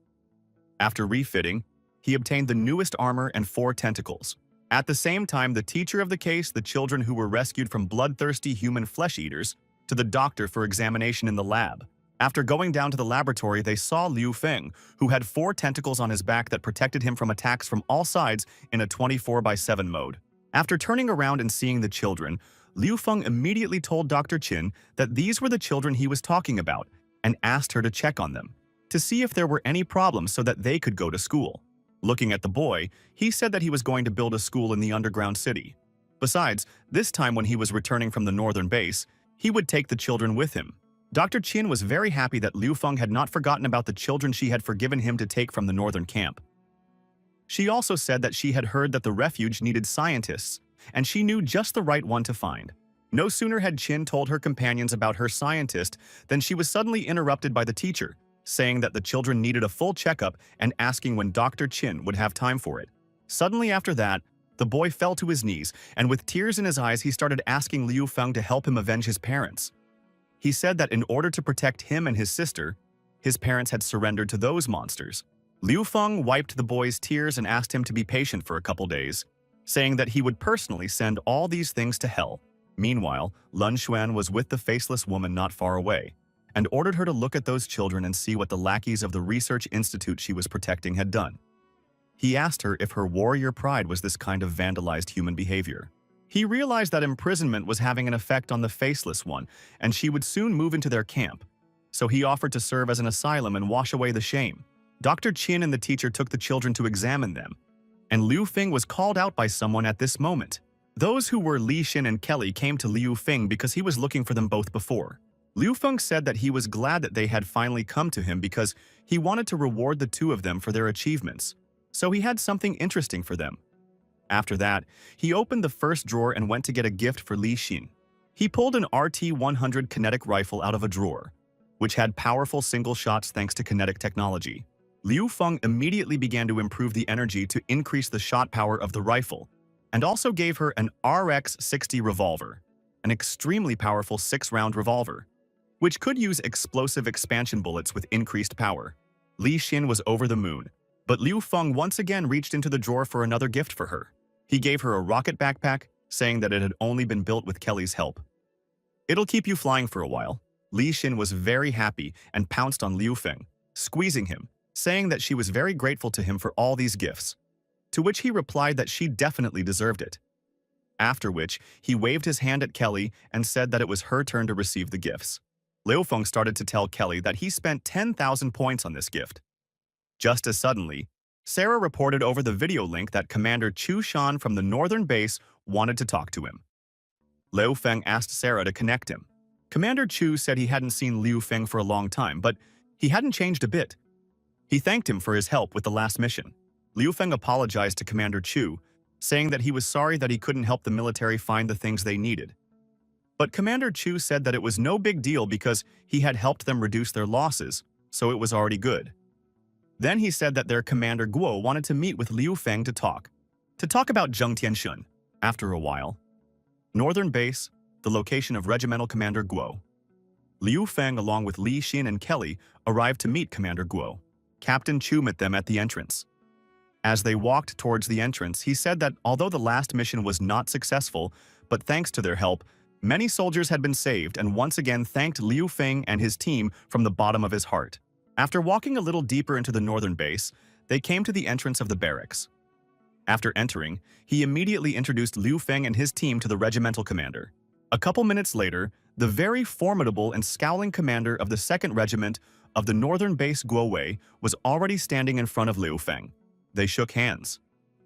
After refitting, he obtained the newest armor and 4 tentacles. At the same time, the teacher of the case, the children who were rescued from bloodthirsty human flesh-eaters, to the doctor for examination in the lab. After going down to the laboratory, they saw Liu Feng, who had 4 tentacles on his back that protected him from attacks from all sides in a 24/7 mode. After turning around and seeing the children, Liu Feng immediately told Dr. Qin that these were the children he was talking about and asked her to check on them, to see if there were any problems so that they could go to school. Looking at the boy, he said that he was going to build a school in the underground city. Besides, this time when he was returning from the northern base, he would take the children with him. Dr. Qin was very happy that Liu Feng had not forgotten about the children she had forgiven him to take from the northern camp. She also said that she had heard that the refuge needed scientists, and she knew just the right one to find. No sooner had Qin told her companions about her scientist than she was suddenly interrupted by the teacher, saying that the children needed a full checkup and asking when Dr. Qin would have time for it. Suddenly after that, the boy fell to his knees, and with tears in his eyes, he started asking Liu Feng to help him avenge his parents. He said that in order to protect him and his sister, his parents had surrendered to those monsters. Liu Feng wiped the boy's tears and asked him to be patient for a couple days, saying that he would personally send all these things to hell. Meanwhile, Lun Xuan was with the faceless woman not far away, and ordered her to look at those children and see what the lackeys of the research institute she was protecting had done. He asked her if her warrior pride was this kind of vandalized human behavior. He realized that imprisonment was having an effect on the faceless one, and she would soon move into their camp, so he offered to serve as an asylum and wash away the shame. Dr. Qin and the teacher took the children to examine them, and Liu Feng was called out by someone at this moment. Those who were Li Xin and Kelly came to Liu Feng because he was looking for them both before. Liu Feng said that he was glad that they had finally come to him because he wanted to reward the 2 of them for their achievements, so he had something interesting for them. After that, he opened the first drawer and went to get a gift for Li Xin. He pulled an RT-100 kinetic rifle out of a drawer, which had powerful single shots thanks to kinetic technology. Liu Feng immediately began to improve the energy to increase the shot power of the rifle, and also gave her an RX-60 revolver, an extremely powerful 6-round revolver, which could use explosive expansion bullets with increased power. Li Xin was over the moon, but Liu Feng once again reached into the drawer for another gift for her. He gave her a rocket backpack, saying that it had only been built with Kelly's help. "It'll keep you flying for a while." Li Xin was very happy and pounced on Liu Feng, squeezing him, saying that she was very grateful to him for all these gifts, to which he replied that she definitely deserved it. After which, he waved his hand at Kelly and said that it was her turn to receive the gifts. Liu Feng started to tell Kelly that he spent 10,000 points on this gift. Just as suddenly, Sarah reported over the video link that Commander Chu Shan from the northern base wanted to talk to him. Liu Feng asked Sarah to connect him. Commander Chu said he hadn't seen Liu Feng for a long time, but he hadn't changed a bit. He thanked him for his help with the last mission. Liu Feng apologized to Commander Chu, saying that he was sorry that he couldn't help the military find the things they needed. But Commander Chu said that it was no big deal because he had helped them reduce their losses, so it was already good. Then he said that their Commander Guo wanted to meet with Liu Feng to talk about Zheng Tianshun. After a while, Northern Base, the location of Regimental Commander Guo. Liu Feng, along with Li Xin and Kelly, arrived to meet Commander Guo. Captain Chu met them at the entrance. As they walked towards the entrance, he said that although the last mission was not successful, but thanks to their help, many soldiers had been saved, and once again thanked Liu Feng and his team from the bottom of his heart. After walking a little deeper into the northern base, they came to the entrance of the barracks. After entering, he immediately introduced Liu Feng and his team to the regimental commander. A couple minutes later, the very formidable and scowling commander of the 2nd Regiment of the northern base Guo Wei was already standing in front of Liu Feng. They shook hands,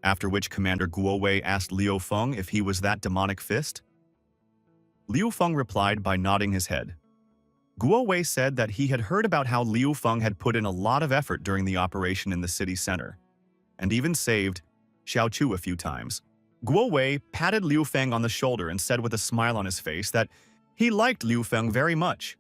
after which Commander Guo Wei asked Liu Feng if he was that demonic fist. Liu Feng replied by nodding his head. Guo Wei said that he had heard about how Liu Feng had put in a lot of effort during the operation in the city center, and even saved Xiao Chu a few times. Guo Wei patted Liu Feng on the shoulder and said with a smile on his face that he liked Liu Feng very much.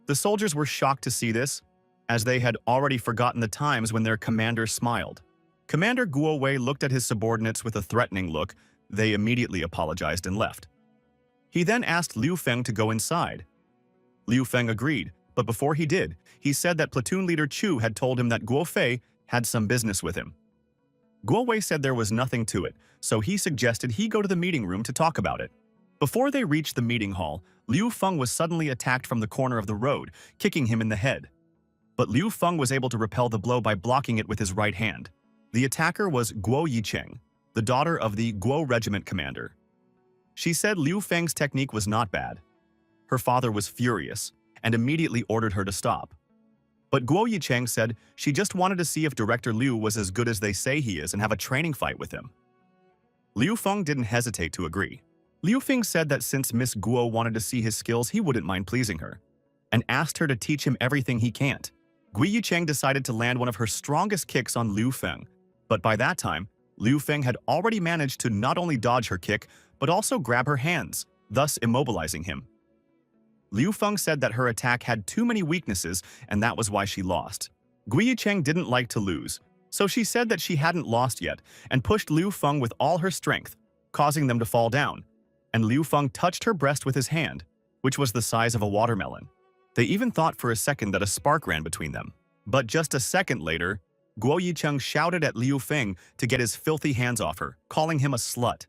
The soldiers were shocked to see this, as they had already forgotten the times when their commander smiled. Commander Guo Wei looked at his subordinates with a threatening look. They immediately apologized and left. He then asked Liu Feng to go inside. Liu Feng agreed, but before he did, he said that platoon leader Chu had told him that Guo Fei had some business with him. Guo Wei said there was nothing to it, so he suggested he go to the meeting room to talk about it. Before they reached the meeting hall, Liu Feng was suddenly attacked from the corner of the road, kicking him in the head. But Liu Feng was able to repel the blow by blocking it with his right hand. The attacker was Guo Yicheng, the daughter of the Guo Regiment commander. She said Liu Feng's technique was not bad. Her father was furious and immediately ordered her to stop. But Guo Yicheng said she just wanted to see if Director Liu was as good as they say he is and have a training fight with him. Liu Feng didn't hesitate to agree. Liu Feng said that since Miss Guo wanted to see his skills, he wouldn't mind pleasing her, and asked her to teach him everything he can't. Guo Yicheng decided to land one of her strongest kicks on Liu Feng, but by that time, Liu Feng had already managed to not only dodge her kick, but also grab her hands, thus immobilizing him. Liu Feng said that her attack had too many weaknesses and that was why she lost. Guo Yicheng didn't like to lose, so she said that she hadn't lost yet and pushed Liu Feng with all her strength, causing them to fall down. And Liu Feng touched her breast with his hand, which was the size of a watermelon. They even thought for a second that a spark ran between them. But just a second later, Guo Yicheng shouted at Liu Feng to get his filthy hands off her, calling him a slut.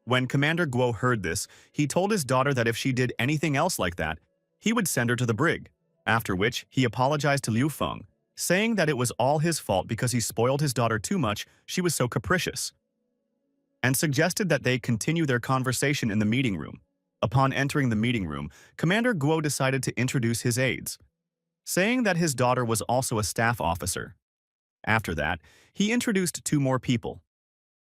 When Commander Guo heard this, he told his daughter that if she did anything else like that, he would send her to the brig, after which he apologized to Liu Feng, saying that it was all his fault because he spoiled his daughter too much, she was so capricious, and suggested that they continue their conversation in the meeting room. Upon entering the meeting room, Commander Guo decided to introduce his aides, saying that his daughter was also a staff officer. After that, he introduced 2 more people.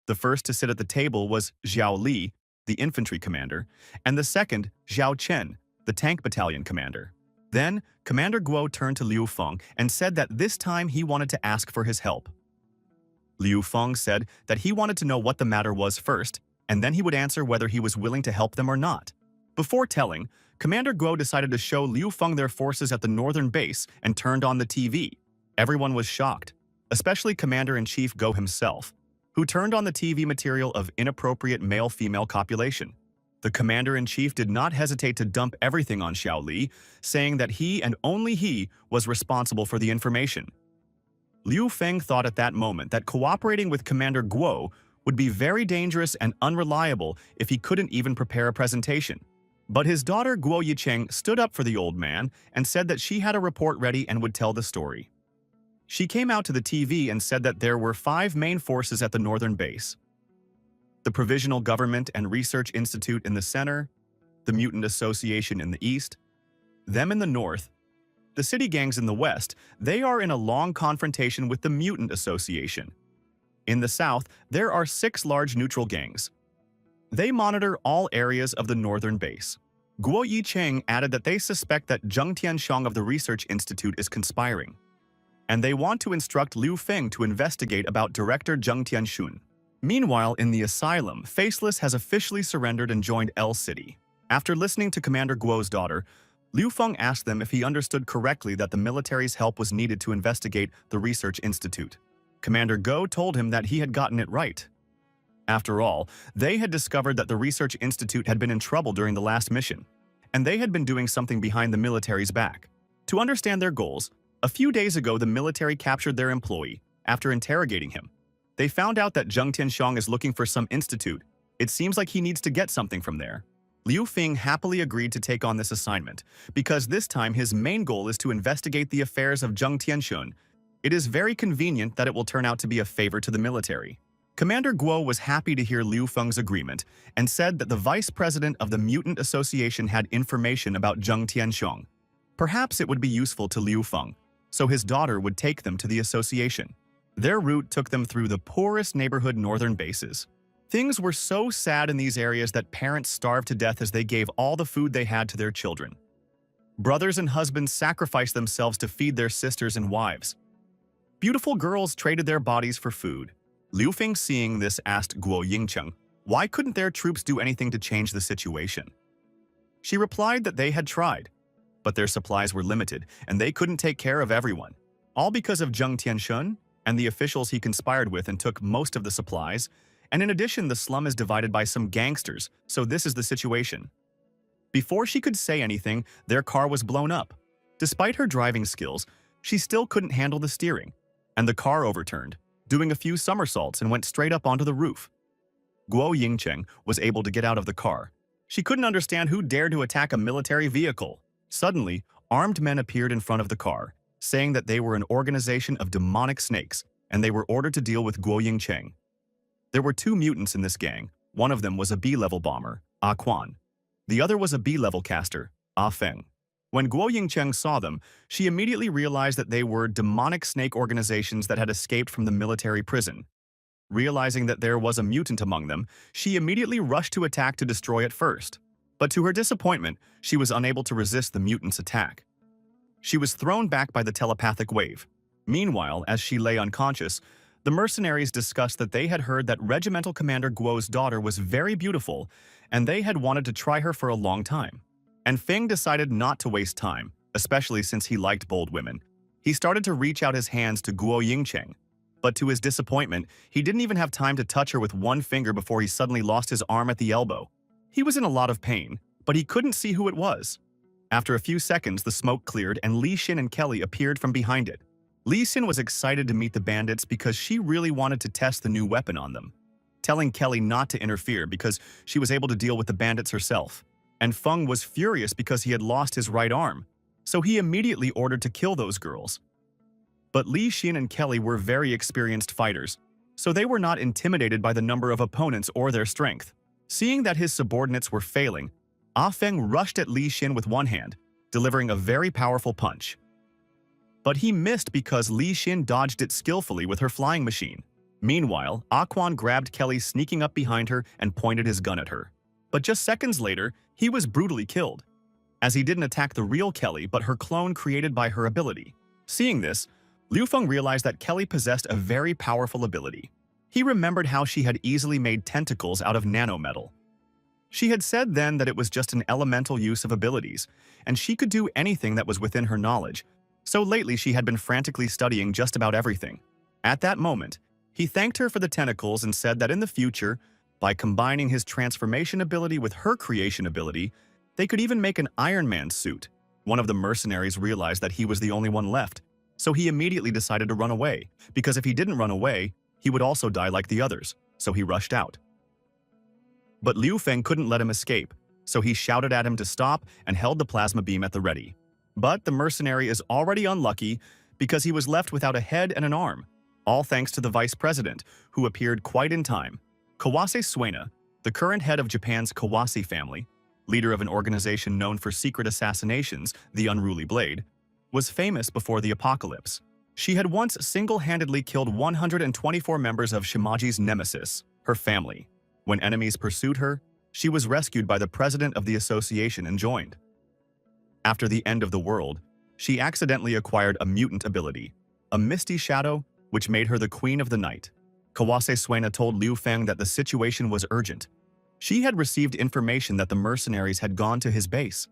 The first to sit at the table was Zhao Li, the infantry commander, and the second, Zhao Chen, the tank battalion commander. Then, Commander Guo turned to Liu Feng and said that this time he wanted to ask for his help. Liu Feng said that he wanted to know what the matter was first, and then he would answer whether he was willing to help them or not. Before telling, Commander Guo decided to show Liu Feng their forces at the northern base and turned on the TV. Everyone was shocked, especially Commander-in-Chief Go himself, who turned on the TV material of inappropriate male-female copulation. The Commander-in-Chief did not hesitate to dump everything on Xiao Li, saying that he and only he was responsible for the information. Liu Feng thought at that moment that cooperating with Commander Guo would be very dangerous and unreliable if he couldn't even prepare a presentation. But his daughter Guo Yicheng stood up for the old man and said that she had a report ready and would tell the story. She came out to the TV and said that there were 5 main forces at the northern base: the Provisional Government and Research Institute in the center, the Mutant Association in the east, them in the north, the city gangs in the west. They are in a long confrontation with the Mutant Association. In the south, there are 6 large neutral gangs. They monitor all areas of the northern base. Guo Yicheng added that they suspect that Zheng Tianxiong of the Research Institute is conspiring, and they want to instruct Liu Feng to investigate about Director Zheng Tianxun. Meanwhile, in the asylum, Faceless has officially surrendered and joined L City. After listening to Commander Guo's daughter, Liu Feng asked them if he understood correctly that the military's help was needed to investigate the Research Institute. Commander Guo told him that he had gotten it right. After all, they had discovered that the Research Institute had been in trouble during the last mission, and they had been doing something behind the military's back. To understand their goals, a few days ago the military captured their employee. After interrogating him, they found out that Zheng Tianxiong is looking for some institute. It seems like he needs to get something from there. Liu Feng happily agreed to take on this assignment, because this time his main goal is to investigate the affairs of Zheng Tianxun. It is very convenient that it will turn out to be a favor to the military. Commander Guo was happy to hear Liu Feng's agreement and said that the vice president of the Mutant Association had information about Zheng Tianxiong. Perhaps it would be useful to Liu Feng, so his daughter would take them to the association. Their route took them through the poorest neighborhood northern bases. Things were so sad in these areas that parents starved to death as they gave all the food they had to their children. Brothers and husbands sacrificed themselves to feed their sisters and wives. Beautiful girls traded their bodies for food. Liu Feng, seeing this, asked Guo Yingcheng why couldn't their troops do anything to change the situation. She replied that they had tried, but their supplies were limited and they couldn't take care of everyone. All because of Zheng Tianxun and the officials he conspired with and took most of the supplies, and in addition the slum is divided by some gangsters, so this is the situation. Before she could say anything, their car was blown up. Despite her driving skills, she still couldn't handle the steering, and the car overturned, doing a few somersaults and went straight up onto the roof. Guo Yingcheng was able to get out of the car. She couldn't understand who dared to attack a military vehicle. Suddenly, armed men appeared in front of the car, saying that they were an organization of demonic snakes, and they were ordered to deal with Guo Yingcheng. There were 2 mutants in this gang. One of them was a B-level bomber, Ah Quan. The other was a B-level caster, Ah Feng. When Guo Yingcheng saw them, she immediately realized that they were demonic snake organizations that had escaped from the military prison. Realizing that there was a mutant among them, she immediately rushed to attack to destroy it first. But to her disappointment, she was unable to resist the mutant's attack. She was thrown back by the telepathic wave. Meanwhile, as she lay unconscious, the mercenaries discussed that they had heard that Regimental Commander Guo's daughter was very beautiful, and they had wanted to try her for a long time. And Feng decided not to waste time, especially since he liked bold women. He started to reach out his hands to Guo Yingcheng, but to his disappointment, he didn't even have time to touch her with one finger before he suddenly lost his arm at the elbow. He was in a lot of pain, but he couldn't see who it was. After a few seconds, the smoke cleared and Li Xin and Kelly appeared from behind it. Li Xin was excited to meet the bandits because she really wanted to test the new weapon on them, telling Kelly not to interfere because she was able to deal with the bandits herself. And Feng was furious because he had lost his right arm, so he immediately ordered to kill those girls. But Li Xin and Kelly were very experienced fighters, so they were not intimidated by the number of opponents or their strength. Seeing that his subordinates were failing, Ah Feng rushed at Li Xin with one hand, delivering a very powerful punch. But he missed because Li Xin dodged it skillfully with her flying machine. Meanwhile, Ah Quan grabbed Kelly sneaking up behind her and pointed his gun at her. But just seconds later, he was brutally killed, as he didn't attack the real Kelly but her clone created by her ability. Seeing this, Liu Feng realized that Kelly possessed a very powerful ability. He remembered how she had easily made tentacles out of nanometal. She had said then that it was just an elemental use of abilities, and she could do anything that was within her knowledge. So lately she had been frantically studying just about everything. At that moment, he thanked her for the tentacles and said that in the future, by combining his transformation ability with her creation ability, they could even make an Iron Man suit. One of the mercenaries realized that he was the only one left, so he immediately decided to run away, because if he didn't run away, he would also die like the others, so he rushed out. But Liu Feng couldn't let him escape, so he shouted at him to stop and held the plasma beam at the ready. But the mercenary is already unlucky because he was left without a head and an arm, all thanks to the vice president, who appeared quite in time. Kawase Suena, the current head of Japan's Kawase family, leader of an organization known for secret assassinations, the Unruly Blade, was famous before the apocalypse. She had once single-handedly killed 124 members of Shimaji's nemesis, her family. When enemies pursued her, she was rescued by the president of the association and joined. After the end of the world, she accidentally acquired a mutant ability, a misty shadow, which made her the queen of the night. Kawase Suena told Liu Feng that the situation was urgent. She had received information that the mercenaries had gone to his base.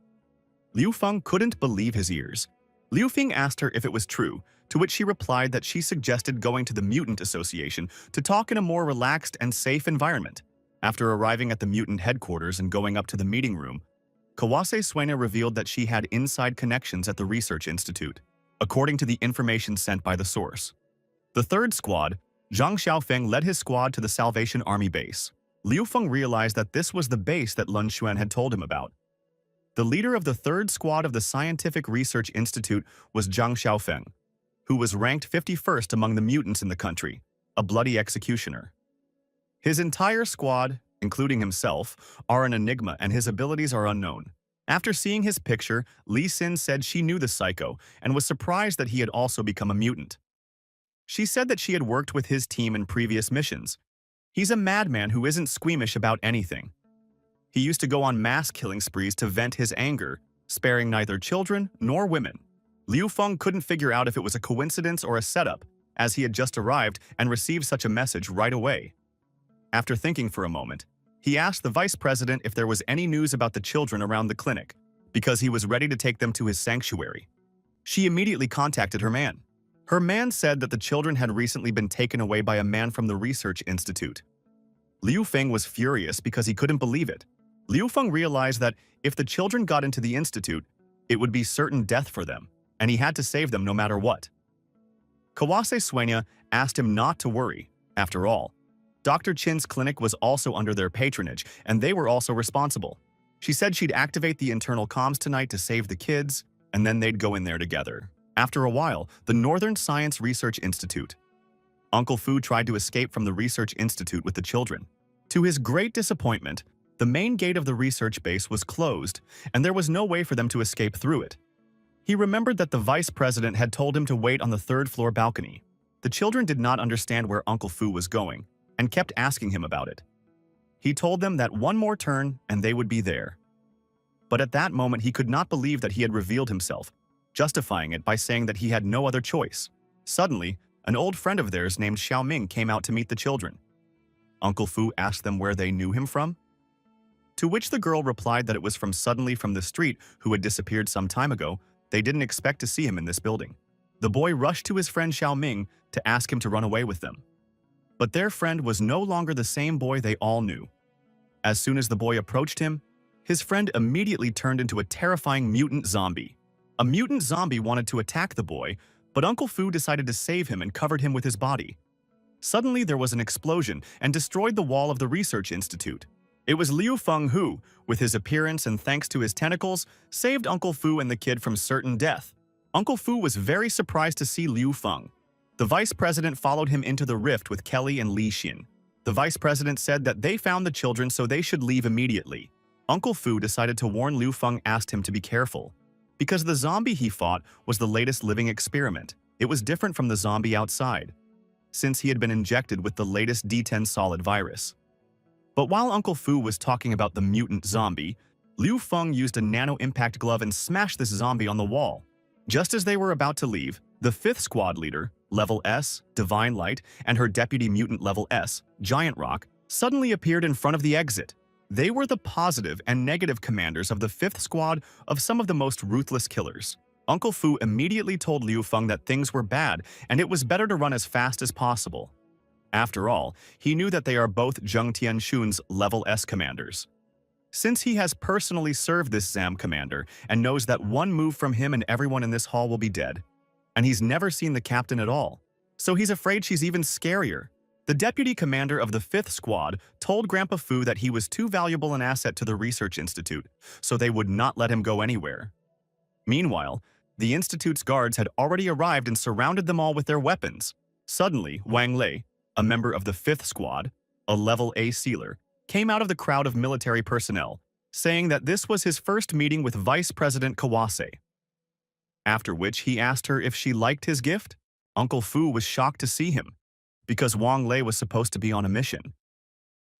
Liu Feng couldn't believe his ears. Liu Feng asked her if it was true, to which she replied that she suggested going to the Mutant Association to talk in a more relaxed and safe environment. After arriving at the mutant headquarters and going up to the meeting room, Kawase Suena revealed that she had inside connections at the research institute, according to the information sent by the source. The third squad, Zhang Xiaofeng, led his squad to the Salvation Army base. Liu Feng realized that this was the base that Lun Xuan had told him about. The leader of the third squad of the Scientific Research Institute was Zhang Xiaofeng, who was ranked 51st among the mutants in the country, a bloody executioner. His entire squad, including himself, are an enigma and his abilities are unknown. After seeing his picture, Li Xin said she knew the psycho and was surprised that he had also become a mutant. She said that she had worked with his team in previous missions. He's a madman who isn't squeamish about anything. He used to go on mass killing sprees to vent his anger, sparing neither children nor women. Liu Feng couldn't figure out if it was a coincidence or a setup, as he had just arrived and received such a message right away. After thinking for a moment, he asked the vice president if there was any news about the children around the clinic, because he was ready to take them to his sanctuary. She immediately contacted her man. Her man said that the children had recently been taken away by a man from the research institute. Liu Feng was furious because he couldn't believe it. Liu Feng realized that if the children got into the institute, it would be certain death for them, and he had to save them no matter what. Kawase Suena asked him not to worry. After all, Dr. Chin's clinic was also under their patronage, and they were also responsible. She said she'd activate the internal comms tonight to save the kids, and then they'd go in there together. After a while, the Northern Science Research Institute. Uncle Fu tried to escape from the research institute with the children. To his great disappointment, the main gate of the research base was closed, and there was no way for them to escape through it. He remembered that the vice president had told him to wait on the third-floor balcony. The children did not understand where Uncle Fu was going, and kept asking him about it. He told them that one more turn and they would be there. But at that moment he could not believe that he had revealed himself, justifying it by saying that he had no other choice. Suddenly, an old friend of theirs named Xiaoming came out to meet the children. Uncle Fu asked them where they knew him from, to which the girl replied that it was from the street who had disappeared some time ago. They didn't expect to see him in this building. The boy rushed to his friend Xiaoming to ask him to run away with them. But their friend was no longer the same boy they all knew. As soon as the boy approached him, his friend immediately turned into a terrifying mutant zombie. A mutant zombie wanted to attack the boy, but Uncle Fu decided to save him and covered him with his body. Suddenly there was an explosion and destroyed the wall of the research institute. It was Liu Feng who, with his appearance and thanks to his tentacles, saved Uncle Fu and the kid from certain death. Uncle Fu was very surprised to see Liu Feng. The vice president followed him into the rift with Kelly and Li Xin. The vice president said that they found the children so they should leave immediately. Uncle Fu decided to warn Liu Feng, asked him to be careful, because the zombie he fought was the latest living experiment. It was different from the zombie outside, since he had been injected with the latest D10 solid virus. But while Uncle Fu was talking about the mutant zombie, Liu Feng used a nano-impact glove and smashed this zombie on the wall. Just as they were about to leave, the 5th squad leader, Level S, Divine Light, and her deputy mutant Level S, Giant Rock, suddenly appeared in front of the exit. They were the positive and negative commanders of the 5th squad of some of the most ruthless killers. Uncle Fu immediately told Liu Feng that things were bad and it was better to run as fast as possible. After all, he knew that they are both Zheng Tianxun's level S commanders. Since he has personally served this ZAM commander and knows that one move from him and everyone in this hall will be dead, and he's never seen the captain at all, so he's afraid she's even scarier. The deputy commander of the 5th Squad told Grandpa Fu that he was too valuable an asset to the research institute, so they would not let him go anywhere. Meanwhile, the institute's guards had already arrived and surrounded them all with their weapons. Suddenly, Wang Lei, a member of the 5th Squad, a level A sealer, came out of the crowd of military personnel, saying that this was his first meeting with Vice President Kawase. After which he asked her if she liked his gift. Uncle Fu was shocked to see him, because Wang Lei was supposed to be on a mission.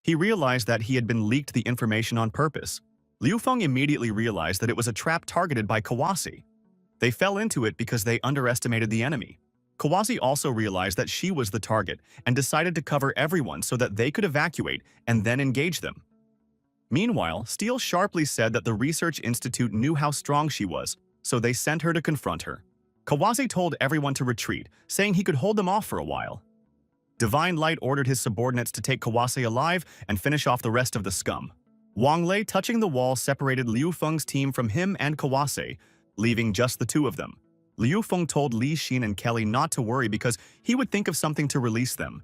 He realized that he had been leaked the information on purpose. Liu Feng immediately realized that it was a trap targeted by Kawase. They fell into it because they underestimated the enemy. Kawase also realized that she was the target and decided to cover everyone so that they could evacuate and then engage them. Meanwhile, Steele sharply said that the Research Institute knew how strong she was, so they sent her to confront her. Kawase told everyone to retreat, saying he could hold them off for a while. Divine Light ordered his subordinates to take Kawase alive and finish off the rest of the scum. Wang Lei touching the wall separated Liu Feng's team from him and Kawase, leaving just the two of them. Liu Feng told Li Xin and Kelly not to worry because he would think of something to release them.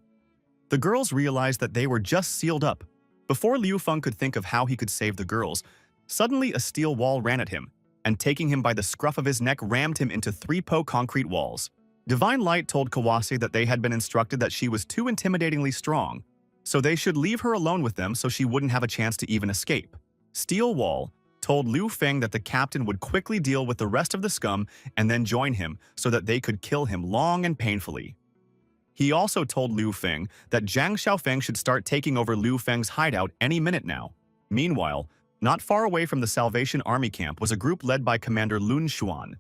The girls realized that they were just sealed up. Before Liu Feng could think of how he could save the girls, suddenly a steel wall ran at him, and taking him by the scruff of his neck rammed him into 3 concrete walls. Divine Light told Kawase that they had been instructed that she was too intimidatingly strong, so they should leave her alone with them so she wouldn't have a chance to even escape. Steel Wall told Liu Feng that the captain would quickly deal with the rest of the scum and then join him so that they could kill him long and painfully. He also told Liu Feng that Zhang Xiaofeng should start taking over Liu Feng's hideout any minute now. Meanwhile, not far away from the Salvation Army camp was a group led by Commander Lun Xuan.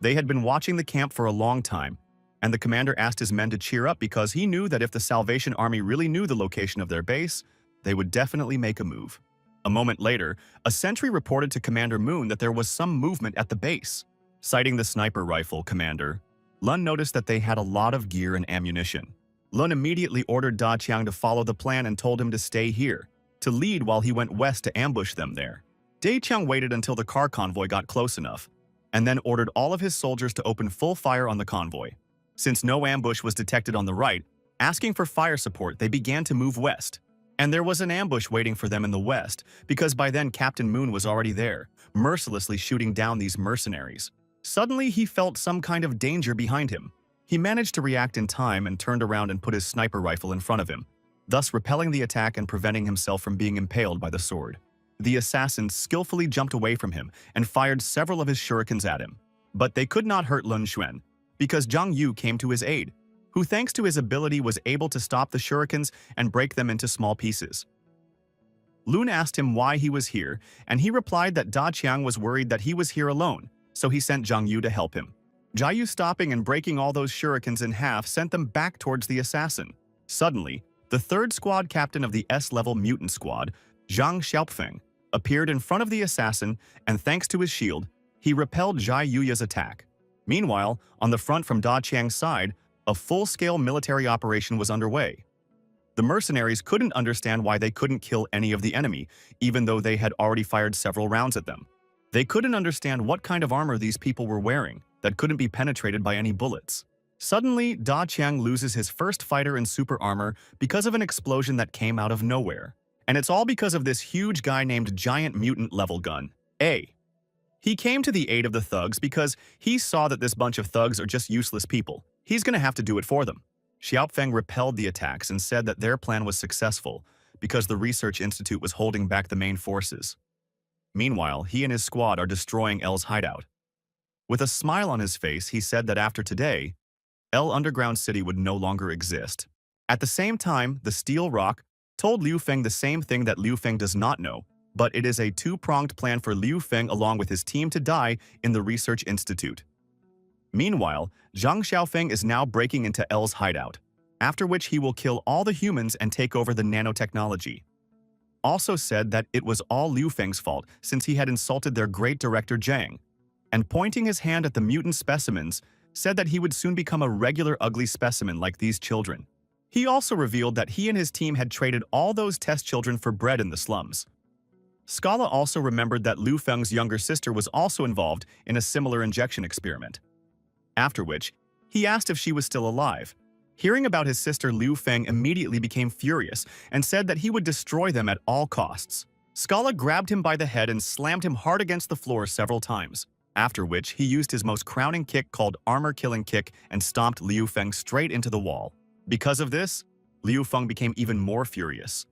They had been watching the camp for a long time, and the commander asked his men to cheer up because he knew that if the Salvation Army really knew the location of their base, they would definitely make a move. A moment later, a sentry reported to Commander Moon that there was some movement at the base. Citing the sniper rifle commander, Lun noticed that they had a lot of gear and ammunition. Lun immediately ordered Da Qiang to follow the plan and told him to stay here, to lead while he went west to ambush them there. Da Qiang waited until the car convoy got close enough, and then ordered all of his soldiers to open full fire on the convoy. Since no ambush was detected on the right, asking for fire support, they began to move west. And there was an ambush waiting for them in the west, because by then Captain Moon was already there, mercilessly shooting down these mercenaries. Suddenly, he felt some kind of danger behind him. He managed to react in time and turned around and put his sniper rifle in front of him, thus repelling the attack and preventing himself from being impaled by the sword. The assassin skillfully jumped away from him and fired several of his shurikens at him. But they could not hurt Lun Xuan, because Zhang Yu came to his aid, who thanks to his ability was able to stop the shurikens and break them into small pieces. Lun asked him why he was here, and he replied that Da Qiang was worried that he was here alone, so he sent Zhang Yu to help him. Zhang Yu stopping and breaking all those shurikens in half sent them back towards the assassin. Suddenly, the 3rd squad captain of the S-level mutant squad, Zhang Xiaofeng, appeared in front of the assassin, and thanks to his shield, he repelled Zhai Yuya's attack. Meanwhile, on the front from Da Qiang's side, a full-scale military operation was underway. The mercenaries couldn't understand why they couldn't kill any of the enemy, even though they had already fired several rounds at them. They couldn't understand what kind of armor these people were wearing that couldn't be penetrated by any bullets. Suddenly, Da Qiang loses his first fighter in super armor because of an explosion that came out of nowhere. And it's all because of this huge guy named Giant Mutant Level Gun, A. He came to the aid of the thugs because he saw that this bunch of thugs are just useless people. He's gonna have to do it for them. Xiaofeng repelled the attacks and said that their plan was successful because the Research Institute was holding back the main forces. Meanwhile, he and his squad are destroying L's hideout. With a smile on his face, he said that after today, L Underground City would no longer exist. At the same time, the Steel Rock told Liu Feng the same thing that Liu Feng does not know, but it is a two-pronged plan for Liu Feng along with his team to die in the Research Institute. Meanwhile, Zhang Xiaofeng is now breaking into L's hideout, after which he will kill all the humans and take over the nanotechnology. Also said that it was all Liu Feng's fault since he had insulted their great director Zhang. and pointing his hand at the mutant specimens, said that he would soon become a regular ugly specimen like these children. He also revealed that he and his team had traded all those test children for bread in the slums. Scala also remembered that Liu Feng's younger sister was also involved in a similar injection experiment. After which, he asked if she was still alive. Hearing about his sister, Liu Feng immediately became furious and said that he would destroy them at all costs. Scala grabbed him by the head and slammed him hard against the floor several times, after which he used his most crowning kick called armor-killing kick and stomped Liu Feng straight into the wall. Because of this, Liu Feng became even more furious.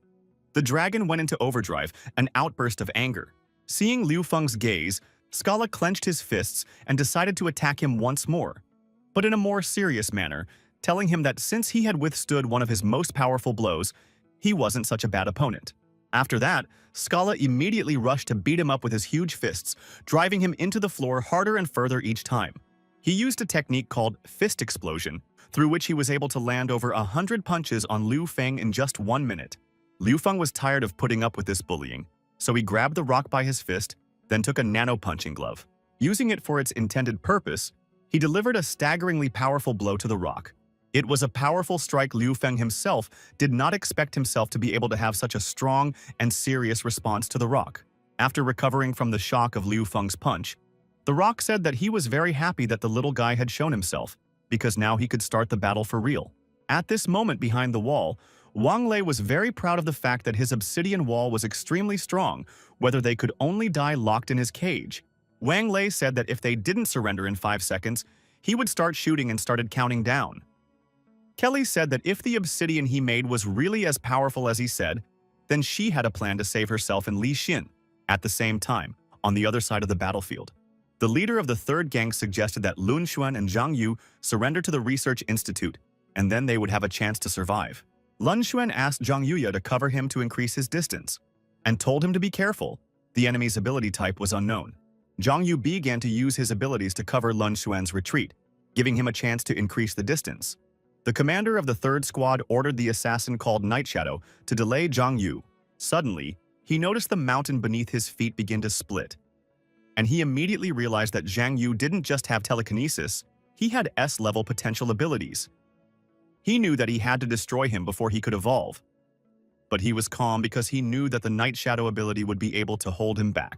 The dragon went into overdrive, an outburst of anger. Seeing Liu Feng's gaze, Scala clenched his fists and decided to attack him once more, but in a more serious manner, telling him that since he had withstood one of his most powerful blows, he wasn't such a bad opponent. After that, Scala immediately rushed to beat him up with his huge fists, driving him into the floor harder and further each time. He used a technique called fist explosion, through which he was able to land over 100 punches on Liu Feng in just 1 minute. Liu Feng was tired of putting up with this bullying, so he grabbed the rock by his fist, then took a nano-punching glove. Using it for its intended purpose, he delivered a staggeringly powerful blow to the rock. It was a powerful strike. Liu Feng himself did not expect himself to be able to have such a strong and serious response to the rock. After recovering from the shock of Liu Feng's punch, the rock said that he was very happy that the little guy had shown himself, because now he could start the battle for real. At this moment behind the wall, Wang Lei was very proud of the fact that his obsidian wall was extremely strong, whether they could only die locked in his cage. Wang Lei said that if they didn't surrender in 5 seconds, he would start shooting and started counting down. Kelly said that if the obsidian he made was really as powerful as he said, then she had a plan to save herself and Li Xin. At the same time, on the other side of the battlefield, the leader of the third gang suggested that Lun Xuan and Zhang Yu surrender to the Research Institute, and then they would have a chance to survive. Lun Xuan asked Zhang Yuya to cover him to increase his distance, and told him to be careful. The enemy's ability type was unknown. Zhang Yu began to use his abilities to cover Lun Xuan's retreat, giving him a chance to increase the distance. The commander of the third squad ordered the assassin called Night Shadow to delay Zhang Yu. Suddenly, he noticed the mountain beneath his feet begin to split, and he immediately realized that Zhang Yu didn't just have telekinesis, he had S-level potential abilities. He knew that he had to destroy him before he could evolve. But he was calm because he knew that the Night Shadow ability would be able to hold him back.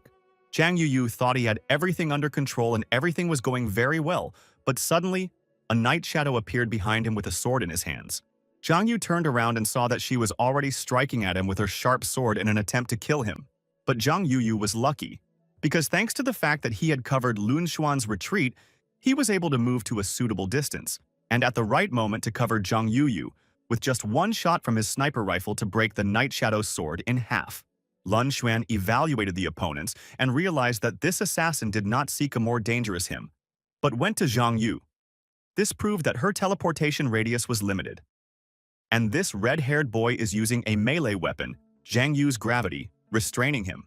Zhang Yu thought he had everything under control and everything was going very well, but suddenly, a Night Shadow appeared behind him with a sword in his hands. Zhang Yu turned around and saw that she was already striking at him with her sharp sword in an attempt to kill him. But Zhang Yu was lucky, because thanks to the fact that he had covered Lun Xuan's retreat, he was able to move to a suitable distance, and at the right moment to cover Zhang Yu with just one shot from his sniper rifle to break the Night Shadow's sword in half. Lun Xuan evaluated the opponents and realized that this assassin did not seek a more dangerous him, but went to Zhang Yu. This proved that her teleportation radius was limited. And this red-haired boy is using a melee weapon, Zhang Yu's gravity, restraining him.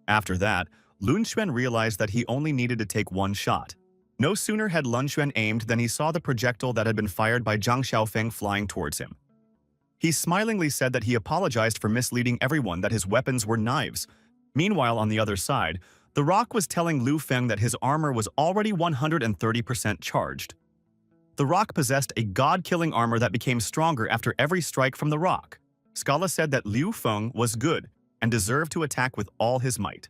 After that, Lun Xuan realized that he only needed to take one shot. No sooner had Lun Xuan aimed than he saw the projectile that had been fired by Zhang Xiaofeng flying towards him. He smilingly said that he apologized for misleading everyone that his weapons were knives. Meanwhile, on the other side, the Rock was telling Liu Feng that his armor was already 130% charged. The Rock possessed a god-killing armor that became stronger after every strike from the Rock. Scala said that Liu Feng was good and deserved to attack with all his might.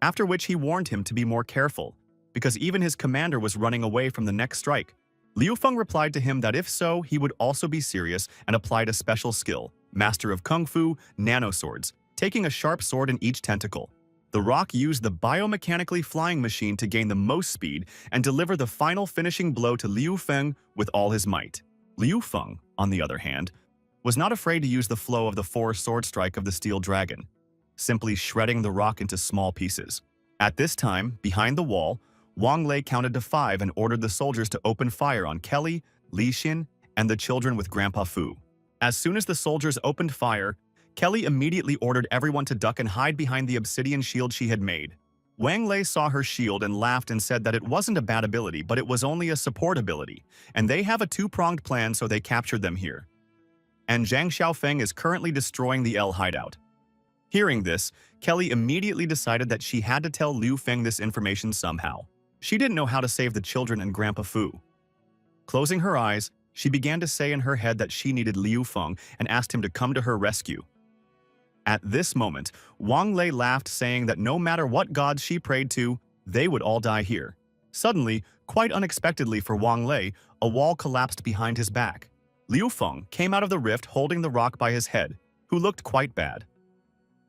After which he warned him to be more careful, because even his commander was running away from the next strike. Liu Feng replied to him that if so, he would also be serious and applied a special skill, Master of Kung Fu, nanoswords, taking a sharp sword in each tentacle. The Rock used the biomechanically flying machine to gain the most speed and deliver the final finishing blow to Liu Feng with all his might. Liu Feng, on the other hand, was not afraid to use the flow of the 4-sword strike of the Steel Dragon, simply shredding the Rock into small pieces. At this time, behind the wall, Wang Lei counted to 5 and ordered the soldiers to open fire on Kelly, Li Xin, and the children with Grandpa Fu. As soon as the soldiers opened fire, Kelly immediately ordered everyone to duck and hide behind the obsidian shield she had made. Wang Lei saw her shield and laughed and said that it wasn't a bad ability, but it was only a support ability, and they have a 2-pronged plan, so they captured them here. And Zhang Xiaofeng is currently destroying the L hideout. Hearing this, Kelly immediately decided that she had to tell Liu Feng this information somehow. She didn't know how to save the children and Grandpa Fu. Closing her eyes, she began to say in her head that she needed Liu Feng and asked him to come to her rescue. At this moment, Wang Lei laughed, saying that no matter what gods she prayed to, they would all die here. Suddenly, quite unexpectedly for Wang Lei, a wall collapsed behind his back. Liu Feng came out of the rift holding the rock by his head, who looked quite bad.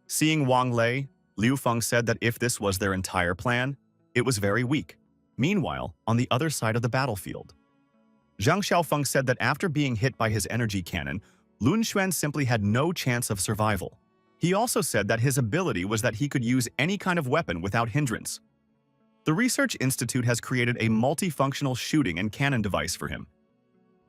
Seeing Wang Lei, Liu Feng said that if this was their entire plan, it was very weak. Meanwhile, on the other side of the battlefield, Zhang Xiaofeng said that after being hit by his energy cannon, Lun Xuan simply had no chance of survival. He also said that his ability was that he could use any kind of weapon without hindrance. The Research Institute has created a multifunctional shooting and cannon device for him.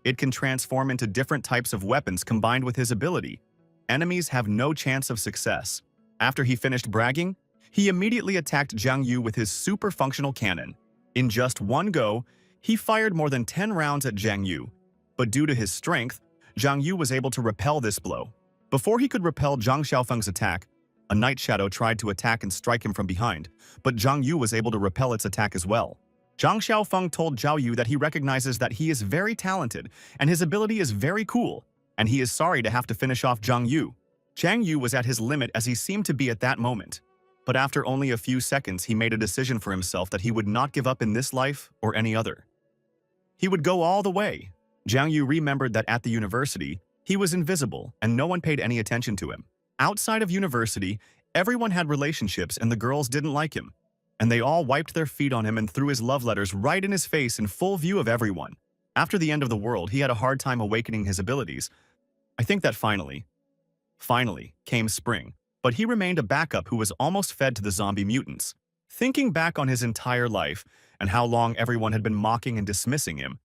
It can transform into different types of weapons combined with his ability. Enemies have no chance of success. After he finished bragging, he immediately attacked Jiang Yu with his super functional cannon. In just one go, he fired more than 10 rounds at Jiang Yu, but due to his strength, Jiang Yu was able to repel this blow. Before he could repel Zhang Xiaofeng's attack, a night shadow tried to attack and strike him from behind, but Jiang Yu was able to repel its attack as well. Zhang Xiaofeng told Zhao Yu that he recognizes that he is very talented and his ability is very cool, and he is sorry to have to finish off Jiang Yu. Jiang Yu was at his limit as he seemed to be at that moment, but after only a few seconds he made a decision for himself that he would not give up in this life or any other. He would go all the way. Jiang Yu remembered that at the university, he was invisible and no one paid any attention to him. Outside of university, everyone had relationships and the girls didn't like him, and they all wiped their feet on him and threw his love letters right in his face in full view of everyone. After the end of the world, he had a hard time awakening his abilities. I think that finally came spring, but he remained a backup who was almost fed to the zombie mutants. Thinking back on his entire life and how long everyone had been mocking and dismissing him,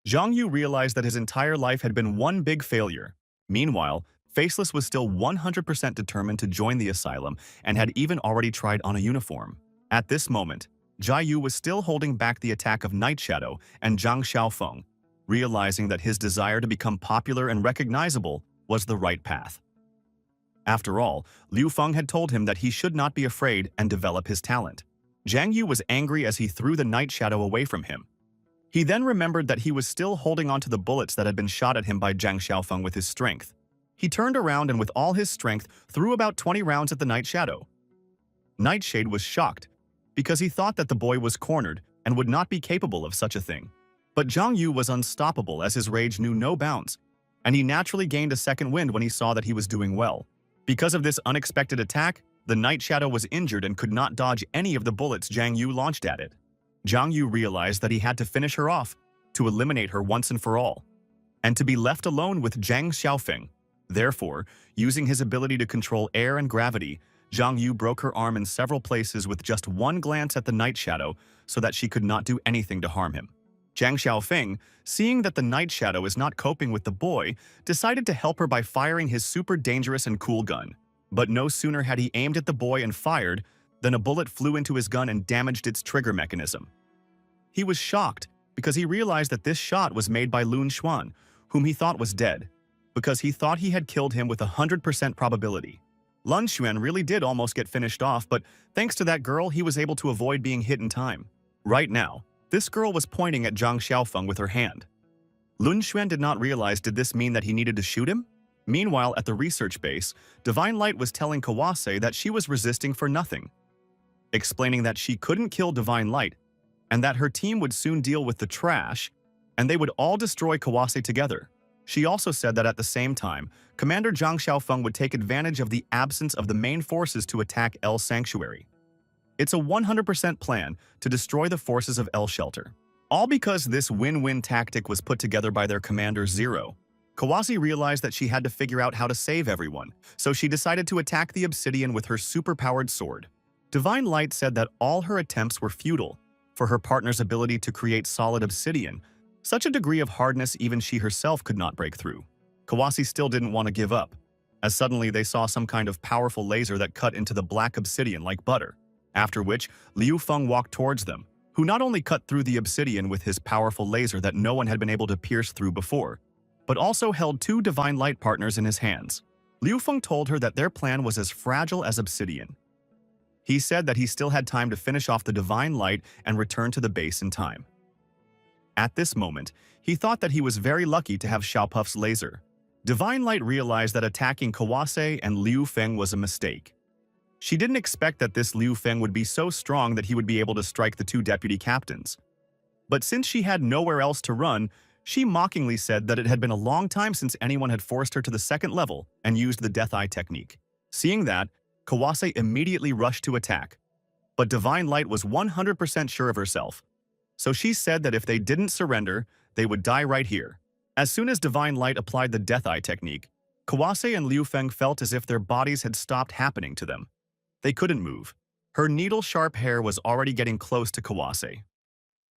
Zhang Yu realized that his entire life had been one big failure. Meanwhile, Faceless was still 100% determined to join the asylum and had even already tried on a uniform. At this moment, Jia Yu was still holding back the attack of Night Shadow and Zhang Xiaofeng, realizing that his desire to become popular and recognizable was the right path. After all, Liu Feng had told him that he should not be afraid and develop his talent. Jiang Yu was angry as he threw the Night Shadow away from him. He then remembered that he was still holding onto the bullets that had been shot at him by Zhang Xiaofeng with his strength. He turned around and with all his strength threw about 20 rounds at the Night Shadow. Nightshade was shocked because he thought that the boy was cornered and would not be capable of such a thing. But Zhang Yu was unstoppable as his rage knew no bounds, and he naturally gained a second wind when he saw that he was doing well. Because of this unexpected attack, the Night Shadow was injured and could not dodge any of the bullets Jiang Yu launched at it. Jiang Yu realized that he had to finish her off, to eliminate her once and for all, and to be left alone with Zhang Xiaofeng. Therefore, using his ability to control air and gravity, Zhang Yu broke her arm in several places with just one glance at the Night Shadow so that she could not do anything to harm him. Zhang Xiaofeng, seeing that the Night Shadow is not coping with the boy, decided to help her by firing his super dangerous and cool gun. But no sooner had he aimed at the boy and fired, than a bullet flew into his gun and damaged its trigger mechanism. He was shocked because he realized that this shot was made by Lun Xuan, whom he thought was dead, because he thought he had killed him with 100% probability. Lun Xuan really did almost get finished off, but thanks to that girl, he was able to avoid being hit in time. Right now, this girl was pointing at Zhang Xiaofeng with her hand. Lun Xuan did not realize did this mean that he needed to shoot him? Meanwhile, at the research base, Divine Light was telling Kawase that she was resisting for nothing, explaining that she couldn't kill Divine Light, and that her team would soon deal with the trash, and they would all destroy Kawase together. She also said that at the same time, Commander Zhang Xiaofeng would take advantage of the absence of the main forces to attack El Sanctuary. It's a 100% plan to destroy the forces of El Shelter. All because this win-win tactic was put together by their commander Zero. Kawase realized that she had to figure out how to save everyone, so she decided to attack the obsidian with her super-powered sword. Divine Light said that all her attempts were futile, for her partner's ability to create solid obsidian, such a degree of hardness even she herself could not break through. Kawase still didn't want to give up, as suddenly they saw some kind of powerful laser that cut into the black obsidian like butter, after which Liu Feng walked towards them, who not only cut through the obsidian with his powerful laser that no one had been able to pierce through before, but also held two Divine Light partners in his hands. Liu Feng told her that their plan was as fragile as obsidian. He said that he still had time to finish off the divine light and return to the base in time. At this moment, he thought that he was very lucky to have Xiaopuff's laser. Divine Light realized that attacking Kawase and Liu Feng was a mistake. She didn't expect that this Liu Feng would be so strong that he would be able to strike the two deputy captains. But since she had nowhere else to run, she mockingly said that it had been a long time since anyone had forced her to the second level and used the Death Eye technique. Seeing that, Kawase immediately rushed to attack. But Divine Light was 100% sure of herself. So she said that if they didn't surrender, they would die right here. As soon as Divine Light applied the Death Eye technique, Kawase and Liu Feng felt as if their bodies had stopped happening to them. They couldn't move. Her needle-sharp hair was already getting close to Kawase.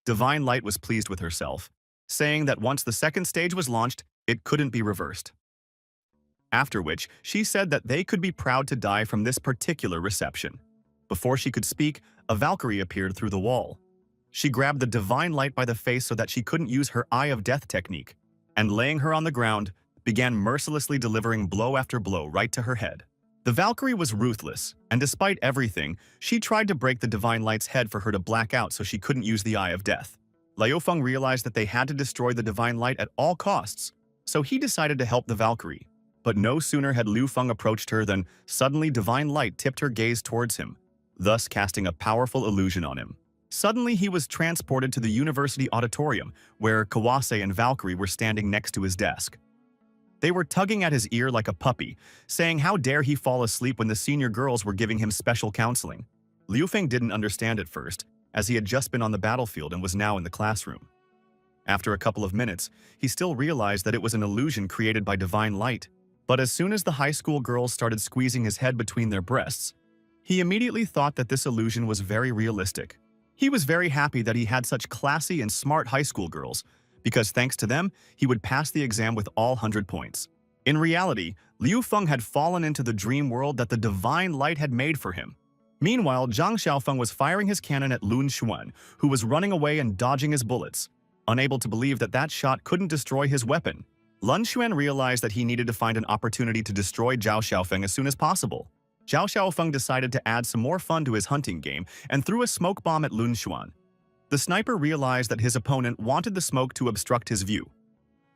Divine Light was pleased with herself, saying that once the second stage was launched, it couldn't be reversed. After which, she said that they could be proud to die from this particular reception. Before she could speak, a Valkyrie appeared through the wall. She grabbed the Divine Light by the face so that she couldn't use her Eye of Death technique, and laying her on the ground, began mercilessly delivering blow after blow right to her head. The Valkyrie was ruthless, and despite everything, she tried to break the Divine Light's head for her to black out so she couldn't use the Eye of Death. Liu Feng realized that they had to destroy the Divine Light at all costs, so he decided to help the Valkyrie. But no sooner had Liu Feng approached her than suddenly Divine Light tipped her gaze towards him, thus casting a powerful illusion on him. Suddenly, he was transported to the university auditorium, where Kawase and Valkyrie were standing next to his desk. They were tugging at his ear like a puppy, saying how dare he fall asleep when the senior girls were giving him special counseling. Liu Feng didn't understand at first, as he had just been on the battlefield and was now in the classroom. After a couple of minutes, he still realized that it was an illusion created by Divine Light. But as soon as the high school girls started squeezing his head between their breasts, he immediately thought that this illusion was very realistic. He was very happy that he had such classy and smart high school girls, because thanks to them, he would pass the exam with all 100 points. In reality, Liu Feng had fallen into the dream world that the Divine Light had made for him. Meanwhile, Zhang Xiaofeng was firing his cannon at Lun Xuan, who was running away and dodging his bullets. Unable to believe that that shot couldn't destroy his weapon, Lun Xuan realized that he needed to find an opportunity to destroy Zhao Xiaofeng as soon as possible. Zhao Xiaofeng decided to add some more fun to his hunting game and threw a smoke bomb at Lun Xuan. The sniper realized that his opponent wanted the smoke to obstruct his view.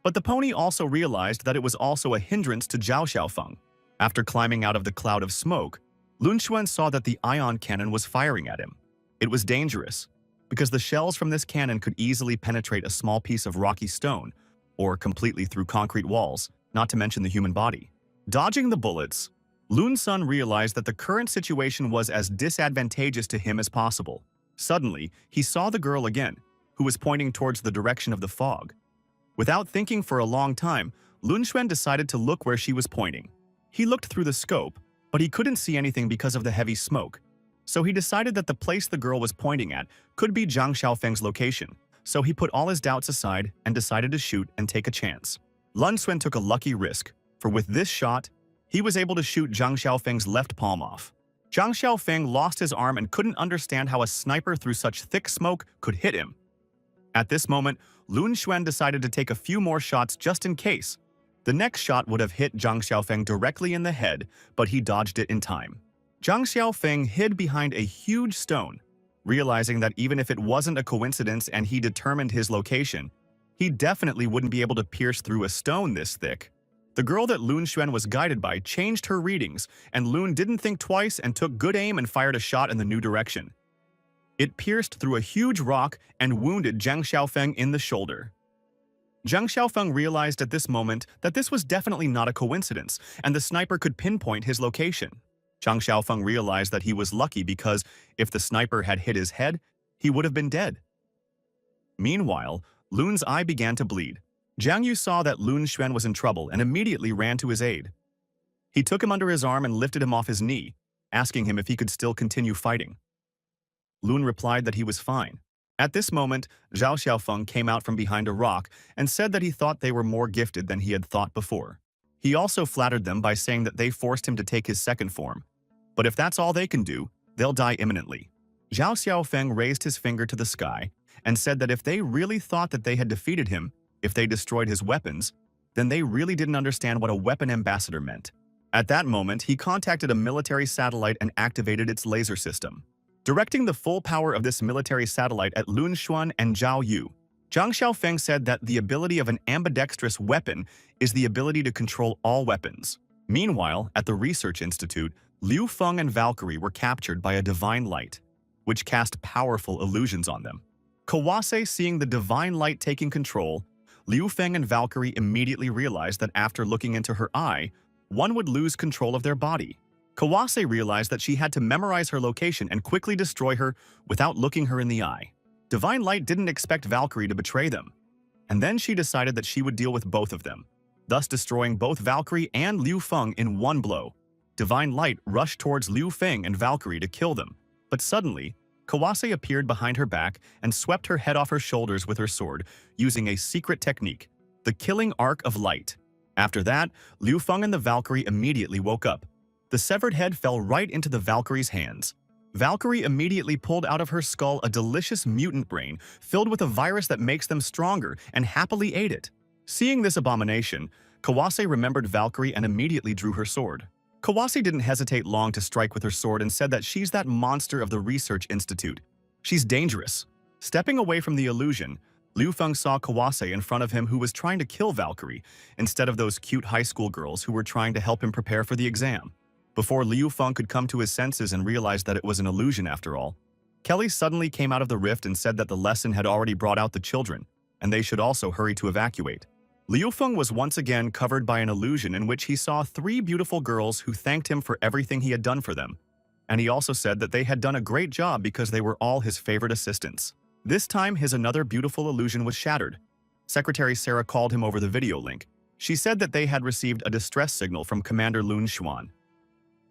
But the pony also realized that it was also a hindrance to Zhao Xiaofeng. After climbing out of the cloud of smoke, Lun Xuan saw that the ion cannon was firing at him. It was dangerous, because the shells from this cannon could easily penetrate a small piece of rocky stone, or completely through concrete walls, not to mention the human body. Dodging the bullets, Lun Sun realized that the current situation was as disadvantageous to him as possible. Suddenly, he saw the girl again, who was pointing towards the direction of the fog. Without thinking for a long time, Lun Xuan decided to look where she was pointing. He looked through the scope, but he couldn't see anything because of the heavy smoke. So he decided that the place the girl was pointing at could be Zhang Xiaofeng's location. So he put all his doubts aside and decided to shoot and take a chance. Lun Xuan took a lucky risk, for with this shot, he was able to shoot Zhang Xiaofeng's left palm off. Zhang Xiaofeng lost his arm and couldn't understand how a sniper through such thick smoke could hit him. At this moment, Lun Xuan decided to take a few more shots just in case. The next shot would have hit Zhang Xiaofeng directly in the head, but he dodged it in time. Zhang Xiaofeng hid behind a huge stone, realizing that even if it wasn't a coincidence and he determined his location, he definitely wouldn't be able to pierce through a stone this thick. The girl that Lun Xuan was guided by changed her readings, and Lun didn't think twice and took good aim and fired a shot in the new direction. It pierced through a huge rock and wounded Zhang Xiaofeng in the shoulder. Zhang Xiaofeng realized at this moment that this was definitely not a coincidence, and the sniper could pinpoint his location. Zhang Xiaofeng realized that he was lucky because if the sniper had hit his head, he would have been dead. Meanwhile, Lun's eye began to bleed. Jiang Yu saw that Lun Xuan was in trouble and immediately ran to his aid. He took him under his arm and lifted him off his knee, asking him if he could still continue fighting. Lun replied that he was fine. At this moment, Zhao Xiaofeng came out from behind a rock and said that he thought they were more gifted than he had thought before. He also flattered them by saying that they forced him to take his second form. But if that's all they can do, they'll die imminently. Zhao Xiaofeng raised his finger to the sky and said that if they really thought that they had defeated him, if they destroyed his weapons, then they really didn't understand what a weapon ambassador meant. At that moment, he contacted a military satellite and activated its laser system. Directing the full power of this military satellite at Lun Xuan and Zhao Yu, Zhang Xiaofeng said that the ability of an ambidextrous weapon is the ability to control all weapons. Meanwhile, at the Research Institute, Liu Feng and Valkyrie were captured by a divine light, which cast powerful illusions on them. Kawase, seeing the divine light taking control, Liu Feng and Valkyrie immediately realized that after looking into her eye, one would lose control of their body. Kawase realized that she had to memorize her location and quickly destroy her without looking her in the eye. Divine Light didn't expect Valkyrie to betray them, and then she decided that she would deal with both of them, thus destroying both Valkyrie and Liu Feng in one blow. Divine Light rushed towards Liu Feng and Valkyrie to kill them, but suddenly, Kawase appeared behind her back and swept her head off her shoulders with her sword, using a secret technique, the Killing Arc of Light. After that, Liu Feng and the Valkyrie immediately woke up. The severed head fell right into the Valkyrie's hands. Valkyrie immediately pulled out of her skull a delicious mutant brain filled with a virus that makes them stronger and happily ate it. Seeing this abomination, Kawase remembered Valkyrie and immediately drew her sword. Kawase didn't hesitate long to strike with her sword and said that she's that monster of the Research Institute. She's dangerous. Stepping away from the illusion, Liu Feng saw Kawase in front of him who was trying to kill Valkyrie instead of those cute high school girls who were trying to help him prepare for the exam. Before Liu Feng could come to his senses and realize that it was an illusion after all, Kelly suddenly came out of the rift and said that the lesson had already brought out the children, and they should also hurry to evacuate. Liu Feng was once again covered by an illusion in which he saw 3 beautiful girls who thanked him for everything he had done for them, and he also said that they had done a great job because they were all his favorite assistants. This time, his another beautiful illusion was shattered. Secretary Sarah called him over the video link. She said that they had received a distress signal from Commander Lun Xuan.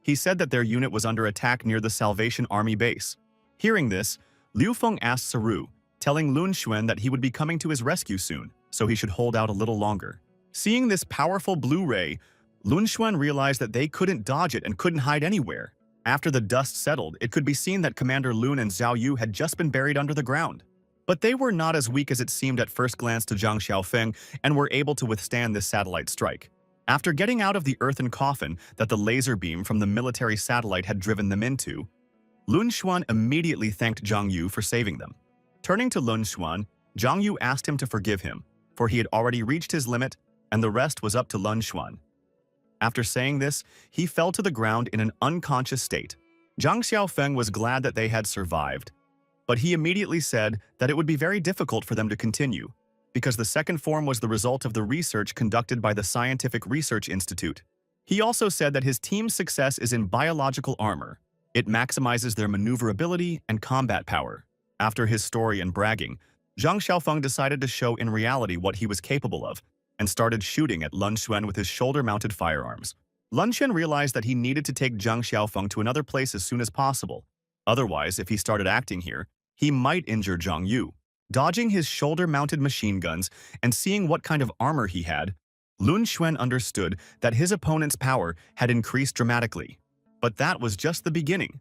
He said that their unit was under attack near the Salvation Army base. Hearing this, Liu Feng asked Saru, telling Lun Xuan that he would be coming to his rescue soon, so he should hold out a little longer. Seeing this powerful blue ray, Lun Xuan realized that they couldn't dodge it and couldn't hide anywhere. After the dust settled, it could be seen that Commander Lun and Zhao Yu had just been buried under the ground. But they were not as weak as it seemed at first glance to Zhang Xiaofeng and were able to withstand this satellite strike. After getting out of the earthen coffin that the laser beam from the military satellite had driven them into, Lun Xuan immediately thanked Zhang Yu for saving them. Turning to Lun Xuan, Zhang Yu asked him to forgive him, for he had already reached his limit and the rest was up to Lun Xuan. After saying this, he fell to the ground in an unconscious state. Zhang Xiaofeng was glad that they had survived, but he immediately said that it would be very difficult for them to continue, because the second form was the result of the research conducted by the Scientific Research Institute. He also said that his team's success is in biological armor. It maximizes their maneuverability and combat power. After his story and bragging, Zhang Xiaofeng decided to show in reality what he was capable of, and started shooting at Lun Xuan with his shoulder-mounted firearms. Lun Xuan realized that he needed to take Zhang Xiaofeng to another place as soon as possible. Otherwise, if he started acting here, he might injure Zhang Yu. Dodging his shoulder-mounted machine guns and seeing what kind of armor he had, Lun Xuan understood that his opponent's power had increased dramatically. But that was just the beginning.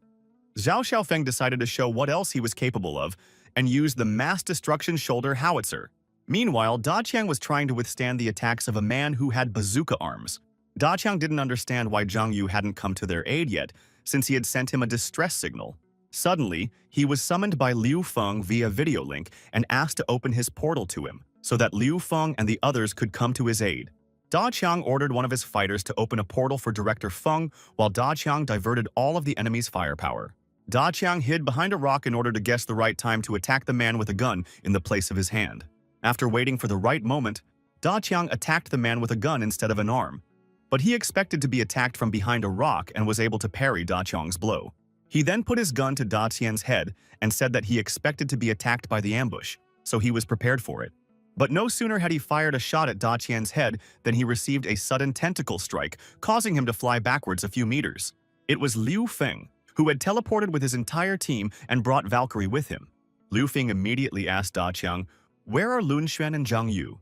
Zhao Xiaofeng decided to show what else he was capable of and used the mass destruction shoulder howitzer. Meanwhile, Da Qiang was trying to withstand the attacks of a man who had bazooka arms. Da Qiang didn't understand why Zhang Yu hadn't come to their aid yet, since he had sent him a distress signal. Suddenly, he was summoned by Liu Feng via video link and asked to open his portal to him, so that Liu Feng and the others could come to his aid. Da Qiang ordered one of his fighters to open a portal for Director Feng, while Da Qiang diverted all of the enemy's firepower. Da Qiang hid behind a rock in order to guess the right time to attack the man with a gun in the place of his hand. After waiting for the right moment, Da Qiang attacked the man with a gun instead of an arm, but he expected to be attacked from behind a rock and was able to parry Da Qiang's blow. He then put his gun to Da Qian's head and said that he expected to be attacked by the ambush, so he was prepared for it. But no sooner had he fired a shot at Da Qian's head than he received a sudden tentacle strike, causing him to fly backwards a few meters. It was Liu Feng, who had teleported with his entire team and brought Valkyrie with him. Liu Feng immediately asked Da Qiang, "Where are Lun Xuan and Zhang Yu?"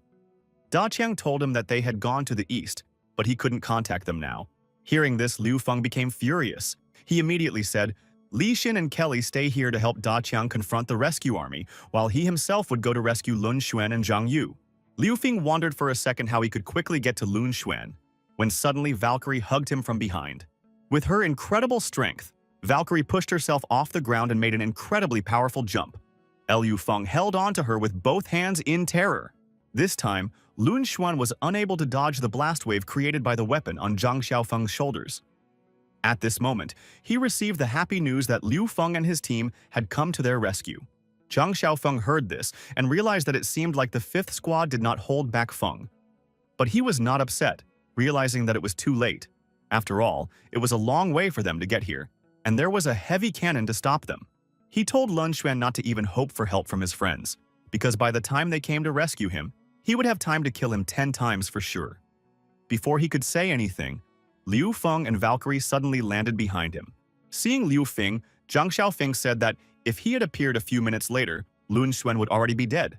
Da Qiang told him that they had gone to the east, but he couldn't contact them now. Hearing this, Liu Feng became furious. He immediately said, "Li Xin and Kelly stay here to help Da Qiang confront the rescue army, while he himself would go to rescue Lun Xuan and Zhang Yu." Liu Feng wondered for a second how he could quickly get to Lun Xuan. when suddenly Valkyrie hugged him from behind. With her incredible strength, Valkyrie pushed herself off the ground and made an incredibly powerful jump. Liu Feng held on to her with both hands in terror. This time, Lun Xuan was unable to dodge the blast wave created by the weapon on Zhang Xiaofeng's shoulders. At this moment, he received the happy news that Liu Feng and his team had come to their rescue. Zhang Xiaofeng heard this and realized that it seemed like the fifth squad did not hold back Feng. But he was not upset, realizing that it was too late. After all, it was a long way for them to get here, and there was a heavy cannon to stop them. He told Lun Xuan not to even hope for help from his friends, because by the time they came to rescue him, he would have time to kill him 10 times for sure. Before he could say anything, Liu Feng and Valkyrie suddenly landed behind him. Seeing Liu Feng, Zhang Xiaofeng said that if he had appeared a few minutes later, Lun Xuan would already be dead.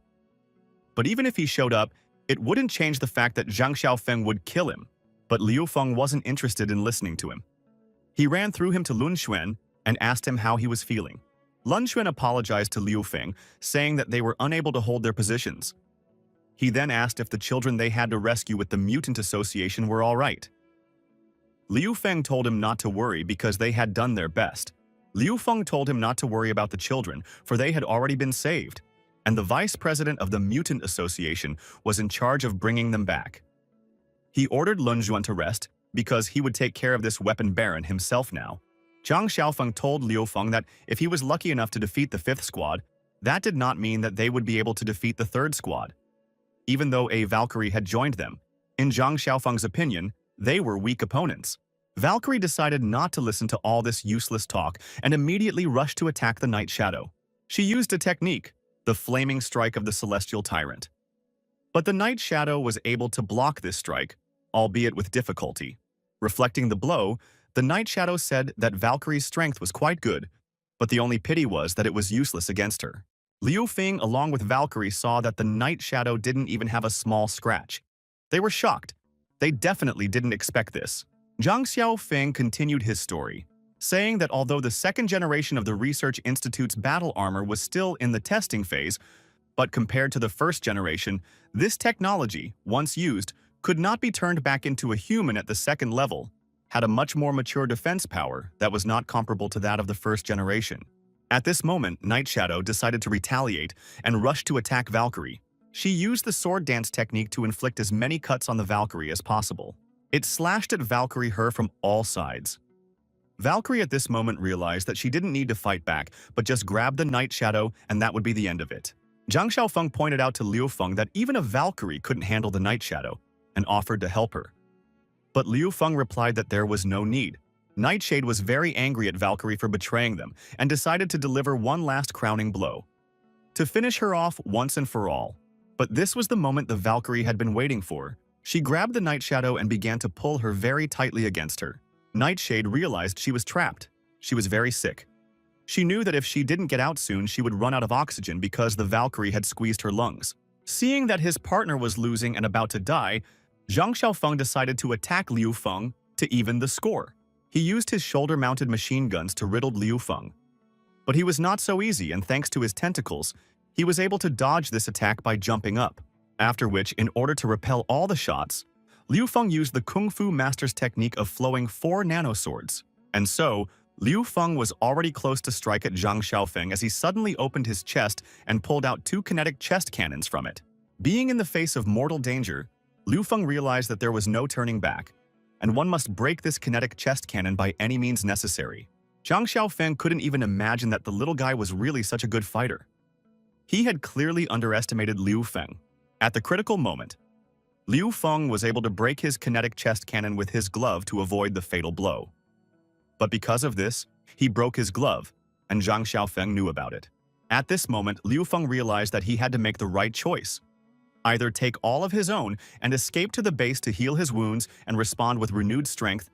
But even if he showed up, it wouldn't change the fact that Zhang Xiaofeng would kill him. But Liu Feng wasn't interested in listening to him. He ran through him to Lun Xuan and asked him how he was feeling. Lun Xuan apologized to Liu Feng, saying that they were unable to hold their positions. He then asked if the children they had to rescue with the Mutant Association were all right. Liu Feng told him not to worry because they had done their best. Liu Feng told him not to worry about the children, for they had already been saved, and the vice president of the Mutant Association was in charge of bringing them back. He ordered Lun Xuan to rest, because he would take care of this weapon baron himself now. Zhang Xiaofeng told Liu Feng that if he was lucky enough to defeat the fifth squad, that did not mean that they would be able to defeat the third squad. Even though a Valkyrie had joined them, in Zhang Xiaofeng's opinion, they were weak opponents. Valkyrie decided not to listen to all this useless talk and immediately rushed to attack the Night Shadow. She used a technique, the flaming strike of the Celestial Tyrant. But the Night Shadow was able to block this strike, albeit with difficulty. Reflecting the blow, the Night Shadow said that Valkyrie's strength was quite good, but the only pity was that it was useless against her. Liu Feng, along with Valkyrie, saw that the Night Shadow didn't even have a small scratch. They were shocked. They definitely didn't expect this. Zhang Xiaofeng continued his story, saying that although the second generation of the Research Institute's battle armor was still in the testing phase, but compared to the first generation, this technology, once used, could not be turned back into a human at the second level, had a much more mature defense power that was not comparable to that of the first generation. At this moment, Night Shadow decided to retaliate and rushed to attack Valkyrie. She used the sword dance technique to inflict as many cuts on the Valkyrie as possible. It slashed at Valkyrie from all sides. Valkyrie at this moment realized that she didn't need to fight back, but just grab the Night Shadow and that would be the end of it. Zhang Xiaofeng pointed out to Liu Feng that even a Valkyrie couldn't handle the Night Shadow and offered to help her. But Liu Feng replied that there was no need. Nightshade was very angry at Valkyrie for betraying them and decided to deliver one last crowning blow, to finish her off once and for all. But this was the moment the Valkyrie had been waiting for. She grabbed the Night Shadow and began to pull her very tightly against her. Nightshade realized she was trapped. She was very sick. She knew that if she didn't get out soon, she would run out of oxygen because the Valkyrie had squeezed her lungs. Seeing that his partner was losing and about to die, Zhang Xiaofeng decided to attack Liu Feng to even the score. He used his shoulder-mounted machine guns to riddle Liu Feng. But he was not so easy, and thanks to his tentacles, he was able to dodge this attack by jumping up. After which, in order to repel all the shots, Liu Feng used the Kung Fu Master's technique of flowing 4 nanoswords. And so, Liu Feng was already close to strike at Zhang Xiaofeng as he suddenly opened his chest and pulled out 2 kinetic chest cannons from it. Being in the face of mortal danger, Liu Feng realized that there was no turning back, and one must break this kinetic chest cannon by any means necessary. Zhang Xiaofeng couldn't even imagine that the little guy was really such a good fighter. He had clearly underestimated Liu Feng. At the critical moment, Liu Feng was able to break his kinetic chest cannon with his glove to avoid the fatal blow. But because of this, he broke his glove, and Zhang Xiaofeng knew about it. At this moment, Liu Feng realized that he had to make the right choice. Either take all of his own and escape to the base to heal his wounds and respond with renewed strength,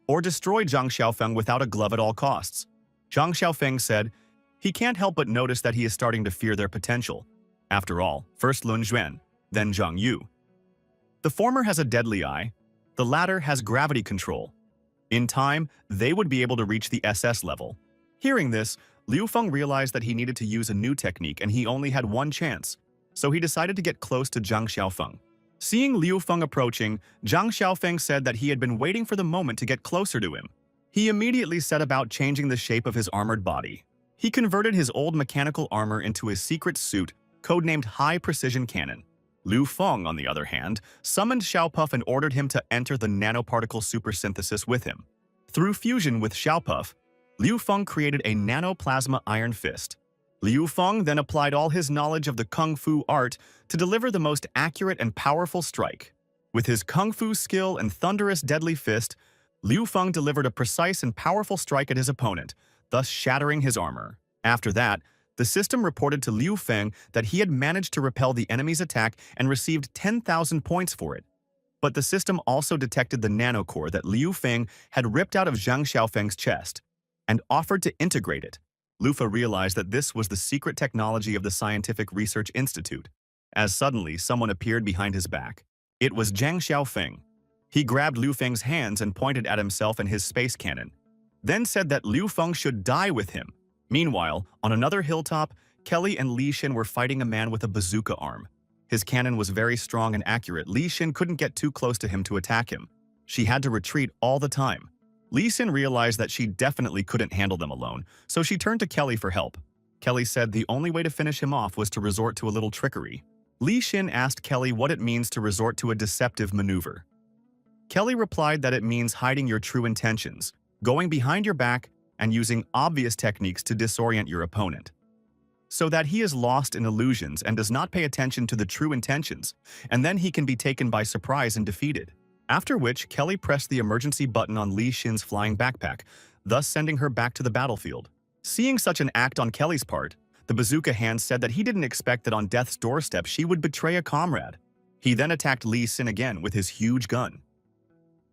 or destroy Zhang Xiaofeng without a glove at all costs. Zhang Xiaofeng said, he can't help but notice that he is starting to fear their potential. After all, first Lun Xuan, then Zhang Yu. The former has a deadly eye, the latter has gravity control. In time, they would be able to reach the SS level. Hearing this, Liu Feng realized that he needed to use a new technique and he only had one chance, so he decided to get close to Zhang Xiaofeng. Seeing Liu Feng approaching, Zhang Xiaofeng said that he had been waiting for the moment to get closer to him. He immediately set about changing the shape of his armored body. He converted his old mechanical armor into a secret suit, codenamed High Precision Cannon. Liu Feng, on the other hand, summoned Xiaopuff and ordered him to enter the nanoparticle supersynthesis with him. Through fusion with Xiaopuff, Liu Feng created a nanoplasma iron fist. Liu Feng then applied all his knowledge of the kung fu art to deliver the most accurate and powerful strike. With his kung fu skill and thunderous deadly fist, Liu Feng delivered a precise and powerful strike at his opponent, thus shattering his armor. After that, the system reported to Liu Feng that he had managed to repel the enemy's attack and received 10,000 points for it. But the system also detected the nanocore that Liu Feng had ripped out of Zhang Xiaofeng's chest and offered to integrate it. Lufa realized that this was the secret technology of the Scientific Research Institute, as suddenly someone appeared behind his back. It was Zhang Xiaofeng. He grabbed Liu Feng's hands and pointed at himself and his space cannon, then said that Liu Feng should die with him. Meanwhile, on another hilltop, Kelly and Li Xin were fighting a man with a bazooka arm. His cannon was very strong and accurate. Li Xin couldn't get too close to him to attack him. She had to retreat all the time. Li Xin realized that she definitely couldn't handle them alone, so she turned to Kelly for help. Kelly said the only way to finish him off was to resort to a little trickery. Li Xin asked Kelly what it means to resort to a deceptive maneuver. Kelly replied that it means hiding your true intentions, going behind your back, and using obvious techniques to disorient your opponent, so that he is lost in illusions and does not pay attention to the true intentions, and then he can be taken by surprise and defeated. After which, Kelly pressed the emergency button on Li Xin's flying backpack, thus sending her back to the battlefield. Seeing such an act on Kelly's part, the bazooka hand said that he didn't expect that on death's doorstep she would betray a comrade. He then attacked Li Xin again with his huge gun,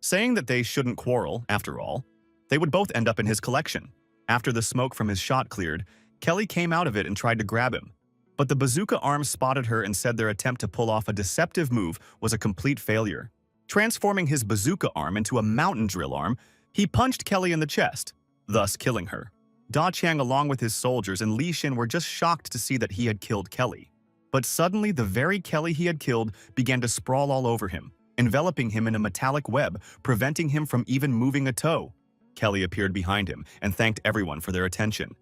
saying that they shouldn't quarrel, after all. They would both end up in his collection. After the smoke from his shot cleared, Kelly came out of it and tried to grab him. But the bazooka arm spotted her and said their attempt to pull off a deceptive move was a complete failure. Transforming his bazooka arm into a mountain drill arm, he punched Kelly in the chest, thus killing her. Da Chang along with his soldiers and Li Xin were just shocked to see that he had killed Kelly. But suddenly the very Kelly he had killed began to sprawl all over him, enveloping him in a metallic web, preventing him from even moving a toe. Kelly appeared behind him and thanked everyone for their attention.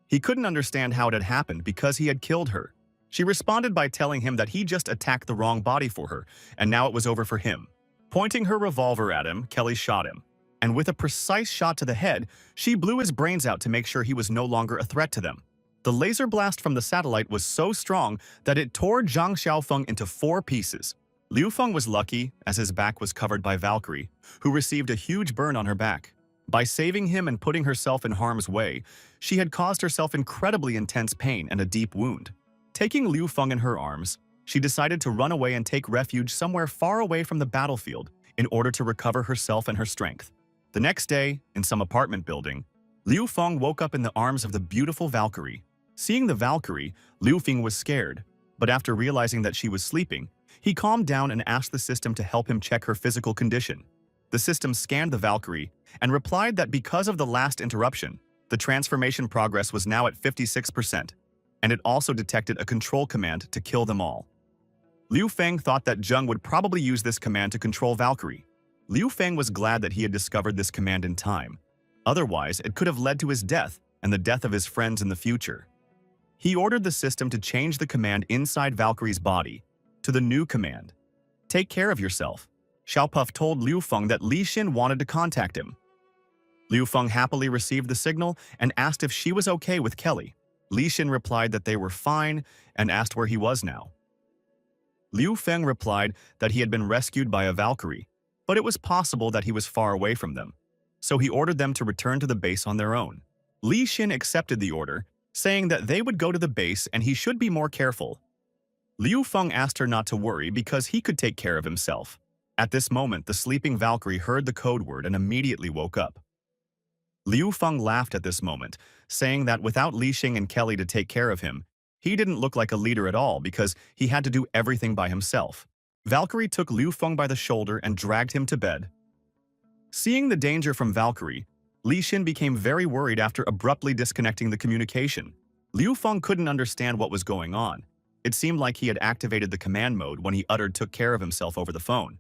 He couldn't understand how it had happened because he had killed her. She responded by telling him that he just attacked the wrong body for her, and now it was over for him. Pointing her revolver at him, Kelly shot him. And with a precise shot to the head, she blew his brains out to make sure he was no longer a threat to them. The laser blast from the satellite was so strong that it tore Zhang Xiaofeng into 4 pieces. Liu Feng was lucky, as his back was covered by Valkyrie, who received a huge burn on her back. By saving him and putting herself in harm's way, she had caused herself incredibly intense pain and a deep wound. Taking Liu Feng in her arms, she decided to run away and take refuge somewhere far away from the battlefield in order to recover herself and her strength. The next day, in some apartment building, Liu Feng woke up in the arms of the beautiful Valkyrie. Seeing the Valkyrie, Liu Feng was scared, but after realizing that she was sleeping, he calmed down and asked the system to help him check her physical condition. The system scanned the Valkyrie and replied that because of the last interruption, the transformation progress was now at 56%, and it also detected a control command to kill them all. Liu Feng thought that Zheng would probably use this command to control Valkyrie. Liu Feng was glad that he had discovered this command in time. Otherwise, it could have led to his death and the death of his friends in the future. He ordered the system to change the command inside Valkyrie's body to the new command. Take care of yourself. Xiaopuff told Liu Feng that Li Xin wanted to contact him. Liu Feng happily received the signal and asked if she was okay with Kelly. Li Xin replied that they were fine and asked where he was now. Liu Feng replied that he had been rescued by a Valkyrie, but it was possible that he was far away from them, so he ordered them to return to the base on their own. Li Xin accepted the order, saying that they would go to the base and he should be more careful. Liu Feng asked her not to worry because he could take care of himself. At this moment, the sleeping Valkyrie heard the code word and immediately woke up. Liu Feng laughed at this moment, saying that without Li Xin and Kelly to take care of him, he didn't look like a leader at all because he had to do everything by himself. Valkyrie took Liu Feng by the shoulder and dragged him to bed. Seeing the danger from Valkyrie, Li Xin became very worried after abruptly disconnecting the communication. Liu Feng couldn't understand what was going on. It seemed like he had activated the command mode when he uttered took care of himself over the phone.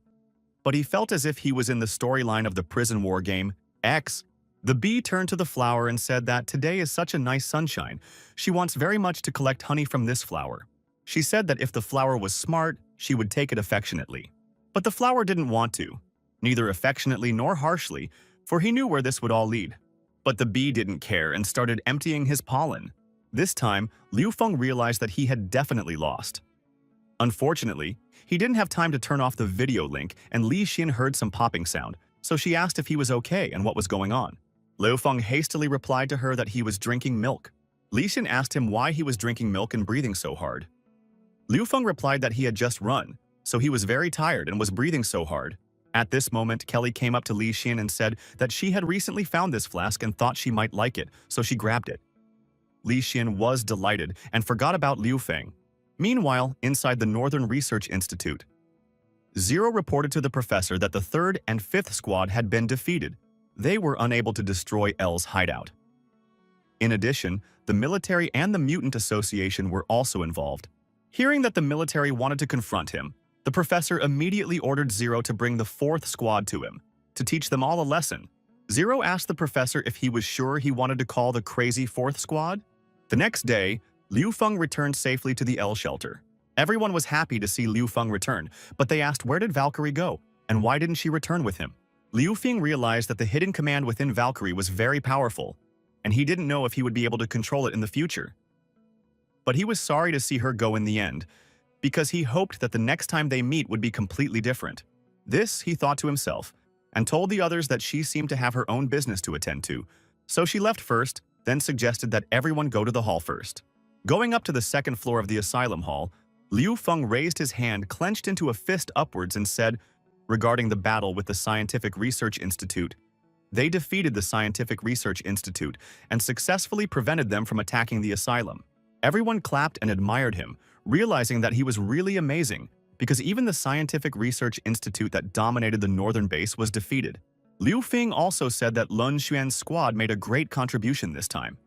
But he felt as if he was in the storyline of the prison war game, X. The bee turned to the flower and said that today is such a nice sunshine. She wants very much to collect honey from this flower. She said that if the flower was smart, she would take it affectionately. But the flower didn't want to, neither affectionately nor harshly, for he knew where this would all lead. But the bee didn't care and started emptying his pollen. This time, Liu Feng realized that he had definitely lost. Unfortunately, he didn't have time to turn off the video link and Li Xin heard some popping sound, so she asked if he was okay and what was going on. Liu Feng hastily replied to her that he was drinking milk. Li Xin asked him why he was drinking milk and breathing so hard. Liu Feng replied that he had just run, so he was very tired and was breathing so hard. At this moment, Kelly came up to Li Xin and said that she had recently found this flask and thought she might like it, so she grabbed it. Li Xin was delighted and forgot about Liu Feng. Meanwhile, inside the Northern Research Institute, Zero reported to the professor that the 3rd and 5th squad had been defeated. They were unable to destroy L's hideout. In addition, the military and the Mutant Association were also involved. Hearing that the military wanted to confront him, the professor immediately ordered Zero to bring the 4th squad to him, to teach them all a lesson. Zero asked the professor if he was sure he wanted to call the crazy 4th squad. The next day, Liu Feng returned safely to the L shelter. Everyone was happy to see Liu Feng return, but they asked where did Valkyrie go, and why didn't she return with him? Liu Feng realized that the hidden command within Valkyrie was very powerful, and he didn't know if he would be able to control it in the future. But he was sorry to see her go in the end, because he hoped that the next time they meet would be completely different. This, he thought to himself, and told the others that she seemed to have her own business to attend to. So she left first, then suggested that everyone go to the hall first. Going up to the 2nd floor of the asylum hall, Liu Feng raised his hand clenched into a fist upwards and said, regarding the battle with the Scientific Research Institute, they defeated the Scientific Research Institute and successfully prevented them from attacking the asylum. Everyone clapped and admired him, realizing that he was really amazing, because even the Scientific Research Institute that dominated the northern base was defeated. Liu Feng also said that Lun Xuan's squad made a great contribution this time.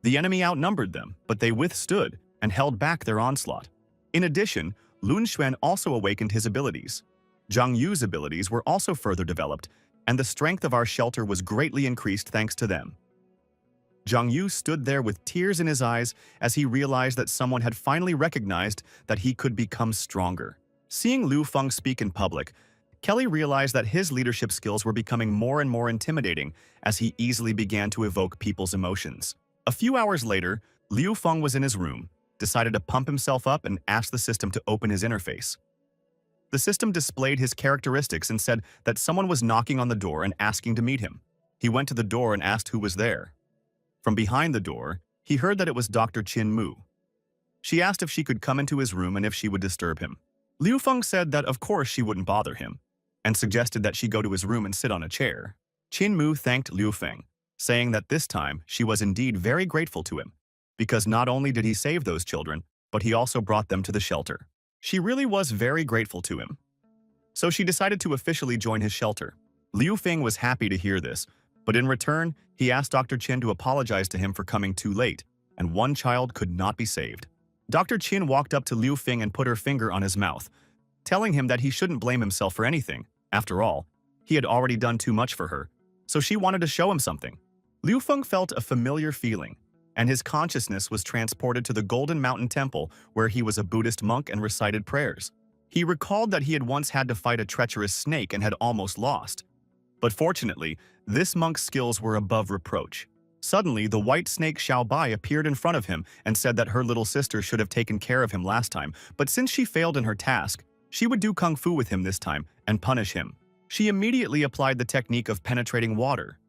The enemy outnumbered them, but they withstood and held back their onslaught. In addition, Lun Xuan also awakened his abilities. Zhang Yu's abilities were also further developed, and the strength of our shelter was greatly increased thanks to them. Zhang Yu stood there with tears in his eyes as he realized that someone had finally recognized that he could become stronger. Seeing Liu Feng speak in public, Kelly realized that his leadership skills were becoming more and more intimidating as he easily began to evoke people's emotions. A few hours later, Liu Feng was in his room, decided to pump himself up and asked the system to open his interface. The system displayed his characteristics and said that someone was knocking on the door and asking to meet him. He went to the door and asked who was there. From behind the door, he heard that it was Dr. Qin Mu. She asked if she could come into his room and if she would disturb him. Liu Feng said that of course she wouldn't bother him, and suggested that she go to his room and sit on a chair. Qin Mu thanked Liu Feng, saying that this time she was indeed very grateful to him, because not only did he save those children, but he also brought them to the shelter. She really was very grateful to him. So she decided to officially join his shelter. Liu Feng was happy to hear this, but in return, he asked Dr. Qin to apologize to him for coming too late, and one child could not be saved. Dr. Qin walked up to Liu Feng and put her finger on his mouth, telling him that he shouldn't blame himself for anything. After all, he had already done too much for her, so she wanted to show him something. Liu Feng felt a familiar feeling, and his consciousness was transported to the Golden Mountain Temple where he was a Buddhist monk and recited prayers. He recalled that he had once had to fight a treacherous snake and had almost lost. But fortunately, this monk's skills were above reproach. Suddenly, the white snake Xiaobai appeared in front of him and said that her little sister should have taken care of him last time, but since she failed in her task, she would do kung fu with him this time and punish him. She immediately applied the technique of penetrating water.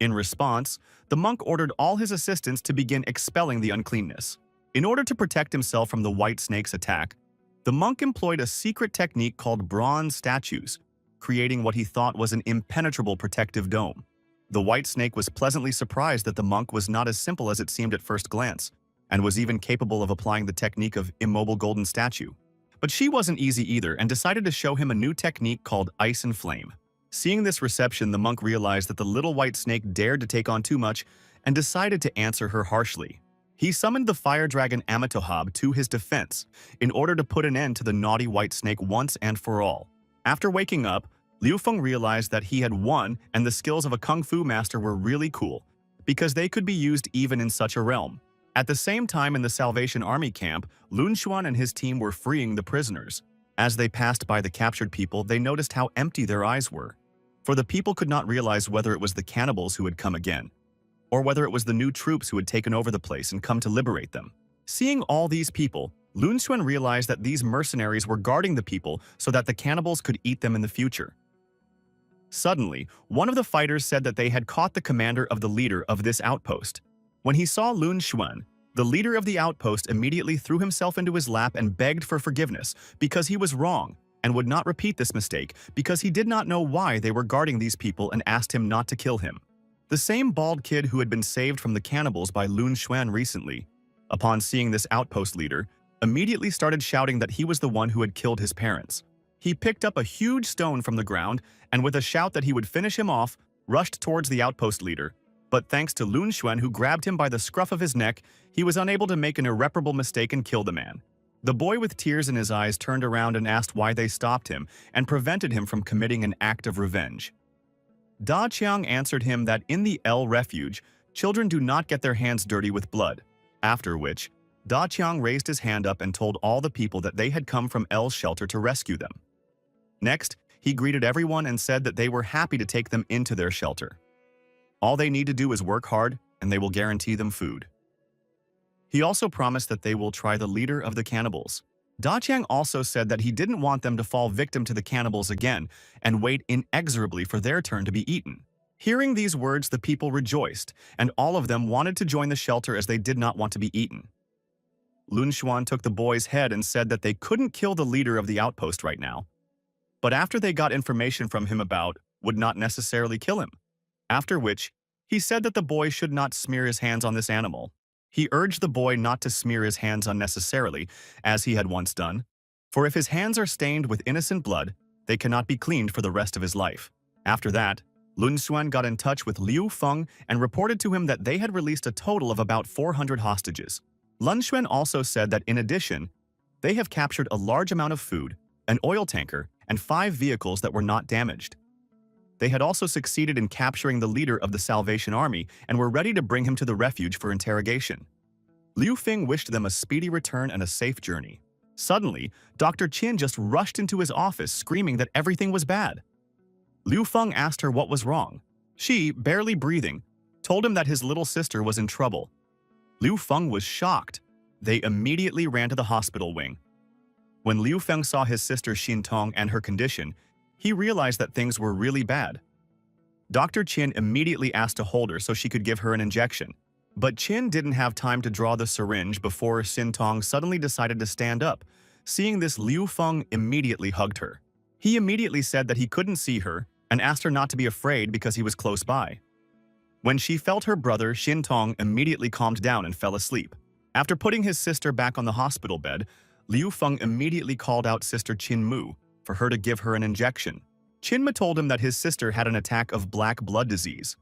In response, the monk ordered all his assistants to begin expelling the uncleanness. In order to protect himself from the white snake's attack, the monk employed a secret technique called bronze statues, creating what he thought was an impenetrable protective dome. The white snake was pleasantly surprised that the monk was not as simple as it seemed at first glance, and was even capable of applying the technique of immobile golden statue. But she wasn't easy either and decided to show him a new technique called ice and flame. Seeing this reception, the monk realized that the little white snake dared to take on too much and decided to answer her harshly. He summoned the fire dragon Amatohab to his defense in order to put an end to the naughty white snake once and for all. After waking up, Liu Feng realized that he had won and the skills of a kung fu master were really cool, because they could be used even in such a realm. At the same time in the Salvation Army camp, Lun Xuan and his team were freeing the prisoners. As they passed by the captured people, they noticed how empty their eyes were. For the people could not realize whether it was the cannibals who had come again, or whether it was the new troops who had taken over the place and come to liberate them. Seeing all these people, Lun Xuan realized that these mercenaries were guarding the people so that the cannibals could eat them in the future. Suddenly, one of the fighters said that they had caught the commander of the leader of this outpost. When he saw Lun Xuan, the leader of the outpost immediately threw himself into his lap and begged for forgiveness because he was wrong and would not repeat this mistake because he did not know why they were guarding these people and asked him not to kill him. The same bald kid who had been saved from the cannibals by Lun Xuan recently, upon seeing this outpost leader, immediately started shouting that he was the one who had killed his parents. He picked up a huge stone from the ground and with a shout that he would finish him off, rushed towards the outpost leader. But thanks to Lun Xuan, who grabbed him by the scruff of his neck, he was unable to make an irreparable mistake and kill the man. The boy with tears in his eyes turned around and asked why they stopped him and prevented him from committing an act of revenge. Da Qiang answered him that in the L refuge, children do not get their hands dirty with blood, after which, Da Qiang raised his hand up and told all the people that they had come from L's shelter to rescue them. Next, he greeted everyone and said that they were happy to take them into their shelter. All they need to do is work hard, and they will guarantee them food. He also promised that they will try the leader of the cannibals. Da Qiang also said that he didn't want them to fall victim to the cannibals again and wait inexorably for their turn to be eaten. Hearing these words, the people rejoiced, and all of them wanted to join the shelter as they did not want to be eaten. Lun Xuan took the boy's head and said that they couldn't kill the leader of the outpost right now, but after they got information from him about, would not necessarily kill him. After which, he said that the boy should not smear his hands on this animal. He urged the boy not to smear his hands unnecessarily, as he had once done, for if his hands are stained with innocent blood, they cannot be cleaned for the rest of his life. After that, Lun Xuan got in touch with Liu Feng and reported to him that they had released a total of about 400 hostages. Lun Xuan also said that in addition, they have captured a large amount of food, an oil tanker, and 5 vehicles that were not damaged. They had also succeeded in capturing the leader of the Salvation Army and were ready to bring him to the refuge for interrogation. Liu Feng wished them a speedy return and a safe journey. Suddenly, Dr. Qin just rushed into his office screaming that everything was bad. Liu Feng asked her what was wrong. She, barely breathing, told him that his little sister was in trouble. Liu Feng was shocked. They immediately ran to the hospital wing. When Liu Feng saw his sister Xin Tong and her condition, he realized that things were really bad. Dr. Qin immediately asked to hold her so she could give her an injection. But Qin didn't have time to draw the syringe before Xin Tong suddenly decided to stand up. Seeing this, Liu Feng immediately hugged her. He immediately said that he couldn't see her and asked her not to be afraid because he was close by. When she felt her brother, Xin Tong immediately calmed down and fell asleep. After putting his sister back on the hospital bed, Liu Feng immediately called out Sister Qin Mu for her to give her an injection. Qin Mu told him that his sister had an attack of black blood disease.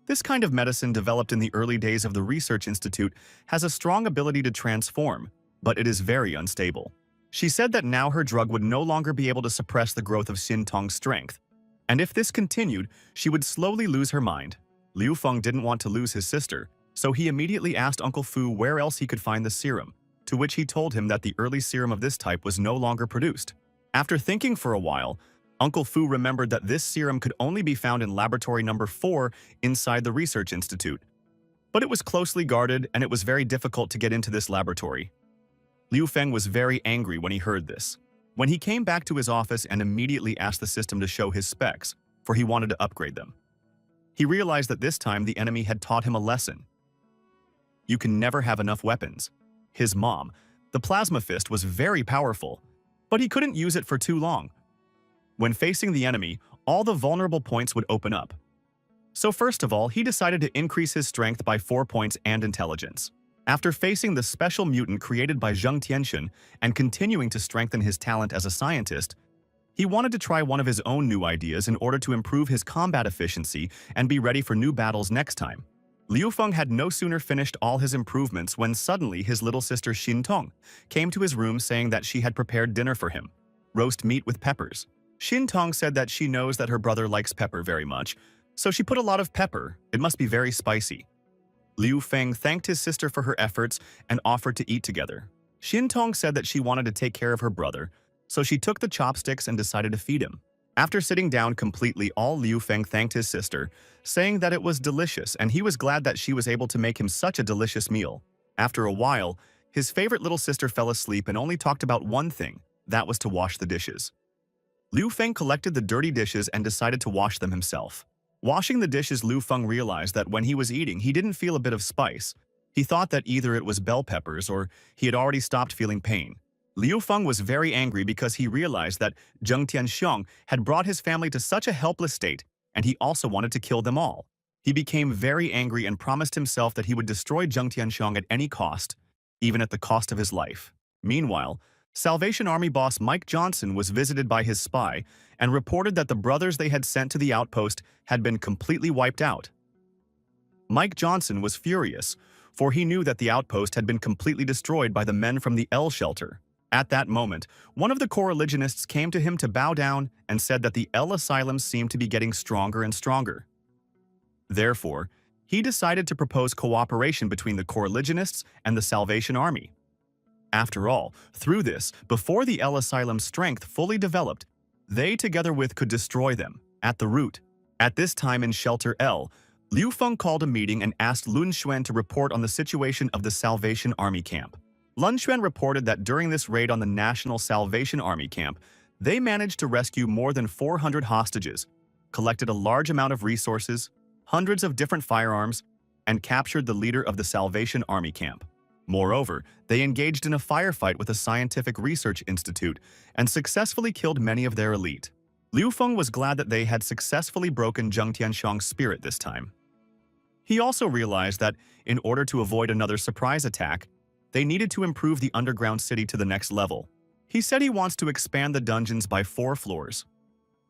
This kind of medicine, developed in the early days of the research institute, has a strong ability to transform, but it is very unstable. She said that now her drug would no longer be able to suppress the growth of Xin Tong's strength, and if this continued, she would slowly lose her mind. Liu Feng didn't want to lose his sister, so he immediately asked Uncle Fu where else he could find the serum, to which he told him that the early serum of this type was no longer produced. After thinking for a while, Uncle Fu remembered that this serum could only be found in laboratory number 4 inside the research institute. But it was closely guarded and it was very difficult to get into this laboratory. Liu Feng was very angry when he heard this. When he came back to his office and immediately asked the system to show his specs, for he wanted to upgrade them. He realized that this time the enemy had taught him a lesson. You can never have enough weapons. His mom, the plasma fist, was very powerful, but he couldn't use it for too long. When facing the enemy, all the vulnerable points would open up. So first of all, he decided to increase his strength by 4 points and intelligence. After facing the special mutant created by Zheng Tianxun and continuing to strengthen his talent as a scientist, he wanted to try one of his own new ideas in order to improve his combat efficiency and be ready for new battles next time. Liu Feng had no sooner finished all his improvements when suddenly his little sister Xin Tong came to his room saying that she had prepared dinner for him, roast meat with peppers. Xin Tong said that she knows that her brother likes pepper very much, so she put a lot of pepper. It must be very spicy. Liu Feng thanked his sister for her efforts and offered to eat together. Xin Tong said that she wanted to take care of her brother, so she took the chopsticks and decided to feed him. After sitting down completely, all Liu Feng thanked his sister, saying that it was delicious and he was glad that she was able to make him such a delicious meal. After a while, his favorite little sister fell asleep and only talked about one thing, that was to wash the dishes. Liu Feng collected the dirty dishes and decided to wash them himself. Washing the dishes, Liu Feng realized that when he was eating, he didn't feel a bit of spice. He thought that either it was bell peppers or he had already stopped feeling pain. Liu Feng was very angry because he realized that Zheng Tianxiong had brought his family to such a helpless state, and he also wanted to kill them all. He became very angry and promised himself that he would destroy Zheng Tianxiong at any cost, even at the cost of his life. Meanwhile, Salvation Army boss Mike Johnson was visited by his spy and reported that the brothers they had sent to the outpost had been completely wiped out. Mike Johnson was furious, for he knew that the outpost had been completely destroyed by the men from the L shelter. At that moment, one of the co-religionists came to him to bow down and said that the L asylum seemed to be getting stronger and stronger. Therefore, he decided to propose cooperation between the co-religionists and the Salvation Army. After all, through this, before the L asylum's strength fully developed, they together with could destroy them at the root. At this time in Shelter L, Liu Feng called a meeting and asked Lun Xuan to report on the situation of the Salvation Army camp. Lun Xuan reported that during this raid on the National Salvation Army camp, they managed to rescue more than 400 hostages, collected a large amount of resources, hundreds of different firearms, and captured the leader of the Salvation Army camp. Moreover, they engaged in a firefight with a scientific research institute and successfully killed many of their elite. Liu Feng was glad that they had successfully broken Zheng Tianxiong's spirit this time. He also realized that, in order to avoid another surprise attack, they needed to improve the underground city to the next level. He said he wants to expand the dungeons by 4 floors.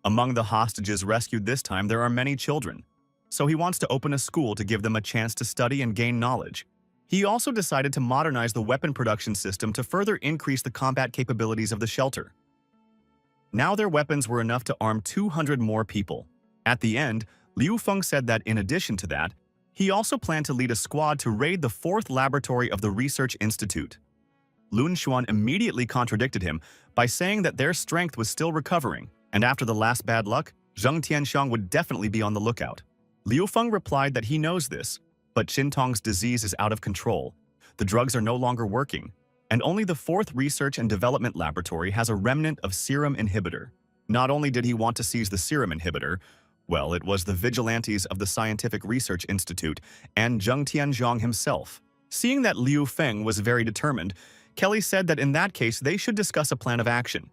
Among the hostages rescued this time, there are many children, so he wants to open a school to give them a chance to study and gain knowledge. He also decided to modernize the weapon production system to further increase the combat capabilities of the shelter. Now their weapons were enough to arm 200 more people. At the end, Liu Feng said that in addition to that, he also planned to lead a squad to raid the 4th laboratory of the Research Institute. Lun Xuan immediately contradicted him by saying that their strength was still recovering, and after the last bad luck, Zheng Tianxiong would definitely be on the lookout. Liu Feng replied that he knows this, but Xin Tong's disease is out of control. The drugs are no longer working, and only the 4th Research and Development Laboratory has a remnant of serum inhibitor. Not only did he want to seize the serum inhibitor, well, it was the vigilantes of the Scientific Research Institute and Zheng Tianxiong himself. Seeing that Liu Feng was very determined, Kelly said that in that case they should discuss a plan of action.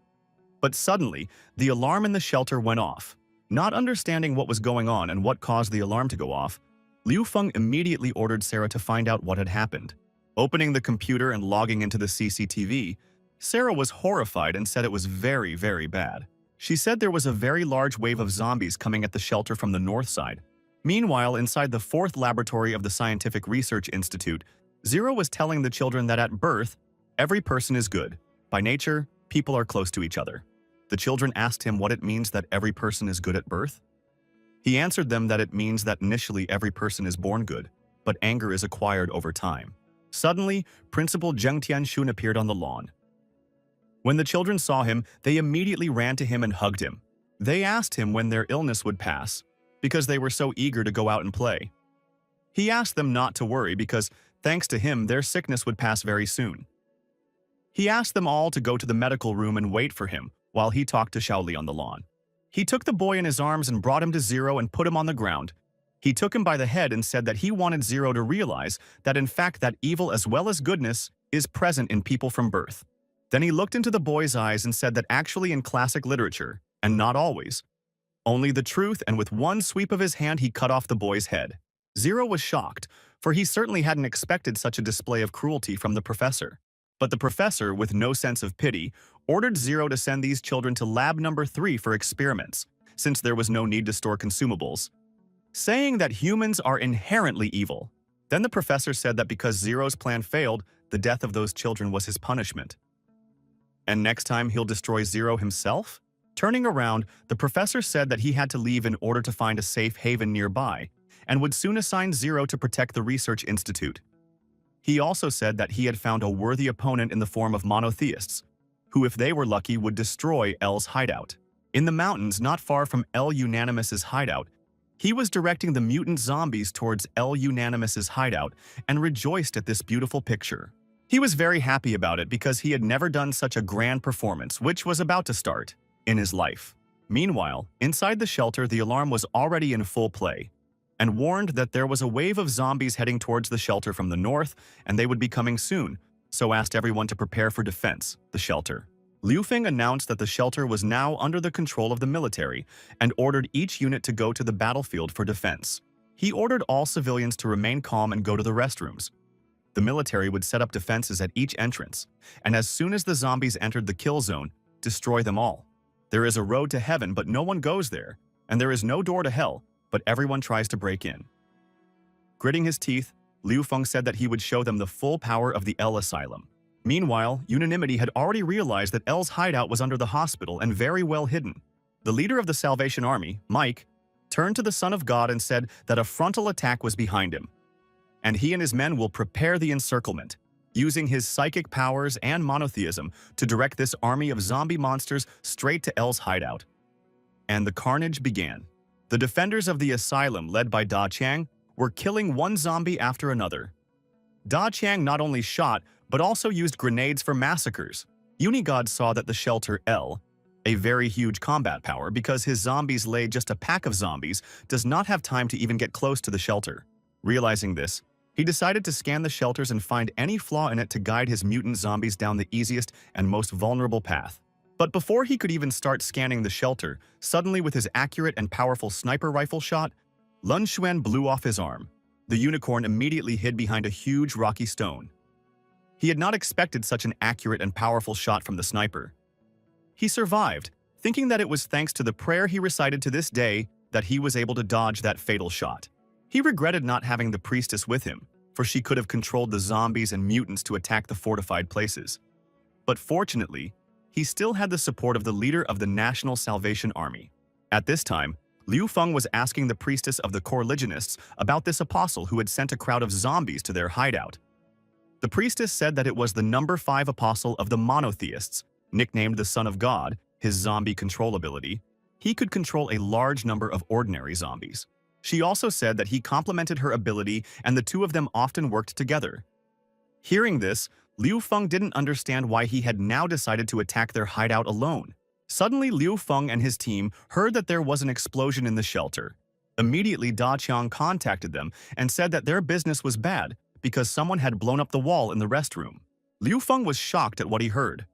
But suddenly, the alarm in the shelter went off. Not understanding what was going on and what caused the alarm to go off, Liu Feng immediately ordered Sarah to find out what had happened. Opening the computer and logging into the CCTV, Sarah was horrified and said it was very, very bad. She said there was a very large wave of zombies coming at the shelter from the north side. Meanwhile, inside the 4th laboratory of the Scientific Research Institute, Zero was telling the children that at birth, every person is good. By nature, people are close to each other. The children asked him what it means that every person is good at birth. He answered them that it means that initially every person is born good, but anger is acquired over time. Suddenly, Principal Zheng Tianxun appeared on the lawn. When the children saw him, they immediately ran to him and hugged him. They asked him when their illness would pass, because they were so eager to go out and play. He asked them not to worry because, thanks to him, their sickness would pass very soon. He asked them all to go to the medical room and wait for him while he talked to Xiaoli on the lawn. He took the boy in his arms and brought him to Zero and put him on the ground. He took him by the head and said that he wanted Zero to realize that in fact that evil as well as goodness is present in people from birth. Then he looked into the boy's eyes and said that actually in classic literature, and not always, only the truth, and with one sweep of his hand he cut off the boy's head. Zero was shocked, for he certainly hadn't expected such a display of cruelty from the professor. But the professor, with no sense of pity, ordered Zero to send these children to lab number 3 for experiments, since there was no need to store consumables. saying that humans are inherently evil. Then the professor said that because Zero's plan failed, the death of those children was his punishment. And next time he'll destroy Zero himself? Turning around, the professor said that he had to leave in order to find a safe haven nearby, and would soon assign Zero to protect the research institute. He also said that he had found a worthy opponent in the form of monotheists, who if they were lucky would destroy L's hideout. In the mountains not far from L Unanimous's hideout, he was directing the mutant zombies towards L Unanimous's hideout and rejoiced at this beautiful picture. He was very happy about it because he had never done such a grand performance, which was about to start in his life. Meanwhile, inside the shelter, the alarm was already in full play and warned that there was a wave of zombies heading towards the shelter from the north and they would be coming soon, so asked everyone to prepare for defense, the shelter. Liu Feng announced that the shelter was now under the control of the military and ordered each unit to go to the battlefield for defense. He ordered all civilians to remain calm and go to the restrooms. The military would set up defenses at each entrance, and as soon as the zombies entered the kill zone, destroy them all. There is a road to heaven, but no one goes there, and there is no door to hell, but everyone tries to break in. Gritting his teeth, Liu Feng said that he would show them the full power of the L Asylum. Meanwhile, Unanimity had already realized that L's hideout was under the hospital and very well hidden. The leader of the Salvation Army, Mike, turned to the Son of God and said that a frontal attack was behind him, and he and his men will prepare the encirclement, using his psychic powers and monotheism to direct this army of zombie monsters straight to L's hideout. And the carnage began. The defenders of the asylum, led by Da Chang, were killing one zombie after another. Da Chang not only shot, but also used grenades for massacres. Unigod saw that the shelter L, a very huge combat power because his zombies lay just a pack of zombies, does not have time to even get close to the shelter. Realizing this, he decided to scan the shelters and find any flaw in it to guide his mutant zombies down the easiest and most vulnerable path. But before he could even start scanning the shelter, suddenly with his accurate and powerful sniper rifle shot, Lun Xuan blew off his arm. The unicorn immediately hid behind a huge rocky stone. He had not expected such an accurate and powerful shot from the sniper. He survived, thinking that it was thanks to the prayer he recited to this day that he was able to dodge that fatal shot. He regretted not having the priestess with him, for she could have controlled the zombies and mutants to attack the fortified places. But fortunately, he still had the support of the leader of the National Salvation Army. At this time, Liu Feng was asking the priestess of the Coreligionists about this apostle who had sent a crowd of zombies to their hideout. The priestess said that it was the number 5 apostle of the monotheists, nicknamed the Son of God, his zombie control ability. He could control a large number of ordinary zombies. She also said that he complemented her ability and the two of them often worked together. Hearing this, Liu Feng didn't understand why he had now decided to attack their hideout alone. Suddenly, Liu Feng and his team heard that there was an explosion in the shelter. Immediately, Da Qiang contacted them and said that their business was bad because someone had blown up the wall in the restroom. Liu Feng was shocked at what he heard.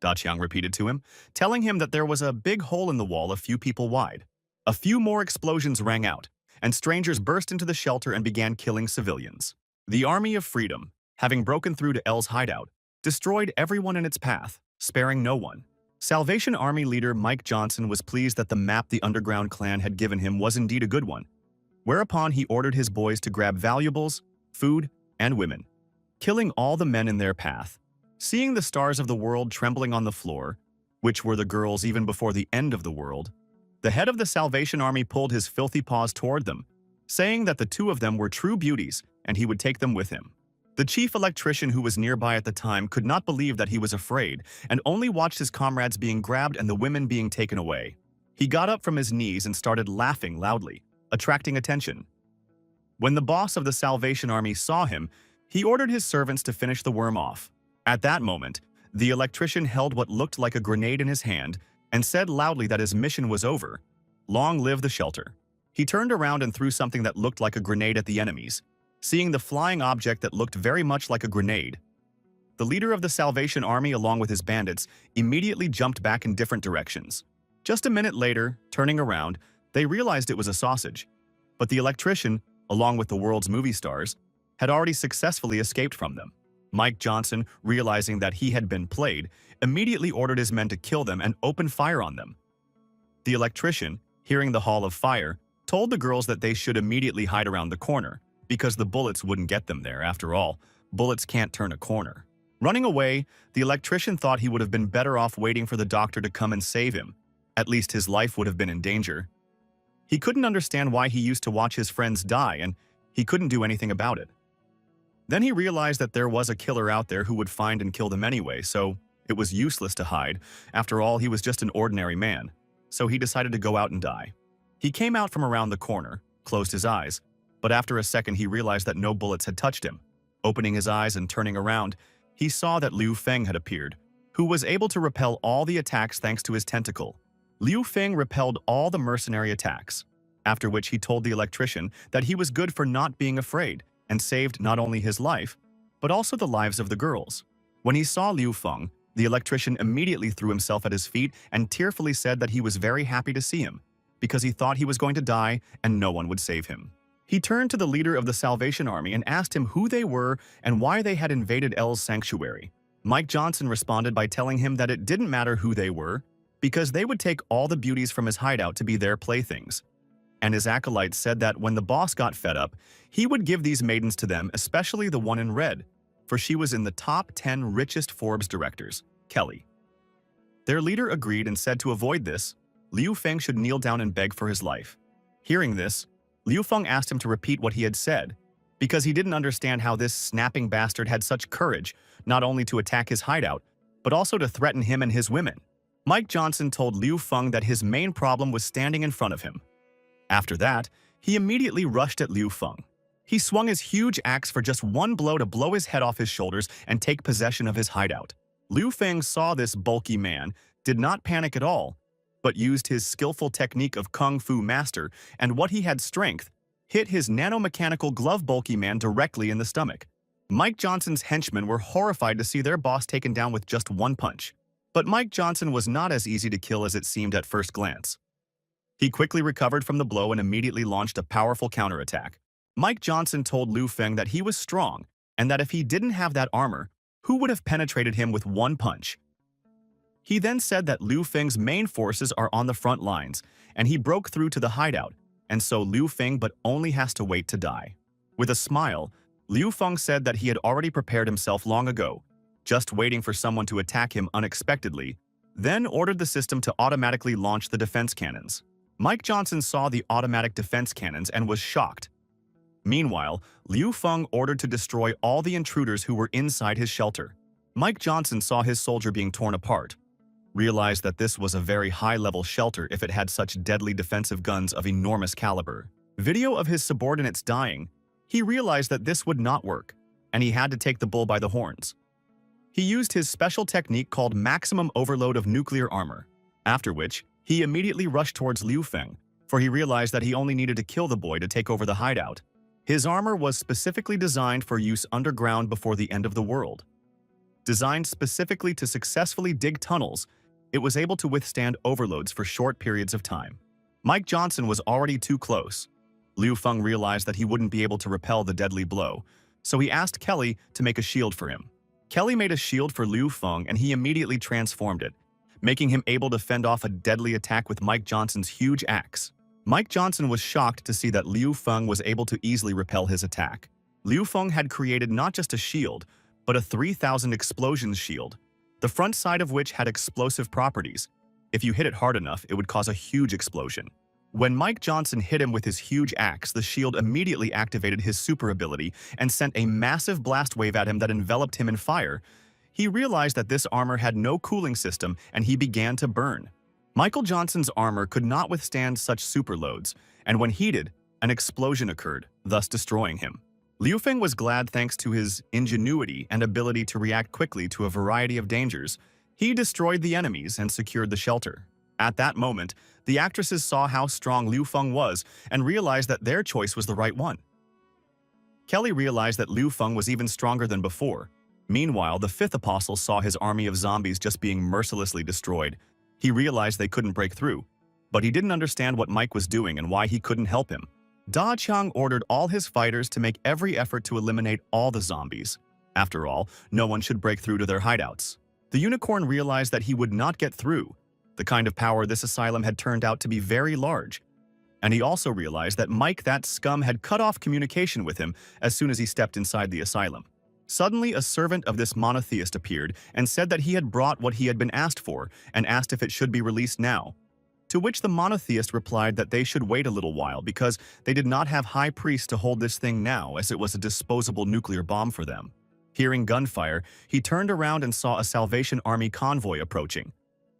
Da Qiang repeated to him, telling him that there was a big hole in the wall a few people wide. A few more explosions rang out, and strangers burst into the shelter and began killing civilians. The Army of Freedom, having broken through to L's hideout, destroyed everyone in its path, sparing no one. Salvation Army leader Mike Johnson was pleased that the map the Underground Clan had given him was indeed a good one, whereupon he ordered his boys to grab valuables, food, and women, killing all the men in their path. Seeing the stars of the world trembling on the floor, which were the girls even before the end of the world, the head of the Salvation Army pulled his filthy paws toward them, saying that the two of them were true beauties and he would take them with him. The chief electrician who was nearby at the time could not believe that he was afraid and only watched his comrades being grabbed and the women being taken away. He got up from his knees and started laughing loudly, attracting attention. When the boss of the Salvation Army saw him, he ordered his servants to finish the worm off. At that moment, the electrician held what looked like a grenade in his hand and said loudly that his mission was over. Long live the shelter. He turned around and threw something that looked like a grenade at the enemies. Seeing the flying object that looked very much like a grenade, the leader of the Salvation Army along with his bandits immediately jumped back in different directions. Just a minute later, turning around, they realized it was a sausage. But the electrician, along with the world's movie stars, had already successfully escaped from them. Mike Johnson, realizing that he had been played, immediately ordered his men to kill them and open fire on them. The electrician, hearing the Hall of Fire, told the girls that they should immediately hide around the corner, because the bullets wouldn't get them there. After all, bullets can't turn a corner. Running away, the electrician thought he would have been better off waiting for the doctor to come and save him. At least his life would have been in danger. He couldn't understand why he used to watch his friends die, and he couldn't do anything about it. Then he realized that there was a killer out there who would find and kill them anyway, so it was useless to hide. After all, he was just an ordinary man. So he decided to go out and die. He came out from around the corner, closed his eyes, but after a second he realized that no bullets had touched him. Opening his eyes and turning around, he saw that Liu Feng had appeared, who was able to repel all the attacks thanks to his tentacle. Liu Feng repelled all the mercenary attacks, after which he told the electrician that he was good for not being afraid and saved not only his life, but also the lives of the girls. When he saw Liu Feng, the electrician immediately threw himself at his feet and tearfully said that he was very happy to see him, because he thought he was going to die and no one would save him. He turned to the leader of the Salvation Army and asked him who they were and why they had invaded L's sanctuary. Mike Johnson responded by telling him that it didn't matter who they were, because they would take all the beauties from his hideout to be their playthings. And his acolytes said that when the boss got fed up, he would give these maidens to them, especially the one in red, for she was in the top 10 richest Forbes directors, Kelly. Their leader agreed and said to avoid this, Liu Feng should kneel down and beg for his life. Hearing this, Liu Feng asked him to repeat what he had said, because he didn't understand how this snapping bastard had such courage, not only to attack his hideout, but also to threaten him and his women. Mike Johnson told Liu Feng that his main problem was standing in front of him. After that, he immediately rushed at Liu Feng. He swung his huge axe for just one blow to blow his head off his shoulders and take possession of his hideout. Liu Feng saw this bulky man, did not panic at all, but used his skillful technique of Kung Fu master and what he had strength, hit his nanomechanical glove bulky man directly in the stomach. Mike Johnson's henchmen were horrified to see their boss taken down with just one punch. But Mike Johnson was not as easy to kill as it seemed at first glance. He quickly recovered from the blow and immediately launched a powerful counterattack. Mike Johnson told Liu Feng that he was strong and that if he didn't have that armor, who would have penetrated him with one punch? He then said that Liu Feng's main forces are on the front lines, and he broke through to the hideout, and so Liu Feng but only has to wait to die. With a smile, Liu Feng said that he had already prepared himself long ago, just waiting for someone to attack him unexpectedly, then ordered the system to automatically launch the defense cannons. Mike Johnson saw the automatic defense cannons and was shocked. Meanwhile, Liu Feng ordered to destroy all the intruders who were inside his shelter. Mike Johnson saw his soldier being torn apart, realized that this was a very high-level shelter if it had such deadly defensive guns of enormous caliber. Video of his subordinates dying, he realized that this would not work, and he had to take the bull by the horns. He used his special technique called maximum overload of nuclear armor, after which he immediately rushed towards Liu Feng, for he realized that he only needed to kill the boy to take over the hideout. His armor was specifically designed for use underground before the end of the world. Designed specifically to successfully dig tunnels, it was able to withstand overloads for short periods of time. Mike Johnson was already too close. Liu Feng realized that he wouldn't be able to repel the deadly blow, so he asked Kelly to make a shield for him. Kelly made a shield for Liu Feng and he immediately transformed it, making him able to fend off a deadly attack with Mike Johnson's huge axe. Mike Johnson was shocked to see that Liu Feng was able to easily repel his attack. Liu Feng had created not just a shield, but a 3,000 explosions shield, the front side of which had explosive properties. If you hit it hard enough, it would cause a huge explosion. When Mike Johnson hit him with his huge axe, the shield immediately activated his super ability and sent a massive blast wave at him that enveloped him in fire. He realized that this armor had no cooling system and he began to burn. Michael Johnson's armor could not withstand such superloads, and when heated, an explosion occurred, thus destroying him. Liu Feng was glad thanks to his ingenuity and ability to react quickly to a variety of dangers. He destroyed the enemies and secured the shelter. At that moment, the actresses saw how strong Liu Feng was and realized that their choice was the right one. Kelly realized that Liu Feng was even stronger than before. Meanwhile, the fifth apostle saw his army of zombies just being mercilessly destroyed. He realized they couldn't break through, but he didn't understand what Mike was doing and why he couldn't help him. Da Qiang ordered all his fighters to make every effort to eliminate all the zombies. After all, no one should break through to their hideouts. The unicorn realized that he would not get through. The kind of power this asylum had turned out to be very large. And he also realized that Mike, that scum, had cut off communication with him as soon as he stepped inside the asylum. Suddenly, a servant of this monotheist appeared and said that he had brought what he had been asked for and asked if it should be released now. To which the monotheist replied that they should wait a little while because they did not have high priests to hold this thing now, as it was a disposable nuclear bomb for them. Hearing gunfire, he turned around and saw a Salvation Army convoy approaching.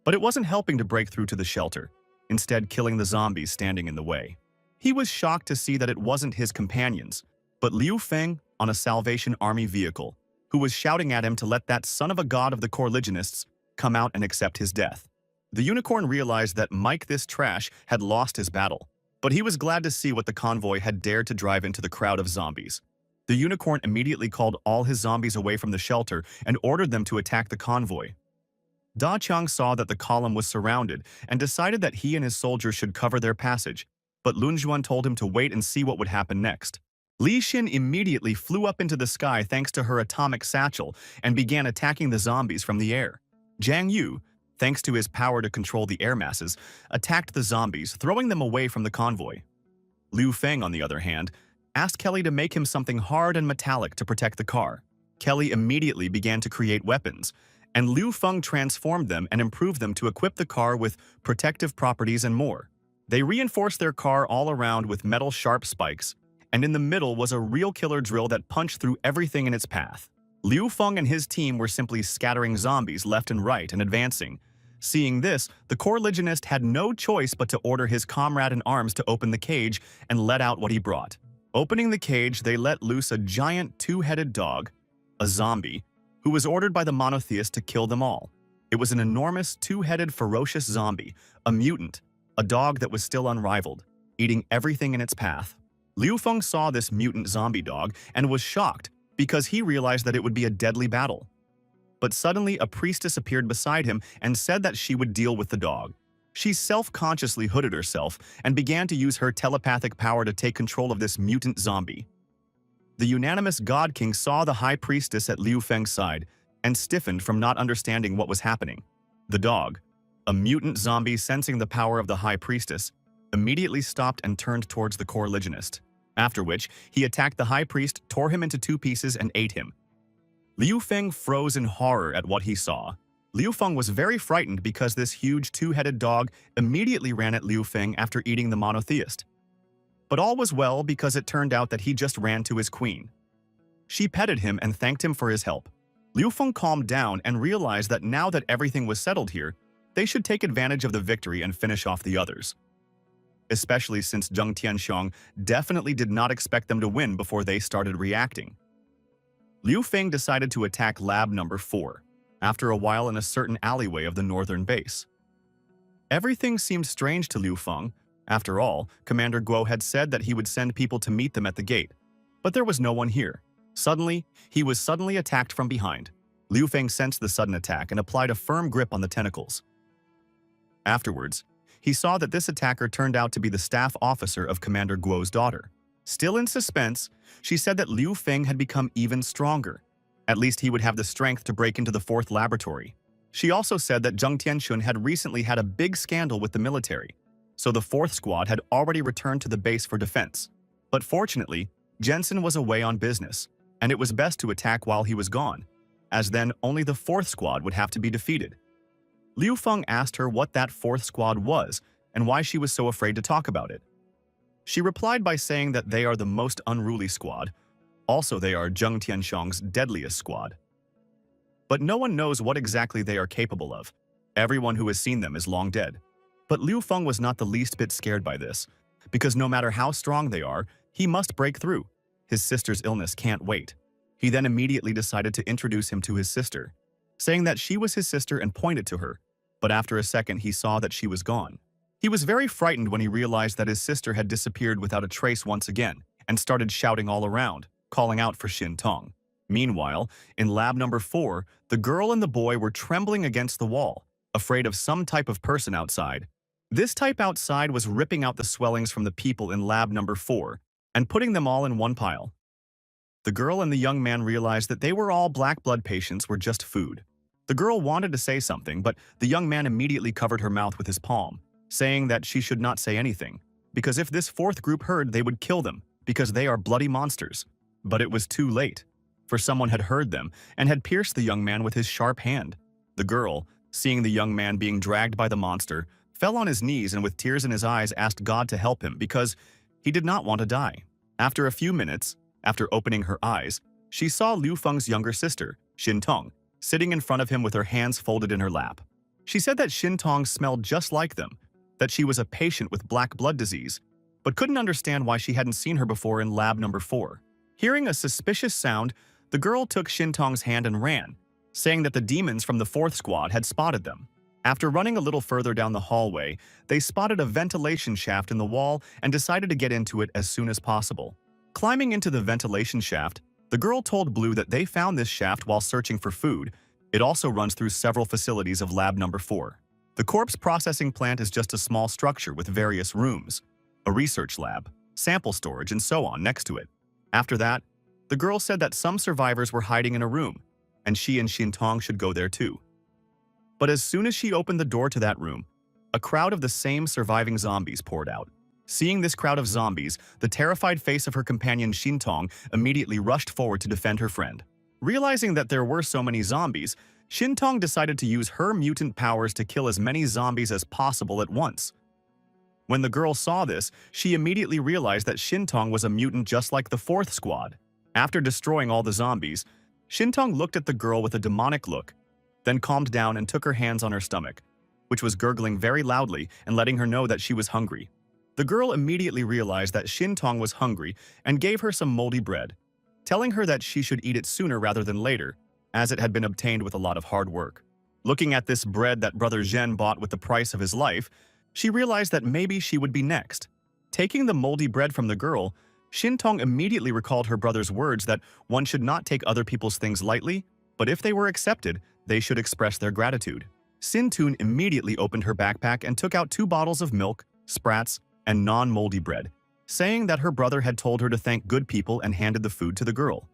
But it wasn't helping to break through to the shelter, instead killing the zombies standing in the way. He was shocked to see that it wasn't his companions, but Liu Feng on a Salvation Army vehicle, who was shouting at him to let that son of a god of the Coreligionists come out and accept his death. The unicorn realized that Mike, this trash, had lost his battle, but he was glad to see what the convoy had dared to drive into the crowd of zombies. The unicorn immediately called all his zombies away from the shelter and ordered them to attack the convoy. Da Chang saw that the column was surrounded and decided that he and his soldiers should cover their passage, but Lun Juan told him to wait and see what would happen next. Li Xin immediately flew up into the sky thanks to her atomic satchel and began attacking the zombies from the air. Jiang Yu, thanks to his power to control the air masses, attacked the zombies, throwing them away from the convoy. Liu Feng, on the other hand, asked Kelly to make him something hard and metallic to protect the car. Kelly immediately began to create weapons, and Liu Feng transformed them and improved them to equip the car with protective properties and more. They reinforced their car all around with metal sharp spikes, and in the middle was a real killer drill that punched through everything in its path. Liu Feng and his team were simply scattering zombies left and right and advancing. Seeing this, the Coreligionist had no choice but to order his comrade in arms to open the cage and let out what he brought. Opening the cage, they let loose a giant two-headed dog, a zombie, who was ordered by the monotheist to kill them all. It was an enormous two-headed ferocious zombie, a mutant, a dog that was still unrivaled, eating everything in its path. Liu Feng saw this mutant zombie dog and was shocked because he realized that it would be a deadly battle. But suddenly a priestess appeared beside him and said that she would deal with the dog. She self-consciously hooded herself and began to use her telepathic power to take control of this mutant zombie. The unanimous God King saw the high priestess at Liu Feng's side and stiffened from not understanding what was happening. The dog, a mutant zombie sensing the power of the high priestess, immediately stopped and turned towards the Coreligionist, after which he attacked the high priest, tore him into 2 pieces, and ate him. Liu Feng froze in horror at what he saw. Liu Feng was very frightened because this huge two-headed dog immediately ran at Liu Feng after eating the monotheist. But all was well because it turned out that he just ran to his queen. She petted him and thanked him for his help. Liu Feng calmed down and realized that now that everything was settled here, they should take advantage of the victory and finish off the others. Especially since Zheng Tianxiong definitely did not expect them to win before they started reacting. Liu Feng decided to attack Lab Number 4, after a while in a certain alleyway of the northern base. Everything seemed strange to Liu Feng. After all, Commander Guo had said that he would send people to meet them at the gate, but there was no one here. Suddenly, he was suddenly attacked from behind. Liu Feng sensed the sudden attack and applied a firm grip on the tentacles. Afterwards, he saw that this attacker turned out to be the staff officer of Commander Guo's daughter. Still in suspense, she said that Liu Feng had become even stronger. At least he would have the strength to break into the 4th laboratory. She also said that Zheng Tianxun had recently had a big scandal with the military, so the 4th squad had already returned to the base for defense. But fortunately, Jensen was away on business, and it was best to attack while he was gone, as then only the 4th squad would have to be defeated. Liu Feng asked her what that 4th squad was and why she was so afraid to talk about it. She replied by saying that they are the most unruly squad. Also, they are Zheng Tianxiong's deadliest squad. But no one knows what exactly they are capable of. Everyone who has seen them is long dead. But Liu Feng was not the least bit scared by this, because no matter how strong they are, he must break through. His sister's illness can't wait. He then immediately decided to introduce him to his sister, saying that she was his sister and pointed to her, but after a second he saw that she was gone. He was very frightened when he realized that his sister had disappeared without a trace once again and started shouting all around, calling out for Xin Tong. Meanwhile, in Lab Number 4, the girl and the boy were trembling against the wall, afraid of some type of person outside. This type outside was ripping out the swellings from the people in Lab Number 4 and putting them all in one pile. The girl and the young man realized that they were all black blood patients were just food. The girl wanted to say something, but the young man immediately covered her mouth with his palm, saying that she should not say anything, because if this fourth group heard, they would kill them, because they are bloody monsters. But it was too late, for someone had heard them and had pierced the young man with his sharp hand. The girl, seeing the young man being dragged by the monster, fell on his knees and with tears in his eyes asked God to help him because he did not want to die. After a few minutes, after opening her eyes, she saw Liu Feng's younger sister, Xin Tong, sitting in front of him with her hands folded in her lap. She said that Xin Tong smelled just like them, that she was a patient with black blood disease, but couldn't understand why she hadn't seen her before in lab number 4. Hearing a suspicious sound, the girl took Xin Tong's hand and ran, saying that the demons from the 4th squad had spotted them. After running a little further down the hallway, they spotted a ventilation shaft in the wall and decided to get into it as soon as possible. Climbing into the ventilation shaft, the girl told Blue that they found this shaft while searching for food. It also runs through several facilities of lab number 4. The corpse processing plant is just a small structure with various rooms, a research lab, sample storage, and so on next to it. After that, the girl said that some survivors were hiding in a room, and she and Xin Tong should go there too. But as soon as she opened the door to that room, a crowd of the same surviving zombies poured out. Seeing this crowd of zombies, the terrified face of her companion Xin Tong immediately rushed forward to defend her friend. Realizing that there were so many zombies, Xin Tong decided to use her mutant powers to kill as many zombies as possible at once. When the girl saw this, she immediately realized that Xin Tong was a mutant just like the 4th squad. After destroying all the zombies, Xin Tong looked at the girl with a demonic look, then calmed down and took her hands on her stomach, which was gurgling very loudly and letting her know that she was hungry. The girl immediately realized that Xin Tong was hungry and gave her some moldy bread, telling her that she should eat it sooner rather than later, as it had been obtained with a lot of hard work. Looking at this bread that Brother Zhen bought with the price of his life, she realized that maybe she would be next. Taking the moldy bread from the girl, Xin Tong immediately recalled her brother's words that one should not take other people's things lightly, but if they were accepted, they should express their gratitude. Xin Tun immediately opened her backpack and took out 2 bottles of milk, sprats, and non-moldy bread, saying that her brother had told her to thank good people and handed the food to the girl.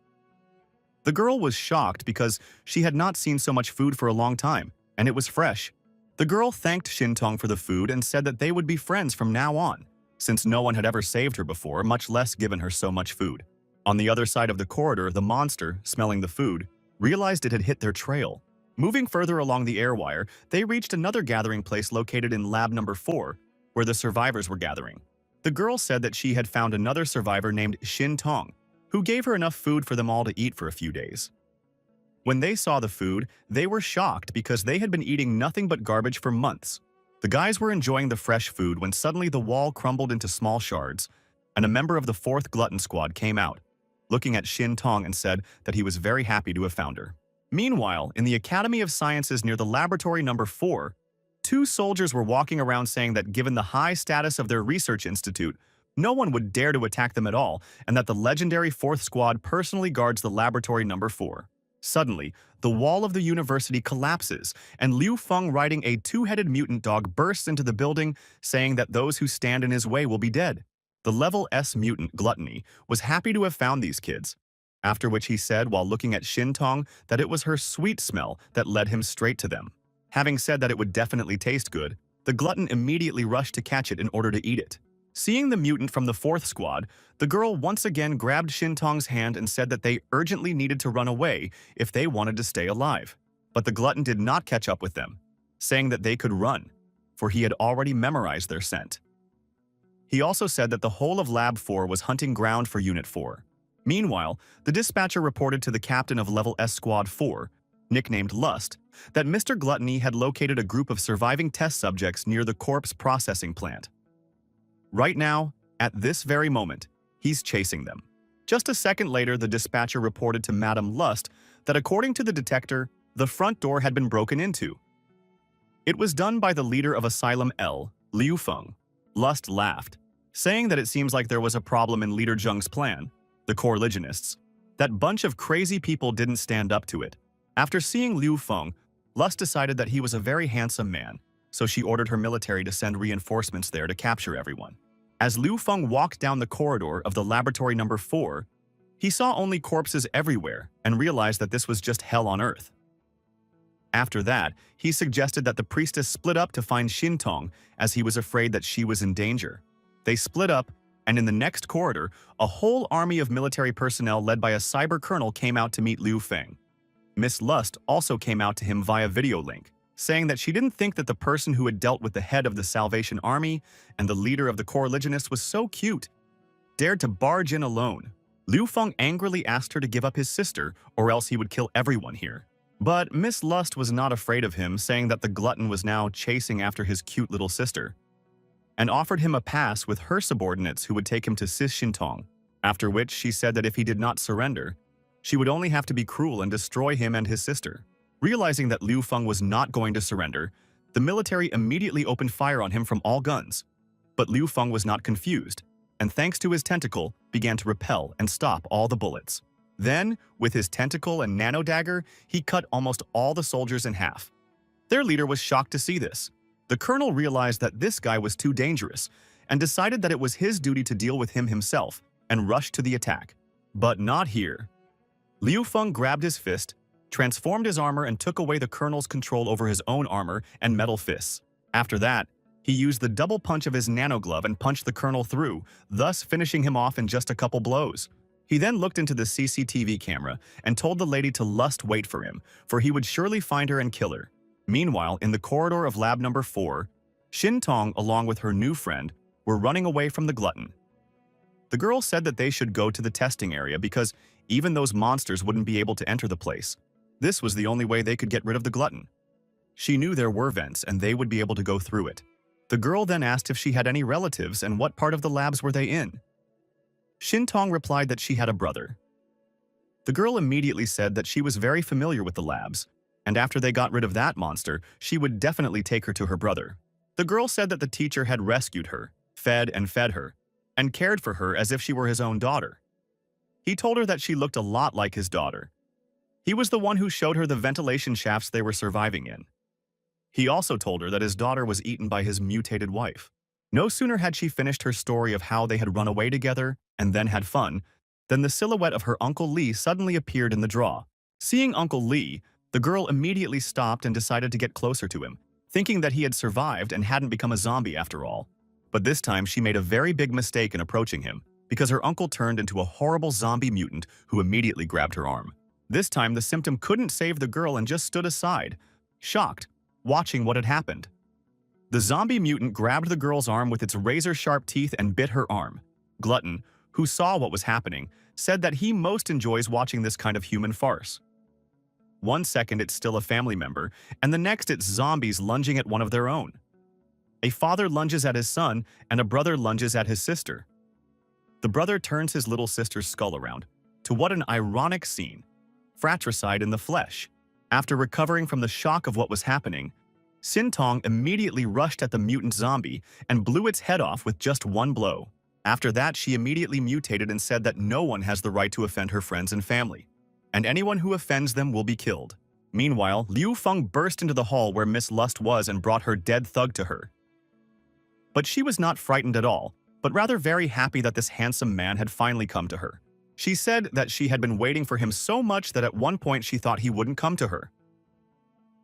The girl was shocked because she had not seen so much food for a long time, and it was fresh. The girl thanked Xin Tong for the food and said that they would be friends from now on, since no one had ever saved her before, much less given her so much food. On the other side of the corridor, the monster, smelling the food, realized it had hit their trail. Moving further along the air wire, they reached another gathering place located in lab number 4, where the survivors were gathering. The girl said that she had found another survivor named Xin Tong, who gave her enough food for them all to eat for a few days. When they saw the food, they were shocked because they had been eating nothing but garbage for months. The guys were enjoying the fresh food when suddenly the wall crumbled into small shards, and a member of the 4th Glutton Squad came out, looking at Xin Tong and said that he was very happy to have found her. Meanwhile, in the Academy of Sciences near the laboratory number 4, 2 soldiers were walking around saying that given the high status of their research institute, no one would dare to attack them at all, and that the legendary 4th Squad personally guards the laboratory number 4. Suddenly, the wall of the university collapses, and Liu Feng riding a 2-headed mutant dog bursts into the building, saying that those who stand in his way will be dead. The level S mutant Gluttony was happy to have found these kids, after which he said while looking at Xin Tong that it was her sweet smell that led him straight to them. Having said that it would definitely taste good, the glutton immediately rushed to catch it in order to eat it. Seeing the mutant from the 4th squad, the girl once again grabbed Xin Tong's hand and said that they urgently needed to run away if they wanted to stay alive. But the glutton did not catch up with them, saying that they could run, for he had already memorized their scent. He also said that the whole of Lab 4 was hunting ground for Unit 4. Meanwhile, the dispatcher reported to the captain of Level S Squad 4, nicknamed Lust, that Mr. Gluttony had located a group of surviving test subjects near the corpse processing plant. Right now, at this very moment, he's chasing them. Just a second later, the dispatcher reported to Madame Lust that according to the detector, the front door had been broken into. It was done by the leader of Asylum L, Liu Feng. Lust laughed, saying that it seems like there was a problem in Leader Zheng's plan, the Coreligionists. That bunch of crazy people didn't stand up to it. After seeing Liu Feng, Lust decided that he was a very handsome man, so she ordered her military to send reinforcements there to capture everyone. As Liu Feng walked down the corridor of the laboratory number 4, he saw only corpses everywhere and realized that this was just hell on earth. After that, he suggested that the priestess split up to find Xin Tong as he was afraid that she was in danger. They split up, and in the next corridor, a whole army of military personnel led by a cyber colonel came out to meet Liu Feng. Miss Lust also came out to him via video link, saying that she didn't think that the person who had dealt with the head of the Salvation Army and the leader of the Coreligionists was so cute, dared to barge in alone. Liu Feng angrily asked her to give up his sister, or else he would kill everyone here. But Miss Lust was not afraid of him, saying that the glutton was now chasing after his cute little sister, and offered him a pass with her subordinates who would take him to Sis Shintong, after which she said that if he did not surrender, she would only have to be cruel and destroy him and his sister. Realizing that Liu Feng was not going to surrender, the military immediately opened fire on him from all guns. But Liu Feng was not confused, and thanks to his tentacle, began to repel and stop all the bullets. Then, with his tentacle and nano dagger, he cut almost all the soldiers in half. Their leader was shocked to see this. The colonel realized that this guy was too dangerous and decided that it was his duty to deal with him himself and rushed to the attack. But not here. Liu Feng grabbed his fist, transformed his armor, and took away the colonel's control over his own armor and metal fists. After that, he used the double punch of his nano glove and punched the colonel through, thus finishing him off in just a couple blows. He then looked into the CCTV camera and told the lady to Lust wait for him, for he would surely find her and kill her. Meanwhile, in the corridor of lab number 4, Shin Tong, along with her new friend, were running away from the glutton. The girl said that they should go to the testing area because even those monsters wouldn't be able to enter the place. This was the only way they could get rid of the glutton. She knew there were vents and they would be able to go through it. The girl then asked if she had any relatives and what part of the labs were they in. Shin Tong replied that she had a brother. The girl immediately said that she was very familiar with the labs, and after they got rid of that monster, she would definitely take her to her brother. The girl said that the teacher had rescued her, fed her, and cared for her as if she were his own daughter. He told her that she looked a lot like his daughter. He was the one who showed her the ventilation shafts they were surviving in. He also told her that his daughter was eaten by his mutated wife. No sooner had she finished her story of how they had run away together and then had fun, than the silhouette of her Uncle Lee suddenly appeared in the draw. Seeing Uncle Lee, the girl immediately stopped and decided to get closer to him, thinking that he had survived and hadn't become a zombie after all. But this time she made a very big mistake in approaching him, because her uncle turned into a horrible zombie mutant who immediately grabbed her arm. This time the symptom couldn't save the girl and just stood aside, shocked, watching what had happened. The zombie mutant grabbed the girl's arm with its razor-sharp teeth and bit her arm. Glutton, who saw what was happening, said that he most enjoys watching this kind of human farce. 1 second it's still a family member, and the next it's zombies lunging at one of their own. A father lunges at his son, and a brother lunges at his sister. The brother turns his little sister's skull around. To what an ironic scene. Fratricide in the flesh. After recovering from the shock of what was happening, Sin Tong immediately rushed at the mutant zombie and blew its head off with just one blow. After that, she immediately mutated and said that no one has the right to offend her friends and family, and anyone who offends them will be killed. Meanwhile, Liu Feng burst into the hall where Miss Lust was and brought her dead thug to her. But she was not frightened at all, but rather very happy that this handsome man had finally come to her. She said that she had been waiting for him so much that at one point she thought he wouldn't come to her.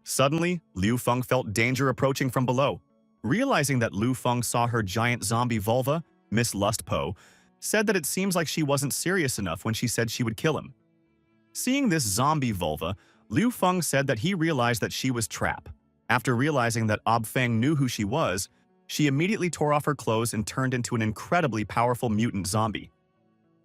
Suddenly, Liu Feng felt danger approaching from below. Realizing that Liu Feng saw her giant zombie vulva, Miss Lust Po said that it seems like she wasn't serious enough when she said she would kill him. Seeing this zombie vulva, Liu Feng said that he realized that she was trapped. After realizing that Ob Feng knew who she was, she immediately tore off her clothes and turned into an incredibly powerful mutant zombie.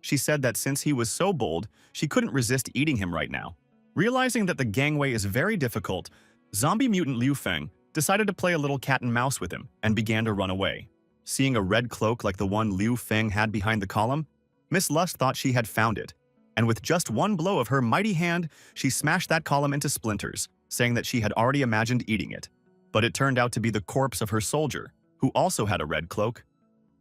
She said that since he was so bold, she couldn't resist eating him right now. Realizing that the gangway is very difficult, zombie mutant Liu Feng decided to play a little cat and mouse with him and began to run away. Seeing a red cloak like the one Liu Feng had behind the column, Miss Lust thought she had found it, and with just one blow of her mighty hand, she smashed that column into splinters, saying that she had already imagined eating it. But it turned out to be the corpse of her soldier, who also had a red cloak.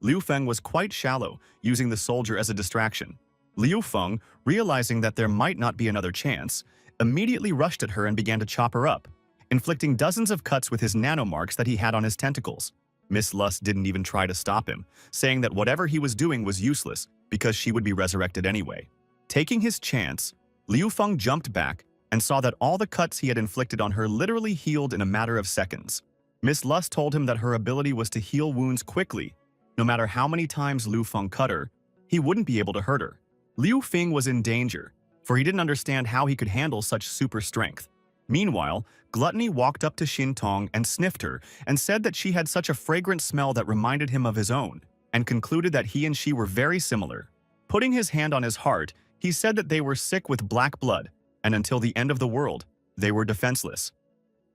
Liu Feng was quite shallow, using the soldier as a distraction. Liu Feng, realizing that there might not be another chance, immediately rushed at her and began to chop her up, inflicting dozens of cuts with his nanomarks that he had on his tentacles. Miss Lust didn't even try to stop him, saying that whatever he was doing was useless because she would be resurrected anyway. Taking his chance, Liu Feng jumped back and saw that all the cuts he had inflicted on her literally healed in a matter of seconds. Miss Lust told him that her ability was to heal wounds quickly, No matter how many times Liu Feng cut her, he wouldn't be able to hurt her. Liu Feng was in danger, for he didn't understand how he could handle such super strength. Meanwhile, Gluttony walked up to Xin Tong and sniffed her and said that she had such a fragrant smell that reminded him of his own, and concluded that he and she were very similar. Putting his hand on his heart, he said that they were sick with black blood, and until the end of the world, they were defenseless.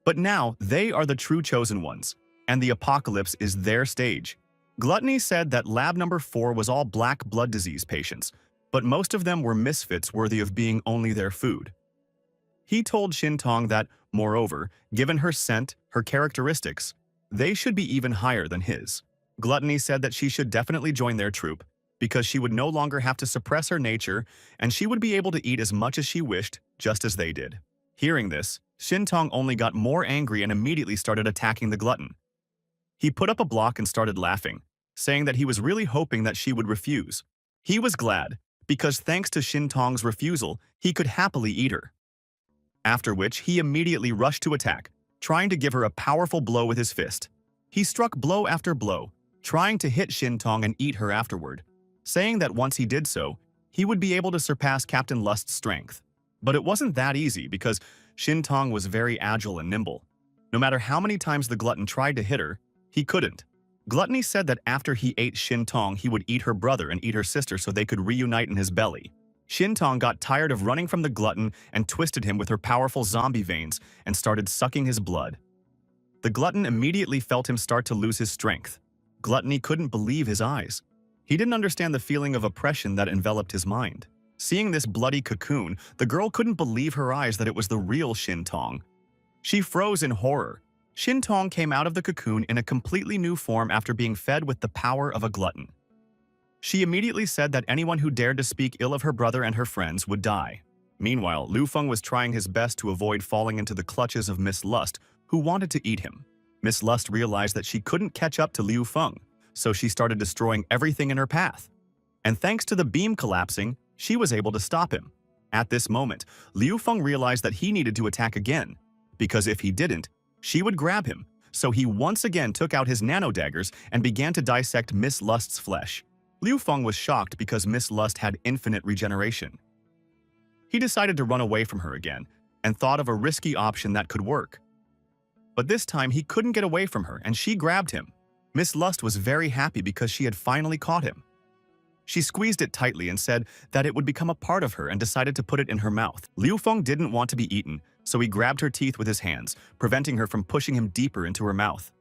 But now, they are the true chosen ones, and the apocalypse is their stage. Gluttony said that lab number 4 was all black blood disease patients, but most of them were misfits worthy of being only their food. He told Xin Tong that, moreover, given her scent, her characteristics, they should be even higher than his. Gluttony said that she should definitely join their troop, because she would no longer have to suppress her nature, and she would be able to eat as much as she wished, just as they did. Hearing this, Xin Tong only got more angry and immediately started attacking the glutton. He put up a block and started laughing, saying that he was really hoping that she would refuse. He was glad, because thanks to Xin Tong's refusal, he could happily eat her. After which, he immediately rushed to attack, trying to give her a powerful blow with his fist. He struck blow after blow, trying to hit Xin Tong and eat her afterward, saying that once he did so, he would be able to surpass Captain Lust's strength. But it wasn't that easy because Xin Tong was very agile and nimble. No matter how many times the glutton tried to hit her, he couldn't. Gluttony said that after he ate Xin Tong, he would eat her brother and eat her sister so they could reunite in his belly. Xin Tong got tired of running from the glutton and twisted him with her powerful zombie veins and started sucking his blood. The glutton immediately felt him start to lose his strength. Gluttony couldn't believe his eyes. He didn't understand the feeling of oppression that enveloped his mind. Seeing this bloody cocoon, the girl couldn't believe her eyes that it was the real Xin Tong. She froze in horror. Xin Tong came out of the cocoon in a completely new form after being fed with the power of a glutton. She immediately said that anyone who dared to speak ill of her brother and her friends would die. Meanwhile, Liu Feng was trying his best to avoid falling into the clutches of Miss Lust, who wanted to eat him. Miss Lust realized that she couldn't catch up to Liu Feng, so she started destroying everything in her path. And thanks to the beam collapsing, she was able to stop him. At this moment, Liu Feng realized that he needed to attack again, because if he didn't, she would grab him, so he once again took out his nano-daggers and began to dissect Miss Lust's flesh. Liu Feng was shocked because Miss Lust had infinite regeneration. He decided to run away from her again and thought of a risky option that could work. But this time he couldn't get away from her and she grabbed him. Miss Lust was very happy because she had finally caught him. She squeezed it tightly and said that it would become a part of her and decided to put it in her mouth. Liu Feng didn't want to be eaten, so he grabbed her teeth with his hands, preventing her from pushing him deeper into her mouth.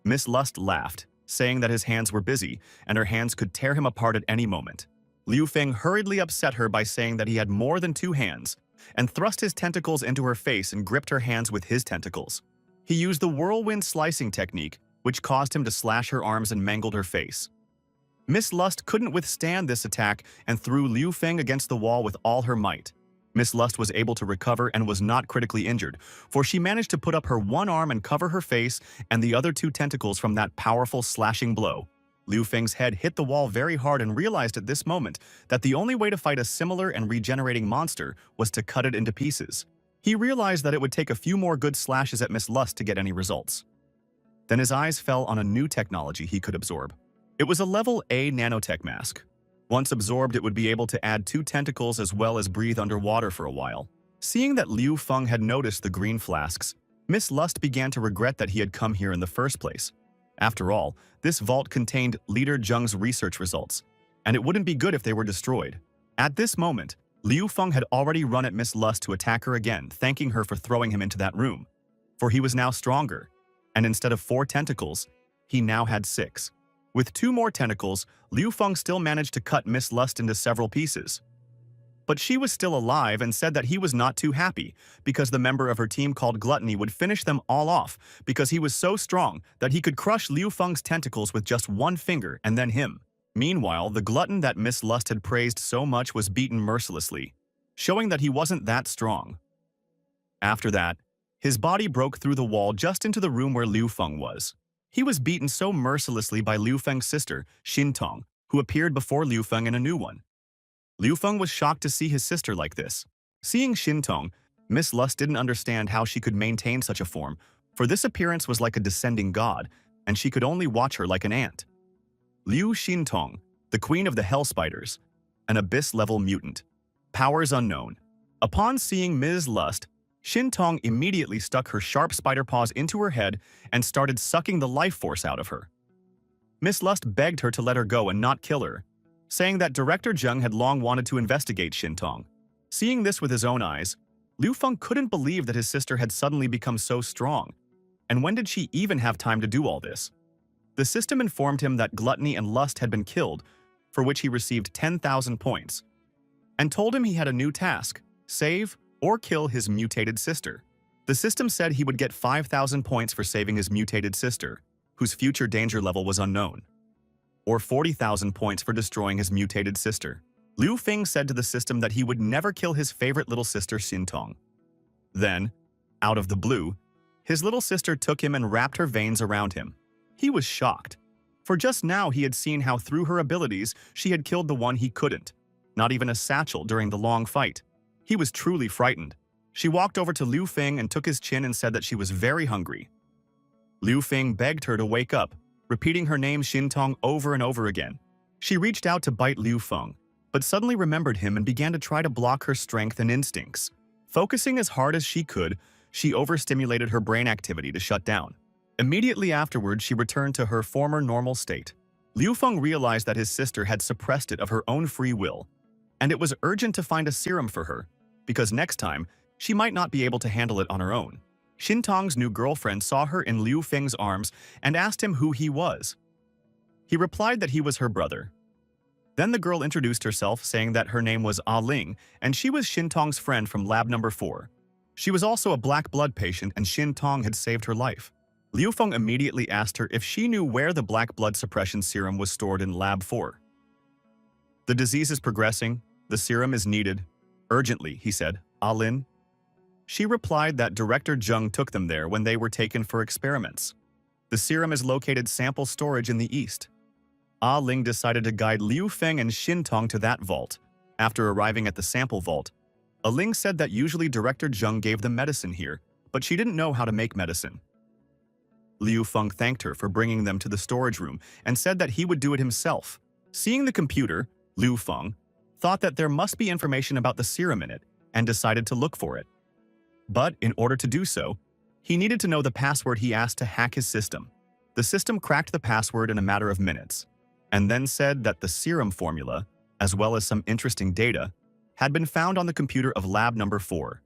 Miss Lust laughed, saying that his hands were busy and her hands could tear him apart at any moment. Liu Feng hurriedly upset her by saying that he had more than 2 hands and thrust his tentacles into her face and gripped her hands with his tentacles. He used the whirlwind slicing technique, which caused him to slash her arms and mangled her face. Miss Lust couldn't withstand this attack and threw Liu Feng against the wall with all her might. Miss Lust was able to recover and was not critically injured, for she managed to put up her one arm and cover her face and the other 2 tentacles from that powerful slashing blow. Liu Feng's head hit the wall very hard and realized at this moment that the only way to fight a similar and regenerating monster was to cut it into pieces. He realized that it would take a few more good slashes at Miss Lust to get any results. Then his eyes fell on a new technology he could absorb. It was a level A nanotech mask. Once absorbed, it would be able to add 2 tentacles as well as breathe underwater for a while. Seeing that Liu Feng had noticed the green flasks, Miss Lust began to regret that he had come here in the first place. After all, this vault contained Leader Zheng's research results, and it wouldn't be good if they were destroyed. At this moment, Liu Feng had already run at Miss Lust to attack her again, thanking her for throwing him into that room. For he was now stronger, and instead of 4 tentacles, he now had 6. With 2 more tentacles, Liu Feng still managed to cut Miss Lust into several pieces. But she was still alive and said that he was not too happy, because the member of her team called Gluttony would finish them all off because he was so strong that he could crush Liu Feng's tentacles with just 1 finger and then him. Meanwhile, the glutton that Miss Lust had praised so much was beaten mercilessly, showing that he wasn't that strong. After that, his body broke through the wall just into the room where Liu Feng was. He was beaten so mercilessly by Liu Feng's sister, Xin Tong, who appeared before Liu Feng in a new one. Liu Feng was shocked to see his sister like this. Seeing Xin Tong, Miss Lust didn't understand how she could maintain such a form, for this appearance was like a descending god, and she could only watch her like an ant. Liu Xintong, the queen of the Hell Spiders, an abyss-level mutant. Powers unknown. Upon seeing Ms. Lust, Xintong immediately stuck her sharp spider paws into her head and started sucking the life force out of her. Miss Lust begged her to let her go and not kill her, saying that Director Zheng had long wanted to investigate Xintong. Seeing this with his own eyes, Liu Feng couldn't believe that his sister had suddenly become so strong. And when did she even have time to do all this? The system informed him that gluttony and lust had been killed, for which he received 10,000 points, and told him he had a new task: save or kill his mutated sister. The system said he would get 5,000 points for saving his mutated sister, whose future danger level was unknown, or 40,000 points for destroying his mutated sister. Liu Feng said to the system that he would never kill his favorite little sister Xintong. Then, out of the blue, his little sister took him and wrapped her veins around him. He was shocked, for just now he had seen how through her abilities she had killed the one he couldn't, not even a satchel during the long fight. He was truly frightened. She walked over to Liu Feng and took his chin and said that she was very hungry. Liu Feng begged her to wake up, repeating her name Xintong over and over again. She reached out to bite Liu Feng, but suddenly remembered him and began to try to block her strength and instincts. Focusing as hard as she could, she overstimulated her brain activity to shut down. Immediately afterwards, she returned to her former normal state. Liu Feng realized that his sister had suppressed it of her own free will, and it was urgent to find a serum for her, because next time, she might not be able to handle it on her own. Xintong's new girlfriend saw her in Liu Feng's arms and asked him who he was. He replied that he was her brother. Then the girl introduced herself, saying that her name was Ah Ling, and she was Xintong's friend from Lab Number 4. She was also a black blood patient, and Xintong had saved her life. Liu Feng immediately asked her if she knew where the black blood suppression serum was stored in Lab 4. The disease is progressing. The serum is needed. Urgently, he said. Ah Lin? She replied that Director Zheng took them there when they were taken for experiments. The serum is located sample storage in the east. Ah Ling decided to guide Liu Feng and Xintong to that vault. After arriving at the sample vault, Ah Ling said that usually Director Zheng gave them medicine here, but she didn't know how to make medicine. Liu Feng thanked her for bringing them to the storage room and said that he would do it himself. Seeing the computer, Liu Feng thought that there must be information about the serum in it and decided to look for it. But in order to do so, he needed to know the password he asked to hack his system. The system cracked the password in a matter of minutes, and then said that the serum formula, as well as some interesting data, had been found on the computer of Lab Number 4.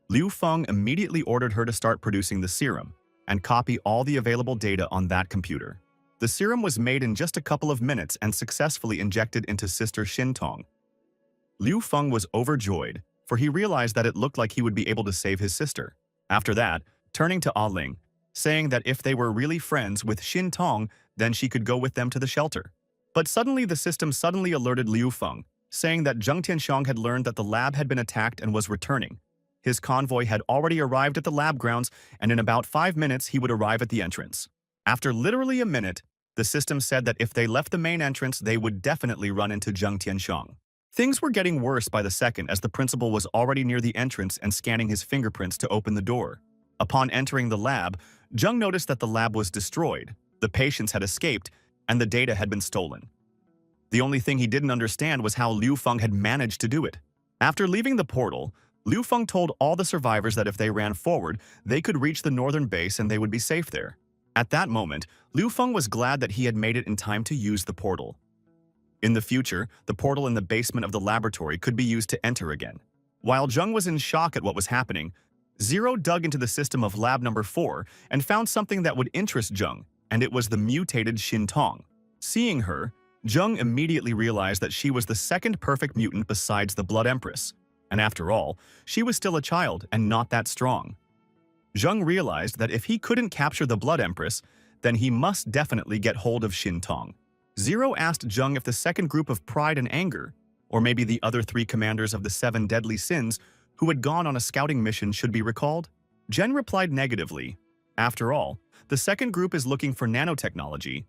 Liu Feng immediately ordered her to start producing the serum and copy all the available data on that computer. The serum was made in just a couple of minutes and successfully injected into Sister Xintong. Liu Feng was overjoyed, for he realized that it looked like he would be able to save his sister. After that, turning to Ah Ling, saying that if they were really friends with Xintong, then she could go with them to the shelter. But suddenly the system alerted Liu Feng, saying that Zheng Tianxiang had learned that the lab had been attacked and was returning. His convoy had already arrived at the lab grounds, and in about 5 minutes he would arrive at the entrance. After literally a minute, the system said that if they left the main entrance, they would definitely run into Zheng Tianxiang. Things were getting worse by the second as the principal was already near the entrance and scanning his fingerprints to open the door. Upon entering the lab, Zheng noticed that the lab was destroyed, the patients had escaped, and the data had been stolen. The only thing he didn't understand was how Liu Feng had managed to do it. After leaving the portal, Liu Feng told all the survivors that if they ran forward, they could reach the northern base and they would be safe there. At that moment, Liu Feng was glad that he had made it in time to use the portal. In the future, the portal in the basement of the laboratory could be used to enter again. While Zheng was in shock at what was happening, Zero dug into the system of Lab Number 4 and found something that would interest Zheng, and it was the mutated Xintong. Seeing her, Zheng immediately realized that she was the second perfect mutant besides the Blood Empress. And after all, she was still a child and not that strong. Zheng realized that if he couldn't capture the Blood Empress, then he must definitely get hold of Xintong. Zero asked Zheng if the second group of Pride and Anger, or maybe the other 3 commanders of the 7 deadly sins who had gone on a scouting mission, should be recalled. Zheng replied negatively. After all, the second group is looking for nanotechnology.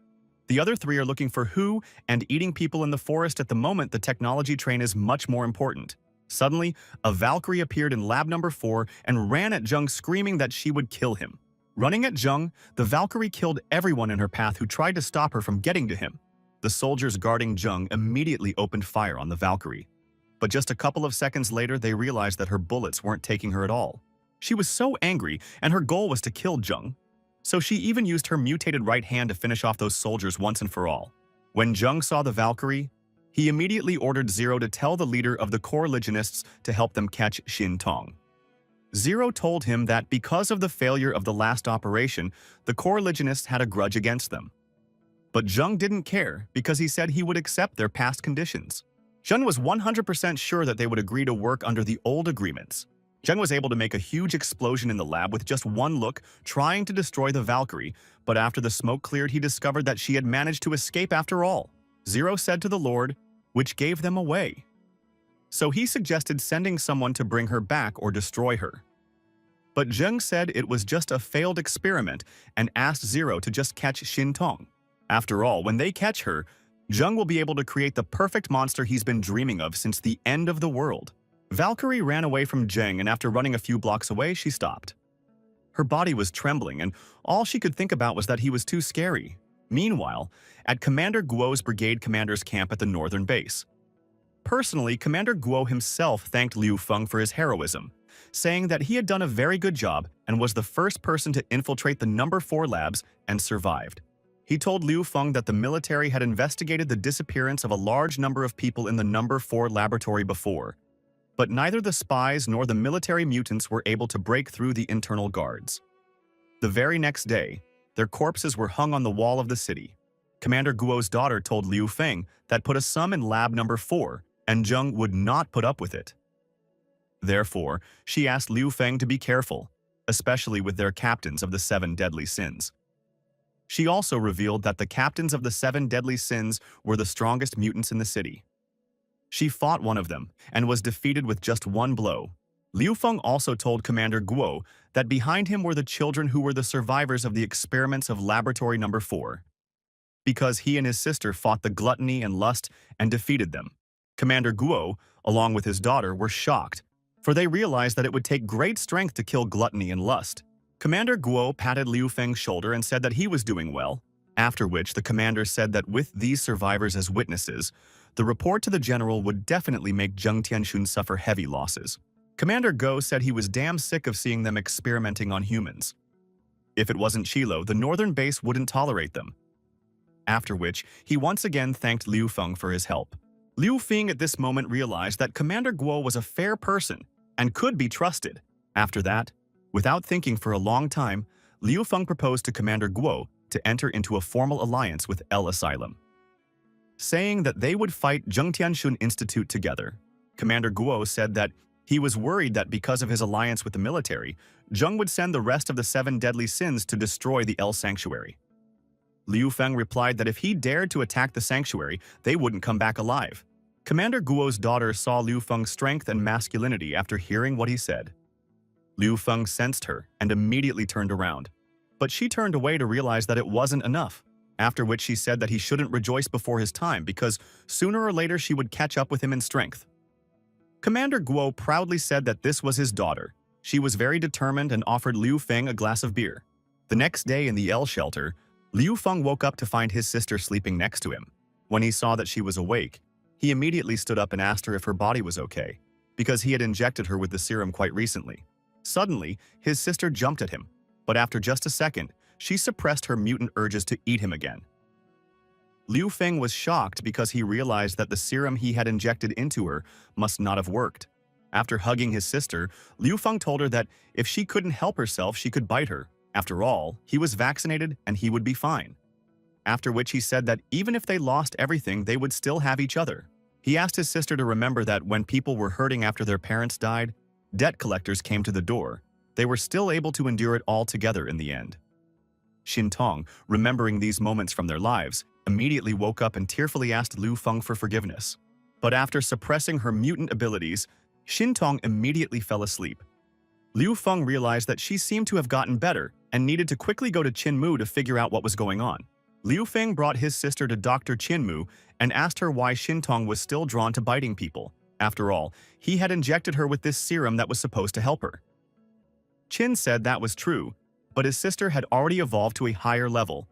The other 3 are looking for who and eating people in the forest. At the moment, the technology train is much more important. Suddenly, a Valkyrie appeared in Lab Number 4 and ran at Zheng, screaming that she would kill him. Running at Zheng, the Valkyrie killed everyone in her path who tried to stop her from getting to him. The soldiers guarding Jung immediately opened fire on the Valkyrie. But just a couple of seconds later, they realized that her bullets weren't taking her at all. She was so angry, and her goal was to kill Jung. So she even used her mutated right hand to finish off those soldiers once and for all. When Jung saw the Valkyrie, he immediately ordered Zero to tell the leader of the core Legionists to help them catch Shin Tong. Zero told him that because of the failure of the last operation, the core Legionists had a grudge against them. But Jung didn't care because he said he would accept their past conditions. Jung was 100% sure that they would agree to work under the old agreements. Jung was able to make a huge explosion in the lab with just one look, trying to destroy the Valkyrie, but after the smoke cleared, he discovered that she had managed to escape after all. Zero said to the Lord, which gave them away. So he suggested sending someone to bring her back or destroy her. But Jung said it was just a failed experiment and asked Zero to just catch Shin Tong. After all, when they catch her, Jung will be able to create the perfect monster he's been dreaming of since the end of the world. Valkyrie ran away from Jung, and after running a few blocks away, she stopped. Her body was trembling, and all she could think about was that he was too scary. Meanwhile, at Commander Guo's brigade commander's camp at the northern base. Personally, Commander Guo himself thanked Liu Feng for his heroism, saying that he had done a very good job and was the first person to infiltrate the No. 4 labs and survived. He told Liu Feng that the military had investigated the disappearance of a large number of people in the No. 4 laboratory before, but neither the spies nor the military mutants were able to break through the internal guards. The very next day, their corpses were hung on the wall of the city. Commander Guo's daughter told Liu Feng that put a sum in lab No. 4, and Jung would not put up with it. Therefore, she asked Liu Feng to be careful, especially with their captains of the 7 deadly sins. She also revealed that the captains of the 7 deadly sins were the strongest mutants in the city. She fought one of them and was defeated with just one blow. Liu Feng also told Commander Guo that behind him were the children who were the survivors of the experiments of Laboratory No. 4. Because he and his sister fought the gluttony and lust and defeated them. Commander Guo, along with his daughter, were shocked, for they realized that it would take great strength to kill gluttony and lust. Commander Guo patted Liu Feng's shoulder and said that he was doing well, after which the commander said that with these survivors as witnesses, the report to the general would definitely make Zheng Tianxun suffer heavy losses. Commander Guo said he was damn sick of seeing them experimenting on humans. If it wasn't Chilo, the northern base wouldn't tolerate them. After which, he once again thanked Liu Feng for his help. Liu Feng at this moment realized that Commander Guo was a fair person and could be trusted. After that, without thinking for a long time, Liu Feng proposed to Commander Guo to enter into a formal alliance with El Asylum, saying that they would fight Zheng Tianxun Institute together. Commander Guo said that he was worried that because of his alliance with the military, Zheng would send the rest of the 7 deadly sins to destroy the El Sanctuary. Liu Feng replied that if he dared to attack the sanctuary, they wouldn't come back alive. Commander Guo's daughter saw Liu Feng's strength and masculinity after hearing what he said. Liu Feng sensed her and immediately turned around. But she turned away to realize that it wasn't enough, after which she said that he shouldn't rejoice before his time because sooner or later she would catch up with him in strength. Commander Guo proudly said that this was his daughter. She was very determined and offered Liu Feng a glass of beer. The next day in the L shelter, Liu Feng woke up to find his sister sleeping next to him. When he saw that she was awake, he immediately stood up and asked her if her body was okay, because he had injected her with the serum quite recently. Suddenly, his sister jumped at him, but after just a second, she suppressed her mutant urges to eat him again. Liu Feng was shocked because he realized that the serum he had injected into her must not have worked. After hugging his sister, Liu Feng told her that if she couldn't help herself, she could bite her. After all, he was vaccinated and he would be fine. After which he said that even if they lost everything, they would still have each other. He asked his sister to remember that when people were hurting after their parents died, debt collectors came to the door. They were still able to endure it all together in the end. Shin Tong, remembering these moments from their lives, immediately woke up and tearfully asked Liu Feng for forgiveness. But after suppressing her mutant abilities, Shin Tong immediately fell asleep. Liu Feng realized that she seemed to have gotten better and needed to quickly go to Qinmu to figure out what was going on. Liu Feng brought his sister to Dr. Qinmu and asked her why Shin Tong was still drawn to biting people. After all, he had injected her with this serum that was supposed to help her. Qin said that was true, but his sister had already evolved to a higher level.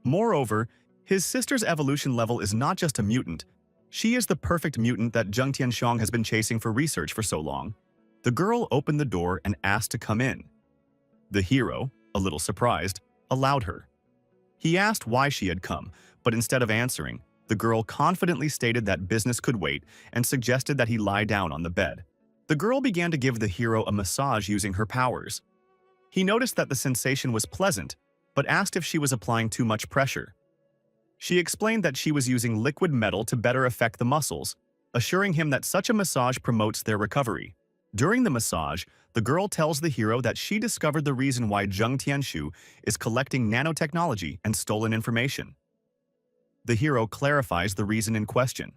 Moreover, His sister's evolution level is not just a mutant. She is the perfect mutant that Zheng Tianxiong has been chasing for research for so long. The girl opened the door and asked to come in. The hero, a little surprised, allowed her. He asked why she had come, but instead of answering, the girl confidently stated that business could wait and suggested that he lie down on the bed. The girl began to give the hero a massage using her powers. He noticed that the sensation was pleasant, but asked if she was applying too much pressure. She explained that she was using liquid metal to better affect the muscles, assuring him that such a massage promotes their recovery. During the massage, the girl tells the hero that she discovered the reason why Zheng Tianshu is collecting nanotechnology and stolen information. The hero clarifies the reason in question.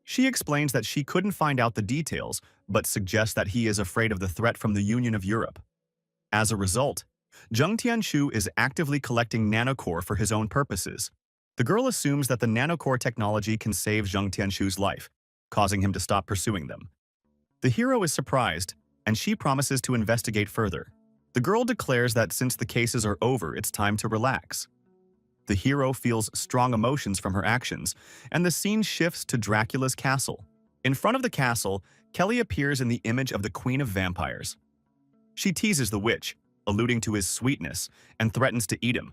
She explains that she couldn't find out the details, but suggests that he is afraid of the threat from the Union of Europe. As a result, Zheng Tianshu is actively collecting nanocore for his own purposes. The girl assumes that the nanocore technology can save Zheng Tianshu's life, causing him to stop pursuing them. The hero is surprised, and she promises to investigate further. The girl declares that since the cases are over, it's time to relax. The hero feels strong emotions from her actions, and the scene shifts to Dracula's castle. In front of the castle, Kelly appears in the image of the Queen of Vampires. She teases the witch, alluding to his sweetness, and threatens to eat him.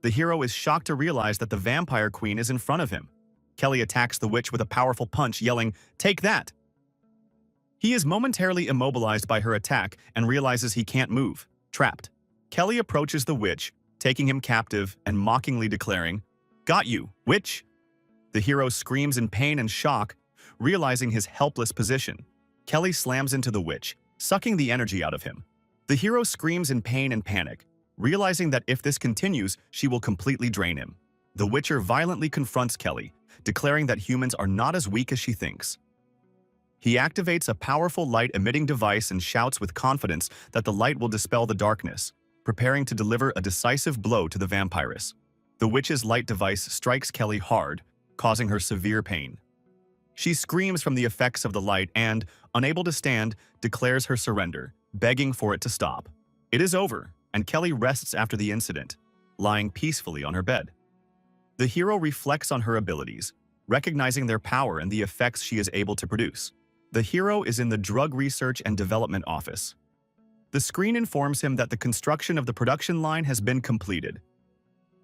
The hero is shocked to realize that the vampire queen is in front of him. Kelly attacks the witch with a powerful punch, yelling, "Take that!" He is momentarily immobilized by her attack and realizes he can't move, trapped. Kelly approaches the witch, taking him captive and mockingly declaring, "Got you, witch!" The hero screams in pain and shock, realizing his helpless position. Kelly slams into the witch, sucking the energy out of him. The hero screams in pain and panic, realizing that if this continues, she will completely drain him. The Witcher violently confronts Kelly, declaring that humans are not as weak as she thinks. He activates a powerful light-emitting device and shouts with confidence that the light will dispel the darkness, preparing to deliver a decisive blow to the vampiress. The witch's light device strikes Kelly hard, causing her severe pain. She screams from the effects of the light and, unable to stand, declares her surrender, begging for it to stop. It is over, and Kelly rests after the incident, lying peacefully on her bed. The hero reflects on her abilities, recognizing their power and the effects she is able to produce. The hero is in the Drug Research and Development Office. The screen informs him that the construction of the production line has been completed.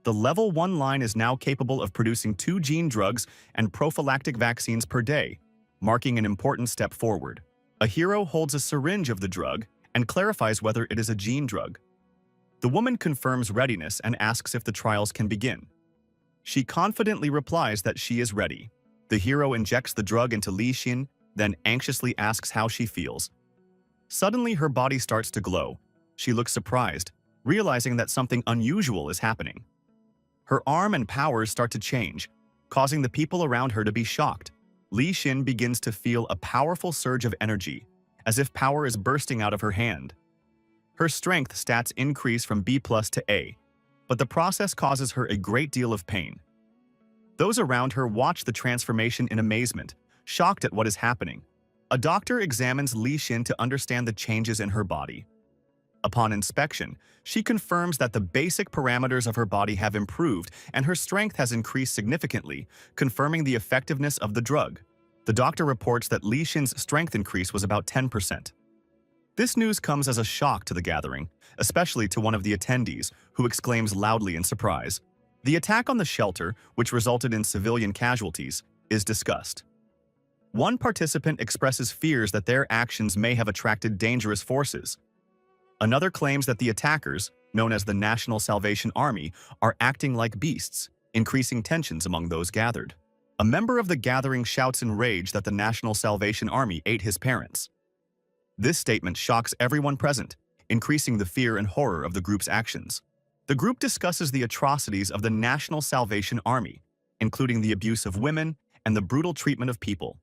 The Level 1 line is now capable of producing 2 gene drugs and prophylactic vaccines per day, marking an important step forward. A hero holds a syringe of the drug and clarifies whether it is a gene drug. The woman confirms readiness and asks if the trials can begin. She confidently replies that she is ready. The hero injects the drug into Li Xin, then anxiously asks how she feels. Suddenly, her body starts to glow. She looks surprised, realizing that something unusual is happening. Her arm and powers start to change, causing the people around her to be shocked. Li Xin begins to feel a powerful surge of energy, as if power is bursting out of her hand. Her strength stats increase from B+ to A, but the process causes her a great deal of pain. Those around her watch the transformation in amazement, shocked at what is happening. A doctor examines Li Xin to understand the changes in her body. Upon inspection, she confirms that the basic parameters of her body have improved and her strength has increased significantly, confirming the effectiveness of the drug. The doctor reports that Li Xin's strength increase was about 10%. This news comes as a shock to the gathering, especially to one of the attendees, who exclaims loudly in surprise. The attack on the shelter, which resulted in civilian casualties, is discussed. One participant expresses fears that their actions may have attracted dangerous forces. Another claims that the attackers, known as the National Salvation Army, are acting like beasts, increasing tensions among those gathered. A member of the gathering shouts in rage that the National Salvation Army ate his parents. This statement shocks everyone present, increasing the fear and horror of the group's actions. The group discusses the atrocities of the National Salvation Army, including the abuse of women and the brutal treatment of people.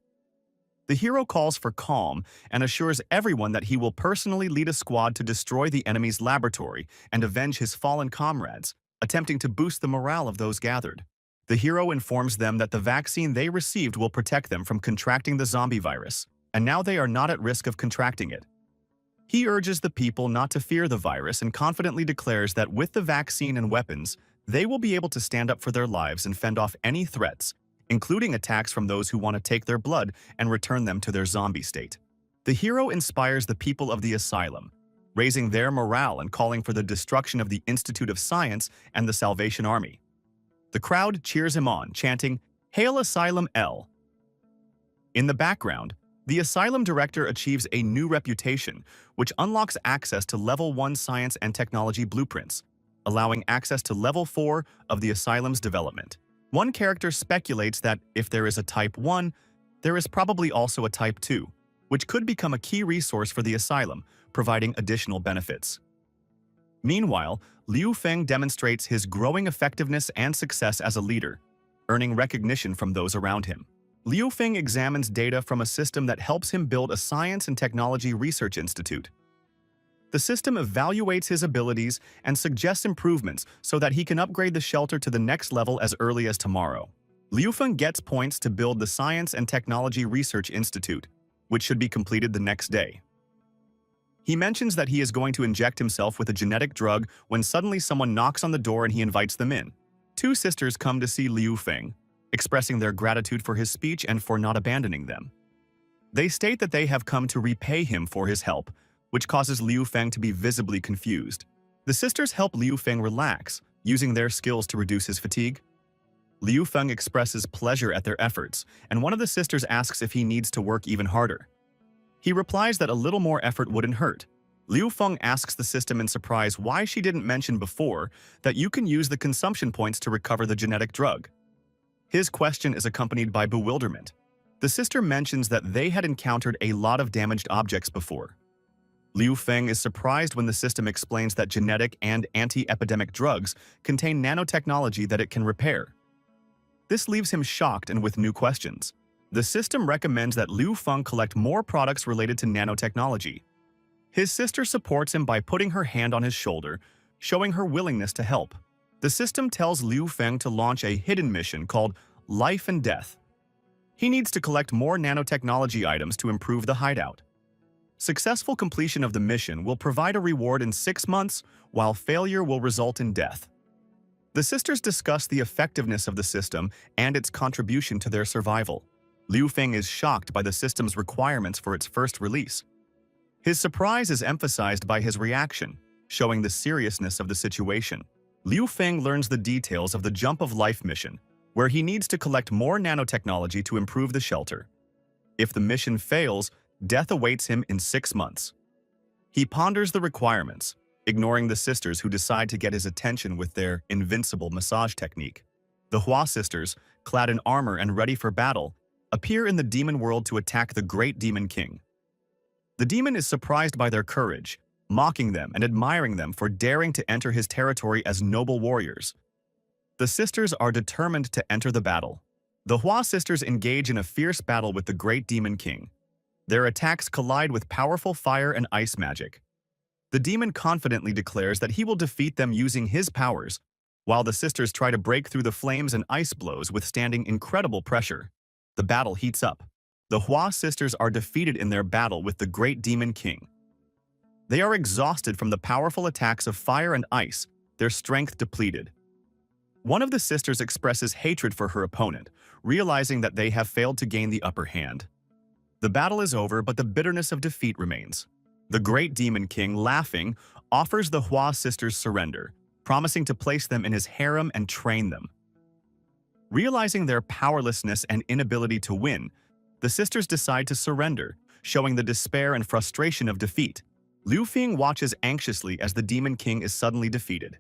The hero calls for calm and assures everyone that he will personally lead a squad to destroy the enemy's laboratory and avenge his fallen comrades, attempting to boost the morale of those gathered. The hero informs them that the vaccine they received will protect them from contracting the zombie virus, and now they are not at risk of contracting it. He urges the people not to fear the virus and confidently declares that with the vaccine and weapons, They will be able to stand up for their lives and fend off any threats, including attacks from those who want to take their blood and return them to their zombie state. The hero inspires the people of the asylum, raising their morale and calling for the destruction of the Institute of Science and the Salvation Army. The crowd cheers him on, chanting, "Hail Asylum L." In the background, the asylum director achieves a new reputation, which unlocks access to Level 1 science and technology blueprints, allowing access to Level 4 of the asylum's development. One character speculates that if there is a Type 1, there is probably also a Type 2, which could become a key resource for the asylum, providing additional benefits. Meanwhile, Liu Feng demonstrates his growing effectiveness and success as a leader, earning recognition from those around him. Liu Feng examines data from a system that helps him build a science and technology research institute. The system evaluates his abilities and suggests improvements so that he can upgrade the shelter to the next level as early as tomorrow. Liu Feng gets points to build the Science and Technology Research Institute, which should be completed the next day. He mentions that he is going to inject himself with a genetic drug when suddenly someone knocks on the door and he invites them in. Two sisters come to see Liu Feng, expressing their gratitude for his speech and for not abandoning them. They state that they have come to repay him for his help, which causes Liu Feng to be visibly confused. The sisters help Liu Feng relax, using their skills to reduce his fatigue. Liu Feng expresses pleasure at their efforts, and one of the sisters asks if he needs to work even harder. He replies that a little more effort wouldn't hurt. Liu Feng asks the system in surprise why she didn't mention before that you can use the consumption points to recover the genetic drug. His question is accompanied by bewilderment. The sister mentions that they had encountered a lot of damaged objects before. Liu Feng is surprised when the system explains that genetic and anti-epidemic drugs contain nanotechnology that it can repair. This leaves him shocked and with new questions. The system recommends that Liu Feng collect more products related to nanotechnology. His sister supports him by putting her hand on his shoulder, showing her willingness to help. The system tells Liu Feng to launch a hidden mission called Life and Death. He needs to collect more nanotechnology items to improve the hideout. Successful completion of the mission will provide a reward in 6 months, while failure will result in death. The sisters discuss the effectiveness of the system and its contribution to their survival. Liu Feng is shocked by the system's requirements for its first release. His surprise is emphasized by his reaction, showing the seriousness of the situation. Liu Feng learns the details of the Jump of Life mission, where he needs to collect more nanotechnology to improve the shelter. If the mission fails, death awaits him in 6 months. He ponders the requirements, ignoring the sisters who decide to get his attention with their invincible massage technique. The Hua sisters, clad in armor and ready for battle, appear in the demon world to attack the great demon king. The demon is surprised by their courage, mocking them and admiring them for daring to enter his territory as noble warriors. The sisters are determined to enter the battle. The Hua sisters engage in a fierce battle with the great demon king. Their attacks collide with powerful fire and ice magic. The demon confidently declares that he will defeat them using his powers, while the sisters try to break through the flames and ice blows, withstanding incredible pressure. The battle heats up. The Hua sisters are defeated in their battle with the great demon king. They are exhausted from the powerful attacks of fire and ice, their strength depleted. One of the sisters expresses hatred for her opponent, realizing that they have failed to gain the upper hand. The battle is over, but the bitterness of defeat remains. The great demon king, laughing, offers the Hua sisters surrender, promising to place them in his harem and train them. Realizing their powerlessness and inability to win, the sisters decide to surrender, showing the despair and frustration of defeat. Liu Feng watches anxiously as the demon king is suddenly defeated.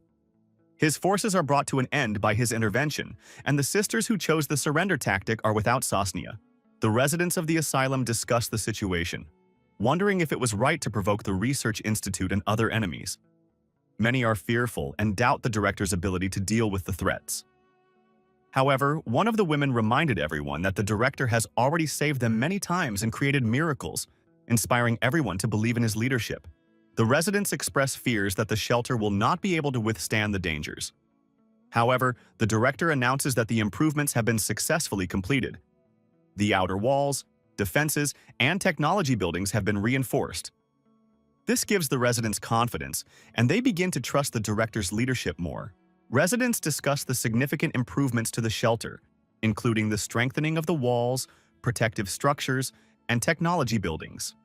His forces are brought to an end by his intervention, and the sisters who chose the surrender tactic are without Sasnia. The residents of the asylum discuss the situation, wondering if it was right to provoke the Research Institute and other enemies. Many are fearful and doubt the director's ability to deal with the threats. However, one of the women reminded everyone that the director has already saved them many times and created miracles, inspiring everyone to believe in his leadership. The residents express fears that the shelter will not be able to withstand the dangers. However, the director announces that the improvements have been successfully completed. The outer walls, defenses, and technology buildings have been reinforced. This gives the residents confidence, and they begin to trust the director's leadership more. Residents discuss the significant improvements to the shelter, including the strengthening of the walls, protective structures, and technology buildings.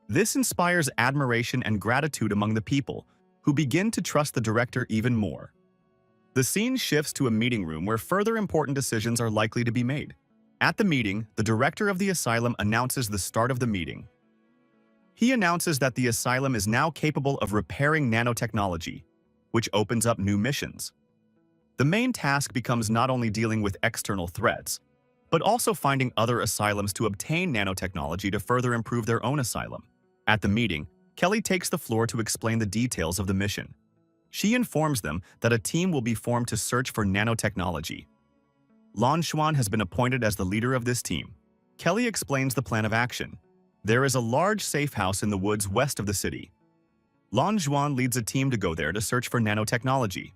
This inspires admiration and gratitude among the people, who begin to trust the director even more. The scene shifts to a meeting room where further important decisions are likely to be made. At the meeting, the director of the asylum announces the start of the meeting. He announces that the asylum is now capable of repairing nanotechnology, which opens up new missions. The main task becomes not only dealing with external threats, but also finding other asylums to obtain nanotechnology to further improve their own asylum. At the meeting, Kelly takes the floor to explain the details of the mission. She informs them that a team will be formed to search for nanotechnology. Lan Xuan has been appointed as the leader of this team. Kelly explains the plan of action. There is a large safe house in the woods west of the city. Lan Xuan leads a team to go there to search for nanotechnology.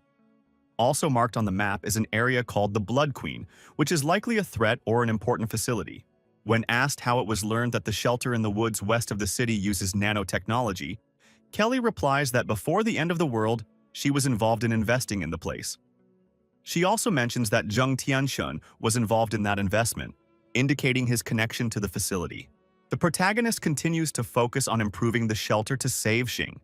Also marked on the map is an area called the Blood Queen, which is likely a threat or an important facility. When asked how it was learned that the shelter in the woods west of the city uses nanotechnology, Kelly replies that before the end of the world, she was involved in investing in the place. She also mentions that Zheng Tianshun was involved in that investment, indicating his connection to the facility. The protagonist continues to focus on improving the shelter to save Xing.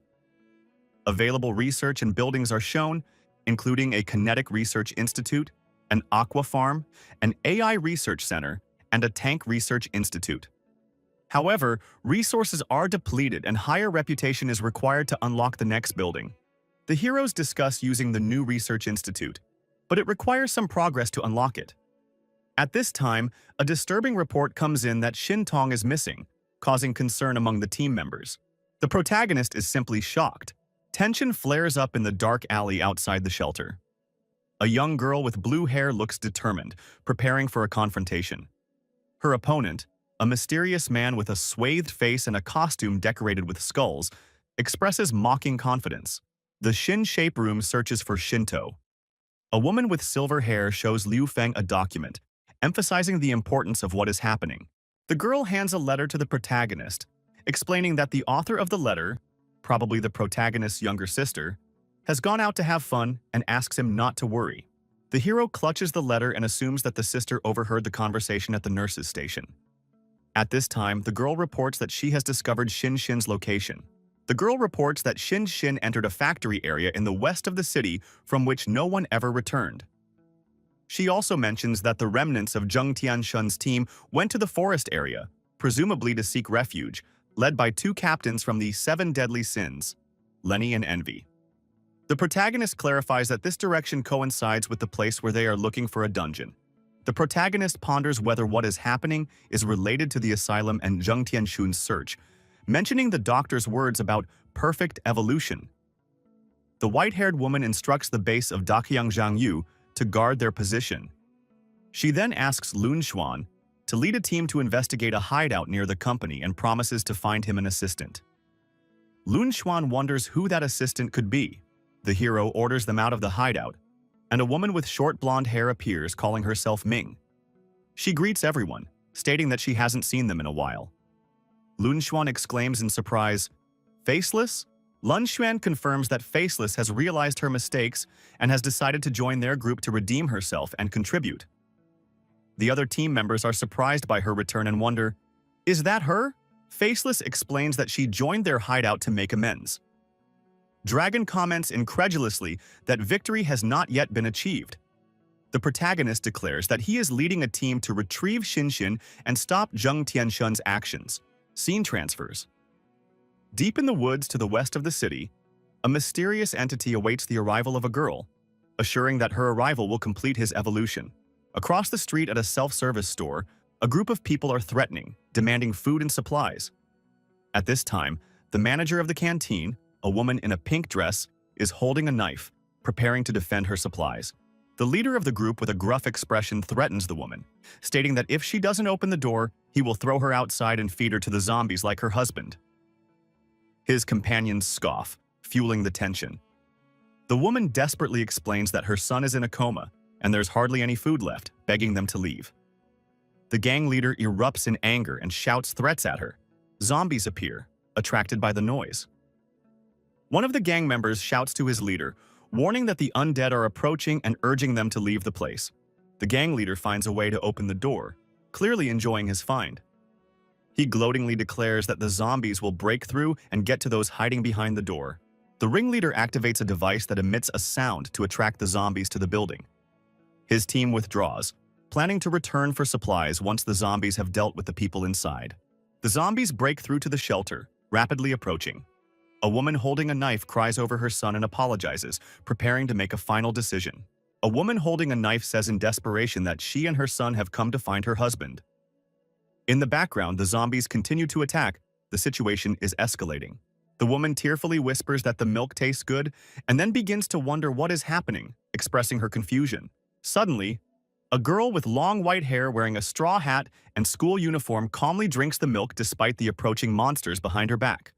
Available research and buildings are shown, including a kinetic research institute, an aqua farm, an AI research center, and a tank research institute. However, resources are depleted and higher reputation is required to unlock the next building. The heroes discuss using the new research institute, but it requires some progress to unlock it. At this time, a disturbing report comes in that Xin Tong is missing, causing concern among the team members. The protagonist is simply shocked. Tension flares up in the dark alley outside the shelter. A young girl with blue hair looks determined, preparing for a confrontation. Her opponent, a mysterious man with a swathed face and a costume decorated with skulls, expresses mocking confidence. The Xin Shape Room searches for Shinto. A woman with silver hair shows Liu Feng a document, emphasizing the importance of what is happening. The girl hands a letter to the protagonist, explaining that the author of the letter, probably the protagonist's younger sister, has gone out to have fun and asks him not to worry. The hero clutches the letter and assumes that the sister overheard the conversation at the nurse's station. At this time, the girl reports that she has discovered Xin Xin's location. The girl reports that Xin Xin entered a factory area in the west of the city from which no one ever returned. She also mentions that the remnants of Zheng Tianshun's team went to the forest area, presumably to seek refuge, led by two captains from the Seven Deadly Sins, Lenny and Envy. The protagonist clarifies that this direction coincides with the place where they are looking for a dungeon. The protagonist ponders whether what is happening is related to the asylum and Zheng Tianshun's search, mentioning the doctor's words about perfect evolution. The white-haired woman instructs the base of Daqiang Zhangyu to guard their position. She then asks Lun Xuan to lead a team to investigate a hideout near the company and promises to find him an assistant. Lun Xuan wonders who that assistant could be. The hero orders them out of the hideout, and a woman with short blonde hair appears, calling herself Ming. She greets everyone, stating that she hasn't seen them in a while. Lun Xuan exclaims in surprise, "Faceless?" Lun Xuan confirms that Faceless has realized her mistakes and has decided to join their group to redeem herself and contribute. The other team members are surprised by her return and wonder, "Is that her?" Faceless explains that she joined their hideout to make amends. Dragon comments incredulously that victory has not yet been achieved. The protagonist declares that he is leading a team to retrieve Xin and stop Zheng Tianshun's actions. Scene transfers. Deep in the woods to the west of the city, a mysterious entity awaits the arrival of a girl, assuring that her arrival will complete his evolution. Across the street at a self-service store, a group of people are threatening, demanding food and supplies. At this time, the manager of the canteen, a woman in a pink dress, is holding a knife, preparing to defend her supplies. The leader of the group with a gruff expression threatens the woman, stating that if she doesn't open the door, he will throw her outside and feed her to the zombies like her husband. His companions scoff, fueling the tension. The woman desperately explains that her son is in a coma and there's hardly any food left, begging them to leave. The gang leader erupts in anger and shouts threats at her. Zombies appear, attracted by the noise. One of the gang members shouts to his leader, warning that the undead are approaching and urging them to leave the place. The gang leader finds a way to open the door, clearly enjoying his find. He gloatingly declares that the zombies will break through and get to those hiding behind the door. The ringleader activates a device that emits a sound to attract the zombies to the building. His team withdraws, planning to return for supplies once the zombies have dealt with the people inside. The zombies break through to the shelter, rapidly approaching. A woman holding a knife cries over her son and apologizes, preparing to make a final decision. A woman holding a knife says in desperation that she and her son have come to find her husband. In the background, the zombies continue to attack. The situation is escalating. The woman tearfully whispers that the milk tastes good and then begins to wonder what is happening, expressing her confusion. Suddenly, a girl with long white hair wearing a straw hat and school uniform calmly drinks the milk despite the approaching monsters behind her back.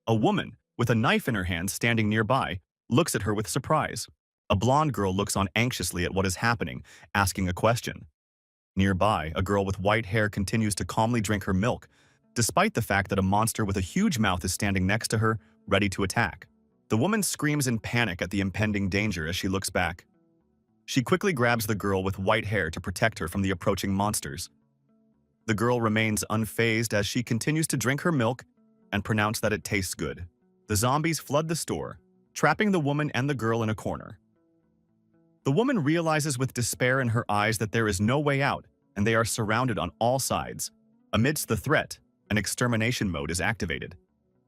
A woman, with a knife in her hand standing nearby, looks at her with surprise. A blonde girl looks on anxiously at what is happening, asking a question. Nearby, a girl with white hair continues to calmly drink her milk, despite the fact that a monster with a huge mouth is standing next to her, ready to attack. The woman screams in panic at the impending danger as she looks back. She quickly grabs the girl with white hair to protect her from the approaching monsters. The girl remains unfazed as she continues to drink her milk and pronounce that it tastes good. The zombies flood the store, trapping the woman and the girl in a corner. The woman realizes with despair in her eyes that there is no way out, and they are surrounded on all sides. Amidst the threat, an extermination mode is activated.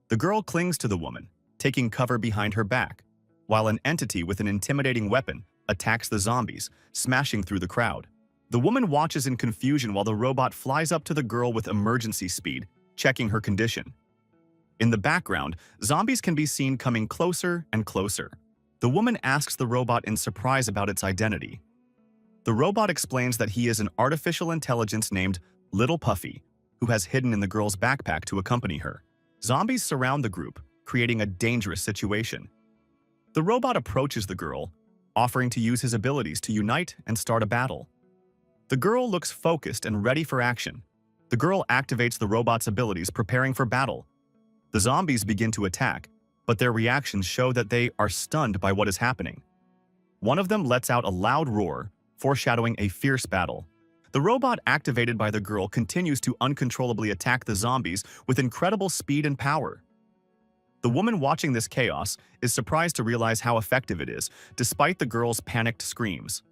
The girl clings to the woman, taking cover behind her back, while an entity with an intimidating weapon attacks the zombies, smashing through the crowd. The woman watches in confusion while the robot flies up to the girl with emergency speed, checking her condition. In the background, zombies can be seen coming closer and closer. The woman asks the robot in surprise about its identity. The robot explains that he is an artificial intelligence named Little Puffy, who has hidden in the girl's backpack to accompany her. Zombies surround the group, creating a dangerous situation. The robot approaches the girl, offering to use his abilities to unite and start a battle. The girl looks focused and ready for action. The girl activates the robot's abilities, preparing for battle. The zombies begin to attack, but their reactions show that they are stunned by what is happening. One of them lets out a loud roar, foreshadowing a fierce battle. The robot activated by the girl continues to uncontrollably attack the zombies with incredible speed and power. The woman watching this chaos is surprised to realize how effective it is, despite the girl's panicked screams.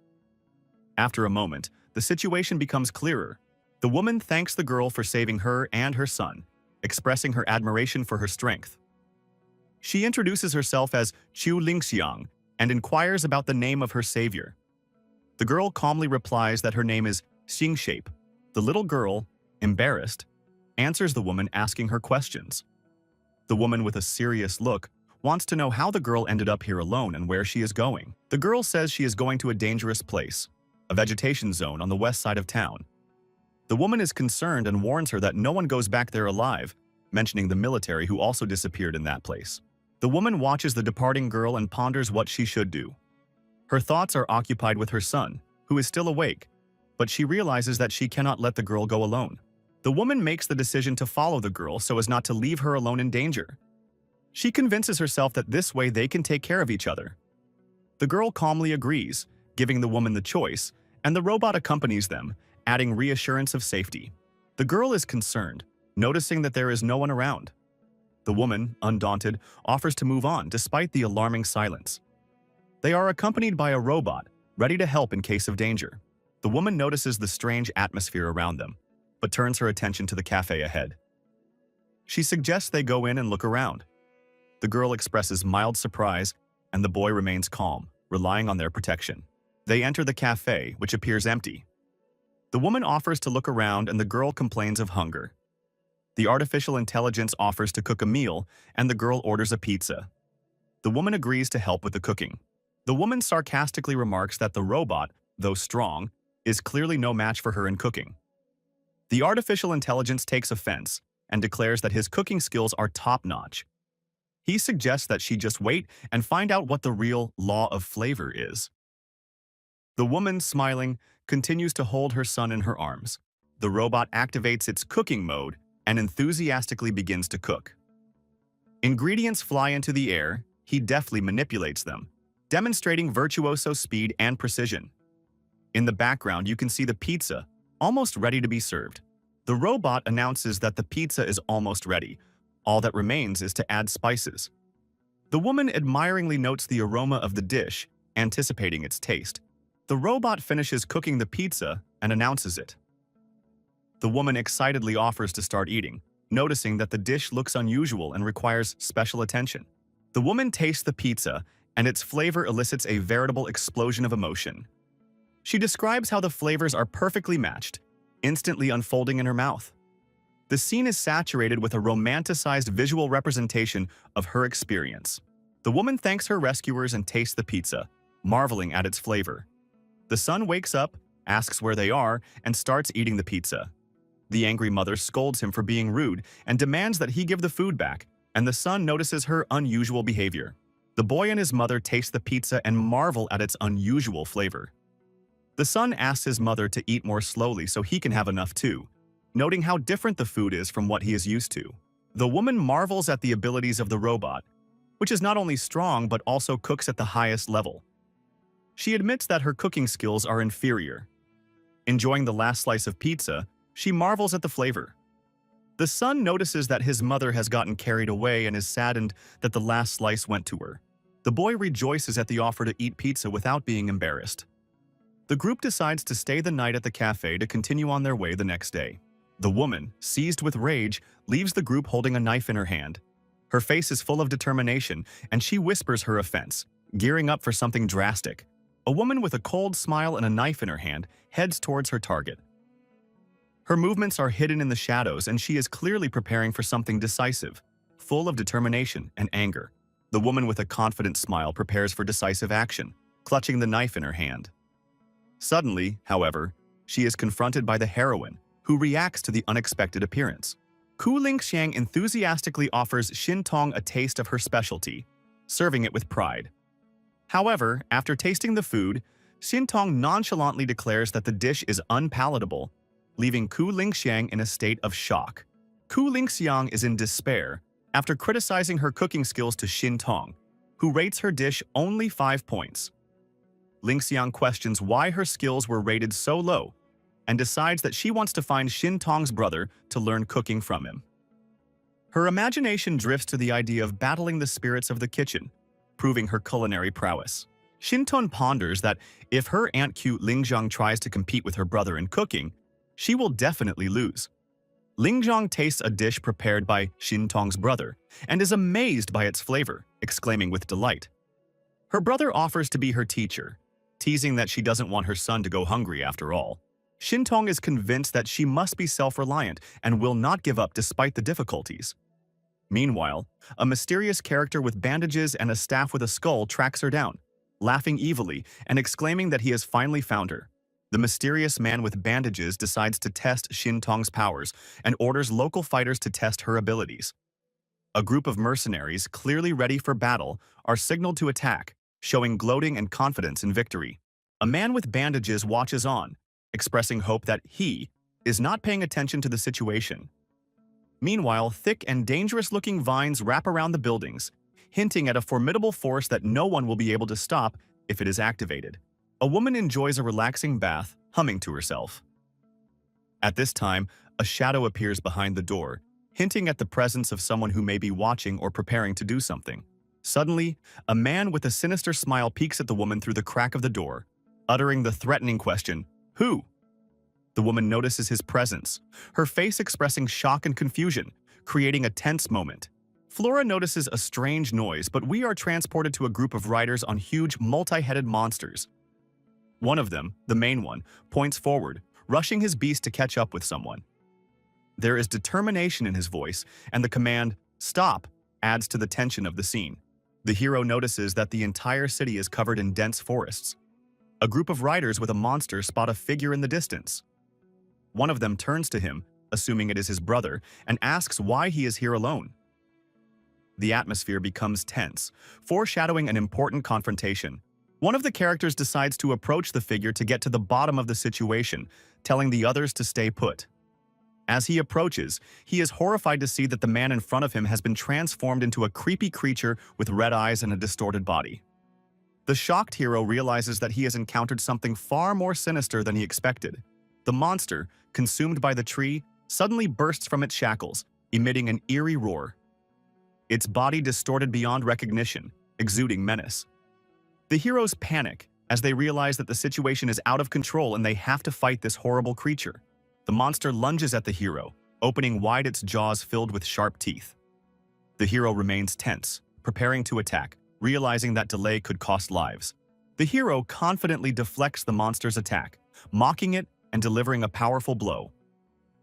After a moment, the situation becomes clearer. The woman thanks the girl for saving her and her son, expressing her admiration for her strength. She introduces herself as Chu Lingxiang and inquires about the name of her savior. The girl calmly replies that her name is Xingshape. The little girl, embarrassed, answers the woman asking her questions. The woman with a serious look wants to know how the girl ended up here alone and where she is going. The girl says she is going to a dangerous place, a vegetation zone on the west side of town. The woman is concerned and warns her that no one goes back there alive, mentioning the military who also disappeared in that place. The woman watches the departing girl and ponders what she should do. Her thoughts are occupied with her son, who is still awake, but she realizes that she cannot let the girl go alone. The woman makes the decision to follow the girl so as not to leave her alone in danger. She convinces herself that this way they can take care of each other. The girl calmly agrees, giving the woman the choice, and the robot accompanies them, adding reassurance of safety. The girl is concerned, noticing that there is no one around. The woman, undaunted, offers to move on despite the alarming silence. They are accompanied by a robot, ready to help in case of danger. The woman notices the strange atmosphere around them, but turns her attention to the cafe ahead. She suggests they go in and look around. The girl expresses mild surprise, and the boy remains calm, relying on their protection. They enter the cafe, which appears empty. The woman offers to look around, and the girl complains of hunger. The artificial intelligence offers to cook a meal, and the girl orders a pizza. The woman agrees to help with the cooking. The woman sarcastically remarks that the robot, though strong, is clearly no match for her in cooking. The artificial intelligence takes offense and declares that his cooking skills are top-notch. He suggests that she just wait and find out what the real law of flavor is. The woman, smiling, continues to hold her son in her arms. The robot activates its cooking mode and enthusiastically begins to cook. Ingredients fly into the air, he deftly manipulates them, demonstrating virtuoso speed and precision. In the background, you can see the pizza, almost ready to be served. The robot announces that the pizza is almost ready. All that remains is to add spices. The woman admiringly notes the aroma of the dish, anticipating its taste. The robot finishes cooking the pizza and announces it. The woman excitedly offers to start eating, noticing that the dish looks unusual and requires special attention. The woman tastes the pizza, and its flavor elicits a veritable explosion of emotion. She describes how the flavors are perfectly matched, instantly unfolding in her mouth. The scene is saturated with a romanticized visual representation of her experience. The woman thanks her rescuers and tastes the pizza, marveling at its flavor. The son wakes up, asks where they are, and starts eating the pizza. The angry mother scolds him for being rude and demands that he give the food back, and the son notices her unusual behavior. The boy and his mother taste the pizza and marvel at its unusual flavor. The son asks his mother to eat more slowly so he can have enough too, noting how different the food is from what he is used to. The woman marvels at the abilities of the robot, which is not only strong but also cooks at the highest level. She admits that her cooking skills are inferior. Enjoying the last slice of pizza, she marvels at the flavor. The son notices that his mother has gotten carried away and is saddened that the last slice went to her. The boy rejoices at the offer to eat pizza without being embarrassed. The group decides to stay the night at the cafe to continue on their way the next day. The woman, seized with rage, leaves the group holding a knife in her hand. Her face is full of determination, and she whispers her offense, gearing up for something drastic. A woman with a cold smile and a knife in her hand heads towards her target. Her movements are hidden in the shadows, and she is clearly preparing for something decisive, full of determination and anger. The woman with a confident smile prepares for decisive action, clutching the knife in her hand. Suddenly, however, she is confronted by the heroine, who reacts to the unexpected appearance. Ku Lingxiang enthusiastically offers Xin Tong a taste of her specialty, serving it with pride. However, after tasting the food, Xin Tong nonchalantly declares that the dish is unpalatable, leaving Ku Lingxiang in a state of shock. Ku Lingxiang is in despair after criticizing her cooking skills to Xin Tong, who rates her dish only 5 points. Lingxiang questions why her skills were rated so low and decides that she wants to find Xin Tong's brother to learn cooking from him. Her imagination drifts to the idea of battling the spirits of the kitchen, proving her culinary prowess. Xin Tong ponders that if her aunt Ku Lingxiang tries to compete with her brother in cooking, she will definitely lose. Lingxiang tastes a dish prepared by Xin Tong's brother and is amazed by its flavor, exclaiming with delight. Her brother offers to be her teacher, teasing that she doesn't want her son to go hungry after all. Xin Tong is convinced that she must be self-reliant and will not give up despite the difficulties. Meanwhile, a mysterious character with bandages and a staff with a skull tracks her down, laughing evilly and exclaiming that he has finally found her. The mysterious man with bandages decides to test Xin Tong's powers and orders local fighters to test her abilities. A group of mercenaries, clearly ready for battle, are signaled to attack, showing gloating and confidence in victory. A man with bandages watches on, expressing hope that he is not paying attention to the situation. Meanwhile, thick and dangerous-looking vines wrap around the buildings, hinting at a formidable force that no one will be able to stop if it is activated. A woman enjoys a relaxing bath, humming to herself. At this time, a shadow appears behind the door, hinting at the presence of someone who may be watching or preparing to do something. Suddenly, a man with a sinister smile peeks at the woman through the crack of the door, uttering the threatening question, "Who?" The woman notices his presence, her face expressing shock and confusion, creating a tense moment. Flora notices a strange noise, but we are transported to a group of riders on huge, multi-headed monsters. One of them, the main one, points forward, rushing his beast to catch up with someone. There is determination in his voice, and the command, "Stop," adds to the tension of the scene. The hero notices that the entire city is covered in dense forests. A group of riders with a monster spot a figure in the distance. One of them turns to him, assuming it is his brother, and asks why he is here alone. The atmosphere becomes tense, foreshadowing an important confrontation. One of the characters decides to approach the figure to get to the bottom of the situation, telling the others to stay put. As he approaches, he is horrified to see that the man in front of him has been transformed into a creepy creature with red eyes and a distorted body. The shocked hero realizes that he has encountered something far more sinister than he expected. The monster, consumed by the tree, suddenly bursts from its shackles, emitting an eerie roar. Its body distorted beyond recognition, exuding menace. The heroes panic as they realize that the situation is out of control and they have to fight this horrible creature. The monster lunges at the hero, opening wide its jaws filled with sharp teeth. The hero remains tense, preparing to attack, realizing that delay could cost lives. The hero confidently deflects the monster's attack, mocking it and delivering a powerful blow.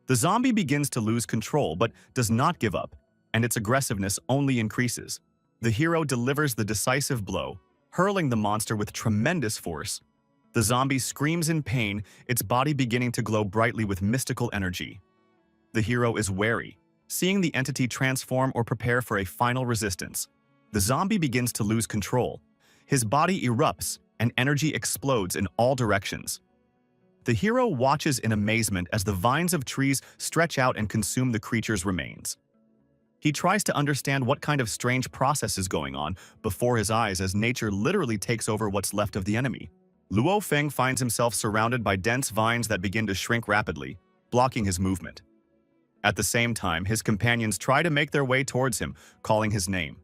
The zombie begins to lose control but does not give up, and its aggressiveness only increases. The hero delivers the decisive blow, hurling the monster with tremendous force. The zombie screams in pain, its body beginning to glow brightly with mystical energy. The hero is wary, seeing the entity transform or prepare for a final resistance. The zombie begins to lose control. His body erupts, and energy explodes in all directions. The hero watches in amazement as the vines of trees stretch out and consume the creature's remains. He tries to understand what kind of strange process is going on before his eyes as nature literally takes over what's left of the enemy. Luo Feng finds himself surrounded by dense vines that begin to shrink rapidly, blocking his movement. At the same time, his companions try to make their way towards him, calling his name.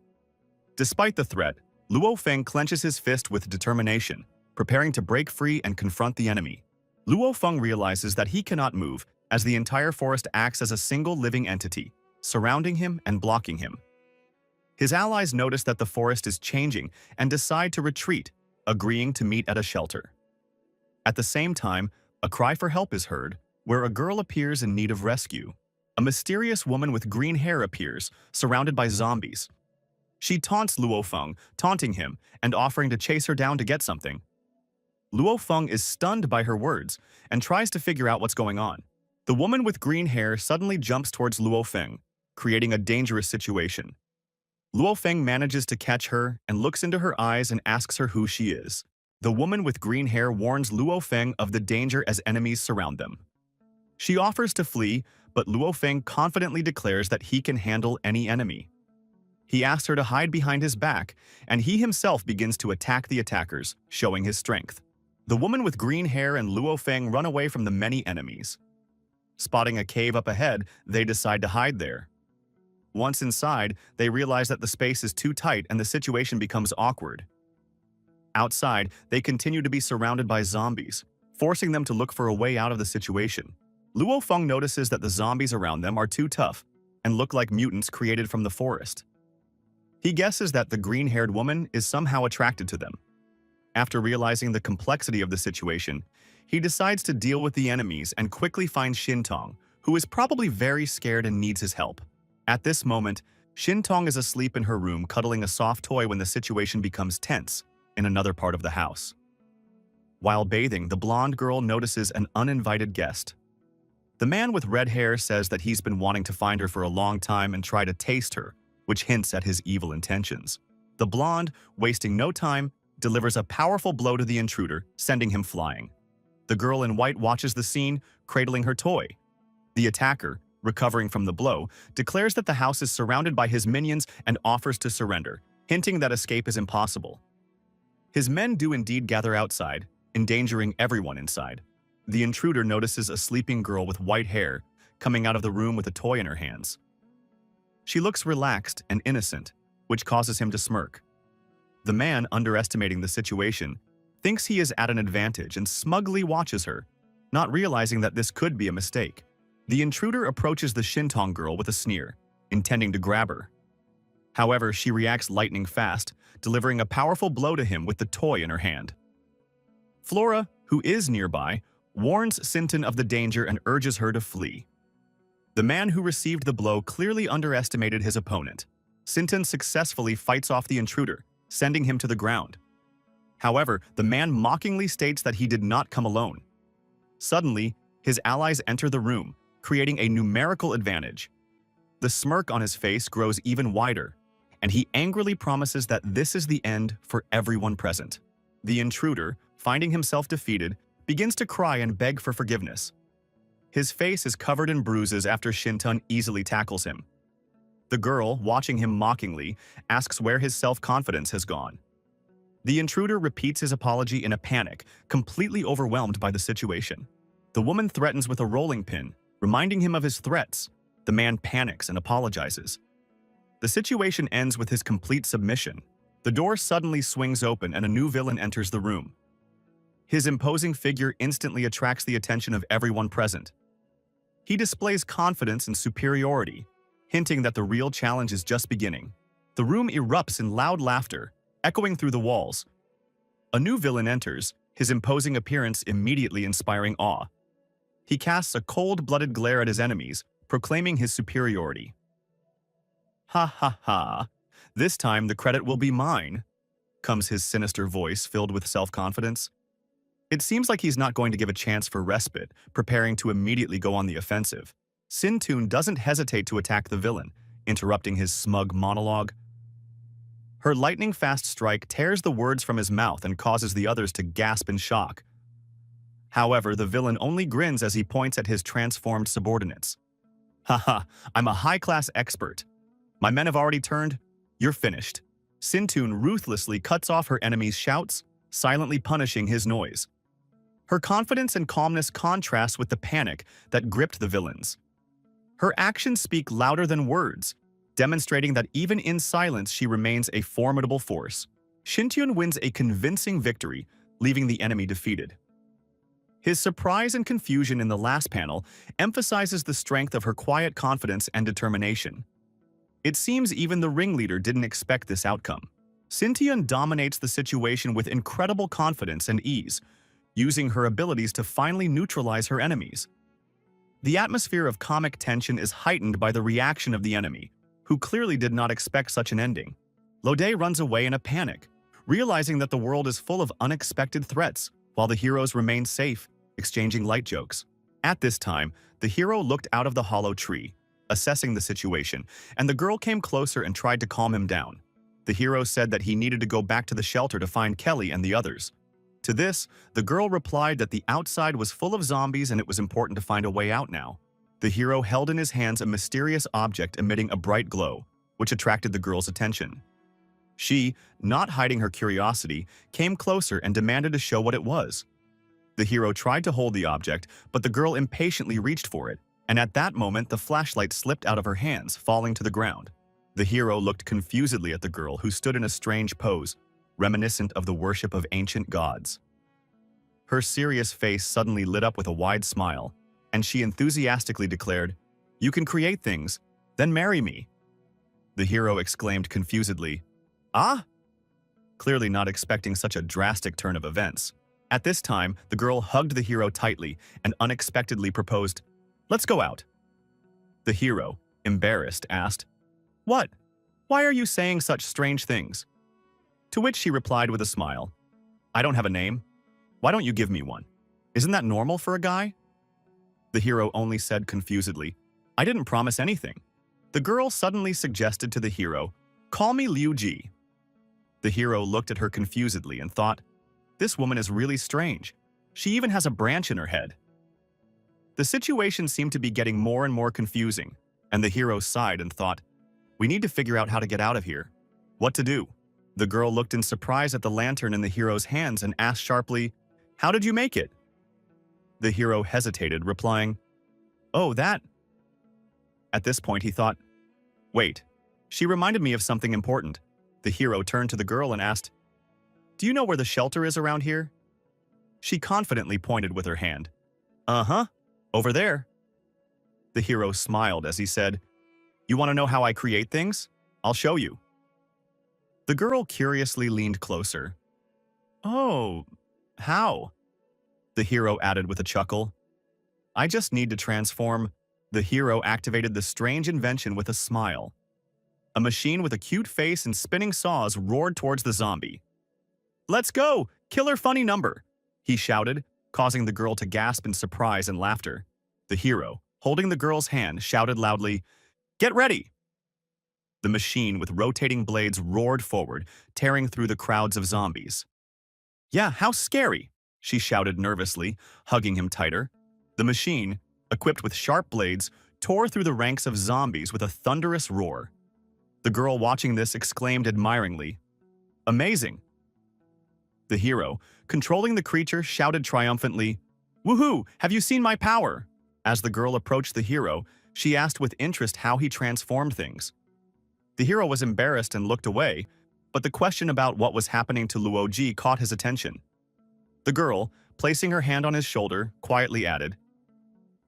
Despite the threat, Luo Feng clenches his fist with determination, preparing to break free and confront the enemy. Luo Feng realizes that he cannot move, as the entire forest acts as a single living entity, surrounding him and blocking him. His allies notice that the forest is changing and decide to retreat, agreeing to meet at a shelter. At the same time, a cry for help is heard, where a girl appears in need of rescue. A mysterious woman with green hair appears, surrounded by zombies. She taunts Luo Feng, taunting him and offering to chase her down to get something. Luo Feng is stunned by her words and tries to figure out what's going on. The woman with green hair suddenly jumps towards Luo Feng, creating a dangerous situation. Luo Feng manages to catch her and looks into her eyes and asks her who she is. The woman with green hair warns Luo Feng of the danger as enemies surround them. She offers to flee, but Luo Feng confidently declares that he can handle any enemy. He asks her to hide behind his back, and he himself begins to attack the attackers, showing his strength. The woman with green hair and Luo Feng run away from the many enemies. Spotting a cave up ahead, they decide to hide there. Once inside, they realize that the space is too tight and the situation becomes awkward. Outside, they continue to be surrounded by zombies, forcing them to look for a way out of the situation. Luo Feng notices that the zombies around them are too tough and look like mutants created from the forest. He guesses that the green-haired woman is somehow attracted to them. After realizing the complexity of the situation, he decides to deal with the enemies and quickly finds Shintong, who is probably very scared and needs his help. At this moment, Shintong is asleep in her room cuddling a soft toy when the situation becomes tense in another part of the house. While bathing, the blonde girl notices an uninvited guest. The man with red hair says that he's been wanting to find her for a long time and try to taste her, which hints at his evil intentions. The blonde, wasting no time, delivers a powerful blow to the intruder, sending him flying. The girl in white watches the scene, cradling her toy. The attacker, recovering from the blow, declares that the house is surrounded by his minions and offers to surrender, hinting that escape is impossible. His men do indeed gather outside, endangering everyone inside. The intruder notices a sleeping girl with white hair coming out of the room with a toy in her hands. She looks relaxed and innocent, which causes him to smirk. The man, underestimating the situation, thinks he is at an advantage and smugly watches her, not realizing that this could be a mistake. The intruder approaches the Shintong girl with a sneer, intending to grab her. However, she reacts lightning fast, delivering a powerful blow to him with the toy in her hand. Flora, who is nearby, warns Sinton of the danger and urges her to flee. The man who received the blow clearly underestimated his opponent. Sinton successfully fights off the intruder, sending him to the ground. However, the man mockingly states that he did not come alone. Suddenly, his allies enter the room, creating a numerical advantage. The smirk on his face grows even wider, and he angrily promises that this is the end for everyone present. The intruder, finding himself defeated, begins to cry and beg for forgiveness. His face is covered in bruises after Shinton easily tackles him. The girl, watching him mockingly, asks where his self-confidence has gone. The intruder repeats his apology in a panic, completely overwhelmed by the situation. The woman threatens with a rolling pin, reminding him of his threats. The man panics and apologizes. The situation ends with his complete submission. The door suddenly swings open and a new villain enters the room. His imposing figure instantly attracts the attention of everyone present. He displays confidence and superiority, hinting that the real challenge is just beginning. The room erupts in loud laughter, echoing through the walls. A new villain enters, his imposing appearance immediately inspiring awe. He casts a cold-blooded glare at his enemies, proclaiming his superiority. "Ha ha ha, this time the credit will be mine," comes his sinister voice filled with self-confidence. It seems like he's not going to give a chance for respite, preparing to immediately go on the offensive. Sin-Tun doesn't hesitate to attack the villain, interrupting his smug monologue. Her lightning-fast strike tears the words from his mouth and causes the others to gasp in shock. However, the villain only grins as he points at his transformed subordinates. "Haha, I'm a high-class expert. My men have already turned. You're finished." Sin-Tun ruthlessly cuts off her enemy's shouts, silently punishing his noise. Her confidence and calmness contrast with the panic that gripped the villains. Her actions speak louder than words, demonstrating that even in silence she remains a formidable force. Sin-Tun wins a convincing victory, leaving the enemy defeated. His surprise and confusion in the last panel emphasizes the strength of her quiet confidence and determination. It seems even the ringleader didn't expect this outcome. Sin-Tun dominates the situation with incredible confidence and ease, using her abilities to finally neutralize her enemies. The atmosphere of comic tension is heightened by the reaction of the enemy, who clearly did not expect such an ending. Lode runs away in a panic, realizing that the world is full of unexpected threats, while the heroes remain safe, exchanging light jokes. At this time, the hero looked out of the hollow tree, assessing the situation, and the girl came closer and tried to calm him down. The hero said that he needed to go back to the shelter to find Kelly and the others. To this, the girl replied that the outside was full of zombies and it was important to find a way out now. The hero held in his hands a mysterious object emitting a bright glow, which attracted the girl's attention. She, not hiding her curiosity, came closer and demanded to show what it was. The hero tried to hold the object, but the girl impatiently reached for it, and at that moment the flashlight slipped out of her hands, falling to the ground. The hero looked confusedly at the girl, who stood in a strange pose, reminiscent of the worship of ancient gods. Her serious face suddenly lit up with a wide smile, and she enthusiastically declared, "You can create things, then marry me." The hero exclaimed confusedly, "Ah?" Clearly not expecting such a drastic turn of events. At this time, the girl hugged the hero tightly and unexpectedly proposed, "Let's go out." The hero, embarrassed, asked, "What? Why are you saying such strange things?" To which she replied with a smile, "I don't have a name. Why don't you give me one? Isn't that normal for a guy?" The hero only said confusedly, "I didn't promise anything." The girl suddenly suggested to the hero, "Call me Liu Ji." The hero looked at her confusedly and thought, "This woman is really strange. She even has a branch in her head." The situation seemed to be getting more and more confusing, and the hero sighed and thought, "We need to figure out how to get out of here. What to do?" The girl looked in surprise at the lantern in the hero's hands and asked sharply, "How did you make it?" The hero hesitated, replying, "Oh, that." At this point, he thought, "Wait, she reminded me of something important." The hero turned to the girl and asked, "Do you know where the shelter is around here?" She confidently pointed with her hand. "Uh-huh, over there." The hero smiled as he said, "You want to know how I create things? I'll show you." The girl curiously leaned closer. "Oh, how?" The hero added with a chuckle. "I just need to transform." The hero activated the strange invention with a smile. A machine with a cute face and spinning saws roared towards the zombie. "Let's go! Killer funny number!" he shouted, causing the girl to gasp in surprise and laughter. The hero, holding the girl's hand, shouted loudly, "Get ready!" The machine with rotating blades roared forward, tearing through the crowds of zombies. "Yeah, how scary!" she shouted nervously, hugging him tighter. The machine, equipped with sharp blades, tore through the ranks of zombies with a thunderous roar. The girl watching this exclaimed admiringly, "Amazing! The hero, controlling the creature, shouted triumphantly, "Woohoo! Have you seen my power?" As the girl approached the hero, she asked with interest how he transformed things. The hero was embarrassed and looked away, but the question about what was happening to Luoji caught his attention. The girl, placing her hand on his shoulder, quietly added,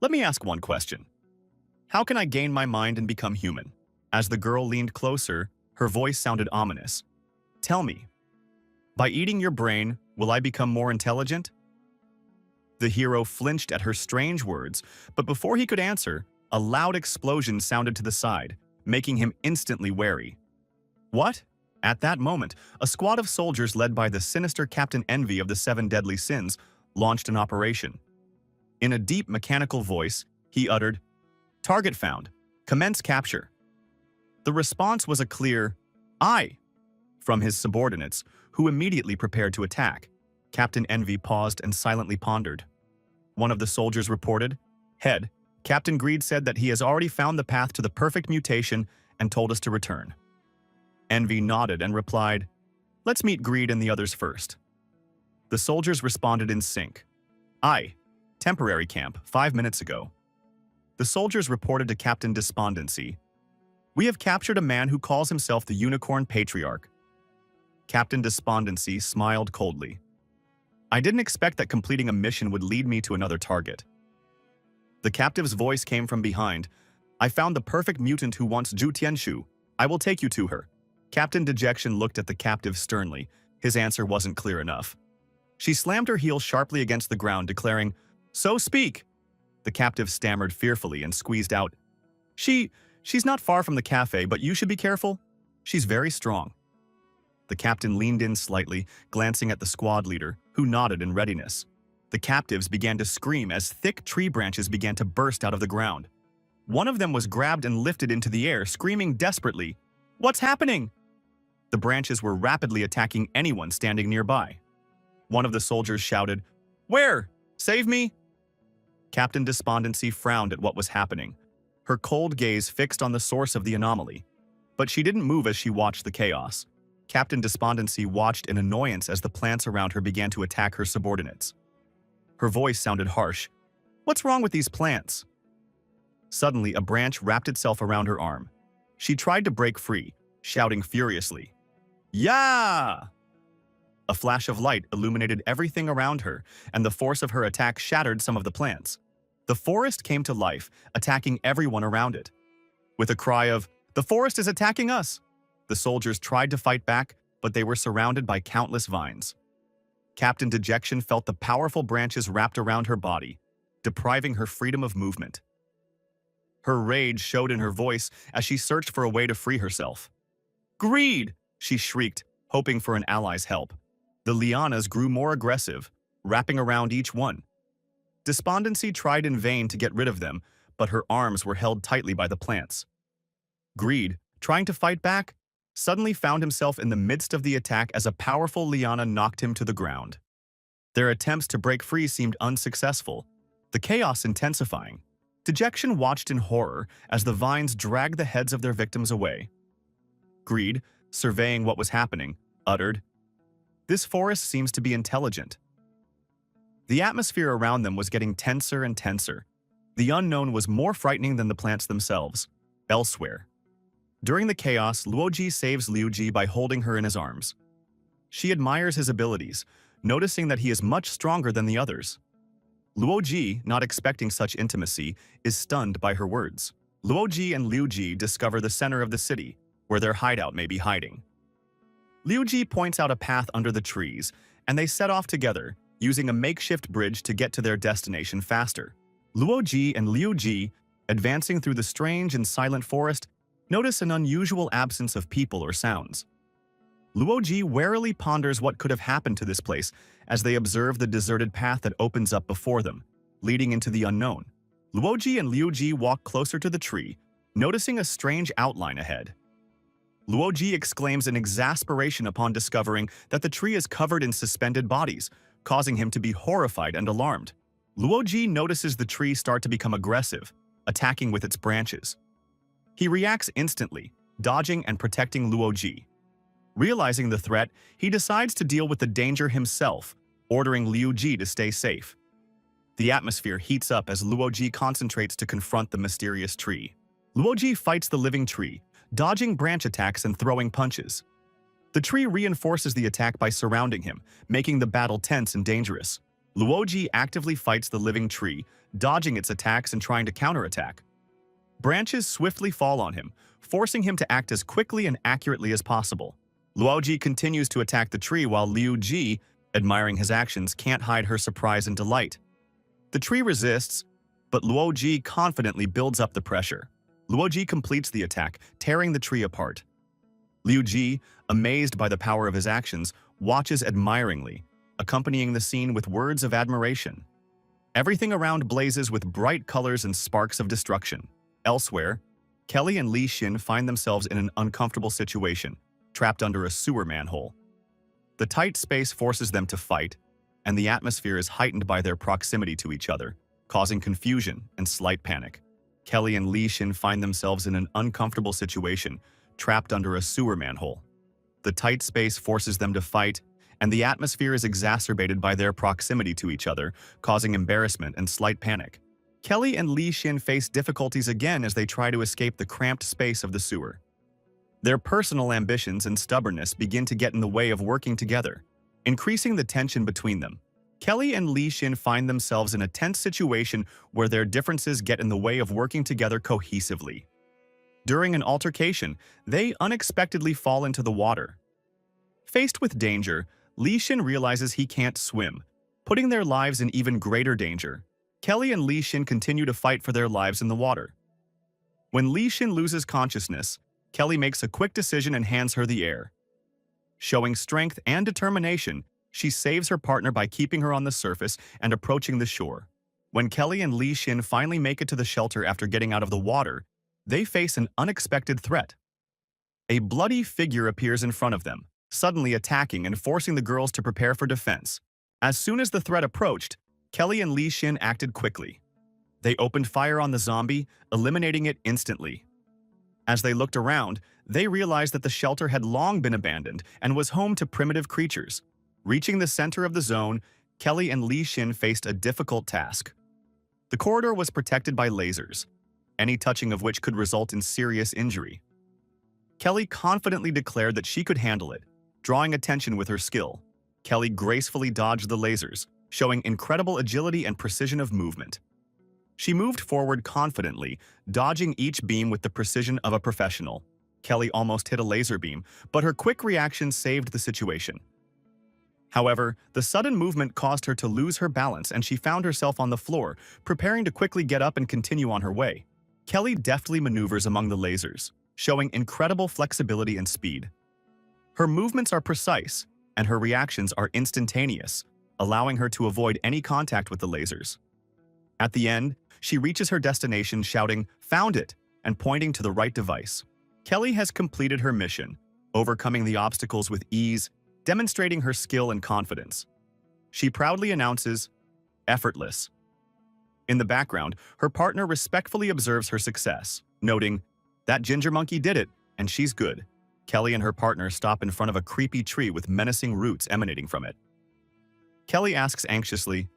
"Let me ask one question. How can I gain my mind and become human?" As the girl leaned closer, her voice sounded ominous. "Tell me, by eating your brain, will I become more intelligent?" The hero flinched at her strange words, but before he could answer, a loud explosion sounded to the side, making him instantly wary. What? At that moment, a squad of soldiers led by the sinister Captain Envy of the Seven Deadly Sins launched an operation. In a deep mechanical voice, he uttered, "Target found. Commence capture." The response was a clear, "Aye," from his subordinates, who immediately prepared to attack. Captain Envy paused and silently pondered. One of the soldiers reported, "Head, Captain Greed said that he has already found the path to the perfect mutation and told us to return." Envy nodded and replied, "Let's meet Greed and the others first." The soldiers responded in sync. "Aye, temporary camp, 5 minutes ago." The soldiers reported to Captain Despondency, "We have captured a man who calls himself the Unicorn Patriarch." Captain Despondency smiled coldly. "I didn't expect that completing a mission would lead me to another target." The captive's voice came from behind. "I found the perfect mutant who wants Zhu Tianshu. I will take you to her." Captain Dejection looked at the captive sternly. His answer wasn't clear enough. She slammed her heel sharply against the ground, declaring, "So speak!" The captive stammered fearfully and squeezed out, She's not far from the cafe, but you should be careful. She's very strong." The captain leaned in slightly, glancing at the squad leader, who nodded in readiness. The captives began to scream as thick tree branches began to burst out of the ground. One of them was grabbed and lifted into the air, screaming desperately, "What's happening?" The branches were rapidly attacking anyone standing nearby. One of the soldiers shouted, "Where? Save me!" Captain Despondency frowned at what was happening, her cold gaze fixed on the source of the anomaly. But she didn't move as she watched the chaos. Captain Despondency watched in annoyance as the plants around her began to attack her subordinates. Her voice sounded harsh. "What's wrong with these plants?" Suddenly, a branch wrapped itself around her arm. She tried to break free, shouting furiously, "Yeah!" A flash of light illuminated everything around her, and the force of her attack shattered some of the plants. The forest came to life, attacking everyone around it. With a cry of, "The forest is attacking us!" the soldiers tried to fight back, but they were surrounded by countless vines. Captain Dejection felt the powerful branches wrapped around her body, depriving her freedom of movement. Her rage showed in her voice as she searched for a way to free herself. "Greed!" she shrieked, hoping for an ally's help. The lianas grew more aggressive, wrapping around each one. Despondency tried in vain to get rid of them, but her arms were held tightly by the plants. Greed, trying to fight back, suddenly found himself in the midst of the attack as a powerful liana knocked him to the ground. Their attempts to break free seemed unsuccessful, the chaos intensifying. Dejection watched in horror as the vines dragged the heads of their victims away. Greed, surveying what was happening, uttered, "This forest seems to be intelligent." The atmosphere around them was getting tenser and tenser. The unknown was more frightening than the plants themselves. Elsewhere, during the chaos, Luoji saves Liuji by holding her in his arms. She admires his abilities, noticing that he is much stronger than the others. Luoji, not expecting such intimacy, is stunned by her words. Luoji and Liuji discover the center of the city, where their hideout may be hiding. Liuji points out a path under the trees, and they set off together, using a makeshift bridge to get to their destination faster. Luoji and Liuji, advancing through the strange and silent forest, notice an unusual absence of people or sounds. Luoji warily ponders what could have happened to this place as they observe the deserted path that opens up before them, leading into the unknown. Luoji and Liuji walk closer to the tree, noticing a strange outline ahead. Luoji exclaims in exasperation upon discovering that the tree is covered in suspended bodies, causing him to be horrified and alarmed. Luoji notices the tree start to become aggressive, attacking with its branches. He reacts instantly, dodging and protecting Luoji. Realizing the threat, he decides to deal with the danger himself, ordering Liu Ji to stay safe. The atmosphere heats up as Luo Ji concentrates to confront the mysterious tree. Luo Ji fights the living tree, dodging branch attacks and throwing punches. The tree reinforces the attack by surrounding him, making the battle tense and dangerous. Luo Ji actively fights the living tree, dodging its attacks and trying to counterattack. Branches swiftly fall on him, forcing him to act as quickly and accurately as possible. Luo Ji continues to attack the tree while Liu Ji, admiring his actions, can't hide her surprise and delight. The tree resists, but Luo Ji confidently builds up the pressure. Luo Ji completes the attack, tearing the tree apart. Liu Ji, amazed by the power of his actions, watches admiringly, accompanying the scene with words of admiration. Everything around blazes with bright colors and sparks of destruction. Elsewhere, Kelly and Li Xin find themselves in an uncomfortable situation, trapped under a sewer manhole. The tight space forces them to fight, and the atmosphere is heightened by their proximity to each other, causing confusion and slight panic. Kelly and Li Xin find themselves in an uncomfortable situation, trapped under a sewer manhole. The tight space forces them to fight, and the atmosphere is exacerbated by their proximity to each other, causing embarrassment and slight panic. Kelly and Li Xin face difficulties again as they try to escape the cramped space of the sewer. Their personal ambitions and stubbornness begin to get in the way of working together, increasing the tension between them. Kelly and Li Xin find themselves in a tense situation where their differences get in the way of working together cohesively. During an altercation, they unexpectedly fall into the water. Faced with danger, Li Xin realizes he can't swim, putting their lives in even greater danger. Kelly and Li Xin continue to fight for their lives in the water. When Li Xin loses consciousness, Kelly makes a quick decision and hands her the air. Showing strength and determination, she saves her partner by keeping her on the surface and approaching the shore. When Kelly and Li Xin finally make it to the shelter after getting out of the water, they face an unexpected threat. A bloody figure appears in front of them, suddenly attacking and forcing the girls to prepare for defense. As soon as the threat approached, Kelly and Li Xin acted quickly. They opened fire on the zombie, eliminating it instantly. As they looked around, they realized that the shelter had long been abandoned and was home to primitive creatures. Reaching the center of the zone, Kelly and Li Xin faced a difficult task. The corridor was protected by lasers, any touching of which could result in serious injury. Kelly confidently declared that she could handle it, drawing attention with her skill. Kelly gracefully dodged the lasers, showing incredible agility and precision of movement. She moved forward confidently, dodging each beam with the precision of a professional. Kelly almost hit a laser beam, but her quick reaction saved the situation. However, the sudden movement caused her to lose her balance and she found herself on the floor, preparing to quickly get up and continue on her way. Kelly deftly maneuvers among the lasers, showing incredible flexibility and speed. Her movements are precise, and her reactions are instantaneous, allowing her to avoid any contact with the lasers. At the end, she reaches her destination shouting, "Found it!" and pointing to the right device. Kelly has completed her mission, overcoming the obstacles with ease, demonstrating her skill and confidence. She proudly announces, "Effortless." In the background, her partner respectfully observes her success, noting, "That ginger monkey did it, and she's good." Kelly and her partner stop in front of a creepy tree with menacing roots emanating from it. Kelly asks anxiously,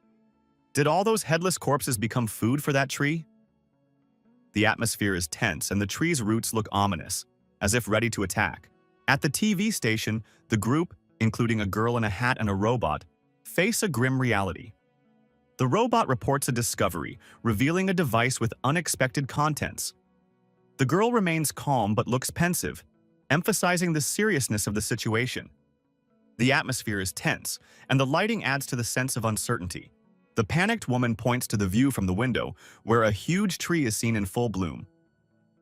"Did all those headless corpses become food for that tree?" The atmosphere is tense and the tree's roots look ominous, as if ready to attack. At the TV station, the group, including a girl in a hat and a robot, face a grim reality. The robot reports a discovery, revealing a device with unexpected contents. The girl remains calm but looks pensive, emphasizing the seriousness of the situation. The atmosphere is tense, and the lighting adds to the sense of uncertainty. The panicked woman points to the view from the window, where a huge tree is seen in full bloom.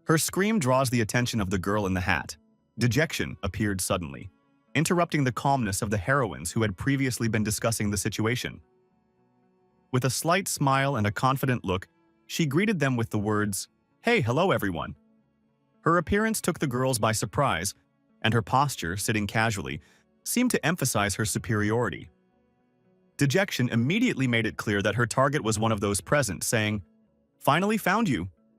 Her scream draws the attention of the girl in the hat. Dejection appeared suddenly, interrupting the calmness of the heroines who had previously been discussing the situation. With a slight smile and a confident look, she greeted them with the words, "Hey, hello everyone." Her appearance took the girls by surprise, and her posture, sitting casually, seemed to emphasize her superiority. Dejection immediately made it clear that her target was one of those present, saying, "Finally found you.